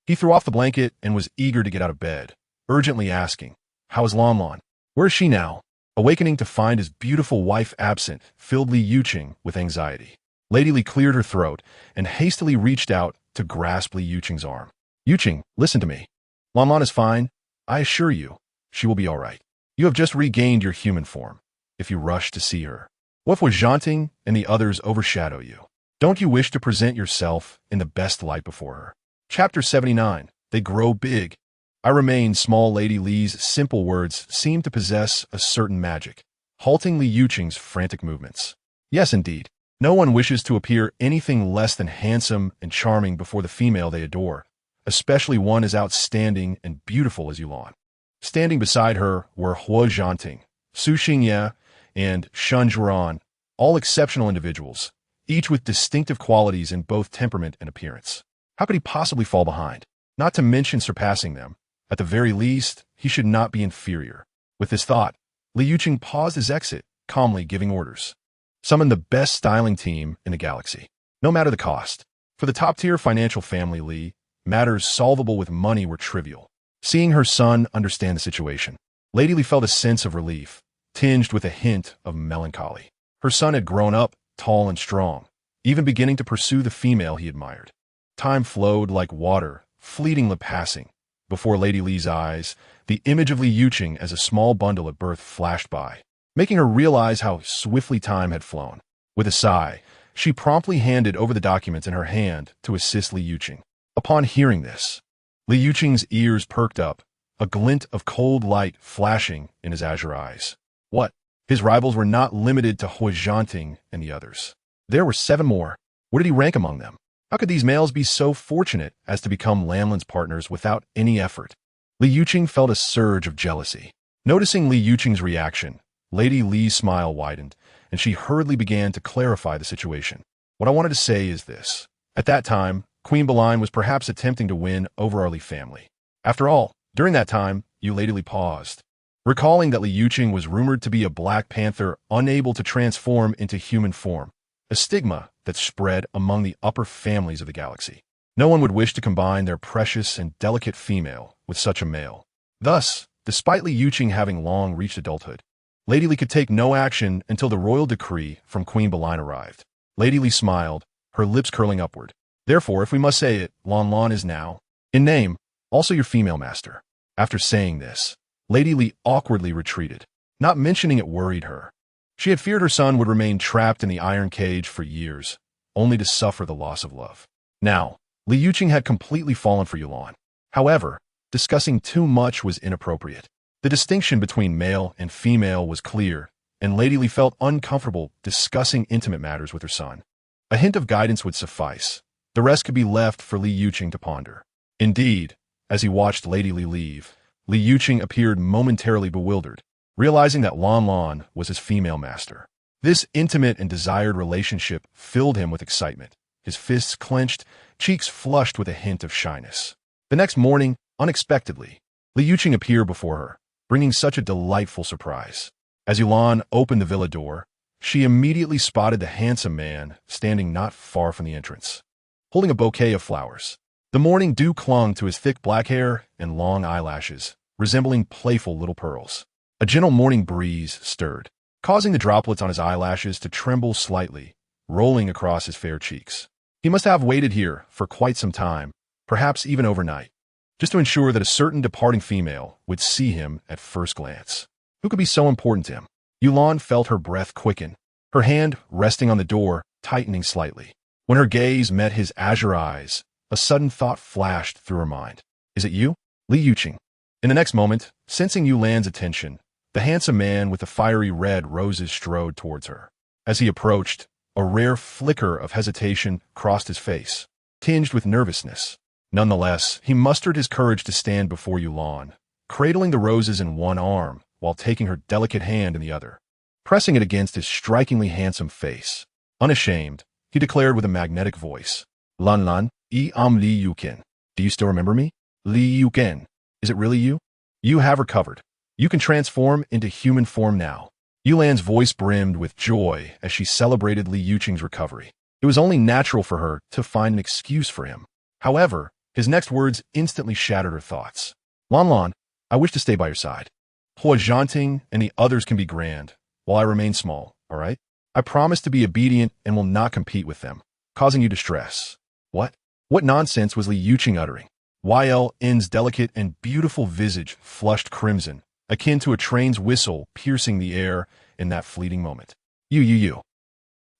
He threw off the blanket and was eager to get out of bed, urgently asking, "How is Lan Lan? Where is she now?" Awakening to find his beautiful wife absent filled Li Yuqing with anxiety. Lady Li cleared her throat and hastily reached out to grasp Li Yuqing's arm. "Yuqing, listen to me. Lan Lan is fine. I assure you, she will be all right." You have just regained your human form, if you rush to see her. What if Hua Zhanting and the others overshadow you? Don't you wish to present yourself in the best light before her? Chapter 79. They grow big. I remain small. Lady Li's simple words seem to possess a certain magic, halting Li Yuqing's frantic movements. Yes, indeed. No one wishes to appear anything less than handsome and charming before the female they adore, especially one as outstanding and beautiful as Yulan. Standing beside her were Hua Zhanting, Su Xingye, and Shun Zhuran, all exceptional individuals, each with distinctive qualities in both temperament and appearance. How could he possibly fall behind? Not to mention surpassing them. At the very least, he should not be inferior. With this thought, Li Yuqing paused his exit, calmly giving orders. Summon the best styling team in the galaxy, no matter the cost. For the top-tier financial family Li, matters solvable with money were trivial. Seeing her son understand the situation, Lady Li felt a sense of relief, tinged with a hint of melancholy. Her son had grown up, tall and strong, even beginning to pursue the female he admired. Time flowed like water, fleetingly passing. Before Lady Li's eyes, the image of Li Yuqing as a small bundle at birth flashed by, making her realize how swiftly time had flown. With a sigh, she promptly handed over the documents in her hand to assist Li Yuqing. Upon hearing this, Li Yuqing's ears perked up, a glint of cold light flashing in his azure eyes. What? His rivals were not limited to Hua Zhanting and the others. There were 7 more. Where did he rank among them? How could these males be so fortunate as to become Lanlin's partners without any effort? Li Yuqing felt a surge of jealousy. Noticing Li Yuqing's reaction, Lady Li's smile widened, and she hurriedly began to clarify the situation. What I wanted to say is this. At that time, Queen Beeline was perhaps attempting to win over our Li family. After all, during that time, Lady Li paused. Recalling that Li Yuqing was rumored to be a Black Panther unable to transform into human form, a stigma that spread among the upper families of the galaxy. No one would wish to combine their precious and delicate female with such a male. Thus, despite Li Yuqing having long reached adulthood, Lady Li could take no action until the royal decree from Queen Beeline arrived. Lady Li smiled, her lips curling upward. Therefore, if we must say it, Lan is now, in name, also your female master. After saying this, Lady Li awkwardly retreated. Not mentioning it worried her. She had feared her son would remain trapped in the iron cage for years, only to suffer the loss of love. Now, Li Yuqing had completely fallen for Yulan. However, discussing too much was inappropriate. The distinction between male and female was clear, and Lady Li felt uncomfortable discussing intimate matters with her son. A hint of guidance would suffice. The rest could be left for Li Yuqing to ponder. Indeed, as he watched Lady Li leave, Li Yuqing appeared momentarily bewildered, realizing that Lan was his female master. This intimate and desired relationship filled him with excitement, his fists clenched, cheeks flushed with a hint of shyness. The next morning, unexpectedly, Li Yuqing appeared before her, bringing such a delightful surprise. As Yulan opened the villa door, she immediately spotted the handsome man standing not far from the entrance, holding a bouquet of flowers. The morning dew clung to his thick black hair and long eyelashes, resembling playful little pearls. A gentle morning breeze stirred, causing the droplets on his eyelashes to tremble slightly, rolling across his fair cheeks. He must have waited here for quite some time, perhaps even overnight, just to ensure that a certain departing female would see him at first glance. Who could be so important to him? Yulan felt her breath quicken, her hand resting on the door, tightening slightly. When her gaze met his azure eyes, a sudden thought flashed through her mind. Is it you? Li Yuqing. In the next moment, sensing Yulan's attention, the handsome man with the fiery red roses strode towards her. As he approached, a rare flicker of hesitation crossed his face, tinged with nervousness. Nonetheless, he mustered his courage to stand before Yulan, cradling the roses in one arm while taking her delicate hand in the other, pressing it against his strikingly handsome face. Unashamed, he declared with a magnetic voice, Lan, I'm Li Yuqing. Do you still remember me? Li Yuqing. Is it really you? You have recovered. You can transform into human form now. Yulan's voice brimmed with joy as she celebrated Li Yuqing's recovery. It was only natural for her to find an excuse for him. However, his next words instantly shattered her thoughts. Lan, I wish to stay by your side. Hua Zhanting and the others can be grand, while I remain small, all right? I promise to be obedient and will not compete with them, causing you distress. What? What nonsense was Li Yuqing uttering? Yln's delicate and beautiful visage flushed crimson, akin to a train's whistle piercing the air in that fleeting moment. You.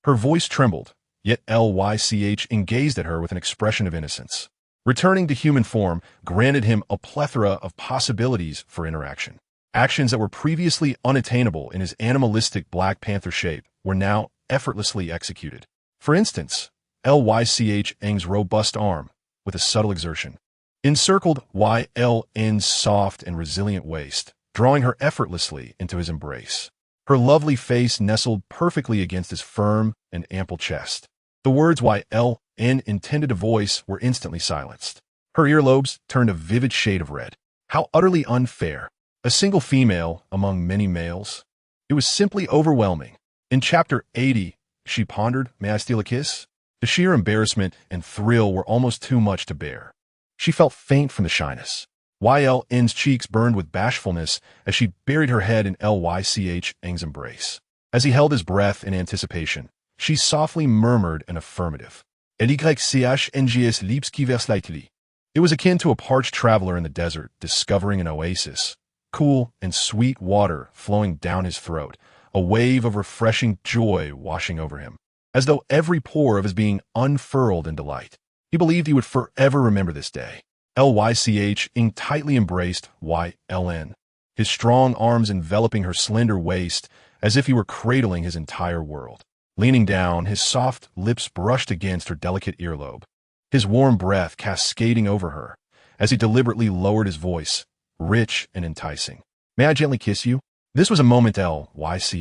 Her voice trembled, yet Lych gazed at her with an expression of innocence. Returning to human form granted him a plethora of possibilities for interaction. Actions that were previously unattainable in his animalistic Black Panther shape were now effortlessly executed. For instance, Lych's robust arm, with a subtle exertion, encircled Yl's soft and resilient waist, drawing her effortlessly into his embrace. Her lovely face nestled perfectly against his firm and ample chest. The words Yl intended to voice were instantly silenced. Her earlobes turned a vivid shade of red. How utterly unfair. A single female among many males. It was simply overwhelming. In Chapter 80, she pondered, "May I steal a kiss?" The sheer embarrassment and thrill were almost too much to bear. She felt faint from the shyness. Yl's cheeks burned with bashfulness as she buried her head in Lych's embrace. As he held his breath in anticipation, she softly murmured an affirmative. Lych's liebski versleitli. It was akin to a parched traveler in the desert discovering an oasis. Cool and sweet water flowing down his throat, a wave of refreshing joy washing over him, as though every pore of his being unfurled in delight. He believed he would forever remember this day. Lych tightly embraced Yln, his strong arms enveloping her slender waist as if he were cradling his entire world. Leaning down, his soft lips brushed against her delicate earlobe, his warm breath cascading over her as he deliberately lowered his voice, rich and enticing. "May I gently kiss you?" This was a moment Lych,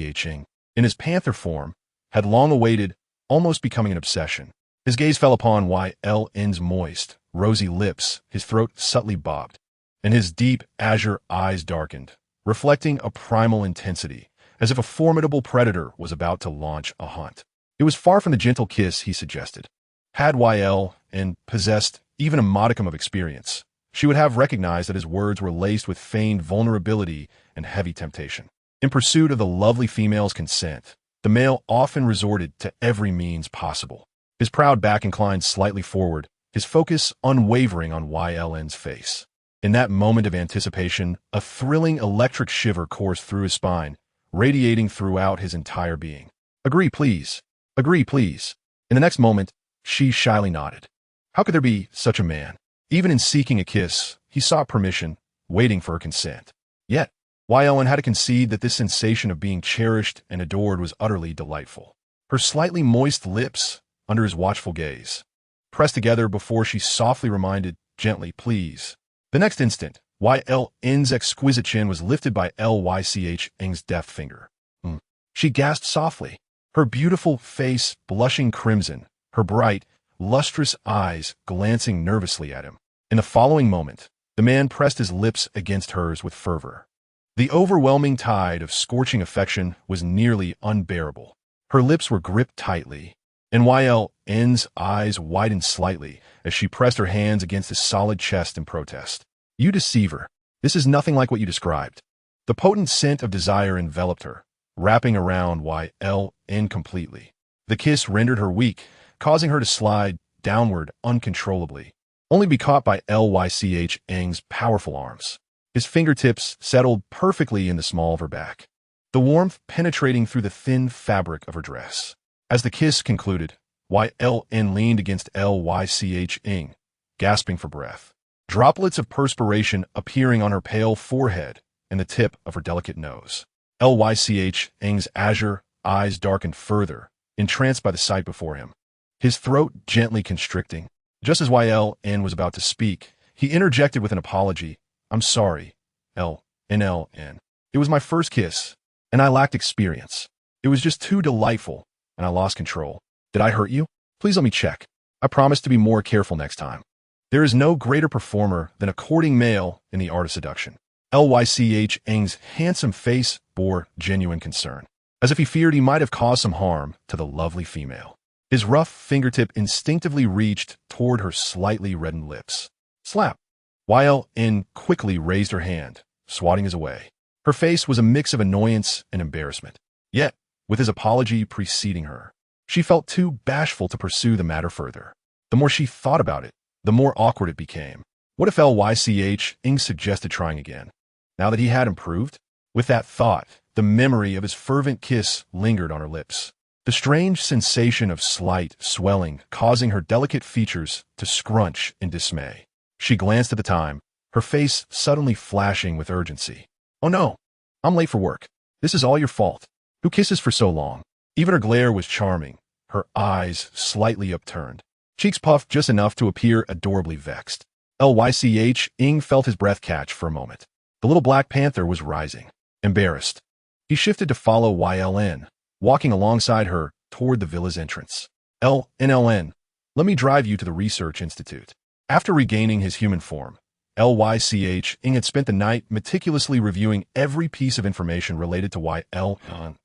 in his panther form, had long awaited, almost becoming an obsession. His gaze fell upon Yl's moist, rosy lips, his throat subtly bobbed, and his deep azure eyes darkened, reflecting a primal intensity, as if a formidable predator was about to launch a hunt. It was far from the gentle kiss he suggested. Had Yln possessed even a modicum of experience, she would have recognized that his words were laced with feigned vulnerability and heavy temptation. In pursuit of the lovely female's consent, the male often resorted to every means possible. His proud back inclined slightly forward, his focus unwavering on Yl's face. In that moment of anticipation, a thrilling electric shiver coursed through his spine, radiating throughout his entire being. Agree, please. Agree, please." In the next moment, she shyly nodded. How could there be such a man? Even in seeking a kiss, he sought permission, waiting for her consent. Yet, Yln had to concede that this sensation of being cherished and adored was utterly delightful. Her slightly moist lips, under his watchful gaze, pressed together before she softly reminded, "Gently, please." The next instant, Yl's exquisite chin was lifted by Lych's deft finger. She gasped softly, her beautiful face blushing crimson, her bright, lustrous eyes glancing nervously at him. In the following moment, the man pressed his lips against hers with fervor. The overwhelming tide of scorching affection was nearly unbearable. Her lips were gripped tightly, and Yl's eyes widened slightly as she pressed her hands against his solid chest in protest. "You deceiver. This is nothing like what you described." The potent scent of desire enveloped her, wrapping around Yln completely. The kiss rendered her weak, causing her to slide downward uncontrollably, only to be caught by Lych's powerful arms. His fingertips settled perfectly in the small of her back, the warmth penetrating through the thin fabric of her dress. As the kiss concluded, Yln leaned against Lych, gasping for breath, droplets of perspiration appearing on her pale forehead and the tip of her delicate nose. Lych's azure eyes darkened further, entranced by the sight before him, his throat gently constricting. Just as Yln was about to speak, he interjected with an apology. "I'm sorry, Ln. It was my first kiss, and I lacked experience. It was just too delightful, and I lost control. Did I hurt you? Please let me check. I promise to be more careful next time." There is no greater performer than a courting male in the art of seduction. Lych's handsome face bore genuine concern, as if he feared he might have caused some harm to the lovely female. His rough fingertip instinctively reached toward her slightly reddened lips. Slap! Yln quickly raised her hand, swatting his away. Her face was a mix of annoyance and embarrassment. Yet, with his apology preceding her, she felt too bashful to pursue the matter further. The more she thought about it, the more awkward it became. What if Lych suggested trying again? now that he had improved? With that thought, the memory of his fervent kiss lingered on her lips. The strange sensation of slight swelling causing her delicate features to scrunch in dismay. She glanced at the time, her face suddenly flashing with urgency. Oh no, I'm late for work. This is all your fault. Who kisses for so long? Even her glare was charming, her eyes slightly upturned, cheeks puffed just enough to appear adorably vexed. Ing felt his breath catch for a moment. The little Black Panther was rising, embarrassed. He shifted to follow Yln, walking alongside her toward the villa's entrance. Lnln, let me drive you to the Research Institute. After regaining his human form, Ing had spent the night meticulously reviewing every piece of information related to Yln.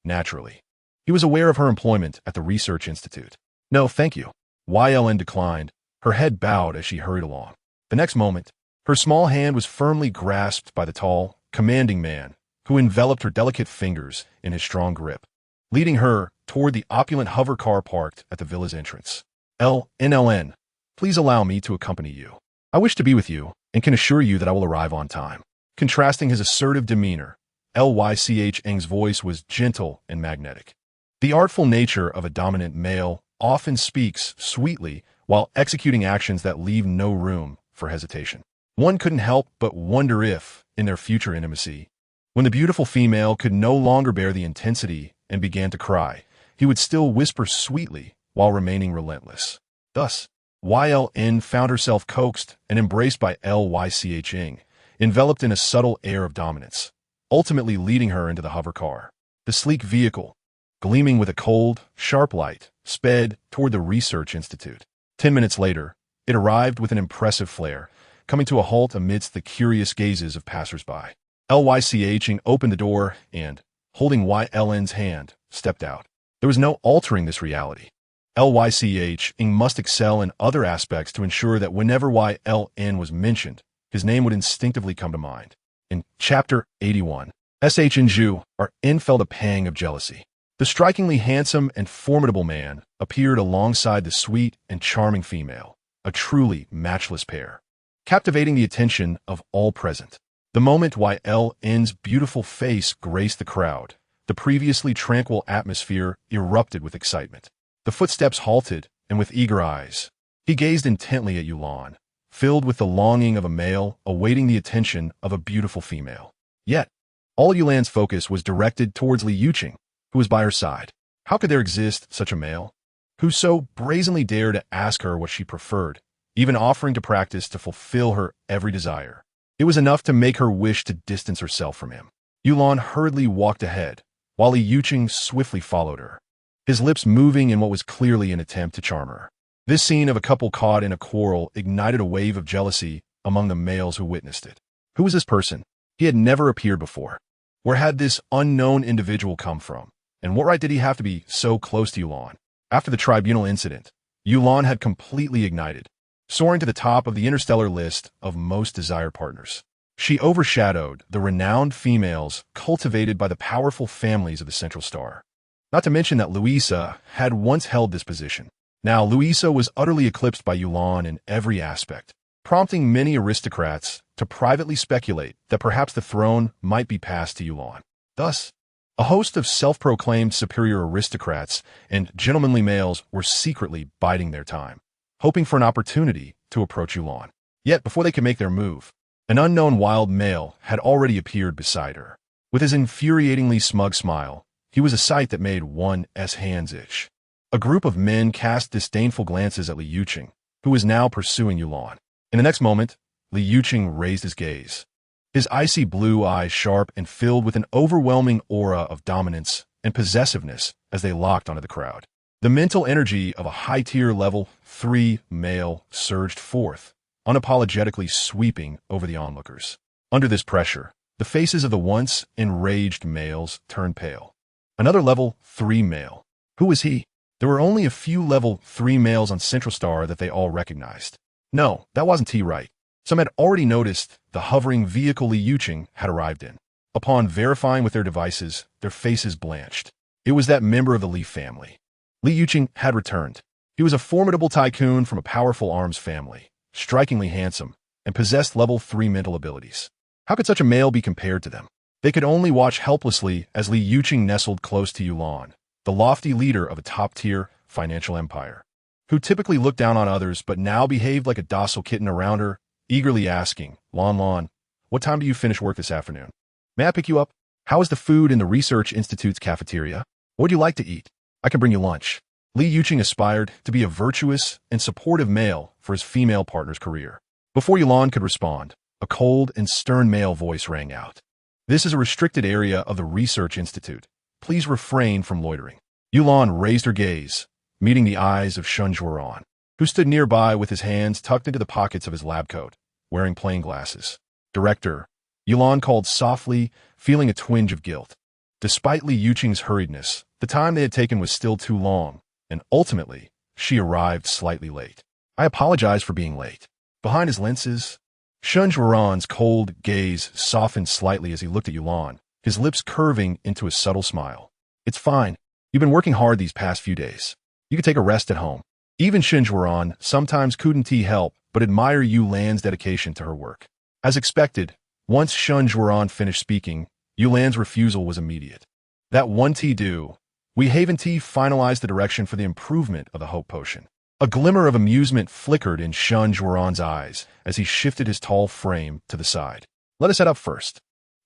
Naturally, he was aware of her employment at the Research Institute. No, thank you. Yln declined, her head bowed as she hurried along. The next moment, her small hand was firmly grasped by the tall, commanding man, who enveloped her delicate fingers in his strong grip, leading her toward the opulent hover car parked at the villa's entrance. Lnln, please allow me to accompany you. I wish to be with you, and can assure you that I will arrive on time. Contrasting his assertive demeanor, Ing's voice was gentle and magnetic. The artful nature of a dominant male often speaks sweetly while executing actions that leave no room for hesitation. One couldn't help but wonder if, in their future intimacy, when the beautiful female could no longer bear the intensity and began to cry, he would still whisper sweetly while remaining relentless. Thus, Yln found herself coaxed and embraced by Ing, enveloped in a subtle air of dominance, ultimately leading her into the hover car. The sleek vehicle, gleaming with a cold, sharp light, sped toward the Research Institute. 10 minutes later, it arrived with an impressive flare, coming to a halt amidst the curious gazes of passers-by. Ing opened the door and, holding Yln's hand, stepped out. There was no altering this reality. Ing must excel in other aspects to ensure that whenever Yln was mentioned, his name would instinctively come to mind. In Chapter 81, N felt a pang of jealousy. The strikingly handsome and formidable man appeared alongside the sweet and charming female, a truly matchless pair, captivating the attention of all present. The moment Yln's beautiful face graced the crowd, the previously tranquil atmosphere erupted with excitement. The footsteps halted, and with eager eyes, he gazed intently at Yulon, filled with the longing of a male awaiting the attention of a beautiful female. Yet, all Yulan's focus was directed towards Li Yuqing, who was by her side. How could there exist such a male, who so brazenly dared to ask her what she preferred, even offering to practice to fulfill her every desire? It was enough to make her wish to distance herself from him. Yulon hurriedly walked ahead, while Li Yuqing swiftly followed her, his lips moving in what was clearly an attempt to charm her. This scene of a couple caught in a quarrel ignited a wave of jealousy among the males who witnessed it. Who was this person? He had never appeared before. Where had this unknown individual come from? And what right did he have to be so close to Yulon? After the tribunal incident, Yulon had completely ignited, soaring to the top of the interstellar list of most desired partners. She overshadowed the renowned females cultivated by the powerful families of the Central Star. Not to mention that Louisa had once held this position. Now Louisa was utterly eclipsed by Yulon in every aspect, prompting many aristocrats to privately speculate that perhaps the throne might be passed to Yulon. Thus, a host of self-proclaimed superior aristocrats and gentlemanly males were secretly biding their time, hoping for an opportunity to approach Yulon. Yet before they could make their move, an unknown wild male had already appeared beside her. With his infuriatingly smug smile, he was a sight that made one's hands itch. A group of men cast disdainful glances at Li Yuqing, who was now pursuing Yulon. In the next moment, Li Yuqing raised his gaze, his icy blue eyes sharp and filled with an overwhelming aura of dominance and possessiveness as they locked onto the crowd. The mental energy of a high-tier level 3 male surged forth, unapologetically sweeping over the onlookers. Under this pressure, the faces of the once enraged males turned pale. Another level 3 male. Who was he? There were only a few level 3 males on Central Star that they all recognized. No, that wasn't T-Right. Some had already noticed the hovering vehicle Li Yuqing had arrived in. Upon verifying with their devices, their faces blanched. It was that member of the Li family. Li Yuqing had returned. He was a formidable tycoon from a powerful arms family, strikingly handsome, and possessed level 3 mental abilities. How could such a male be compared to them? They could only watch helplessly as Li Yuqing nestled close to Yulan, the lofty leader of a top-tier financial empire, who typically looked down on others but now behaved like a docile kitten around her, eagerly asking, Lan, what time do you finish work this afternoon? May I pick you up? How is the food in the Research Institute's cafeteria? What would you like to eat? I can bring you lunch. Li Yuqing aspired to be a virtuous and supportive male for his female partner's career. Before Yulan could respond, a cold and stern male voice rang out. This is a restricted area of the Research Institute. Please refrain from loitering. Yulan raised her gaze, meeting the eyes of Shun Zhuoran, who stood nearby with his hands tucked into the pockets of his lab coat, wearing plain glasses. Director, Yulan called softly, feeling a twinge of guilt. Despite Li Yuqing's hurriedness, the time they had taken was still too long, and ultimately, she arrived slightly late. I apologize for being late. Behind his lenses, Shun Zhuoran's cold gaze softened slightly as he looked at Yulan, his lips curving into a subtle smile. It's fine. You've been working hard these past few days. You could take a rest at home. Even Shun Zhuoran sometimes couldn't help but admire Yulan's dedication to her work. As expected, once Shun Zhuoran finished speaking, Yulan's refusal was immediate. That one tea do. We Haven Tea finalized the direction for the improvement of the Hope Potion. A glimmer of amusement flickered in Shun Zhuoran's eyes as he shifted his tall frame to the side. Let us head up first.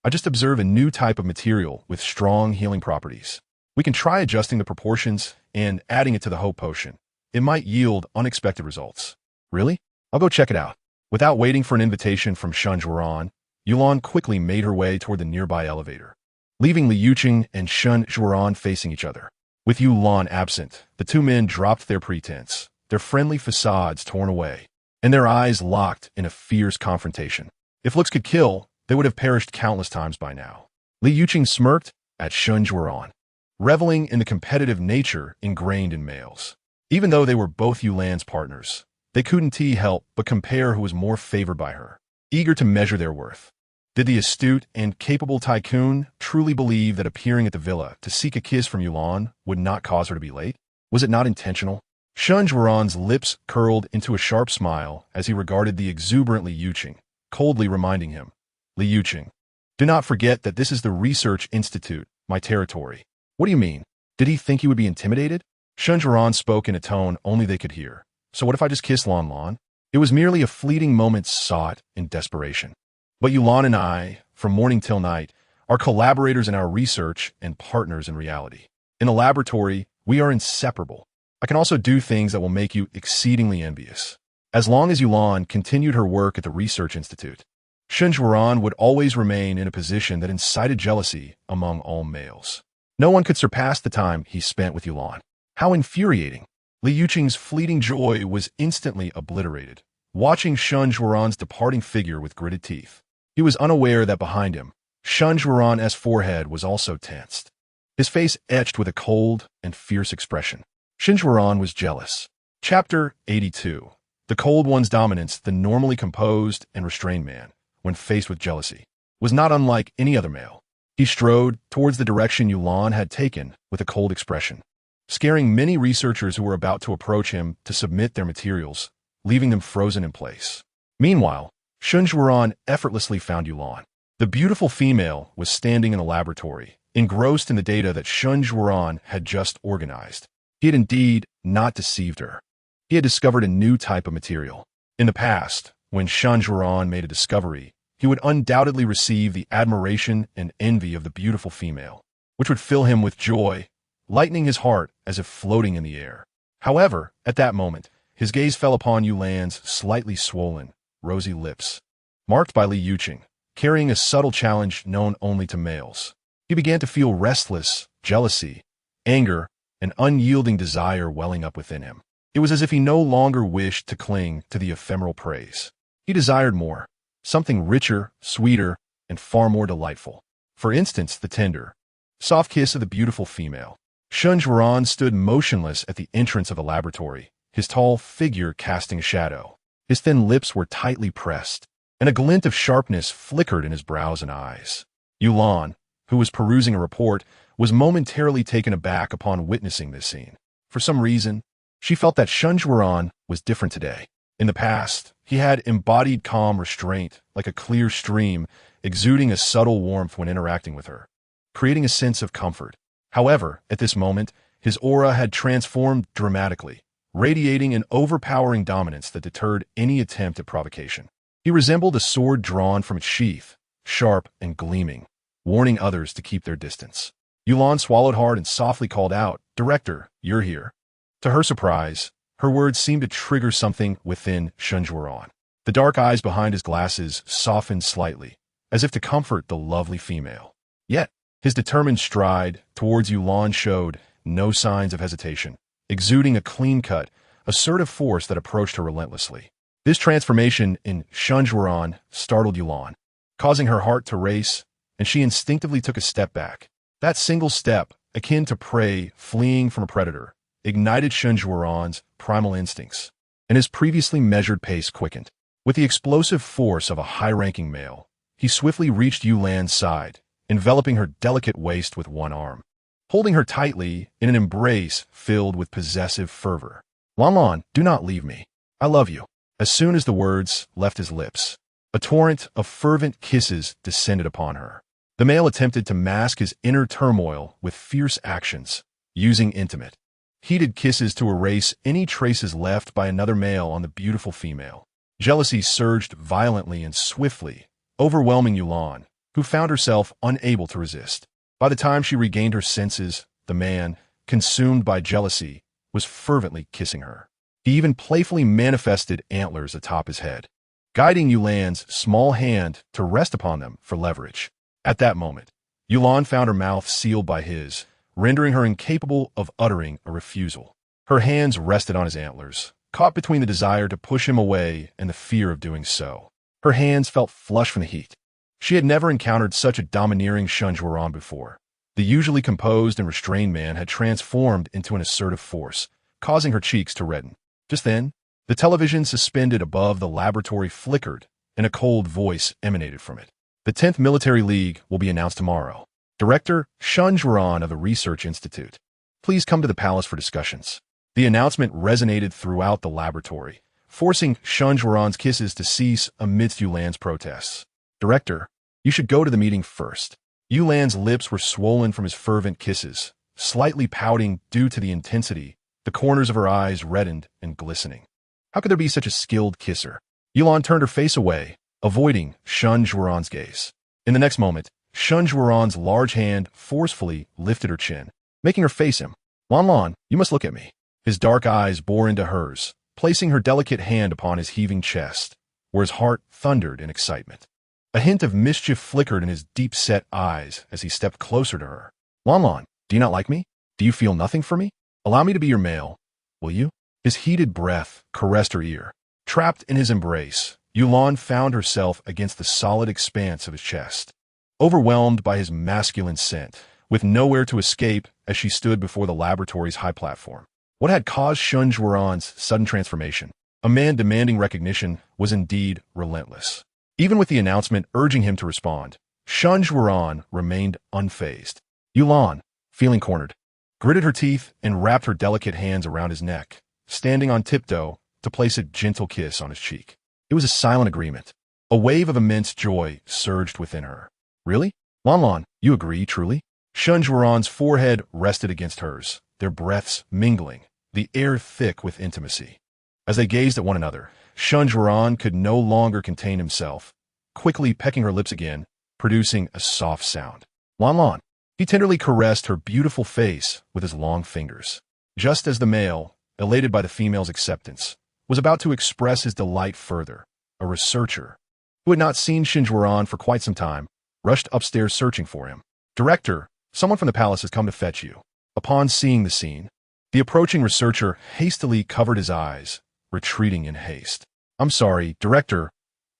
I just observed a new type of material with strong healing properties. We can try adjusting the proportions and adding it to the Hope Potion. It might yield unexpected results. Really? I'll go check it out. Without waiting for an invitation from Shun Zhuoran, Yulan quickly made her way toward the nearby elevator, leaving Li Yuqing and Shun Zhuoran facing each other. With Yulan absent, the two men dropped their pretense, their friendly facades torn away, and their eyes locked in a fierce confrontation. If looks could kill, they would have perished countless times by now. Li Yuqing smirked at Shun Zhuoran, reveling in the competitive nature ingrained in males. Even though they were both Yulan's partners, they couldn't help but compare who was more favored by her, eager to measure their worth. Did the astute and capable tycoon truly believe that appearing at the villa to seek a kiss from Yulan would not cause her to be late? Was it not intentional? Shun Zhuoran's lips curled into a sharp smile as he regarded the exuberant Li Yuqing, coldly reminding him, Li Yuqing, do not forget that this is the Research Institute, my territory. What do you mean? Did he think he would be intimidated? Shun Zhuoran spoke in a tone only they could hear. So what if I just kiss Lan? It was merely a fleeting moment sought in desperation. But Yulan and I, from morning till night, are collaborators in our research and partners in reality. In the laboratory, we are inseparable. I can also do things that will make you exceedingly envious. As long as Yulan continued her work at the Research Institute, Shun Zhuoran would always remain in a position that incited jealousy among all males. No one could surpass the time he spent with Yulan. How infuriating! Li Yuqing's fleeting joy was instantly obliterated, watching Shun Zhuoran's departing figure with gritted teeth. He was unaware that behind him, Shun Zhuoran's forehead was also tensed, his face etched with a cold and fierce expression. Shun Zhuoran was jealous. Chapter 82. The Cold One's dominance, the normally composed and restrained man, when faced with jealousy, was not unlike any other male. He strode towards the direction Yulan had taken with a cold expression, scaring many researchers who were about to approach him to submit their materials, leaving them frozen in place. Meanwhile, Shun Zhuoran effortlessly found Yulan. The beautiful female was standing in the laboratory, engrossed in the data that Shun Zhuoran had just organized. He had indeed not deceived her. He had discovered a new type of material. In the past, when Shun Zhuoran made a discovery, he would undoubtedly receive the admiration and envy of the beautiful female, which would fill him with joy, lightening his heart as if floating in the air. However, at that moment, his gaze fell upon Yulan's slightly swollen, rosy lips, marked by Li Yuqing, carrying a subtle challenge known only to males. He began to feel restless, jealousy, anger, an unyielding desire welling up within him. It was as if he no longer wished to cling to the ephemeral praise. He desired more, something richer, sweeter, and far more delightful. For instance, the tender, soft kiss of the beautiful female. Shun Zhuoran stood motionless at the entrance of the laboratory, his tall figure casting a shadow. His thin lips were tightly pressed, and a glint of sharpness flickered in his brows and eyes. Yulan, who was perusing a report, was momentarily taken aback upon witnessing this scene. For some reason, she felt that Shun Zhuoran was different today. In the past, he had embodied calm restraint, like a clear stream, exuding a subtle warmth when interacting with her, creating a sense of comfort. However, at this moment, his aura had transformed dramatically, radiating an overpowering dominance that deterred any attempt at provocation. He resembled a sword drawn from its sheath, sharp and gleaming, warning others to keep their distance. Yulan swallowed hard and softly called out, "Director, you're here." To her surprise, her words seemed to trigger something within Shenjuan. The dark eyes behind his glasses softened slightly, as if to comfort the lovely female. Yet, his determined stride towards Yulan showed no signs of hesitation, exuding a clean-cut, assertive force that approached her relentlessly. This transformation in Shenjuan startled Yulan, causing her heart to race, and she instinctively took a step back. That single step, akin to prey fleeing from a predator, ignited Shenjuan's primal instincts, and his previously measured pace quickened. With the explosive force of a high-ranking male, he swiftly reached Yulan's side, enveloping her delicate waist with one arm, holding her tightly in an embrace filled with possessive fervor. "Lan, do not leave me. I love you." As soon as the words left his lips, a torrent of fervent kisses descended upon her. The male attempted to mask his inner turmoil with fierce actions, using intimate, heated kisses to erase any traces left by another male on the beautiful female. Jealousy surged violently and swiftly, overwhelming Yulan, who found herself unable to resist. By the time she regained her senses, the man, consumed by jealousy, was fervently kissing her. He even playfully manifested antlers atop his head, guiding Yulan's small hand to rest upon them for leverage. At that moment, Yulan found her mouth sealed by his, rendering her incapable of uttering a refusal. Her hands rested on his antlers, caught between the desire to push him away and the fear of doing so. Her hands felt flushed from the heat. She had never encountered such a domineering Shenjuan before. The usually composed and restrained man had transformed into an assertive force, causing her cheeks to redden. Just then, the television suspended above the laboratory flickered, and a cold voice emanated from it. "The 10th Military League will be announced tomorrow. Director Shenjuan of the Research Institute. Please come to the palace for discussions." The announcement resonated throughout the laboratory, forcing Shenjuan's kisses to cease amidst Yulan's protests. "Director, you should go to the meeting first." Yulan's lips were swollen from his fervent kisses, slightly pouting due to the intensity, the corners of her eyes reddened and glistening. How could there be such a skilled kisser? Yulan turned her face away, avoiding Shenjuan's gaze. In the next moment, Shenjuan's large hand forcefully lifted her chin, making her face him. "Lan, you must look at me." His dark eyes bore into hers, placing her delicate hand upon his heaving chest, where his heart thundered in excitement. A hint of mischief flickered in his deep-set eyes as he stepped closer to her. "Lan, do you not like me? Do you feel nothing for me? Allow me to be your male, will you?" His heated breath caressed her ear. Trapped in his embrace, Yulan found herself against the solid expanse of his chest, overwhelmed by his masculine scent, with nowhere to escape as she stood before the laboratory's high platform. What had caused Shenjuan's sudden transformation? A man demanding recognition was indeed relentless. Even with the announcement urging him to respond, Shenjuan remained unfazed. Yulan, feeling cornered, gritted her teeth and wrapped her delicate hands around his neck, standing on tiptoe to place a gentle kiss on his cheek. It was a silent agreement. A wave of immense joy surged within her. "Really? Lan, you agree, truly?" Shenjuan's forehead rested against hers, their breaths mingling, the air thick with intimacy. As they gazed at one another, Shenjuan could no longer contain himself, quickly pecking her lips again, producing a soft sound. "Lan." He tenderly caressed her beautiful face with his long fingers. Just as the male, elated by the female's acceptance, was about to express his delight further, a researcher, who had not seen Shenjuan for quite some time, rushed upstairs searching for him. "Director, someone from the palace has come to fetch you." Upon seeing the scene, the approaching researcher hastily covered his eyes, retreating in haste. "I'm sorry, Director,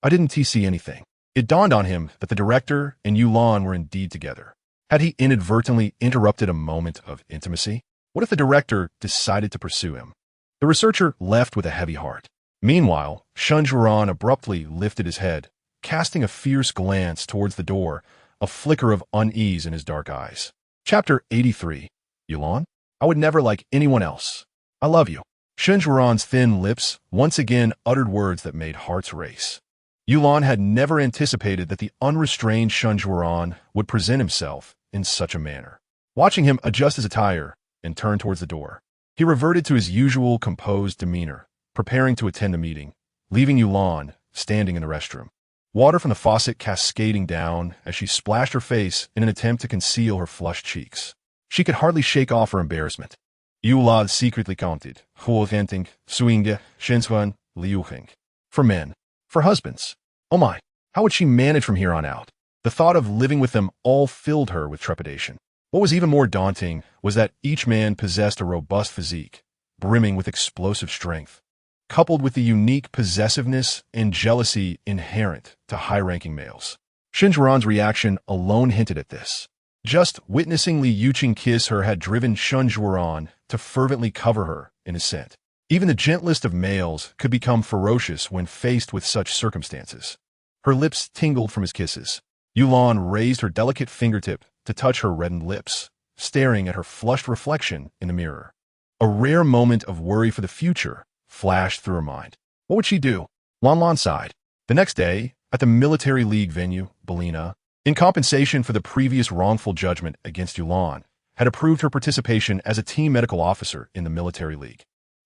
I didn't see anything." It dawned on him that the director and Yulan were indeed together. Had he inadvertently interrupted a moment of intimacy? What if the director decided to pursue him? The researcher left with a heavy heart. Meanwhile, Shenjuan abruptly lifted his head, casting a fierce glance towards the door, a flicker of unease in his dark eyes. Chapter 83. Yulan? I would never like anyone else. I love you. Shenjuran's thin lips once again uttered words that made hearts race. Yulan had never anticipated that the unrestrained Shenjuran would present himself in such a manner. Watching him adjust his attire and turn towards the door, he reverted to his usual composed demeanor, preparing to attend a meeting, leaving Yulan standing in the restroom. Water from the faucet cascading down as she splashed her face in an attempt to conceal her flushed cheeks. She could hardly shake off her embarrassment. Yulan secretly counted, Huoventing, Suinge, Shenswan, Liuhing. For men. For husbands. Oh my, how would she manage from here on out? The thought of living with them all filled her with trepidation. What was even more daunting was that each man possessed a robust physique, brimming with explosive strength, coupled with the unique possessiveness and jealousy inherent to high-ranking males. Shenjuran's reaction alone hinted at this. Just witnessing Li Yuqing kiss her had driven Shenjuran to fervently cover her in his scent. Even the gentlest of males could become ferocious when faced with such circumstances. Her lips tingled from his kisses. Yulan raised her delicate fingertip to touch her reddened lips, staring at her flushed reflection in the mirror. A rare moment of worry for the future flashed through her mind. What would she do? Lan sighed. The next day, at the military league venue, Belina, in compensation for the previous wrongful judgment against Yulan, had approved her participation as a team medical officer in the military league.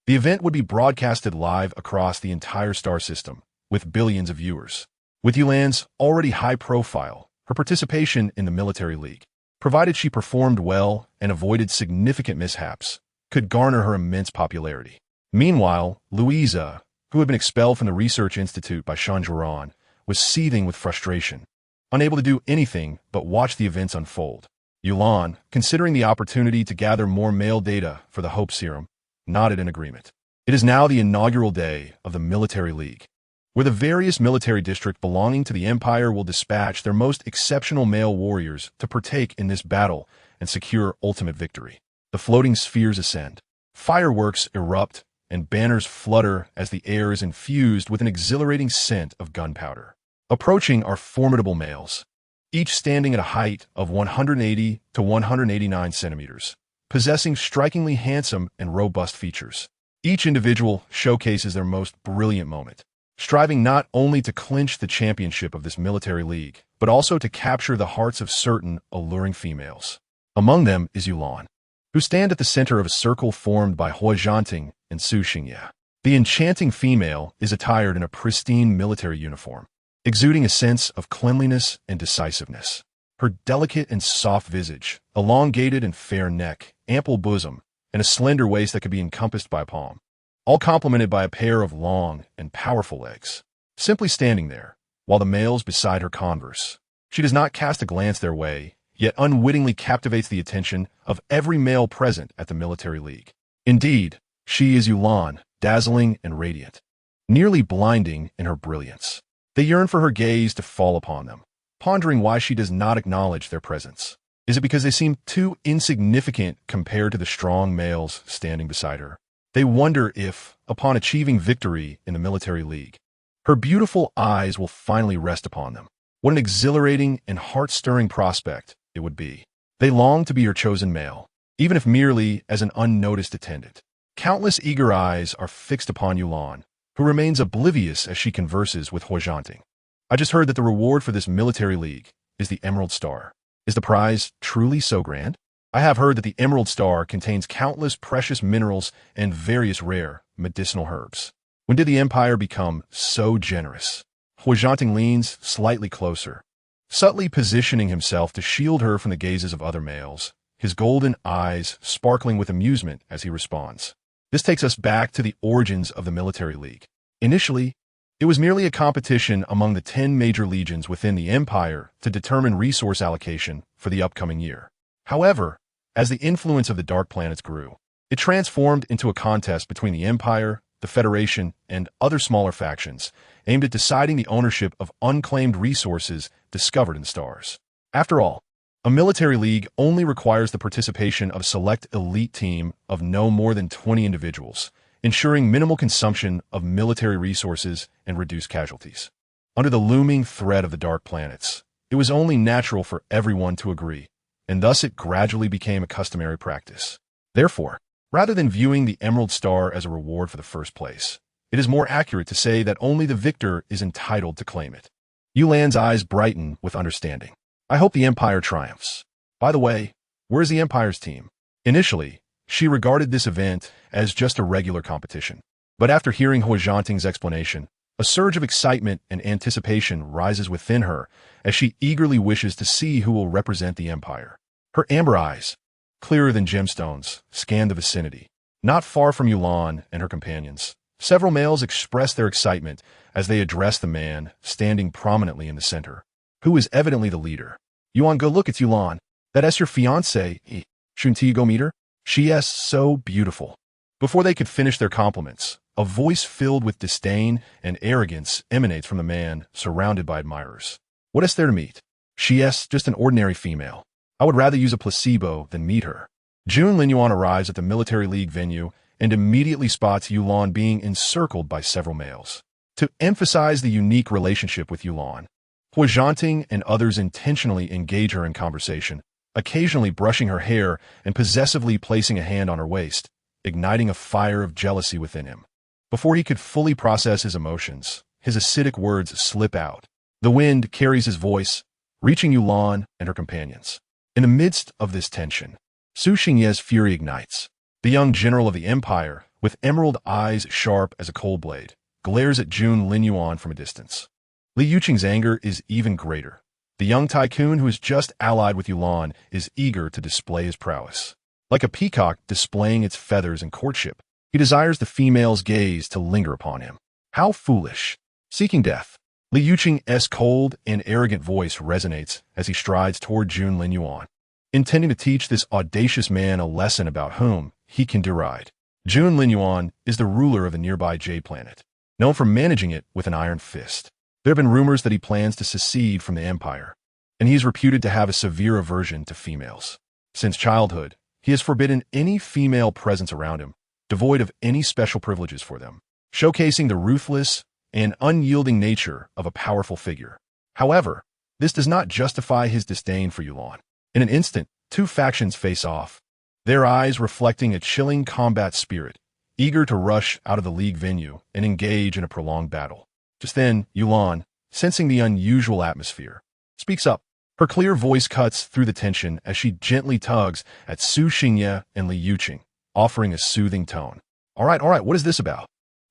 The event would be broadcasted live across the entire star system, with billions of viewers. With Yulan's already high profile, her participation in the military league, provided she performed well and avoided significant mishaps, could garner her immense popularity. Meanwhile, Louisa, who had been expelled from the research institute by Shenjuran, was seething with frustration, unable to do anything but watch the events unfold. Yulan, considering the opportunity to gather more male data for the Hope Serum, nodded in agreement. It is now the inaugural day of the military league, where the various military districts belonging to the Empire will dispatch their most exceptional male warriors to partake in this battle and secure ultimate victory. The floating spheres ascend. Fireworks erupt and banners flutter as the air is infused with an exhilarating scent of gunpowder. Approaching are formidable males, each standing at a height of 180 to 189 centimeters, possessing strikingly handsome and robust features. Each individual showcases their most brilliant moment, striving not only to clinch the championship of this military league, but also to capture the hearts of certain alluring females. Among them is Yulan, who stand at the center of a circle formed by Hua Zhanting and Su Xingye. The enchanting female is attired in a pristine military uniform, exuding a sense of cleanliness and decisiveness. Her delicate and soft visage, elongated and fair neck, ample bosom, and a slender waist that could be encompassed by a palm, all complemented by a pair of long and powerful legs. Simply standing there, while the males beside her converse, she does not cast a glance their way, yet unwittingly captivates the attention of every male present at the military league. Indeed, she is Yulan, dazzling and radiant, nearly blinding in her brilliance. They yearn for her gaze to fall upon them, pondering why she does not acknowledge their presence. Is it because they seem too insignificant compared to the strong males standing beside her? They wonder if, upon achieving victory in the military league, her beautiful eyes will finally rest upon them. What an exhilarating and heart-stirring prospect it would be. They long to be her chosen male, even if merely as an unnoticed attendant. Countless eager eyes are fixed upon Yulan, who remains oblivious as she converses with Hua Zhanting. I just heard that the reward for this military league is the Emerald Star. Is the prize truly so grand? I have heard that the Emerald Star contains countless precious minerals and various rare medicinal herbs. When did the Empire become so generous? Hua Zhanting leans slightly closer, subtly positioning himself to shield her from the gazes of other males, his golden eyes sparkling with amusement as he responds. This takes us back to the origins of the military league. Initially, it was merely a competition among the 10 major legions within the Empire to determine resource allocation for the upcoming year. However, as the influence of the Dark Planets grew, it transformed into a contest between the Empire, the Federation, and other smaller factions, aimed at deciding the ownership of unclaimed resources discovered in the stars. After all, a military league only requires the participation of a select elite team of no more than 20 individuals, ensuring minimal consumption of military resources and reduced casualties. Under the looming threat of the Dark Planets, it was only natural for everyone to agree, and thus it gradually became a customary practice. Therefore, Rather than viewing the Emerald Star as a reward for the first place, it is more accurate to say that only the victor is entitled to claim it. Yulan's eyes brighten with understanding. I hope the Empire triumphs. By the way, where's the Empire's team? Initially, she regarded this event as just a regular competition. But after hearing Huajianting's explanation, a surge of excitement and anticipation rises within her as she eagerly wishes to see who will represent the Empire. Her amber eyes, clearer than gemstones, scan the vicinity. Not far from Yulan and her companions, several males express their excitement as they address the man standing prominently in the center, who is evidently the leader. Yuan, go look, it's Yulan. That's your fiancée. Shouldn't you go meet her? She is so beautiful. Before they could finish their compliments, a voice filled with disdain and arrogance emanates from the man surrounded by admirers. What is there to meet? She is just an ordinary female. I would rather use a placebo than meet her. Jun Linyuan arrives at the military league venue and immediately spots Yulan being encircled by several males. To emphasize the unique relationship with Yulan, Huajianting and others intentionally engage her in conversation, occasionally brushing her hair and possessively placing a hand on her waist, igniting a fire of jealousy within him. Before he could fully process his emotions, his acidic words slip out. The wind carries his voice, reaching Yulan and her companions. In the midst of this tension, Su Xingye's fury ignites. The young general of the Empire, with emerald eyes sharp as a cold blade, glares at Jun Linyuan from a distance. Li Yuqing's anger is even greater. The young tycoon who is just allied with Yulan is eager to display his prowess. Like a peacock displaying its feathers in courtship, he desires the female's gaze to linger upon him. How foolish! Seeking death. Li Yuqing's cold and arrogant voice resonates as he strides toward Jun Linyuan, intending to teach this audacious man a lesson about whom he can deride. Jun Linyuan is the ruler of the nearby Jade Planet, known for managing it with an iron fist. There have been rumors that he plans to secede from the Empire, and he is reputed to have a severe aversion to females. Since childhood, he has forbidden any female presence around him, devoid of any special privileges for them, showcasing the ruthless and unyielding nature of a powerful figure. However, this does not justify his disdain for Yulan. In an instant, two factions face off, their eyes reflecting a chilling combat spirit, eager to rush out of the league venue and engage in a prolonged battle. Just then, Yulan, sensing the unusual atmosphere, speaks up. Her clear voice cuts through the tension as she gently tugs at Su Xingye and Li Yuqing, offering a soothing tone. All right, what is this about?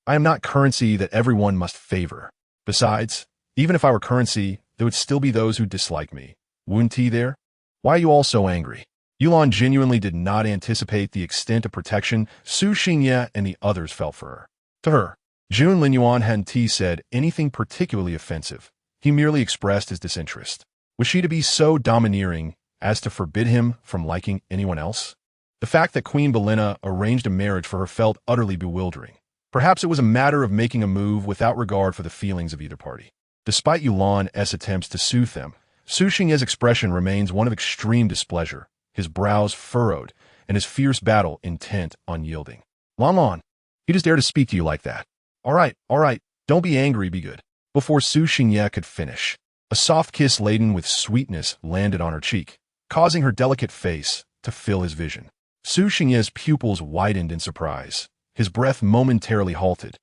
I am not currency that everyone must favor. Besides, even if I were currency, there would still be those who dislike me. Wouldn't he there? Why are you all so angry? Yulan genuinely did not anticipate the extent of protection Su Xingye and the others felt for her. To her, Jun Linyuan hadn't said anything particularly offensive. He merely expressed his disinterest. Was she to be so domineering as to forbid him from liking anyone else? The fact that Queen Belena arranged a marriage for her felt utterly bewildering. Perhaps it was a matter of making a move without regard for the feelings of either party. Despite Yulan's attempts to soothe them, Su Xingye's expression remains one of extreme displeasure, his brows furrowed, and his fierce battle intent on yielding. Lan, he just dared to speak to you like that. All right, don't be angry, be good. Before Su Xingye could finish, a soft kiss laden with sweetness landed on her cheek, causing her delicate face to fill his vision. Su Xingye's pupils widened in surprise, his breath momentarily halted,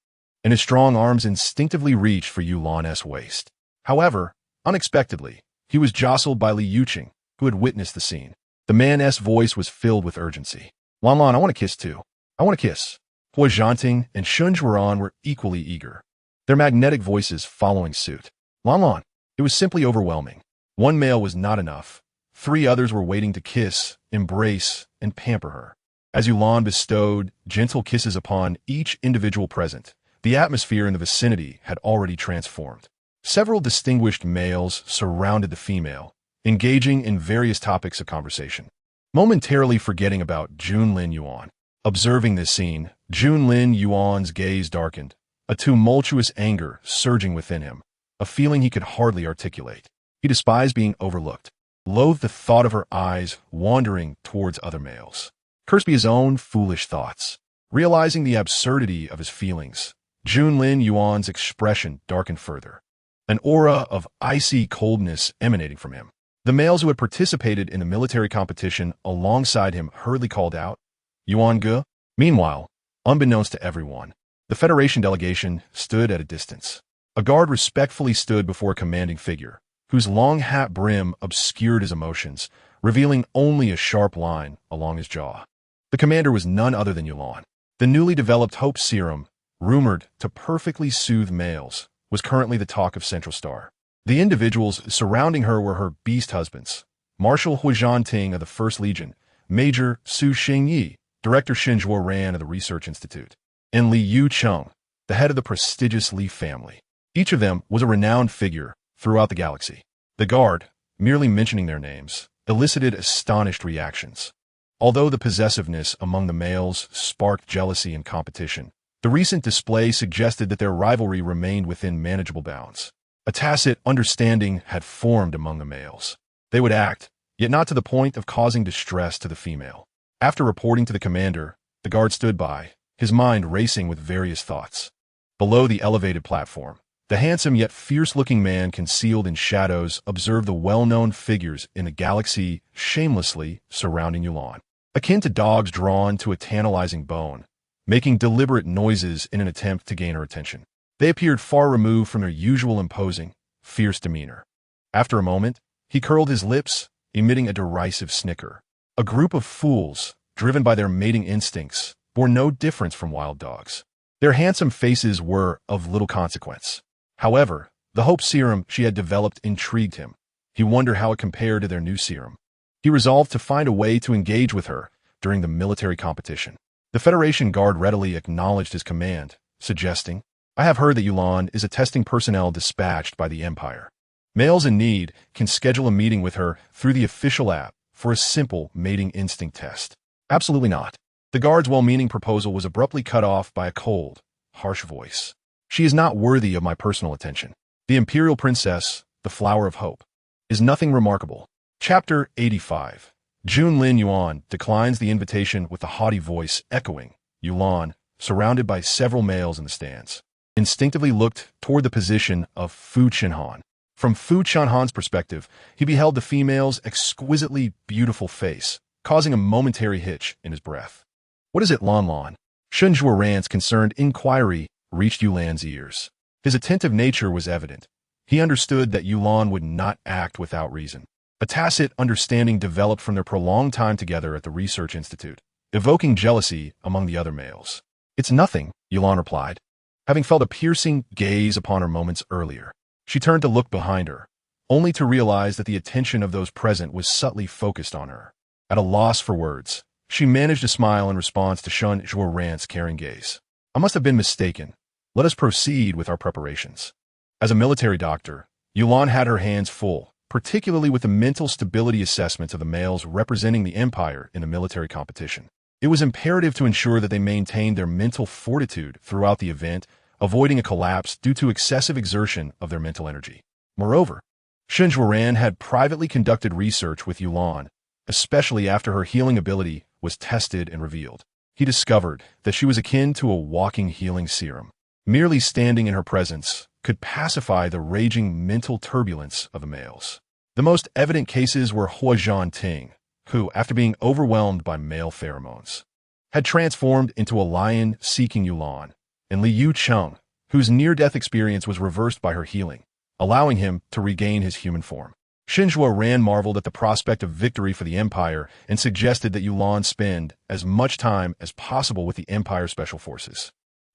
and his strong arms instinctively reached for Yulan's waist. However, unexpectedly, he was jostled by Li Yuqing, who had witnessed the scene. The man's voice was filled with urgency. Lan, I want to kiss too. I want to kiss. Huajianting and Shunzhuan were equally eager, their magnetic voices following suit. Lan, it was simply overwhelming. One male was not enough. 3 others were waiting to kiss, embrace, and pamper her. As Yulan bestowed gentle kisses upon each individual present, the atmosphere in the vicinity had already transformed. Several distinguished males surrounded the female, engaging in various topics of conversation, momentarily forgetting about Jun Linyuan. Observing this scene, Jun Linyuan's gaze darkened, a tumultuous anger surging within him, a feeling he could hardly articulate. He despised being overlooked, loathed the thought of her eyes wandering towards other males. Cursed be his own foolish thoughts. Realizing the absurdity of his feelings, Jun Linyuan's expression darkened further, an aura of icy coldness emanating from him. The males who had participated in the military competition alongside him hurriedly called out, Yuan Ge, Meanwhile, unbeknownst to everyone, the Federation delegation stood at a distance. A guard respectfully stood before a commanding figure, whose long hat brim obscured his emotions, revealing only a sharp line along his jaw. The commander was none other than Yulan. The newly developed Hope Serum, rumored to perfectly soothe males, was currently the talk of Central Star. The individuals surrounding her were her beast husbands, Marshal Huizhan Ting of the 1st Legion, Major Su Xingyi, Director Shen Zhuoran of the Research Institute, and Li Yu Cheng, the head of the prestigious Li family. Each of them was a renowned figure throughout the galaxy. The guard, merely mentioning their names, elicited astonished reactions. Although the possessiveness among the males sparked jealousy and competition, the recent display suggested that their rivalry remained within manageable bounds. A tacit understanding had formed among the males. They would act, yet not to the point of causing distress to the female. After reporting to the commander, the guard stood by, his mind racing with various thoughts. Below the elevated platform, the handsome yet fierce-looking man concealed in shadows observed the well-known figures in the galaxy shamelessly surrounding Yulan. Akin to dogs drawn to a tantalizing bone, making deliberate noises in an attempt to gain her attention. They appeared far removed from their usual imposing, fierce demeanor. After a moment, he curled his lips, emitting a derisive snicker. A group of fools, driven by their mating instincts, bore no difference from wild dogs. Their handsome faces were of little consequence. However, the Hope Serum she had developed intrigued him. He wondered how it compared to their new serum. He resolved to find a way to engage with her during the military competition. The Federation guard readily acknowledged his command, suggesting, "I have heard that Yulan is a testing personnel dispatched by the Empire. Males in need can schedule a meeting with her through the official app for a simple mating instinct test." Absolutely not. The guard's well-meaning proposal was abruptly cut off by a cold, harsh voice. "She is not worthy of my personal attention. The Imperial Princess, the Flower of Hope, is nothing remarkable." Chapter 85. Junlin Yuan declines the invitation with a haughty voice echoing. Yulan, surrounded by several males in the stands, instinctively looked toward the position of Fu Chenhan. From Fu Chenhan's perspective, he beheld the female's exquisitely beautiful face, causing a momentary hitch in his breath. "What is it, Lan Lan?" Shen Zhuoran's concerned inquiry reached Yulan's ears. His attentive nature was evident. He understood that Yulan would not act without reason. A tacit understanding developed from their prolonged time together at the Research Institute, evoking jealousy among the other males. "It's nothing," Yulan replied, having felt a piercing gaze upon her moments earlier. She turned to look behind her, only to realize that the attention of those present was subtly focused on her. At a loss for words, she managed to smile in response to Shen Zhuoran's caring gaze. "I must have been mistaken. Let us proceed with our preparations." As a military doctor, Yulan had her hands full, particularly with the mental stability assessments of the males representing the Empire in the military competition. It was imperative to ensure that they maintained their mental fortitude throughout the event, avoiding a collapse due to excessive exertion of their mental energy. Moreover, Shen Zhuoran had privately conducted research with Yulan, especially after her healing ability was tested and revealed. He discovered that she was akin to a walking healing serum. Merely standing in her presence could pacify the raging mental turbulence of the males. The most evident cases were Huizhan Ting, who, after being overwhelmed by male pheromones, had transformed into a lion seeking Yulan, and Li Yu Cheng, whose near-death experience was reversed by her healing, allowing him to regain his human form. Shen Zhuoran marveled at the prospect of victory for the Empire and suggested that Yulan spend as much time as possible with the Empire Special Forces.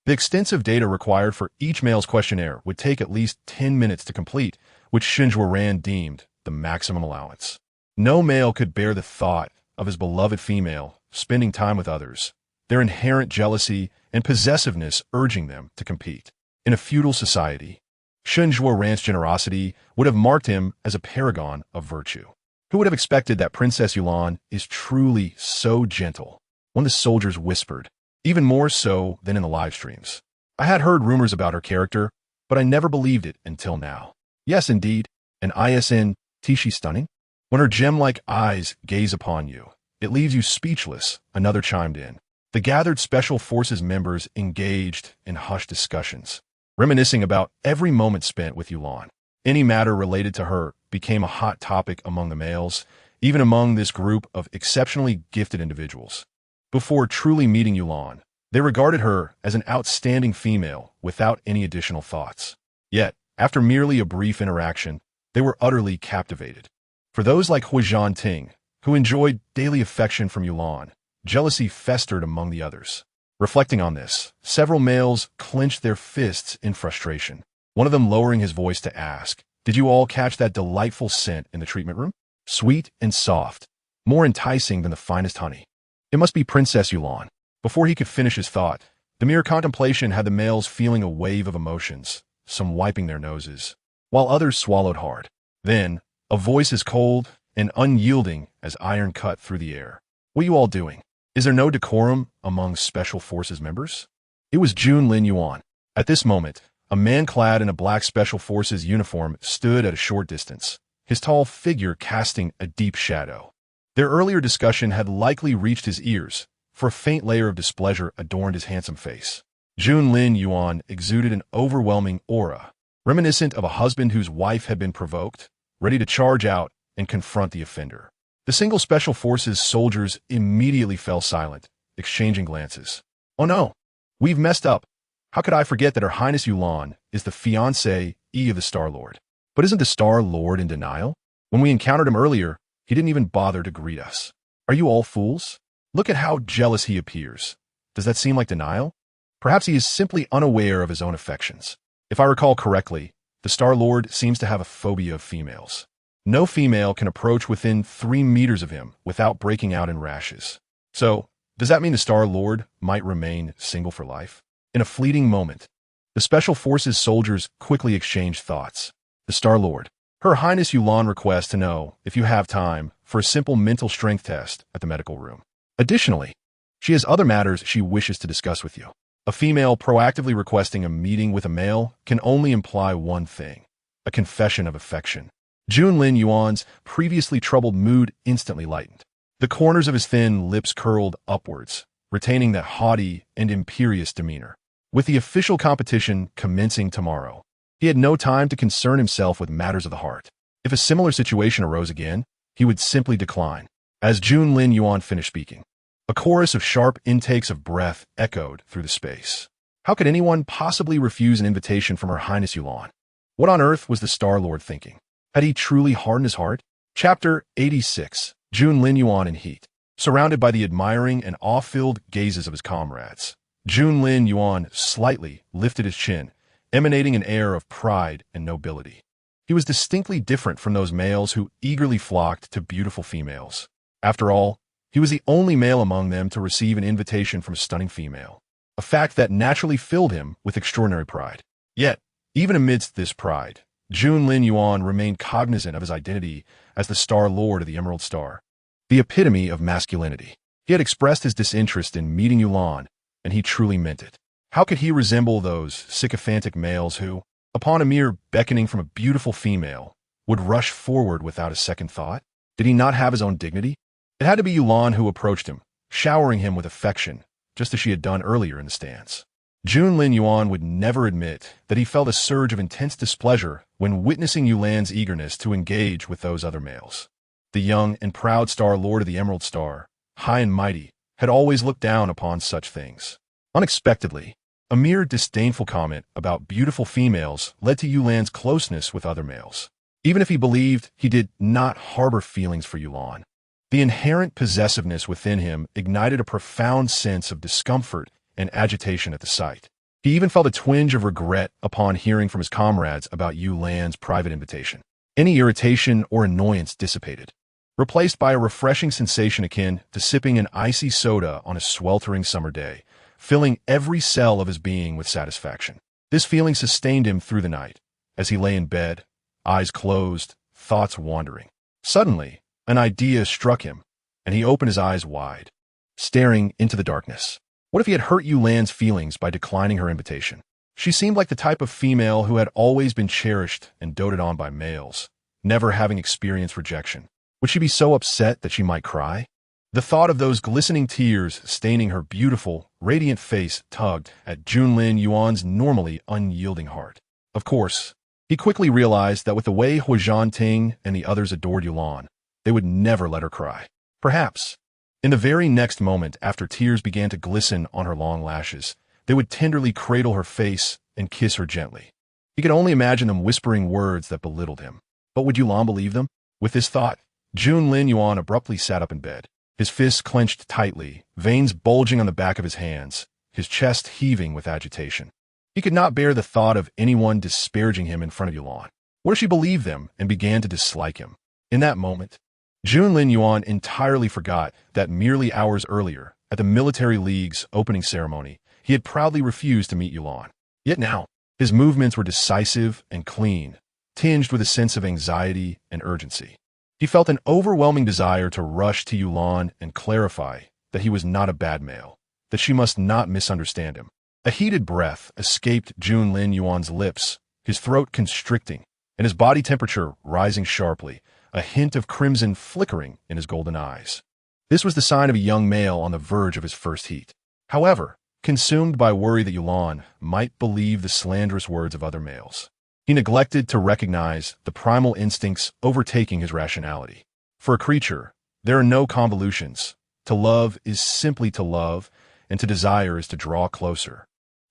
The extensive data required for each male's questionnaire would take at least 10 minutes to complete, which Shen Zhuoran deemed the maximum allowance. No male could bear the thought of his beloved female spending time with others, their inherent jealousy and possessiveness urging them to compete. In a feudal society, Shen Zhuoran's generosity would have marked him as a paragon of virtue. Who would have expected that Princess Yulan is truly so gentle? One of the soldiers whispered, even more so than in the live streams. I had heard rumors about her character, but I never believed it until now. Yes, indeed, an ISN, she's stunning. When her gem-like eyes gaze upon you, it leaves you speechless, another chimed in. The gathered Special Forces members engaged in hushed discussions, reminiscing about every moment spent with Yulan. Any matter related to her became a hot topic among the males, even among this group of exceptionally gifted individuals. Before truly meeting Yulan, they regarded her as an outstanding female without any additional thoughts. Yet, after merely a brief interaction, they were utterly captivated. For those like Huizhan Ting, who enjoyed daily affection from Yulan, jealousy festered among the others. Reflecting on this, several males clenched their fists in frustration, one of them lowering his voice to ask, "Did you all catch that delightful scent in the treatment room? Sweet and soft, more enticing than the finest honey. It must be Princess Yulan." Before he could finish his thought, the mere contemplation had the males feeling a wave of emotions, some wiping their noses, while others swallowed hard. Then, a voice as cold and unyielding as iron cut through the air. "What are you all doing? Is there no decorum among Special Forces members?" It was Junlin Yuan. At this moment, a man clad in a black Special Forces uniform stood at a short distance, his tall figure casting a deep shadow. Their earlier discussion had likely reached his ears, for a faint layer of displeasure adorned his handsome face. Junlin Yuan exuded an overwhelming aura, reminiscent of a husband whose wife had been provoked, ready to charge out and confront the offender. The single Special Forces soldiers immediately fell silent, exchanging glances. "Oh no, we've messed up. How could I forget that Her Highness Yulan is the fiancée of the Star-Lord? But isn't the Star-Lord in denial? When we encountered him earlier, he didn't even bother to greet us. Are you all fools? Look at how jealous he appears. Does that seem like denial? Perhaps he is simply unaware of his own affections. If I recall correctly, the Star-Lord seems to have a phobia of females. No female can approach within 3 meters of him without breaking out in rashes. So, does that mean the Star-Lord might remain single for life?" In a fleeting moment, the Special Forces soldiers quickly exchanged thoughts. The Star-Lord. "Her Highness Yulan requests to know if you have time for a simple mental strength test at the medical room. Additionally, she has other matters she wishes to discuss with you." A female proactively requesting a meeting with a male can only imply one thing: a confession of affection. Junlin Yuan's previously troubled mood instantly lightened. The corners of his thin lips curled upwards, retaining that haughty and imperious demeanor. With the official competition commencing tomorrow, he had no time to concern himself with matters of the heart. If a similar situation arose again, he would simply decline. As Junlin Yuan finished speaking, a chorus of sharp intakes of breath echoed through the space. How could anyone possibly refuse an invitation from Her Highness Yulan? What on earth was the Star-Lord thinking? Had he truly hardened his heart? Chapter 86. Junlin Yuan in heat. Surrounded by the admiring and awe-filled gazes of his comrades, Junlin Yuan slightly lifted his chin, emanating an air of pride and nobility. He was distinctly different from those males who eagerly flocked to beautiful females. After all, he was the only male among them to receive an invitation from a stunning female, a fact that naturally filled him with extraordinary pride. Yet, even amidst this pride, Junlin Yuan remained cognizant of his identity as the Star-Lord of the Emerald Star, the epitome of masculinity. He had expressed his disinterest in meeting Yulan, and he truly meant it. How could he resemble those sycophantic males who, upon a mere beckoning from a beautiful female, would rush forward without a second thought? Did he not have his own dignity? It had to be Yulan who approached him, showering him with affection, just as she had done earlier in the stands. Junlin Yuan would never admit that he felt a surge of intense displeasure when witnessing Yulan's eagerness to engage with those other males. The young and proud Star-Lord of the Emerald Star, high and mighty, had always looked down upon such things. Unexpectedly, a mere disdainful comment about beautiful females led to Yulan's closeness with other males. Even if he believed he did not harbor feelings for Yulan, the inherent possessiveness within him ignited a profound sense of discomfort and agitation at the sight. He even felt a twinge of regret upon hearing from his comrades about Yulan's private invitation. Any irritation or annoyance dissipated, replaced by a refreshing sensation akin to sipping an icy soda on a sweltering summer day, filling every cell of his being with satisfaction. This feeling sustained him through the night, as he lay in bed, eyes closed, thoughts wandering. Suddenly, an idea struck him, and he opened his eyes wide, staring into the darkness. What if he had hurt Yulan's feelings by declining her invitation? She seemed like the type of female who had always been cherished and doted on by males, never having experienced rejection. Would she be so upset that she might cry? The thought of those glistening tears staining her beautiful, radiant face tugged at Junlin Yuan's normally unyielding heart. Of course, he quickly realized that with the way Huizhan Ting and the others adored Yulan, they would never let her cry. Perhaps, In the very next moment, after tears began to glisten on her long lashes, they would tenderly cradle her face and kiss her gently. He could only imagine them whispering words that belittled him. But would Yulan believe them? With this thought, Junlin Yuan abruptly sat up in bed, his fists clenched tightly, veins bulging on the back of his hands, his chest heaving with agitation. He could not bear the thought of anyone disparaging him in front of Yulan. What if she believed them and began to dislike him? In that moment, Junlin Yuan entirely forgot that merely hours earlier, at the Military League's opening ceremony, he had proudly refused to meet Yulan. Yet now, his movements were decisive and clean, tinged with a sense of anxiety and urgency. He felt an overwhelming desire to rush to Yulan and clarify that he was not a bad male, that she must not misunderstand him. A heated breath escaped Junlin Yuan's lips, his throat constricting, and his body temperature rising sharply, a hint of crimson flickering in his golden eyes. This was the sign of a young male on the verge of his first heat. However, consumed by worry that Yulan might believe the slanderous words of other males, he neglected to recognize the primal instincts overtaking his rationality. For a creature, there are no convolutions. To love is simply to love, and to desire is to draw closer.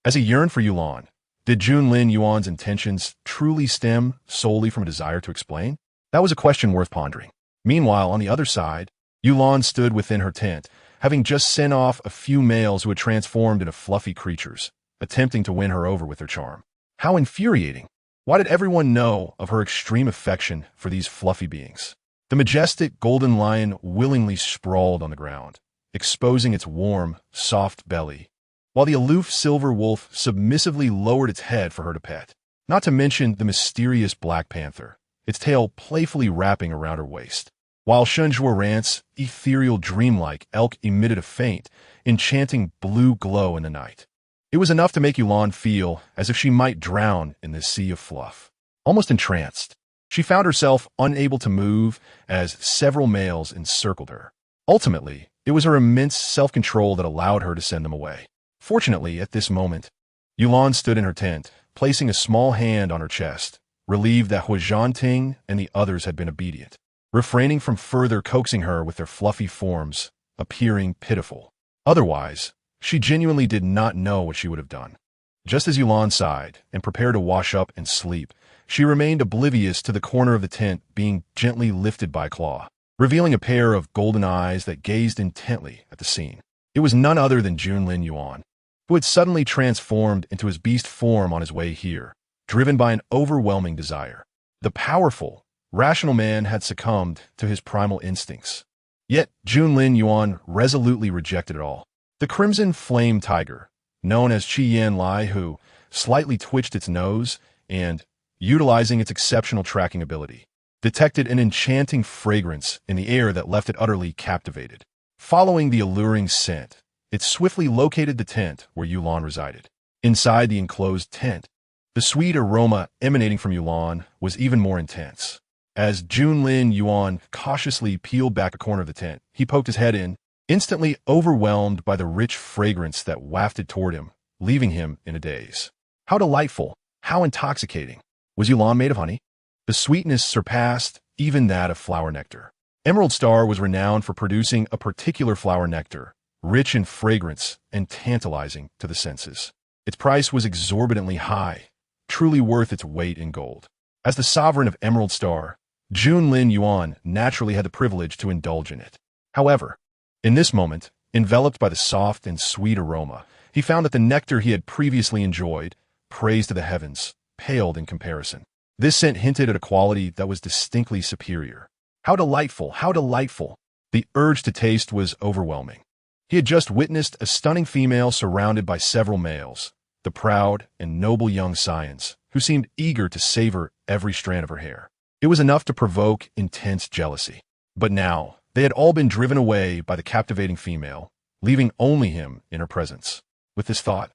As he yearned for Yulan, did Junlin Yuan's intentions truly stem solely from a desire to explain? That was a question worth pondering. Meanwhile, on the other side, Yulan stood within her tent, having just sent off a few males who had transformed into fluffy creatures, attempting to win her over with their charm. How infuriating! Why did everyone know of her extreme affection for these fluffy beings? The majestic golden lion willingly sprawled on the ground, exposing its warm, soft belly, while the aloof silver wolf submissively lowered its head for her to pet. Not to mention the mysterious black panther, its tail playfully wrapping around her waist. While Shunzhuo Rant's ethereal dreamlike elk emitted a faint, enchanting blue glow in the night. It was enough to make Yulan feel as if she might drown in this sea of fluff. Almost entranced, she found herself unable to move as several males encircled her. Ultimately, it was her immense self-control that allowed her to send them away. Fortunately, at this moment, Yulan stood in her tent, placing a small hand on her chest, relieved that Huazhanting and the others had been obedient, refraining from further coaxing her with their fluffy forms, appearing pitiful. Otherwise, she genuinely did not know what she would have done. Just as Yulan sighed and prepared to wash up and sleep, she remained oblivious to the corner of the tent being gently lifted by Claw, revealing a pair of golden eyes that gazed intently at the scene. It was none other than Junlin Yuan, who had suddenly transformed into his beast form on his way here, driven by an overwhelming desire. The powerful, rational man had succumbed to his primal instincts. Yet Junlin Yuan resolutely rejected it all. The crimson flame tiger, known as Qi Yan Lai, who slightly twitched its nose and, utilizing its exceptional tracking ability, detected an enchanting fragrance in the air that left it utterly captivated. Following the alluring scent, it swiftly located the tent where Yulan resided. Inside the enclosed tent, the sweet aroma emanating from Yulan was even more intense. As Junlin Yuan cautiously peeled back a corner of the tent, he poked his head in, instantly overwhelmed by the rich fragrance that wafted toward him, leaving him in a daze. How delightful, how intoxicating. Was Yulan made of honey? The sweetness surpassed even that of flower nectar. Emerald Star was renowned for producing a particular flower nectar, rich in fragrance and tantalizing to the senses. Its price was exorbitantly high, truly worth its weight in gold. As the sovereign of Emerald Star, Junlin Yuan naturally had the privilege to indulge in it. However, in this moment, enveloped by the soft and sweet aroma, he found that the nectar he had previously enjoyed, praised to the heavens, paled in comparison. This scent hinted at a quality that was distinctly superior. How delightful, how delightful! The urge to taste was overwhelming. He had just witnessed a stunning female surrounded by several males, the proud and noble young scions, who seemed eager to savor every strand of her hair. It was enough to provoke intense jealousy. But now, they had all been driven away by the captivating female, leaving only him in her presence. With this thought,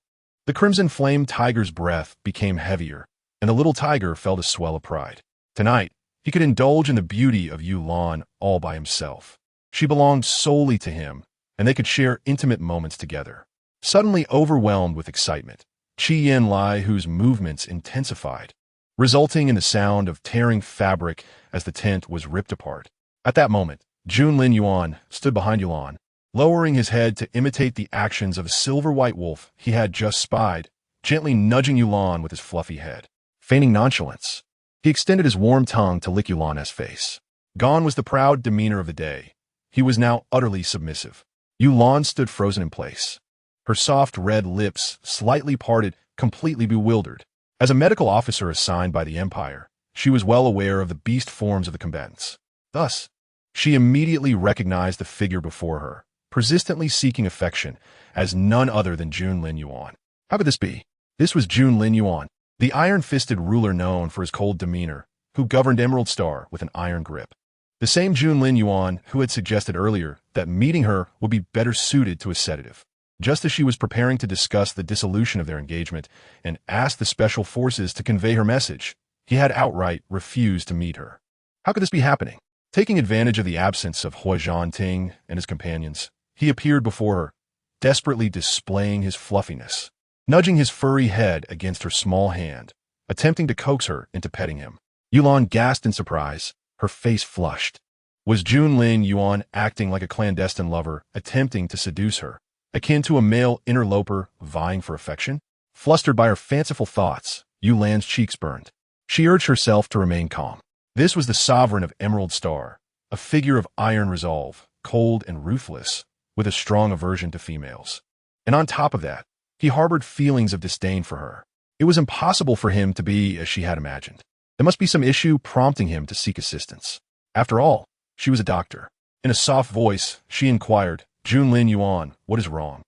the crimson flame tiger's breath became heavier, and the little tiger felt a swell of pride. Tonight, he could indulge in the beauty of Yulan all by himself. She belonged solely to him, and they could share intimate moments together. Suddenly overwhelmed with excitement, Qi Yan Lai, whose movements intensified, resulting in the sound of tearing fabric as the tent was ripped apart. At that moment, Junlin Yuan stood behind Yulan, lowering his head to imitate the actions of a silver-white wolf he had just spied, gently nudging Yulan with his fluffy head. Feigning nonchalance, he extended his warm tongue to lick Yulan's face. Gone was the proud demeanor of the day. He was now utterly submissive. Yulan stood frozen in place, her soft red lips slightly parted, completely bewildered. As a medical officer assigned by the Empire, she was well aware of the beast forms of the combatants. Thus, she immediately recognized the figure before her, persistently seeking affection, as none other than Junlin Yuan. How could this be? This was Junlin Yuan, the iron-fisted ruler known for his cold demeanor, who governed Emerald Star with an iron grip. The same Junlin Yuan who had suggested earlier that meeting her would be better suited to a sedative. Just as she was preparing to discuss the dissolution of their engagement and asked the special forces to convey her message, he had outright refused to meet her. How could this be happening? Taking advantage of the absence of Hua Zhanting and his companions, he appeared before her, desperately displaying his fluffiness, nudging his furry head against her small hand, attempting to coax her into petting him. Yulan gasped in surprise, her face flushed. Was Junlin Yuan acting like a clandestine lover, attempting to seduce her, akin to a male interloper vying for affection? Flustered by her fanciful thoughts, Yulan's cheeks burned. She urged herself to remain calm. This was the sovereign of Emerald Star, a figure of iron resolve, cold and ruthless, with a strong aversion to females. And on top of that, he harbored feelings of disdain for her. It was impossible for him to be as she had imagined. There must be some issue prompting him to seek assistance. After all, she was a doctor. In a soft voice, she inquired, Junlin Yuan, what is wrong?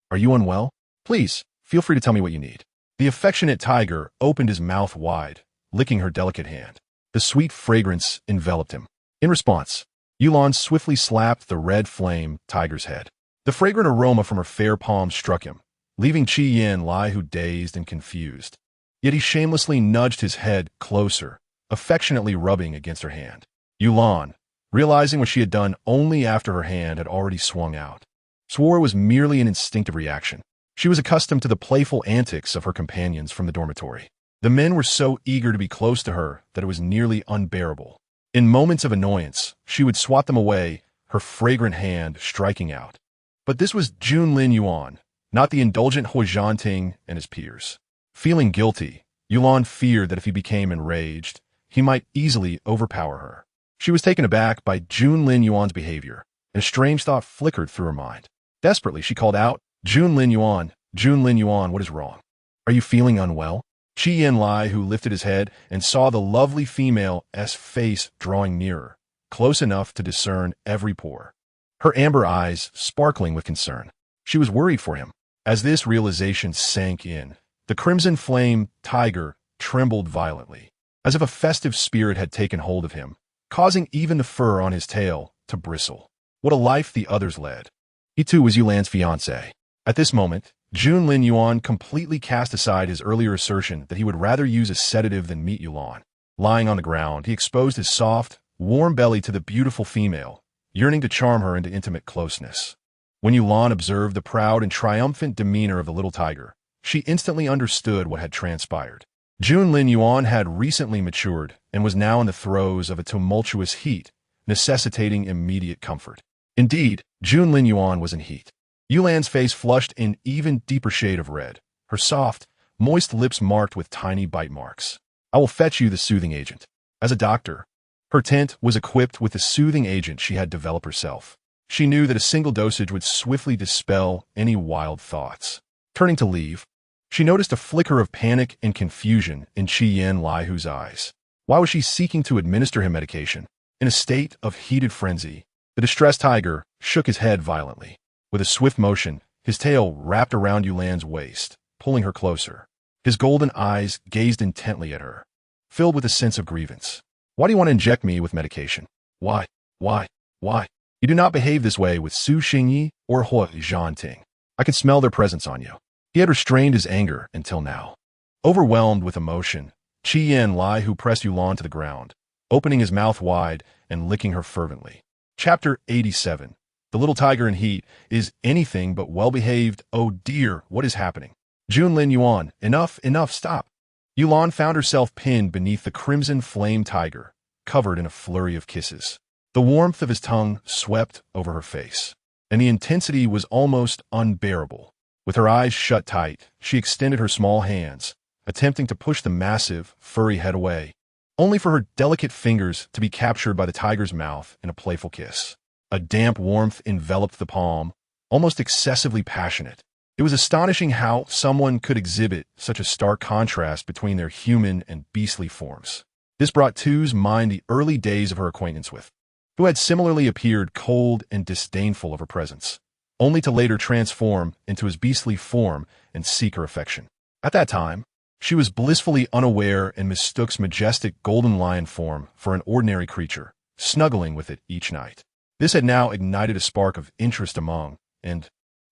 Are you unwell? Please, feel free to tell me what you need. The affectionate tiger opened his mouth wide, licking her delicate hand. The sweet fragrance enveloped him. In response, Yulan swiftly slapped the red flame tiger's head. The fragrant aroma from her fair palm struck him, leaving Qi Yin lie dazed and confused. Yet he shamelessly nudged his head closer, affectionately rubbing against her hand. Yulan, realizing what she had done only after her hand had already swung out, swore it was merely an instinctive reaction. She was accustomed to the playful antics of her companions from the dormitory. The men were so eager to be close to her that it was nearly unbearable. In moments of annoyance, she would swat them away, her fragrant hand striking out. But this was Junlin Yuan, not the indulgent Hua Zhanting and his peers. Feeling guilty, Yulan feared that if he became enraged, he might easily overpower her. She was taken aback by Junlin Yuan's behavior, and a strange thought flickered through her mind. Desperately, she called out, Junlin Yuan, what is wrong? Are you feeling unwell? Qi Yin Lai, who lifted his head and saw the lovely female's face drawing nearer, close enough to discern every pore. Her amber eyes sparkling with concern. She was worried for him. As this realization sank in, the crimson flame tiger trembled violently, as if a festive spirit had taken hold of him, causing even the fur on his tail to bristle. What a life the others led. He too was Yulan's fiancé. At this moment, Junlin Yuan completely cast aside his earlier assertion that he would rather use a sedative than meet Yulan. Lying on the ground, he exposed his soft, warm belly to the beautiful female, yearning to charm her into intimate closeness. When Yulan observed the proud and triumphant demeanor of the little tiger, she instantly understood what had transpired. Junlin Yuan had recently matured and was now in the throes of a tumultuous heat, necessitating immediate comfort. Indeed, Junlin Yuan was in heat. Yulan's face flushed in even deeper shade of red, her soft, moist lips marked with tiny bite marks. I will fetch you the soothing agent. As a doctor, her tent was equipped with the soothing agent she had developed herself. She knew that a single dosage would swiftly dispel any wild thoughts. Turning to leave, she noticed a flicker of panic and confusion in Qi Yin Laihu's eyes. Why was she seeking to administer him medication? In a state of heated frenzy, the distressed tiger shook his head violently. With a swift motion, his tail wrapped around Yulan's waist, pulling her closer. His golden eyes gazed intently at her, filled with a sense of grievance. Why do you want to inject me with medication? Why? You do not behave this way with Su Xingyi or Hua Zhanting. I can smell their presence on you. He had restrained his anger until now. Overwhelmed with emotion, Qi Yin Laihu pressed Yulan to the ground, opening his mouth wide and licking her fervently. Chapter 87. The little tiger in heat is anything but well-behaved. Oh dear, what is happening? Junlin Yuan, enough, stop. Yulan found herself pinned beneath the crimson flame tiger, covered in a flurry of kisses. The warmth of his tongue swept over her face. and the intensity was almost unbearable. With her eyes shut tight, she extended her small hands, attempting to push the massive, furry head away, only for her delicate fingers to be captured by the tiger's mouth in a playful kiss. A damp warmth enveloped the palm, almost excessively passionate. It was astonishing how someone could exhibit such a stark contrast between their human and beastly forms. This brought to's mind the early days of her acquaintance with, who had similarly appeared cold and disdainful of her presence, only to later transform into his beastly form and seek her affection. At that time, she was blissfully unaware and mistook's majestic golden lion form for an ordinary creature, snuggling with it each night. This had now ignited a spark of interest among, and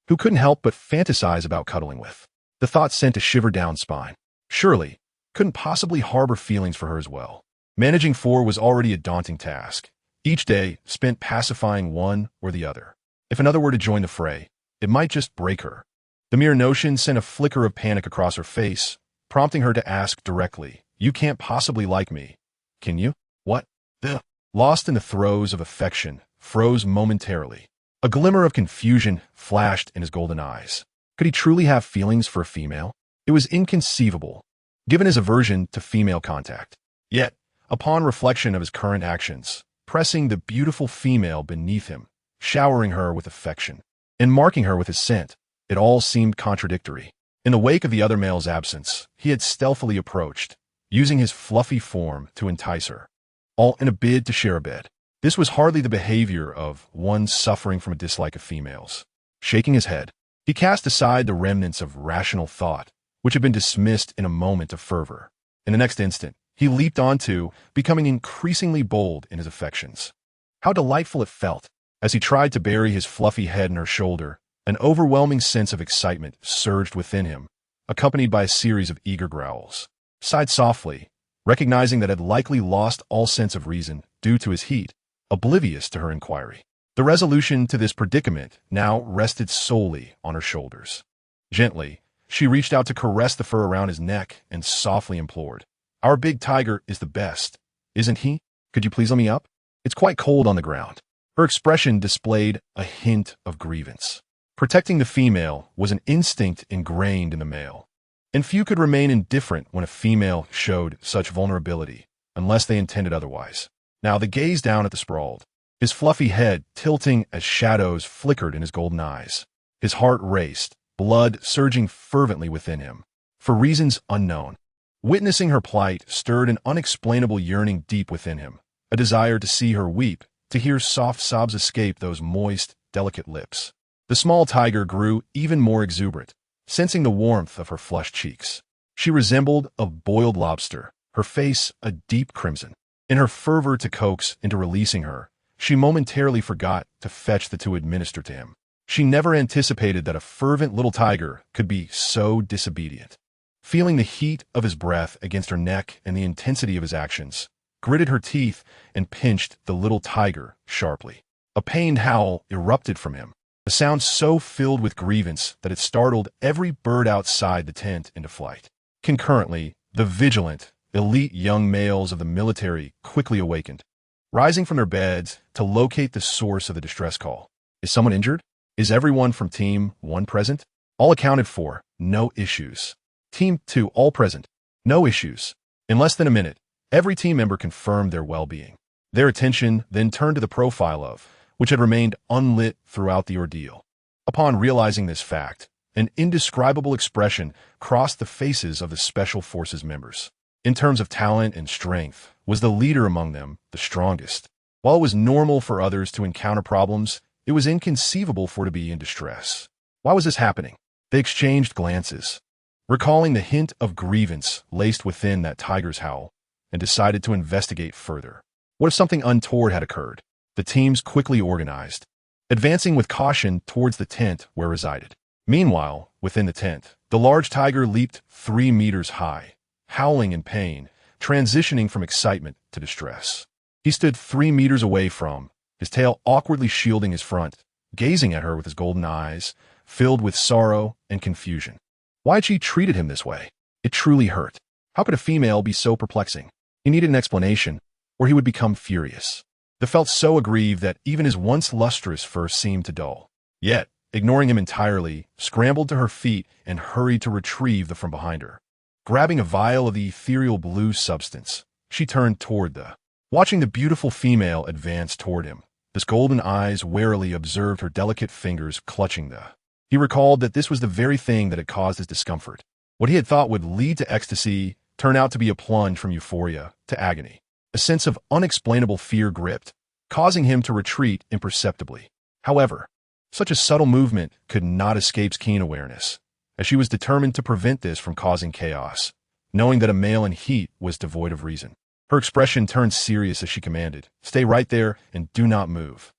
who couldn't help but fantasize about cuddling with. The thought sent a shiver down spine. Surely, couldn't possibly harbor feelings for her as well. Managing four was already a daunting task, each day spent pacifying one or the other. If another were to join the fray, it might just break her. The mere notion sent a flicker of panic across her face, prompting her to ask directly, "You can't possibly like me, can you?" "What the?" Lost in the throes of affection, froze momentarily. A glimmer of confusion flashed in his golden eyes. Could he truly have feelings for a female? It was inconceivable, given his aversion to female contact. Yet, upon reflection of his current actions, pressing the beautiful female beneath him, showering her with affection, and marking her with his scent, it all seemed contradictory. In the wake of the other male's absence, he had stealthily approached, using his fluffy form to entice her, all in a bid to share a bed. This was hardly the behavior of one suffering from a dislike of females. Shaking his head, he cast aside the remnants of rational thought, which had been dismissed in a moment of fervor. In the next instant, he leaped onto, becoming increasingly bold in his affections. How delightful it felt! As he tried to bury his fluffy head in her shoulder, an overwhelming sense of excitement surged within him, accompanied by a series of eager growls. Sighed softly, recognizing that had likely lost all sense of reason due to his heat, oblivious to her inquiry. The resolution to this predicament now rested solely on her shoulders. Gently, she reached out to caress the fur around his neck and softly implored, "Our big tiger is the best, isn't he? Could you please let me up? It's quite cold on the ground." Her expression displayed a hint of grievance. Protecting the female was an instinct ingrained in the male, and few could remain indifferent when a female showed such vulnerability, unless they intended otherwise. Now they gazed down at the sprawled, his fluffy head tilting as shadows flickered in his golden eyes. His heart raced, blood surging fervently within him, for reasons unknown. Witnessing her plight stirred an unexplainable yearning deep within him, a desire to see her weep, to hear soft sobs escape those moist, delicate lips. The small tiger grew even more exuberant, sensing the warmth of her flushed cheeks. She resembled a boiled lobster, her face a deep crimson. In her fervor to coax into releasing her, she momentarily forgot to fetch the to administer to him. She never anticipated that a fervent little tiger could be so disobedient. Feeling the heat of his breath against her neck and the intensity of his actions, gritted her teeth and pinched the little tiger sharply. A pained howl erupted from him, a sound so filled with grievance that it startled every bird outside the tent into flight. Concurrently, the vigilant, elite young males of the military quickly awakened, rising from their beds to locate the source of the distress call. Is someone injured? Is everyone from Team 1 present? All accounted for, no issues. Team 2 all present, no issues. In less than a minute, every team member confirmed their well-being. Their attention then turned to the profile of, which had remained unlit throughout the ordeal. Upon realizing this fact, an indescribable expression crossed the faces of the Special Forces members. In terms of talent and strength, was the leader among them the strongest? While it was normal for others to encounter problems, it was inconceivable for to be in distress. Why was this happening? They exchanged glances, recalling the hint of grievance laced within that tiger's howl, and decided to investigate further. What if something untoward had occurred? The teams quickly organized, advancing with caution towards the tent where resided. Meanwhile, within the tent, the large tiger leaped 3 meters high, howling in pain, transitioning from excitement to distress. He stood 3 meters away from, his tail awkwardly shielding his front, gazing at her with his golden eyes, filled with sorrow and confusion. Why had she treated him this way? It truly hurt. How could a female be so perplexing? He needed an explanation, or he would become furious. The felt so aggrieved that even his once lustrous fur seemed to dull. Yet, ignoring him entirely, scrambled to her feet and hurried to retrieve the from behind her. Grabbing a vial of the ethereal blue substance, she turned toward watching the beautiful female advance toward him. His golden eyes warily observed her delicate fingers clutching He recalled that this was the very thing that had caused his discomfort. What he had thought would lead to ecstasy turned out to be a plunge from euphoria to agony. A sense of unexplainable fear gripped, causing him to retreat imperceptibly. However, such a subtle movement could not escape keen awareness, as she was determined to prevent this from causing chaos, knowing that a male in heat was devoid of reason. Her expression turned serious as she commanded, "Stay right there and do not move."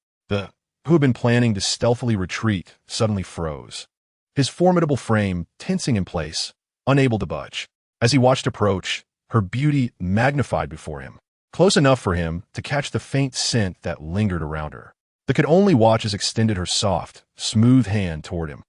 Who had been planning to stealthily retreat suddenly froze, his formidable frame tensing in place, unable to budge. As he watched approach, her beauty magnified before him, close enough for him to catch the faint scent that lingered around her. They could only watch as extended her soft, smooth hand toward him,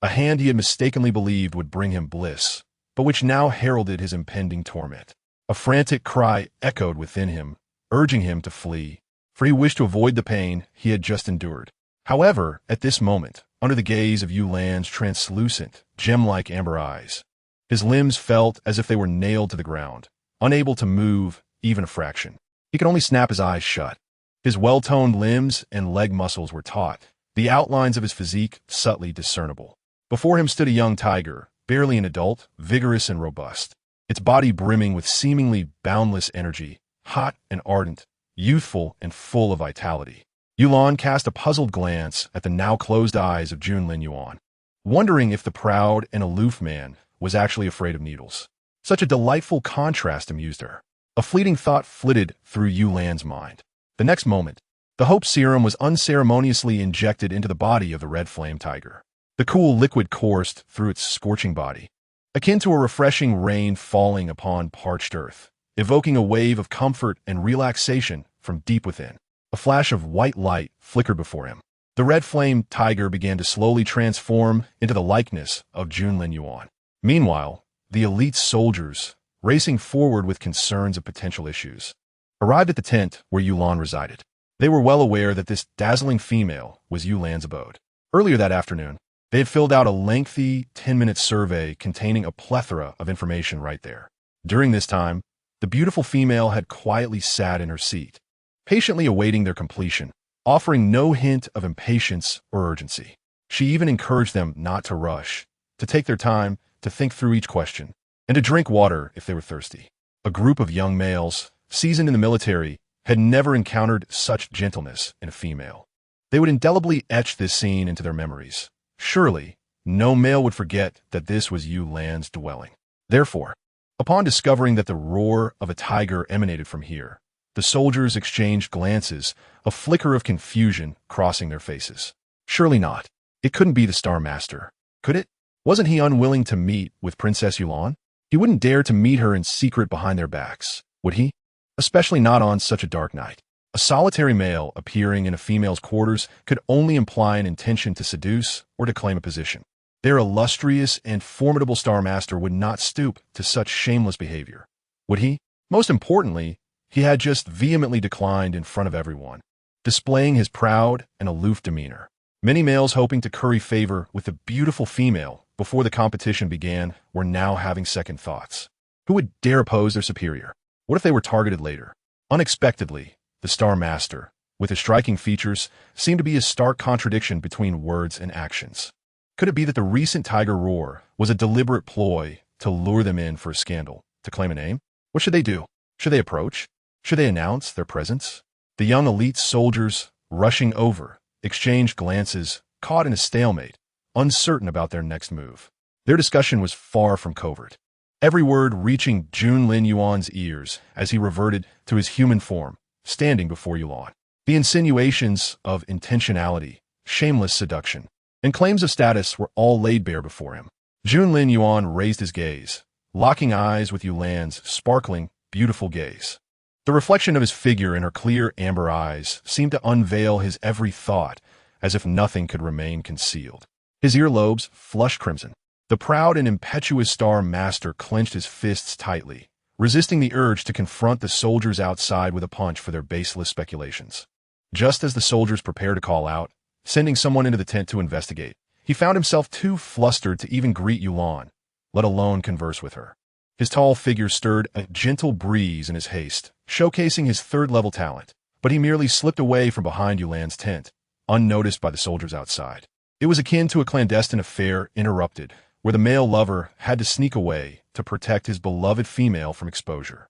a hand he had mistakenly believed would bring him bliss, but which now heralded his impending torment. A frantic cry echoed within him, urging him to flee, for he wished to avoid the pain he had just endured. However, at this moment, under the gaze of Yulan's translucent, gem-like amber eyes, his limbs felt as if they were nailed to the ground, unable to move even a fraction. He could only snap his eyes shut. His well-toned limbs and leg muscles were taut, the outlines of his physique subtly discernible. Before him stood a young tiger, barely an adult, vigorous and robust, its body brimming with seemingly boundless energy, hot and ardent, youthful and full of vitality. Yulan cast a puzzled glance at the now closed eyes of Junlin Yuan, wondering if the proud and aloof man was actually afraid of needles. Such a delightful contrast amused her. A fleeting thought flitted through Yulan's mind. The next moment, the hope serum was unceremoniously injected into the body of the red flame tiger. The cool liquid coursed through its scorching body, akin to a refreshing rain falling upon parched earth, evoking a wave of comfort and relaxation from deep within. A flash of white light flickered before him. The red flame tiger began to slowly transform into the likeness of Junlin Yuan. Meanwhile, the elite soldiers, racing forward with concerns of potential issues, arrived at the tent where Yulan resided. They were well aware that this dazzling female was Yulan's abode. Earlier that afternoon, they had filled out a lengthy 10-minute survey containing a plethora of information right there. During this time, the beautiful female had quietly sat in her seat, patiently awaiting their completion, offering no hint of impatience or urgency. She even encouraged them not to rush, to take their time to think through each question, and to drink water if they were thirsty. A group of young males, seasoned in the military, had never encountered such gentleness in a female. They would indelibly etch this scene into their memories. Surely, no male would forget that this was Yulan's dwelling. Therefore, upon discovering that the roar of a tiger emanated from here, the soldiers exchanged glances, a flicker of confusion crossing their faces. Surely not. It couldn't be the Star Master, could it? Wasn't he unwilling to meet with Princess Yulan? He wouldn't dare to meet her in secret behind their backs, would he? Especially not on such a dark night. A solitary male appearing in a female's quarters could only imply an intention to seduce or to claim a position. Their illustrious and formidable Star Master would not stoop to such shameless behavior, would he? Most importantly, he had just vehemently declined in front of everyone, displaying his proud and aloof demeanor. Many males hoping to curry favor with the beautiful female before the competition began were now having second thoughts. Who would dare oppose their superior? What if they were targeted later? Unexpectedly, the Star Master, with his striking features, seemed to be a stark contradiction between words and actions. Could it be that the recent tiger roar was a deliberate ploy to lure them in for a scandal, to claim a name? What should they do? Should they approach? Should they announce their presence? The young elite soldiers, rushing over, exchanged glances, caught in a stalemate, uncertain about their next move. Their discussion was far from covert, every word reaching Junlin Yuan's ears as he reverted to his human form, standing before Yulan. The insinuations of intentionality, shameless seduction, and claims of status were all laid bare before him. Junlin Yuan raised his gaze, locking eyes with Yulan's sparkling, beautiful gaze. The reflection of his figure in her clear amber eyes seemed to unveil his every thought, as if nothing could remain concealed. His earlobes flushed crimson. The proud and impetuous Star Master clenched his fists tightly, resisting the urge to confront the soldiers outside with a punch for their baseless speculations. Just as the soldiers prepared to call out, sending someone into the tent to investigate. He found himself too flustered to even greet Yulan, let alone converse with her. His tall figure stirred a gentle breeze in his haste, showcasing his third-level talent, but he merely slipped away from behind Yulan's tent, unnoticed by the soldiers outside. It was akin to a clandestine affair interrupted, where the male lover had to sneak away to protect his beloved female from exposure.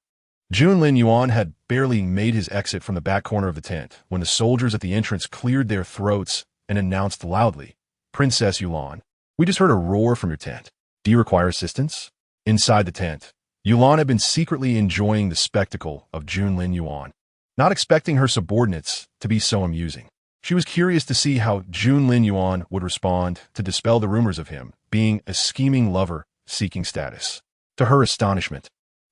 Junlin Yuan had barely made his exit from the back corner of the tent when the soldiers at the entrance cleared their throats and announced loudly, "Princess Yulan, we just heard a roar from your tent. Do you require assistance?" Inside the tent, Yulan had been secretly enjoying the spectacle of Junlin Yuan, not expecting her subordinates to be so amusing. She was curious to see how Junlin Yuan would respond to dispel the rumors of him being a scheming lover seeking status. To her astonishment,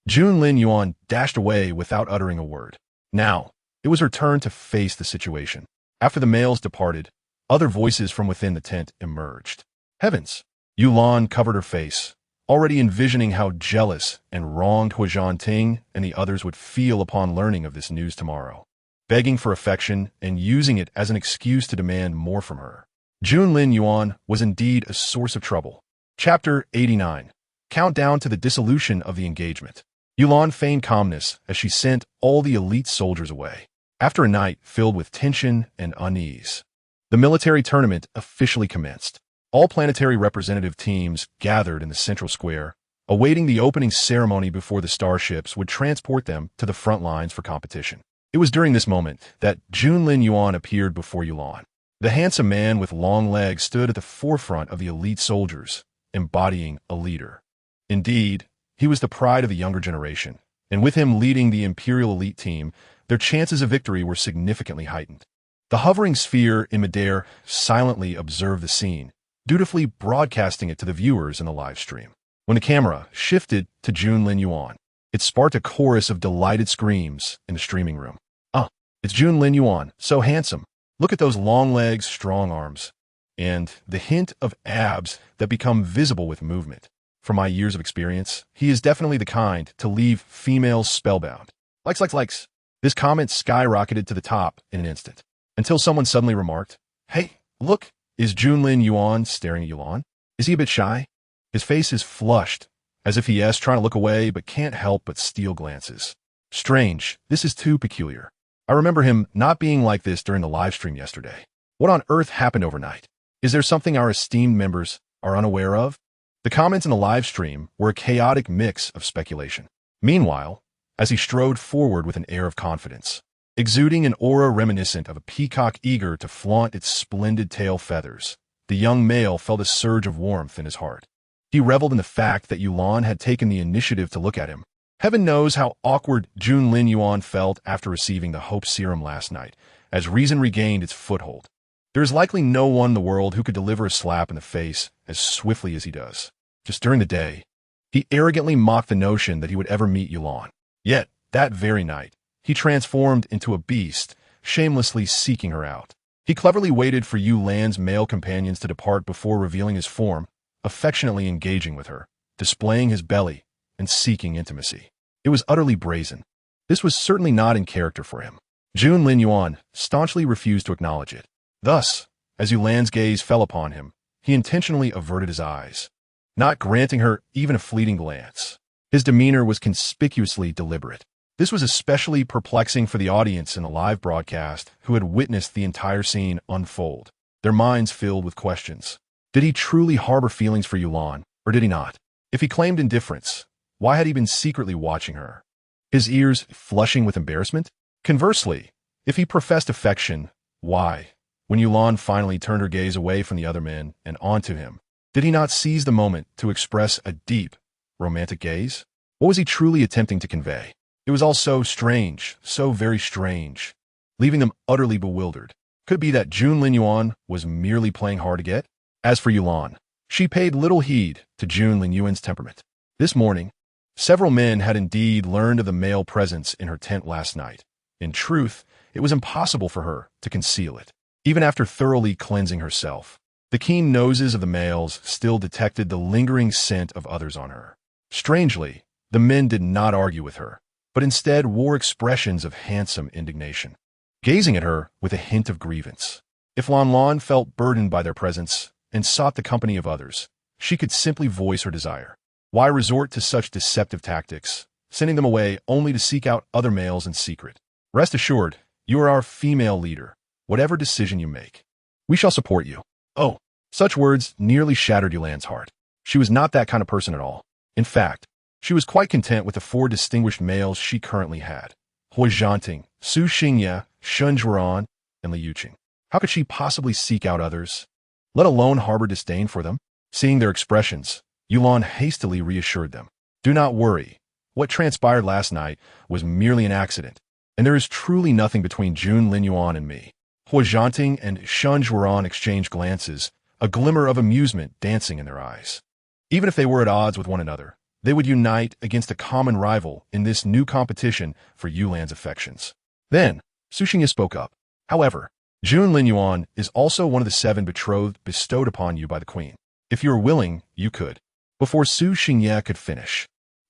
Junlin Yuan dashed away without uttering a word. Now, it was her turn to face the situation. After the males departed, other voices from within the tent emerged. Heavens! Yulan covered her face, already envisioning how jealous and wronged Huajian Ting and the others would feel upon learning of this news tomorrow, begging for affection and using it as an excuse to demand more from her. Junlin Yuan was indeed a source of trouble. Chapter 89. Countdown to the dissolution of the engagement. Yulan feigned calmness as she sent all the elite soldiers away. After a night filled with tension and unease, the military tournament officially commenced. All planetary representative teams gathered in the central square, awaiting the opening ceremony before the starships would transport them to the front lines for competition. It was during this moment that Junlin Yuan appeared before Yulan. The handsome man with long legs stood at the forefront of the elite soldiers, embodying a leader. Indeed, he was the pride of the younger generation, and with him leading the Imperial elite team, their chances of victory were significantly heightened. The hovering sphere in midair silently observed the scene, dutifully broadcasting it to the viewers in the live stream. When the camera shifted to Junlin Yuan, it sparked a chorus of delighted screams in the streaming room. "Ah, it's Junlin Yuan, so handsome. Look at those long legs, strong arms, and the hint of abs that become visible with movement. From my years of experience, he is definitely the kind to leave females spellbound." Likes. This comment skyrocketed to the top in an instant, until someone suddenly remarked, "Hey, look, is Junlin Yuan staring at Yulan? Is he a bit shy?" His face is flushed, as if he is trying to look away but can't help but steal glances. Strange, this is too peculiar. I remember him not being like this during the live stream yesterday. What on earth happened overnight? Is there something our esteemed members are unaware of? The comments in the live stream were a chaotic mix of speculation. Meanwhile, as he strode forward with an air of confidence, exuding an aura reminiscent of a peacock eager to flaunt its splendid tail feathers, the young male felt a surge of warmth in his heart. He reveled in the fact that Yulan had taken the initiative to look at him. Heaven knows how awkward Junlin Yuan felt after receiving the hope serum last night, as reason regained its foothold. There is likely no one in the world who could deliver a slap in the face as swiftly as he does. Just during the day, he arrogantly mocked the notion that he would ever meet Yulan. Yet, that very night, he transformed into a beast, shamelessly seeking her out. He cleverly waited for Yulan's male companions to depart before revealing his form, affectionately engaging with her, displaying his belly, and seeking intimacy. It was utterly brazen. This was certainly not in character for him. Junlin Yuan staunchly refused to acknowledge it. Thus, as Yulan's gaze fell upon him, he intentionally averted his eyes, not granting her even a fleeting glance. His demeanor was conspicuously deliberate. This was especially perplexing for the audience in the live broadcast who had witnessed the entire scene unfold, their minds filled with questions. Did he truly harbor feelings for Yulan, or did he not? If he claimed indifference, why had he been secretly watching her? His ears flushing with embarrassment? Conversely, if he professed affection, why, when Yulan finally turned her gaze away from the other men and onto him, did he not seize the moment to express a deep, romantic gaze? What was he truly attempting to convey? It was all so strange, so very strange, leaving them utterly bewildered. Could it be that Junlin Yuan was merely playing hard to get? As for Yulan, she paid little heed to Junlin Yuan's temperament. This morning, several men had indeed learned of the male presence in her tent last night. In truth, it was impossible for her to conceal it. Even after thoroughly cleansing herself, the keen noses of the males still detected the lingering scent of others on her. Strangely, the men did not argue with her, but instead wore expressions of handsome indignation, gazing at her with a hint of grievance. If Lan Lan felt burdened by their presence and sought the company of others, she could simply voice her desire. Why resort to such deceptive tactics, sending them away only to seek out other males in secret? Rest assured, you are our female leader. Whatever decision you make, we shall support you. Oh, such words nearly shattered Yulan's heart. She was not that kind of person at all. In fact, she was quite content with the 4 distinguished males she currently had: Hui Zhanting, Su Xingye, Shun Zhuoran, and Li Yuqing. How could she possibly seek out others, let alone harbor disdain for them? Seeing their expressions, Yulan hastily reassured them. Do not worry. What transpired last night was merely an accident, and there is truly nothing between Jun Linyuan and me. Hui Zhanting and Shun Zhuoran exchanged glances, a glimmer of amusement dancing in their eyes. Even if they were at odds with one another, they would unite against a common rival in this new competition for Yulan's affections. Then, Su Xingye spoke up. However, Jun Linyuan is also one of the 7 betrothed bestowed upon you by the queen. If you are willing, you could. Before Su Xingye could finish,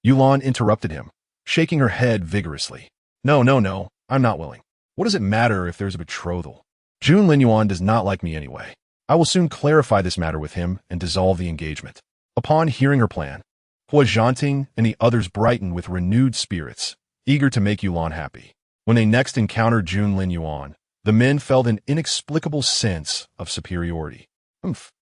Yulan interrupted him, shaking her head vigorously. No, I'm not willing. What does it matter if there's a betrothal? Jun Linyuan does not like me anyway. I will soon clarify this matter with him and dissolve the engagement. Upon hearing her plan, Hui Zhanting and the others brightened with renewed spirits, eager to make Yulan happy. When they next encountered Jun Linyuan, the men felt an inexplicable sense of superiority.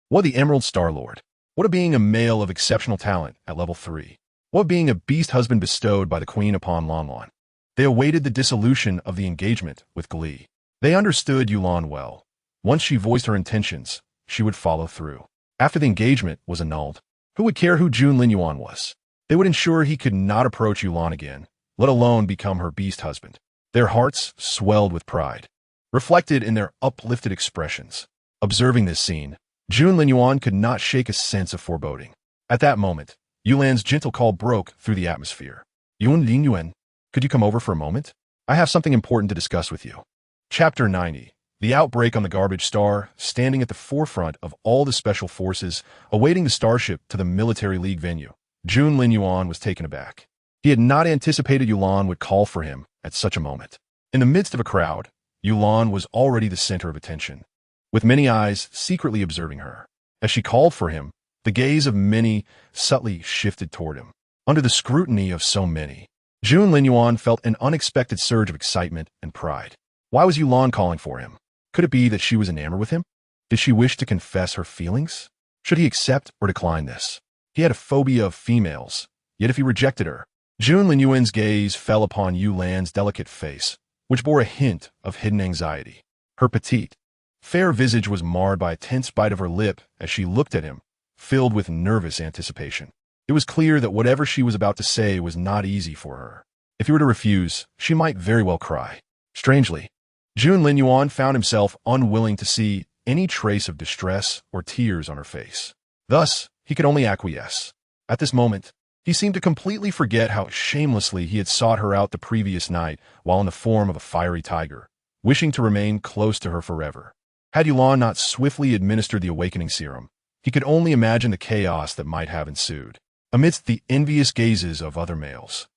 What the Emerald Star Lord? What of being a male of exceptional talent at level 3? What of being a beast husband bestowed by the queen upon Lan Lan? They awaited the dissolution of the engagement with glee. They understood Yulan well. Once she voiced her intentions, she would follow through. After the engagement was annulled, who would care who Jun Linyuan was? They would ensure he could not approach Yulan again, let alone become her beast husband. Their hearts swelled with pride, reflected in their uplifted expressions. Observing this scene, Jun Linyuan could not shake a sense of foreboding. At that moment, Yulan's gentle call broke through the atmosphere. Yun Linyuan, could you come over for a moment? I have something important to discuss with you. Chapter 90. The outbreak on the garbage star, standing at the forefront of all the special forces, awaiting the starship to the military league venue. Jun Linyuan was taken aback. He had not anticipated Yulan would call for him at such a moment. In the midst of a crowd, Yulan was already the center of attention, with many eyes secretly observing her. As she called for him, the gaze of many subtly shifted toward him. Under the scrutiny of so many, Jun Linyuan felt an unexpected surge of excitement and pride. Why was Yulan calling for him? Could it be that she was enamored with him? Did she wish to confess her feelings? Should he accept or decline this? He had a phobia of females, yet if he rejected her, Jun Linyuan's gaze fell upon Yulan's delicate face, which bore a hint of hidden anxiety. Her petite, fair visage was marred by a tense bite of her lip as she looked at him, filled with nervous anticipation. It was clear that whatever she was about to say was not easy for her. If he were to refuse, she might very well cry. Strangely, Jun Linyuan found himself unwilling to see any trace of distress or tears on her face. Thus, he could only acquiesce. At this moment, he seemed to completely forget how shamelessly he had sought her out the previous night while in the form of a fiery tiger, wishing to remain close to her forever. Had Yulan not swiftly administered the awakening serum, he could only imagine the chaos that might have ensued. Amidst the envious gazes of other males,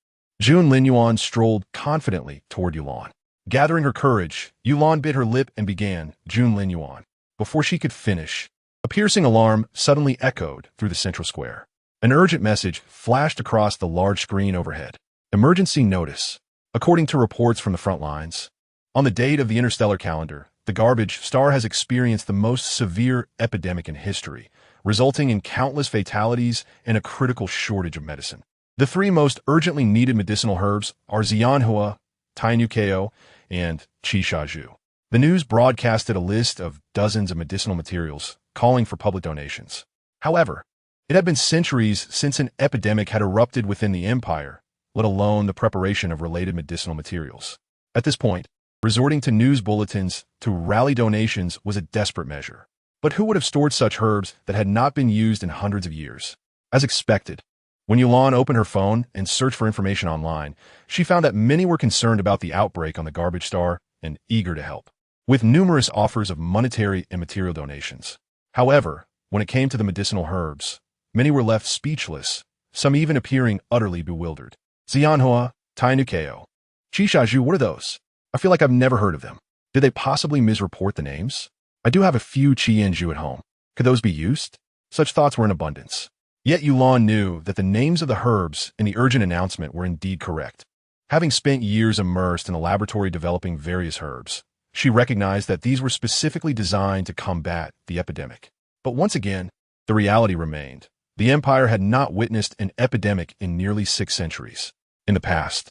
Jun Linyuan strolled confidently toward Yulan. Gathering her courage, Yulan bit her lip and began, Jun Linyuan. Before she could finish, a piercing alarm suddenly echoed through the central square. An urgent message flashed across the large screen overhead. Emergency notice. According to reports from the front lines, on the date of the interstellar calendar, the garbage star has experienced the most severe epidemic in history, resulting in countless fatalities and a critical shortage of medicine. The 3 most urgently needed medicinal herbs are Xianhua, Tainukeo, and Qishaju. The news broadcasted a list of dozens of medicinal materials, calling for public donations. However, it had been centuries since an epidemic had erupted within the empire, let alone the preparation of related medicinal materials. At this point, resorting to news bulletins to rally donations was a desperate measure. But who would have stored such herbs that had not been used in hundreds of years? As expected, when Yulan opened her phone and searched for information online, she found that many were concerned about the outbreak on the garbage star and eager to help, with numerous offers of monetary and material donations. However, when it came to the medicinal herbs, many were left speechless, some even appearing utterly bewildered. Xianhua, Tainukeo, Qishaju, what are those? I feel like I've never heard of them. Did they possibly misreport the names? I do have a few Qianju at home. Could those be used? Such thoughts were in abundance. Yet Yulan knew that the names of the herbs in the urgent announcement were indeed correct. Having spent years immersed in a laboratory developing various herbs, she recognized that these were specifically designed to combat the epidemic. But once again, the reality remained. The empire had not witnessed an epidemic in nearly 6 centuries. In the past,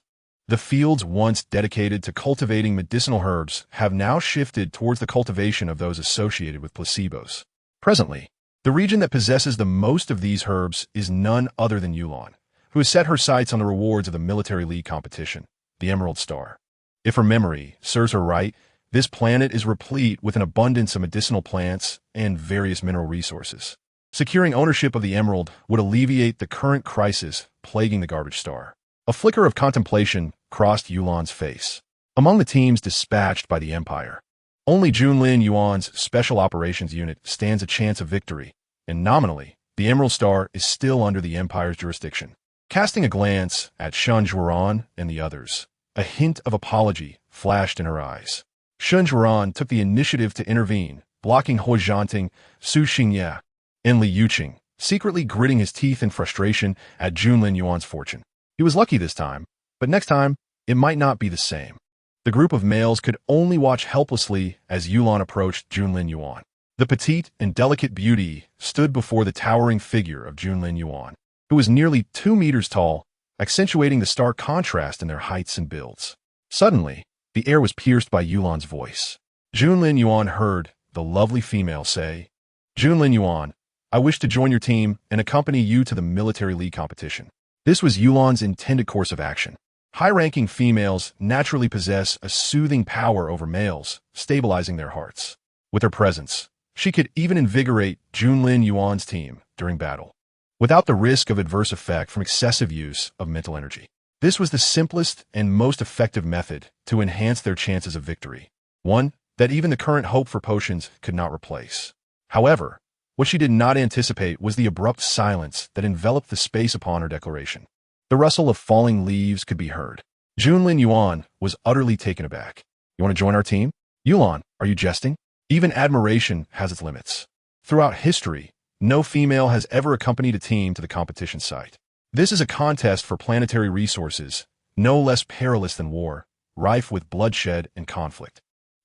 the fields once dedicated to cultivating medicinal herbs have now shifted towards the cultivation of those associated with placebos. Presently, the region that possesses the most of these herbs is none other than Yulan, who has set her sights on the rewards of the military league competition, the Emerald Star. If her memory serves her right, this planet is replete with an abundance of medicinal plants and various mineral resources. Securing ownership of the emerald would alleviate the current crisis plaguing the garbage star. A flicker of contemplation crossed Yulan's face. Among the teams dispatched by the Empire, only Junlin Yuan's Special Operations Unit stands a chance of victory, and nominally, the Emerald Star is still under the Empire's jurisdiction. Casting a glance at Shun Zhuoran and the others, a hint of apology flashed in her eyes. Shun Zhuoran took the initiative to intervene, blocking He Zhanting, Su Xingye, and Li Yuqing, secretly gritting his teeth in frustration at Junlin Yuan's fortune. He was lucky this time, but next time, it might not be the same. The group of males could only watch helplessly as Yulan approached Junlin Yuan. The petite and delicate beauty stood before the towering figure of Junlin Yuan, who was nearly 2 meters tall, accentuating the stark contrast in their heights and builds. Suddenly, the air was pierced by Yulan's voice. Junlin Yuan heard the lovely female say, "Junlin Yuan, I wish to join your team and accompany you to the military league competition." This was Yulan's intended course of action. High-ranking females naturally possess a soothing power over males, stabilizing their hearts. With her presence, she could even invigorate Junlin Yuan's team during battle, without the risk of adverse effect from excessive use of mental energy. This was the simplest and most effective method to enhance their chances of victory, one that even the current hope for potions could not replace. However, what she did not anticipate was the abrupt silence that enveloped the space upon her declaration. The rustle of falling leaves could be heard. Junlin Yuan was utterly taken aback. "You want to join our team? Yulan, are you jesting?" Even admiration has its limits. Throughout history, no female has ever accompanied a team to the competition site. This is a contest for planetary resources, no less perilous than war, rife with bloodshed and conflict.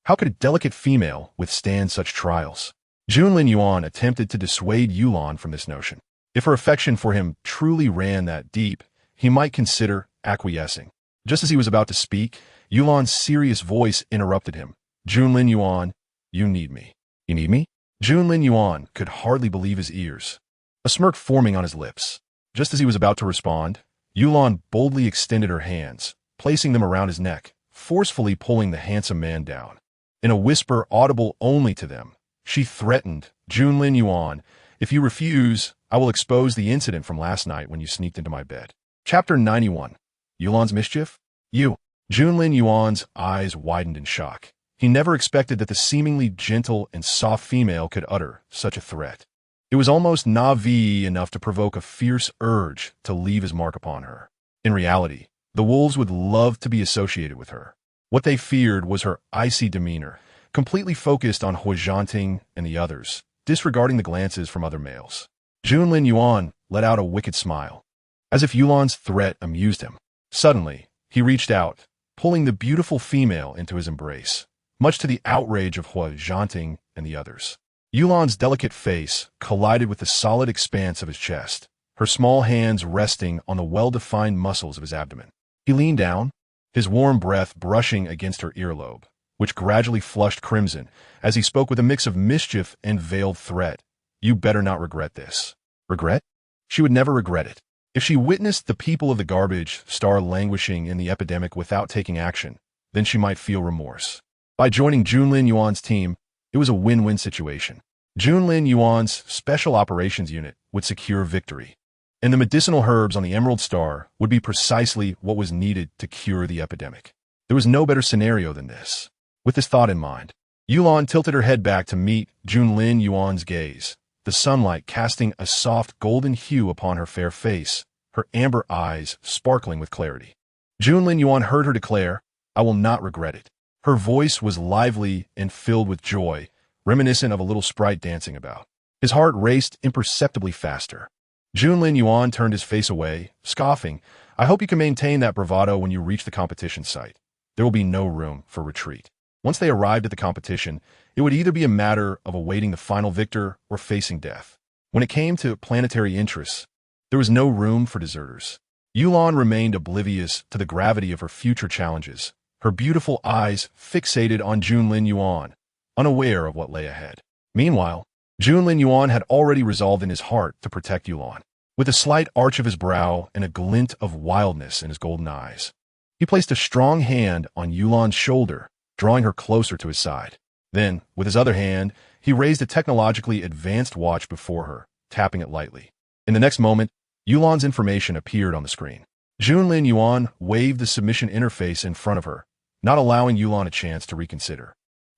How could a delicate female withstand such trials? Junlin Yuan attempted to dissuade Yulan from this notion. If her affection for him truly ran that deep, he might consider acquiescing. Just as he was about to speak, Yulan's serious voice interrupted him. "Junlin Yuan, you need me." "You need me?" Junlin Yuan could hardly believe his ears, a smirk forming on his lips. Just as he was about to respond, Yulan boldly extended her hands, placing them around his neck, forcefully pulling the handsome man down. In a whisper audible only to them, she threatened, "Junlin Yuan, if you refuse, I will expose the incident from last night when you sneaked into my bed." Chapter 91. Yulan's Mischief? You. Junlin Yuan's eyes widened in shock. He never expected that the seemingly gentle and soft female could utter such a threat. It was almost naive enough to provoke a fierce urge to leave his mark upon her. In reality, the wolves would love to be associated with her. What they feared was her icy demeanor, completely focused on He Zhanting and the others, disregarding the glances from other males. Junlin Yuan let out a wicked smile, as if Yulan's threat amused him. Suddenly, he reached out, pulling the beautiful female into his embrace, much to the outrage of He Zhanting and the others. Yulan's delicate face collided with the solid expanse of his chest, her small hands resting on the well-defined muscles of his abdomen. He leaned down, his warm breath brushing against her earlobe, which gradually flushed crimson as he spoke with a mix of mischief and veiled threat. "You better not regret this." Regret? She would never regret it. If she witnessed the people of the garbage star languishing in the epidemic without taking action, then she might feel remorse. By joining Junlin Yuan's team, it was a win-win situation. Junlin Yuan's Special Operations Unit would secure victory, and the medicinal herbs on the Emerald Star would be precisely what was needed to cure the epidemic. There was no better scenario than this. With this thought in mind, Yulan tilted her head back to meet Junlin Yuan's gaze, the sunlight casting a soft golden hue upon her fair face, her amber eyes sparkling with clarity. Junlin Yuan heard her declare, "I will not regret it." Her voice was lively and filled with joy, reminiscent of a little sprite dancing about. His heart raced imperceptibly faster. Junlin Yuan turned his face away, scoffing. I hope you can maintain that bravado when you reach the competition site. There will be no room for retreat. Once they arrived at the competition, it would either be a matter of awaiting the final victor or facing death. When it came to planetary interests, there was no room for deserters. Yulan remained oblivious to the gravity of her future challenges, her beautiful eyes fixated on Junlin Yuan, unaware of what lay ahead. Meanwhile, Junlin Yuan had already resolved in his heart to protect Yulan. With a slight arch of his brow and a glint of wildness in his golden eyes, he placed a strong hand on Yulan's shoulder, drawing her closer to his side. Then, with his other hand, he raised a technologically advanced watch before her, tapping it lightly. In the next moment, Yulan's information appeared on the screen. Junlin Yuan waved the submission interface in front of her, not allowing Yulan a chance to reconsider.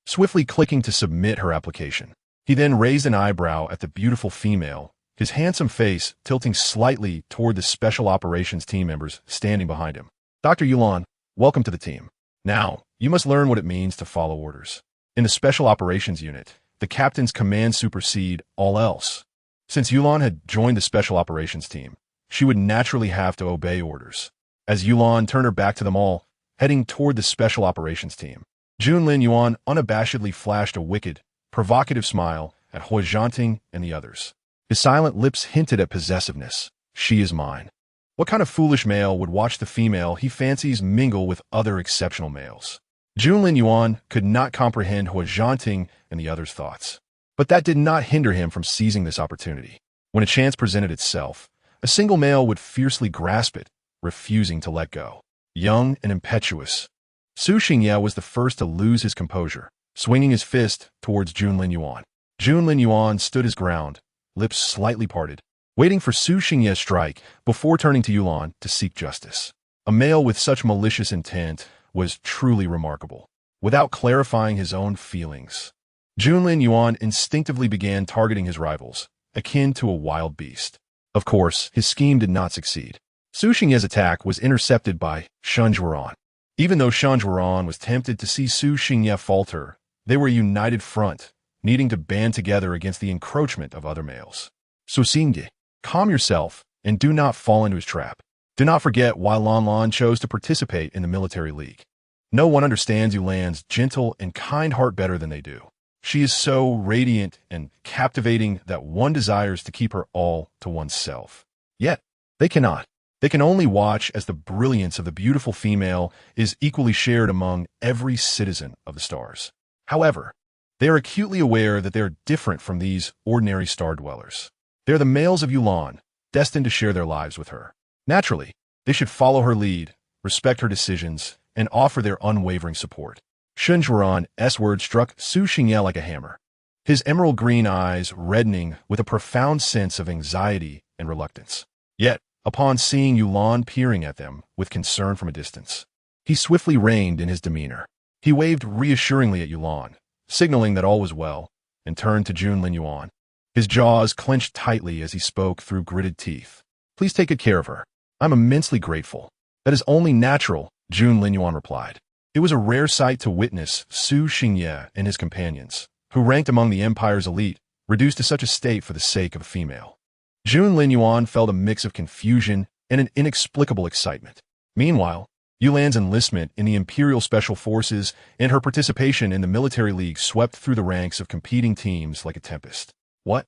Swiftly clicking to submit her application, he then raised an eyebrow at the beautiful female, his handsome face tilting slightly toward the Special Operations team members standing behind him. Dr. Yulan, welcome to the team. Now, you must learn what it means to follow orders. In the Special Operations Unit, the captain's commands supersede all else. Since Yulan had joined the Special Operations team, she would naturally have to obey orders. As Yulan turned her back to them all, heading toward the Special Operations team, Junlin Yuan unabashedly flashed a wicked, provocative smile at Hui Zhanting and the others. His silent lips hinted at possessiveness. She is mine. What kind of foolish male would watch the female he fancies mingle with other exceptional males? Junlin Yuan could not comprehend Hui Zhanting and the others' thoughts. But that did not hinder him from seizing this opportunity. When a chance presented itself, a single male would fiercely grasp it, refusing to let go. Young and impetuous, Su Xingye was the first to lose his composure, swinging his fist towards Junlin Yuan. Junlin Yuan stood his ground, lips slightly parted, waiting for Su Xingye's strike before turning to Yulan to seek justice. A male with such malicious intent was truly remarkable. Without clarifying his own feelings, Junlin Yuan instinctively began targeting his rivals, akin to a wild beast. Of course, his scheme did not succeed. Su Xingye's attack was intercepted by Shen Zhuoran. Even though Shen Zhuoran was tempted to see Su Xingye falter, they were a united front, needing to band together against the encroachment of other males. Su Xingye, calm yourself and do not fall into his trap. Do not forget why Lan Lan chose to participate in the military league. No one understands Yulan's gentle and kind heart better than they do. She is so radiant and captivating that one desires to keep her all to oneself. Yet, they cannot. They can only watch as the brilliance of the beautiful female is equally shared among every citizen of the stars. However, they are acutely aware that they are different from these ordinary star dwellers. They are the males of Yulan, destined to share their lives with her. Naturally, they should follow her lead, respect her decisions, and offer their unwavering support. Shen Zhuoran's words struck Su Xingye like a hammer, his emerald green eyes reddening with a profound sense of anxiety and reluctance. Yet, upon seeing Yulan peering at them with concern from a distance, he swiftly reined in his demeanor. He waved reassuringly at Yulan, signaling that all was well, and turned to Junlin Yuan. His jaws clenched tightly as he spoke through gritted teeth. Please take good care of her. I'm immensely grateful. That is only natural, Junlin Yuan replied. It was a rare sight to witness Su Xingye and his companions, who ranked among the Empire's elite, reduced to such a state for the sake of a female. Junlin Yuan felt a mix of confusion and an inexplicable excitement. Meanwhile, Yulan's enlistment in the Imperial Special Forces and her participation in the military league swept through the ranks of competing teams like a tempest. What?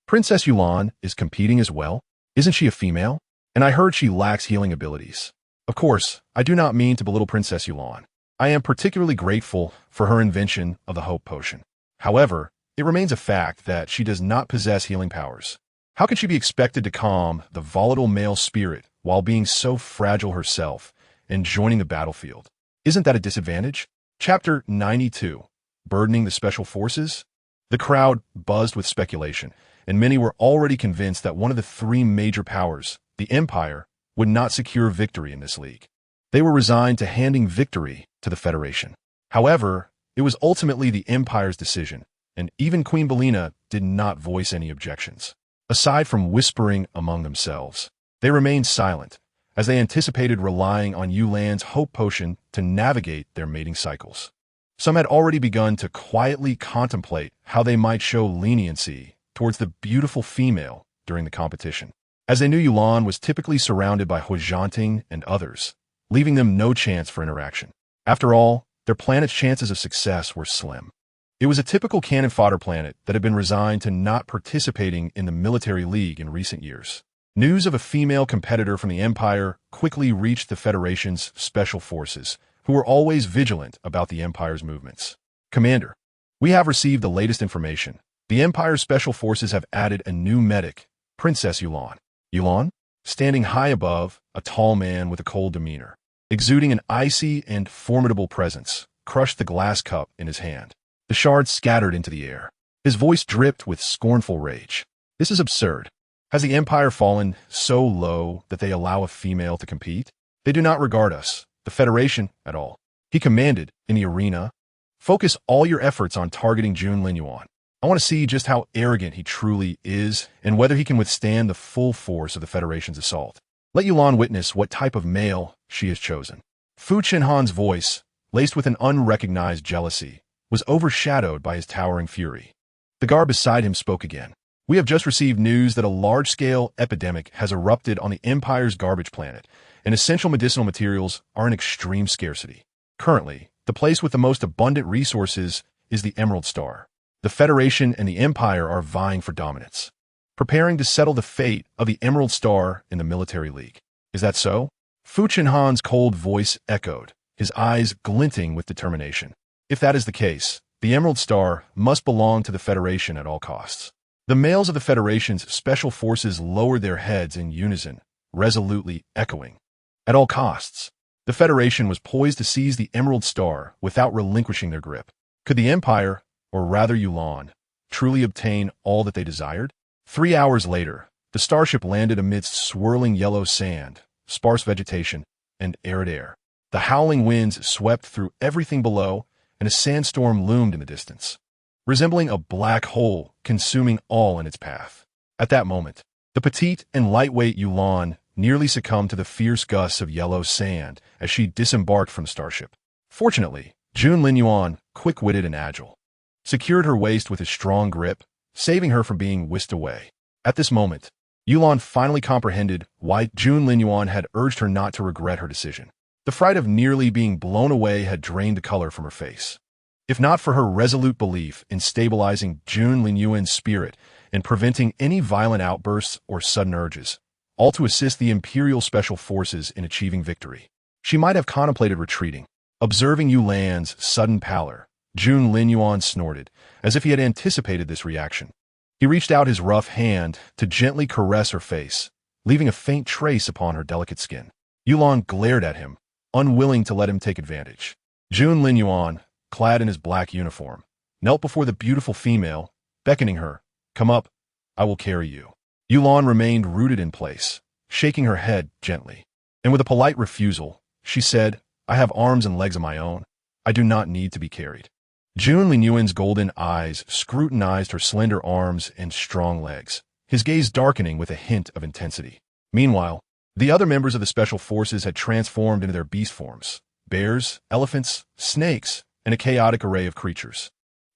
Princess Yulan is competing as well? Isn't she a female? And I heard she lacks healing abilities. Of course, I do not mean to belittle Princess Yulan. I am particularly grateful for her invention of the Hope Potion. However, it remains a fact that she does not possess healing powers. How can she be expected to calm the volatile male spirit while being so fragile herself and joining the battlefield? Isn't that a disadvantage? Chapter 92, Burdening the Special Forces? The crowd buzzed with speculation, and many were already convinced that one of the three major powers, the Empire, would not secure victory in this league. They were resigned to handing victory to the Federation. However, it was ultimately the Empire's decision, and even Queen Belina did not voice any objections. Aside from whispering among themselves, they remained silent, as they anticipated relying on Yulan's Hope Potion to navigate their mating cycles. Some had already begun to quietly contemplate how they might show leniency towards the beautiful female during the competition, as they knew Yulan was typically surrounded by Huizhanting and others, leaving them no chance for interaction. After all, their planet's chances of success were slim. It was a typical cannon fodder planet that had been resigned to not participating in the military league in recent years. News of a female competitor from the Empire quickly reached the Federation's special forces, who were always vigilant about the Empire's movements. Commander, we have received the latest information. The Empire's special forces have added a new medic, Princess Yulan. Yulan? Standing high above, a tall man with a cold demeanor, exuding an icy and formidable presence, crushed the glass cup in his hand. The shards scattered into the air. His voice dripped with scornful rage. This is absurd. Has the Empire fallen so low that they allow a female to compete? They do not regard us, the Federation, at all. He commanded in the arena. Focus all your efforts on targeting Jun Linyuan. I want to see just how arrogant he truly is and whether he can withstand the full force of the Federation's assault. Let Yulan witness what type of male she has chosen. Fu Chenhan's voice, laced with an unrecognized jealousy, was overshadowed by his towering fury. The guard beside him spoke again. We have just received news that a large-scale epidemic has erupted on the Empire's garbage planet, and essential medicinal materials are in extreme scarcity. Currently, the place with the most abundant resources is the Emerald Star. The Federation and the Empire are vying for dominance, preparing to settle the fate of the Emerald Star in the military league. Is that so? Fu Chenhan's cold voice echoed, his eyes glinting with determination. If that is the case, the Emerald Star must belong to the Federation at all costs. The males of the Federation's special forces lowered their heads in unison, resolutely echoing. At all costs. The Federation was poised to seize the Emerald Star without relinquishing their grip. Could the Empire, or rather Yulan, truly obtain all that they desired? 3 hours later, the starship landed amidst swirling yellow sand, sparse vegetation, and arid air. The howling winds swept through everything below, and a sandstorm loomed in the distance, resembling a black hole consuming all in its path. At that moment, the petite and lightweight Yulan nearly succumbed to the fierce gusts of yellow sand as she disembarked from the starship. Fortunately, Jun Linyuan, quick-witted and agile, secured her waist with his strong grip, saving her from being whisked away. At this moment, Yulan finally comprehended why Jun Linyuan had urged her not to regret her decision. The fright of nearly being blown away had drained the color from her face. If not for her resolute belief in stabilizing Jun Linyuan's spirit and preventing any violent outbursts or sudden urges, all to assist the Imperial Special Forces in achieving victory, she might have contemplated retreating. Observing Yulan's sudden pallor, Jun Linyuan snorted, as if he had anticipated this reaction. He reached out his rough hand to gently caress her face, leaving a faint trace upon her delicate skin. Yulan glared at him, unwilling to let him take advantage. Jun Linyuan, clad in his black uniform, knelt before the beautiful female, beckoning her, "Come up, I will carry you." Yulan remained rooted in place, shaking her head gently. And with a polite refusal, she said, "I have arms and legs of my own. I do not need to be carried." Jun Linyuan's golden eyes scrutinized her slender arms and strong legs, his gaze darkening with a hint of intensity. Meanwhile, the other members of the Special Forces had transformed into their beast forms: bears, elephants, snakes, and a chaotic array of creatures.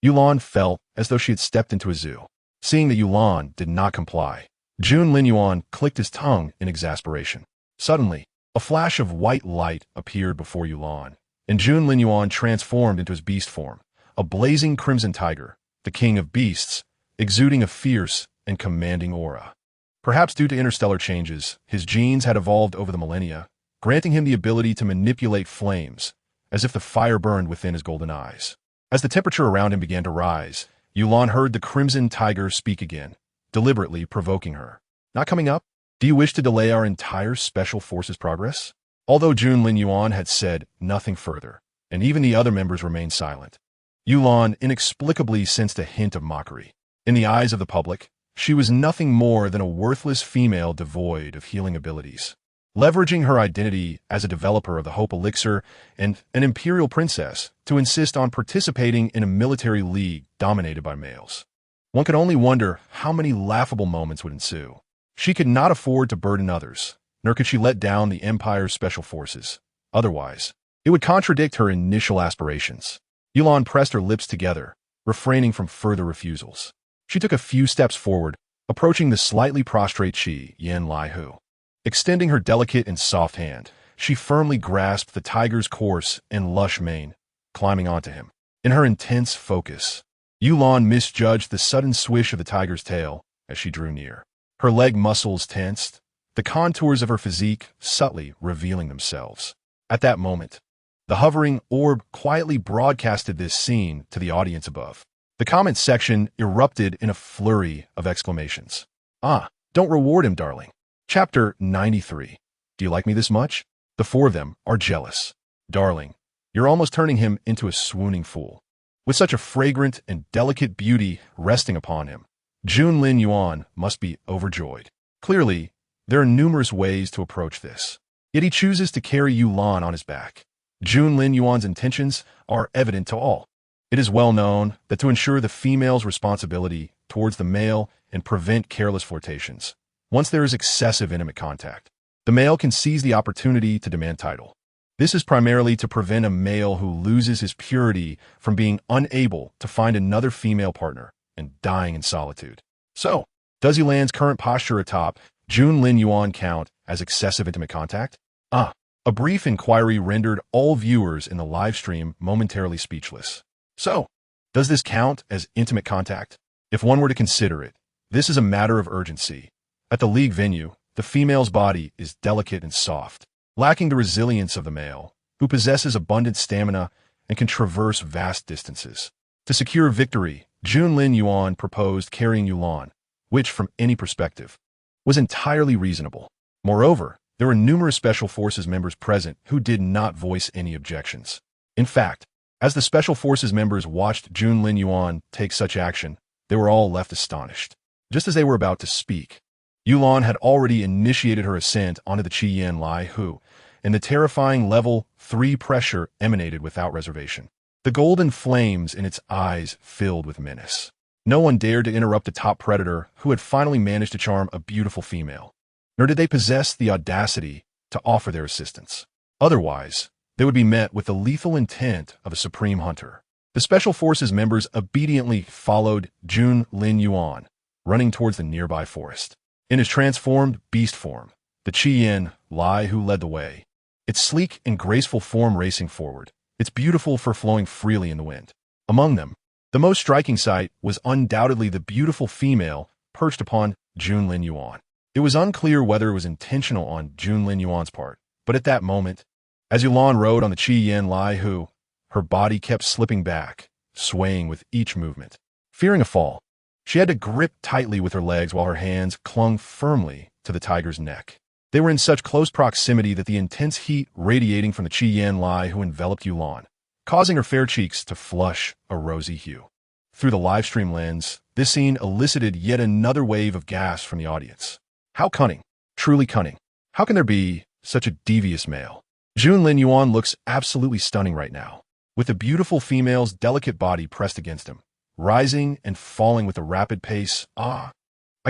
Yulan felt as though she had stepped into a zoo. Seeing that Yulan did not comply, Jun Linyuan clicked his tongue in exasperation. Suddenly, a flash of white light appeared before Yulan, and Jun Linyuan transformed into his beast form, a blazing crimson tiger, the king of beasts, exuding a fierce and commanding aura. Perhaps due to interstellar changes, his genes had evolved over the millennia, granting him the ability to manipulate flames, as if the fire burned within his golden eyes. As the temperature around him began to rise, Yulan heard the crimson tiger speak again, deliberately provoking her. "Not coming up? Do you wish to delay our entire Special Forces progress?" Although Jun Linyuan had said nothing further, and even the other members remained silent, Yulan inexplicably sensed a hint of mockery. In the eyes of the public, she was nothing more than a worthless female devoid of healing abilities, leveraging her identity as a developer of the Hope Elixir and an imperial princess to insist on participating in a military league dominated by males. One could only wonder how many laughable moments would ensue. She could not afford to burden others, nor could she let down the Empire's special forces. Otherwise, it would contradict her initial aspirations. Yulan pressed her lips together, refraining from further refusals. She took a few steps forward, approaching the slightly prostrate Qi Yan Lai Hu. Extending her delicate and soft hand, she firmly grasped the tiger's coarse and lush mane, climbing onto him. In her intense focus, Yulan misjudged the sudden swish of the tiger's tail as she drew near. Her leg muscles tensed, the contours of her physique subtly revealing themselves. At that moment, the hovering orb quietly broadcasted this scene to the audience above. The comment section erupted in a flurry of exclamations. Ah, don't reward him, darling. Chapter 93. Do you like me this much? The four of them are jealous. Darling, you're almost turning him into a swooning fool. With such a fragrant and delicate beauty resting upon him, Junlin Yuan must be overjoyed. Clearly, there are numerous ways to approach this. Yet he chooses to carry Yulan on his back. Junlin Yuan's intentions are evident to all. It is well known that to ensure the female's responsibility towards the male and prevent careless flirtations, once there is excessive intimate contact, the male can seize the opportunity to demand title. This is primarily to prevent a male who loses his purity from being unable to find another female partner and dying in solitude. So, does Yulan's current posture atop Junlin Yuan count as excessive intimate contact? A brief inquiry rendered all viewers in the live stream momentarily speechless. So, does this count as intimate contact? If one were to consider it, this is a matter of urgency. At the league venue, the female's body is delicate and soft, lacking the resilience of the male, who possesses abundant stamina and can traverse vast distances. To secure victory, Junlin Yuan proposed carrying Yulan, which, from any perspective, was entirely reasonable. Moreover, there were numerous Special Forces members present who did not voice any objections. In fact, as the Special Forces members watched Junlin Yuan take such action, they were all left astonished. Just as they were about to speak, Yulan had already initiated her ascent onto the Qi Yan Lai Hu, and the terrifying level 3 pressure emanated without reservation. The golden flames in its eyes filled with menace. No one dared to interrupt the top predator who had finally managed to charm a beautiful female, nor did they possess the audacity to offer their assistance. Otherwise, they would be met with the lethal intent of a supreme hunter. The Special Forces members obediently followed Junlin Yuan, running towards the nearby forest. In his transformed beast form, the Qi Yan Lai Hu led the way, its sleek and graceful form racing forward, its beautiful fur flowing freely in the wind. Among them, the most striking sight was undoubtedly the beautiful female perched upon Junlin Yuan. It was unclear whether it was intentional on Junlin Yuan's part, but at that moment, as Yulan rode on the Qi Yan Lai Hu, her body kept slipping back, swaying with each movement. Fearing a fall, she had to grip tightly with her legs while her hands clung firmly to the tiger's neck. They were in such close proximity that the intense heat radiating from the Qi Yan Lai Hu enveloped Yulan, causing her fair cheeks to flush a rosy hue. Through the livestream lens, this scene elicited yet another wave of gasps from the audience. How cunning, truly cunning. How can there be such a devious male? Junlin Yuan looks absolutely stunning right now, with the beautiful female's delicate body pressed against him, rising and falling with a rapid pace. I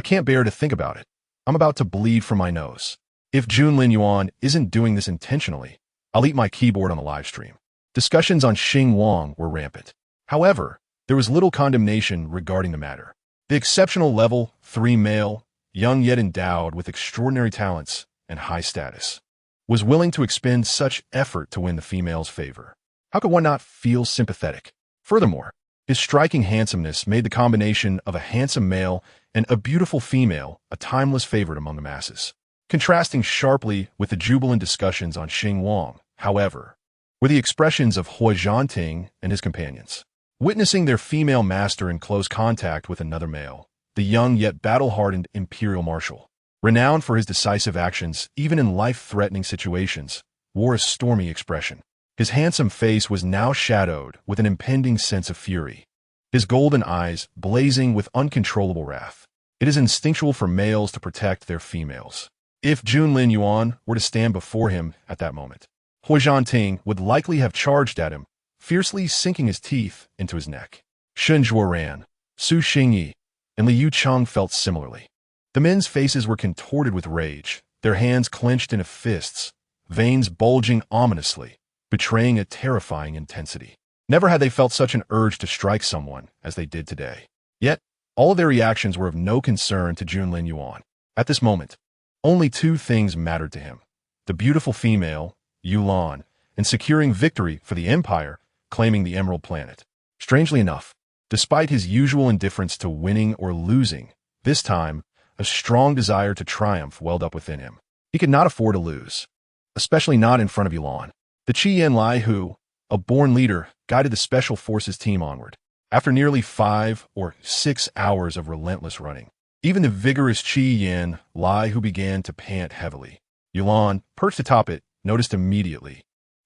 can't bear to think about it. I'm about to bleed from my nose. If Junlin Yuan isn't doing this intentionally, I'll eat my keyboard on the live stream. Discussions on Xing Wang were rampant. However, there was little condemnation regarding the matter. The exceptional level 3 male, young yet endowed with extraordinary talents and high status, was willing to expend such effort to win the female's favor. How could one not feel sympathetic? Furthermore, his striking handsomeness made the combination of a handsome male and a beautiful female a timeless favorite among the masses. Contrasting sharply with the jubilant discussions on Xing Wang, however, were the expressions of Hui Zhanting and his companions. Witnessing their female master in close contact with another male, the young yet battle-hardened imperial marshal, renowned for his decisive actions even in life-threatening situations, wore a stormy expression. His handsome face was now shadowed with an impending sense of fury, his golden eyes blazing with uncontrollable wrath. It is instinctual for males to protect their females. If Junlin Yuan were to stand before him at that moment, Hui Zhanting would likely have charged at him, fiercely sinking his teeth into his neck. Shen Zhuoran, Su Xingyi, and Liu Cheng felt similarly. The men's faces were contorted with rage, their hands clenched into fists, veins bulging ominously, betraying a terrifying intensity. Never had they felt such an urge to strike someone as they did today. Yet, all of their reactions were of no concern to Junlin Yuan. At this moment, only two things mattered to him: the beautiful female, Yulan, and securing victory for the Empire, claiming the Emerald Planet. Strangely enough, despite his usual indifference to winning or losing, this time, a strong desire to triumph welled up within him. He could not afford to lose, especially not in front of Yulan, the Qian Lai who, a born leader, guided the Special Forces team onward. After nearly 5 or 6 hours of relentless running, even the vigorous Qian Lai who began to pant heavily, Yulan, perched atop it, noticed immediately.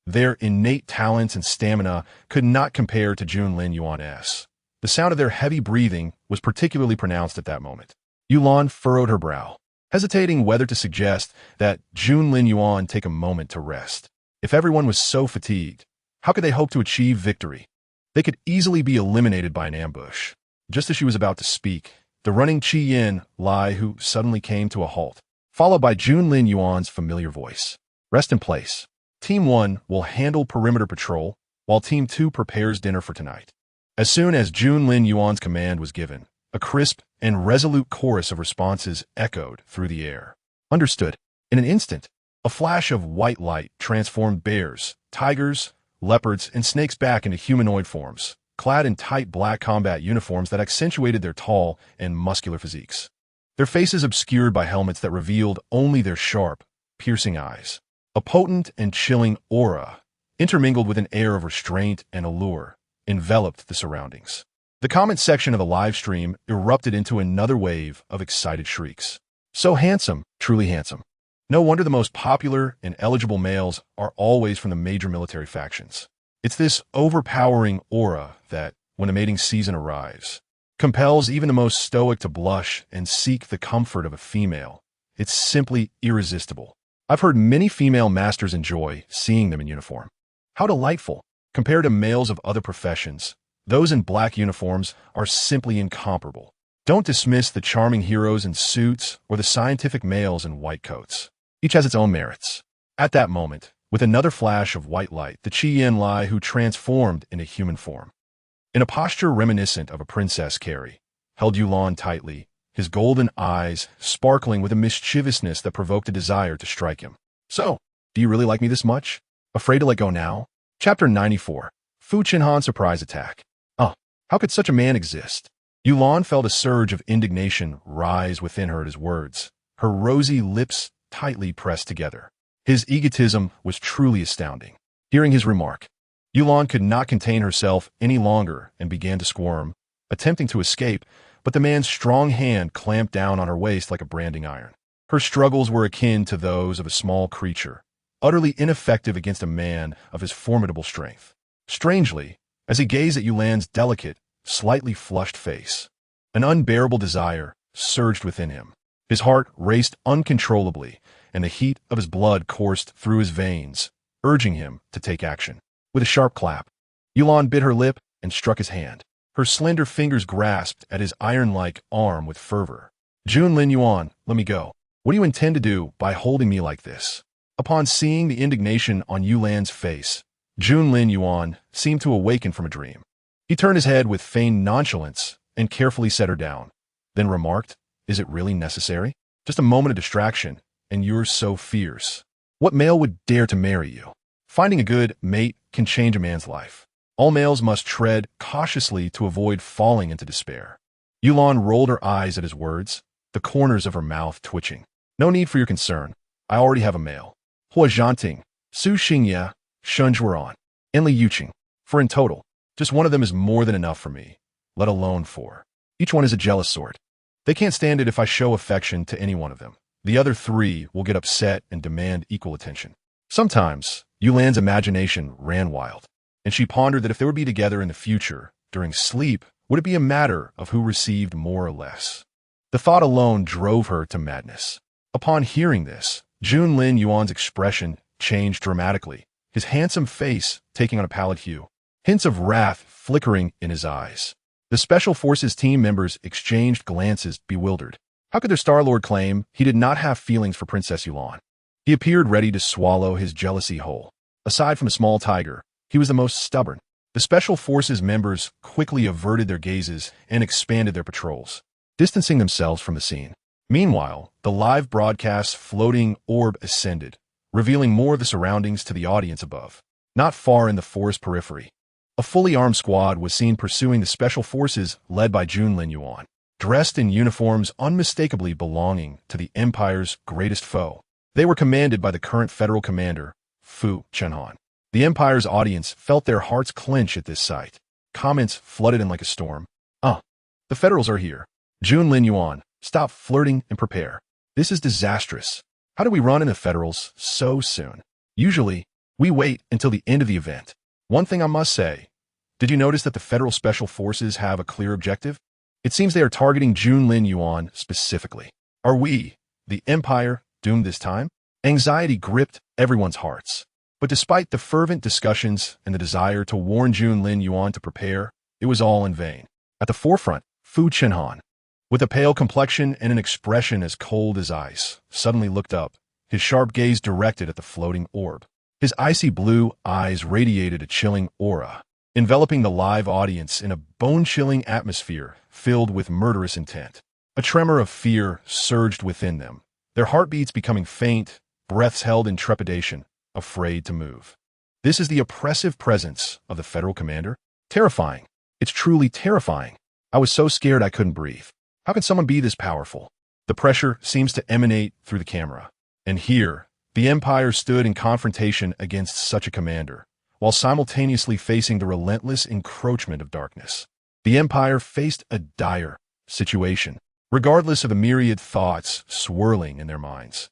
Their innate talents and stamina could not compare to Junlin Yuan's. The sound of their heavy breathing was particularly pronounced at that moment. Yulan furrowed her brow, hesitating whether to suggest that Junlin Yuan take a moment to rest. If everyone was so fatigued, how could they hope to achieve victory? They could easily be eliminated by an ambush. Just as she was about to speak, the running Qian Lai who suddenly came to a halt, followed by Junlin Yuan's familiar voice. Rest in place. Team 1 will handle perimeter patrol, while Team 2 prepares dinner for tonight. As soon as Junlin Yuan's command was given, a crisp and resolute chorus of responses echoed through the air. Understood. In an instant, a flash of white light transformed bears, tigers, leopards, and snakes back into humanoid forms, clad in tight black combat uniforms that accentuated their tall and muscular physiques. Their faces obscured by helmets that revealed only their sharp, piercing eyes. A potent and chilling aura, intermingled with an air of restraint and allure, enveloped the surroundings. The comment section of the live stream erupted into another wave of excited shrieks. So handsome, truly handsome. No wonder the most popular and eligible males are always from the major military factions. It's this overpowering aura that, when a mating season arrives, compels even the most stoic to blush and seek the comfort of a female. It's simply irresistible. I've heard many female masters enjoy seeing them in uniform. How delightful! Compared to males of other professions, those in black uniforms are simply incomparable. Don't dismiss the charming heroes in suits or the scientific males in white coats. Each has its own merits. At that moment, with another flash of white light, the Qian Lai who transformed into human form. In a posture reminiscent of a princess Carrie, held Yulan tightly, his golden eyes sparkling with a mischievousness that provoked a desire to strike him. So, do you really like me this much? Afraid to let go now? Chapter 94. Fu Qinhan Surprise Attack. How could such a man exist? Yulan felt a surge of indignation rise within her at his words, her rosy lips tightly pressed together. His egotism was truly astounding. Hearing his remark, Yulan could not contain herself any longer and began to squirm, attempting to escape, but the man's strong hand clamped down on her waist like a branding iron. Her struggles were akin to those of a small creature, utterly ineffective against a man of his formidable strength. Strangely, as he gazed at Yulan's delicate, slightly flushed face, an unbearable desire surged within him. His heart raced uncontrollably, and the heat of his blood coursed through his veins, urging him to take action. With a sharp clap, Yulan bit her lip and struck his hand. Her slender fingers grasped at his iron-like arm with fervor. Junlin Yuan, let me go. What do you intend to do by holding me like this? Upon seeing the indignation on Yulan's face, Junlin Yuan seemed to awaken from a dream. He turned his head with feigned nonchalance and carefully set her down, then remarked, "Is it really necessary? Just a moment of distraction, and you're so fierce. What male would dare to marry you? Finding a good mate can change a man's life. All males must tread cautiously to avoid falling into despair." Yulan rolled her eyes at his words, the corners of her mouth twitching. "No need for your concern. I already have a male. Hua Zhanting, Su Xingya, Shun Zhuoran, and Li Yuqing. For in total, just one of them is more than enough for me, let alone 4. Each one is a jealous sort. They can't stand it if I show affection to any one of them. The other 3 will get upset and demand equal attention." Sometimes, Yulan's imagination ran wild, and she pondered that if they would be together in the future, during sleep, would it be a matter of who received more or less? The thought alone drove her to madness. Upon hearing this, Junlin Yuan's expression changed dramatically, his handsome face taking on a pallid hue, hints of wrath flickering in his eyes. The Special Forces team members exchanged glances, bewildered. How could their Star-Lord claim he did not have feelings for Princess Yulan? He appeared ready to swallow his jealousy whole. Aside from a small tiger, he was the most stubborn. The Special Forces members quickly averted their gazes and expanded their patrols, distancing themselves from the scene. Meanwhile, the live broadcast's floating orb ascended, revealing more of the surroundings to the audience above. Not far in the forest periphery, a fully armed squad was seen pursuing the Special Forces led by Junlin Yuan, dressed in uniforms unmistakably belonging to the Empire's greatest foe. They were commanded by the current federal commander, Fu Chenhan. The Empire's audience felt their hearts clench at this sight. Comments flooded in like a storm. The Federals are here. Junlin Yuan, stop flirting and prepare. This is disastrous. How do we run into Federals so soon? Usually, we wait until the end of the event. One thing I must say, did you notice that the Federal Special Forces have a clear objective? It seems they are targeting Junlin Yuan specifically. Are we, the Empire, doomed this time? Anxiety gripped everyone's hearts. But despite the fervent discussions and the desire to warn Junlin Yuan to prepare, it was all in vain. At the forefront, Fu Chenhan, with a pale complexion and an expression as cold as ice, suddenly looked up, his sharp gaze directed at the floating orb. His icy blue eyes radiated a chilling aura, enveloping the live audience in a bone-chilling atmosphere filled with murderous intent. A tremor of fear surged within them, their heartbeats becoming faint, breaths held in trepidation, afraid to move. This is the oppressive presence of the federal commander? Terrifying. It's truly terrifying. I was so scared I couldn't breathe. How can someone be this powerful? The pressure seems to emanate through the camera. And here, the Empire stood in confrontation against such a commander, while simultaneously facing the relentless encroachment of darkness. The Empire faced a dire situation, regardless of the myriad thoughts swirling in their minds.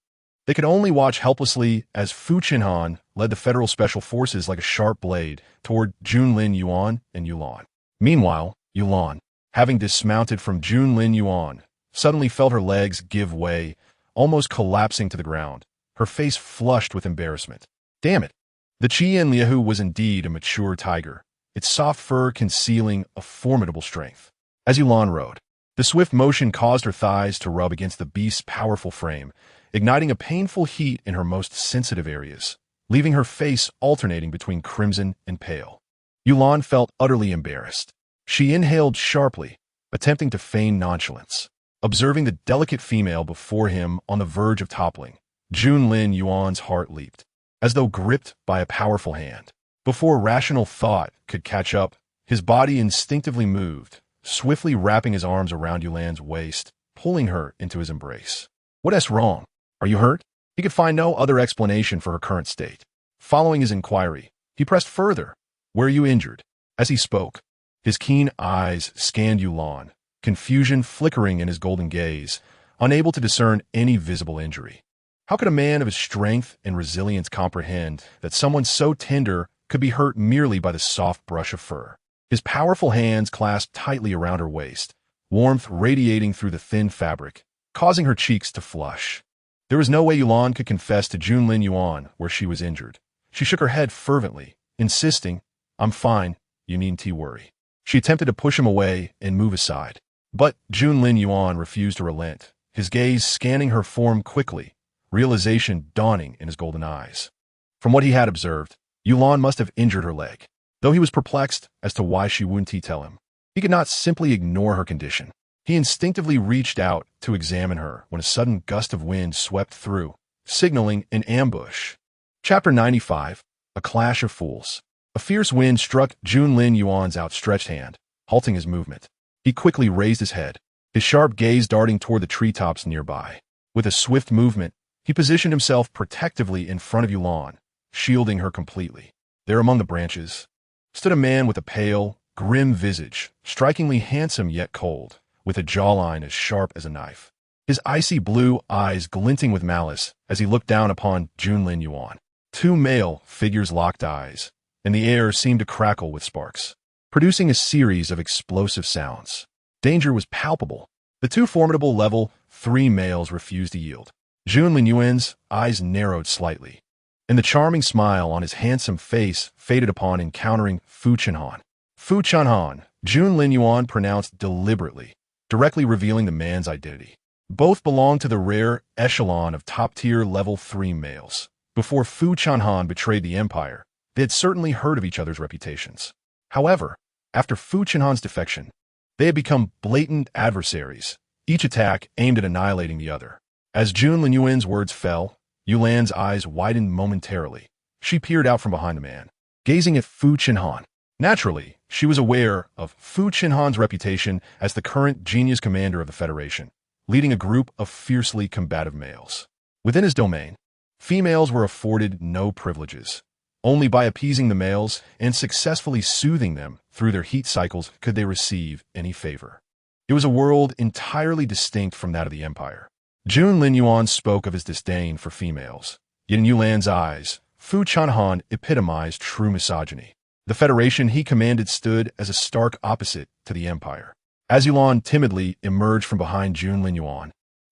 They could only watch helplessly as Fu Chenhan led the Federal Special Forces like a sharp blade toward Junlin Yuan and Yulan. Meanwhile, Yulan, having dismounted from Junlin Yuan, suddenly felt her legs give way, almost collapsing to the ground, her face flushed with embarrassment. Damn it! The Qian Liahu was indeed a mature tiger, its soft fur concealing a formidable strength. As Yulan rode, the swift motion caused her thighs to rub against the beast's powerful frame, igniting a painful heat in her most sensitive areas, leaving her face alternating between crimson and pale. Yulan felt utterly embarrassed. She inhaled sharply, attempting to feign nonchalance. Observing the delicate female before him on the verge of toppling, Junlin Yuan's heart leaped, as though gripped by a powerful hand. Before rational thought could catch up, his body instinctively moved, swiftly wrapping his arms around Yulan's waist, pulling her into his embrace. What's wrong? Are you hurt? He could find no other explanation for her current state. Following his inquiry, he pressed further. Were you injured? As he spoke, his keen eyes scanned Yulan, confusion flickering in his golden gaze, unable to discern any visible injury. How could a man of his strength and resilience comprehend that someone so tender could be hurt merely by the soft brush of fur? His powerful hands clasped tightly around her waist, warmth radiating through the thin fabric, causing her cheeks to flush. There was no way Yulan could confess to Junlin Yuan where she was injured. She shook her head fervently, insisting, I'm fine, you needn't worry. She attempted to push him away and move aside. But Junlin Yuan refused to relent, his gaze scanning her form quickly, realization dawning in his golden eyes. From what he had observed, Yulan must have injured her leg, though he was perplexed as to why she wouldn't tell him. He could not simply ignore her condition. He instinctively reached out to examine her when a sudden gust of wind swept through, signaling an ambush. Chapter 95, A Clash of Fools. A fierce wind struck Junlin Yuan's outstretched hand, halting his movement. He quickly raised his head, his sharp gaze darting toward the treetops nearby. With a swift movement, he positioned himself protectively in front of Yulan, shielding her completely. There among the branches stood a man with a pale, grim visage, strikingly handsome yet cold, with a jawline as sharp as a knife. His icy blue eyes glinting with malice as he looked down upon Junlin Yuan. Two male figures locked eyes, and the air seemed to crackle with sparks, producing a series of explosive sounds. Danger was palpable. The two formidable level 3 males refused to yield. Junlin Yuan's eyes narrowed slightly, and the charming smile on his handsome face faded upon encountering Fu Chenhan. Fu Chenhan, Junlin Yuan pronounced deliberately, directly revealing the man's identity. Both belonged to the rare echelon of top-tier level 3 males. Before Fu Chenhan betrayed the Empire, they had certainly heard of each other's reputations. However, after Fu Chenhan's defection, they had become blatant adversaries, each attack aimed at annihilating the other. As Jun Linyuan's words fell, Yulan's eyes widened momentarily. She peered out from behind the man, gazing at Fu Chenhan. Naturally, she was aware of Fu Chenhan's reputation as the current genius commander of the Federation, leading a group of fiercely combative males. Within his domain, females were afforded no privileges. Only by appeasing the males and successfully soothing them through their heat cycles could they receive any favor. It was a world entirely distinct from that of the Empire. Jun Linyuan spoke of his disdain for females, yet in Yulan's eyes, Fu Chenhan epitomized true misogyny. The Federation he commanded stood as a stark opposite to the Empire. As Yulan timidly emerged from behind Jun Linyuan,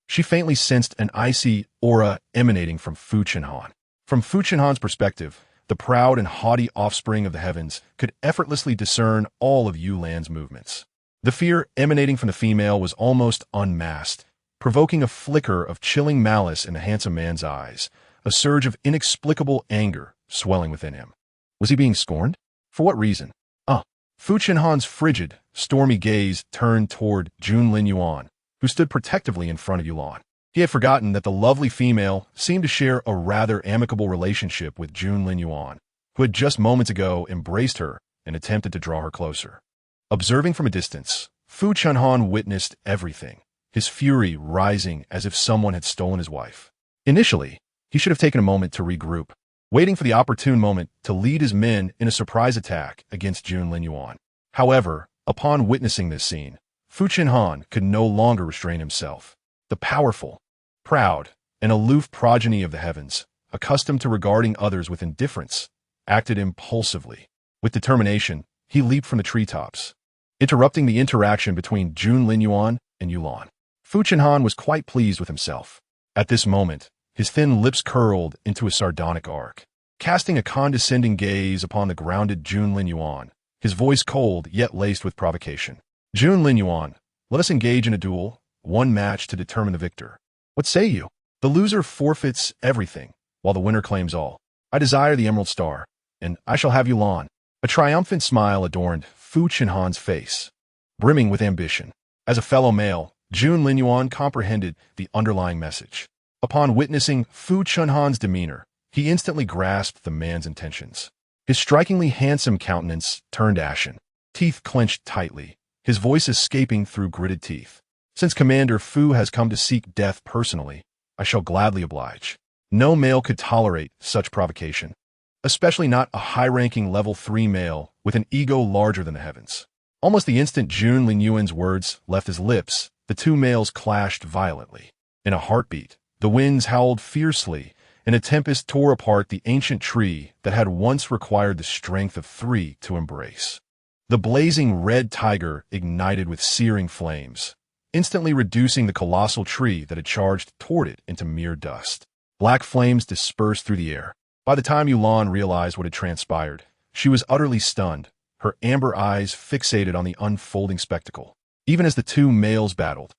she faintly sensed an icy aura emanating from Fu Chenhan. From Fu Chenhan's perspective, the proud and haughty offspring of the heavens could effortlessly discern all of Yulan's movements. The fear emanating from the female was almost unmasked, provoking a flicker of chilling malice in the handsome man's eyes, a surge of inexplicable anger swelling within him. Was he being scorned? For what reason? Fu Chenhan's frigid, stormy gaze turned toward Jun Linyuan, who stood protectively in front of Yulan. He had forgotten that the lovely female seemed to share a rather amicable relationship with Jun Linyuan, who had just moments ago embraced her and attempted to draw her closer. Observing from a distance, Fu Chenhan witnessed everything, his fury rising as if someone had stolen his wife. Initially, he should have taken a moment to regroup, waiting for the opportune moment to lead his men in a surprise attack against Jun Linyuan. However, upon witnessing this scene, Fu Chenhan could no longer restrain himself. The powerful, proud, and aloof progeny of the heavens, accustomed to regarding others with indifference, acted impulsively. With determination, he leaped from the treetops, interrupting the interaction between Jun Linyuan and Yulan. Fu Chenhan was quite pleased with himself. At this moment, his thin lips curled into a sardonic arc. Casting a condescending gaze upon the grounded Jun Linyuan, his voice cold yet laced with provocation. Jun Linyuan, let us engage in a duel, one match to determine the victor. What say you? The loser forfeits everything, while the winner claims all. I desire the Emerald Star, and I shall have Yulan. A triumphant smile adorned Fu Chenhan's face, brimming with ambition. As a fellow male, Jun Linyuan comprehended the underlying message. Upon witnessing Fu Chenhan's demeanor, he instantly grasped the man's intentions. His strikingly handsome countenance turned ashen, teeth clenched tightly, his voice escaping through gritted teeth. Since Commander Fu has come to seek death personally, I shall gladly oblige. No male could tolerate such provocation, especially not a high-ranking level 3 male with an ego larger than the heavens. Almost the instant Jun Linyuan's words left his lips, the two males clashed violently. In a heartbeat, the winds howled fiercely, and a tempest tore apart the ancient tree that had once required the strength of 3 to embrace. The blazing red tiger ignited with searing flames, instantly reducing the colossal tree that had charged toward it into mere dust. Black flames dispersed through the air. By the time Yulan realized what had transpired, she was utterly stunned, her amber eyes fixated on the unfolding spectacle. Even as the two males battled,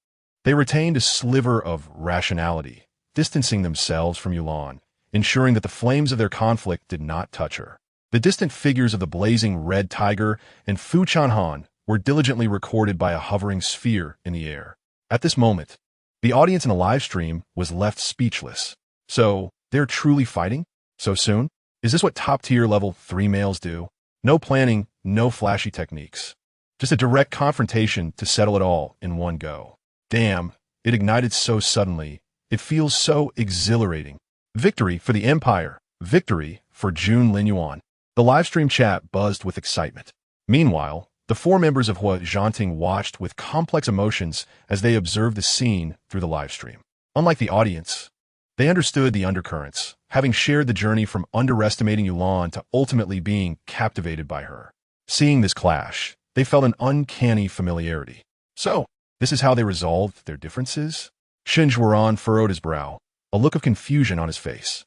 they retained a sliver of rationality, distancing themselves from Yulan, ensuring that the flames of their conflict did not touch her. The distant figures of the blazing red tiger and Fu Chenhan were diligently recorded by a hovering sphere in the air. At this moment, the audience in the live stream was left speechless. So, they're truly fighting? So soon? Is this what top-tier level 3 males do? No planning, no flashy techniques. Just a direct confrontation to settle it all in one go. Damn, it ignited so suddenly. It feels so exhilarating. Victory for the Empire. Victory for Jun Linyuan. The livestream chat buzzed with excitement. Meanwhile, the 4 members of Hua Zhanting watched with complex emotions as they observed the scene through the livestream. Unlike the audience, they understood the undercurrents, having shared the journey from underestimating Yulan to ultimately being captivated by her. Seeing this clash, they felt an uncanny familiarity. So, this is how they resolved their differences? Shin Zhuoran furrowed his brow, a look of confusion on his face.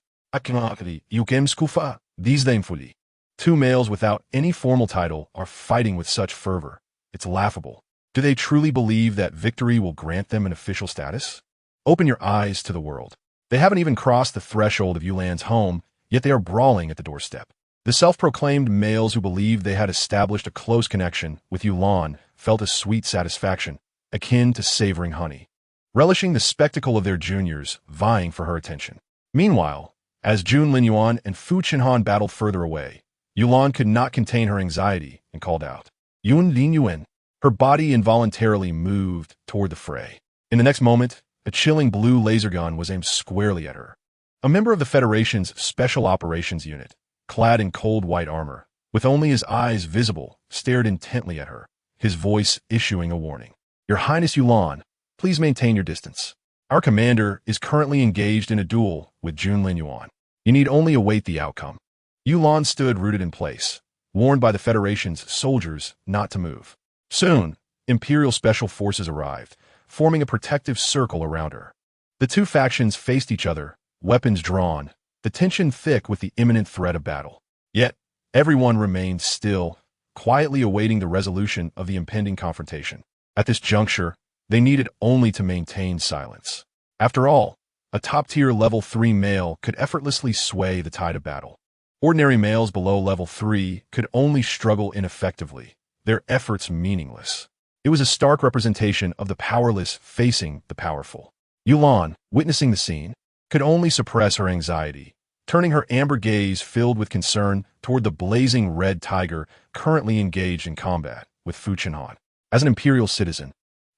Two males without any formal title are fighting with such fervor. It's laughable. Do they truly believe that victory will grant them an official status? Open your eyes to the world. They haven't even crossed the threshold of Yulan's home, yet they are brawling at the doorstep. The self-proclaimed males who believed they had established a close connection with Yulan felt a sweet satisfaction, akin to savoring honey, relishing the spectacle of their juniors vying for her attention. Meanwhile, as Jun Linyuan and Fu Chenhan battled further away, Yulan could not contain her anxiety and called out, "Yun Linyuan!" Her body involuntarily moved toward the fray. In the next moment, a chilling blue laser gun was aimed squarely at her. A member of the Federation's Special Operations Unit, clad in cold white armor, with only his eyes visible, stared intently at her, his voice issuing a warning. "Your Highness Yulan, please maintain your distance. Our commander is currently engaged in a duel with Jun Linyuan. You need only await the outcome." Yulan stood rooted in place, warned by the Federation's soldiers not to move. Soon, Imperial Special Forces arrived, forming a protective circle around her. The two factions faced each other, weapons drawn, the tension thick with the imminent threat of battle. Yet, everyone remained still, quietly awaiting the resolution of the impending confrontation. At this juncture, they needed only to maintain silence. After all, a top-tier level 3 male could effortlessly sway the tide of battle. Ordinary males below level 3 could only struggle ineffectively, their efforts meaningless. It was a stark representation of the powerless facing the powerful. Yulan, witnessing the scene, could only suppress her anxiety, turning her amber gaze filled with concern toward the blazing red tiger currently engaged in combat with Fu Chenhan. As an imperial citizen,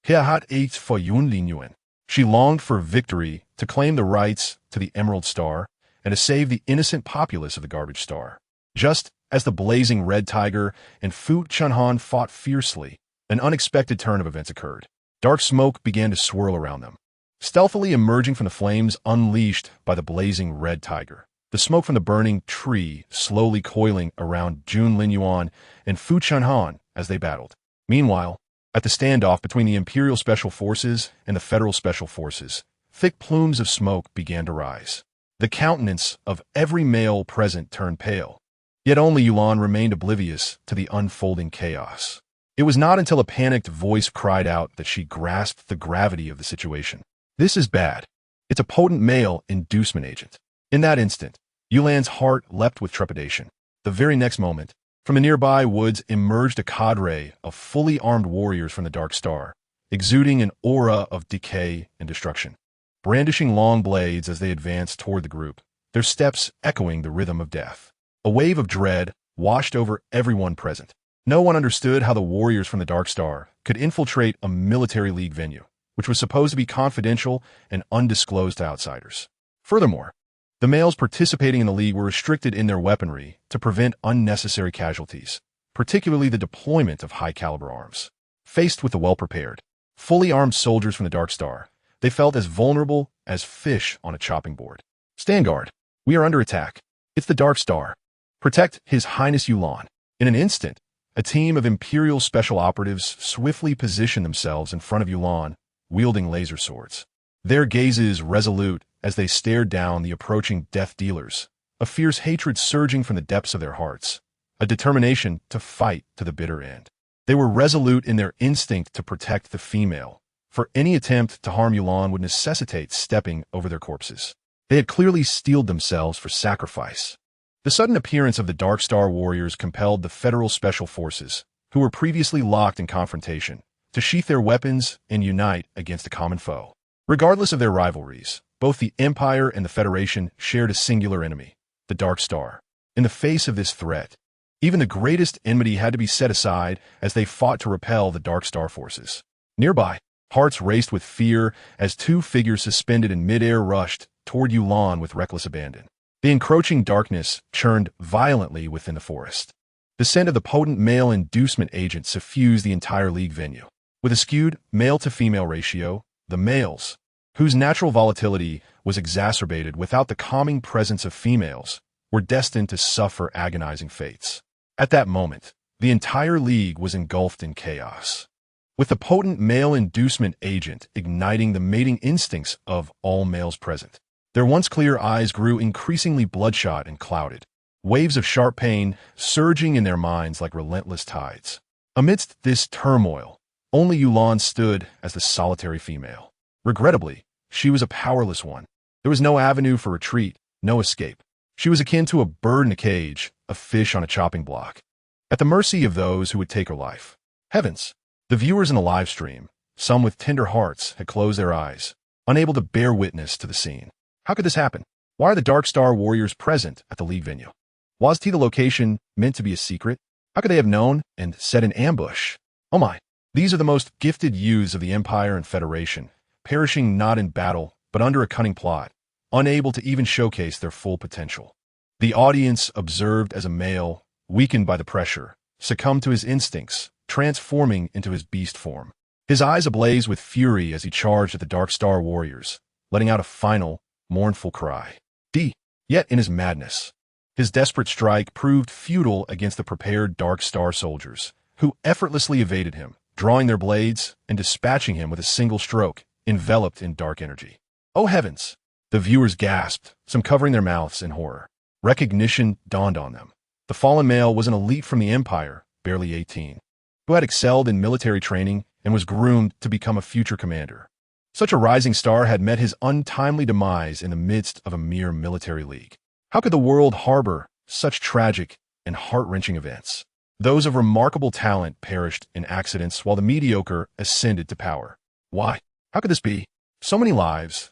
Hiahat ate for Yun Linyuan. She longed for victory to claim the rights to the Emerald Star and to save the innocent populace of the Garbage Star. Just as the blazing red tiger and Fu Chenhan fought fiercely, an unexpected turn of events occurred. Dark smoke began to swirl around them, stealthily emerging from the flames unleashed by the blazing red tiger. The smoke from the burning tree slowly coiling around Jun Linyuan and Fu Chenhan as they battled. Meanwhile, at the standoff between the Imperial Special Forces and the Federal Special Forces, thick plumes of smoke began to rise. The countenance of every male present turned pale, yet only Yulan remained oblivious to the unfolding chaos. It was not until a panicked voice cried out that she grasped the gravity of the situation. "This is bad. It's a potent male inducement agent." In that instant, Yulan's heart leapt with trepidation. The very next moment, from the nearby woods emerged a cadre of fully armed warriors from the Dark Star, exuding an aura of decay and destruction. Brandishing long blades as they advanced toward the group, their steps echoing the rhythm of death. A wave of dread washed over everyone present. No one understood how the warriors from the Dark Star could infiltrate a military league venue, which was supposed to be confidential and undisclosed to outsiders. Furthermore, the males participating in the league were restricted in their weaponry to prevent unnecessary casualties, particularly the deployment of high-caliber arms. Faced with the well-prepared, fully armed soldiers from the Dark Star, they felt as vulnerable as fish on a chopping board. "Stand guard. We are under attack. It's the Dark Star. Protect His Highness Yulan." In an instant, a team of Imperial Special Operatives swiftly positioned themselves in front of Yulan, wielding laser swords. Their gazes resolute as they stared down the approaching death dealers, a fierce hatred surging from the depths of their hearts, a determination to fight to the bitter end. They were resolute in their instinct to protect the female, for any attempt to harm Yulan would necessitate stepping over their corpses. They had clearly steeled themselves for sacrifice. The sudden appearance of the Dark Star warriors compelled the Federal Special Forces, who were previously locked in confrontation, to sheath their weapons and unite against a common foe. Regardless of their rivalries, both the Empire and the Federation shared a singular enemy, the Dark Star. In the face of this threat, even the greatest enmity had to be set aside as they fought to repel the Dark Star forces. Nearby, hearts raced with fear as two figures suspended in midair rushed toward Yulan with reckless abandon. The encroaching darkness churned violently within the forest. The scent of the potent male inducement agent suffused the entire league venue. With a skewed male-to-female ratio, the males, whose natural volatility was exacerbated without the calming presence of females, were destined to suffer agonizing fates. At that moment, the entire league was engulfed in chaos, with the potent male inducement agent igniting the mating instincts of all males present. Their once clear eyes grew increasingly bloodshot and clouded, waves of sharp pain surging in their minds like relentless tides. Amidst this turmoil, only Yulan stood as the solitary female. Regrettably, she was a powerless one. There was no avenue for retreat, no escape. She was akin to a bird in a cage, a fish on a chopping block, at the mercy of those who would take her life. Heavens! The viewers in the live stream, some with tender hearts, had closed their eyes, unable to bear witness to the scene. How could this happen? Why are the Dark Star Warriors present at the league venue? Was the location meant to be a secret? How could they have known and set an ambush? Oh my! These are the most gifted youths of the Empire and Federation, perishing not in battle, but under a cunning plot, unable to even showcase their full potential. The audience observed as a male, weakened by the pressure, succumbed to his instincts, transforming into his beast form. His eyes ablaze with fury as he charged at the Dark Star Warriors, letting out a final, mournful cry. Yet in his madness, his desperate strike proved futile against the prepared Dark Star soldiers, who effortlessly evaded him, drawing their blades and dispatching him with a single stroke, enveloped in dark energy. Oh heavens! The viewers gasped, some covering their mouths in horror. Recognition dawned on them. The fallen male was an elite from the Empire, barely 18, who had excelled in military training and was groomed to become a future commander. Such a rising star had met his untimely demise in the midst of a mere military league. How could the world harbor such tragic and heart-wrenching events? Those of remarkable talent perished in accidents while the mediocre ascended to power. Why? How could this be? So many lives,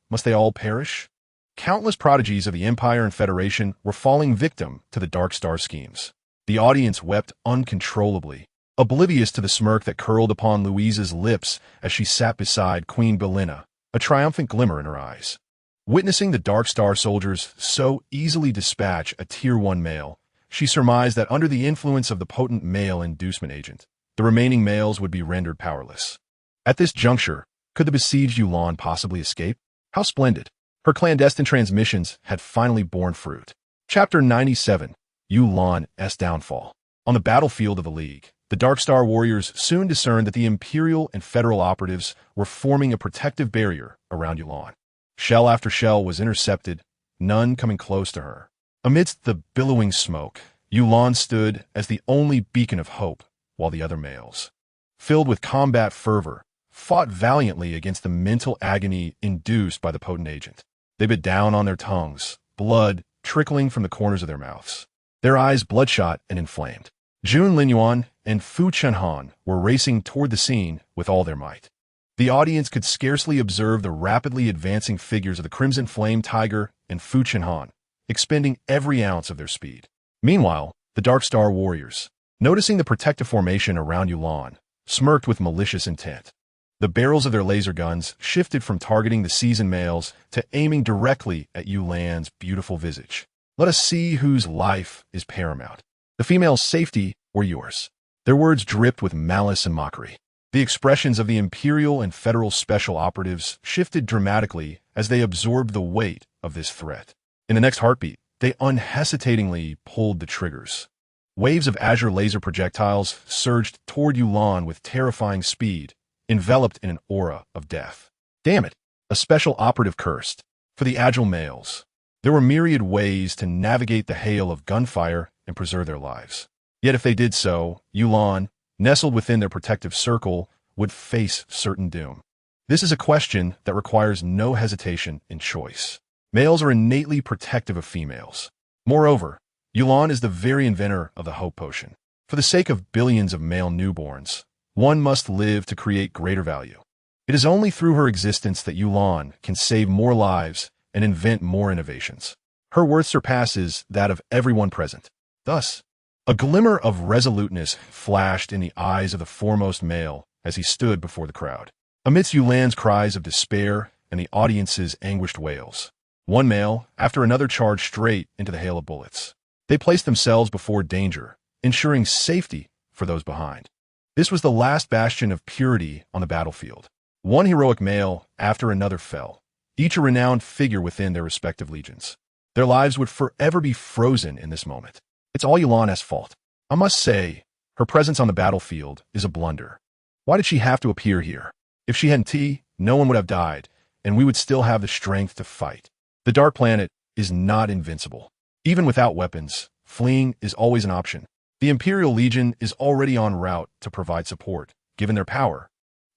must they all perish? Countless prodigies of the Empire and Federation were falling victim to the Dark Star schemes. The audience wept uncontrollably, oblivious to the smirk that curled upon Louise's lips as she sat beside Queen Belena, a triumphant glimmer in her eyes. Witnessing the Dark Star soldiers so easily dispatch a Tier 1 male, she surmised that under the influence of the potent male inducement agent, the remaining males would be rendered powerless. At this juncture, could the besieged Yulan possibly escape? How splendid! Her clandestine transmissions had finally borne fruit. Chapter 97, Yulan's Downfall. On the battlefield of the League, the Dark Star Warriors soon discerned that the Imperial and Federal operatives were forming a protective barrier around Yulan. Shell after shell was intercepted, none coming close to her. Amidst the billowing smoke, Yulan stood as the only beacon of hope, while the other males, filled with combat fervor, fought valiantly against the mental agony induced by the potent agent. They bit down on their tongues, blood trickling from the corners of their mouths, their eyes bloodshot and inflamed. Jun Linyuan and Fu Chenhan were racing toward the scene with all their might. The audience could scarcely observe the rapidly advancing figures of the Crimson Flame Tiger and Fu Chenhan, expending every ounce of their speed. Meanwhile, the Dark Star Warriors, noticing the protective formation around Yulan, smirked with malicious intent. The barrels of their laser guns shifted from targeting the seasoned males to aiming directly at Yulan's beautiful visage. Let us see whose life is paramount. The female's safety or yours. Their words dripped with malice and mockery. The expressions of the Imperial and Federal Special Operatives shifted dramatically as they absorbed the weight of this threat. In the next heartbeat, they unhesitatingly pulled the triggers. Waves of azure laser projectiles surged toward Yulan with terrifying speed, enveloped in an aura of death. Damn it! A special operative cursed. For the agile males, there were myriad ways to navigate the hail of gunfire and preserve their lives. Yet if they did so, Yulan, nestled within their protective circle, would face certain doom. This is a question that requires no hesitation in choice. Males are innately protective of females. Moreover, Yulan is the very inventor of the Hope Potion. For the sake of billions of male newborns, one must live to create greater value. It is only through her existence that Yulan can save more lives and invent more innovations. Her worth surpasses that of everyone present. Thus, a glimmer of resoluteness flashed in the eyes of the foremost male as he stood before the crowd. Amidst Yulan's cries of despair and the audience's anguished wails, one male after another charged straight into the hail of bullets. They placed themselves before danger, ensuring safety for those behind. This was the last bastion of purity on the battlefield. One heroic male after another fell, each a renowned figure within their respective legions. Their lives would forever be frozen in this moment. It's all Yulan's fault. I must say, her presence on the battlefield is a blunder. Why did she have to appear here? If she hadn't, no one would have died, and we would still have the strength to fight. The Dark Planet is not invincible. Even without weapons, fleeing is always an option. The Imperial Legion is already en route to provide support. Given their power,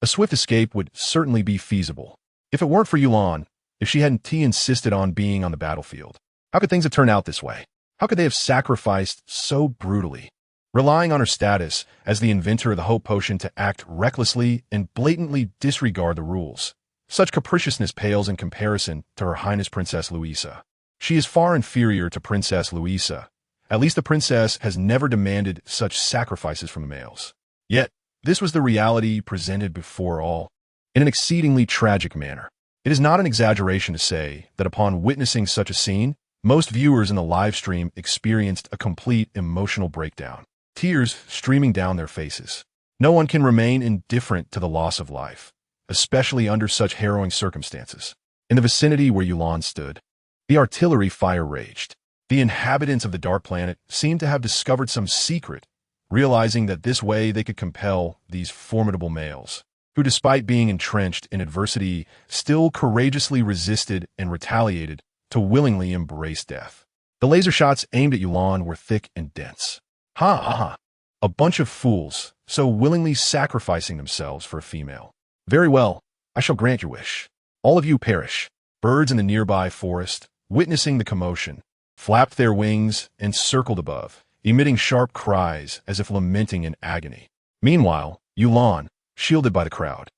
a swift escape would certainly be feasible. If it weren't for Yulan, if she hadn't insisted on being on the battlefield, how could things have turned out this way? How could they have sacrificed so brutally? Relying on her status as the inventor of the hope potion to act recklessly and blatantly disregard the rules. Such capriciousness pales in comparison to Her Highness Princess Louisa. She is far inferior to Princess Louisa. At least the princess has never demanded such sacrifices from the males. Yet, this was the reality presented before all, in an exceedingly tragic manner. It is not an exaggeration to say that upon witnessing such a scene, most viewers in the live stream experienced a complete emotional breakdown, tears streaming down their faces. No one can remain indifferent to the loss of life, especially under such harrowing circumstances. In the vicinity where Yulan stood, the artillery fire raged. The inhabitants of the Dark Planet seemed to have discovered some secret, realizing that this way they could compel these formidable males, who despite being entrenched in adversity, still courageously resisted and retaliated, to willingly embrace death. The laser shots aimed at Yulan were thick and dense. Ha ha ha. A bunch of fools, so willingly sacrificing themselves for a female. Very well, I shall grant your wish. All of you perish. Birds in the nearby forest, witnessing the commotion, flapped their wings and circled above, emitting sharp cries as if lamenting in agony. Meanwhile, Yulan, shielded by the crowd,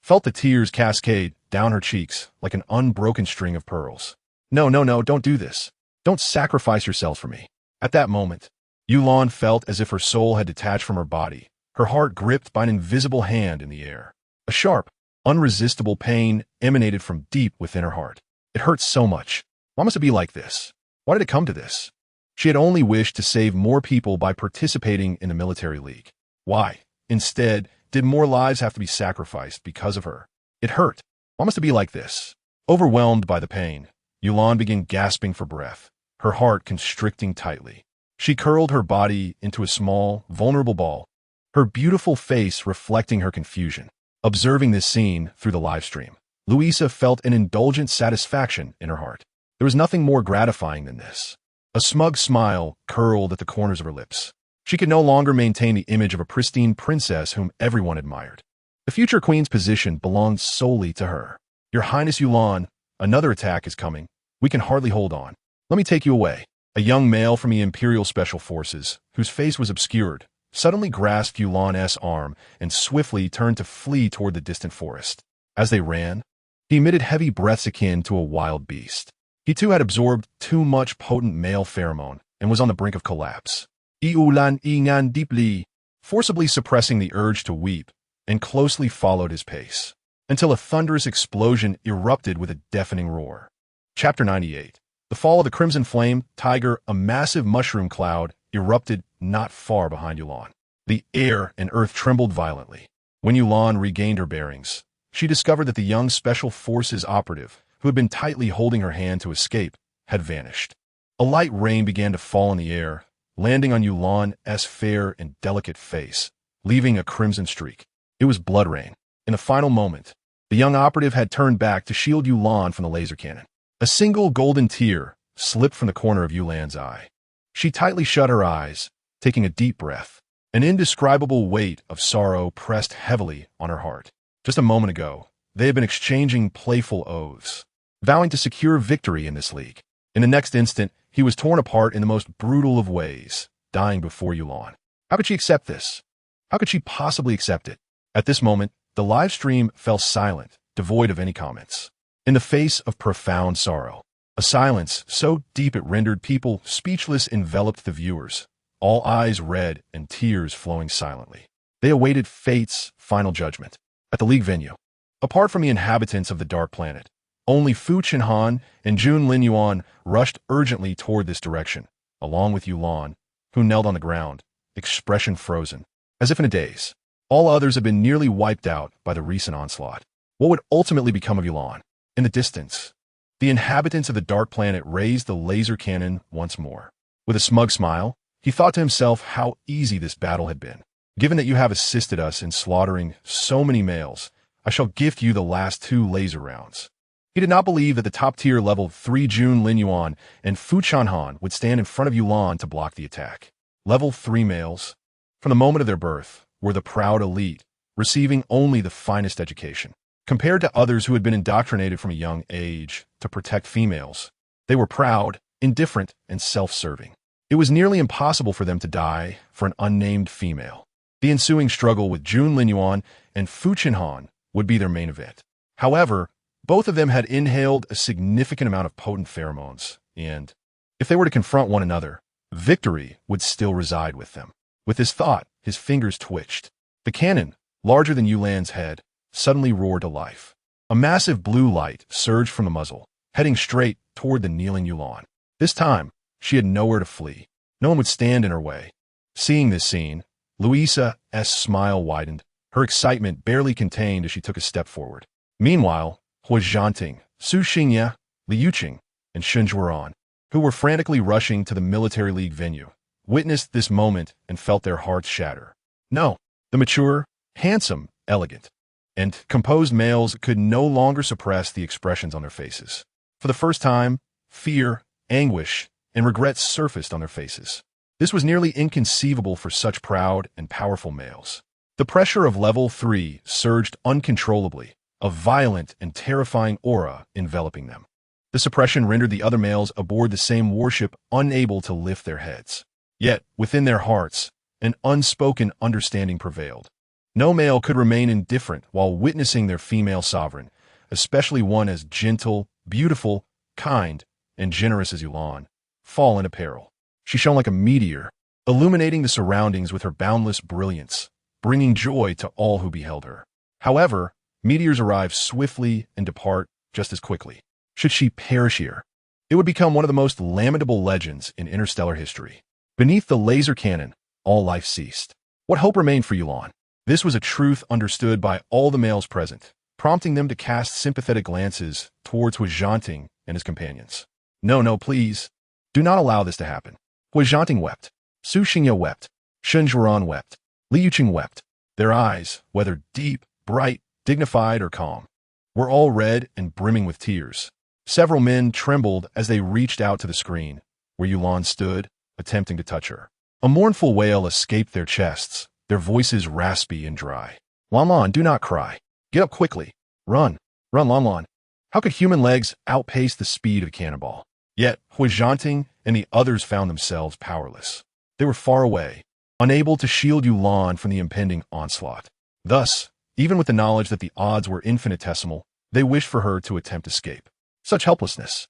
felt the tears cascade down her cheeks like an unbroken string of pearls. No, no, no, don't do this. Don't sacrifice yourselves for me. At that moment, Yulan felt as if her soul had detached from her body, her heart gripped by an invisible hand in the air. A sharp, unresistible pain emanated from deep within her heart. It hurt so much. Why must it be like this? Why did it come to this? She had only wished to save more people by participating in the military league. Why, instead, did more lives have to be sacrificed because of her? It hurt. Why must it be like this? Overwhelmed by the pain, Yulan began gasping for breath, her heart constricting tightly. She curled her body into a small, vulnerable ball, her beautiful face reflecting her confusion. Observing this scene through the live stream, Louisa felt an indulgent satisfaction in her heart. There was nothing more gratifying than this. A smug smile curled at the corners of her lips. She could no longer maintain the image of a pristine princess whom everyone admired. The future queen's position belonged solely to her. Your Highness Yulan, another attack is coming. We can hardly hold on. Let me take you away. A young male from the Imperial Special Forces, whose face was obscured, suddenly grasped Yulan's arm and swiftly turned to flee toward the distant forest. As they ran, he emitted heavy breaths akin to a wild beast. He too had absorbed too much potent male pheromone and was on the brink of collapse. Yulan ingan deeply, forcibly suppressing the urge to weep, and closely followed his pace, until a thunderous explosion erupted with a deafening roar. Chapter 98. The Fall of the Crimson Flame Tiger. A massive mushroom cloud erupted not far behind Yulan. The air and earth trembled violently. When Yulan regained her bearings, she discovered that the young Special Forces operative, who had been tightly holding her hand to escape, had vanished. A light rain began to fall in the air, landing on Yulan's fair and delicate face, leaving a crimson streak. It was blood rain. In the final moment, the young operative had turned back to shield Yulan from the laser cannon. A single golden tear slipped from the corner of Yulan's eye. She tightly shut her eyes, taking a deep breath. An indescribable weight of sorrow pressed heavily on her heart. Just a moment ago, they had been exchanging playful oaths, vowing to secure victory in this league. In the next instant, he was torn apart in the most brutal of ways, dying before Yulan. How could she accept this? How could she possibly accept it? At this moment, the live stream fell silent, devoid of any comments. In the face of profound sorrow, a silence so deep it rendered people speechless enveloped the viewers, all eyes red and tears flowing silently. They awaited fate's final judgment. At the league venue, apart from the inhabitants of the Dark Planet, only Fu Chenhan and Jun Linyuan rushed urgently toward this direction, along with Yulan, who knelt on the ground, expression frozen, as if in a daze. All others had been nearly wiped out by the recent onslaught. What would ultimately become of Yulan? In the distance, the inhabitants of the Dark Planet raised the laser cannon once more. With a smug smile, he thought to himself how easy this battle had been. Given that you have assisted us in slaughtering so many males, I shall gift you the last 2 laser rounds. He did not believe that the top-tier level 3 Jun Linyuan and Fu Chanhan would stand in front of Yulan to block the attack. Level 3 males, from the moment of their birth, were the proud elite, receiving only the finest education. Compared to others who had been indoctrinated from a young age to protect females, they were proud, indifferent, and self-serving. It was nearly impossible for them to die for an unnamed female. The ensuing struggle with Jun Linyuan and Fu Chenhan would be their main event. However, both of them had inhaled a significant amount of potent pheromones, and if they were to confront one another, victory would still reside with them. With this thought, his fingers twitched. The cannon, larger than Yulan's head, suddenly roared to life. A massive blue light surged from the muzzle, heading straight toward the kneeling Yulan. This time, she had nowhere to flee. No one would stand in her way. Seeing this scene, Louisa's smile widened, her excitement barely contained as she took a step forward. Meanwhile, Hua Zhanting, Su Xingye, Li Yuqing, and Shun Zhuoran, who were frantically rushing to the military league venue, witnessed this moment and felt their hearts shatter. No, the mature, handsome, elegant, and composed males could no longer suppress the expressions on their faces. For the first time, fear, anguish, and regret surfaced on their faces. This was nearly inconceivable for such proud and powerful males. The pressure of level 3 surged uncontrollably, a violent and terrifying aura enveloping them. The suppression rendered the other males aboard the same warship unable to lift their heads. Yet, within their hearts, an unspoken understanding prevailed. No male could remain indifferent while witnessing their female sovereign, especially one as gentle, beautiful, kind, and generous as Yulan, fall into peril. She shone like a meteor, illuminating the surroundings with her boundless brilliance, bringing joy to all who beheld her. However, meteors arrive swiftly and depart just as quickly. Should she perish here, it would become one of the most lamentable legends in interstellar history. Beneath the laser cannon, all life ceased. What hope remained for Yulan? This was a truth understood by all the males present, prompting them to cast sympathetic glances towards Hua Zhanting and his companions. No, please. Do not allow this to happen. Hua Zhanting wept. Su Xingye wept. Shun Zhuoran wept. Li Yuqing wept. Their eyes, whether deep, bright, dignified, or calm, were all red and brimming with tears. Several men trembled as they reached out to the screen, where Yulan stood, attempting to touch her. A mournful wail escaped their chests, their voices raspy and dry. Lan, do not cry. Get up quickly. Run, Lan. How could human legs outpace the speed of a cannonball? Yet, Hua Zhanting and the others found themselves powerless. They were far away, unable to shield Yulan from the impending onslaught. Thus, even with the knowledge that the odds were infinitesimal, they wished for her to attempt escape. Such helplessness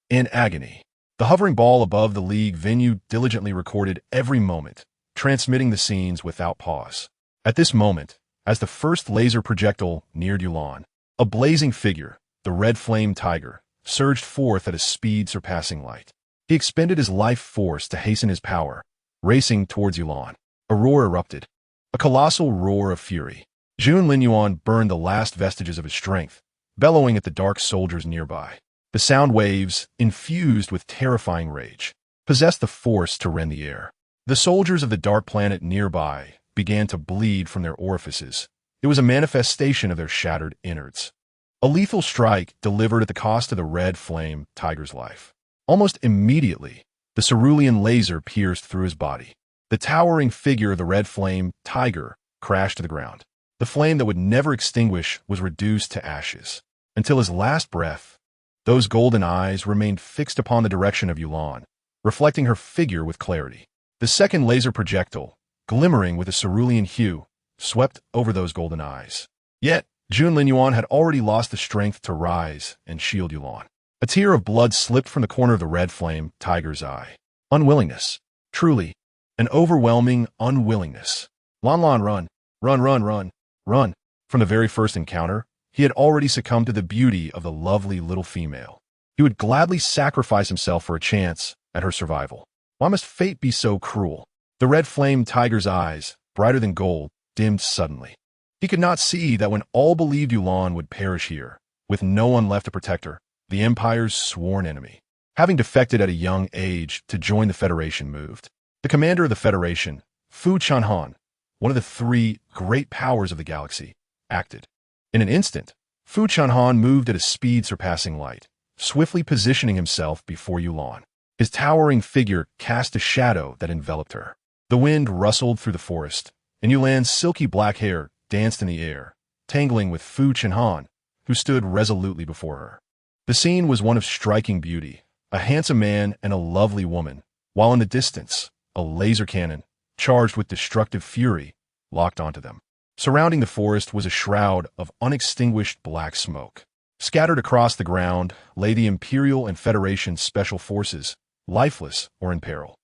and agony. The hovering ball above the league venue diligently recorded every moment, transmitting the scenes without pause. At this moment, as the first laser projectile neared Yulan, a blazing figure, the red flame tiger, surged forth at a speed surpassing light. He expended his life force to hasten his power, racing towards Yulan. A roar erupted, a colossal roar of fury. Jun Linyuan burned the last vestiges of his strength, bellowing at the dark soldiers nearby. The sound waves, infused with terrifying rage, possessed the force to rend the air. The soldiers of the dark planet nearby began to bleed from their orifices. It was a manifestation of their shattered innards. A lethal strike delivered at the cost of the red flame tiger's life. Almost immediately, the cerulean laser pierced through his body. The towering figure of the red flame tiger crashed to the ground. The flame that would never extinguish was reduced to ashes. Until his last breath, those golden eyes remained fixed upon the direction of Yulan, reflecting her figure with clarity. The second laser projectile, glimmering with a cerulean hue, swept over those golden eyes. Yet, Jun Linyuan had already lost the strength to rise and shield Yulan. A tear of blood slipped from the corner of the red flame tiger's eye. Unwillingness. Truly, an overwhelming unwillingness. Lan, run. Run. From the very first encounter, he had already succumbed to the beauty of the lovely little female. He would gladly sacrifice himself for a chance at her survival. Why must fate be so cruel? The red flame tiger's eyes, brighter than gold, dimmed suddenly. He could not see that when all believed Yulan would perish here, with no one left to protect her, the Empire's sworn enemy, having defected at a young age to join the Federation, moved. The commander of the Federation, Fu Chenhan, one of the three great powers of the galaxy, acted. In an instant, Fu Chenhan moved at a speed surpassing light, swiftly positioning himself before Yulan. His towering figure cast a shadow that enveloped her. The wind rustled through the forest, and Yulan's silky black hair danced in the air, tangling with Fu Chenhan, who stood resolutely before her. The scene was one of striking beauty. A handsome man and a lovely woman, while in the distance, a laser cannon, charged with destructive fury, locked onto them. Surrounding the forest was a shroud of unextinguished black smoke. Scattered across the ground lay the Imperial and Federation special forces, lifeless or in peril.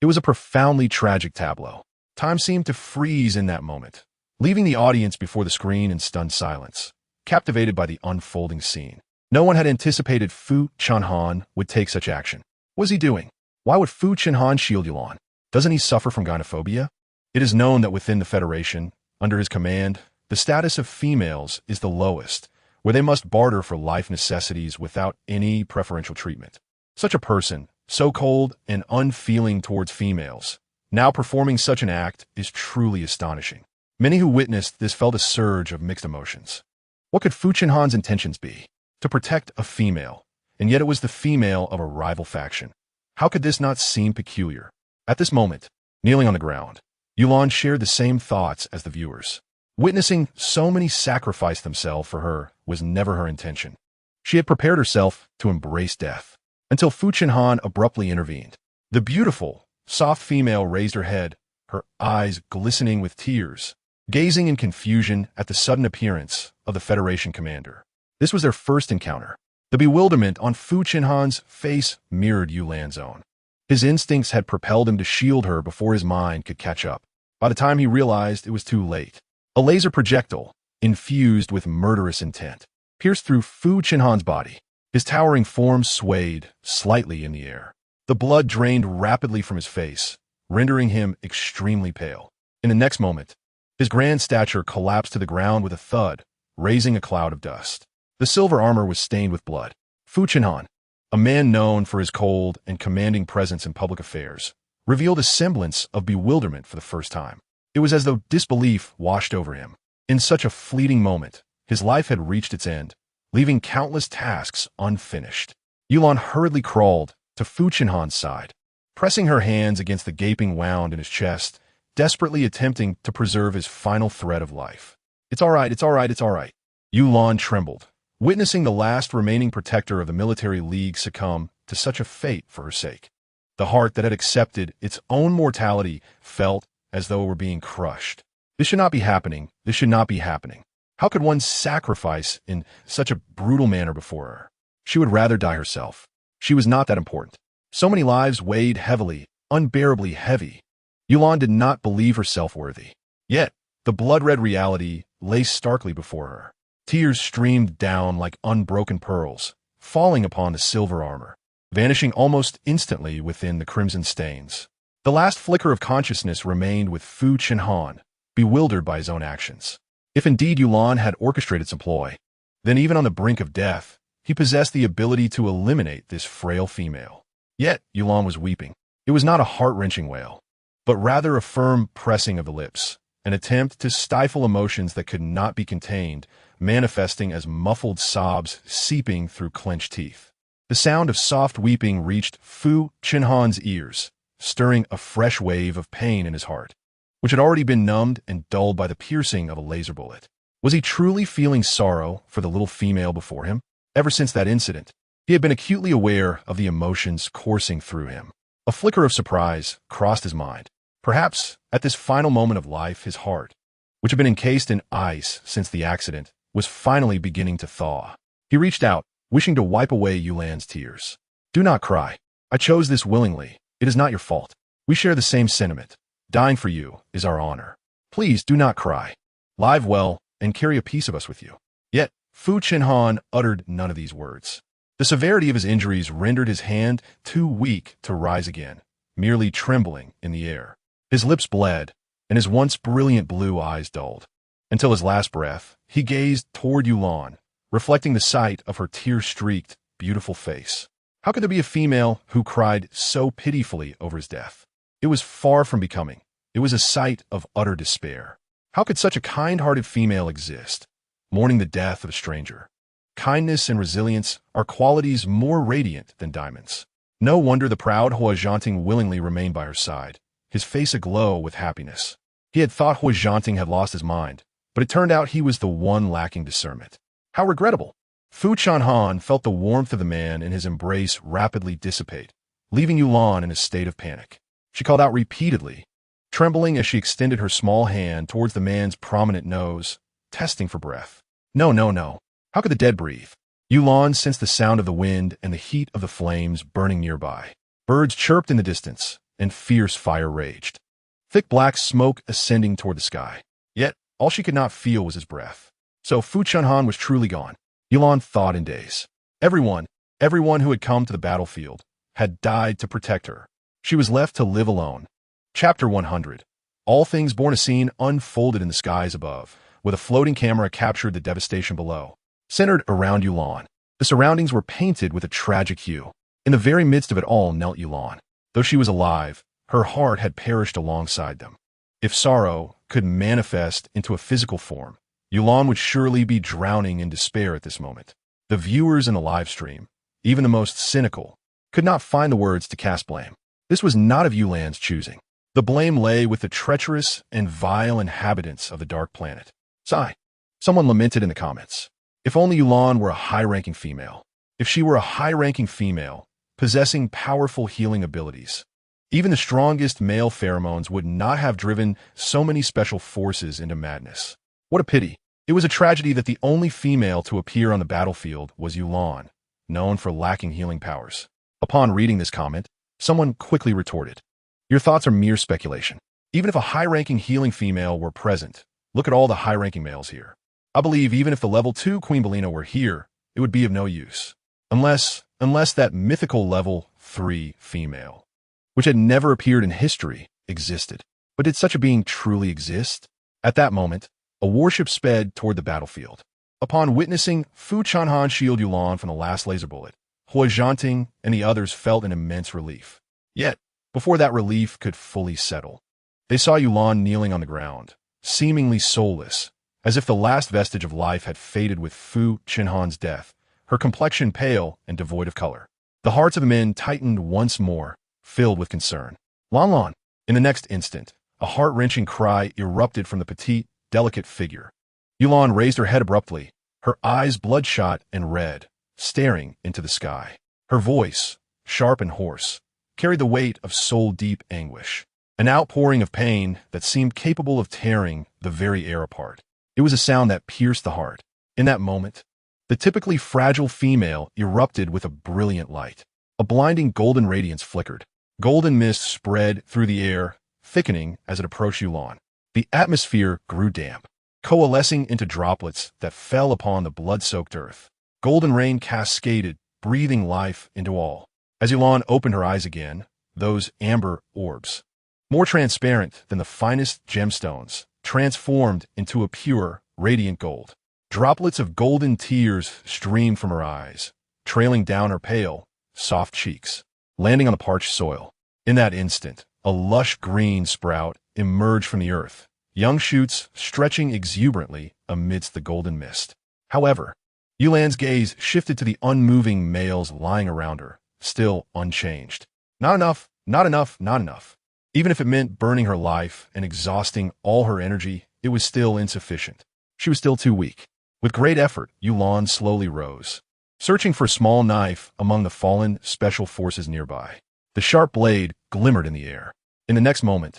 It was a profoundly tragic tableau. Time seemed to freeze in that moment, leaving the audience before the screen in stunned silence, captivated by the unfolding scene. No one had anticipated Fu Chenhan would take such action. What was he doing? Why would Fu Chenhan shield Yulan? Doesn't he suffer from gynophobia? It is known that within the Federation, under his command, the status of females is the lowest, where they must barter for life necessities without any preferential treatment. Such a person, so cold and unfeeling towards females, now performing such an act is truly astonishing. Many who witnessed this felt a surge of mixed emotions. What could Fu Chenhan's intentions be? To protect a female, and yet it was the female of a rival faction. How could this not seem peculiar? At this moment, kneeling on the ground, Yulan shared the same thoughts as the viewers. Witnessing so many sacrifice themselves for her was never her intention. She had prepared herself to embrace death, until Fu Chenhan abruptly intervened. The beautiful, soft female raised her head, her eyes glistening with tears, gazing in confusion at the sudden appearance of the Federation commander. This was their first encounter. The bewilderment on Fu Chenhan's face mirrored Yulan's own. His instincts had propelled him to shield her before his mind could catch up. By the time he realized it was too late, a laser projectile, infused with murderous intent, pierced through Fu Chenhan's body. His towering form swayed slightly in the air. The blood drained rapidly from his face, rendering him extremely pale. In the next moment, his grand stature collapsed to the ground with a thud, raising a cloud of dust. The silver armor was stained with blood. Fu Chenhan, a man known for his cold and commanding presence in public affairs, revealed a semblance of bewilderment for the first time. It was as though disbelief washed over him. In such a fleeting moment, his life had reached its end, leaving countless tasks unfinished. Yulan hurriedly crawled to Fu Chenhan's side, pressing her hands against the gaping wound in his chest, desperately attempting to preserve his final thread of life. It's all right, it's all right, it's all right. Yulan trembled, witnessing the last remaining protector of the military league succumb to such a fate for her sake. The heart that had accepted its own mortality felt as though it were being crushed. This should not be happening. This should not be happening. How could one sacrifice in such a brutal manner before her? She would rather die herself. She was not that important. So many lives weighed heavily, unbearably heavy. Yulan did not believe herself worthy. Yet, the blood-red reality lay starkly before her. Tears streamed down like unbroken pearls, falling upon the silver armor, vanishing almost instantly within the crimson stains. The last flicker of consciousness remained with Fu Chenhan, bewildered by his own actions. If indeed Yulan had orchestrated some ploy, then even on the brink of death, he possessed the ability to eliminate this frail female. Yet, Yulan was weeping. It was not a heart-wrenching wail, but rather a firm pressing of the lips, an attempt to stifle emotions that could not be contained, manifesting as muffled sobs seeping through clenched teeth. The sound of soft weeping reached Fu Chenhan's ears, stirring a fresh wave of pain in his heart, which had already been numbed and dulled by the piercing of a laser bullet. Was he truly feeling sorrow for the little female before him? Ever since that incident, he had been acutely aware of the emotions coursing through him. A flicker of surprise crossed his mind. Perhaps, at this final moment of life, his heart, which had been encased in ice since the accident, was finally beginning to thaw. He reached out, wishing to wipe away Yulan's tears. "Do not cry. I chose this willingly. It is not your fault. We share the same sentiment. Dying for you is our honor. Please do not cry. Live well and carry a piece of us with you." Yet, Fu Chenhan uttered none of these words. The severity of his injuries rendered his hand too weak to rise again, merely trembling in the air. His lips bled, and his once brilliant blue eyes dulled. Until his last breath, he gazed toward Yulan, reflecting the sight of her tear-streaked, beautiful face. How could there be a female who cried so pitifully over his death? It was far from becoming. It was a sight of utter despair. How could such a kind-hearted female exist, mourning the death of a stranger? Kindness and resilience are qualities more radiant than diamonds. No wonder the proud Hua Zhanting willingly remained by her side, his face aglow with happiness. He had thought Hua Zhanting had lost his mind, but it turned out he was the one lacking discernment. How regrettable! Fu Chenhan felt the warmth of the man in his embrace rapidly dissipate, leaving Yulan in a state of panic. She called out repeatedly, trembling as she extended her small hand towards the man's prominent nose, testing for breath. No, no, no. How could the dead breathe? Yulan sensed the sound of the wind and the heat of the flames burning nearby. Birds chirped in the distance, and fierce fire raged. Thick black smoke ascending toward the sky. Yet, all she could not feel was his breath. So Fu Chunhan was truly gone. Yulan thought in daze. Everyone who had come to the battlefield, had died to protect her. She was left to live alone. Chapter 100. All things born. A scene unfolded in the skies above, with a floating camera captured the devastation below. Centered around Yulan, the surroundings were painted with a tragic hue. In the very midst of it all knelt Yulan. Though she was alive, her heart had perished alongside them. If sorrow could manifest into a physical form, Yulan would surely be drowning in despair at this moment. The viewers in the live stream, even the most cynical, could not find the words to cast blame. This was not of Yulan's choosing. The blame lay with the treacherous and vile inhabitants of the Dark Planet. Sigh. Someone lamented in the comments. If only Yulan were a high-ranking female. If she were a high-ranking female, possessing powerful healing abilities, even the strongest male pheromones would not have driven so many special forces into madness. What a pity. It was a tragedy that the only female to appear on the battlefield was Yulan, known for lacking healing powers. Upon reading this comment, someone quickly retorted, "Your thoughts are mere speculation. Even if a high-ranking healing female were present, look at all the high-ranking males here. I believe even if the level 2 Queen Belina were here, it would be of no use. Unless that mythical level 3 female, which had never appeared in history, existed. But did such a being truly exist?" At that moment, a warship sped toward the battlefield. Upon witnessing Fu Chunhan shield Yulan from the last laser bullet, Hua Zhanting and the others felt an immense relief. Yet, before that relief could fully settle, they saw Yulan kneeling on the ground, seemingly soulless, as if the last vestige of life had faded with Fu Chunhan's death, her complexion pale and devoid of color. The hearts of the men tightened once more, filled with concern. Lan Lan! In the next instant, a heart-wrenching cry erupted from the petite, delicate figure. Yulan raised her head abruptly, her eyes bloodshot and red, staring into the sky. Her voice, sharp and hoarse, carried the weight of soul-deep anguish, an outpouring of pain that seemed capable of tearing the very air apart. It was a sound that pierced the heart. In that moment, the typically fragile female erupted with a brilliant light. A blinding golden radiance flickered. Golden mist spread through the air, thickening as it approached Yulan. The atmosphere grew damp, coalescing into droplets that fell upon the blood-soaked earth. Golden rain cascaded, breathing life into all. As Yulan opened her eyes again, those amber orbs, more transparent than the finest gemstones, transformed into a pure, radiant gold. Droplets of golden tears streamed from her eyes, trailing down her pale, soft cheeks, landing on the parched soil. In that instant, a lush green sprout emerged from the earth, young shoots stretching exuberantly amidst the golden mist. However, Yulan's gaze shifted to the unmoving males lying around her, still unchanged. Not enough, not enough, not enough. Even if it meant burning her life and exhausting all her energy, it was still insufficient. She was still too weak. With great effort, Yulan slowly rose, searching for a small knife among the fallen special forces nearby. The sharp blade glimmered in the air. In the next moment,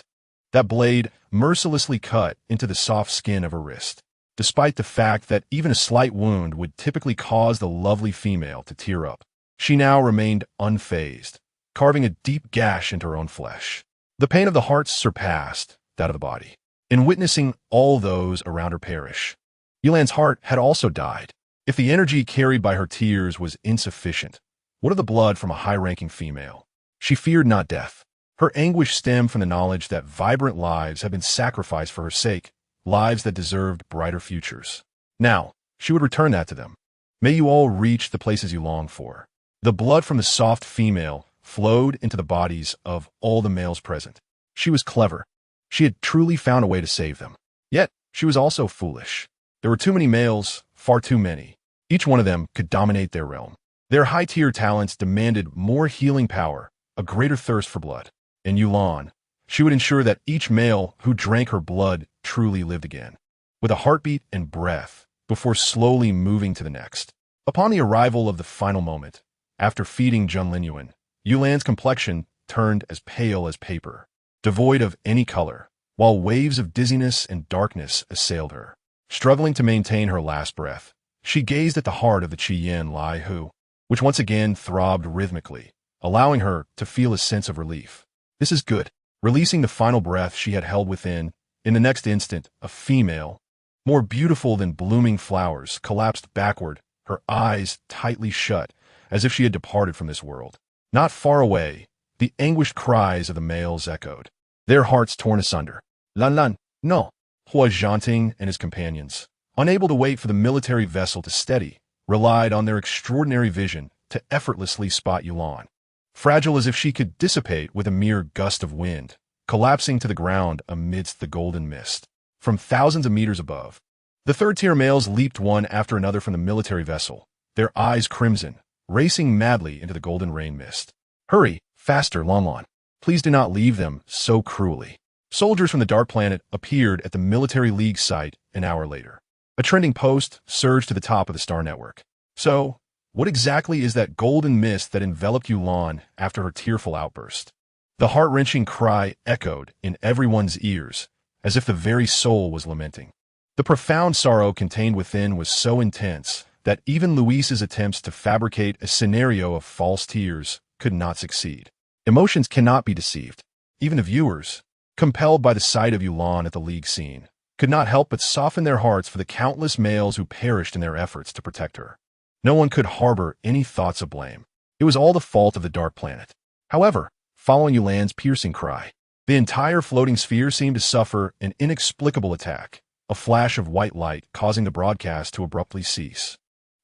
that blade mercilessly cut into the soft skin of her wrist, despite the fact that even a slight wound would typically cause the lovely female to tear up. She now remained unfazed, carving a deep gash into her own flesh. The pain of the heart surpassed that of the body. In witnessing all those around her perish, Yulan's heart had also died. If the energy carried by her tears was insufficient, what of the blood from a high-ranking female? She feared not death. Her anguish stemmed from the knowledge that vibrant lives had been sacrificed for her sake, lives that deserved brighter futures. Now, she would return that to them. May you all reach the places you long for. The blood from the soft female flowed into the bodies of all the males present. She was clever. She had truly found a way to save them. Yet, she was also foolish. There were too many males, far too many. Each one of them could dominate their realm. Their high-tier talents demanded more healing power, a greater thirst for blood. In Yulan, she would ensure that each male who drank her blood truly lived again, with a heartbeat and breath, before slowly moving to the next. Upon the arrival of the final moment, after feeding Jun Linyuan, Yulan's complexion turned as pale as paper, devoid of any color, while waves of dizziness and darkness assailed her. Struggling to maintain her last breath, she gazed at the heart of the Qian Lai Hu, which once again throbbed rhythmically, allowing her to feel a sense of relief. This is good. Releasing the final breath she had held within, in the next instant, a female, more beautiful than blooming flowers, collapsed backward, her eyes tightly shut, as if she had departed from this world. Not far away, the anguished cries of the males echoed, their hearts torn asunder. Lan Lan, no! Hua Zhanting and his companions, unable to wait for the military vessel to steady, relied on their extraordinary vision to effortlessly spot Yulan. Fragile as if she could dissipate with a mere gust of wind, collapsing to the ground amidst the golden mist. From thousands of meters above, the third-tier males leaped one after another from the military vessel, their eyes crimson, racing madly into the golden rain mist. Hurry, faster, Lan Lan. Please do not leave them so cruelly. Soldiers from the Dark Planet appeared at the Military League site an hour later. A trending post surged to the top of the Star Network. So, what exactly is that golden mist that enveloped Yulan after her tearful outburst? The heart-wrenching cry echoed in everyone's ears, as if the very soul was lamenting. The profound sorrow contained within was so intense that even Luis's attempts to fabricate a scenario of false tears could not succeed. Emotions cannot be deceived. Even the viewers, compelled by the sight of Yulan at the League scene, could not help but soften their hearts for the countless males who perished in their efforts to protect her. No one could harbor any thoughts of blame. It was all the fault of the Dark Planet. However, following Yulan's piercing cry, the entire floating sphere seemed to suffer an inexplicable attack, a flash of white light causing the broadcast to abruptly cease.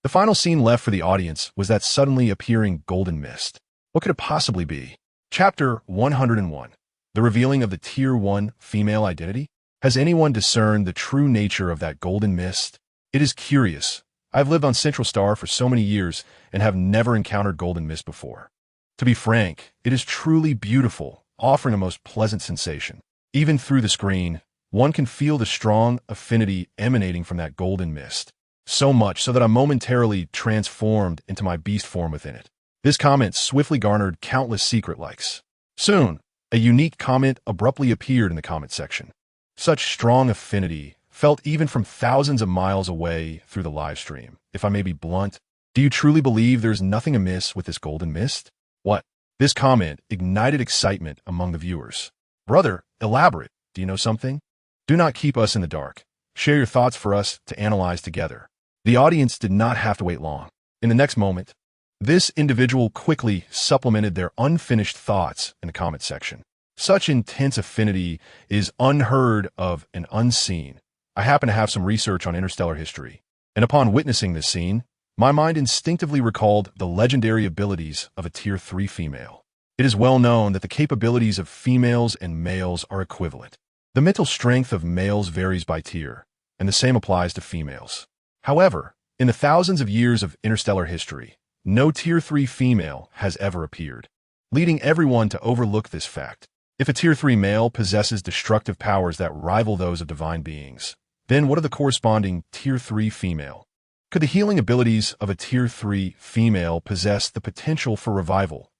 The final scene left for the audience was that suddenly appearing golden mist. What could it possibly be? Chapter 101. The revealing of the Tier 1 female identity? Has anyone discerned the true nature of that golden mist? It is curious. I've lived on Central Star for so many years and have never encountered golden mist before. To be frank, it is truly beautiful, offering a most pleasant sensation. Even through the screen, one can feel the strong affinity emanating from that golden mist. So much so that I'm momentarily transformed into my beast form within it. This comment swiftly garnered countless secret likes. Soon, a unique comment abruptly appeared in the comment section. Such strong affinity felt even from thousands of miles away through the live stream. If I may be blunt, do you truly believe there's nothing amiss with this golden mist? What? This comment ignited excitement among the viewers. Brother, elaborate. Do you know something? Do not keep us in the dark. Share your thoughts for us to analyze together. The audience did not have to wait long. In the next moment, this individual quickly supplemented their unfinished thoughts in the comment section. Such intense affinity is unheard of and unseen. I happen to have some research on interstellar history, and upon witnessing this scene, my mind instinctively recalled the legendary abilities of a Tier 3 female. It is well known that the capabilities of females and males are equivalent. The mental strength of males varies by tier, and the same applies to females. However, in the thousands of years of interstellar history, no Tier 3 female has ever appeared, leading everyone to overlook this fact. If a Tier 3 male possesses destructive powers that rival those of divine beings, then what of the corresponding Tier 3 female? Could the healing abilities of a Tier 3 female possess the potential for revival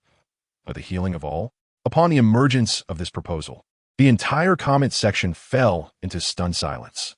of the healing of all? Upon the emergence of this proposal, the entire comment section fell into stunned silence.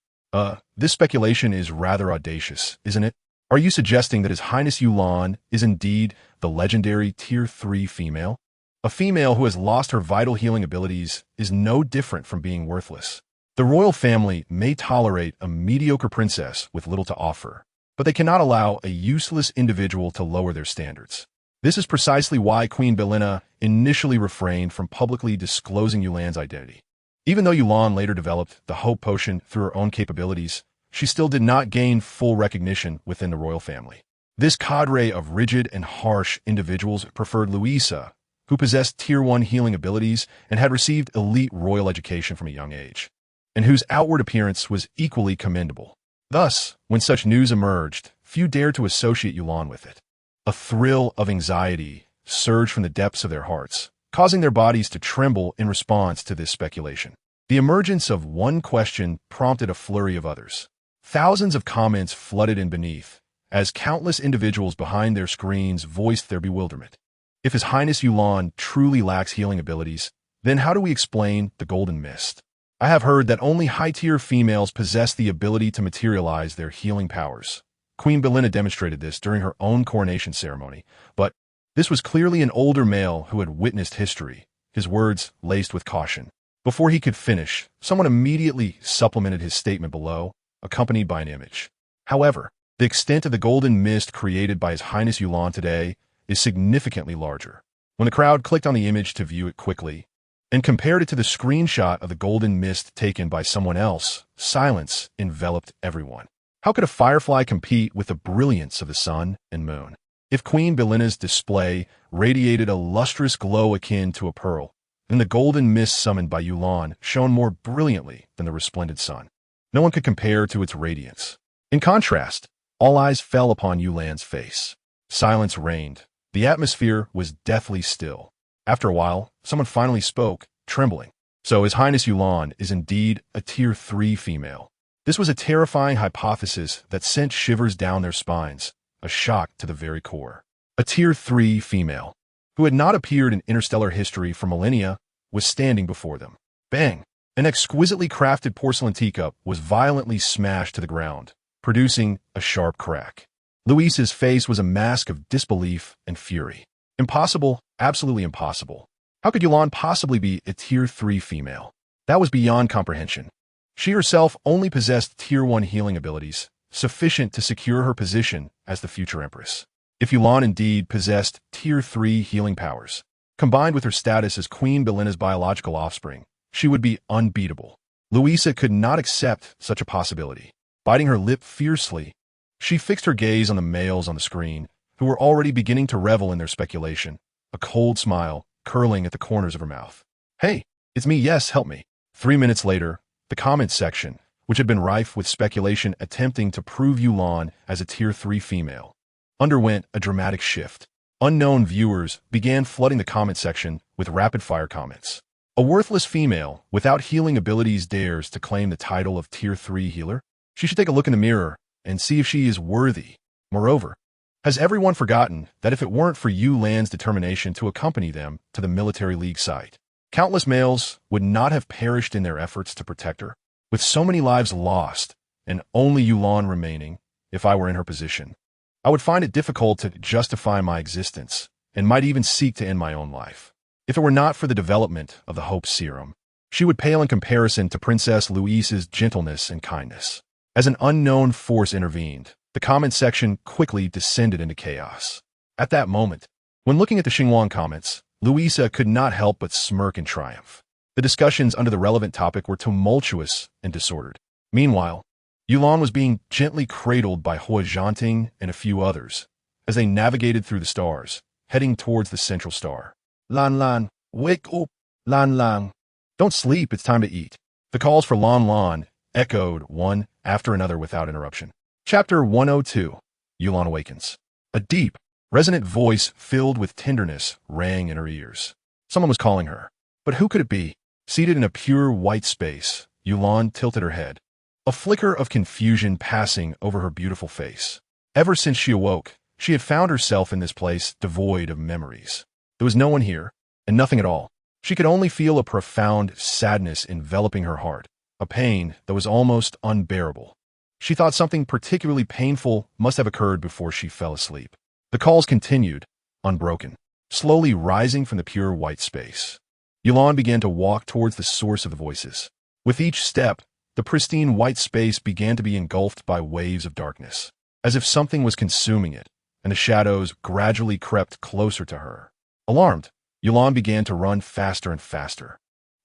This speculation is rather audacious, isn't it? Are you suggesting that His Highness Yulan is indeed the legendary Tier 3 female? A female who has lost her vital healing abilities is no different from being worthless. The royal family may tolerate a mediocre princess with little to offer, but they cannot allow a useless individual to lower their standards. This is precisely why Queen Belina initially refrained from publicly disclosing Yulan's identity. Even though Yulan later developed the Hope Potion through her own capabilities, she still did not gain full recognition within the royal family. This cadre of rigid and harsh individuals preferred Luisa, who possessed Tier 1 healing abilities and had received elite royal education from a young age, and whose outward appearance was equally commendable. Thus, when such news emerged, few dared to associate Yulan with it. A thrill of anxiety surged from the depths of their hearts, causing their bodies to tremble in response to this speculation. The emergence of one question prompted a flurry of others. Thousands of comments flooded in beneath, as countless individuals behind their screens voiced their bewilderment. If His Highness Yulan truly lacks healing abilities, then how do we explain the golden mist? I have heard that only high-tier females possess the ability to materialize their healing powers. Queen Belina demonstrated this during her own coronation ceremony, but this was clearly an older male who had witnessed history, his words laced with caution. Before he could finish, someone immediately supplemented his statement below, accompanied by an image. However, the extent of the golden mist created by His Highness Yulan today is significantly larger. When the crowd clicked on the image to view it quickly and compared it to the screenshot of the golden mist taken by someone else, silence enveloped everyone. How could a firefly compete with the brilliance of the sun and moon? If Queen Belina's display radiated a lustrous glow akin to a pearl, then the golden mist summoned by Yulan shone more brilliantly than the resplendent sun. No one could compare to its radiance. In contrast, all eyes fell upon Yulan's face. Silence reigned. The atmosphere was deathly still. After a while, someone finally spoke, trembling. So His Highness Yulan is indeed a Tier 3 female. This was a terrifying hypothesis that sent shivers down their spines, a shock to the very core. A Tier 3 female, who had not appeared in interstellar history for millennia, was standing before them. Bang! An exquisitely crafted porcelain teacup was violently smashed to the ground, producing a sharp crack. Luis's face was a mask of disbelief and fury. Impossible, absolutely impossible. How could Yulan possibly be a Tier 3 female? That was beyond comprehension. She herself only possessed Tier 1 healing abilities, sufficient to secure her position as the future Empress. If Yulan indeed possessed Tier 3 healing powers, combined with her status as Queen Belina's biological offspring, she would be unbeatable. Luisa could not accept such a possibility. Biting her lip fiercely, she fixed her gaze on the males on the screen, who were already beginning to revel in their speculation, a cold smile curling at the corners of her mouth. Hey, it's me, yes, help me. 3 minutes later, the comments section, which had been rife with speculation attempting to prove Yulan as a Tier 3 female, underwent a dramatic shift. Unknown viewers began flooding the comment section with rapid-fire comments. A worthless female without healing abilities dares to claim the title of Tier 3 healer? She should take a look in the mirror and see if she is worthy. Moreover, has everyone forgotten that if it weren't for Yulan's determination to accompany them to the military league site, countless males would not have perished in their efforts to protect her? With so many lives lost, and only Yulan remaining, if I were in her position, I would find it difficult to justify my existence, and might even seek to end my own life. If it were not for the development of the Hope Serum, she would pale in comparison to Princess Luisa's gentleness and kindness. As an unknown force intervened, the comment section quickly descended into chaos. At that moment, when looking at the Xinguang comments, Luisa could not help but smirk in triumph. The discussions under the relevant topic were tumultuous and disordered. Meanwhile, Yulan was being gently cradled by Hua Zhanting and a few others as they navigated through the stars, heading towards the central star. Lan Lan, wake up! Lan Lan, don't sleep, it's time to eat. The calls for Lan Lan echoed one after another without interruption. Chapter 102. Yulan Awakens. A deep, resonant voice filled with tenderness rang in her ears. Someone was calling her. But who could it be? Seated in a pure white space, Yulan tilted her head, a flicker of confusion passing over her beautiful face. Ever since she awoke, she had found herself in this place devoid of memories. There was no one here, and nothing at all. She could only feel a profound sadness enveloping her heart, a pain that was almost unbearable. She thought something particularly painful must have occurred before she fell asleep. The calls continued, unbroken, slowly rising from the pure white space. Yulan began to walk towards the source of the voices. With each step, the pristine white space began to be engulfed by waves of darkness, as if something was consuming it, and the shadows gradually crept closer to her. Alarmed, Yulan began to run faster and faster,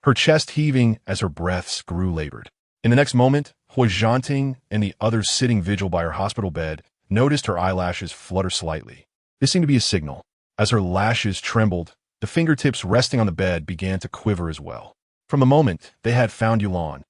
her chest heaving as her breaths grew labored. In the next moment, Hua Zhanting and the others sitting vigil by her hospital bed noticed her eyelashes flutter slightly. This seemed to be a signal. As her lashes trembled, the fingertips resting on the bed began to quiver as well. From the moment they had found Yulan,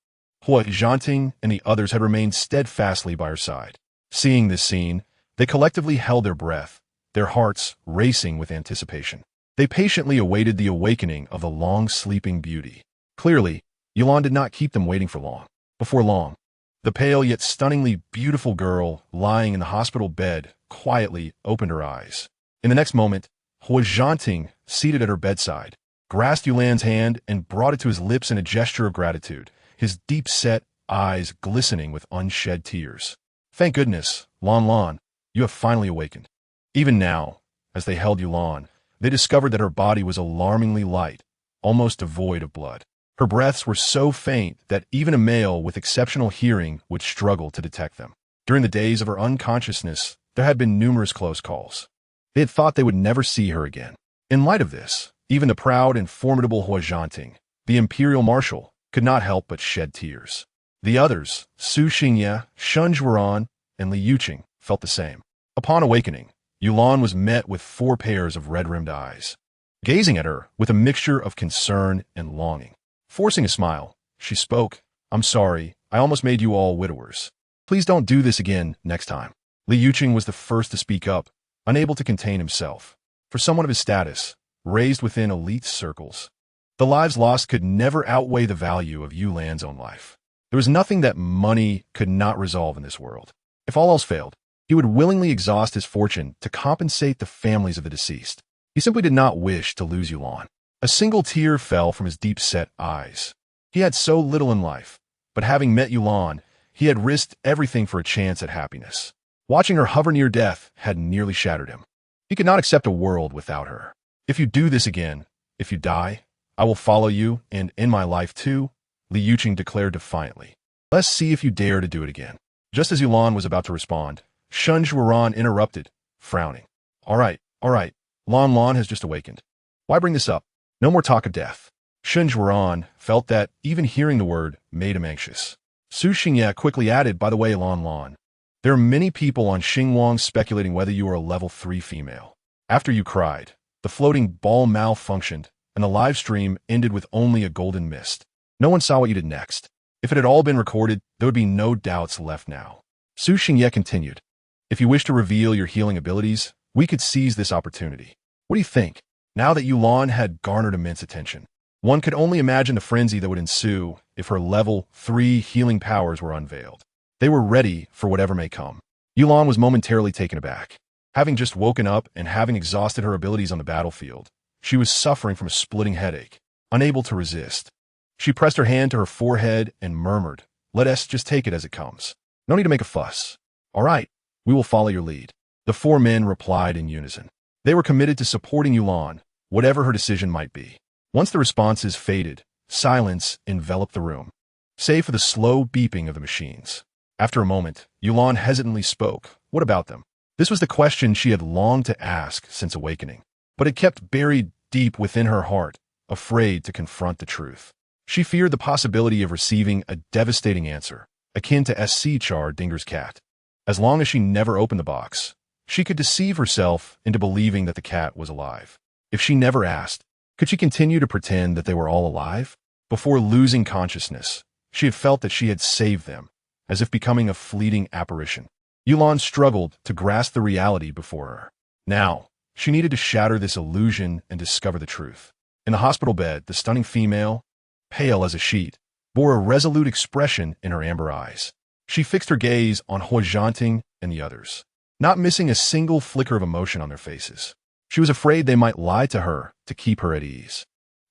Hua Zhanting and the others had remained steadfastly by her side. Seeing this scene, they collectively held their breath, their hearts racing with anticipation. They patiently awaited the awakening of the long-sleeping beauty. Clearly, Yulan did not keep them waiting for long. Before long, the pale yet stunningly beautiful girl lying in the hospital bed quietly opened her eyes. In the next moment, Hua Zhanting, seated at her bedside, grasped Yulan's hand and brought it to his lips in a gesture of gratitude, his deep-set eyes glistening with unshed tears. Thank goodness, Lan, you have finally awakened. Even now, as they held Yulan, they discovered that her body was alarmingly light, almost devoid of blood. Her breaths were so faint that even a male with exceptional hearing would struggle to detect them. During the days of her unconsciousness, there had been numerous close calls. They had thought they would never see her again. In light of this, even the proud and formidable Hua Zhanting, the imperial marshal, could not help but shed tears. The others, Su Xingye, Shun Zhuoran, and Li Yuqing, felt the same. Upon awakening, Yulan was met with 4 pairs of red-rimmed eyes, gazing at her with a mixture of concern and longing. Forcing a smile, she spoke, "I'm sorry, I almost made you all widowers. Please don't do this again next time." Li Yuqing was the first to speak up, unable to contain himself. For someone of his status, raised within elite circles, the lives lost could never outweigh the value of Yulan's own life. There was nothing that money could not resolve in this world. If all else failed, he would willingly exhaust his fortune to compensate the families of the deceased. He simply did not wish to lose Yulan. A single tear fell from his deep-set eyes. He had so little in life, but having met Yulan, he had risked everything for a chance at happiness. Watching her hover near death had nearly shattered him. He could not accept a world without her. "If you do this again, if you die, I will follow you, and in my life too," Li Yuqing declared defiantly. "Let's see if you dare to do it again." Just as Yulan was about to respond, Shun Zhuoran interrupted, frowning. All right, Lan has just awakened. Why bring this up? No more talk of death." Shun Zhuoran felt that even hearing the word made him anxious. Su Xingye quickly added, "By the way, Lan, there are many people on Xinguang speculating whether you are a level 3 female. After you cried, the floating ball malfunctioned, and the live stream ended with only a golden mist. No one saw what you did next. If it had all been recorded, there would be no doubts left now." Su Xingye continued, "If you wish to reveal your healing abilities, we could seize this opportunity. What do you think?" Now that Yulan had garnered immense attention, one could only imagine the frenzy that would ensue if her level 3 healing powers were unveiled. They were ready for whatever may come. Yulan was momentarily taken aback. Having just woken up and having exhausted her abilities on the battlefield, she was suffering from a splitting headache, unable to resist. She pressed her hand to her forehead and murmured, "Let us just take it as it comes. No need to make a fuss. All right, we will follow your lead." The 4 men replied in unison. They were committed to supporting Yulan, whatever her decision might be. Once the responses faded, silence enveloped the room, save for the slow beeping of the machines. After a moment, Yulan hesitantly spoke. What about them? This was the question she had longed to ask since awakening, but it kept buried deep within her heart, afraid to confront the truth. She feared the possibility of receiving a devastating answer, akin to SC Char Dinger's cat. As long as she never opened the box, she could deceive herself into believing that the cat was alive. If she never asked, could she continue to pretend that they were all alive? Before losing consciousness, she had felt that she had saved them, as if becoming a fleeting apparition. Yulan struggled to grasp the reality before her. Now, she needed to shatter this illusion and discover the truth. In the hospital bed, the stunning female, pale as a sheet, bore a resolute expression in her amber eyes. She fixed her gaze on Hua Zhanting and the others, not missing a single flicker of emotion on their faces. She was afraid they might lie to her to keep her at ease.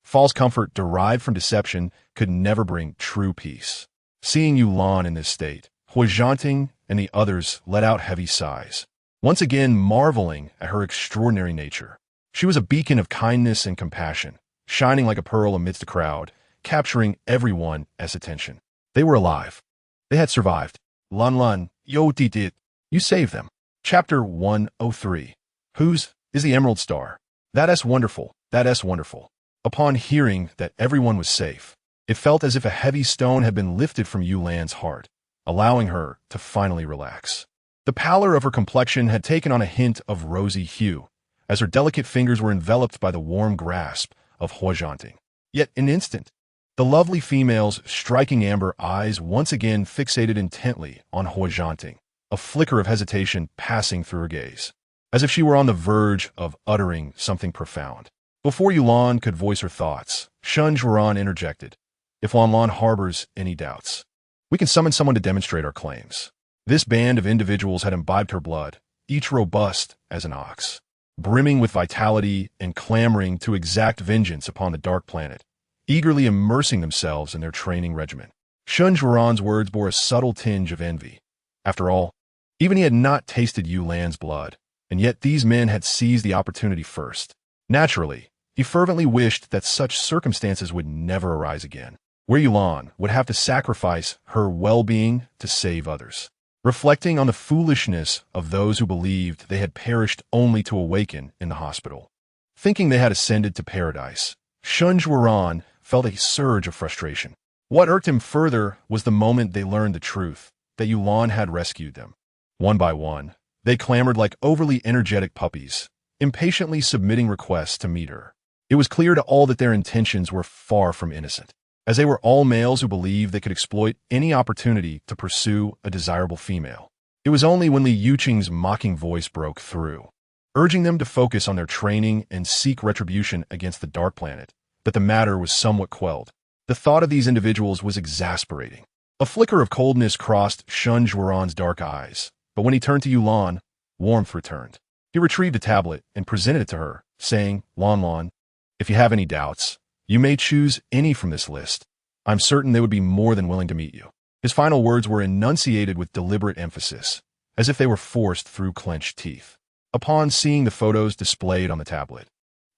False comfort derived from deception could never bring true peace. Seeing Yulan in this state, Hua Zhanting and the others let out heavy sighs, once again marveling at her extraordinary nature. She was a beacon of kindness and compassion, shining like a pearl amidst the crowd, capturing everyone's attention. They were alive. They had survived. Lan, you did it. You saved them. Chapter 103. Whose is the Emerald Star? That's wonderful. That's wonderful. Upon hearing that everyone was safe, it felt as if a heavy stone had been lifted from Yulan's heart, allowing her to finally relax. The pallor of her complexion had taken on a hint of rosy hue, as her delicate fingers were enveloped by the warm grasp of Hua Zhanting. Yet in an instant, the lovely female's striking amber eyes once again fixated intently on Hua Zhanting, a flicker of hesitation passing through her gaze, as if she were on the verge of uttering something profound. Before Yulan could voice her thoughts, Shun Zhuoran interjected, "If Lan harbors any doubts, we can summon someone to demonstrate our claims." This band of individuals had imbibed her blood, each robust as an ox. brimming with vitality and clamoring to exact vengeance upon the Dark Planet, eagerly immersing themselves in their training regimen. Shun Zhuaran's words bore a subtle tinge of envy. After all, even he had not tasted Yu Lan's blood, and yet these men had seized the opportunity first. Naturally, he fervently wished that such circumstances would never arise again, where Yulan would have to sacrifice her well-being to save others. Reflecting on the foolishness of those who believed they had perished only to awaken in the hospital. Thinking they had ascended to paradise, Shun Zhuaran felt a surge of frustration. What irked him further was the moment they learned the truth, that Yulan had rescued them. One by one, they clamored like overly energetic puppies, impatiently submitting requests to meet her. It was clear to all that their intentions were far from innocent, as they were all males who believed they could exploit any opportunity to pursue a desirable female. It was only when Li Yuqing's mocking voice broke through, urging them to focus on their training and seek retribution against the Dark Planet, that the matter was somewhat quelled. The thought of these individuals was exasperating. A flicker of coldness crossed Shun Zhuaran's dark eyes, but when he turned to Yulan, warmth returned. He retrieved a tablet and presented it to her, saying, Lan, if you have any doubts, you may choose any from this list. I'm certain they would be more than willing to meet you. His final words were enunciated with deliberate emphasis, as if they were forced through clenched teeth. Upon seeing the photos displayed on the tablet,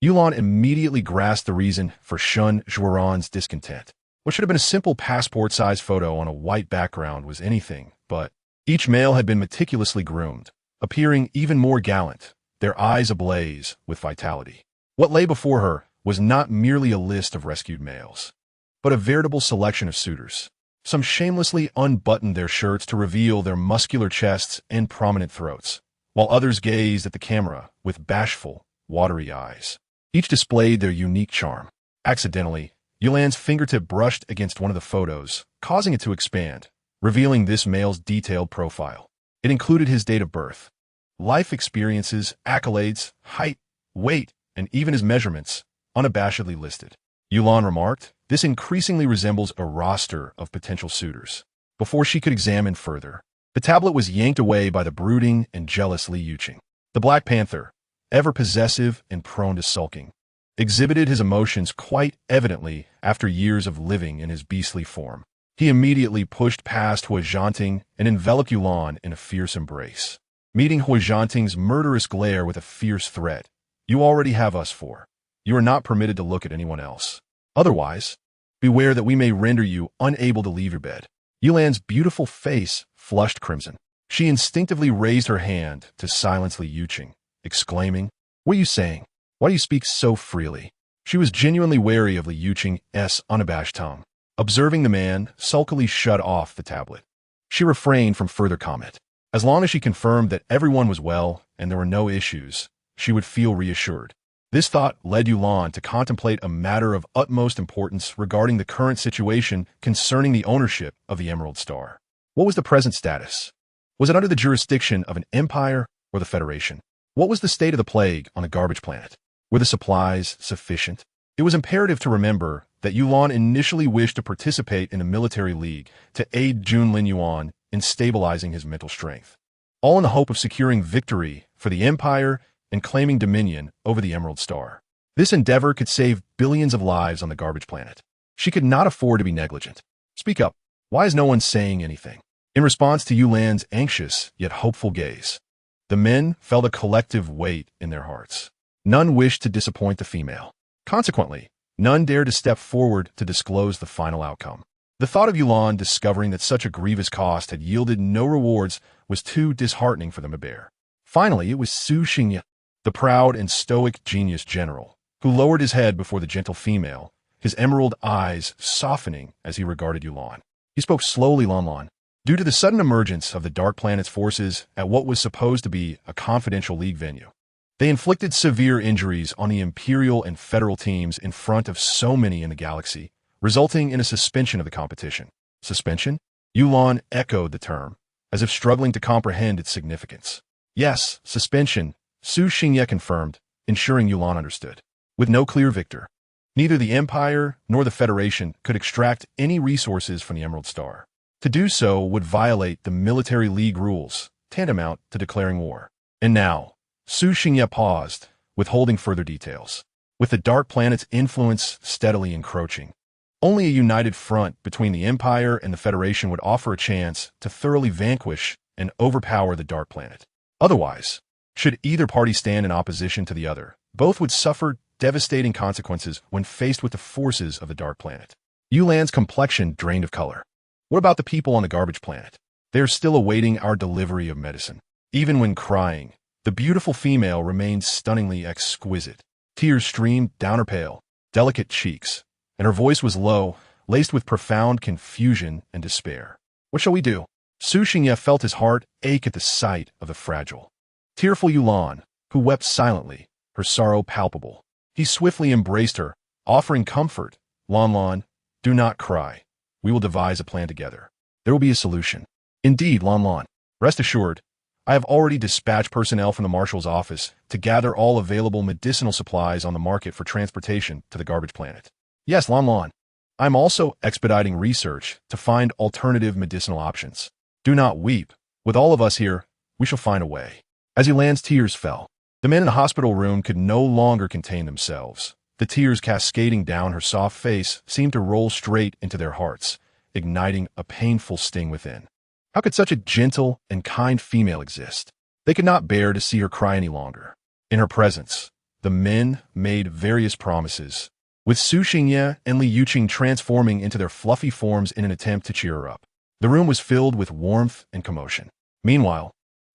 Yulan immediately grasped the reason for Shun Zhuaran's discontent. What should have been a simple passport-sized photo on a white background was anything, but each male had been meticulously groomed, appearing even more gallant, their eyes ablaze with vitality. What lay before her was not merely a list of rescued males, but a veritable selection of suitors. Some shamelessly unbuttoned their shirts to reveal their muscular chests and prominent throats, while others gazed at the camera with bashful, watery eyes. Each displayed their unique charm. Accidentally, Yulan's fingertip brushed against one of the photos, causing it to expand, revealing this male's detailed profile. It included his date of birth, life experiences, accolades, height, weight, and even his measurements, unabashedly listed. Yulan remarked, this increasingly resembles a roster of potential suitors. Before she could examine further, the tablet was yanked away by the brooding and jealous Li Yuqing. The Black Panther, ever possessive and prone to sulking, exhibited his emotions quite evidently after years of living in his beastly form. He immediately pushed past Hua Zhanting and enveloped Yulan in a fierce embrace, meeting Hua Zhanting's murderous glare with a fierce threat. You already have us four. You are not permitted to look at anyone else. Otherwise, beware that we may render you unable to leave your bed. Yulan's beautiful face flushed crimson. She instinctively raised her hand to silence Li Yuqing, exclaiming, What are you saying? Why do you speak so freely? She was genuinely wary of Li Yuqing's unabashed tongue. Observing the man sulkily shut off the tablet, she refrained from further comment. As long as she confirmed that everyone was well and there were no issues, she would feel reassured. This thought led Yulan to contemplate a matter of utmost importance regarding the current situation concerning the ownership of the Emerald Star. What was the present status? Was it under the jurisdiction of an empire or the Federation? What was the state of the plague on the garbage planet? Were the supplies sufficient? It was imperative to remember that Yulan initially wished to participate in the military league to aid Junlin Yuan in stabilizing his mental strength, all in the hope of securing victory for the empire and claiming dominion over the Emerald Star. This endeavor could save billions of lives on the garbage planet. She could not afford to be negligent. Speak up. Why is no one saying anything? In response to Yulan's anxious yet hopeful gaze, the men felt a collective weight in their hearts. None wished to disappoint the female. Consequently, none dared to step forward to disclose the final outcome. The thought of Yulan discovering that such a grievous cost had yielded no rewards was too disheartening for them to bear. Finally, it was Su Xingye, the proud and stoic genius general, who lowered his head before the gentle female, his emerald eyes softening as he regarded Yulan. He spoke slowly, Lan. Due to the sudden emergence of the Dark Planet's forces at what was supposed to be a confidential league venue, they inflicted severe injuries on the Imperial and Federal teams in front of so many in the galaxy, resulting in a suspension of the competition. Suspension? Yulan echoed the term, as if struggling to comprehend its significance. Yes, suspension, Su Xingye confirmed, ensuring Yulan understood. With no clear victor, neither the Empire nor the Federation could extract any resources from the Emerald Star. To do so would violate the military league rules, tantamount to declaring war. And now, Su Xingye paused, withholding further details. With the dark planet's influence steadily encroaching, only a united front between the Empire and the Federation would offer a chance to thoroughly vanquish and overpower the dark planet. Otherwise, should either party stand in opposition to the other, both would suffer devastating consequences when faced with the forces of the dark planet. Yulan's complexion drained of color. What about the people on the garbage planet? They are still awaiting our delivery of medicine. Even when crying, the beautiful female remained stunningly exquisite. Tears streamed down her pale, delicate cheeks, and her voice was low, laced with profound confusion and despair. What shall we do? Su Xingye felt his heart ache at the sight of the fragile, tearful Yulan, who wept silently, her sorrow palpable. He swiftly embraced her, offering comfort. Lan, do not cry. We will devise a plan together. There will be a solution. Indeed, Lan. Rest assured, I have already dispatched personnel from the Marshal's office to gather all available medicinal supplies on the market for transportation to the garbage planet. Yes, Lan. I'm also expediting research to find alternative medicinal options. Do not weep. With all of us here, we shall find a way. As Yulan's tears fell, the men in the hospital room could no longer contain themselves. The tears cascading down her soft face seemed to roll straight into their hearts, igniting a painful sting within. How could such a gentle and kind female exist? They could not bear to see her cry any longer. In her presence, the men made various promises, with Su Xingye and Li Yuqing transforming into their fluffy forms in an attempt to cheer her up. The room was filled with warmth and commotion. Meanwhile,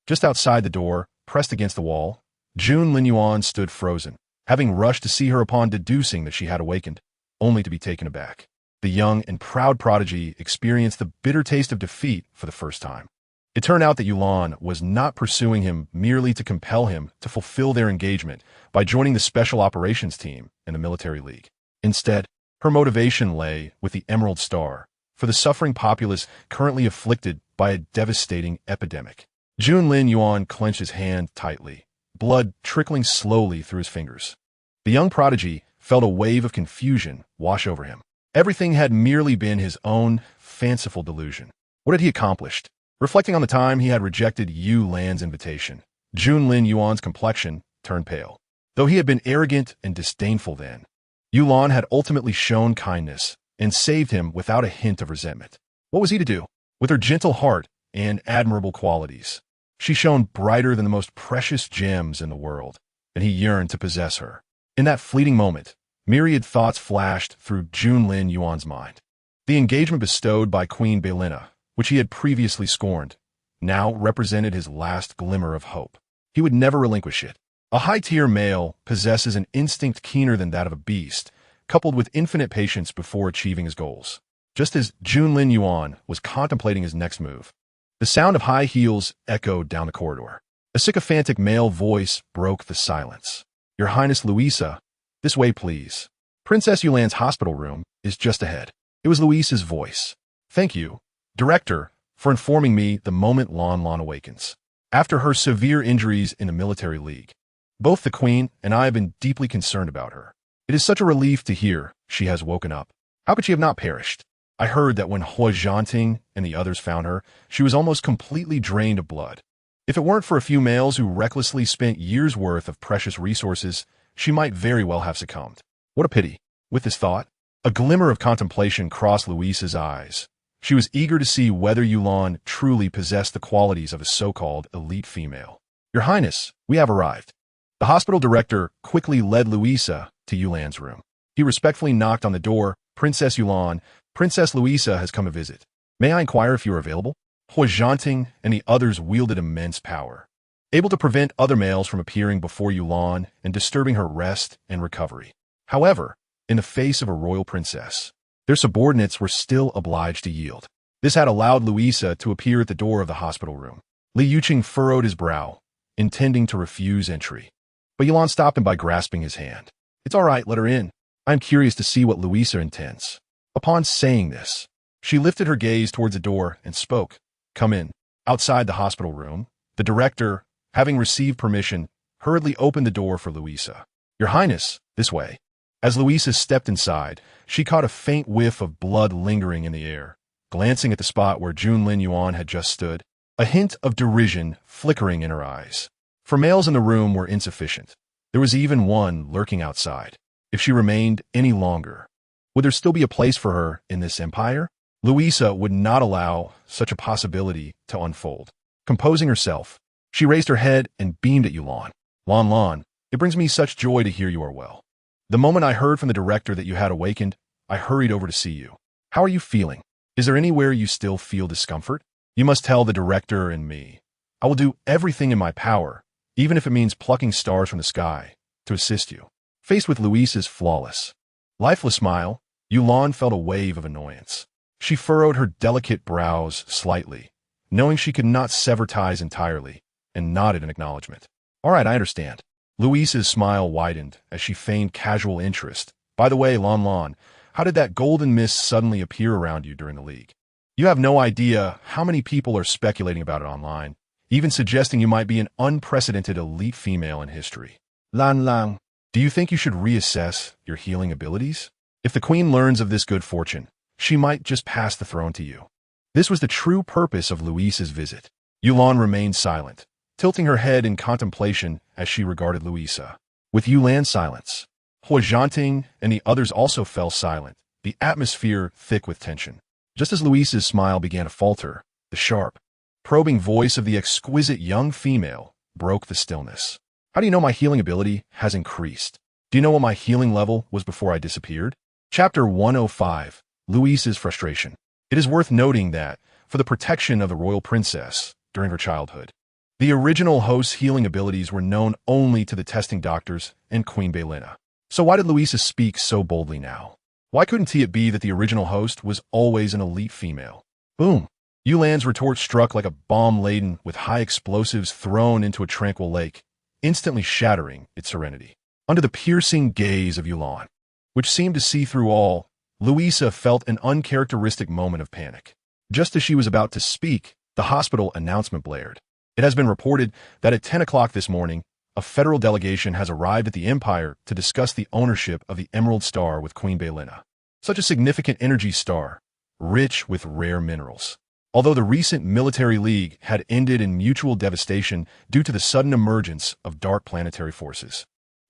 just outside the door, pressed against the wall, Jun Linyuan stood frozen, having rushed to see her upon deducing that she had awakened, only to be taken aback. The young and proud prodigy experienced the bitter taste of defeat for the first time. It turned out that Yulan was not pursuing him merely to compel him to fulfill their engagement by joining the Special Operations Team in the Military League. Instead, her motivation lay with the Emerald Star, for the suffering populace currently afflicted by a devastating epidemic. Jun Linyuan clenched his hand tightly, blood trickling slowly through his fingers. The young prodigy felt a wave of confusion wash over him. Everything had merely been his own fanciful delusion. What had he accomplished? Reflecting on the time he had rejected Yu Lan's invitation, Jun Linyuan's complexion turned pale. Though he had been arrogant and disdainful then, Yu Lan had ultimately shown kindness and saved him without a hint of resentment. What was he to do? With her gentle heart and admirable qualities, she shone brighter than the most precious gems in the world, and he yearned to possess her. In that fleeting moment, myriad thoughts flashed through Jun Linyuan's mind. The engagement bestowed by Queen Beilina, which he had previously scorned, now represented his last glimmer of hope. He would never relinquish it. A high-tier male possesses an instinct keener than that of a beast, coupled with infinite patience before achieving his goals. Just as Jun Linyuan was contemplating his next move, the sound of high heels echoed down the corridor. A sycophantic male voice broke the silence. Your Highness Louisa, this way please. Princess Yulan's hospital room is just ahead. It was Louisa's voice. Thank you, Director, for informing me the moment Lan awakens. After her severe injuries in the Military League, both the Queen and I have been deeply concerned about her. It is such a relief to hear she has woken up. How could she have not perished? I heard that when Hua Zhanting and the others found her, she was almost completely drained of blood. If it weren't for a few males who recklessly spent years' worth of precious resources, she might very well have succumbed. What a pity. With this thought, a glimmer of contemplation crossed Louisa's eyes. She was eager to see whether Yulan truly possessed the qualities of a so-called elite female. Your Highness, we have arrived. The hospital director quickly led Louisa to Yulan's room. He respectfully knocked on the door. Princess Yulan, Princess Louisa has come to visit. May I inquire if you are available? Hua Zhanting and the others wielded immense power, able to prevent other males from appearing before Yulan and disturbing her rest and recovery. However, in the face of a royal princess, their subordinates were still obliged to yield. This had allowed Louisa to appear at the door of the hospital room. Li Yuqing furrowed his brow, intending to refuse entry. But Yulan stopped him by grasping his hand. It's all right, let her in. I'm curious to see what Louisa intends. Upon saying this, she lifted her gaze towards the door and spoke. Come in. Outside the hospital room, the director, having received permission, hurriedly opened the door for Louisa. Your Highness, this way. As Louisa stepped inside, she caught a faint whiff of blood lingering in the air. Glancing at the spot where Jun Linyuan had just stood, a hint of derision flickering in her eyes. For males in the room were insufficient. There was even one lurking outside. If she remained any longer, would there still be a place for her in this empire? Louisa would not allow such a possibility to unfold. Composing herself, she raised her head and beamed at Yulan. Lan, it brings me such joy to hear you are well. The moment I heard from the director that you had awakened, I hurried over to see you. How are you feeling? Is there anywhere you still feel discomfort? You must tell the director and me. I will do everything in my power, even if it means plucking stars from the sky, to assist you. Faced with Luisa's flawless, lifeless smile, Yulan felt a wave of annoyance. She furrowed her delicate brows slightly, knowing she could not sever ties entirely, and nodded in acknowledgement. All right, I understand. Luisa's smile widened as she feigned casual interest. By the way, Lan, how did that golden mist suddenly appear around you during the league? You have no idea how many people are speculating about it online, even suggesting you might be an unprecedented elite female in history. Lan, do you think you should reassess your healing abilities? If the queen learns of this good fortune, she might just pass the throne to you. This was the true purpose of Luisa's visit. Yulan remained silent, tilting her head in contemplation as she regarded Luisa. With Yulan's silence, Hua Zhanting and the others also fell silent, the atmosphere thick with tension. Just as Luisa's smile began to falter, the sharp, probing voice of the exquisite young female broke the stillness. How do you know my healing ability has increased? Do you know what my healing level was before I disappeared? Chapter 105, Luisa's Frustration. It is worth noting that, for the protection of the royal princess during her childhood, the original host's healing abilities were known only to the testing doctors and Queen Belina. So why did Luisa speak so boldly now? Why couldn't it be that the original host was always an elite female? Boom! Yulan's retort struck like a bomb laden with high explosives thrown into a tranquil lake, instantly shattering its serenity. Under the piercing gaze of Yulan, which seemed to see through all, Luisa felt an uncharacteristic moment of panic. Just as she was about to speak, the hospital announcement blared. It has been reported that at 10 o'clock this morning, a federal delegation has arrived at the Empire to discuss the ownership of the Emerald Star with Queen Belina. Such a significant energy star, rich with rare minerals. Although the recent military league had ended in mutual devastation due to the sudden emergence of dark planetary forces.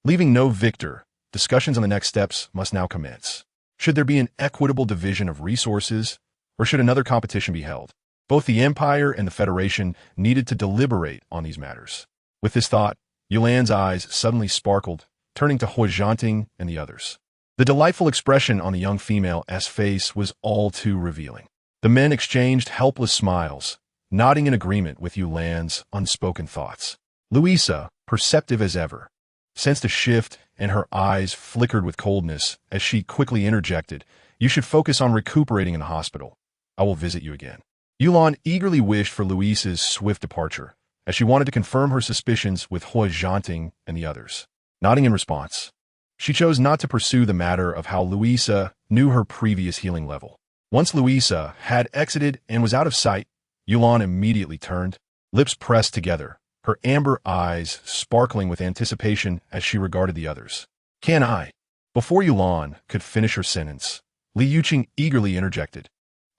Leaving no victor, discussions on the next steps must now commence. Should there be an equitable division of resources, or should another competition be held? Both the Empire and the Federation needed to deliberate on these matters. With this thought, Yulan's eyes suddenly sparkled, turning to Hua Zhanting and the others. The delightful expression on the young female's face was all too revealing. The men exchanged helpless smiles, nodding in agreement with Yulan's unspoken thoughts. Luisa, perceptive as ever, sensed a shift, and her eyes flickered with coldness as she quickly interjected, "You should focus on recuperating in the hospital. I will visit you again." Yulan eagerly wished for Luisa's swift departure, as she wanted to confirm her suspicions with Hua Zhanting and the others. Nodding in response, she chose not to pursue the matter of how Luisa knew her previous healing level. Once Luisa had exited and was out of sight, Yulan immediately turned, lips pressed together, her amber eyes sparkling with anticipation as she regarded the others. "Can I?" Before Yulan could finish her sentence, Li Yuqing eagerly interjected.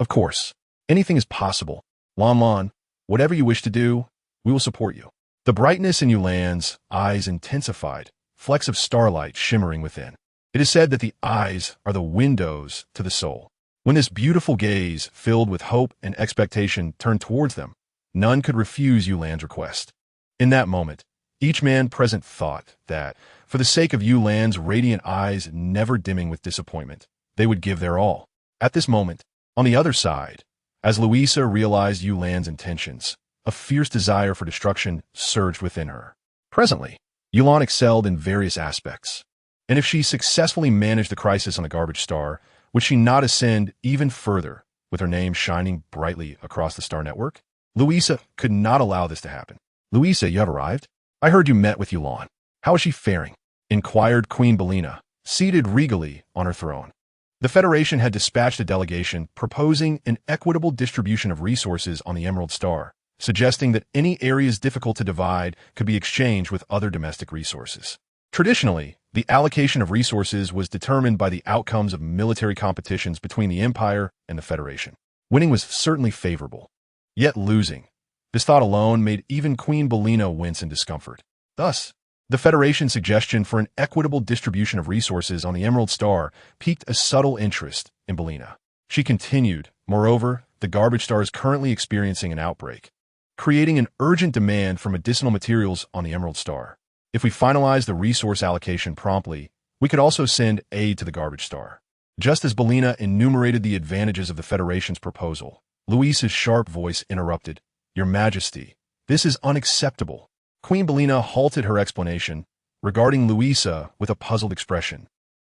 "Of course. Anything is possible. Lan, whatever you wish to do, we will support you." The brightness in Yulan's eyes intensified, flecks of starlight shimmering within. It is said that the eyes are the windows to the soul. When this beautiful gaze, filled with hope and expectation, turned towards them, none could refuse Yulan's request. In that moment, each man present thought that, for the sake of Yulan's radiant eyes never dimming with disappointment, they would give their all. At this moment, on the other side, as Luisa realized Yulan's intentions, a fierce desire for destruction surged within her. Presently, Yulan excelled in various aspects, and if she successfully managed the crisis on the garbage star, would she not ascend even further, with her name shining brightly across the star network? Luisa could not allow this to happen. "Luisa, you have arrived? I heard you met with Yulan. How is she faring?" inquired Queen Belina, seated regally on her throne. The Federation had dispatched a delegation proposing an equitable distribution of resources on the Emerald Star, suggesting that any areas difficult to divide could be exchanged with other domestic resources. Traditionally, the allocation of resources was determined by the outcomes of military competitions between the Empire and the Federation. Winning was certainly favorable, yet losing, This thought alone made even Queen Belina wince in discomfort. Thus, the Federation's suggestion for an equitable distribution of resources on the Emerald Star piqued a subtle interest in Belina. She continued, moreover, the Garbage Star is currently experiencing an outbreak, creating an urgent demand for medicinal materials on the Emerald Star. If we finalize the resource allocation promptly, we could also send aid to the Garbage Star. Just as Belina enumerated the advantages of the Federation's proposal, Luis's sharp voice interrupted, "Your Majesty, this is unacceptable." Queen Belina halted her explanation, regarding Luisa with a puzzled expression,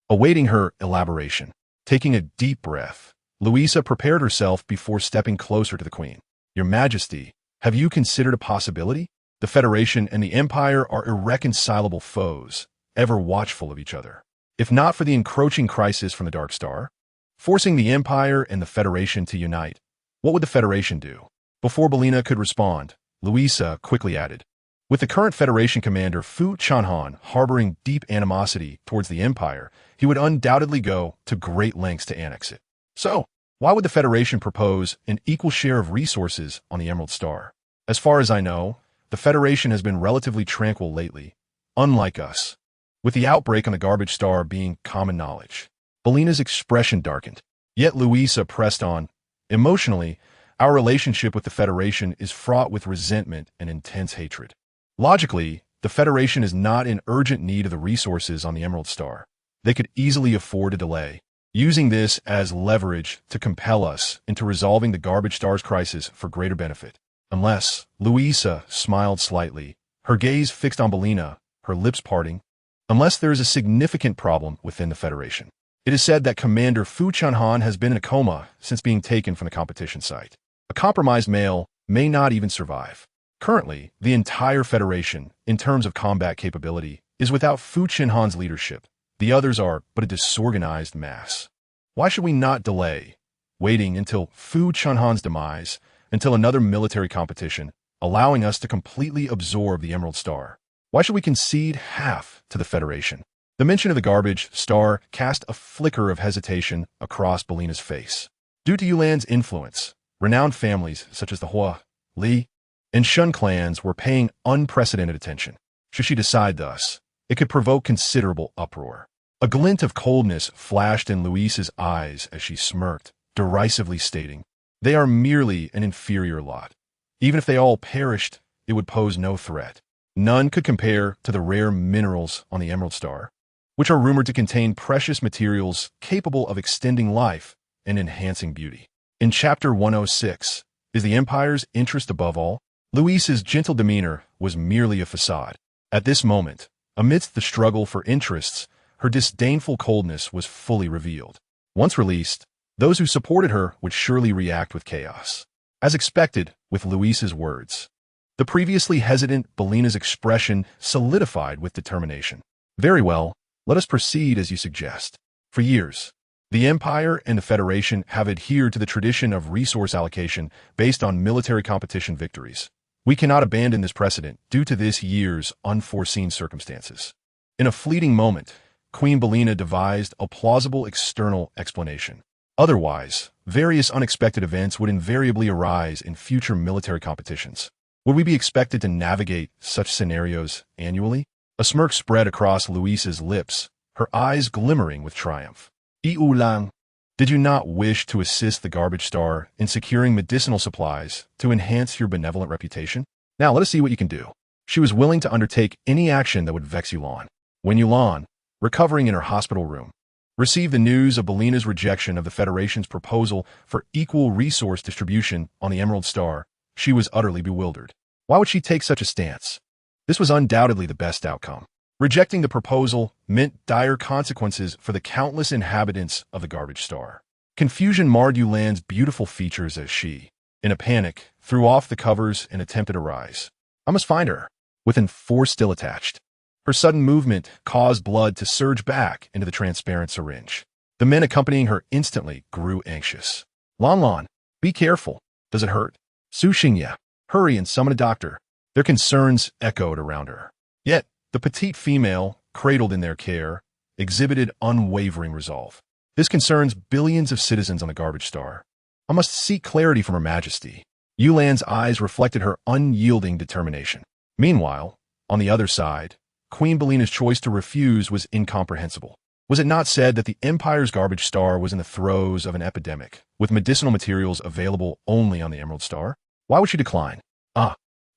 awaiting her elaboration. Taking a deep breath, Luisa prepared herself before stepping closer to the Queen. "Your Majesty, have you considered a possibility? The Federation and the Empire are irreconcilable foes, ever watchful of each other. If not for the encroaching crisis from the Dark Star, forcing the Empire and the Federation to unite, what would the Federation do?" Before Belina could respond, Luisa quickly added, "With the current Federation commander Fu Chanhan harboring deep animosity towards the Empire, he would undoubtedly go to great lengths to annex it. So, why would the Federation propose an equal share of resources on the Emerald Star? As far as I know, the Federation has been relatively tranquil lately, unlike us, with the outbreak on the Garbage Star being common knowledge." Belina's expression darkened. Yet Luisa pressed on, "Emotionally, our relationship with the Federation is fraught with resentment and intense hatred. Logically, the Federation is not in urgent need of the resources on the Emerald Star. They could easily afford a delay, using this as leverage to compel us into resolving the Garbage Star's crisis for greater benefit. Unless," Luisa smiled slightly, her gaze fixed on Belina, her lips parting, "unless there is a significant problem within the Federation. It is said that Commander Fu Chanhan has been in a coma since being taken from the competition site. A compromised male may not even survive. Currently, the entire Federation, in terms of combat capability, is without Fu Chanhan's leadership. The others are but a disorganized mass. Why should we not delay, waiting until Fu Chanhan's demise, until another military competition, allowing us to completely absorb the Emerald Star? Why should we concede half to the Federation?" The mention of the Garbage Star cast a flicker of hesitation across Belina's face. Due to Yulan's influence, renowned families such as the Hua, Li, and Shun clans were paying unprecedented attention. Should she decide thus, it could provoke considerable uproar. A glint of coldness flashed in Luisa's eyes as she smirked, derisively stating, "They are merely an inferior lot. Even if they all perished, it would pose no threat. None could compare to the rare minerals on the Emerald Star, which are rumored to contain precious materials capable of extending life and enhancing beauty." In Chapter 106, Is the Empire's Interest Above All? Luisa's gentle demeanor was merely a facade. At this moment, amidst the struggle for interests, her disdainful coldness was fully revealed. Once released, those who supported her would surely react with chaos. As expected, with Luisa's words, the previously hesitant Belina's expression solidified with determination. "Very well, let us proceed as you suggest. For years, the Empire and the Federation have adhered to the tradition of resource allocation based on military competition victories. We cannot abandon this precedent due to this year's unforeseen circumstances." In a fleeting moment, Queen Belina devised a plausible external explanation. Otherwise, various unexpected events would invariably arise in future military competitions. Would we be expected to navigate such scenarios annually? A smirk spread across Luisa's lips, her eyes glimmering with triumph. "Iulang, did you not wish to assist the Garbage Star in securing medicinal supplies to enhance your benevolent reputation? Now let us see what you can do." She was willing to undertake any action that would vex Yulan. When Yulan, recovering in her hospital room, received the news of Belina's rejection of the Federation's proposal for equal resource distribution on the Emerald Star, she was utterly bewildered. Why would she take such a stance? This was undoubtedly the best outcome. Rejecting the proposal meant dire consequences for the countless inhabitants of the Garbage Star. Confusion marred Yulan's beautiful features as she, in a panic, threw off the covers and attempted to rise. "I must find her," with an force still attached. Her sudden movement caused blood to surge back into the transparent syringe. The men accompanying her instantly grew anxious. "Lan Lan, be careful. Does it hurt? Su Xingya, hurry and summon a doctor." Their concerns echoed around her. Yet, the petite female, cradled in their care, exhibited unwavering resolve. "This concerns billions of citizens on the Garbage Star. I must seek clarity from Her Majesty." Yulan's eyes reflected her unyielding determination. Meanwhile, on the other side, Queen Belina's choice to refuse was incomprehensible. Was it not said that the Empire's garbage star was in the throes of an epidemic, with medicinal materials available only on the Emerald Star? Why would she decline?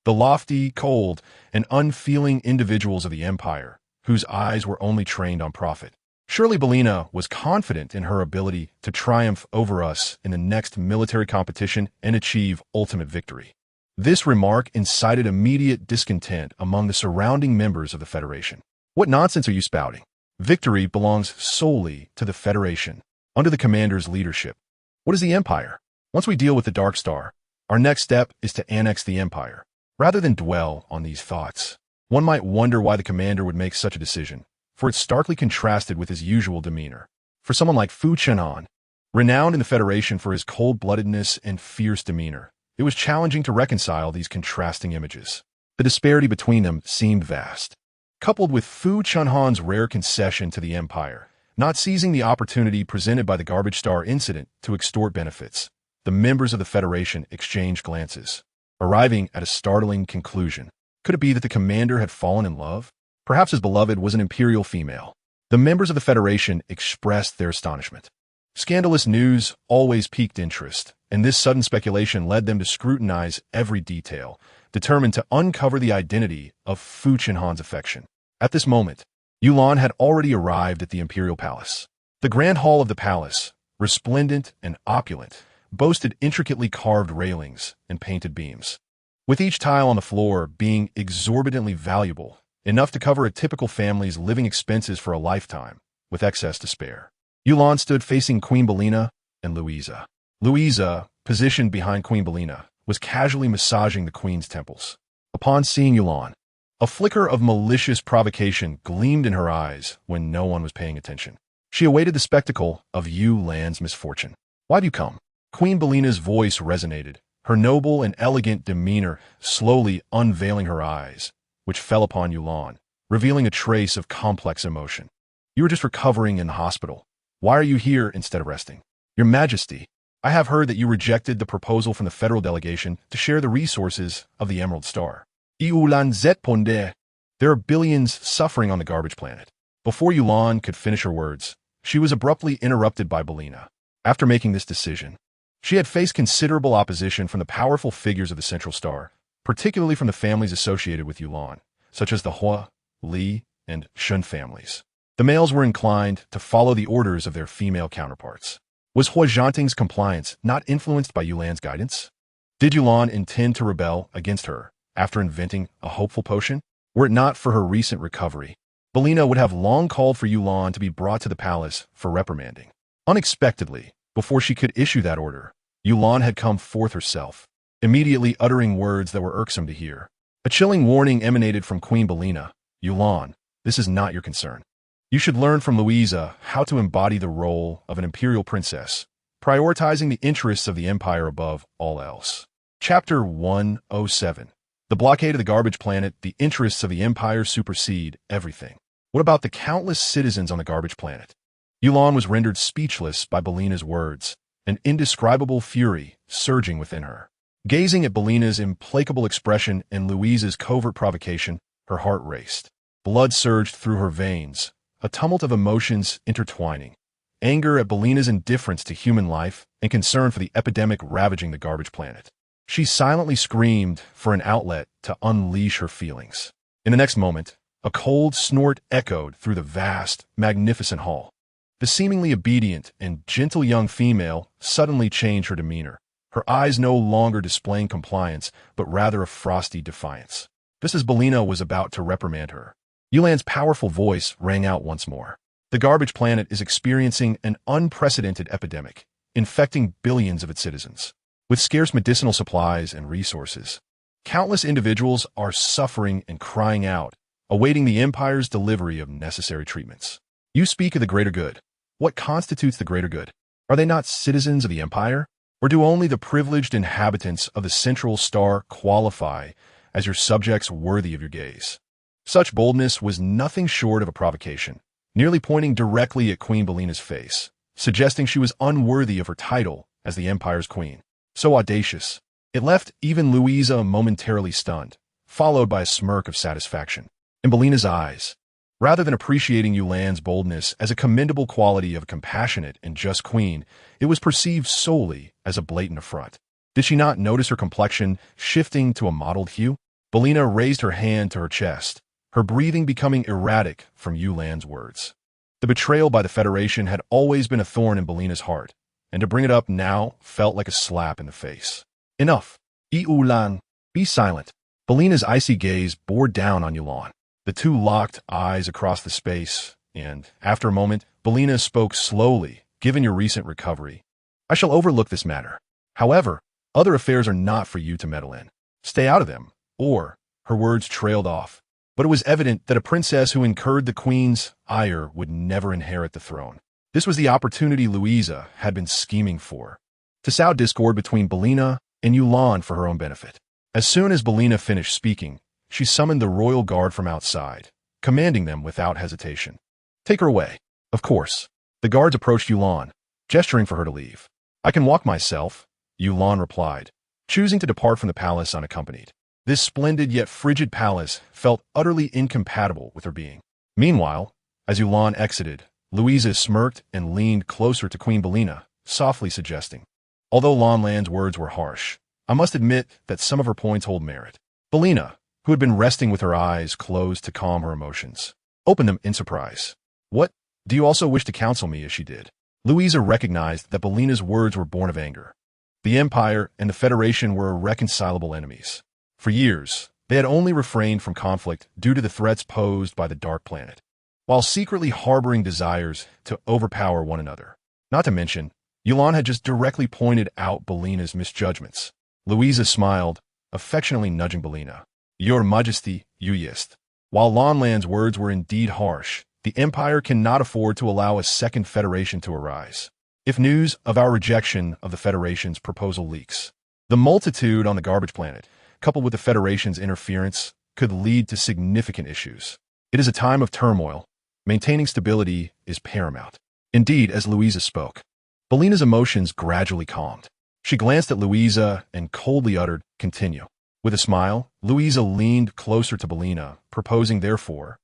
The lofty, cold, and unfeeling individuals of the Empire, whose eyes were only trained on profit. Surely Belina was confident in her ability to triumph over us in the next military competition and achieve ultimate victory. This remark incited immediate discontent among the surrounding members of the Federation. What nonsense are you spouting? Victory belongs solely to the Federation, under the commander's leadership. What is the Empire? Once we deal with the Dark Star, our next step is to annex the Empire. Rather than dwell on these thoughts, one might wonder why the commander would make such a decision, for it starkly contrasted with his usual demeanor. For someone like Fu Chenhan, renowned in the Federation for his cold-bloodedness and fierce demeanor, it was challenging to reconcile these contrasting images. The disparity between them seemed vast. Coupled with Fu Chenhan's rare concession to the Empire, not seizing the opportunity presented by the Garbage Star incident to extort benefits, the members of the Federation exchanged glances, arriving at a startling conclusion. Could it be that the commander had fallen in love? Perhaps his beloved was an imperial female. The members of the Federation expressed their astonishment. Scandalous news always piqued interest, and this sudden speculation led them to scrutinize every detail, determined to uncover the identity of Fu Chenhan's affection. At this moment, Yulan had already arrived at the imperial palace. The grand hall of the palace, resplendent and opulent, boasted intricately carved railings and painted beams, with each tile on the floor being exorbitantly valuable, enough to cover a typical family's living expenses for a lifetime, with excess to spare. Yulan stood facing Queen Belina and Louisa. Louisa, positioned behind Queen Belina, was casually massaging the queen's temples. Upon seeing Yulan, a flicker of malicious provocation gleamed in her eyes when no one was paying attention. She awaited the spectacle of Yulan's misfortune. Why have you come? Queen Belina's voice resonated, her noble and elegant demeanor slowly unveiling her eyes, which fell upon Yulan, revealing a trace of complex emotion. You were just recovering in the hospital. Why are you here instead of resting? Your Majesty, I have heard that you rejected the proposal from the federal delegation to share the resources of the Emerald Star. Yulan Zetponde. There are billions suffering on the garbage planet. Before Yulan could finish her words, she was abruptly interrupted by Belina. After making this decision, she had faced considerable opposition from the powerful figures of the Central Star, particularly from the families associated with Yulan, such as the Hua, Li, and Shun families. The males were inclined to follow the orders of their female counterparts. Was Hua Zhanting's compliance not influenced by Yulan's guidance? Did Yulan intend to rebel against her after inventing a hopeful potion? Were it not for her recent recovery, Belina would have long called for Yulan to be brought to the palace for reprimanding. Unexpectedly, before she could issue that order, Yulan had come forth herself, immediately uttering words that were irksome to hear. A chilling warning emanated from Queen Belina. Yulan, this is not your concern. You should learn from Louisa how to embody the role of an imperial princess, prioritizing the interests of the empire above all else. Chapter 107. The blockade of the garbage planet, the interests of the empire supersede everything. What about the countless citizens on the garbage planet? Yulan was rendered speechless by Belina's words, an indescribable fury surging within her. Gazing at Belina's implacable expression and Louisa's covert provocation, her heart raced. Blood surged through her veins, a tumult of emotions intertwining. Anger at Belina's indifference to human life and concern for the epidemic ravaging the garbage planet. She silently screamed for an outlet to unleash her feelings. In the next moment, a cold snort echoed through the vast, magnificent hall. The seemingly obedient and gentle young female suddenly changed her demeanor, her eyes no longer displaying compliance, but rather a frosty defiance. Just as Belina was about to reprimand her, Yulan's powerful voice rang out once more. The garbage planet is experiencing an unprecedented epidemic, infecting billions of its citizens. With scarce medicinal supplies and resources, countless individuals are suffering and crying out, awaiting the Empire's delivery of necessary treatments. You speak of the greater good. What constitutes the greater good? Are they not citizens of the Empire? Or do only the privileged inhabitants of the Central Star qualify as your subjects worthy of your gaze? Such boldness was nothing short of a provocation, nearly pointing directly at Queen Belina's face, suggesting she was unworthy of her title as the Empire's queen. So audacious, It left even Louisa momentarily stunned, followed by a smirk of satisfaction. In Bellina's eyes, rather than appreciating Yulan's boldness as a commendable quality of a compassionate and just queen, it was perceived solely as a blatant affront. Did she not notice her complexion shifting to a mottled hue? Bellina raised her hand to her chest, her breathing becoming erratic from Yulan's words. The betrayal by the Federation had always been a thorn in Bellina's heart, and to bring it up now felt like a slap in the face. Enough. Yulan, be silent. Bellina's icy gaze bore down on Yulan. The two locked eyes across the space, and, after a moment, Bellina spoke slowly. Given your recent recovery, I shall overlook this matter. However, other affairs are not for you to meddle in. Stay out of them, or, her words trailed off. But it was evident that a princess who incurred the queen's ire would never inherit the throne. This was the opportunity Louisa had been scheming for, to sow discord between Bellina and Yulan for her own benefit. As soon as Bellina finished speaking, she summoned the royal guard from outside, commanding them without hesitation. Take her away. Of course. The guards approached Yulan, gesturing for her to leave. I can walk myself, Yulan replied, choosing to depart from the palace unaccompanied. This splendid yet frigid palace felt utterly incompatible with her being. Meanwhile, as Yulan exited, Louisa smirked and leaned closer to Queen Bellina, softly suggesting, although Lanland's words were harsh, I must admit that some of her points hold merit. Bellina, who had been resting with her eyes closed to calm her emotions, opened them in surprise. What? Do you also wish to counsel me as she did? Louisa recognized that Bellina's words were born of anger. The Empire and the Federation were irreconcilable enemies. For years, they had only refrained from conflict due to the threats posed by the Dark Planet, while secretly harboring desires to overpower one another. Not to mention, Yulan had just directly pointed out Bellina's misjudgments. Louisa smiled, affectionately nudging Bellina. Your Majesty, Uyist. While Lanland's words were indeed harsh, the Empire cannot afford to allow a second Federation to arise. If news of our rejection of the Federation's proposal leaks, the multitude on the garbage planet, coupled with the Federation's interference, could lead to significant issues. It is a time of turmoil. Maintaining stability is paramount. Indeed, as Louisa spoke, Bellina's emotions gradually calmed. She glanced at Louisa and coldly uttered, continue. With a smile, Louisa leaned closer to Bellina, proposing, therefore,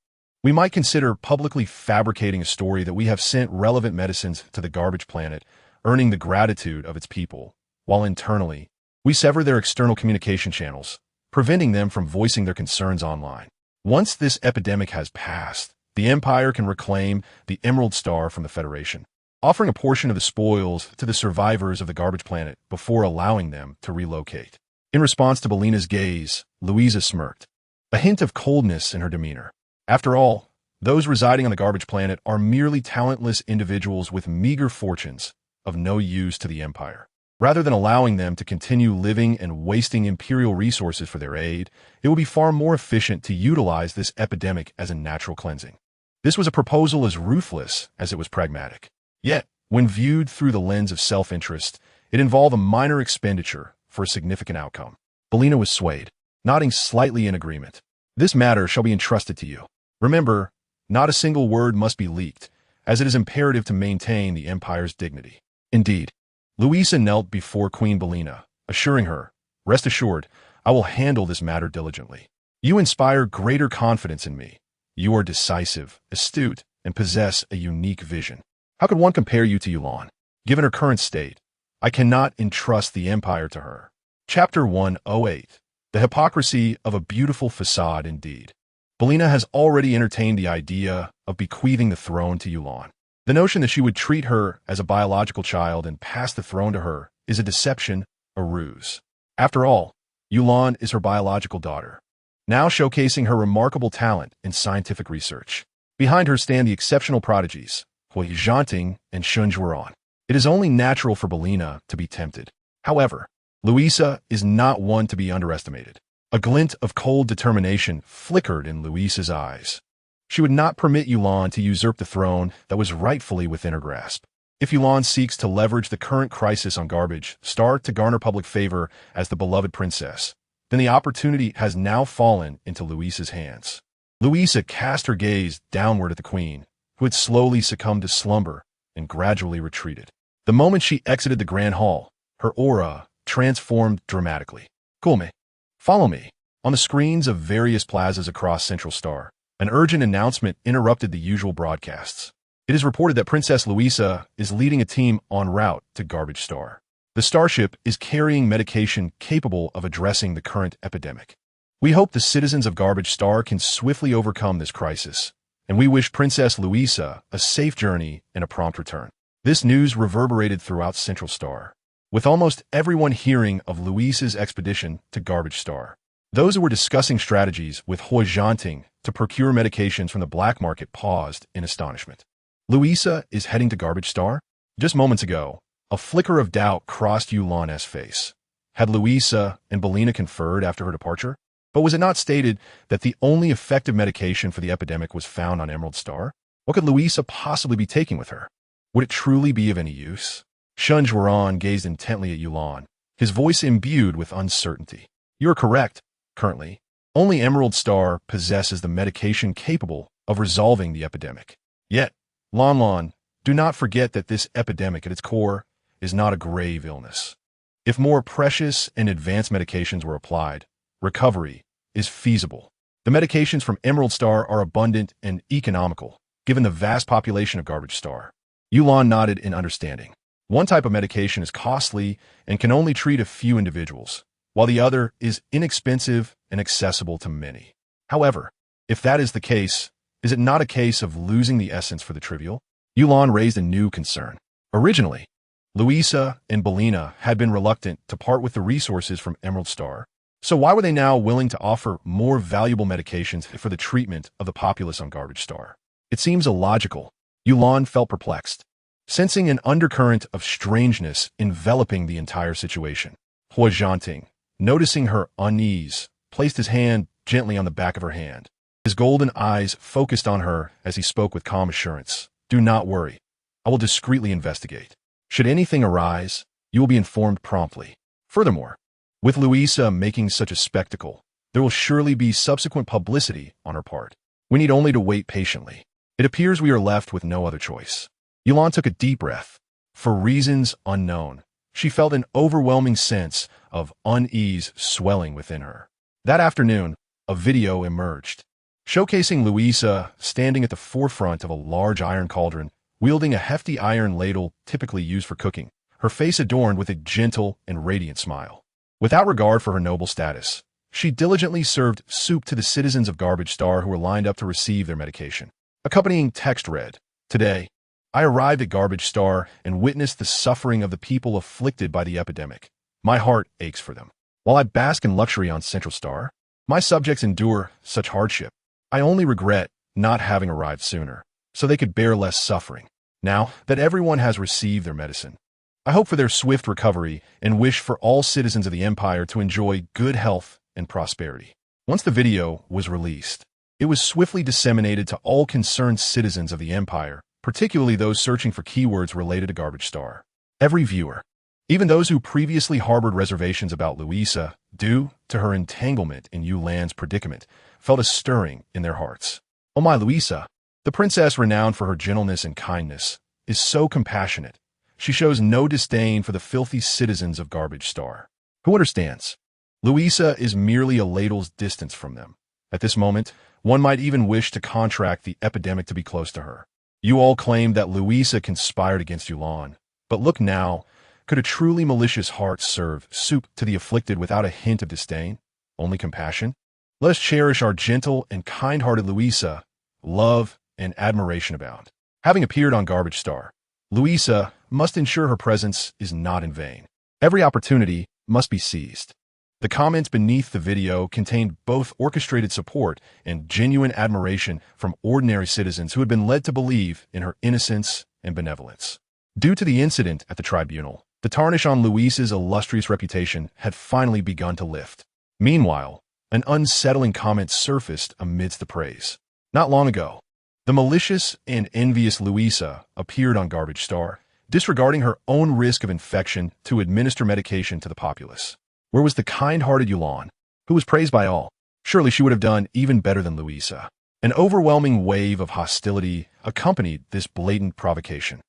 we might consider publicly fabricating a story that we have sent relevant medicines to the garbage planet, earning the gratitude of its people, while internally, we sever their external communication channels, preventing them from voicing their concerns online. Once this epidemic has passed, the Empire can reclaim the Emerald Star from the Federation, offering a portion of the spoils to the survivors of the garbage planet before allowing them to relocate. In response to Bellina's gaze, Louisa smirked, a hint of coldness in her demeanor. After all, those residing on the garbage planet are merely talentless individuals with meager fortunes, of no use to the Empire. Rather than allowing them to continue living and wasting imperial resources for their aid, it would be far more efficient to utilize this epidemic as a natural cleansing. This was a proposal as ruthless as it was pragmatic. Yet, when viewed through the lens of self-interest, it involved a minor expenditure for a significant outcome. Bellina was swayed, nodding slightly in agreement. This matter shall be entrusted to you. Remember, not a single word must be leaked, as it is imperative to maintain the Empire's dignity. Indeed, Louisa knelt before Queen Bellina, assuring her, rest assured, I will handle this matter diligently. You inspire greater confidence in me. You are decisive, astute, and possess a unique vision. How could one compare you to Yulan? Given her current state, I cannot entrust the Empire to her. Chapter 108. The hypocrisy of a beautiful facade indeed. Bellina has already entertained the idea of bequeathing the throne to Yulan. The notion that she would treat her as a biological child and pass the throne to her is a deception, a ruse. After all, Yulan is her biological daughter, now showcasing her remarkable talent in scientific research. Behind her stand the exceptional prodigies, Hui Zhanting and Shun Zhuoran. It is only natural for Bellina to be tempted. However, Louisa is not one to be underestimated. A glint of cold determination flickered in Louisa's eyes. She would not permit Yulan to usurp the throne that was rightfully within her grasp. If Yulan seeks to leverage the current crisis on garbage, start to garner public favor as the beloved princess, then the opportunity has now fallen into Louisa's hands. Louisa cast her gaze downward at the queen, who had slowly succumbed to slumber and gradually retreated. The moment she exited the grand hall, her aura transformed dramatically. Cool me. Follow me. On the screens of various plazas across Central Star, an urgent announcement interrupted the usual broadcasts. It is reported that Princess Luisa is leading a team en route to Garbage Star. The starship is carrying medication capable of addressing the current epidemic. We hope the citizens of Garbage Star can swiftly overcome this crisis, and we wish Princess Luisa a safe journey and a prompt return. This news reverberated throughout Central Star, with almost everyone hearing of Luisa's expedition to Garbage Star. Those who were discussing strategies with Hui Zhanting to procure medications from the black market paused in astonishment. Luisa is heading to Garbage Star? Just moments ago, a flicker of doubt crossed Yulan's face. Had Luisa and Belina conferred after her departure? But was it not stated that the only effective medication for the epidemic was found on Emerald Star? What could Luisa possibly be taking with her? Would it truly be of any use? Shun Zhuaran gazed intently at Yulan, his voice imbued with uncertainty. You are correct. Currently, only Emerald Star possesses the medication capable of resolving the epidemic. Yet, Lan, do not forget that this epidemic at its core is not a grave illness. If more precious and advanced medications were applied, recovery is feasible. The medications from Emerald Star are abundant and economical, given the vast population of Garbage Star. Yulan nodded in understanding. One type of medication is costly and can only treat a few individuals, while the other is inexpensive and accessible to many. However, if that is the case, is it not a case of losing the essence for the trivial? Yulan raised a new concern. Originally, Luisa and Belina had been reluctant to part with the resources from Emerald Star, so why were they now willing to offer more valuable medications for the treatment of the populace on Garbage Star? It seems illogical. Yulan felt perplexed, sensing an undercurrent of strangeness enveloping the entire situation. Hui Zhanting, noticing her unease, placed his hand gently on the back of her hand. His golden eyes focused on her as he spoke with calm assurance. Do not worry. I will discreetly investigate. Should anything arise, you will be informed promptly. Furthermore, with Luisa making such a spectacle, there will surely be subsequent publicity on her part. We need only to wait patiently. It appears we are left with no other choice. Yulan took a deep breath. For reasons unknown, she felt an overwhelming sense of unease swelling within her. That afternoon, a video emerged, showcasing Luisa standing at the forefront of a large iron cauldron, wielding a hefty iron ladle typically used for cooking, her face adorned with a gentle and radiant smile. Without regard for her noble status, she diligently served soup to the citizens of Garbage Star who were lined up to receive their medication. Accompanying text read, Today, I arrived at Garbage Star and witnessed the suffering of the people afflicted by the epidemic. My heart aches for them. While I bask in luxury on Central Star, my subjects endure such hardship. I only regret not having arrived sooner, so they could bear less suffering. Now that everyone has received their medicine, I hope for their swift recovery and wish for all citizens of the Empire to enjoy good health and prosperity. Once the video was released, it was swiftly disseminated to all concerned citizens of the Empire, particularly those searching for keywords related to Garbage Star. Every viewer, even those who previously harbored reservations about Luisa due to her entanglement in Yulan's predicament, felt a stirring in their hearts. Oh my Luisa, the princess renowned for her gentleness and kindness, is so compassionate. She shows no disdain for the filthy citizens of Garbage Star. Who understands? Luisa is merely a ladle's distance from them. At this moment, one might even wish to contract the epidemic to be close to her. You all claim that Luisa conspired against Yulan, but look now, could a truly malicious heart serve soup to the afflicted without a hint of disdain? Only compassion? Let us cherish our gentle and kind-hearted Luisa. Love and admiration abound. Having appeared on Garbage Star, Luisa must ensure her presence is not in vain. Every opportunity must be seized. The comments beneath the video contained both orchestrated support and genuine admiration from ordinary citizens who had been led to believe in her innocence and benevolence. Due to the incident at the tribunal, the tarnish on Luisa's illustrious reputation had finally begun to lift. Meanwhile, an unsettling comment surfaced amidst the praise. Not long ago, the malicious and envious Luisa appeared on Garbage Star, disregarding her own risk of infection to administer medication to the populace. Where was the kind-hearted Yulan, who was praised by all? Surely she would have done even better than Luisa. An overwhelming wave of hostility accompanied this blatant provocation.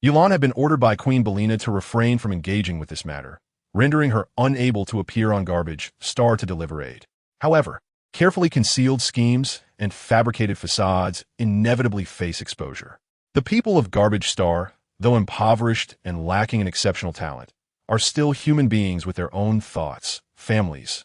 Yulan had been ordered by Queen Belina to refrain from engaging with this matter, rendering her unable to appear on Garbage Star to deliver aid. However, carefully concealed schemes and fabricated facades inevitably face exposure. The people of Garbage Star, though impoverished and lacking in exceptional talent, are still human beings with their own thoughts, families,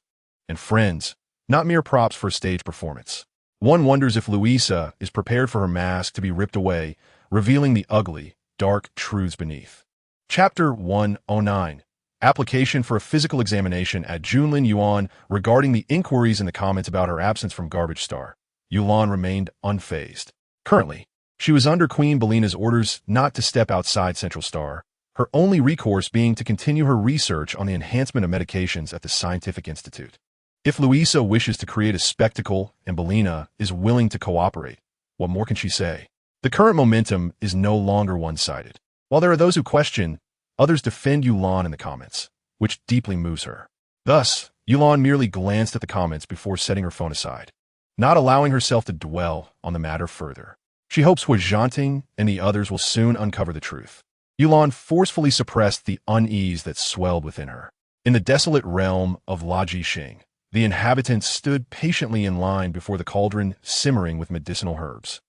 and friends, not mere props for a stage performance. One wonders if Louisa is prepared for her mask to be ripped away, revealing the ugly, dark truths beneath. Chapter 109. Application for a physical examination at Junlin Yuan. Regarding the inquiries in the comments about her absence from Garbage Star, Yuan remained unfazed. Currently, she was under Queen Belina's orders not to step outside Central Star, her only recourse being to continue her research on the enhancement of medications at the Scientific Institute. If Louisa wishes to create a spectacle and Belina is willing to cooperate, what more can she say? The current momentum is no longer one-sided. While there are those who question, others defend Yulan in the comments, which deeply moves her. Thus, Yulan merely glanced at the comments before setting her phone aside, not allowing herself to dwell on the matter further. She hopes Hu Zhanting and the others will soon uncover the truth. Yulan forcefully suppressed the unease that swelled within her. In the desolate realm of La Jixing, the inhabitants stood patiently in line before the cauldron simmering with medicinal herbs.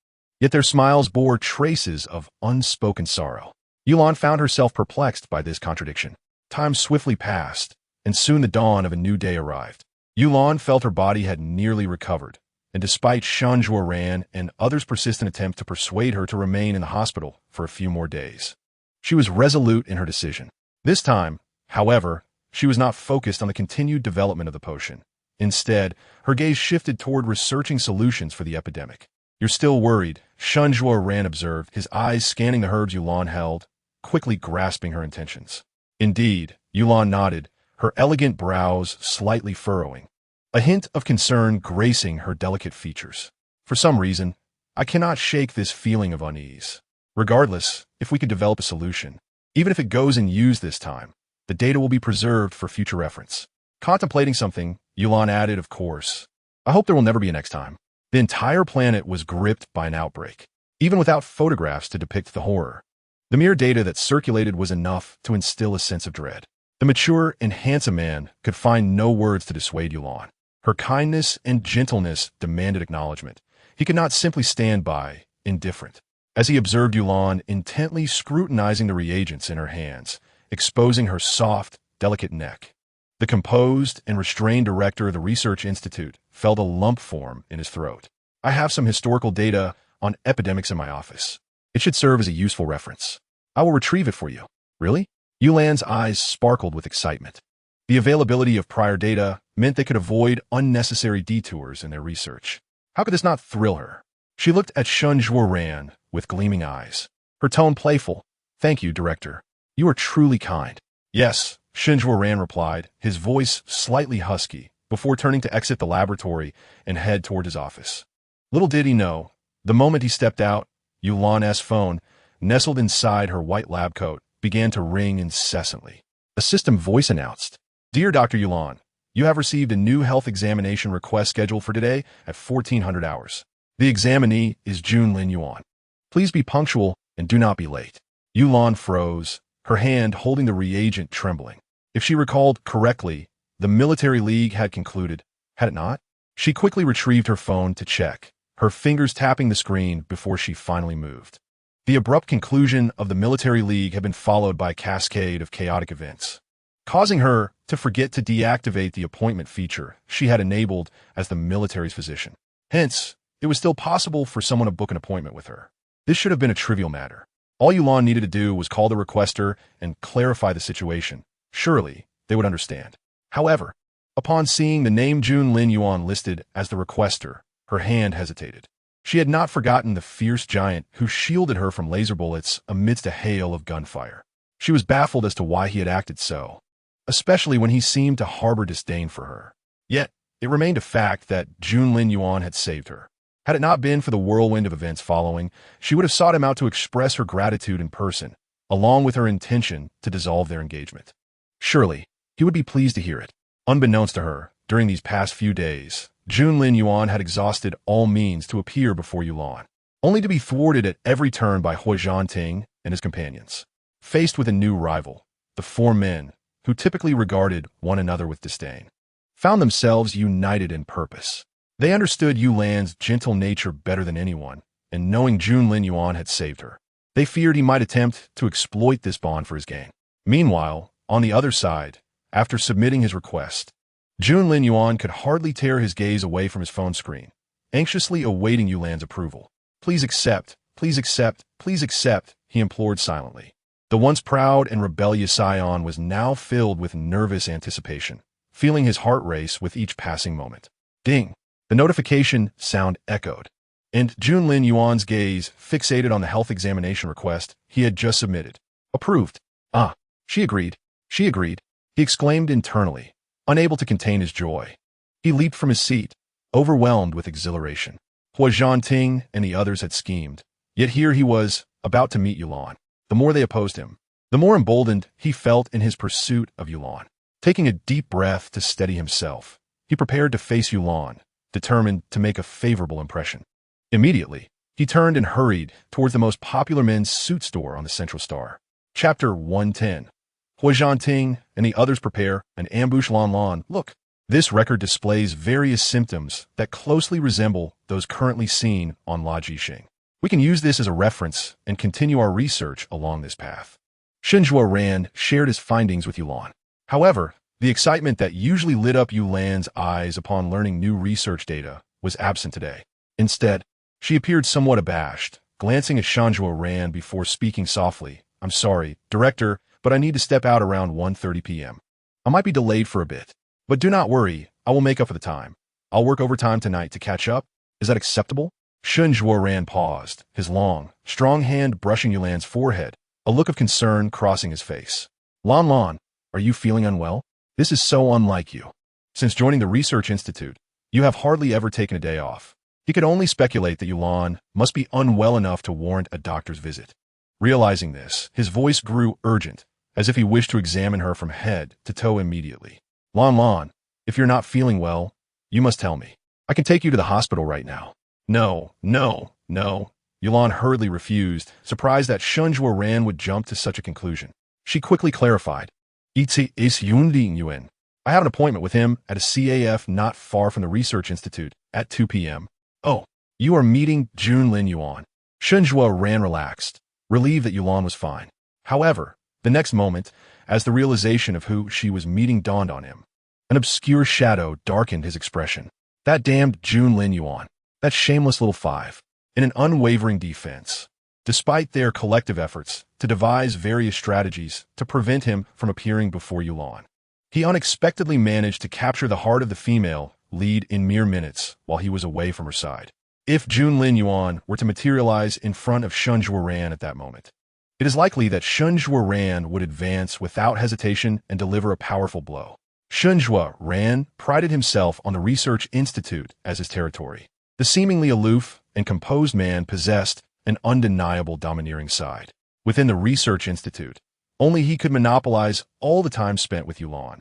Yet their smiles bore traces of unspoken sorrow. Yulan found herself perplexed by this contradiction. Time swiftly passed, and soon the dawn of a new day arrived. Yulan felt her body had nearly recovered, and despite Shan Zhuoran and others' persistent attempt to persuade her to remain in the hospital for a few more days, she was resolute in her decision. This time, however, she was not focused on the continued development of the potion. Instead, her gaze shifted toward researching solutions for the epidemic. "You're still worried," Shan Zhuoran observed, his eyes scanning the herbs Yulan held, quickly grasping her intentions. Indeed, Yulan nodded, her elegant brows slightly furrowing, a hint of concern gracing her delicate features. "For some reason, I cannot shake this feeling of unease. Regardless, if we could develop a solution, even if it goes unused this time, the data will be preserved for future reference." Contemplating something, Yulan added, "Of course, I hope there will never be a next time." The entire planet was gripped by an outbreak. Even without photographs to depict the horror, the mere data that circulated was enough to instill a sense of dread. The mature and handsome man could find no words to dissuade Yulan. Her kindness and gentleness demanded acknowledgement. He could not simply stand by, indifferent. As he observed Yulan intently scrutinizing the reagents in her hands, exposing her soft, delicate neck, the composed and restrained director of the Research Institute felt a lump form in his throat. "I have some historical data on epidemics in my office. It should serve as a useful reference. I will retrieve it for you." "Really?" Yulan's eyes sparkled with excitement. The availability of prior data meant they could avoid unnecessary detours in their research. How could this not thrill her? She looked at Shan Zhuoran with gleaming eyes, her tone playful. "Thank you, Director. You are truly kind." "Yes," Shan Zhuoran replied, his voice slightly husky, before turning to exit the laboratory and head toward his office. Little did he know, the moment he stepped out, Yulan's phone, nestled inside her white lab coat, began to ring incessantly. A system voice announced, "Dear Dr. Yulan, you have received a new health examination request scheduled for today at 1400 hours. The examinee is Junlin Yuan. Please be punctual and do not be late." Yulan froze, her hand holding the reagent trembling. If she recalled correctly, the military league had concluded, had it not? She quickly retrieved her phone to check, her fingers tapping the screen before she finally moved. The abrupt conclusion of the military league had been followed by a cascade of chaotic events, causing her to forget to deactivate the appointment feature she had enabled as the military's physician. Hence, it was still possible for someone to book an appointment with her. This should have been a trivial matter. All Yulan needed to do was call the requester and clarify the situation. Surely, they would understand. However, upon seeing the name Junlin Yuan listed as the requester, her hand hesitated. She had not forgotten the fierce giant who shielded her from laser bullets amidst a hail of gunfire. She was baffled as to why he had acted so, especially when he seemed to harbor disdain for her. Yet, it remained a fact that Junlin Yuan had saved her. Had it not been for the whirlwind of events following, she would have sought him out to express her gratitude in person, along with her intention to dissolve their engagement. Surely, he would be pleased to hear it. Unbeknownst to her, during these past few days, Junlin Yuan had exhausted all means to appear before Yulan, only to be thwarted at every turn by Hu Zhanting and his companions. Faced with a new rival, the four men, who typically regarded one another with disdain, found themselves united in purpose. They understood Yulan's gentle nature better than anyone, and knowing Junlin Yuan had saved her, they feared he might attempt to exploit this bond for his gain. Meanwhile, on the other side, after submitting his request, Junlin Yuan could hardly tear his gaze away from his phone screen, anxiously awaiting Yulan's approval. Please accept, please accept, please accept, he implored silently. The once proud and rebellious Scion was now filled with nervous anticipation, feeling his heart race with each passing moment. Ding! The notification sound echoed, and Junlin Yuan's gaze fixated on the health examination request he had just submitted. Approved. Ah, she agreed. She agreed, he exclaimed internally, unable to contain his joy. He leaped from his seat, overwhelmed with exhilaration. Hua Zhanting and the others had schemed, yet here he was, about to meet Yulan. The more they opposed him, the more emboldened he felt in his pursuit of Yulan. Taking a deep breath to steady himself, he prepared to face Yulan, determined to make a favorable impression. Immediately, he turned and hurried towards the most popular men's suit store on the Central Star. Chapter 110. Hua Zhanting and the others prepare an ambush. Lan Lan. Look, this record displays various symptoms that closely resemble those currently seen on La Jixing. We can use this as a reference and continue our research along this path. Shenhua Ran shared his findings with Yulan. However, the excitement that usually lit up Yulan's eyes upon learning new research data was absent today. Instead, she appeared somewhat abashed, glancing at Shenhua Ran before speaking softly. I'm sorry, Director, but I need to step out around 1:30 p.m. I might be delayed for a bit, but do not worry, I will make up for the time. I'll work overtime tonight to catch up. Is that acceptable? Shenhua Ran paused, his long, strong hand brushing Yulan's forehead, a look of concern crossing his face. Lan Lan, are you feeling unwell? This is so unlike you. Since joining the Research Institute, you have hardly ever taken a day off. He could only speculate that Yulan must be unwell enough to warrant a doctor's visit. Realizing this, his voice grew urgent, as if he wished to examine her from head to toe immediately. Lan Lan, if you're not feeling well, you must tell me. I can take you to the hospital right now. No, no, no. Yulan hurriedly refused, surprised that Shenhua Ran would jump to such a conclusion. She quickly clarified. Itzi is Yunling Yuan. I have an appointment with him at a CAF not far from the Research Institute at 2 p.m. Oh, you are meeting Junlin Yuan. Shenhua Ran relaxed, relieved that Yulan was fine. However, the next moment, as the realization of who she was meeting dawned on him, an obscure shadow darkened his expression. That damned Junlin Yuan. That shameless little five, in an unwavering defense, despite their collective efforts to devise various strategies to prevent him from appearing before Yulan. He unexpectedly managed to capture the heart of the female lead in mere minutes while he was away from her side. If Junlin Yuan were to materialize in front of Shenhua Ran at that moment, it is likely that Shenhua Ran would advance without hesitation and deliver a powerful blow. Shenhua Ran prided himself on the Research Institute as his territory. The seemingly aloof and composed man possessed an undeniable domineering side. Within the Research Institute, only he could monopolize all the time spent with Yulan,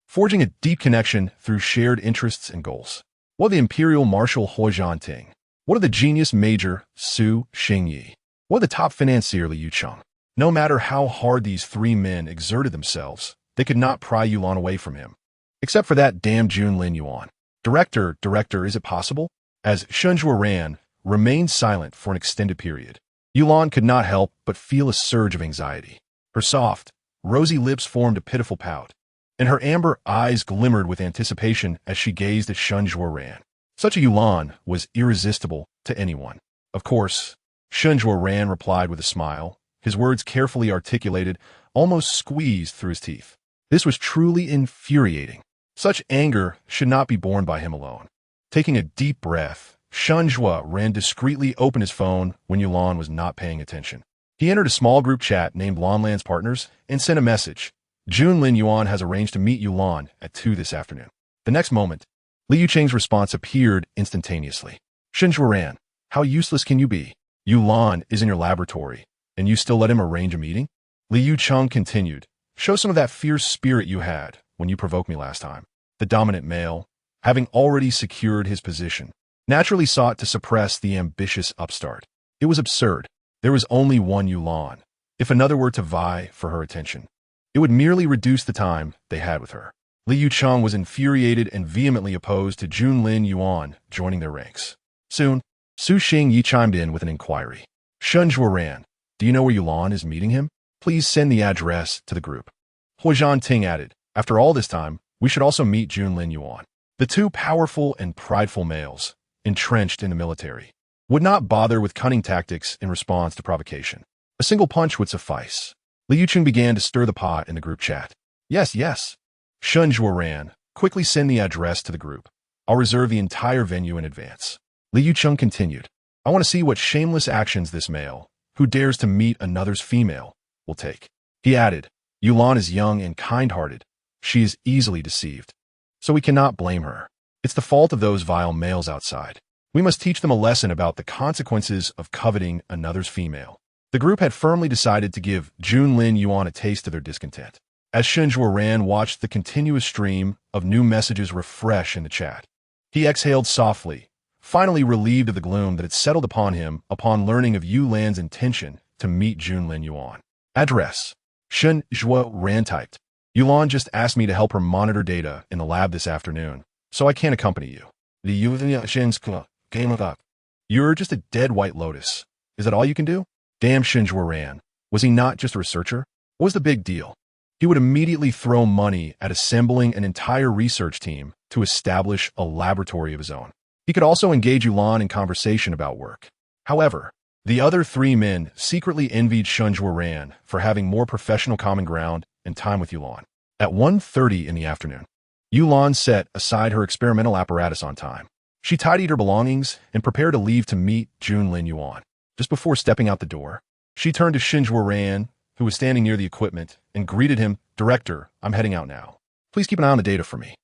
forging a deep connection through shared interests and goals. What of the Imperial Marshal Hua Zhanting? What of the genius Major Su Xingyi? What of the top financier Liu Cheng? No matter how hard these three men exerted themselves, they could not pry Yulan away from him. Except for that damned Junlin Yuan. Director, is it possible? As Shenhua Ran remained silent for an extended period, Yulan could not help but feel a surge of anxiety. Her soft, rosy lips formed a pitiful pout, and her amber eyes glimmered with anticipation as she gazed at Shenhua Ran. Such a Yulan was irresistible to anyone. Of course, Shenhua Ran replied with a smile, his words carefully articulated, almost squeezed through his teeth. This was truly infuriating. Such anger should not be borne by him alone. Taking a deep breath, Shenhua Ran discreetly opened his phone when Yulan was not paying attention. He entered a small group chat named Lanlan's Partners and sent a message. Junlin Yuan has arranged to meet Yulan at 2 this afternoon. The next moment, Liu Cheng's response appeared instantaneously. Shenhua Ran, how useless can you be? Yulan is in your laboratory, and you still let him arrange a meeting? Liu Cheng continued. Show some of that fierce spirit you had when you provoked me last time. The dominant male, having already secured his position, naturally sought to suppress the ambitious upstart. It was absurd. There was only one Yulan, if another were to vie for her attention. It would merely reduce the time they had with her. Li Yucheng was infuriated and vehemently opposed to Junlin Yuan joining their ranks. Soon, Su Xingyi chimed in with an inquiry. Shun Zhuoran, do you know where Yulan is meeting him? Please send the address to the group. Huozhan Ting added, after all this time, we should also meet Junlin Yuan. The two powerful and prideful males, entrenched in the military, would not bother with cunning tactics in response to provocation. A single punch would suffice. Li Yucheng began to stir the pot in the group chat. Yes. Shun Zhuoran, quickly send the address to the group. I'll reserve the entire venue in advance. Li Yucheng continued. I want to see what shameless actions this male, who dares to meet another's female, will take. He added, Yulan is young and kind-hearted. She is easily deceived. So we cannot blame her. It's the fault of those vile males outside. We must teach them a lesson about the consequences of coveting another's female. The group had firmly decided to give Junlin Yuan a taste of their discontent. As Shun Zhuoran watched the continuous stream of new messages refresh in the chat, he exhaled softly, finally relieved of the gloom that had settled upon him upon learning of Yu Lan's intention to meet Junlin Yuan. Address. Shun Zhuoran typed. Yulan just asked me to help her monitor data in the lab this afternoon, so I can't accompany you. You're just a dead white lotus. Is that all you can do? Damn Shun Zhuoran. Was he not just a researcher? What was the big deal? He would immediately throw money at assembling an entire research team to establish a laboratory of his own. He could also engage Yulan in conversation about work. However, the other three men secretly envied Shun Zhuoran for having more professional common ground and time with Yulan. At 1:30 in the afternoon, Yulan set aside her experimental apparatus on time. She tidied her belongings and prepared to leave to meet Junlin Yuan. Just before stepping out the door, she turned to Shun Zhuoran, who was standing near the equipment, and greeted him, Director, I'm heading out now. Please keep an eye on the data for me.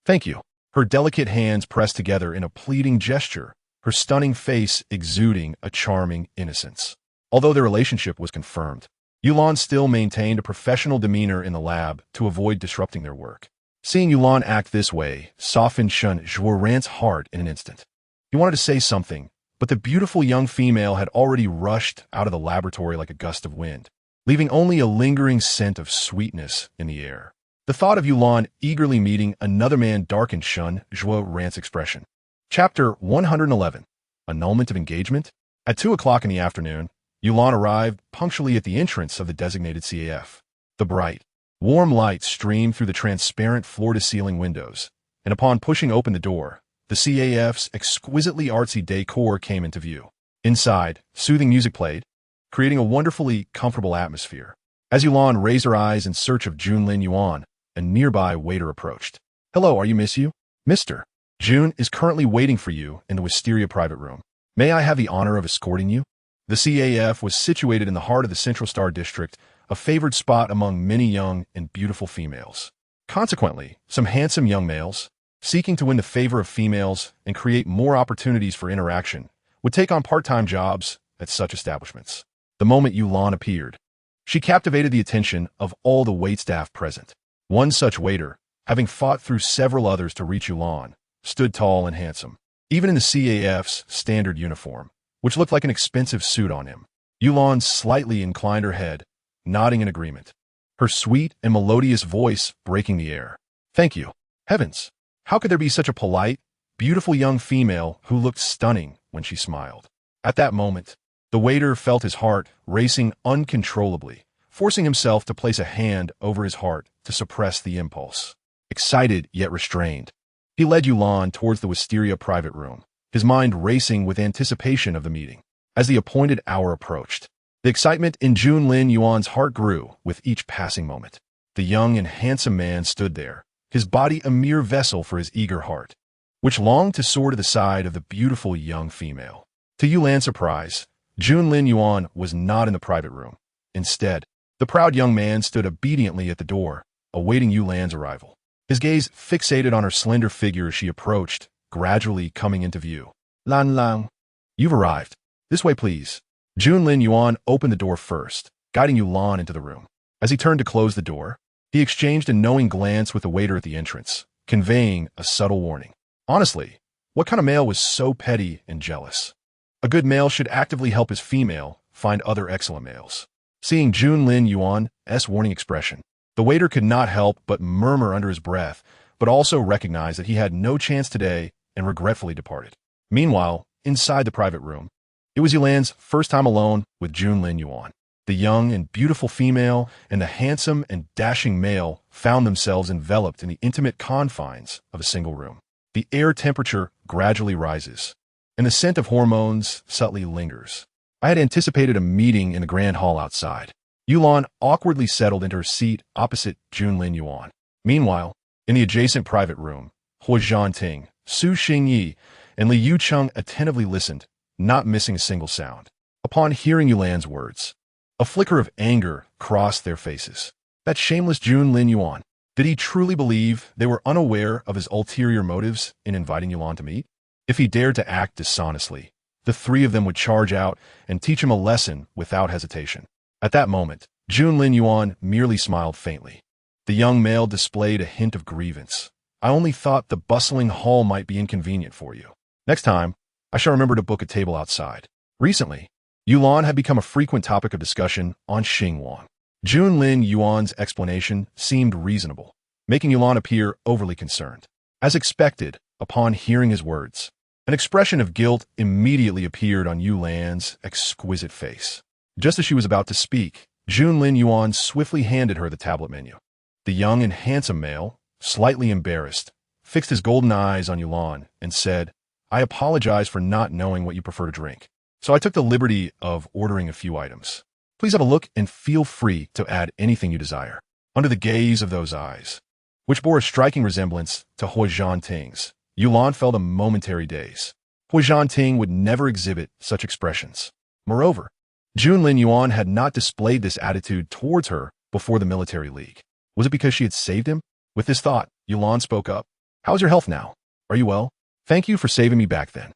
Thank you. Her delicate hands pressed together in a pleading gesture, her stunning face exuding a charming innocence. Although their relationship was confirmed, Yulan still maintained a professional demeanor in the lab to avoid disrupting their work. Seeing Yulan act this way softened Shun Zhuoran's heart in an instant. He wanted to say something, but the beautiful young female had already rushed out of the laboratory like a gust of wind, leaving only a lingering scent of sweetness in the air. The thought of Yulan eagerly meeting another man darkened Shun Zhuoran's expression. Chapter 111. Annulment of Engagement. At 2 o'clock in the afternoon, Yulan arrived punctually at the entrance of the designated CAF. The bright, warm light streamed through the transparent floor-to-ceiling windows, and upon pushing open the door, the CAF's exquisitely artsy decor came into view. Inside, soothing music played, creating a wonderfully comfortable atmosphere. As Yulan raised her eyes in search of Junlin Yuan, a nearby waiter approached. Hello, are you Miss Yu? Mr. Jun is currently waiting for you in the Wisteria private room. May I have the honor of escorting you? The CAF was situated in the heart of the Central Star District, a favored spot among many young and beautiful females. Consequently, some handsome young males, seeking to win the favor of females and create more opportunities for interaction, would take on part-time jobs at such establishments. The moment Yulan appeared, she captivated the attention of all the waitstaff present. One such waiter, having fought through several others to reach Yulan, stood tall and handsome, even in the CAF's standard uniform, which looked like an expensive suit on him. Yulan slightly inclined her head, nodding in agreement, her sweet and melodious voice breaking the air. Thank you. Heavens, how could there be such a polite, beautiful young female who looked stunning when she smiled? At that moment, the waiter felt his heart racing uncontrollably, forcing himself to place a hand over his heart to suppress the impulse. Excited yet restrained, he led Yulan towards the Wisteria private room, his mind racing with anticipation of the meeting. As the appointed hour approached, the excitement in Junlin Yuan's heart grew with each passing moment. The young and handsome man stood there, his body a mere vessel for his eager heart, which longed to soar to the side of the beautiful young female. To Yulan's surprise, Junlin Yuan was not in the private room. Instead, the proud young man stood obediently at the door, awaiting Yulan's arrival. His gaze fixated on her slender figure as she approached, gradually coming into view. Lan Lang, you've arrived. This way, please. Junlin Yuan opened the door first, guiding Yulan into the room. As he turned to close the door, he exchanged a knowing glance with the waiter at the entrance, conveying a subtle warning. Honestly, what kind of male was so petty and jealous? A good male should actively help his female find other excellent males. Seeing Junlin Yuan's warning expression, The waiter could not help but murmur under his breath, but also recognized that he had no chance today and regretfully departed. Meanwhile, inside the private room, it was Yulan's first time alone with Junlin Yuan. The young and beautiful female and the handsome and dashing male found themselves enveloped in the intimate confines of a single room. The air temperature gradually rises, and the scent of hormones subtly lingers. I had anticipated a meeting in the grand hall outside. Yulan awkwardly settled into her seat opposite Junlin Yuan. Meanwhile, in the adjacent private room, He Zhanting, Su Xingyi, and Li Yucheng attentively listened, not missing a single sound. Upon hearing Yulan's words, a flicker of anger crossed their faces. That shameless Junlin Yuan. Did he truly believe they were unaware of his ulterior motives in inviting Yulan to meet? If he dared to act dishonestly, the three of them would charge out and teach him a lesson without hesitation. At that moment, Junlin Yuan merely smiled faintly. The young male displayed a hint of grievance. I only thought the bustling hall might be inconvenient for you. Next time, I shall remember to book a table outside. Recently, Yulan had become a frequent topic of discussion on Xinguang. Junlin Yuan's explanation seemed reasonable, making Yulan appear overly concerned. As expected, upon hearing his words, an expression of guilt immediately appeared on Yulan's exquisite face. Just as she was about to speak, Junlin Yuan swiftly handed her the tablet menu. The young and handsome male, slightly embarrassed, fixed his golden eyes on Yulan and said, "I apologize for not knowing what you prefer to drink, so I took the liberty of ordering a few items. Please have a look and feel free to add anything you desire." Under the gaze of those eyes, which bore a striking resemblance to He Zhanting's, Yulan felt a momentary daze. He Zhanting would never exhibit such expressions. Moreover, Junlin Yuan had not displayed this attitude towards her before the military league. Was it because she had saved him? With this thought, Yulan spoke up. "How's your health now? Are you well? Thank you for saving me back then.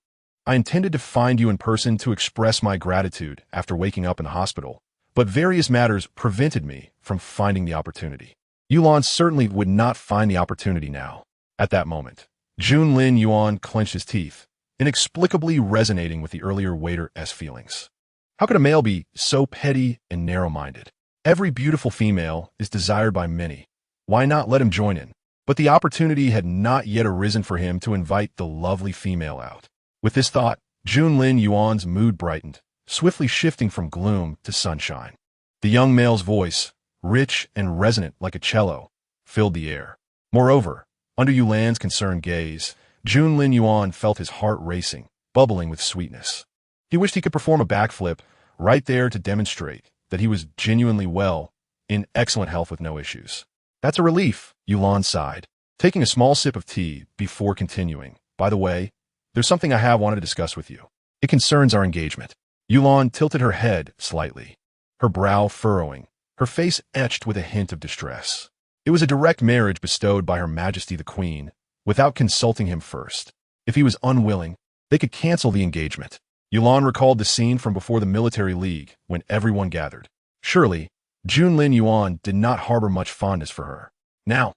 I intended to find you in person to express my gratitude after waking up in the hospital, but various matters prevented me from finding the opportunity." Yulan certainly would not find the opportunity now. At that moment, Junlin Yuan clenched his teeth, inexplicably resonating with the earlier waiter's feelings. How could a male be so petty and narrow-minded? Every beautiful female is desired by many. Why not let him join in? But the opportunity had not yet arisen for him to invite the lovely female out. With this thought, Junlin Yuan's mood brightened, swiftly shifting from gloom to sunshine. The young male's voice, rich and resonant like a cello, filled the air. Moreover, under Yulan's concerned gaze, Junlin Yuan felt his heart racing, bubbling with sweetness. He wished he could perform a backflip right there to demonstrate that he was genuinely well, in excellent health with no issues. "That's a relief," Yulan sighed, taking a small sip of tea before continuing. "By the way, there's something I have wanted to discuss with you. It concerns our engagement." Yulan tilted her head slightly, her brow furrowing, her face etched with a hint of distress. It was a direct marriage bestowed by Her Majesty the Queen, without consulting him first. If he was unwilling, they could cancel the engagement. Yulan recalled the scene from before the military league, when everyone gathered. Surely, Junlin Yuan did not harbor much fondness for her. Now,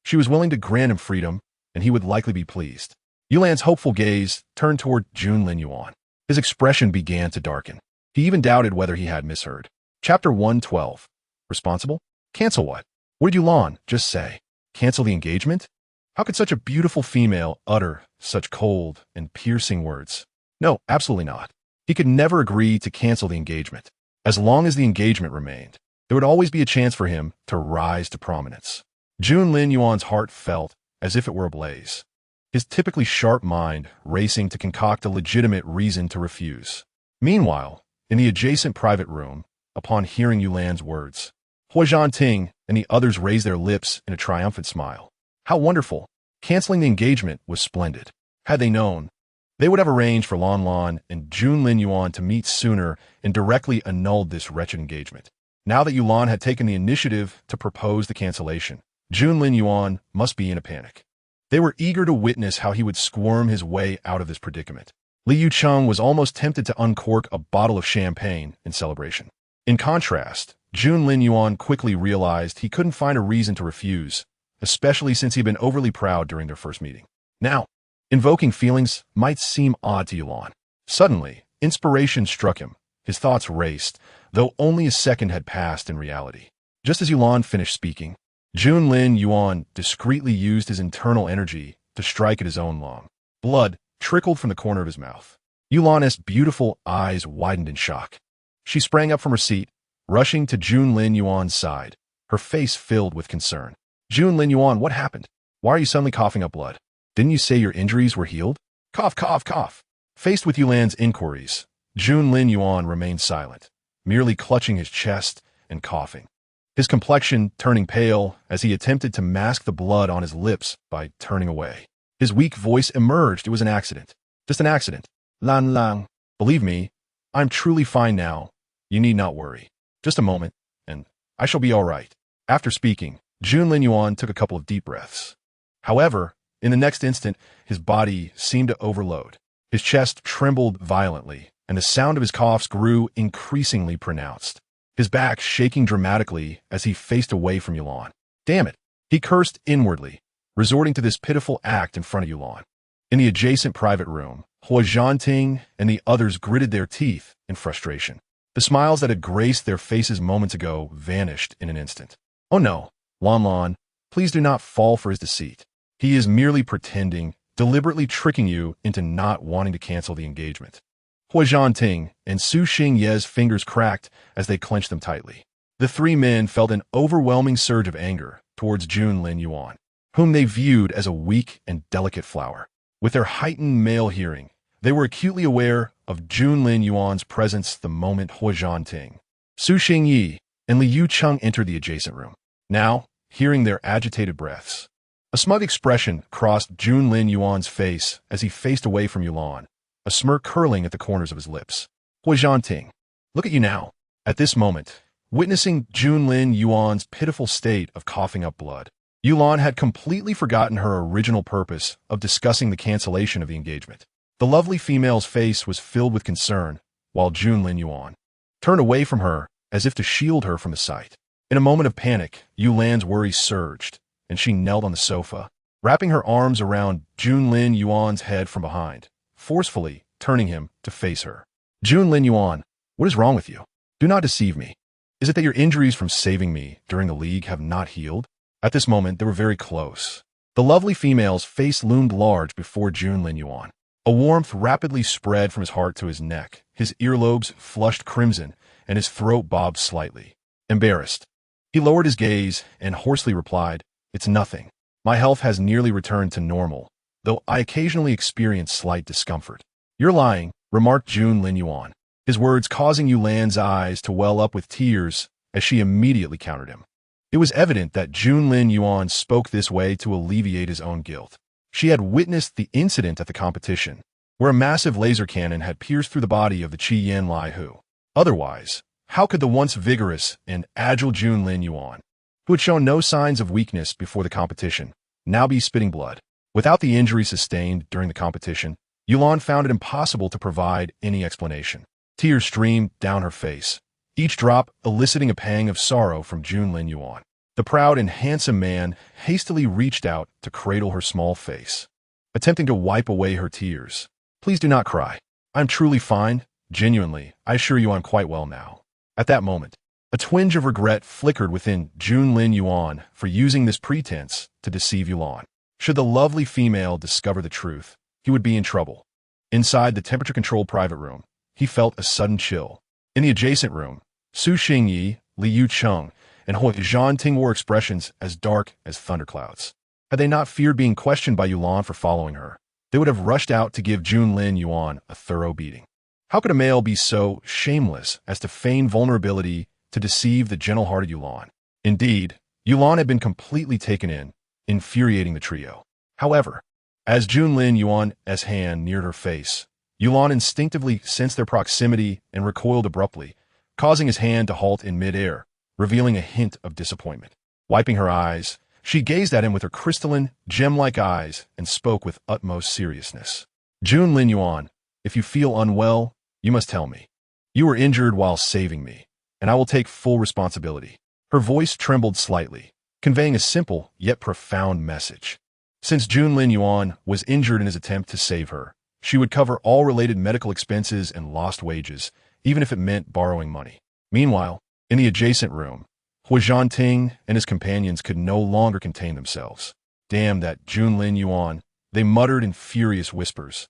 she was willing to grant him freedom, and he would likely be pleased. Yulan's hopeful gaze turned toward Junlin Yuan. His expression began to darken. He even doubted whether he had misheard. Chapter 112. Responsible? Cancel what? What did Yulan just say? Cancel the engagement? How could such a beautiful female utter such cold and piercing words? No, absolutely not. He could never agree to cancel the engagement. As long as the engagement remained, there would always be a chance for him to rise to prominence. Junlin Yuan's heart felt as if it were ablaze, his typically sharp mind racing to concoct a legitimate reason to refuse. Meanwhile, in the adjacent private room, upon hearing Yulan's words, He Zhanting and the others raised their lips in a triumphant smile. How wonderful! Canceling the engagement was splendid. Had they known, they would have arranged for Lan Lan and Junlin Yuan to meet sooner and directly annulled this wretched engagement. Now that Yulan had taken the initiative to propose the cancellation, Junlin Yuan must be in a panic. They were eager to witness how he would squirm his way out of this predicament. Li Yucheng was almost tempted to uncork a bottle of champagne in celebration. In contrast, Junlin Yuan quickly realized he couldn't find a reason to refuse, especially since he'd been overly proud during their first meeting. Now, invoking feelings might seem odd to Yulan. Suddenly, inspiration struck him. His thoughts raced, though only a second had passed in reality. Just as Yulan finished speaking, Junlin Yuan discreetly used his internal energy to strike at his own lung. Blood trickled from the corner of his mouth. Yulan's beautiful eyes widened in shock. She sprang up from her seat, rushing to Junlin Yuan's side, her face filled with concern. Junlin Yuan, what happened? Why are you suddenly coughing up blood? Didn't you say your injuries were healed? Cough, cough, cough. Faced with Yulan's inquiries, Junlin Yuan remained silent, merely clutching his chest and coughing. His complexion turning pale as he attempted to mask the blood on his lips by turning away. His weak voice emerged. It was an accident. Just an accident. Lan Lang. Believe me, I'm truly fine now. You need not worry. Just a moment, and I shall be all right. After speaking, Junlin Yuan took a couple of deep breaths. However, in the next instant, his body seemed to overload. His chest trembled violently, and the sound of his coughs grew increasingly pronounced. His back shaking dramatically as he faced away from Yulan. Damn it! He cursed inwardly, resorting to this pitiful act in front of Yulan. In the adjacent private room, Hua Zhanting and the others gritted their teeth in frustration. The smiles that had graced their faces moments ago vanished in an instant. Oh no, Lan Lan, please do not fall for his deceit. He is merely pretending, deliberately tricking you into not wanting to cancel the engagement. Hua Zhanting and Su Xingye's fingers cracked as they clenched them tightly. The three men felt an overwhelming surge of anger towards Junlin Yuan, whom they viewed as a weak and delicate flower. With their heightened male hearing, they were acutely aware of Junlin Yuan's presence the moment Hua Zhanting, Su Xingye, and Li Yucheng entered the adjacent room. Now, hearing their agitated breaths, a smug expression crossed Junlin Yuan's face as he faced away from Yulan, a smirk curling at the corners of his lips. Hua Zhanting, look at you now. At this moment, witnessing Junlin Yuan's pitiful state of coughing up blood, Yulan had completely forgotten her original purpose of discussing the cancellation of the engagement. The lovely female's face was filled with concern, while Junlin Yuan turned away from her as if to shield her from the sight. In a moment of panic, Yulan's worry surged, and she knelt on the sofa, wrapping her arms around Junlin Yuan's head from behind, forcefully turning him to face her. Junlin Yuan, what is wrong with you? Do not deceive me. Is it that your injuries from saving me during the league have not healed? At this moment, they were very close. The lovely female's face loomed large before Junlin Yuan. A warmth rapidly spread from his heart to his neck. His earlobes flushed crimson, and his throat bobbed slightly. Embarrassed, he lowered his gaze and hoarsely replied, "It's nothing. My health has nearly returned to normal, though I occasionally experience slight discomfort." "You're lying," remarked Junlin Yuan, his words causing Yulan's eyes to well up with tears as she immediately countered him. It was evident that Junlin Yuan spoke this way to alleviate his own guilt. She had witnessed the incident at the competition, where a massive laser cannon had pierced through the body of the Qi Yan Lai Hu. Otherwise, how could the once vigorous and agile Junlin Yuan, who had shown no signs of weakness before the competition, now be spitting blood? Without the injury sustained during the competition, Yulan found it impossible to provide any explanation. Tears streamed down her face, each drop eliciting a pang of sorrow from Junlin Yuan. The proud and handsome man hastily reached out to cradle her small face, attempting to wipe away her tears. "Please do not cry. I'm truly fine. Genuinely, I assure you I'm quite well now." At that moment, a twinge of regret flickered within Junlin Yuan for using this pretense to deceive Yulan. Should the lovely female discover the truth, he would be in trouble. Inside the temperature-controlled private room, he felt a sudden chill. In the adjacent room, Su Xingye, Li Yucheng, and Hua Zhanting wore expressions as dark as thunderclouds. Had they not feared being questioned by Yulan for following her, they would have rushed out to give Junlin Yuan a thorough beating. How could a male be so shameless as to feign vulnerability to deceive the gentle-hearted Yulan? Indeed, Yulan had been completely taken in, infuriating the trio. However, as Junlin Yuan's hand neared her face, Yulan instinctively sensed their proximity and recoiled abruptly, causing his hand to halt in midair, revealing a hint of disappointment. Wiping her eyes, she gazed at him with her crystalline, gem-like eyes and spoke with utmost seriousness. "Junlin Yuan, if you feel unwell, you must tell me. You were injured while saving me, and I will take full responsibility." Her voice trembled slightly, conveying a simple yet profound message. Since Junlin Yuan was injured in his attempt to save her, she would cover all related medical expenses and lost wages, even if it meant borrowing money. Meanwhile, in the adjacent room, Ting and his companions could no longer contain themselves. Damn that Junlin Yuan, they muttered in furious whispers.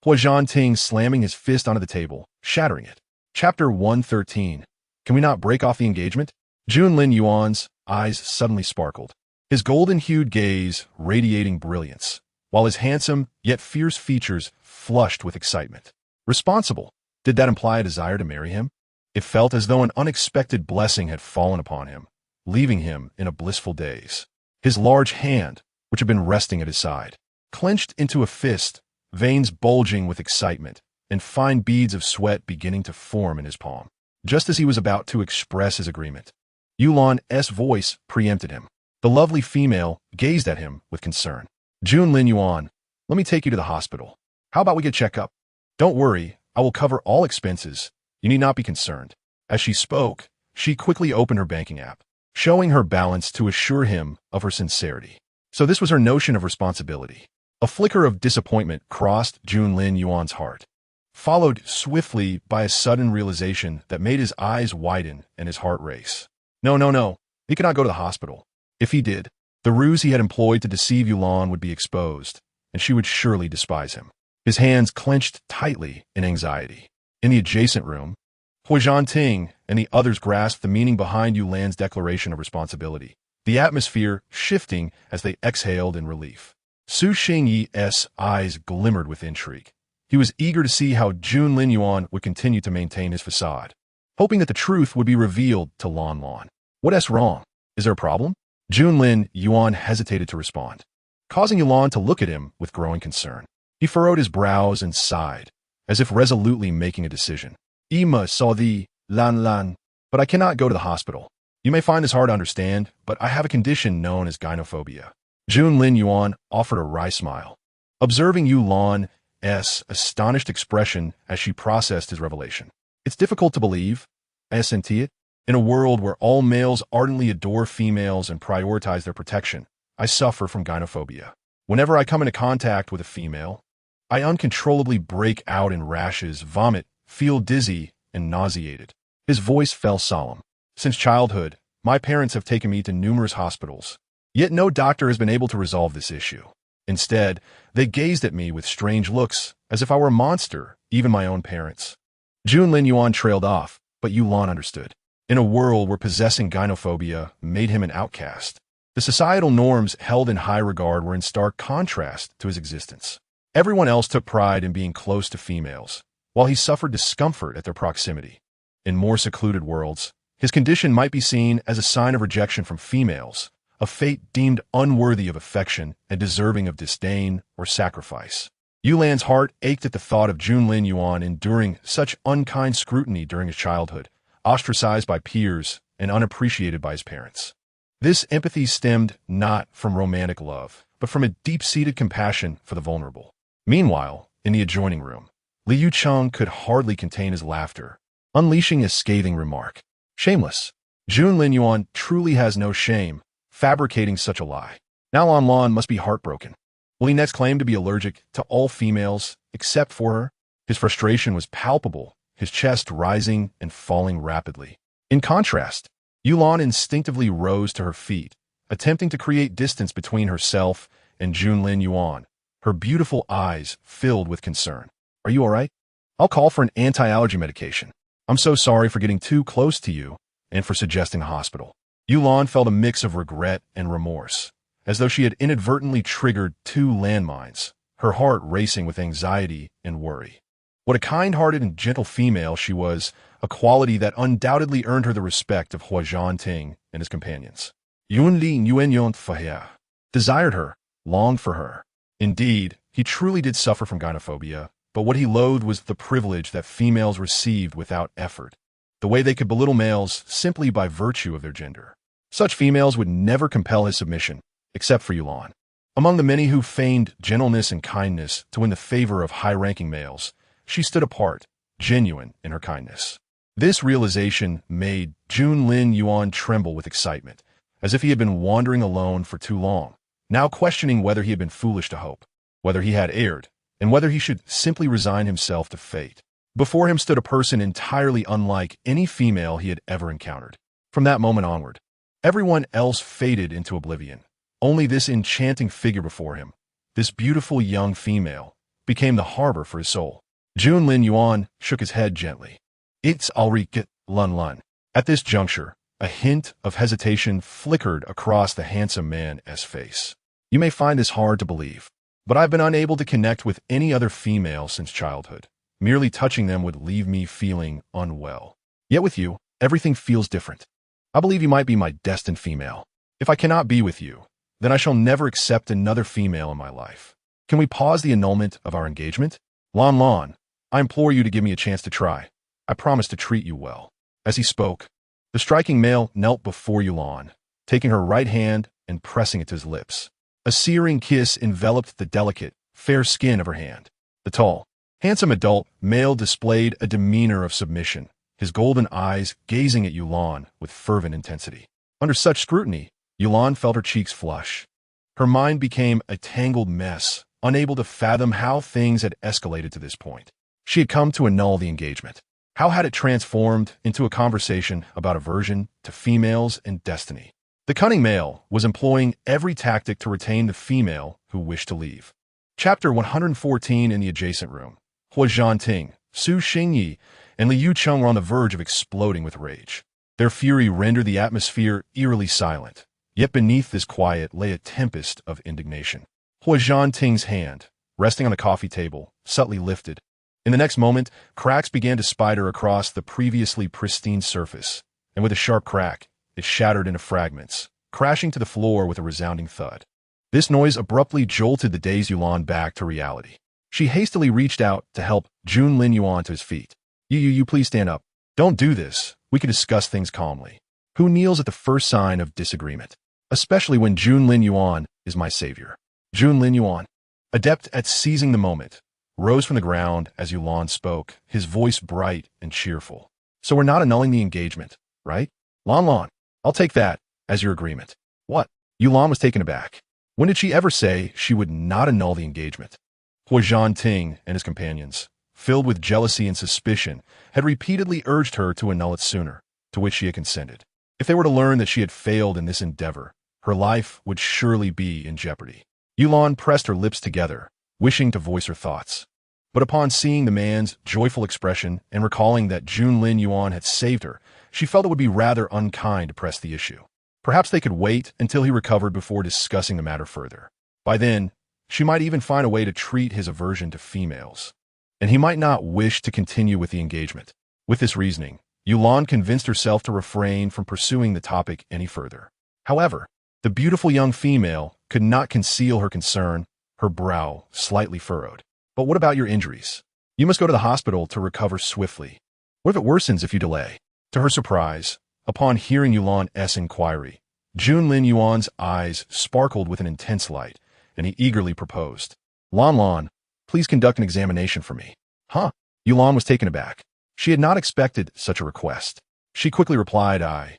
Ting slamming his fist onto the table, shattering it. Chapter 113. Can we not break off the engagement? Junlin Yuan's eyes suddenly sparkled, his golden-hued gaze radiating brilliance, while his handsome yet fierce features flushed with excitement. Responsible? Did that imply a desire to marry him? It felt as though an unexpected blessing had fallen upon him, leaving him in a blissful daze. His large hand, which had been resting at his side, clenched into a fist, veins bulging with excitement, and fine beads of sweat beginning to form in his palm. Just as he was about to express his agreement, Yulan's voice preempted him. The lovely female gazed at him with concern. Junlin Yuan, let me take you to the hospital. How about we get checked up? Don't worry, I will cover all expenses. You need not be concerned. As she spoke, she quickly opened her banking app, showing her balance to assure him of her sincerity. So this was her notion of responsibility. A flicker of disappointment crossed Junlin Yuan's heart, followed swiftly by a sudden realization that made his eyes widen and his heart race. No. He could not go to the hospital. If he did, the ruse he had employed to deceive Yulan would be exposed, and she would surely despise him. His hands clenched tightly in anxiety. In the adjacent room, Ting and the others grasped the meaning behind Yulan's declaration of responsibility, the atmosphere shifting as they exhaled in relief. Su Xingyi's eyes glimmered with intrigue. He was eager to see how Junlin Yuan would continue to maintain his facade, hoping that the truth would be revealed to Lan Lan. What's wrong? Is there a problem? Junlin Yuan hesitated to respond, causing Yulan to look at him with growing concern. He furrowed his brows and sighed, as if resolutely making a decision. Ima saw thee, Lan Lan, but I cannot go to the hospital. You may find this hard to understand, but I have a condition known as gynophobia. Junlin Yuan offered a wry smile, observing Yulan's astonished expression as she processed his revelation. It's difficult to believe, I assenti it. In a world where all males ardently adore females and prioritize their protection, I suffer from gynophobia. Whenever I come into contact with a female, I uncontrollably break out in rashes, vomit, feel dizzy, and nauseated. His voice fell solemn. Since childhood, my parents have taken me to numerous hospitals, yet no doctor has been able to resolve this issue. Instead, they gazed at me with strange looks, as if I were a monster, even my own parents. Junlin Yuan trailed off, but Yulan understood. In a world where possessing gynophobia made him an outcast, the societal norms held in high regard were in stark contrast to his existence. Everyone else took pride in being close to females, while he suffered discomfort at their proximity. In more secluded worlds, his condition might be seen as a sign of rejection from females, a fate deemed unworthy of affection and deserving of disdain or sacrifice. Yulan's heart ached at the thought of Junlin Yuan enduring such unkind scrutiny during his childhood, ostracized by peers and unappreciated by his parents. This empathy stemmed not from romantic love, but from a deep-seated compassion for the vulnerable. Meanwhile, in the adjoining room, Liu Cheng could hardly contain his laughter, unleashing a scathing remark. Shameless. Junlin Yuan truly has no shame, fabricating such a lie. Now Lan Lan must be heartbroken. Will he next claim to be allergic to all females except for her? His frustration was palpable, his chest rising and falling rapidly. In contrast, Yulan instinctively rose to her feet, attempting to create distance between herself and Junlin Yuan, her beautiful eyes filled with concern. Are you all right? I'll call for an anti-allergy medication. I'm so sorry for getting too close to you and for suggesting a hospital. Yulan felt a mix of regret and remorse, as though she had inadvertently triggered two landmines, her heart racing with anxiety and worry. What a kind-hearted and gentle female she was, a quality that undoubtedly earned her the respect of Ting and his companions. Yunli Nguyen Fahia desired her, longed for her. Indeed, he truly did suffer from gynophobia, but what he loathed was the privilege that females received without effort, the way they could belittle males simply by virtue of their gender. Such females would never compel his submission, except for Yulan. Among the many who feigned gentleness and kindness to win the favor of high-ranking males, she stood apart, genuine in her kindness. This realization made Junlin Yuan tremble with excitement, as if he had been wandering alone for too long, now questioning whether he had been foolish to hope, whether he had erred, and whether he should simply resign himself to fate. Before him stood a person entirely unlike any female he had ever encountered. From that moment onward, Everyone else faded into oblivion. Only this enchanting figure before him, this beautiful young female, became the harbor for his soul. Junlin Yuan shook his head gently. It's Ulrike Lun Lun. At this juncture, a hint of hesitation flickered across the handsome man's face. You may find this hard to believe, but I've been unable to connect with any other female since childhood. Merely touching them would leave me feeling unwell. Yet with you, everything feels different. I believe you might be my destined female. If I cannot be with you, then I shall never accept another female in my life. Can we pause the annulment of our engagement? Lon Lon, I implore you to give me a chance to try. I promise to treat you well. As he spoke, the striking male knelt before Yulan, taking her right hand and pressing it to his lips. A searing kiss enveloped the delicate, fair skin of her hand. The tall, handsome adult male displayed a demeanor of submission, his golden eyes gazing at Yulan with fervent intensity. Under such scrutiny, Yulan felt her cheeks flush. Her mind became a tangled mess, unable to fathom how things had escalated to this point. She had come to annul the engagement. How had it transformed into a conversation about aversion to females and destiny? The cunning male was employing every tactic to retain the female who wished to leave. Chapter 114 in the adjacent room. Hua Zhanting, Su Xingyi, and Li Yucheng were on the verge of exploding with rage. Their fury rendered the atmosphere eerily silent. Yet beneath this quiet lay a tempest of indignation. Hua Zhanting's hand, resting on the coffee table, subtly lifted. In the next moment, cracks began to spider across the previously pristine surface, and with a sharp crack, it shattered into fragments, crashing to the floor with a resounding thud. This noise abruptly jolted the dazed Yulan back to reality. She hastily reached out to help Junlin Yuan to his feet. You please stand up. Don't do this. We can discuss things calmly. Who kneels at the first sign of disagreement? Especially when Junlin Yuan is my savior. Junlin Yuan, adept at seizing the moment, rose from the ground as Yulan spoke, his voice bright and cheerful. So we're not annulling the engagement, right? Lon Lon, I'll take that as your agreement. What? Yulan was taken aback. When did she ever say she would not annul the engagement? Hua Zhanting and his companions, filled with jealousy and suspicion, had repeatedly urged her to annul it sooner, to which she had consented. If they were to learn that she had failed in this endeavor, her life would surely be in jeopardy. Yulan pressed her lips together, wishing to voice her thoughts. But upon seeing the man's joyful expression and recalling that Junlin Yuan had saved her, she felt it would be rather unkind to press the issue. Perhaps they could wait until he recovered before discussing the matter further. By then, she might even find a way to treat his aversion to females. And he might not wish to continue with the engagement. With this reasoning, Yulan convinced herself to refrain from pursuing the topic any further. However, the beautiful young female could not conceal her concern, her brow slightly furrowed. But what about your injuries? You must go to the hospital to recover swiftly. What if it worsens if you delay? To her surprise, upon hearing Yulan's inquiry, Junlin Yuan's eyes sparkled with an intense light, and he eagerly proposed. Lon Lon, please conduct an examination for me. Huh? Yulan was taken aback. She had not expected such a request. She quickly replied, I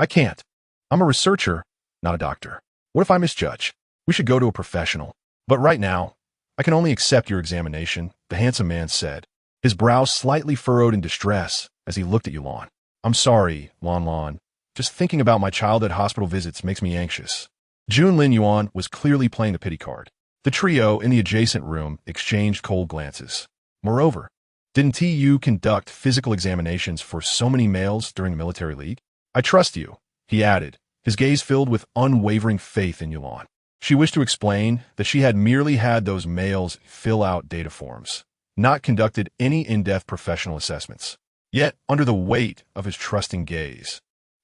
can't. I'm a researcher, not a doctor. What if I misjudge? We should go to a professional. But right now, I can only accept your examination, the handsome man said, his brow slightly furrowed in distress as he looked at Yulan. I'm sorry, Lon Lon. Just thinking about my childhood hospital visits makes me anxious. Junlin Yuan was clearly playing the pity card. The trio in the adjacent room exchanged cold glances. Moreover, didn't you conduct physical examinations for so many males during the military league? I trust you, he added, his gaze filled with unwavering faith in Yulan. She wished to explain that she had merely had those males fill out data forms, not conducted any in-depth professional assessments. Yet, under the weight of his trusting gaze,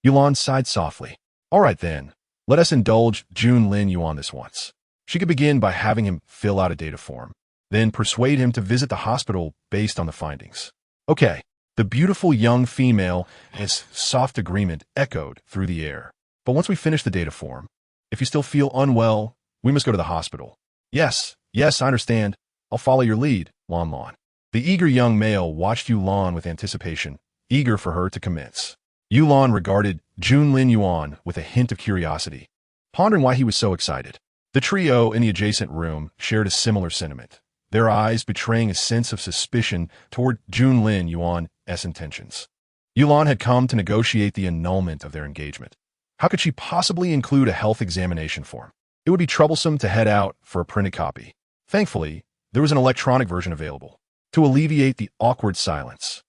Yulan sighed softly. All right then, let us indulge Junlin Yuan this once. She could begin by having him fill out a data form, then persuade him to visit the hospital based on the findings. Okay, the beautiful young female's soft agreement echoed through the air. But once we finish the data form, if you still feel unwell, we must go to the hospital. Yes, I understand. I'll follow your lead, Lon Lon. The eager young male watched Yulan with anticipation, eager for her to commence. Yulan regarded Junlin Yuan with a hint of curiosity, pondering why he was so excited. The trio in the adjacent room shared a similar sentiment, their eyes betraying a sense of suspicion toward Junlin Yuan's intentions. Yulan had come to negotiate the annulment of their engagement. How could she possibly include a health examination form? It would be troublesome to head out for a printed copy. Thankfully, there was an electronic version available. To alleviate the awkward silence,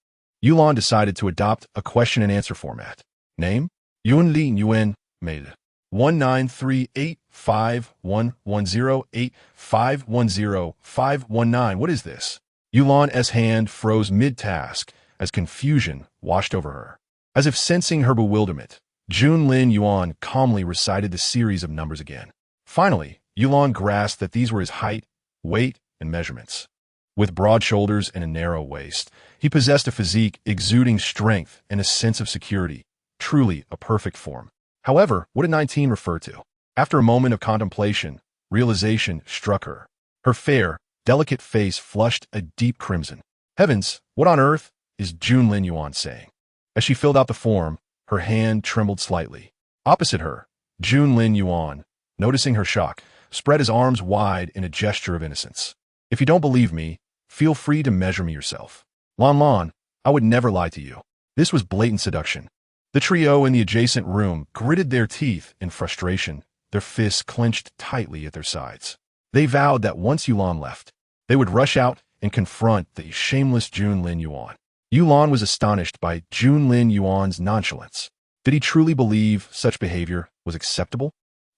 Yulan decided to adopt a question-and-answer format. Name? Yun Li Nguyen, Maid. 19385108510510519. What is this? Yulan's hand froze mid-task as confusion washed over her. As if sensing her bewilderment, Junlin Yuan calmly recited the series of numbers again. Finally, Yulan grasped that these were his height, weight, and measurements. With broad shoulders and a narrow waist, he possessed a physique exuding strength and a sense of security, truly a perfect form. However, what did 19 refer to? After a moment of contemplation, realization struck her. Her fair, delicate face flushed a deep crimson. Heavens, what on earth is Junlin Yuan saying? As she filled out the form, her hand trembled slightly. Opposite her, Junlin Yuan, noticing her shock, spread his arms wide in a gesture of innocence. If you don't believe me, feel free to measure me yourself. Lan, I would never lie to you. This was blatant seduction. The trio in the adjacent room gritted their teeth in frustration, their fists clenched tightly at their sides. They vowed that once Yulan left, they would rush out and confront the shameless Junlin Yuan. Yulan was astonished by Junlin Yuan's nonchalance. Did he truly believe such behavior was acceptable?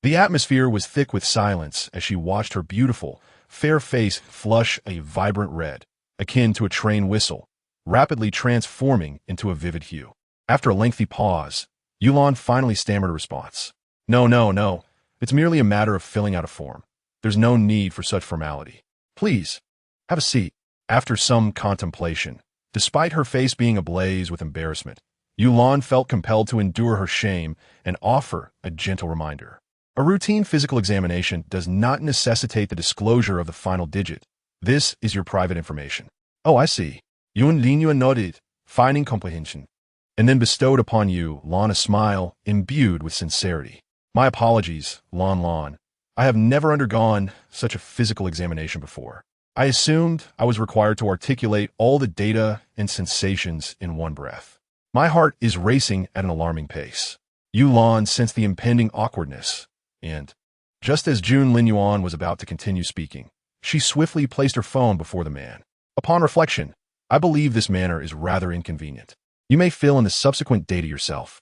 The atmosphere was thick with silence as she watched her beautiful, fair face flush a vibrant red, akin to a train whistle, rapidly transforming into a vivid hue. After a lengthy pause, Yulan finally stammered a response. No. It's merely a matter of filling out a form. There's no need for such formality. Please, have a seat. After some contemplation, despite her face being ablaze with embarrassment, Yulan felt compelled to endure her shame and offer a gentle reminder. A routine physical examination does not necessitate the disclosure of the final digit. This is your private information. Oh, I see. Yun Lingyuan nodded, finding comprehension, and then bestowed upon Yulan a smile imbued with sincerity. My apologies, Lan. I have never undergone such a physical examination before. I assumed I was required to articulate all the data and sensations in one breath. My heart is racing at an alarming pace. Yulan sensed the impending awkwardness, and, just as Junlin Yuan was about to continue speaking, she swiftly placed her phone before the man. Upon reflection, I believe this manner is rather inconvenient. You may fill in the subsequent data yourself.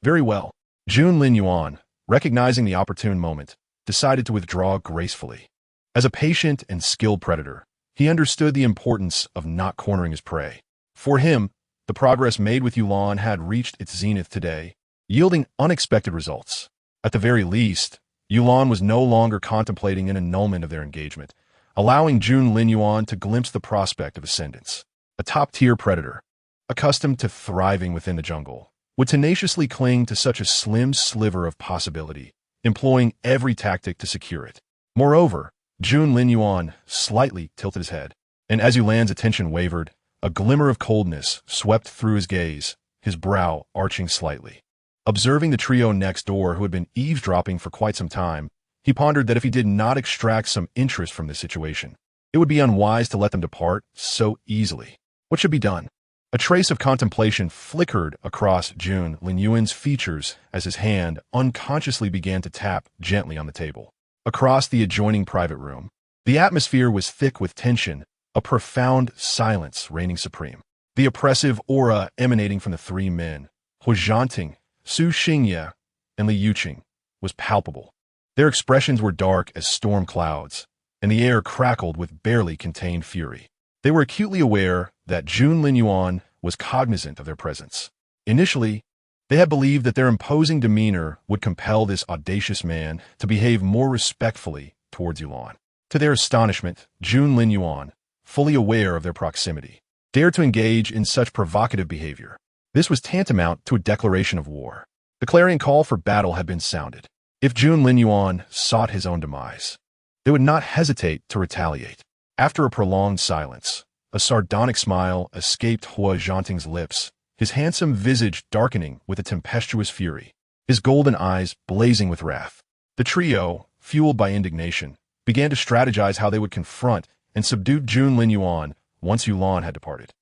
Very well. Junlin Yuan, recognizing the opportune moment, decided to withdraw gracefully. As a patient and skilled predator, he understood the importance of not cornering his prey. For him, the progress made with Yulan had reached its zenith today, yielding unexpected results. At the very least, Yulan was no longer contemplating an annulment of their engagement, allowing Junlin Yuan to glimpse the prospect of ascendance. A top-tier predator, accustomed to thriving within the jungle, would tenaciously cling to such a slim sliver of possibility, employing every tactic to secure it. Moreover, Junlin Yuan slightly tilted his head, and as Yulan's attention wavered, a glimmer of coldness swept through his gaze, his brow arching slightly. Observing the trio next door who had been eavesdropping for quite some time, he pondered that if he did not extract some interest from this situation, it would be unwise to let them depart so easily. What should be done? A trace of contemplation flickered across Junlin Yuan's features as his hand unconsciously began to tap gently on the table. Across the adjoining private room, the atmosphere was thick with tension, a profound silence reigning supreme. The oppressive aura emanating from the three men, Hu Zhanting, Su Xingye, and Li Yuqing, was palpable. Their expressions were dark as storm clouds, and the air crackled with barely contained fury. They were acutely aware that Junlin Yuan was cognizant of their presence. Initially, they had believed that their imposing demeanor would compel this audacious man to behave more respectfully towards Yulan. To their astonishment, Junlin Yuan, fully aware of their proximity, dared to engage in such provocative behavior. This was tantamount to a declaration of war. The clarion call for battle had been sounded. If Junlin Yuan sought his own demise, they would not hesitate to retaliate. After a prolonged silence, a sardonic smile escaped Hu Zhanting's lips, his handsome visage darkening with a tempestuous fury, his golden eyes blazing with wrath. The trio, fueled by indignation, began to strategize how they would confront and subdue Junlin Yuan once Yulan had departed.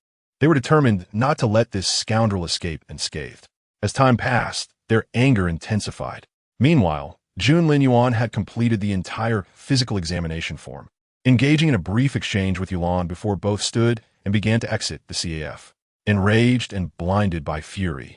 They were determined not to let this scoundrel escape unscathed. As time passed, their anger intensified. Meanwhile, Jun Linyuan had completed the entire physical examination form, engaging in a brief exchange with Yulan before both stood and began to exit the CAF. Enraged and blinded by fury,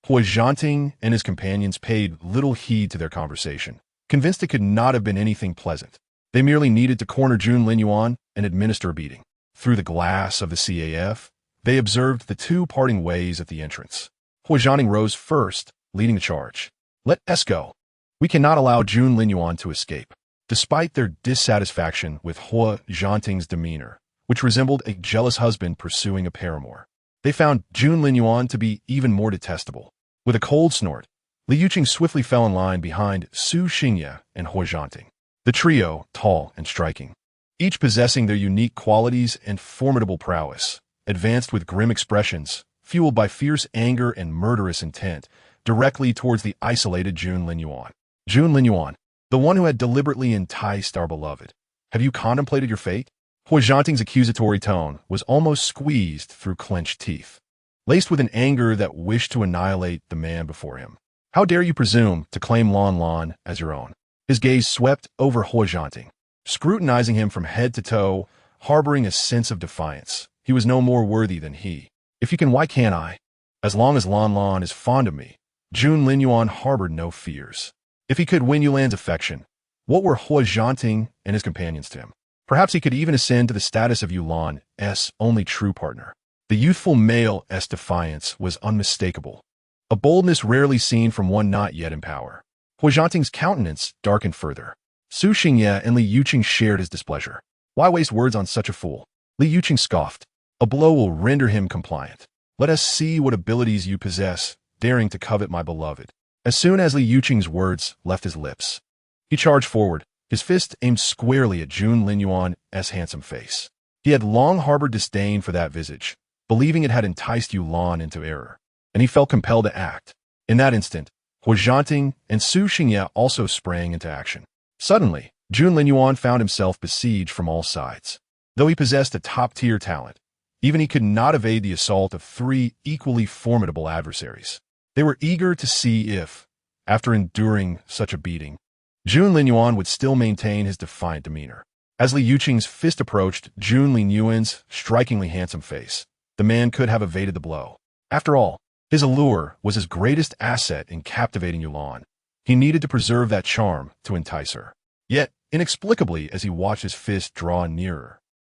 Hui Zhanting and his companions paid little heed to their conversation, convinced it could not have been anything pleasant. They merely needed to corner Jun Linyuan and administer a beating. Through the glass of the CAF, they observed the two parting ways at the entrance. Hui Zhanting rose first, leading the charge. Let us go. We cannot allow Jun Linyuan to escape. Despite their dissatisfaction with Hui Zhanting's demeanor, which resembled a jealous husband pursuing a paramour, they found Jun Linyuan to be even more detestable. With a cold snort, Li Yuqing swiftly fell in line behind Su Xingye and Hui Zhanting. The trio, tall and striking, each possessing their unique qualities and formidable prowess, advanced with grim expressions, fueled by fierce anger and murderous intent, directly towards the isolated Jun Linyuan. Jun Linyuan, the one who had deliberately enticed our beloved. Have you contemplated your fate? Hui Zhanting's accusatory tone was almost squeezed through clenched teeth, laced with an anger that wished to annihilate the man before him. How dare you presume to claim Lan Lan as your own? His gaze swept over Hui Zhanting, scrutinizing him from head to toe, harboring a sense of defiance. He was no more worthy than he. If you can, why can't I? As long as Lan Lan is fond of me, Jun Linyuan harbored no fears. If he could win Yulan's affection, what were Hui Zhanting and his companions to him? Perhaps he could even ascend to the status of Yulan's only true partner. The youthful male's defiance was unmistakable, a boldness rarely seen from one not yet in power. Hui Zhanting's countenance darkened further. Su Xingye and Li Yuqing shared his displeasure. Why waste words on such a fool? Li Yuqing scoffed. A blow will render him compliant. Let us see what abilities you possess, daring to covet my beloved. As soon as Li Yuqing's words left his lips, he charged forward, his fist aimed squarely at Jun Linyuan's handsome face. He had long harbored disdain for that visage, believing it had enticed Yulan into error, and he felt compelled to act. In that instant, Hui Zhanting and Su Xingye also sprang into action. Suddenly, Jun Linyuan found himself besieged from all sides. Though he possessed a top-tier talent, even he could not evade the assault of three equally formidable adversaries. They were eager to see if, after enduring such a beating, Jun Linyuan would still maintain his defiant demeanor. As Li Yuqing's fist approached Jun Linyuan's strikingly handsome face, the man could have evaded the blow. After all, his allure was his greatest asset in captivating Yulan. He needed to preserve that charm to entice her. Yet, inexplicably, as he watched his fist draw nearer,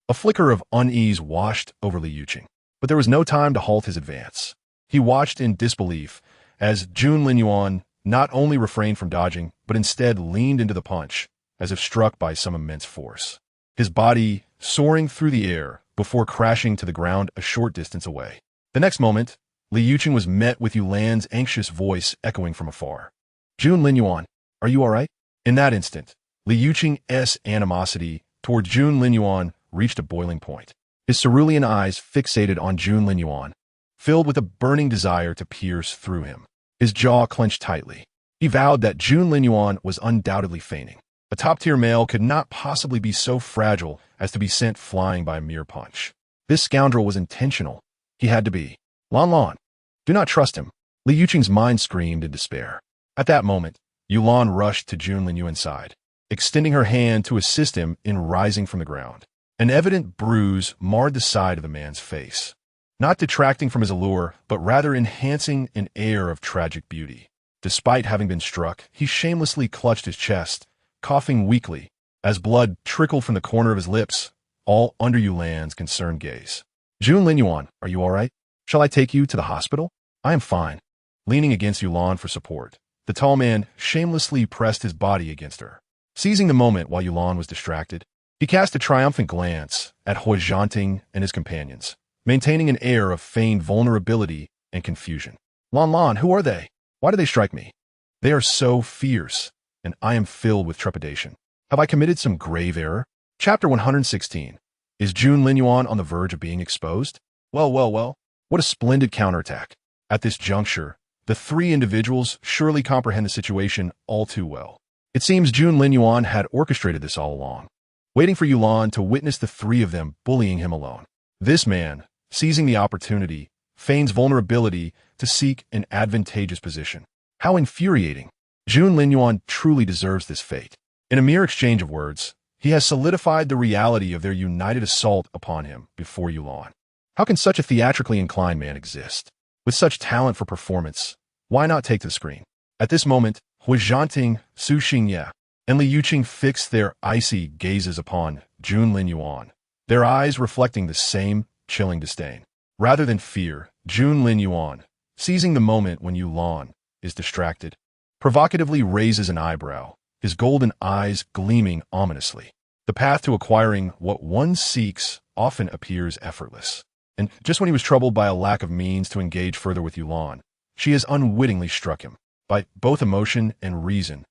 a flicker of unease washed over Li Yuqing. But there was no time to halt his advance. He watched in disbelief as Jun Linyuan not only refrained from dodging, but instead leaned into the punch, as if struck by some immense force. His body soaring through the air before crashing to the ground a short distance away. The next moment, Li Yuqing was met with Yulan's anxious voice echoing from afar. Jun Linyuan, are you all right? In that instant, Li Yuqing's animosity toward Jun Linyuan reached a boiling point. His cerulean eyes fixated on Jun Linyuan, filled with a burning desire to pierce through him. His jaw clenched tightly. He vowed that Jun Linyuan was undoubtedly feigning. A top-tier male could not possibly be so fragile as to be sent flying by a mere punch. This scoundrel was intentional. He had to be. Lan Lan, do not trust him. Li Yuqing's mind screamed in despair. At that moment, Yulan rushed to Jun Linyuan's side, extending her hand to assist him in rising from the ground. An evident bruise marred the side of the man's face, not detracting from his allure, but rather enhancing an air of tragic beauty. Despite having been struck, he shamelessly clutched his chest, coughing weakly, as blood trickled from the corner of his lips, all under Yulan's concerned gaze. Jun Linyuan, are you all right? Shall I take you to the hospital? I am fine. Leaning against Yulan for support, the tall man shamelessly pressed his body against her. Seizing the moment while Yulan was distracted, he cast a triumphant glance at Hui Zhanting and his companions, maintaining an air of feigned vulnerability and confusion. Lan Lan, who are they? Why do they strike me? They are so fierce, and I am filled with trepidation. Have I committed some grave error? Chapter 116. Is Jun Linyuan on the verge of being exposed? Well, what a splendid counterattack. At this juncture, the three individuals surely comprehend the situation all too well. It seems Jun Linyuan had orchestrated this all along, waiting for Yulan to witness the three of them bullying him alone. This man, seizing the opportunity, feigns vulnerability to seek an advantageous position. How infuriating! Jun Linyuan truly deserves this fate. In a mere exchange of words, he has solidified the reality of their united assault upon him before Yulan. How can such a theatrically inclined man exist? With such talent for performance, why not take to the screen? At this moment, Hui Zhanting, Su Xingye, and Li Yuqing fixed their icy gazes upon Jun Linyuan, their eyes reflecting the same chilling disdain. Rather than fear, Jun Linyuan, seizing the moment when Yulan is distracted, provocatively raises an eyebrow, his golden eyes gleaming ominously. The path to acquiring what one seeks often appears effortless. And just when he was troubled by a lack of means to engage further with Yulan, she has unwittingly struck him. By both emotion and reason,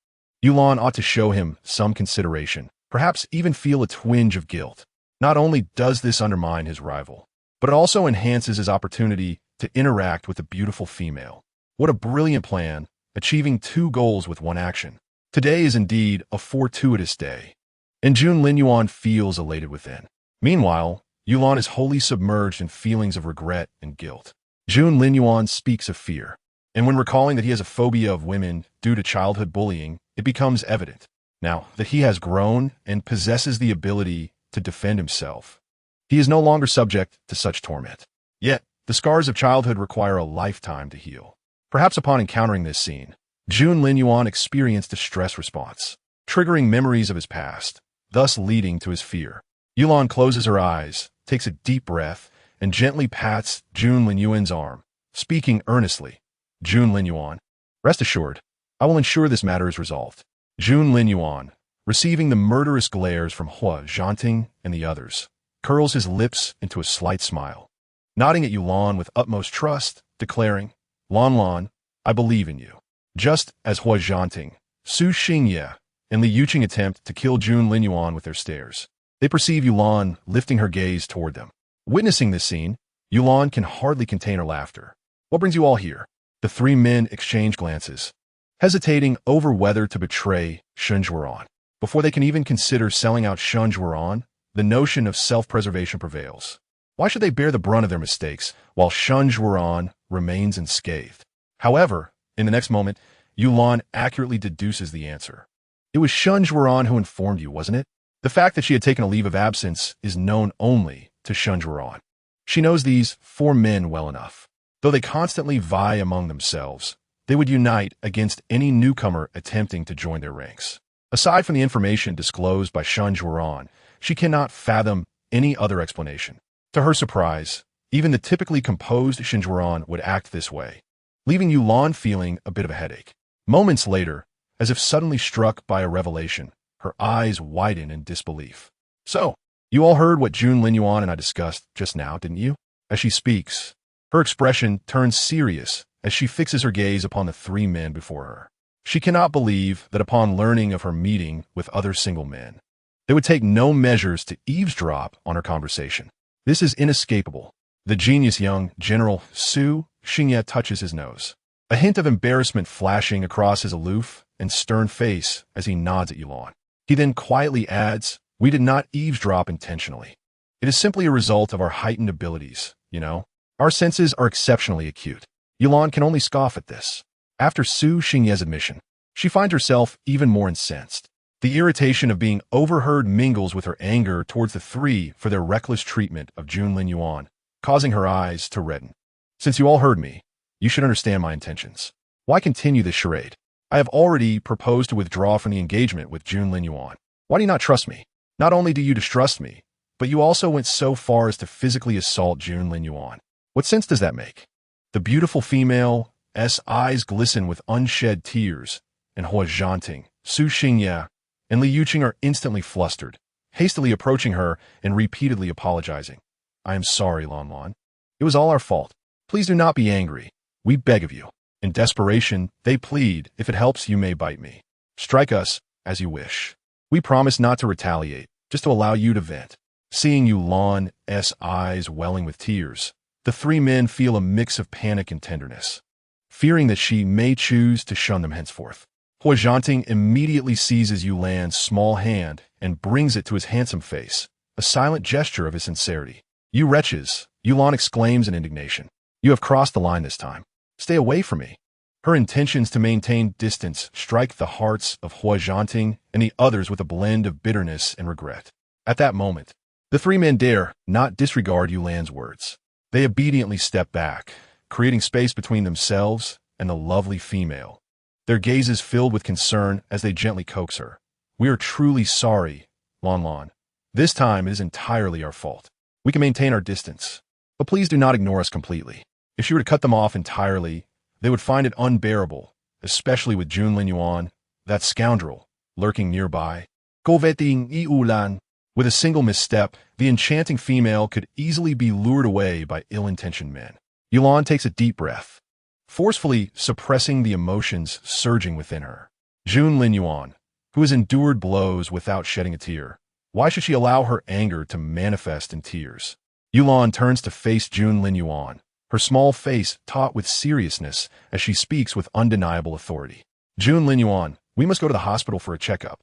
Yulan ought to show him some consideration, perhaps even feel a twinge of guilt. Not only does this undermine his rival, but it also enhances his opportunity to interact with a beautiful female. What a brilliant plan, achieving two goals with one action. Today is indeed a fortuitous day, and Jun Linyuan feels elated within. Meanwhile, Yulan is wholly submerged in feelings of regret and guilt. Jun Linyuan speaks of fear, and when recalling that he has a phobia of women due to childhood bullying, it becomes evident, now that he has grown and possesses the ability to defend himself, he is no longer subject to such torment. Yet, the scars of childhood require a lifetime to heal. Perhaps upon encountering this scene, Jun Linyuan experienced a stress response, triggering memories of his past, thus leading to his fear. Yulan closes her eyes, takes a deep breath, and gently pats Jun Linyuan's arm, speaking earnestly. Jun Linyuan, rest assured, I will ensure this matter is resolved. Jun Linyuan, receiving the murderous glares from Hui Zhanting and the others, curls his lips into a slight smile, nodding at Yulan with utmost trust, declaring, Lan, I believe in you. Just as Hui Zhanting, Su Xingye, and Li Yuqing attempt to kill Jun Linyuan with their stares, they perceive Yulan lifting her gaze toward them. Witnessing this scene, Yulan can hardly contain her laughter. What brings you all here? The three men exchange glances, hesitating over whether to betray Shun Zhuoran. Before they can even consider selling out Shun Zhuoran, the notion of self-preservation prevails. Why should they bear the brunt of their mistakes while Shun Zhuoran remains unscathed? However, in the next moment, Yulan accurately deduces the answer. It was Shun Zhuoran who informed you, wasn't it? The fact that she had taken a leave of absence is known only to Shun Zhuoran. She knows these four men well enough. Though they constantly vie among themselves, they would unite against any newcomer attempting to join their ranks. Aside from the information disclosed by Shun Zhuoran, she cannot fathom any other explanation. To her surprise, even the typically composed Shun Zhuoran would act this way, leaving Yulan feeling a bit of a headache. Moments later, as if suddenly struck by a revelation, her eyes widen in disbelief. So, you all heard what Jun Linyuan and I discussed just now, didn't you? As she speaks, her expression turns serious as she fixes her gaze upon the three men before her. She cannot believe that upon learning of her meeting with other single men, they would take no measures to eavesdrop on her conversation. This is inescapable. The genius young General Su Xingye touches his nose, a hint of embarrassment flashing across his aloof and stern face as he nods at Yulan. He then quietly adds, we did not eavesdrop intentionally. It is simply a result of our heightened abilities, you know. Our senses are exceptionally acute. Yulan can only scoff at this. After Su Xingye's admission, she finds herself even more incensed. The irritation of being overheard mingles with her anger towards the three for their reckless treatment of Jun Linyuan, causing her eyes to redden. Since you all heard me, you should understand my intentions. Why continue this charade? I have already proposed to withdraw from the engagement with Jun Linyuan. Why do you not trust me? Not only do you distrust me, but you also went so far as to physically assault Jun Linyuan. What sense does that make? The beautiful female's eyes glisten with unshed tears, and Hui Zhanting, Su Xingye, and Li Yuqing are instantly flustered, hastily approaching her and repeatedly apologizing. I am sorry, Lan. It was all our fault. Please do not be angry. We beg of you. In desperation, they plead, if it helps, you may bite me. Strike us, as you wish. We promise not to retaliate, just to allow you to vent. Seeing Yulan's eyes welling with tears, the three men feel a mix of panic and tenderness, fearing that she may choose to shun them henceforth. Hui Zhanting immediately seizes Yulan's small hand and brings it to his handsome face, a silent gesture of his sincerity. You wretches, Yulan exclaims in indignation. You have crossed the line this time. Stay away from me. Her intentions to maintain distance strike the hearts of Hua Zhanting and the others with a blend of bitterness and regret. At that moment, the three men dare not disregard Yulan's words. They obediently step back, creating space between themselves and the lovely female. Their gazes filled with concern as they gently coax her. We are truly sorry, Lan Lan. This time it is entirely our fault. We can maintain our distance, but please do not ignore us completely. If she were to cut them off entirely, they would find it unbearable, especially with Jun Linyuan, that scoundrel, lurking nearby. Goveting Iulan. With a single misstep, the enchanting female could easily be lured away by ill-intentioned men. Yulan takes a deep breath, forcefully suppressing the emotions surging within her. Jun Linyuan, who has endured blows without shedding a tear, why should she allow her anger to manifest in tears? Yulan turns to face Jun Linyuan, her small face taut with seriousness as she speaks with undeniable authority. Jun Linyuan, we must go to the hospital for a checkup.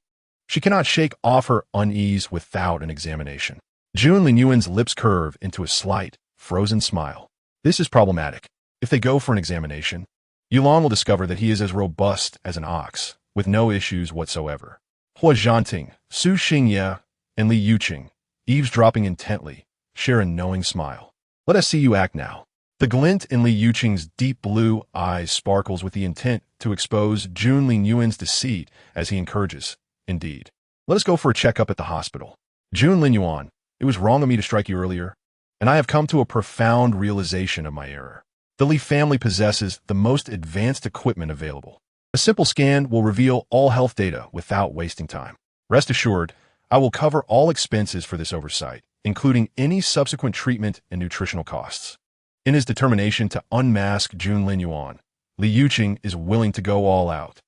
She cannot shake off her unease without an examination. Jun Linyuan's lips curve into a slight, frozen smile. This is problematic. If they go for an examination, Yulan will discover that he is as robust as an ox, with no issues whatsoever. Hua Zhanting, Su Xingye, and Li Yuqing, eavesdropping intently, share a knowing smile. Let us see you act now. The glint in Li Yuqing's deep blue eyes sparkles with the intent to expose Jun Linyuan's deceit as he encourages. Indeed. Let us go for a checkup at the hospital. Jun Linyuan, it was wrong of me to strike you earlier, and I have come to a profound realization of my error. The Li family possesses the most advanced equipment available. A simple scan will reveal all health data without wasting time. Rest assured, I will cover all expenses for this oversight, including any subsequent treatment and nutritional costs. In his determination to unmask Jun Linyuan, Li Yuqing is willing to go all out.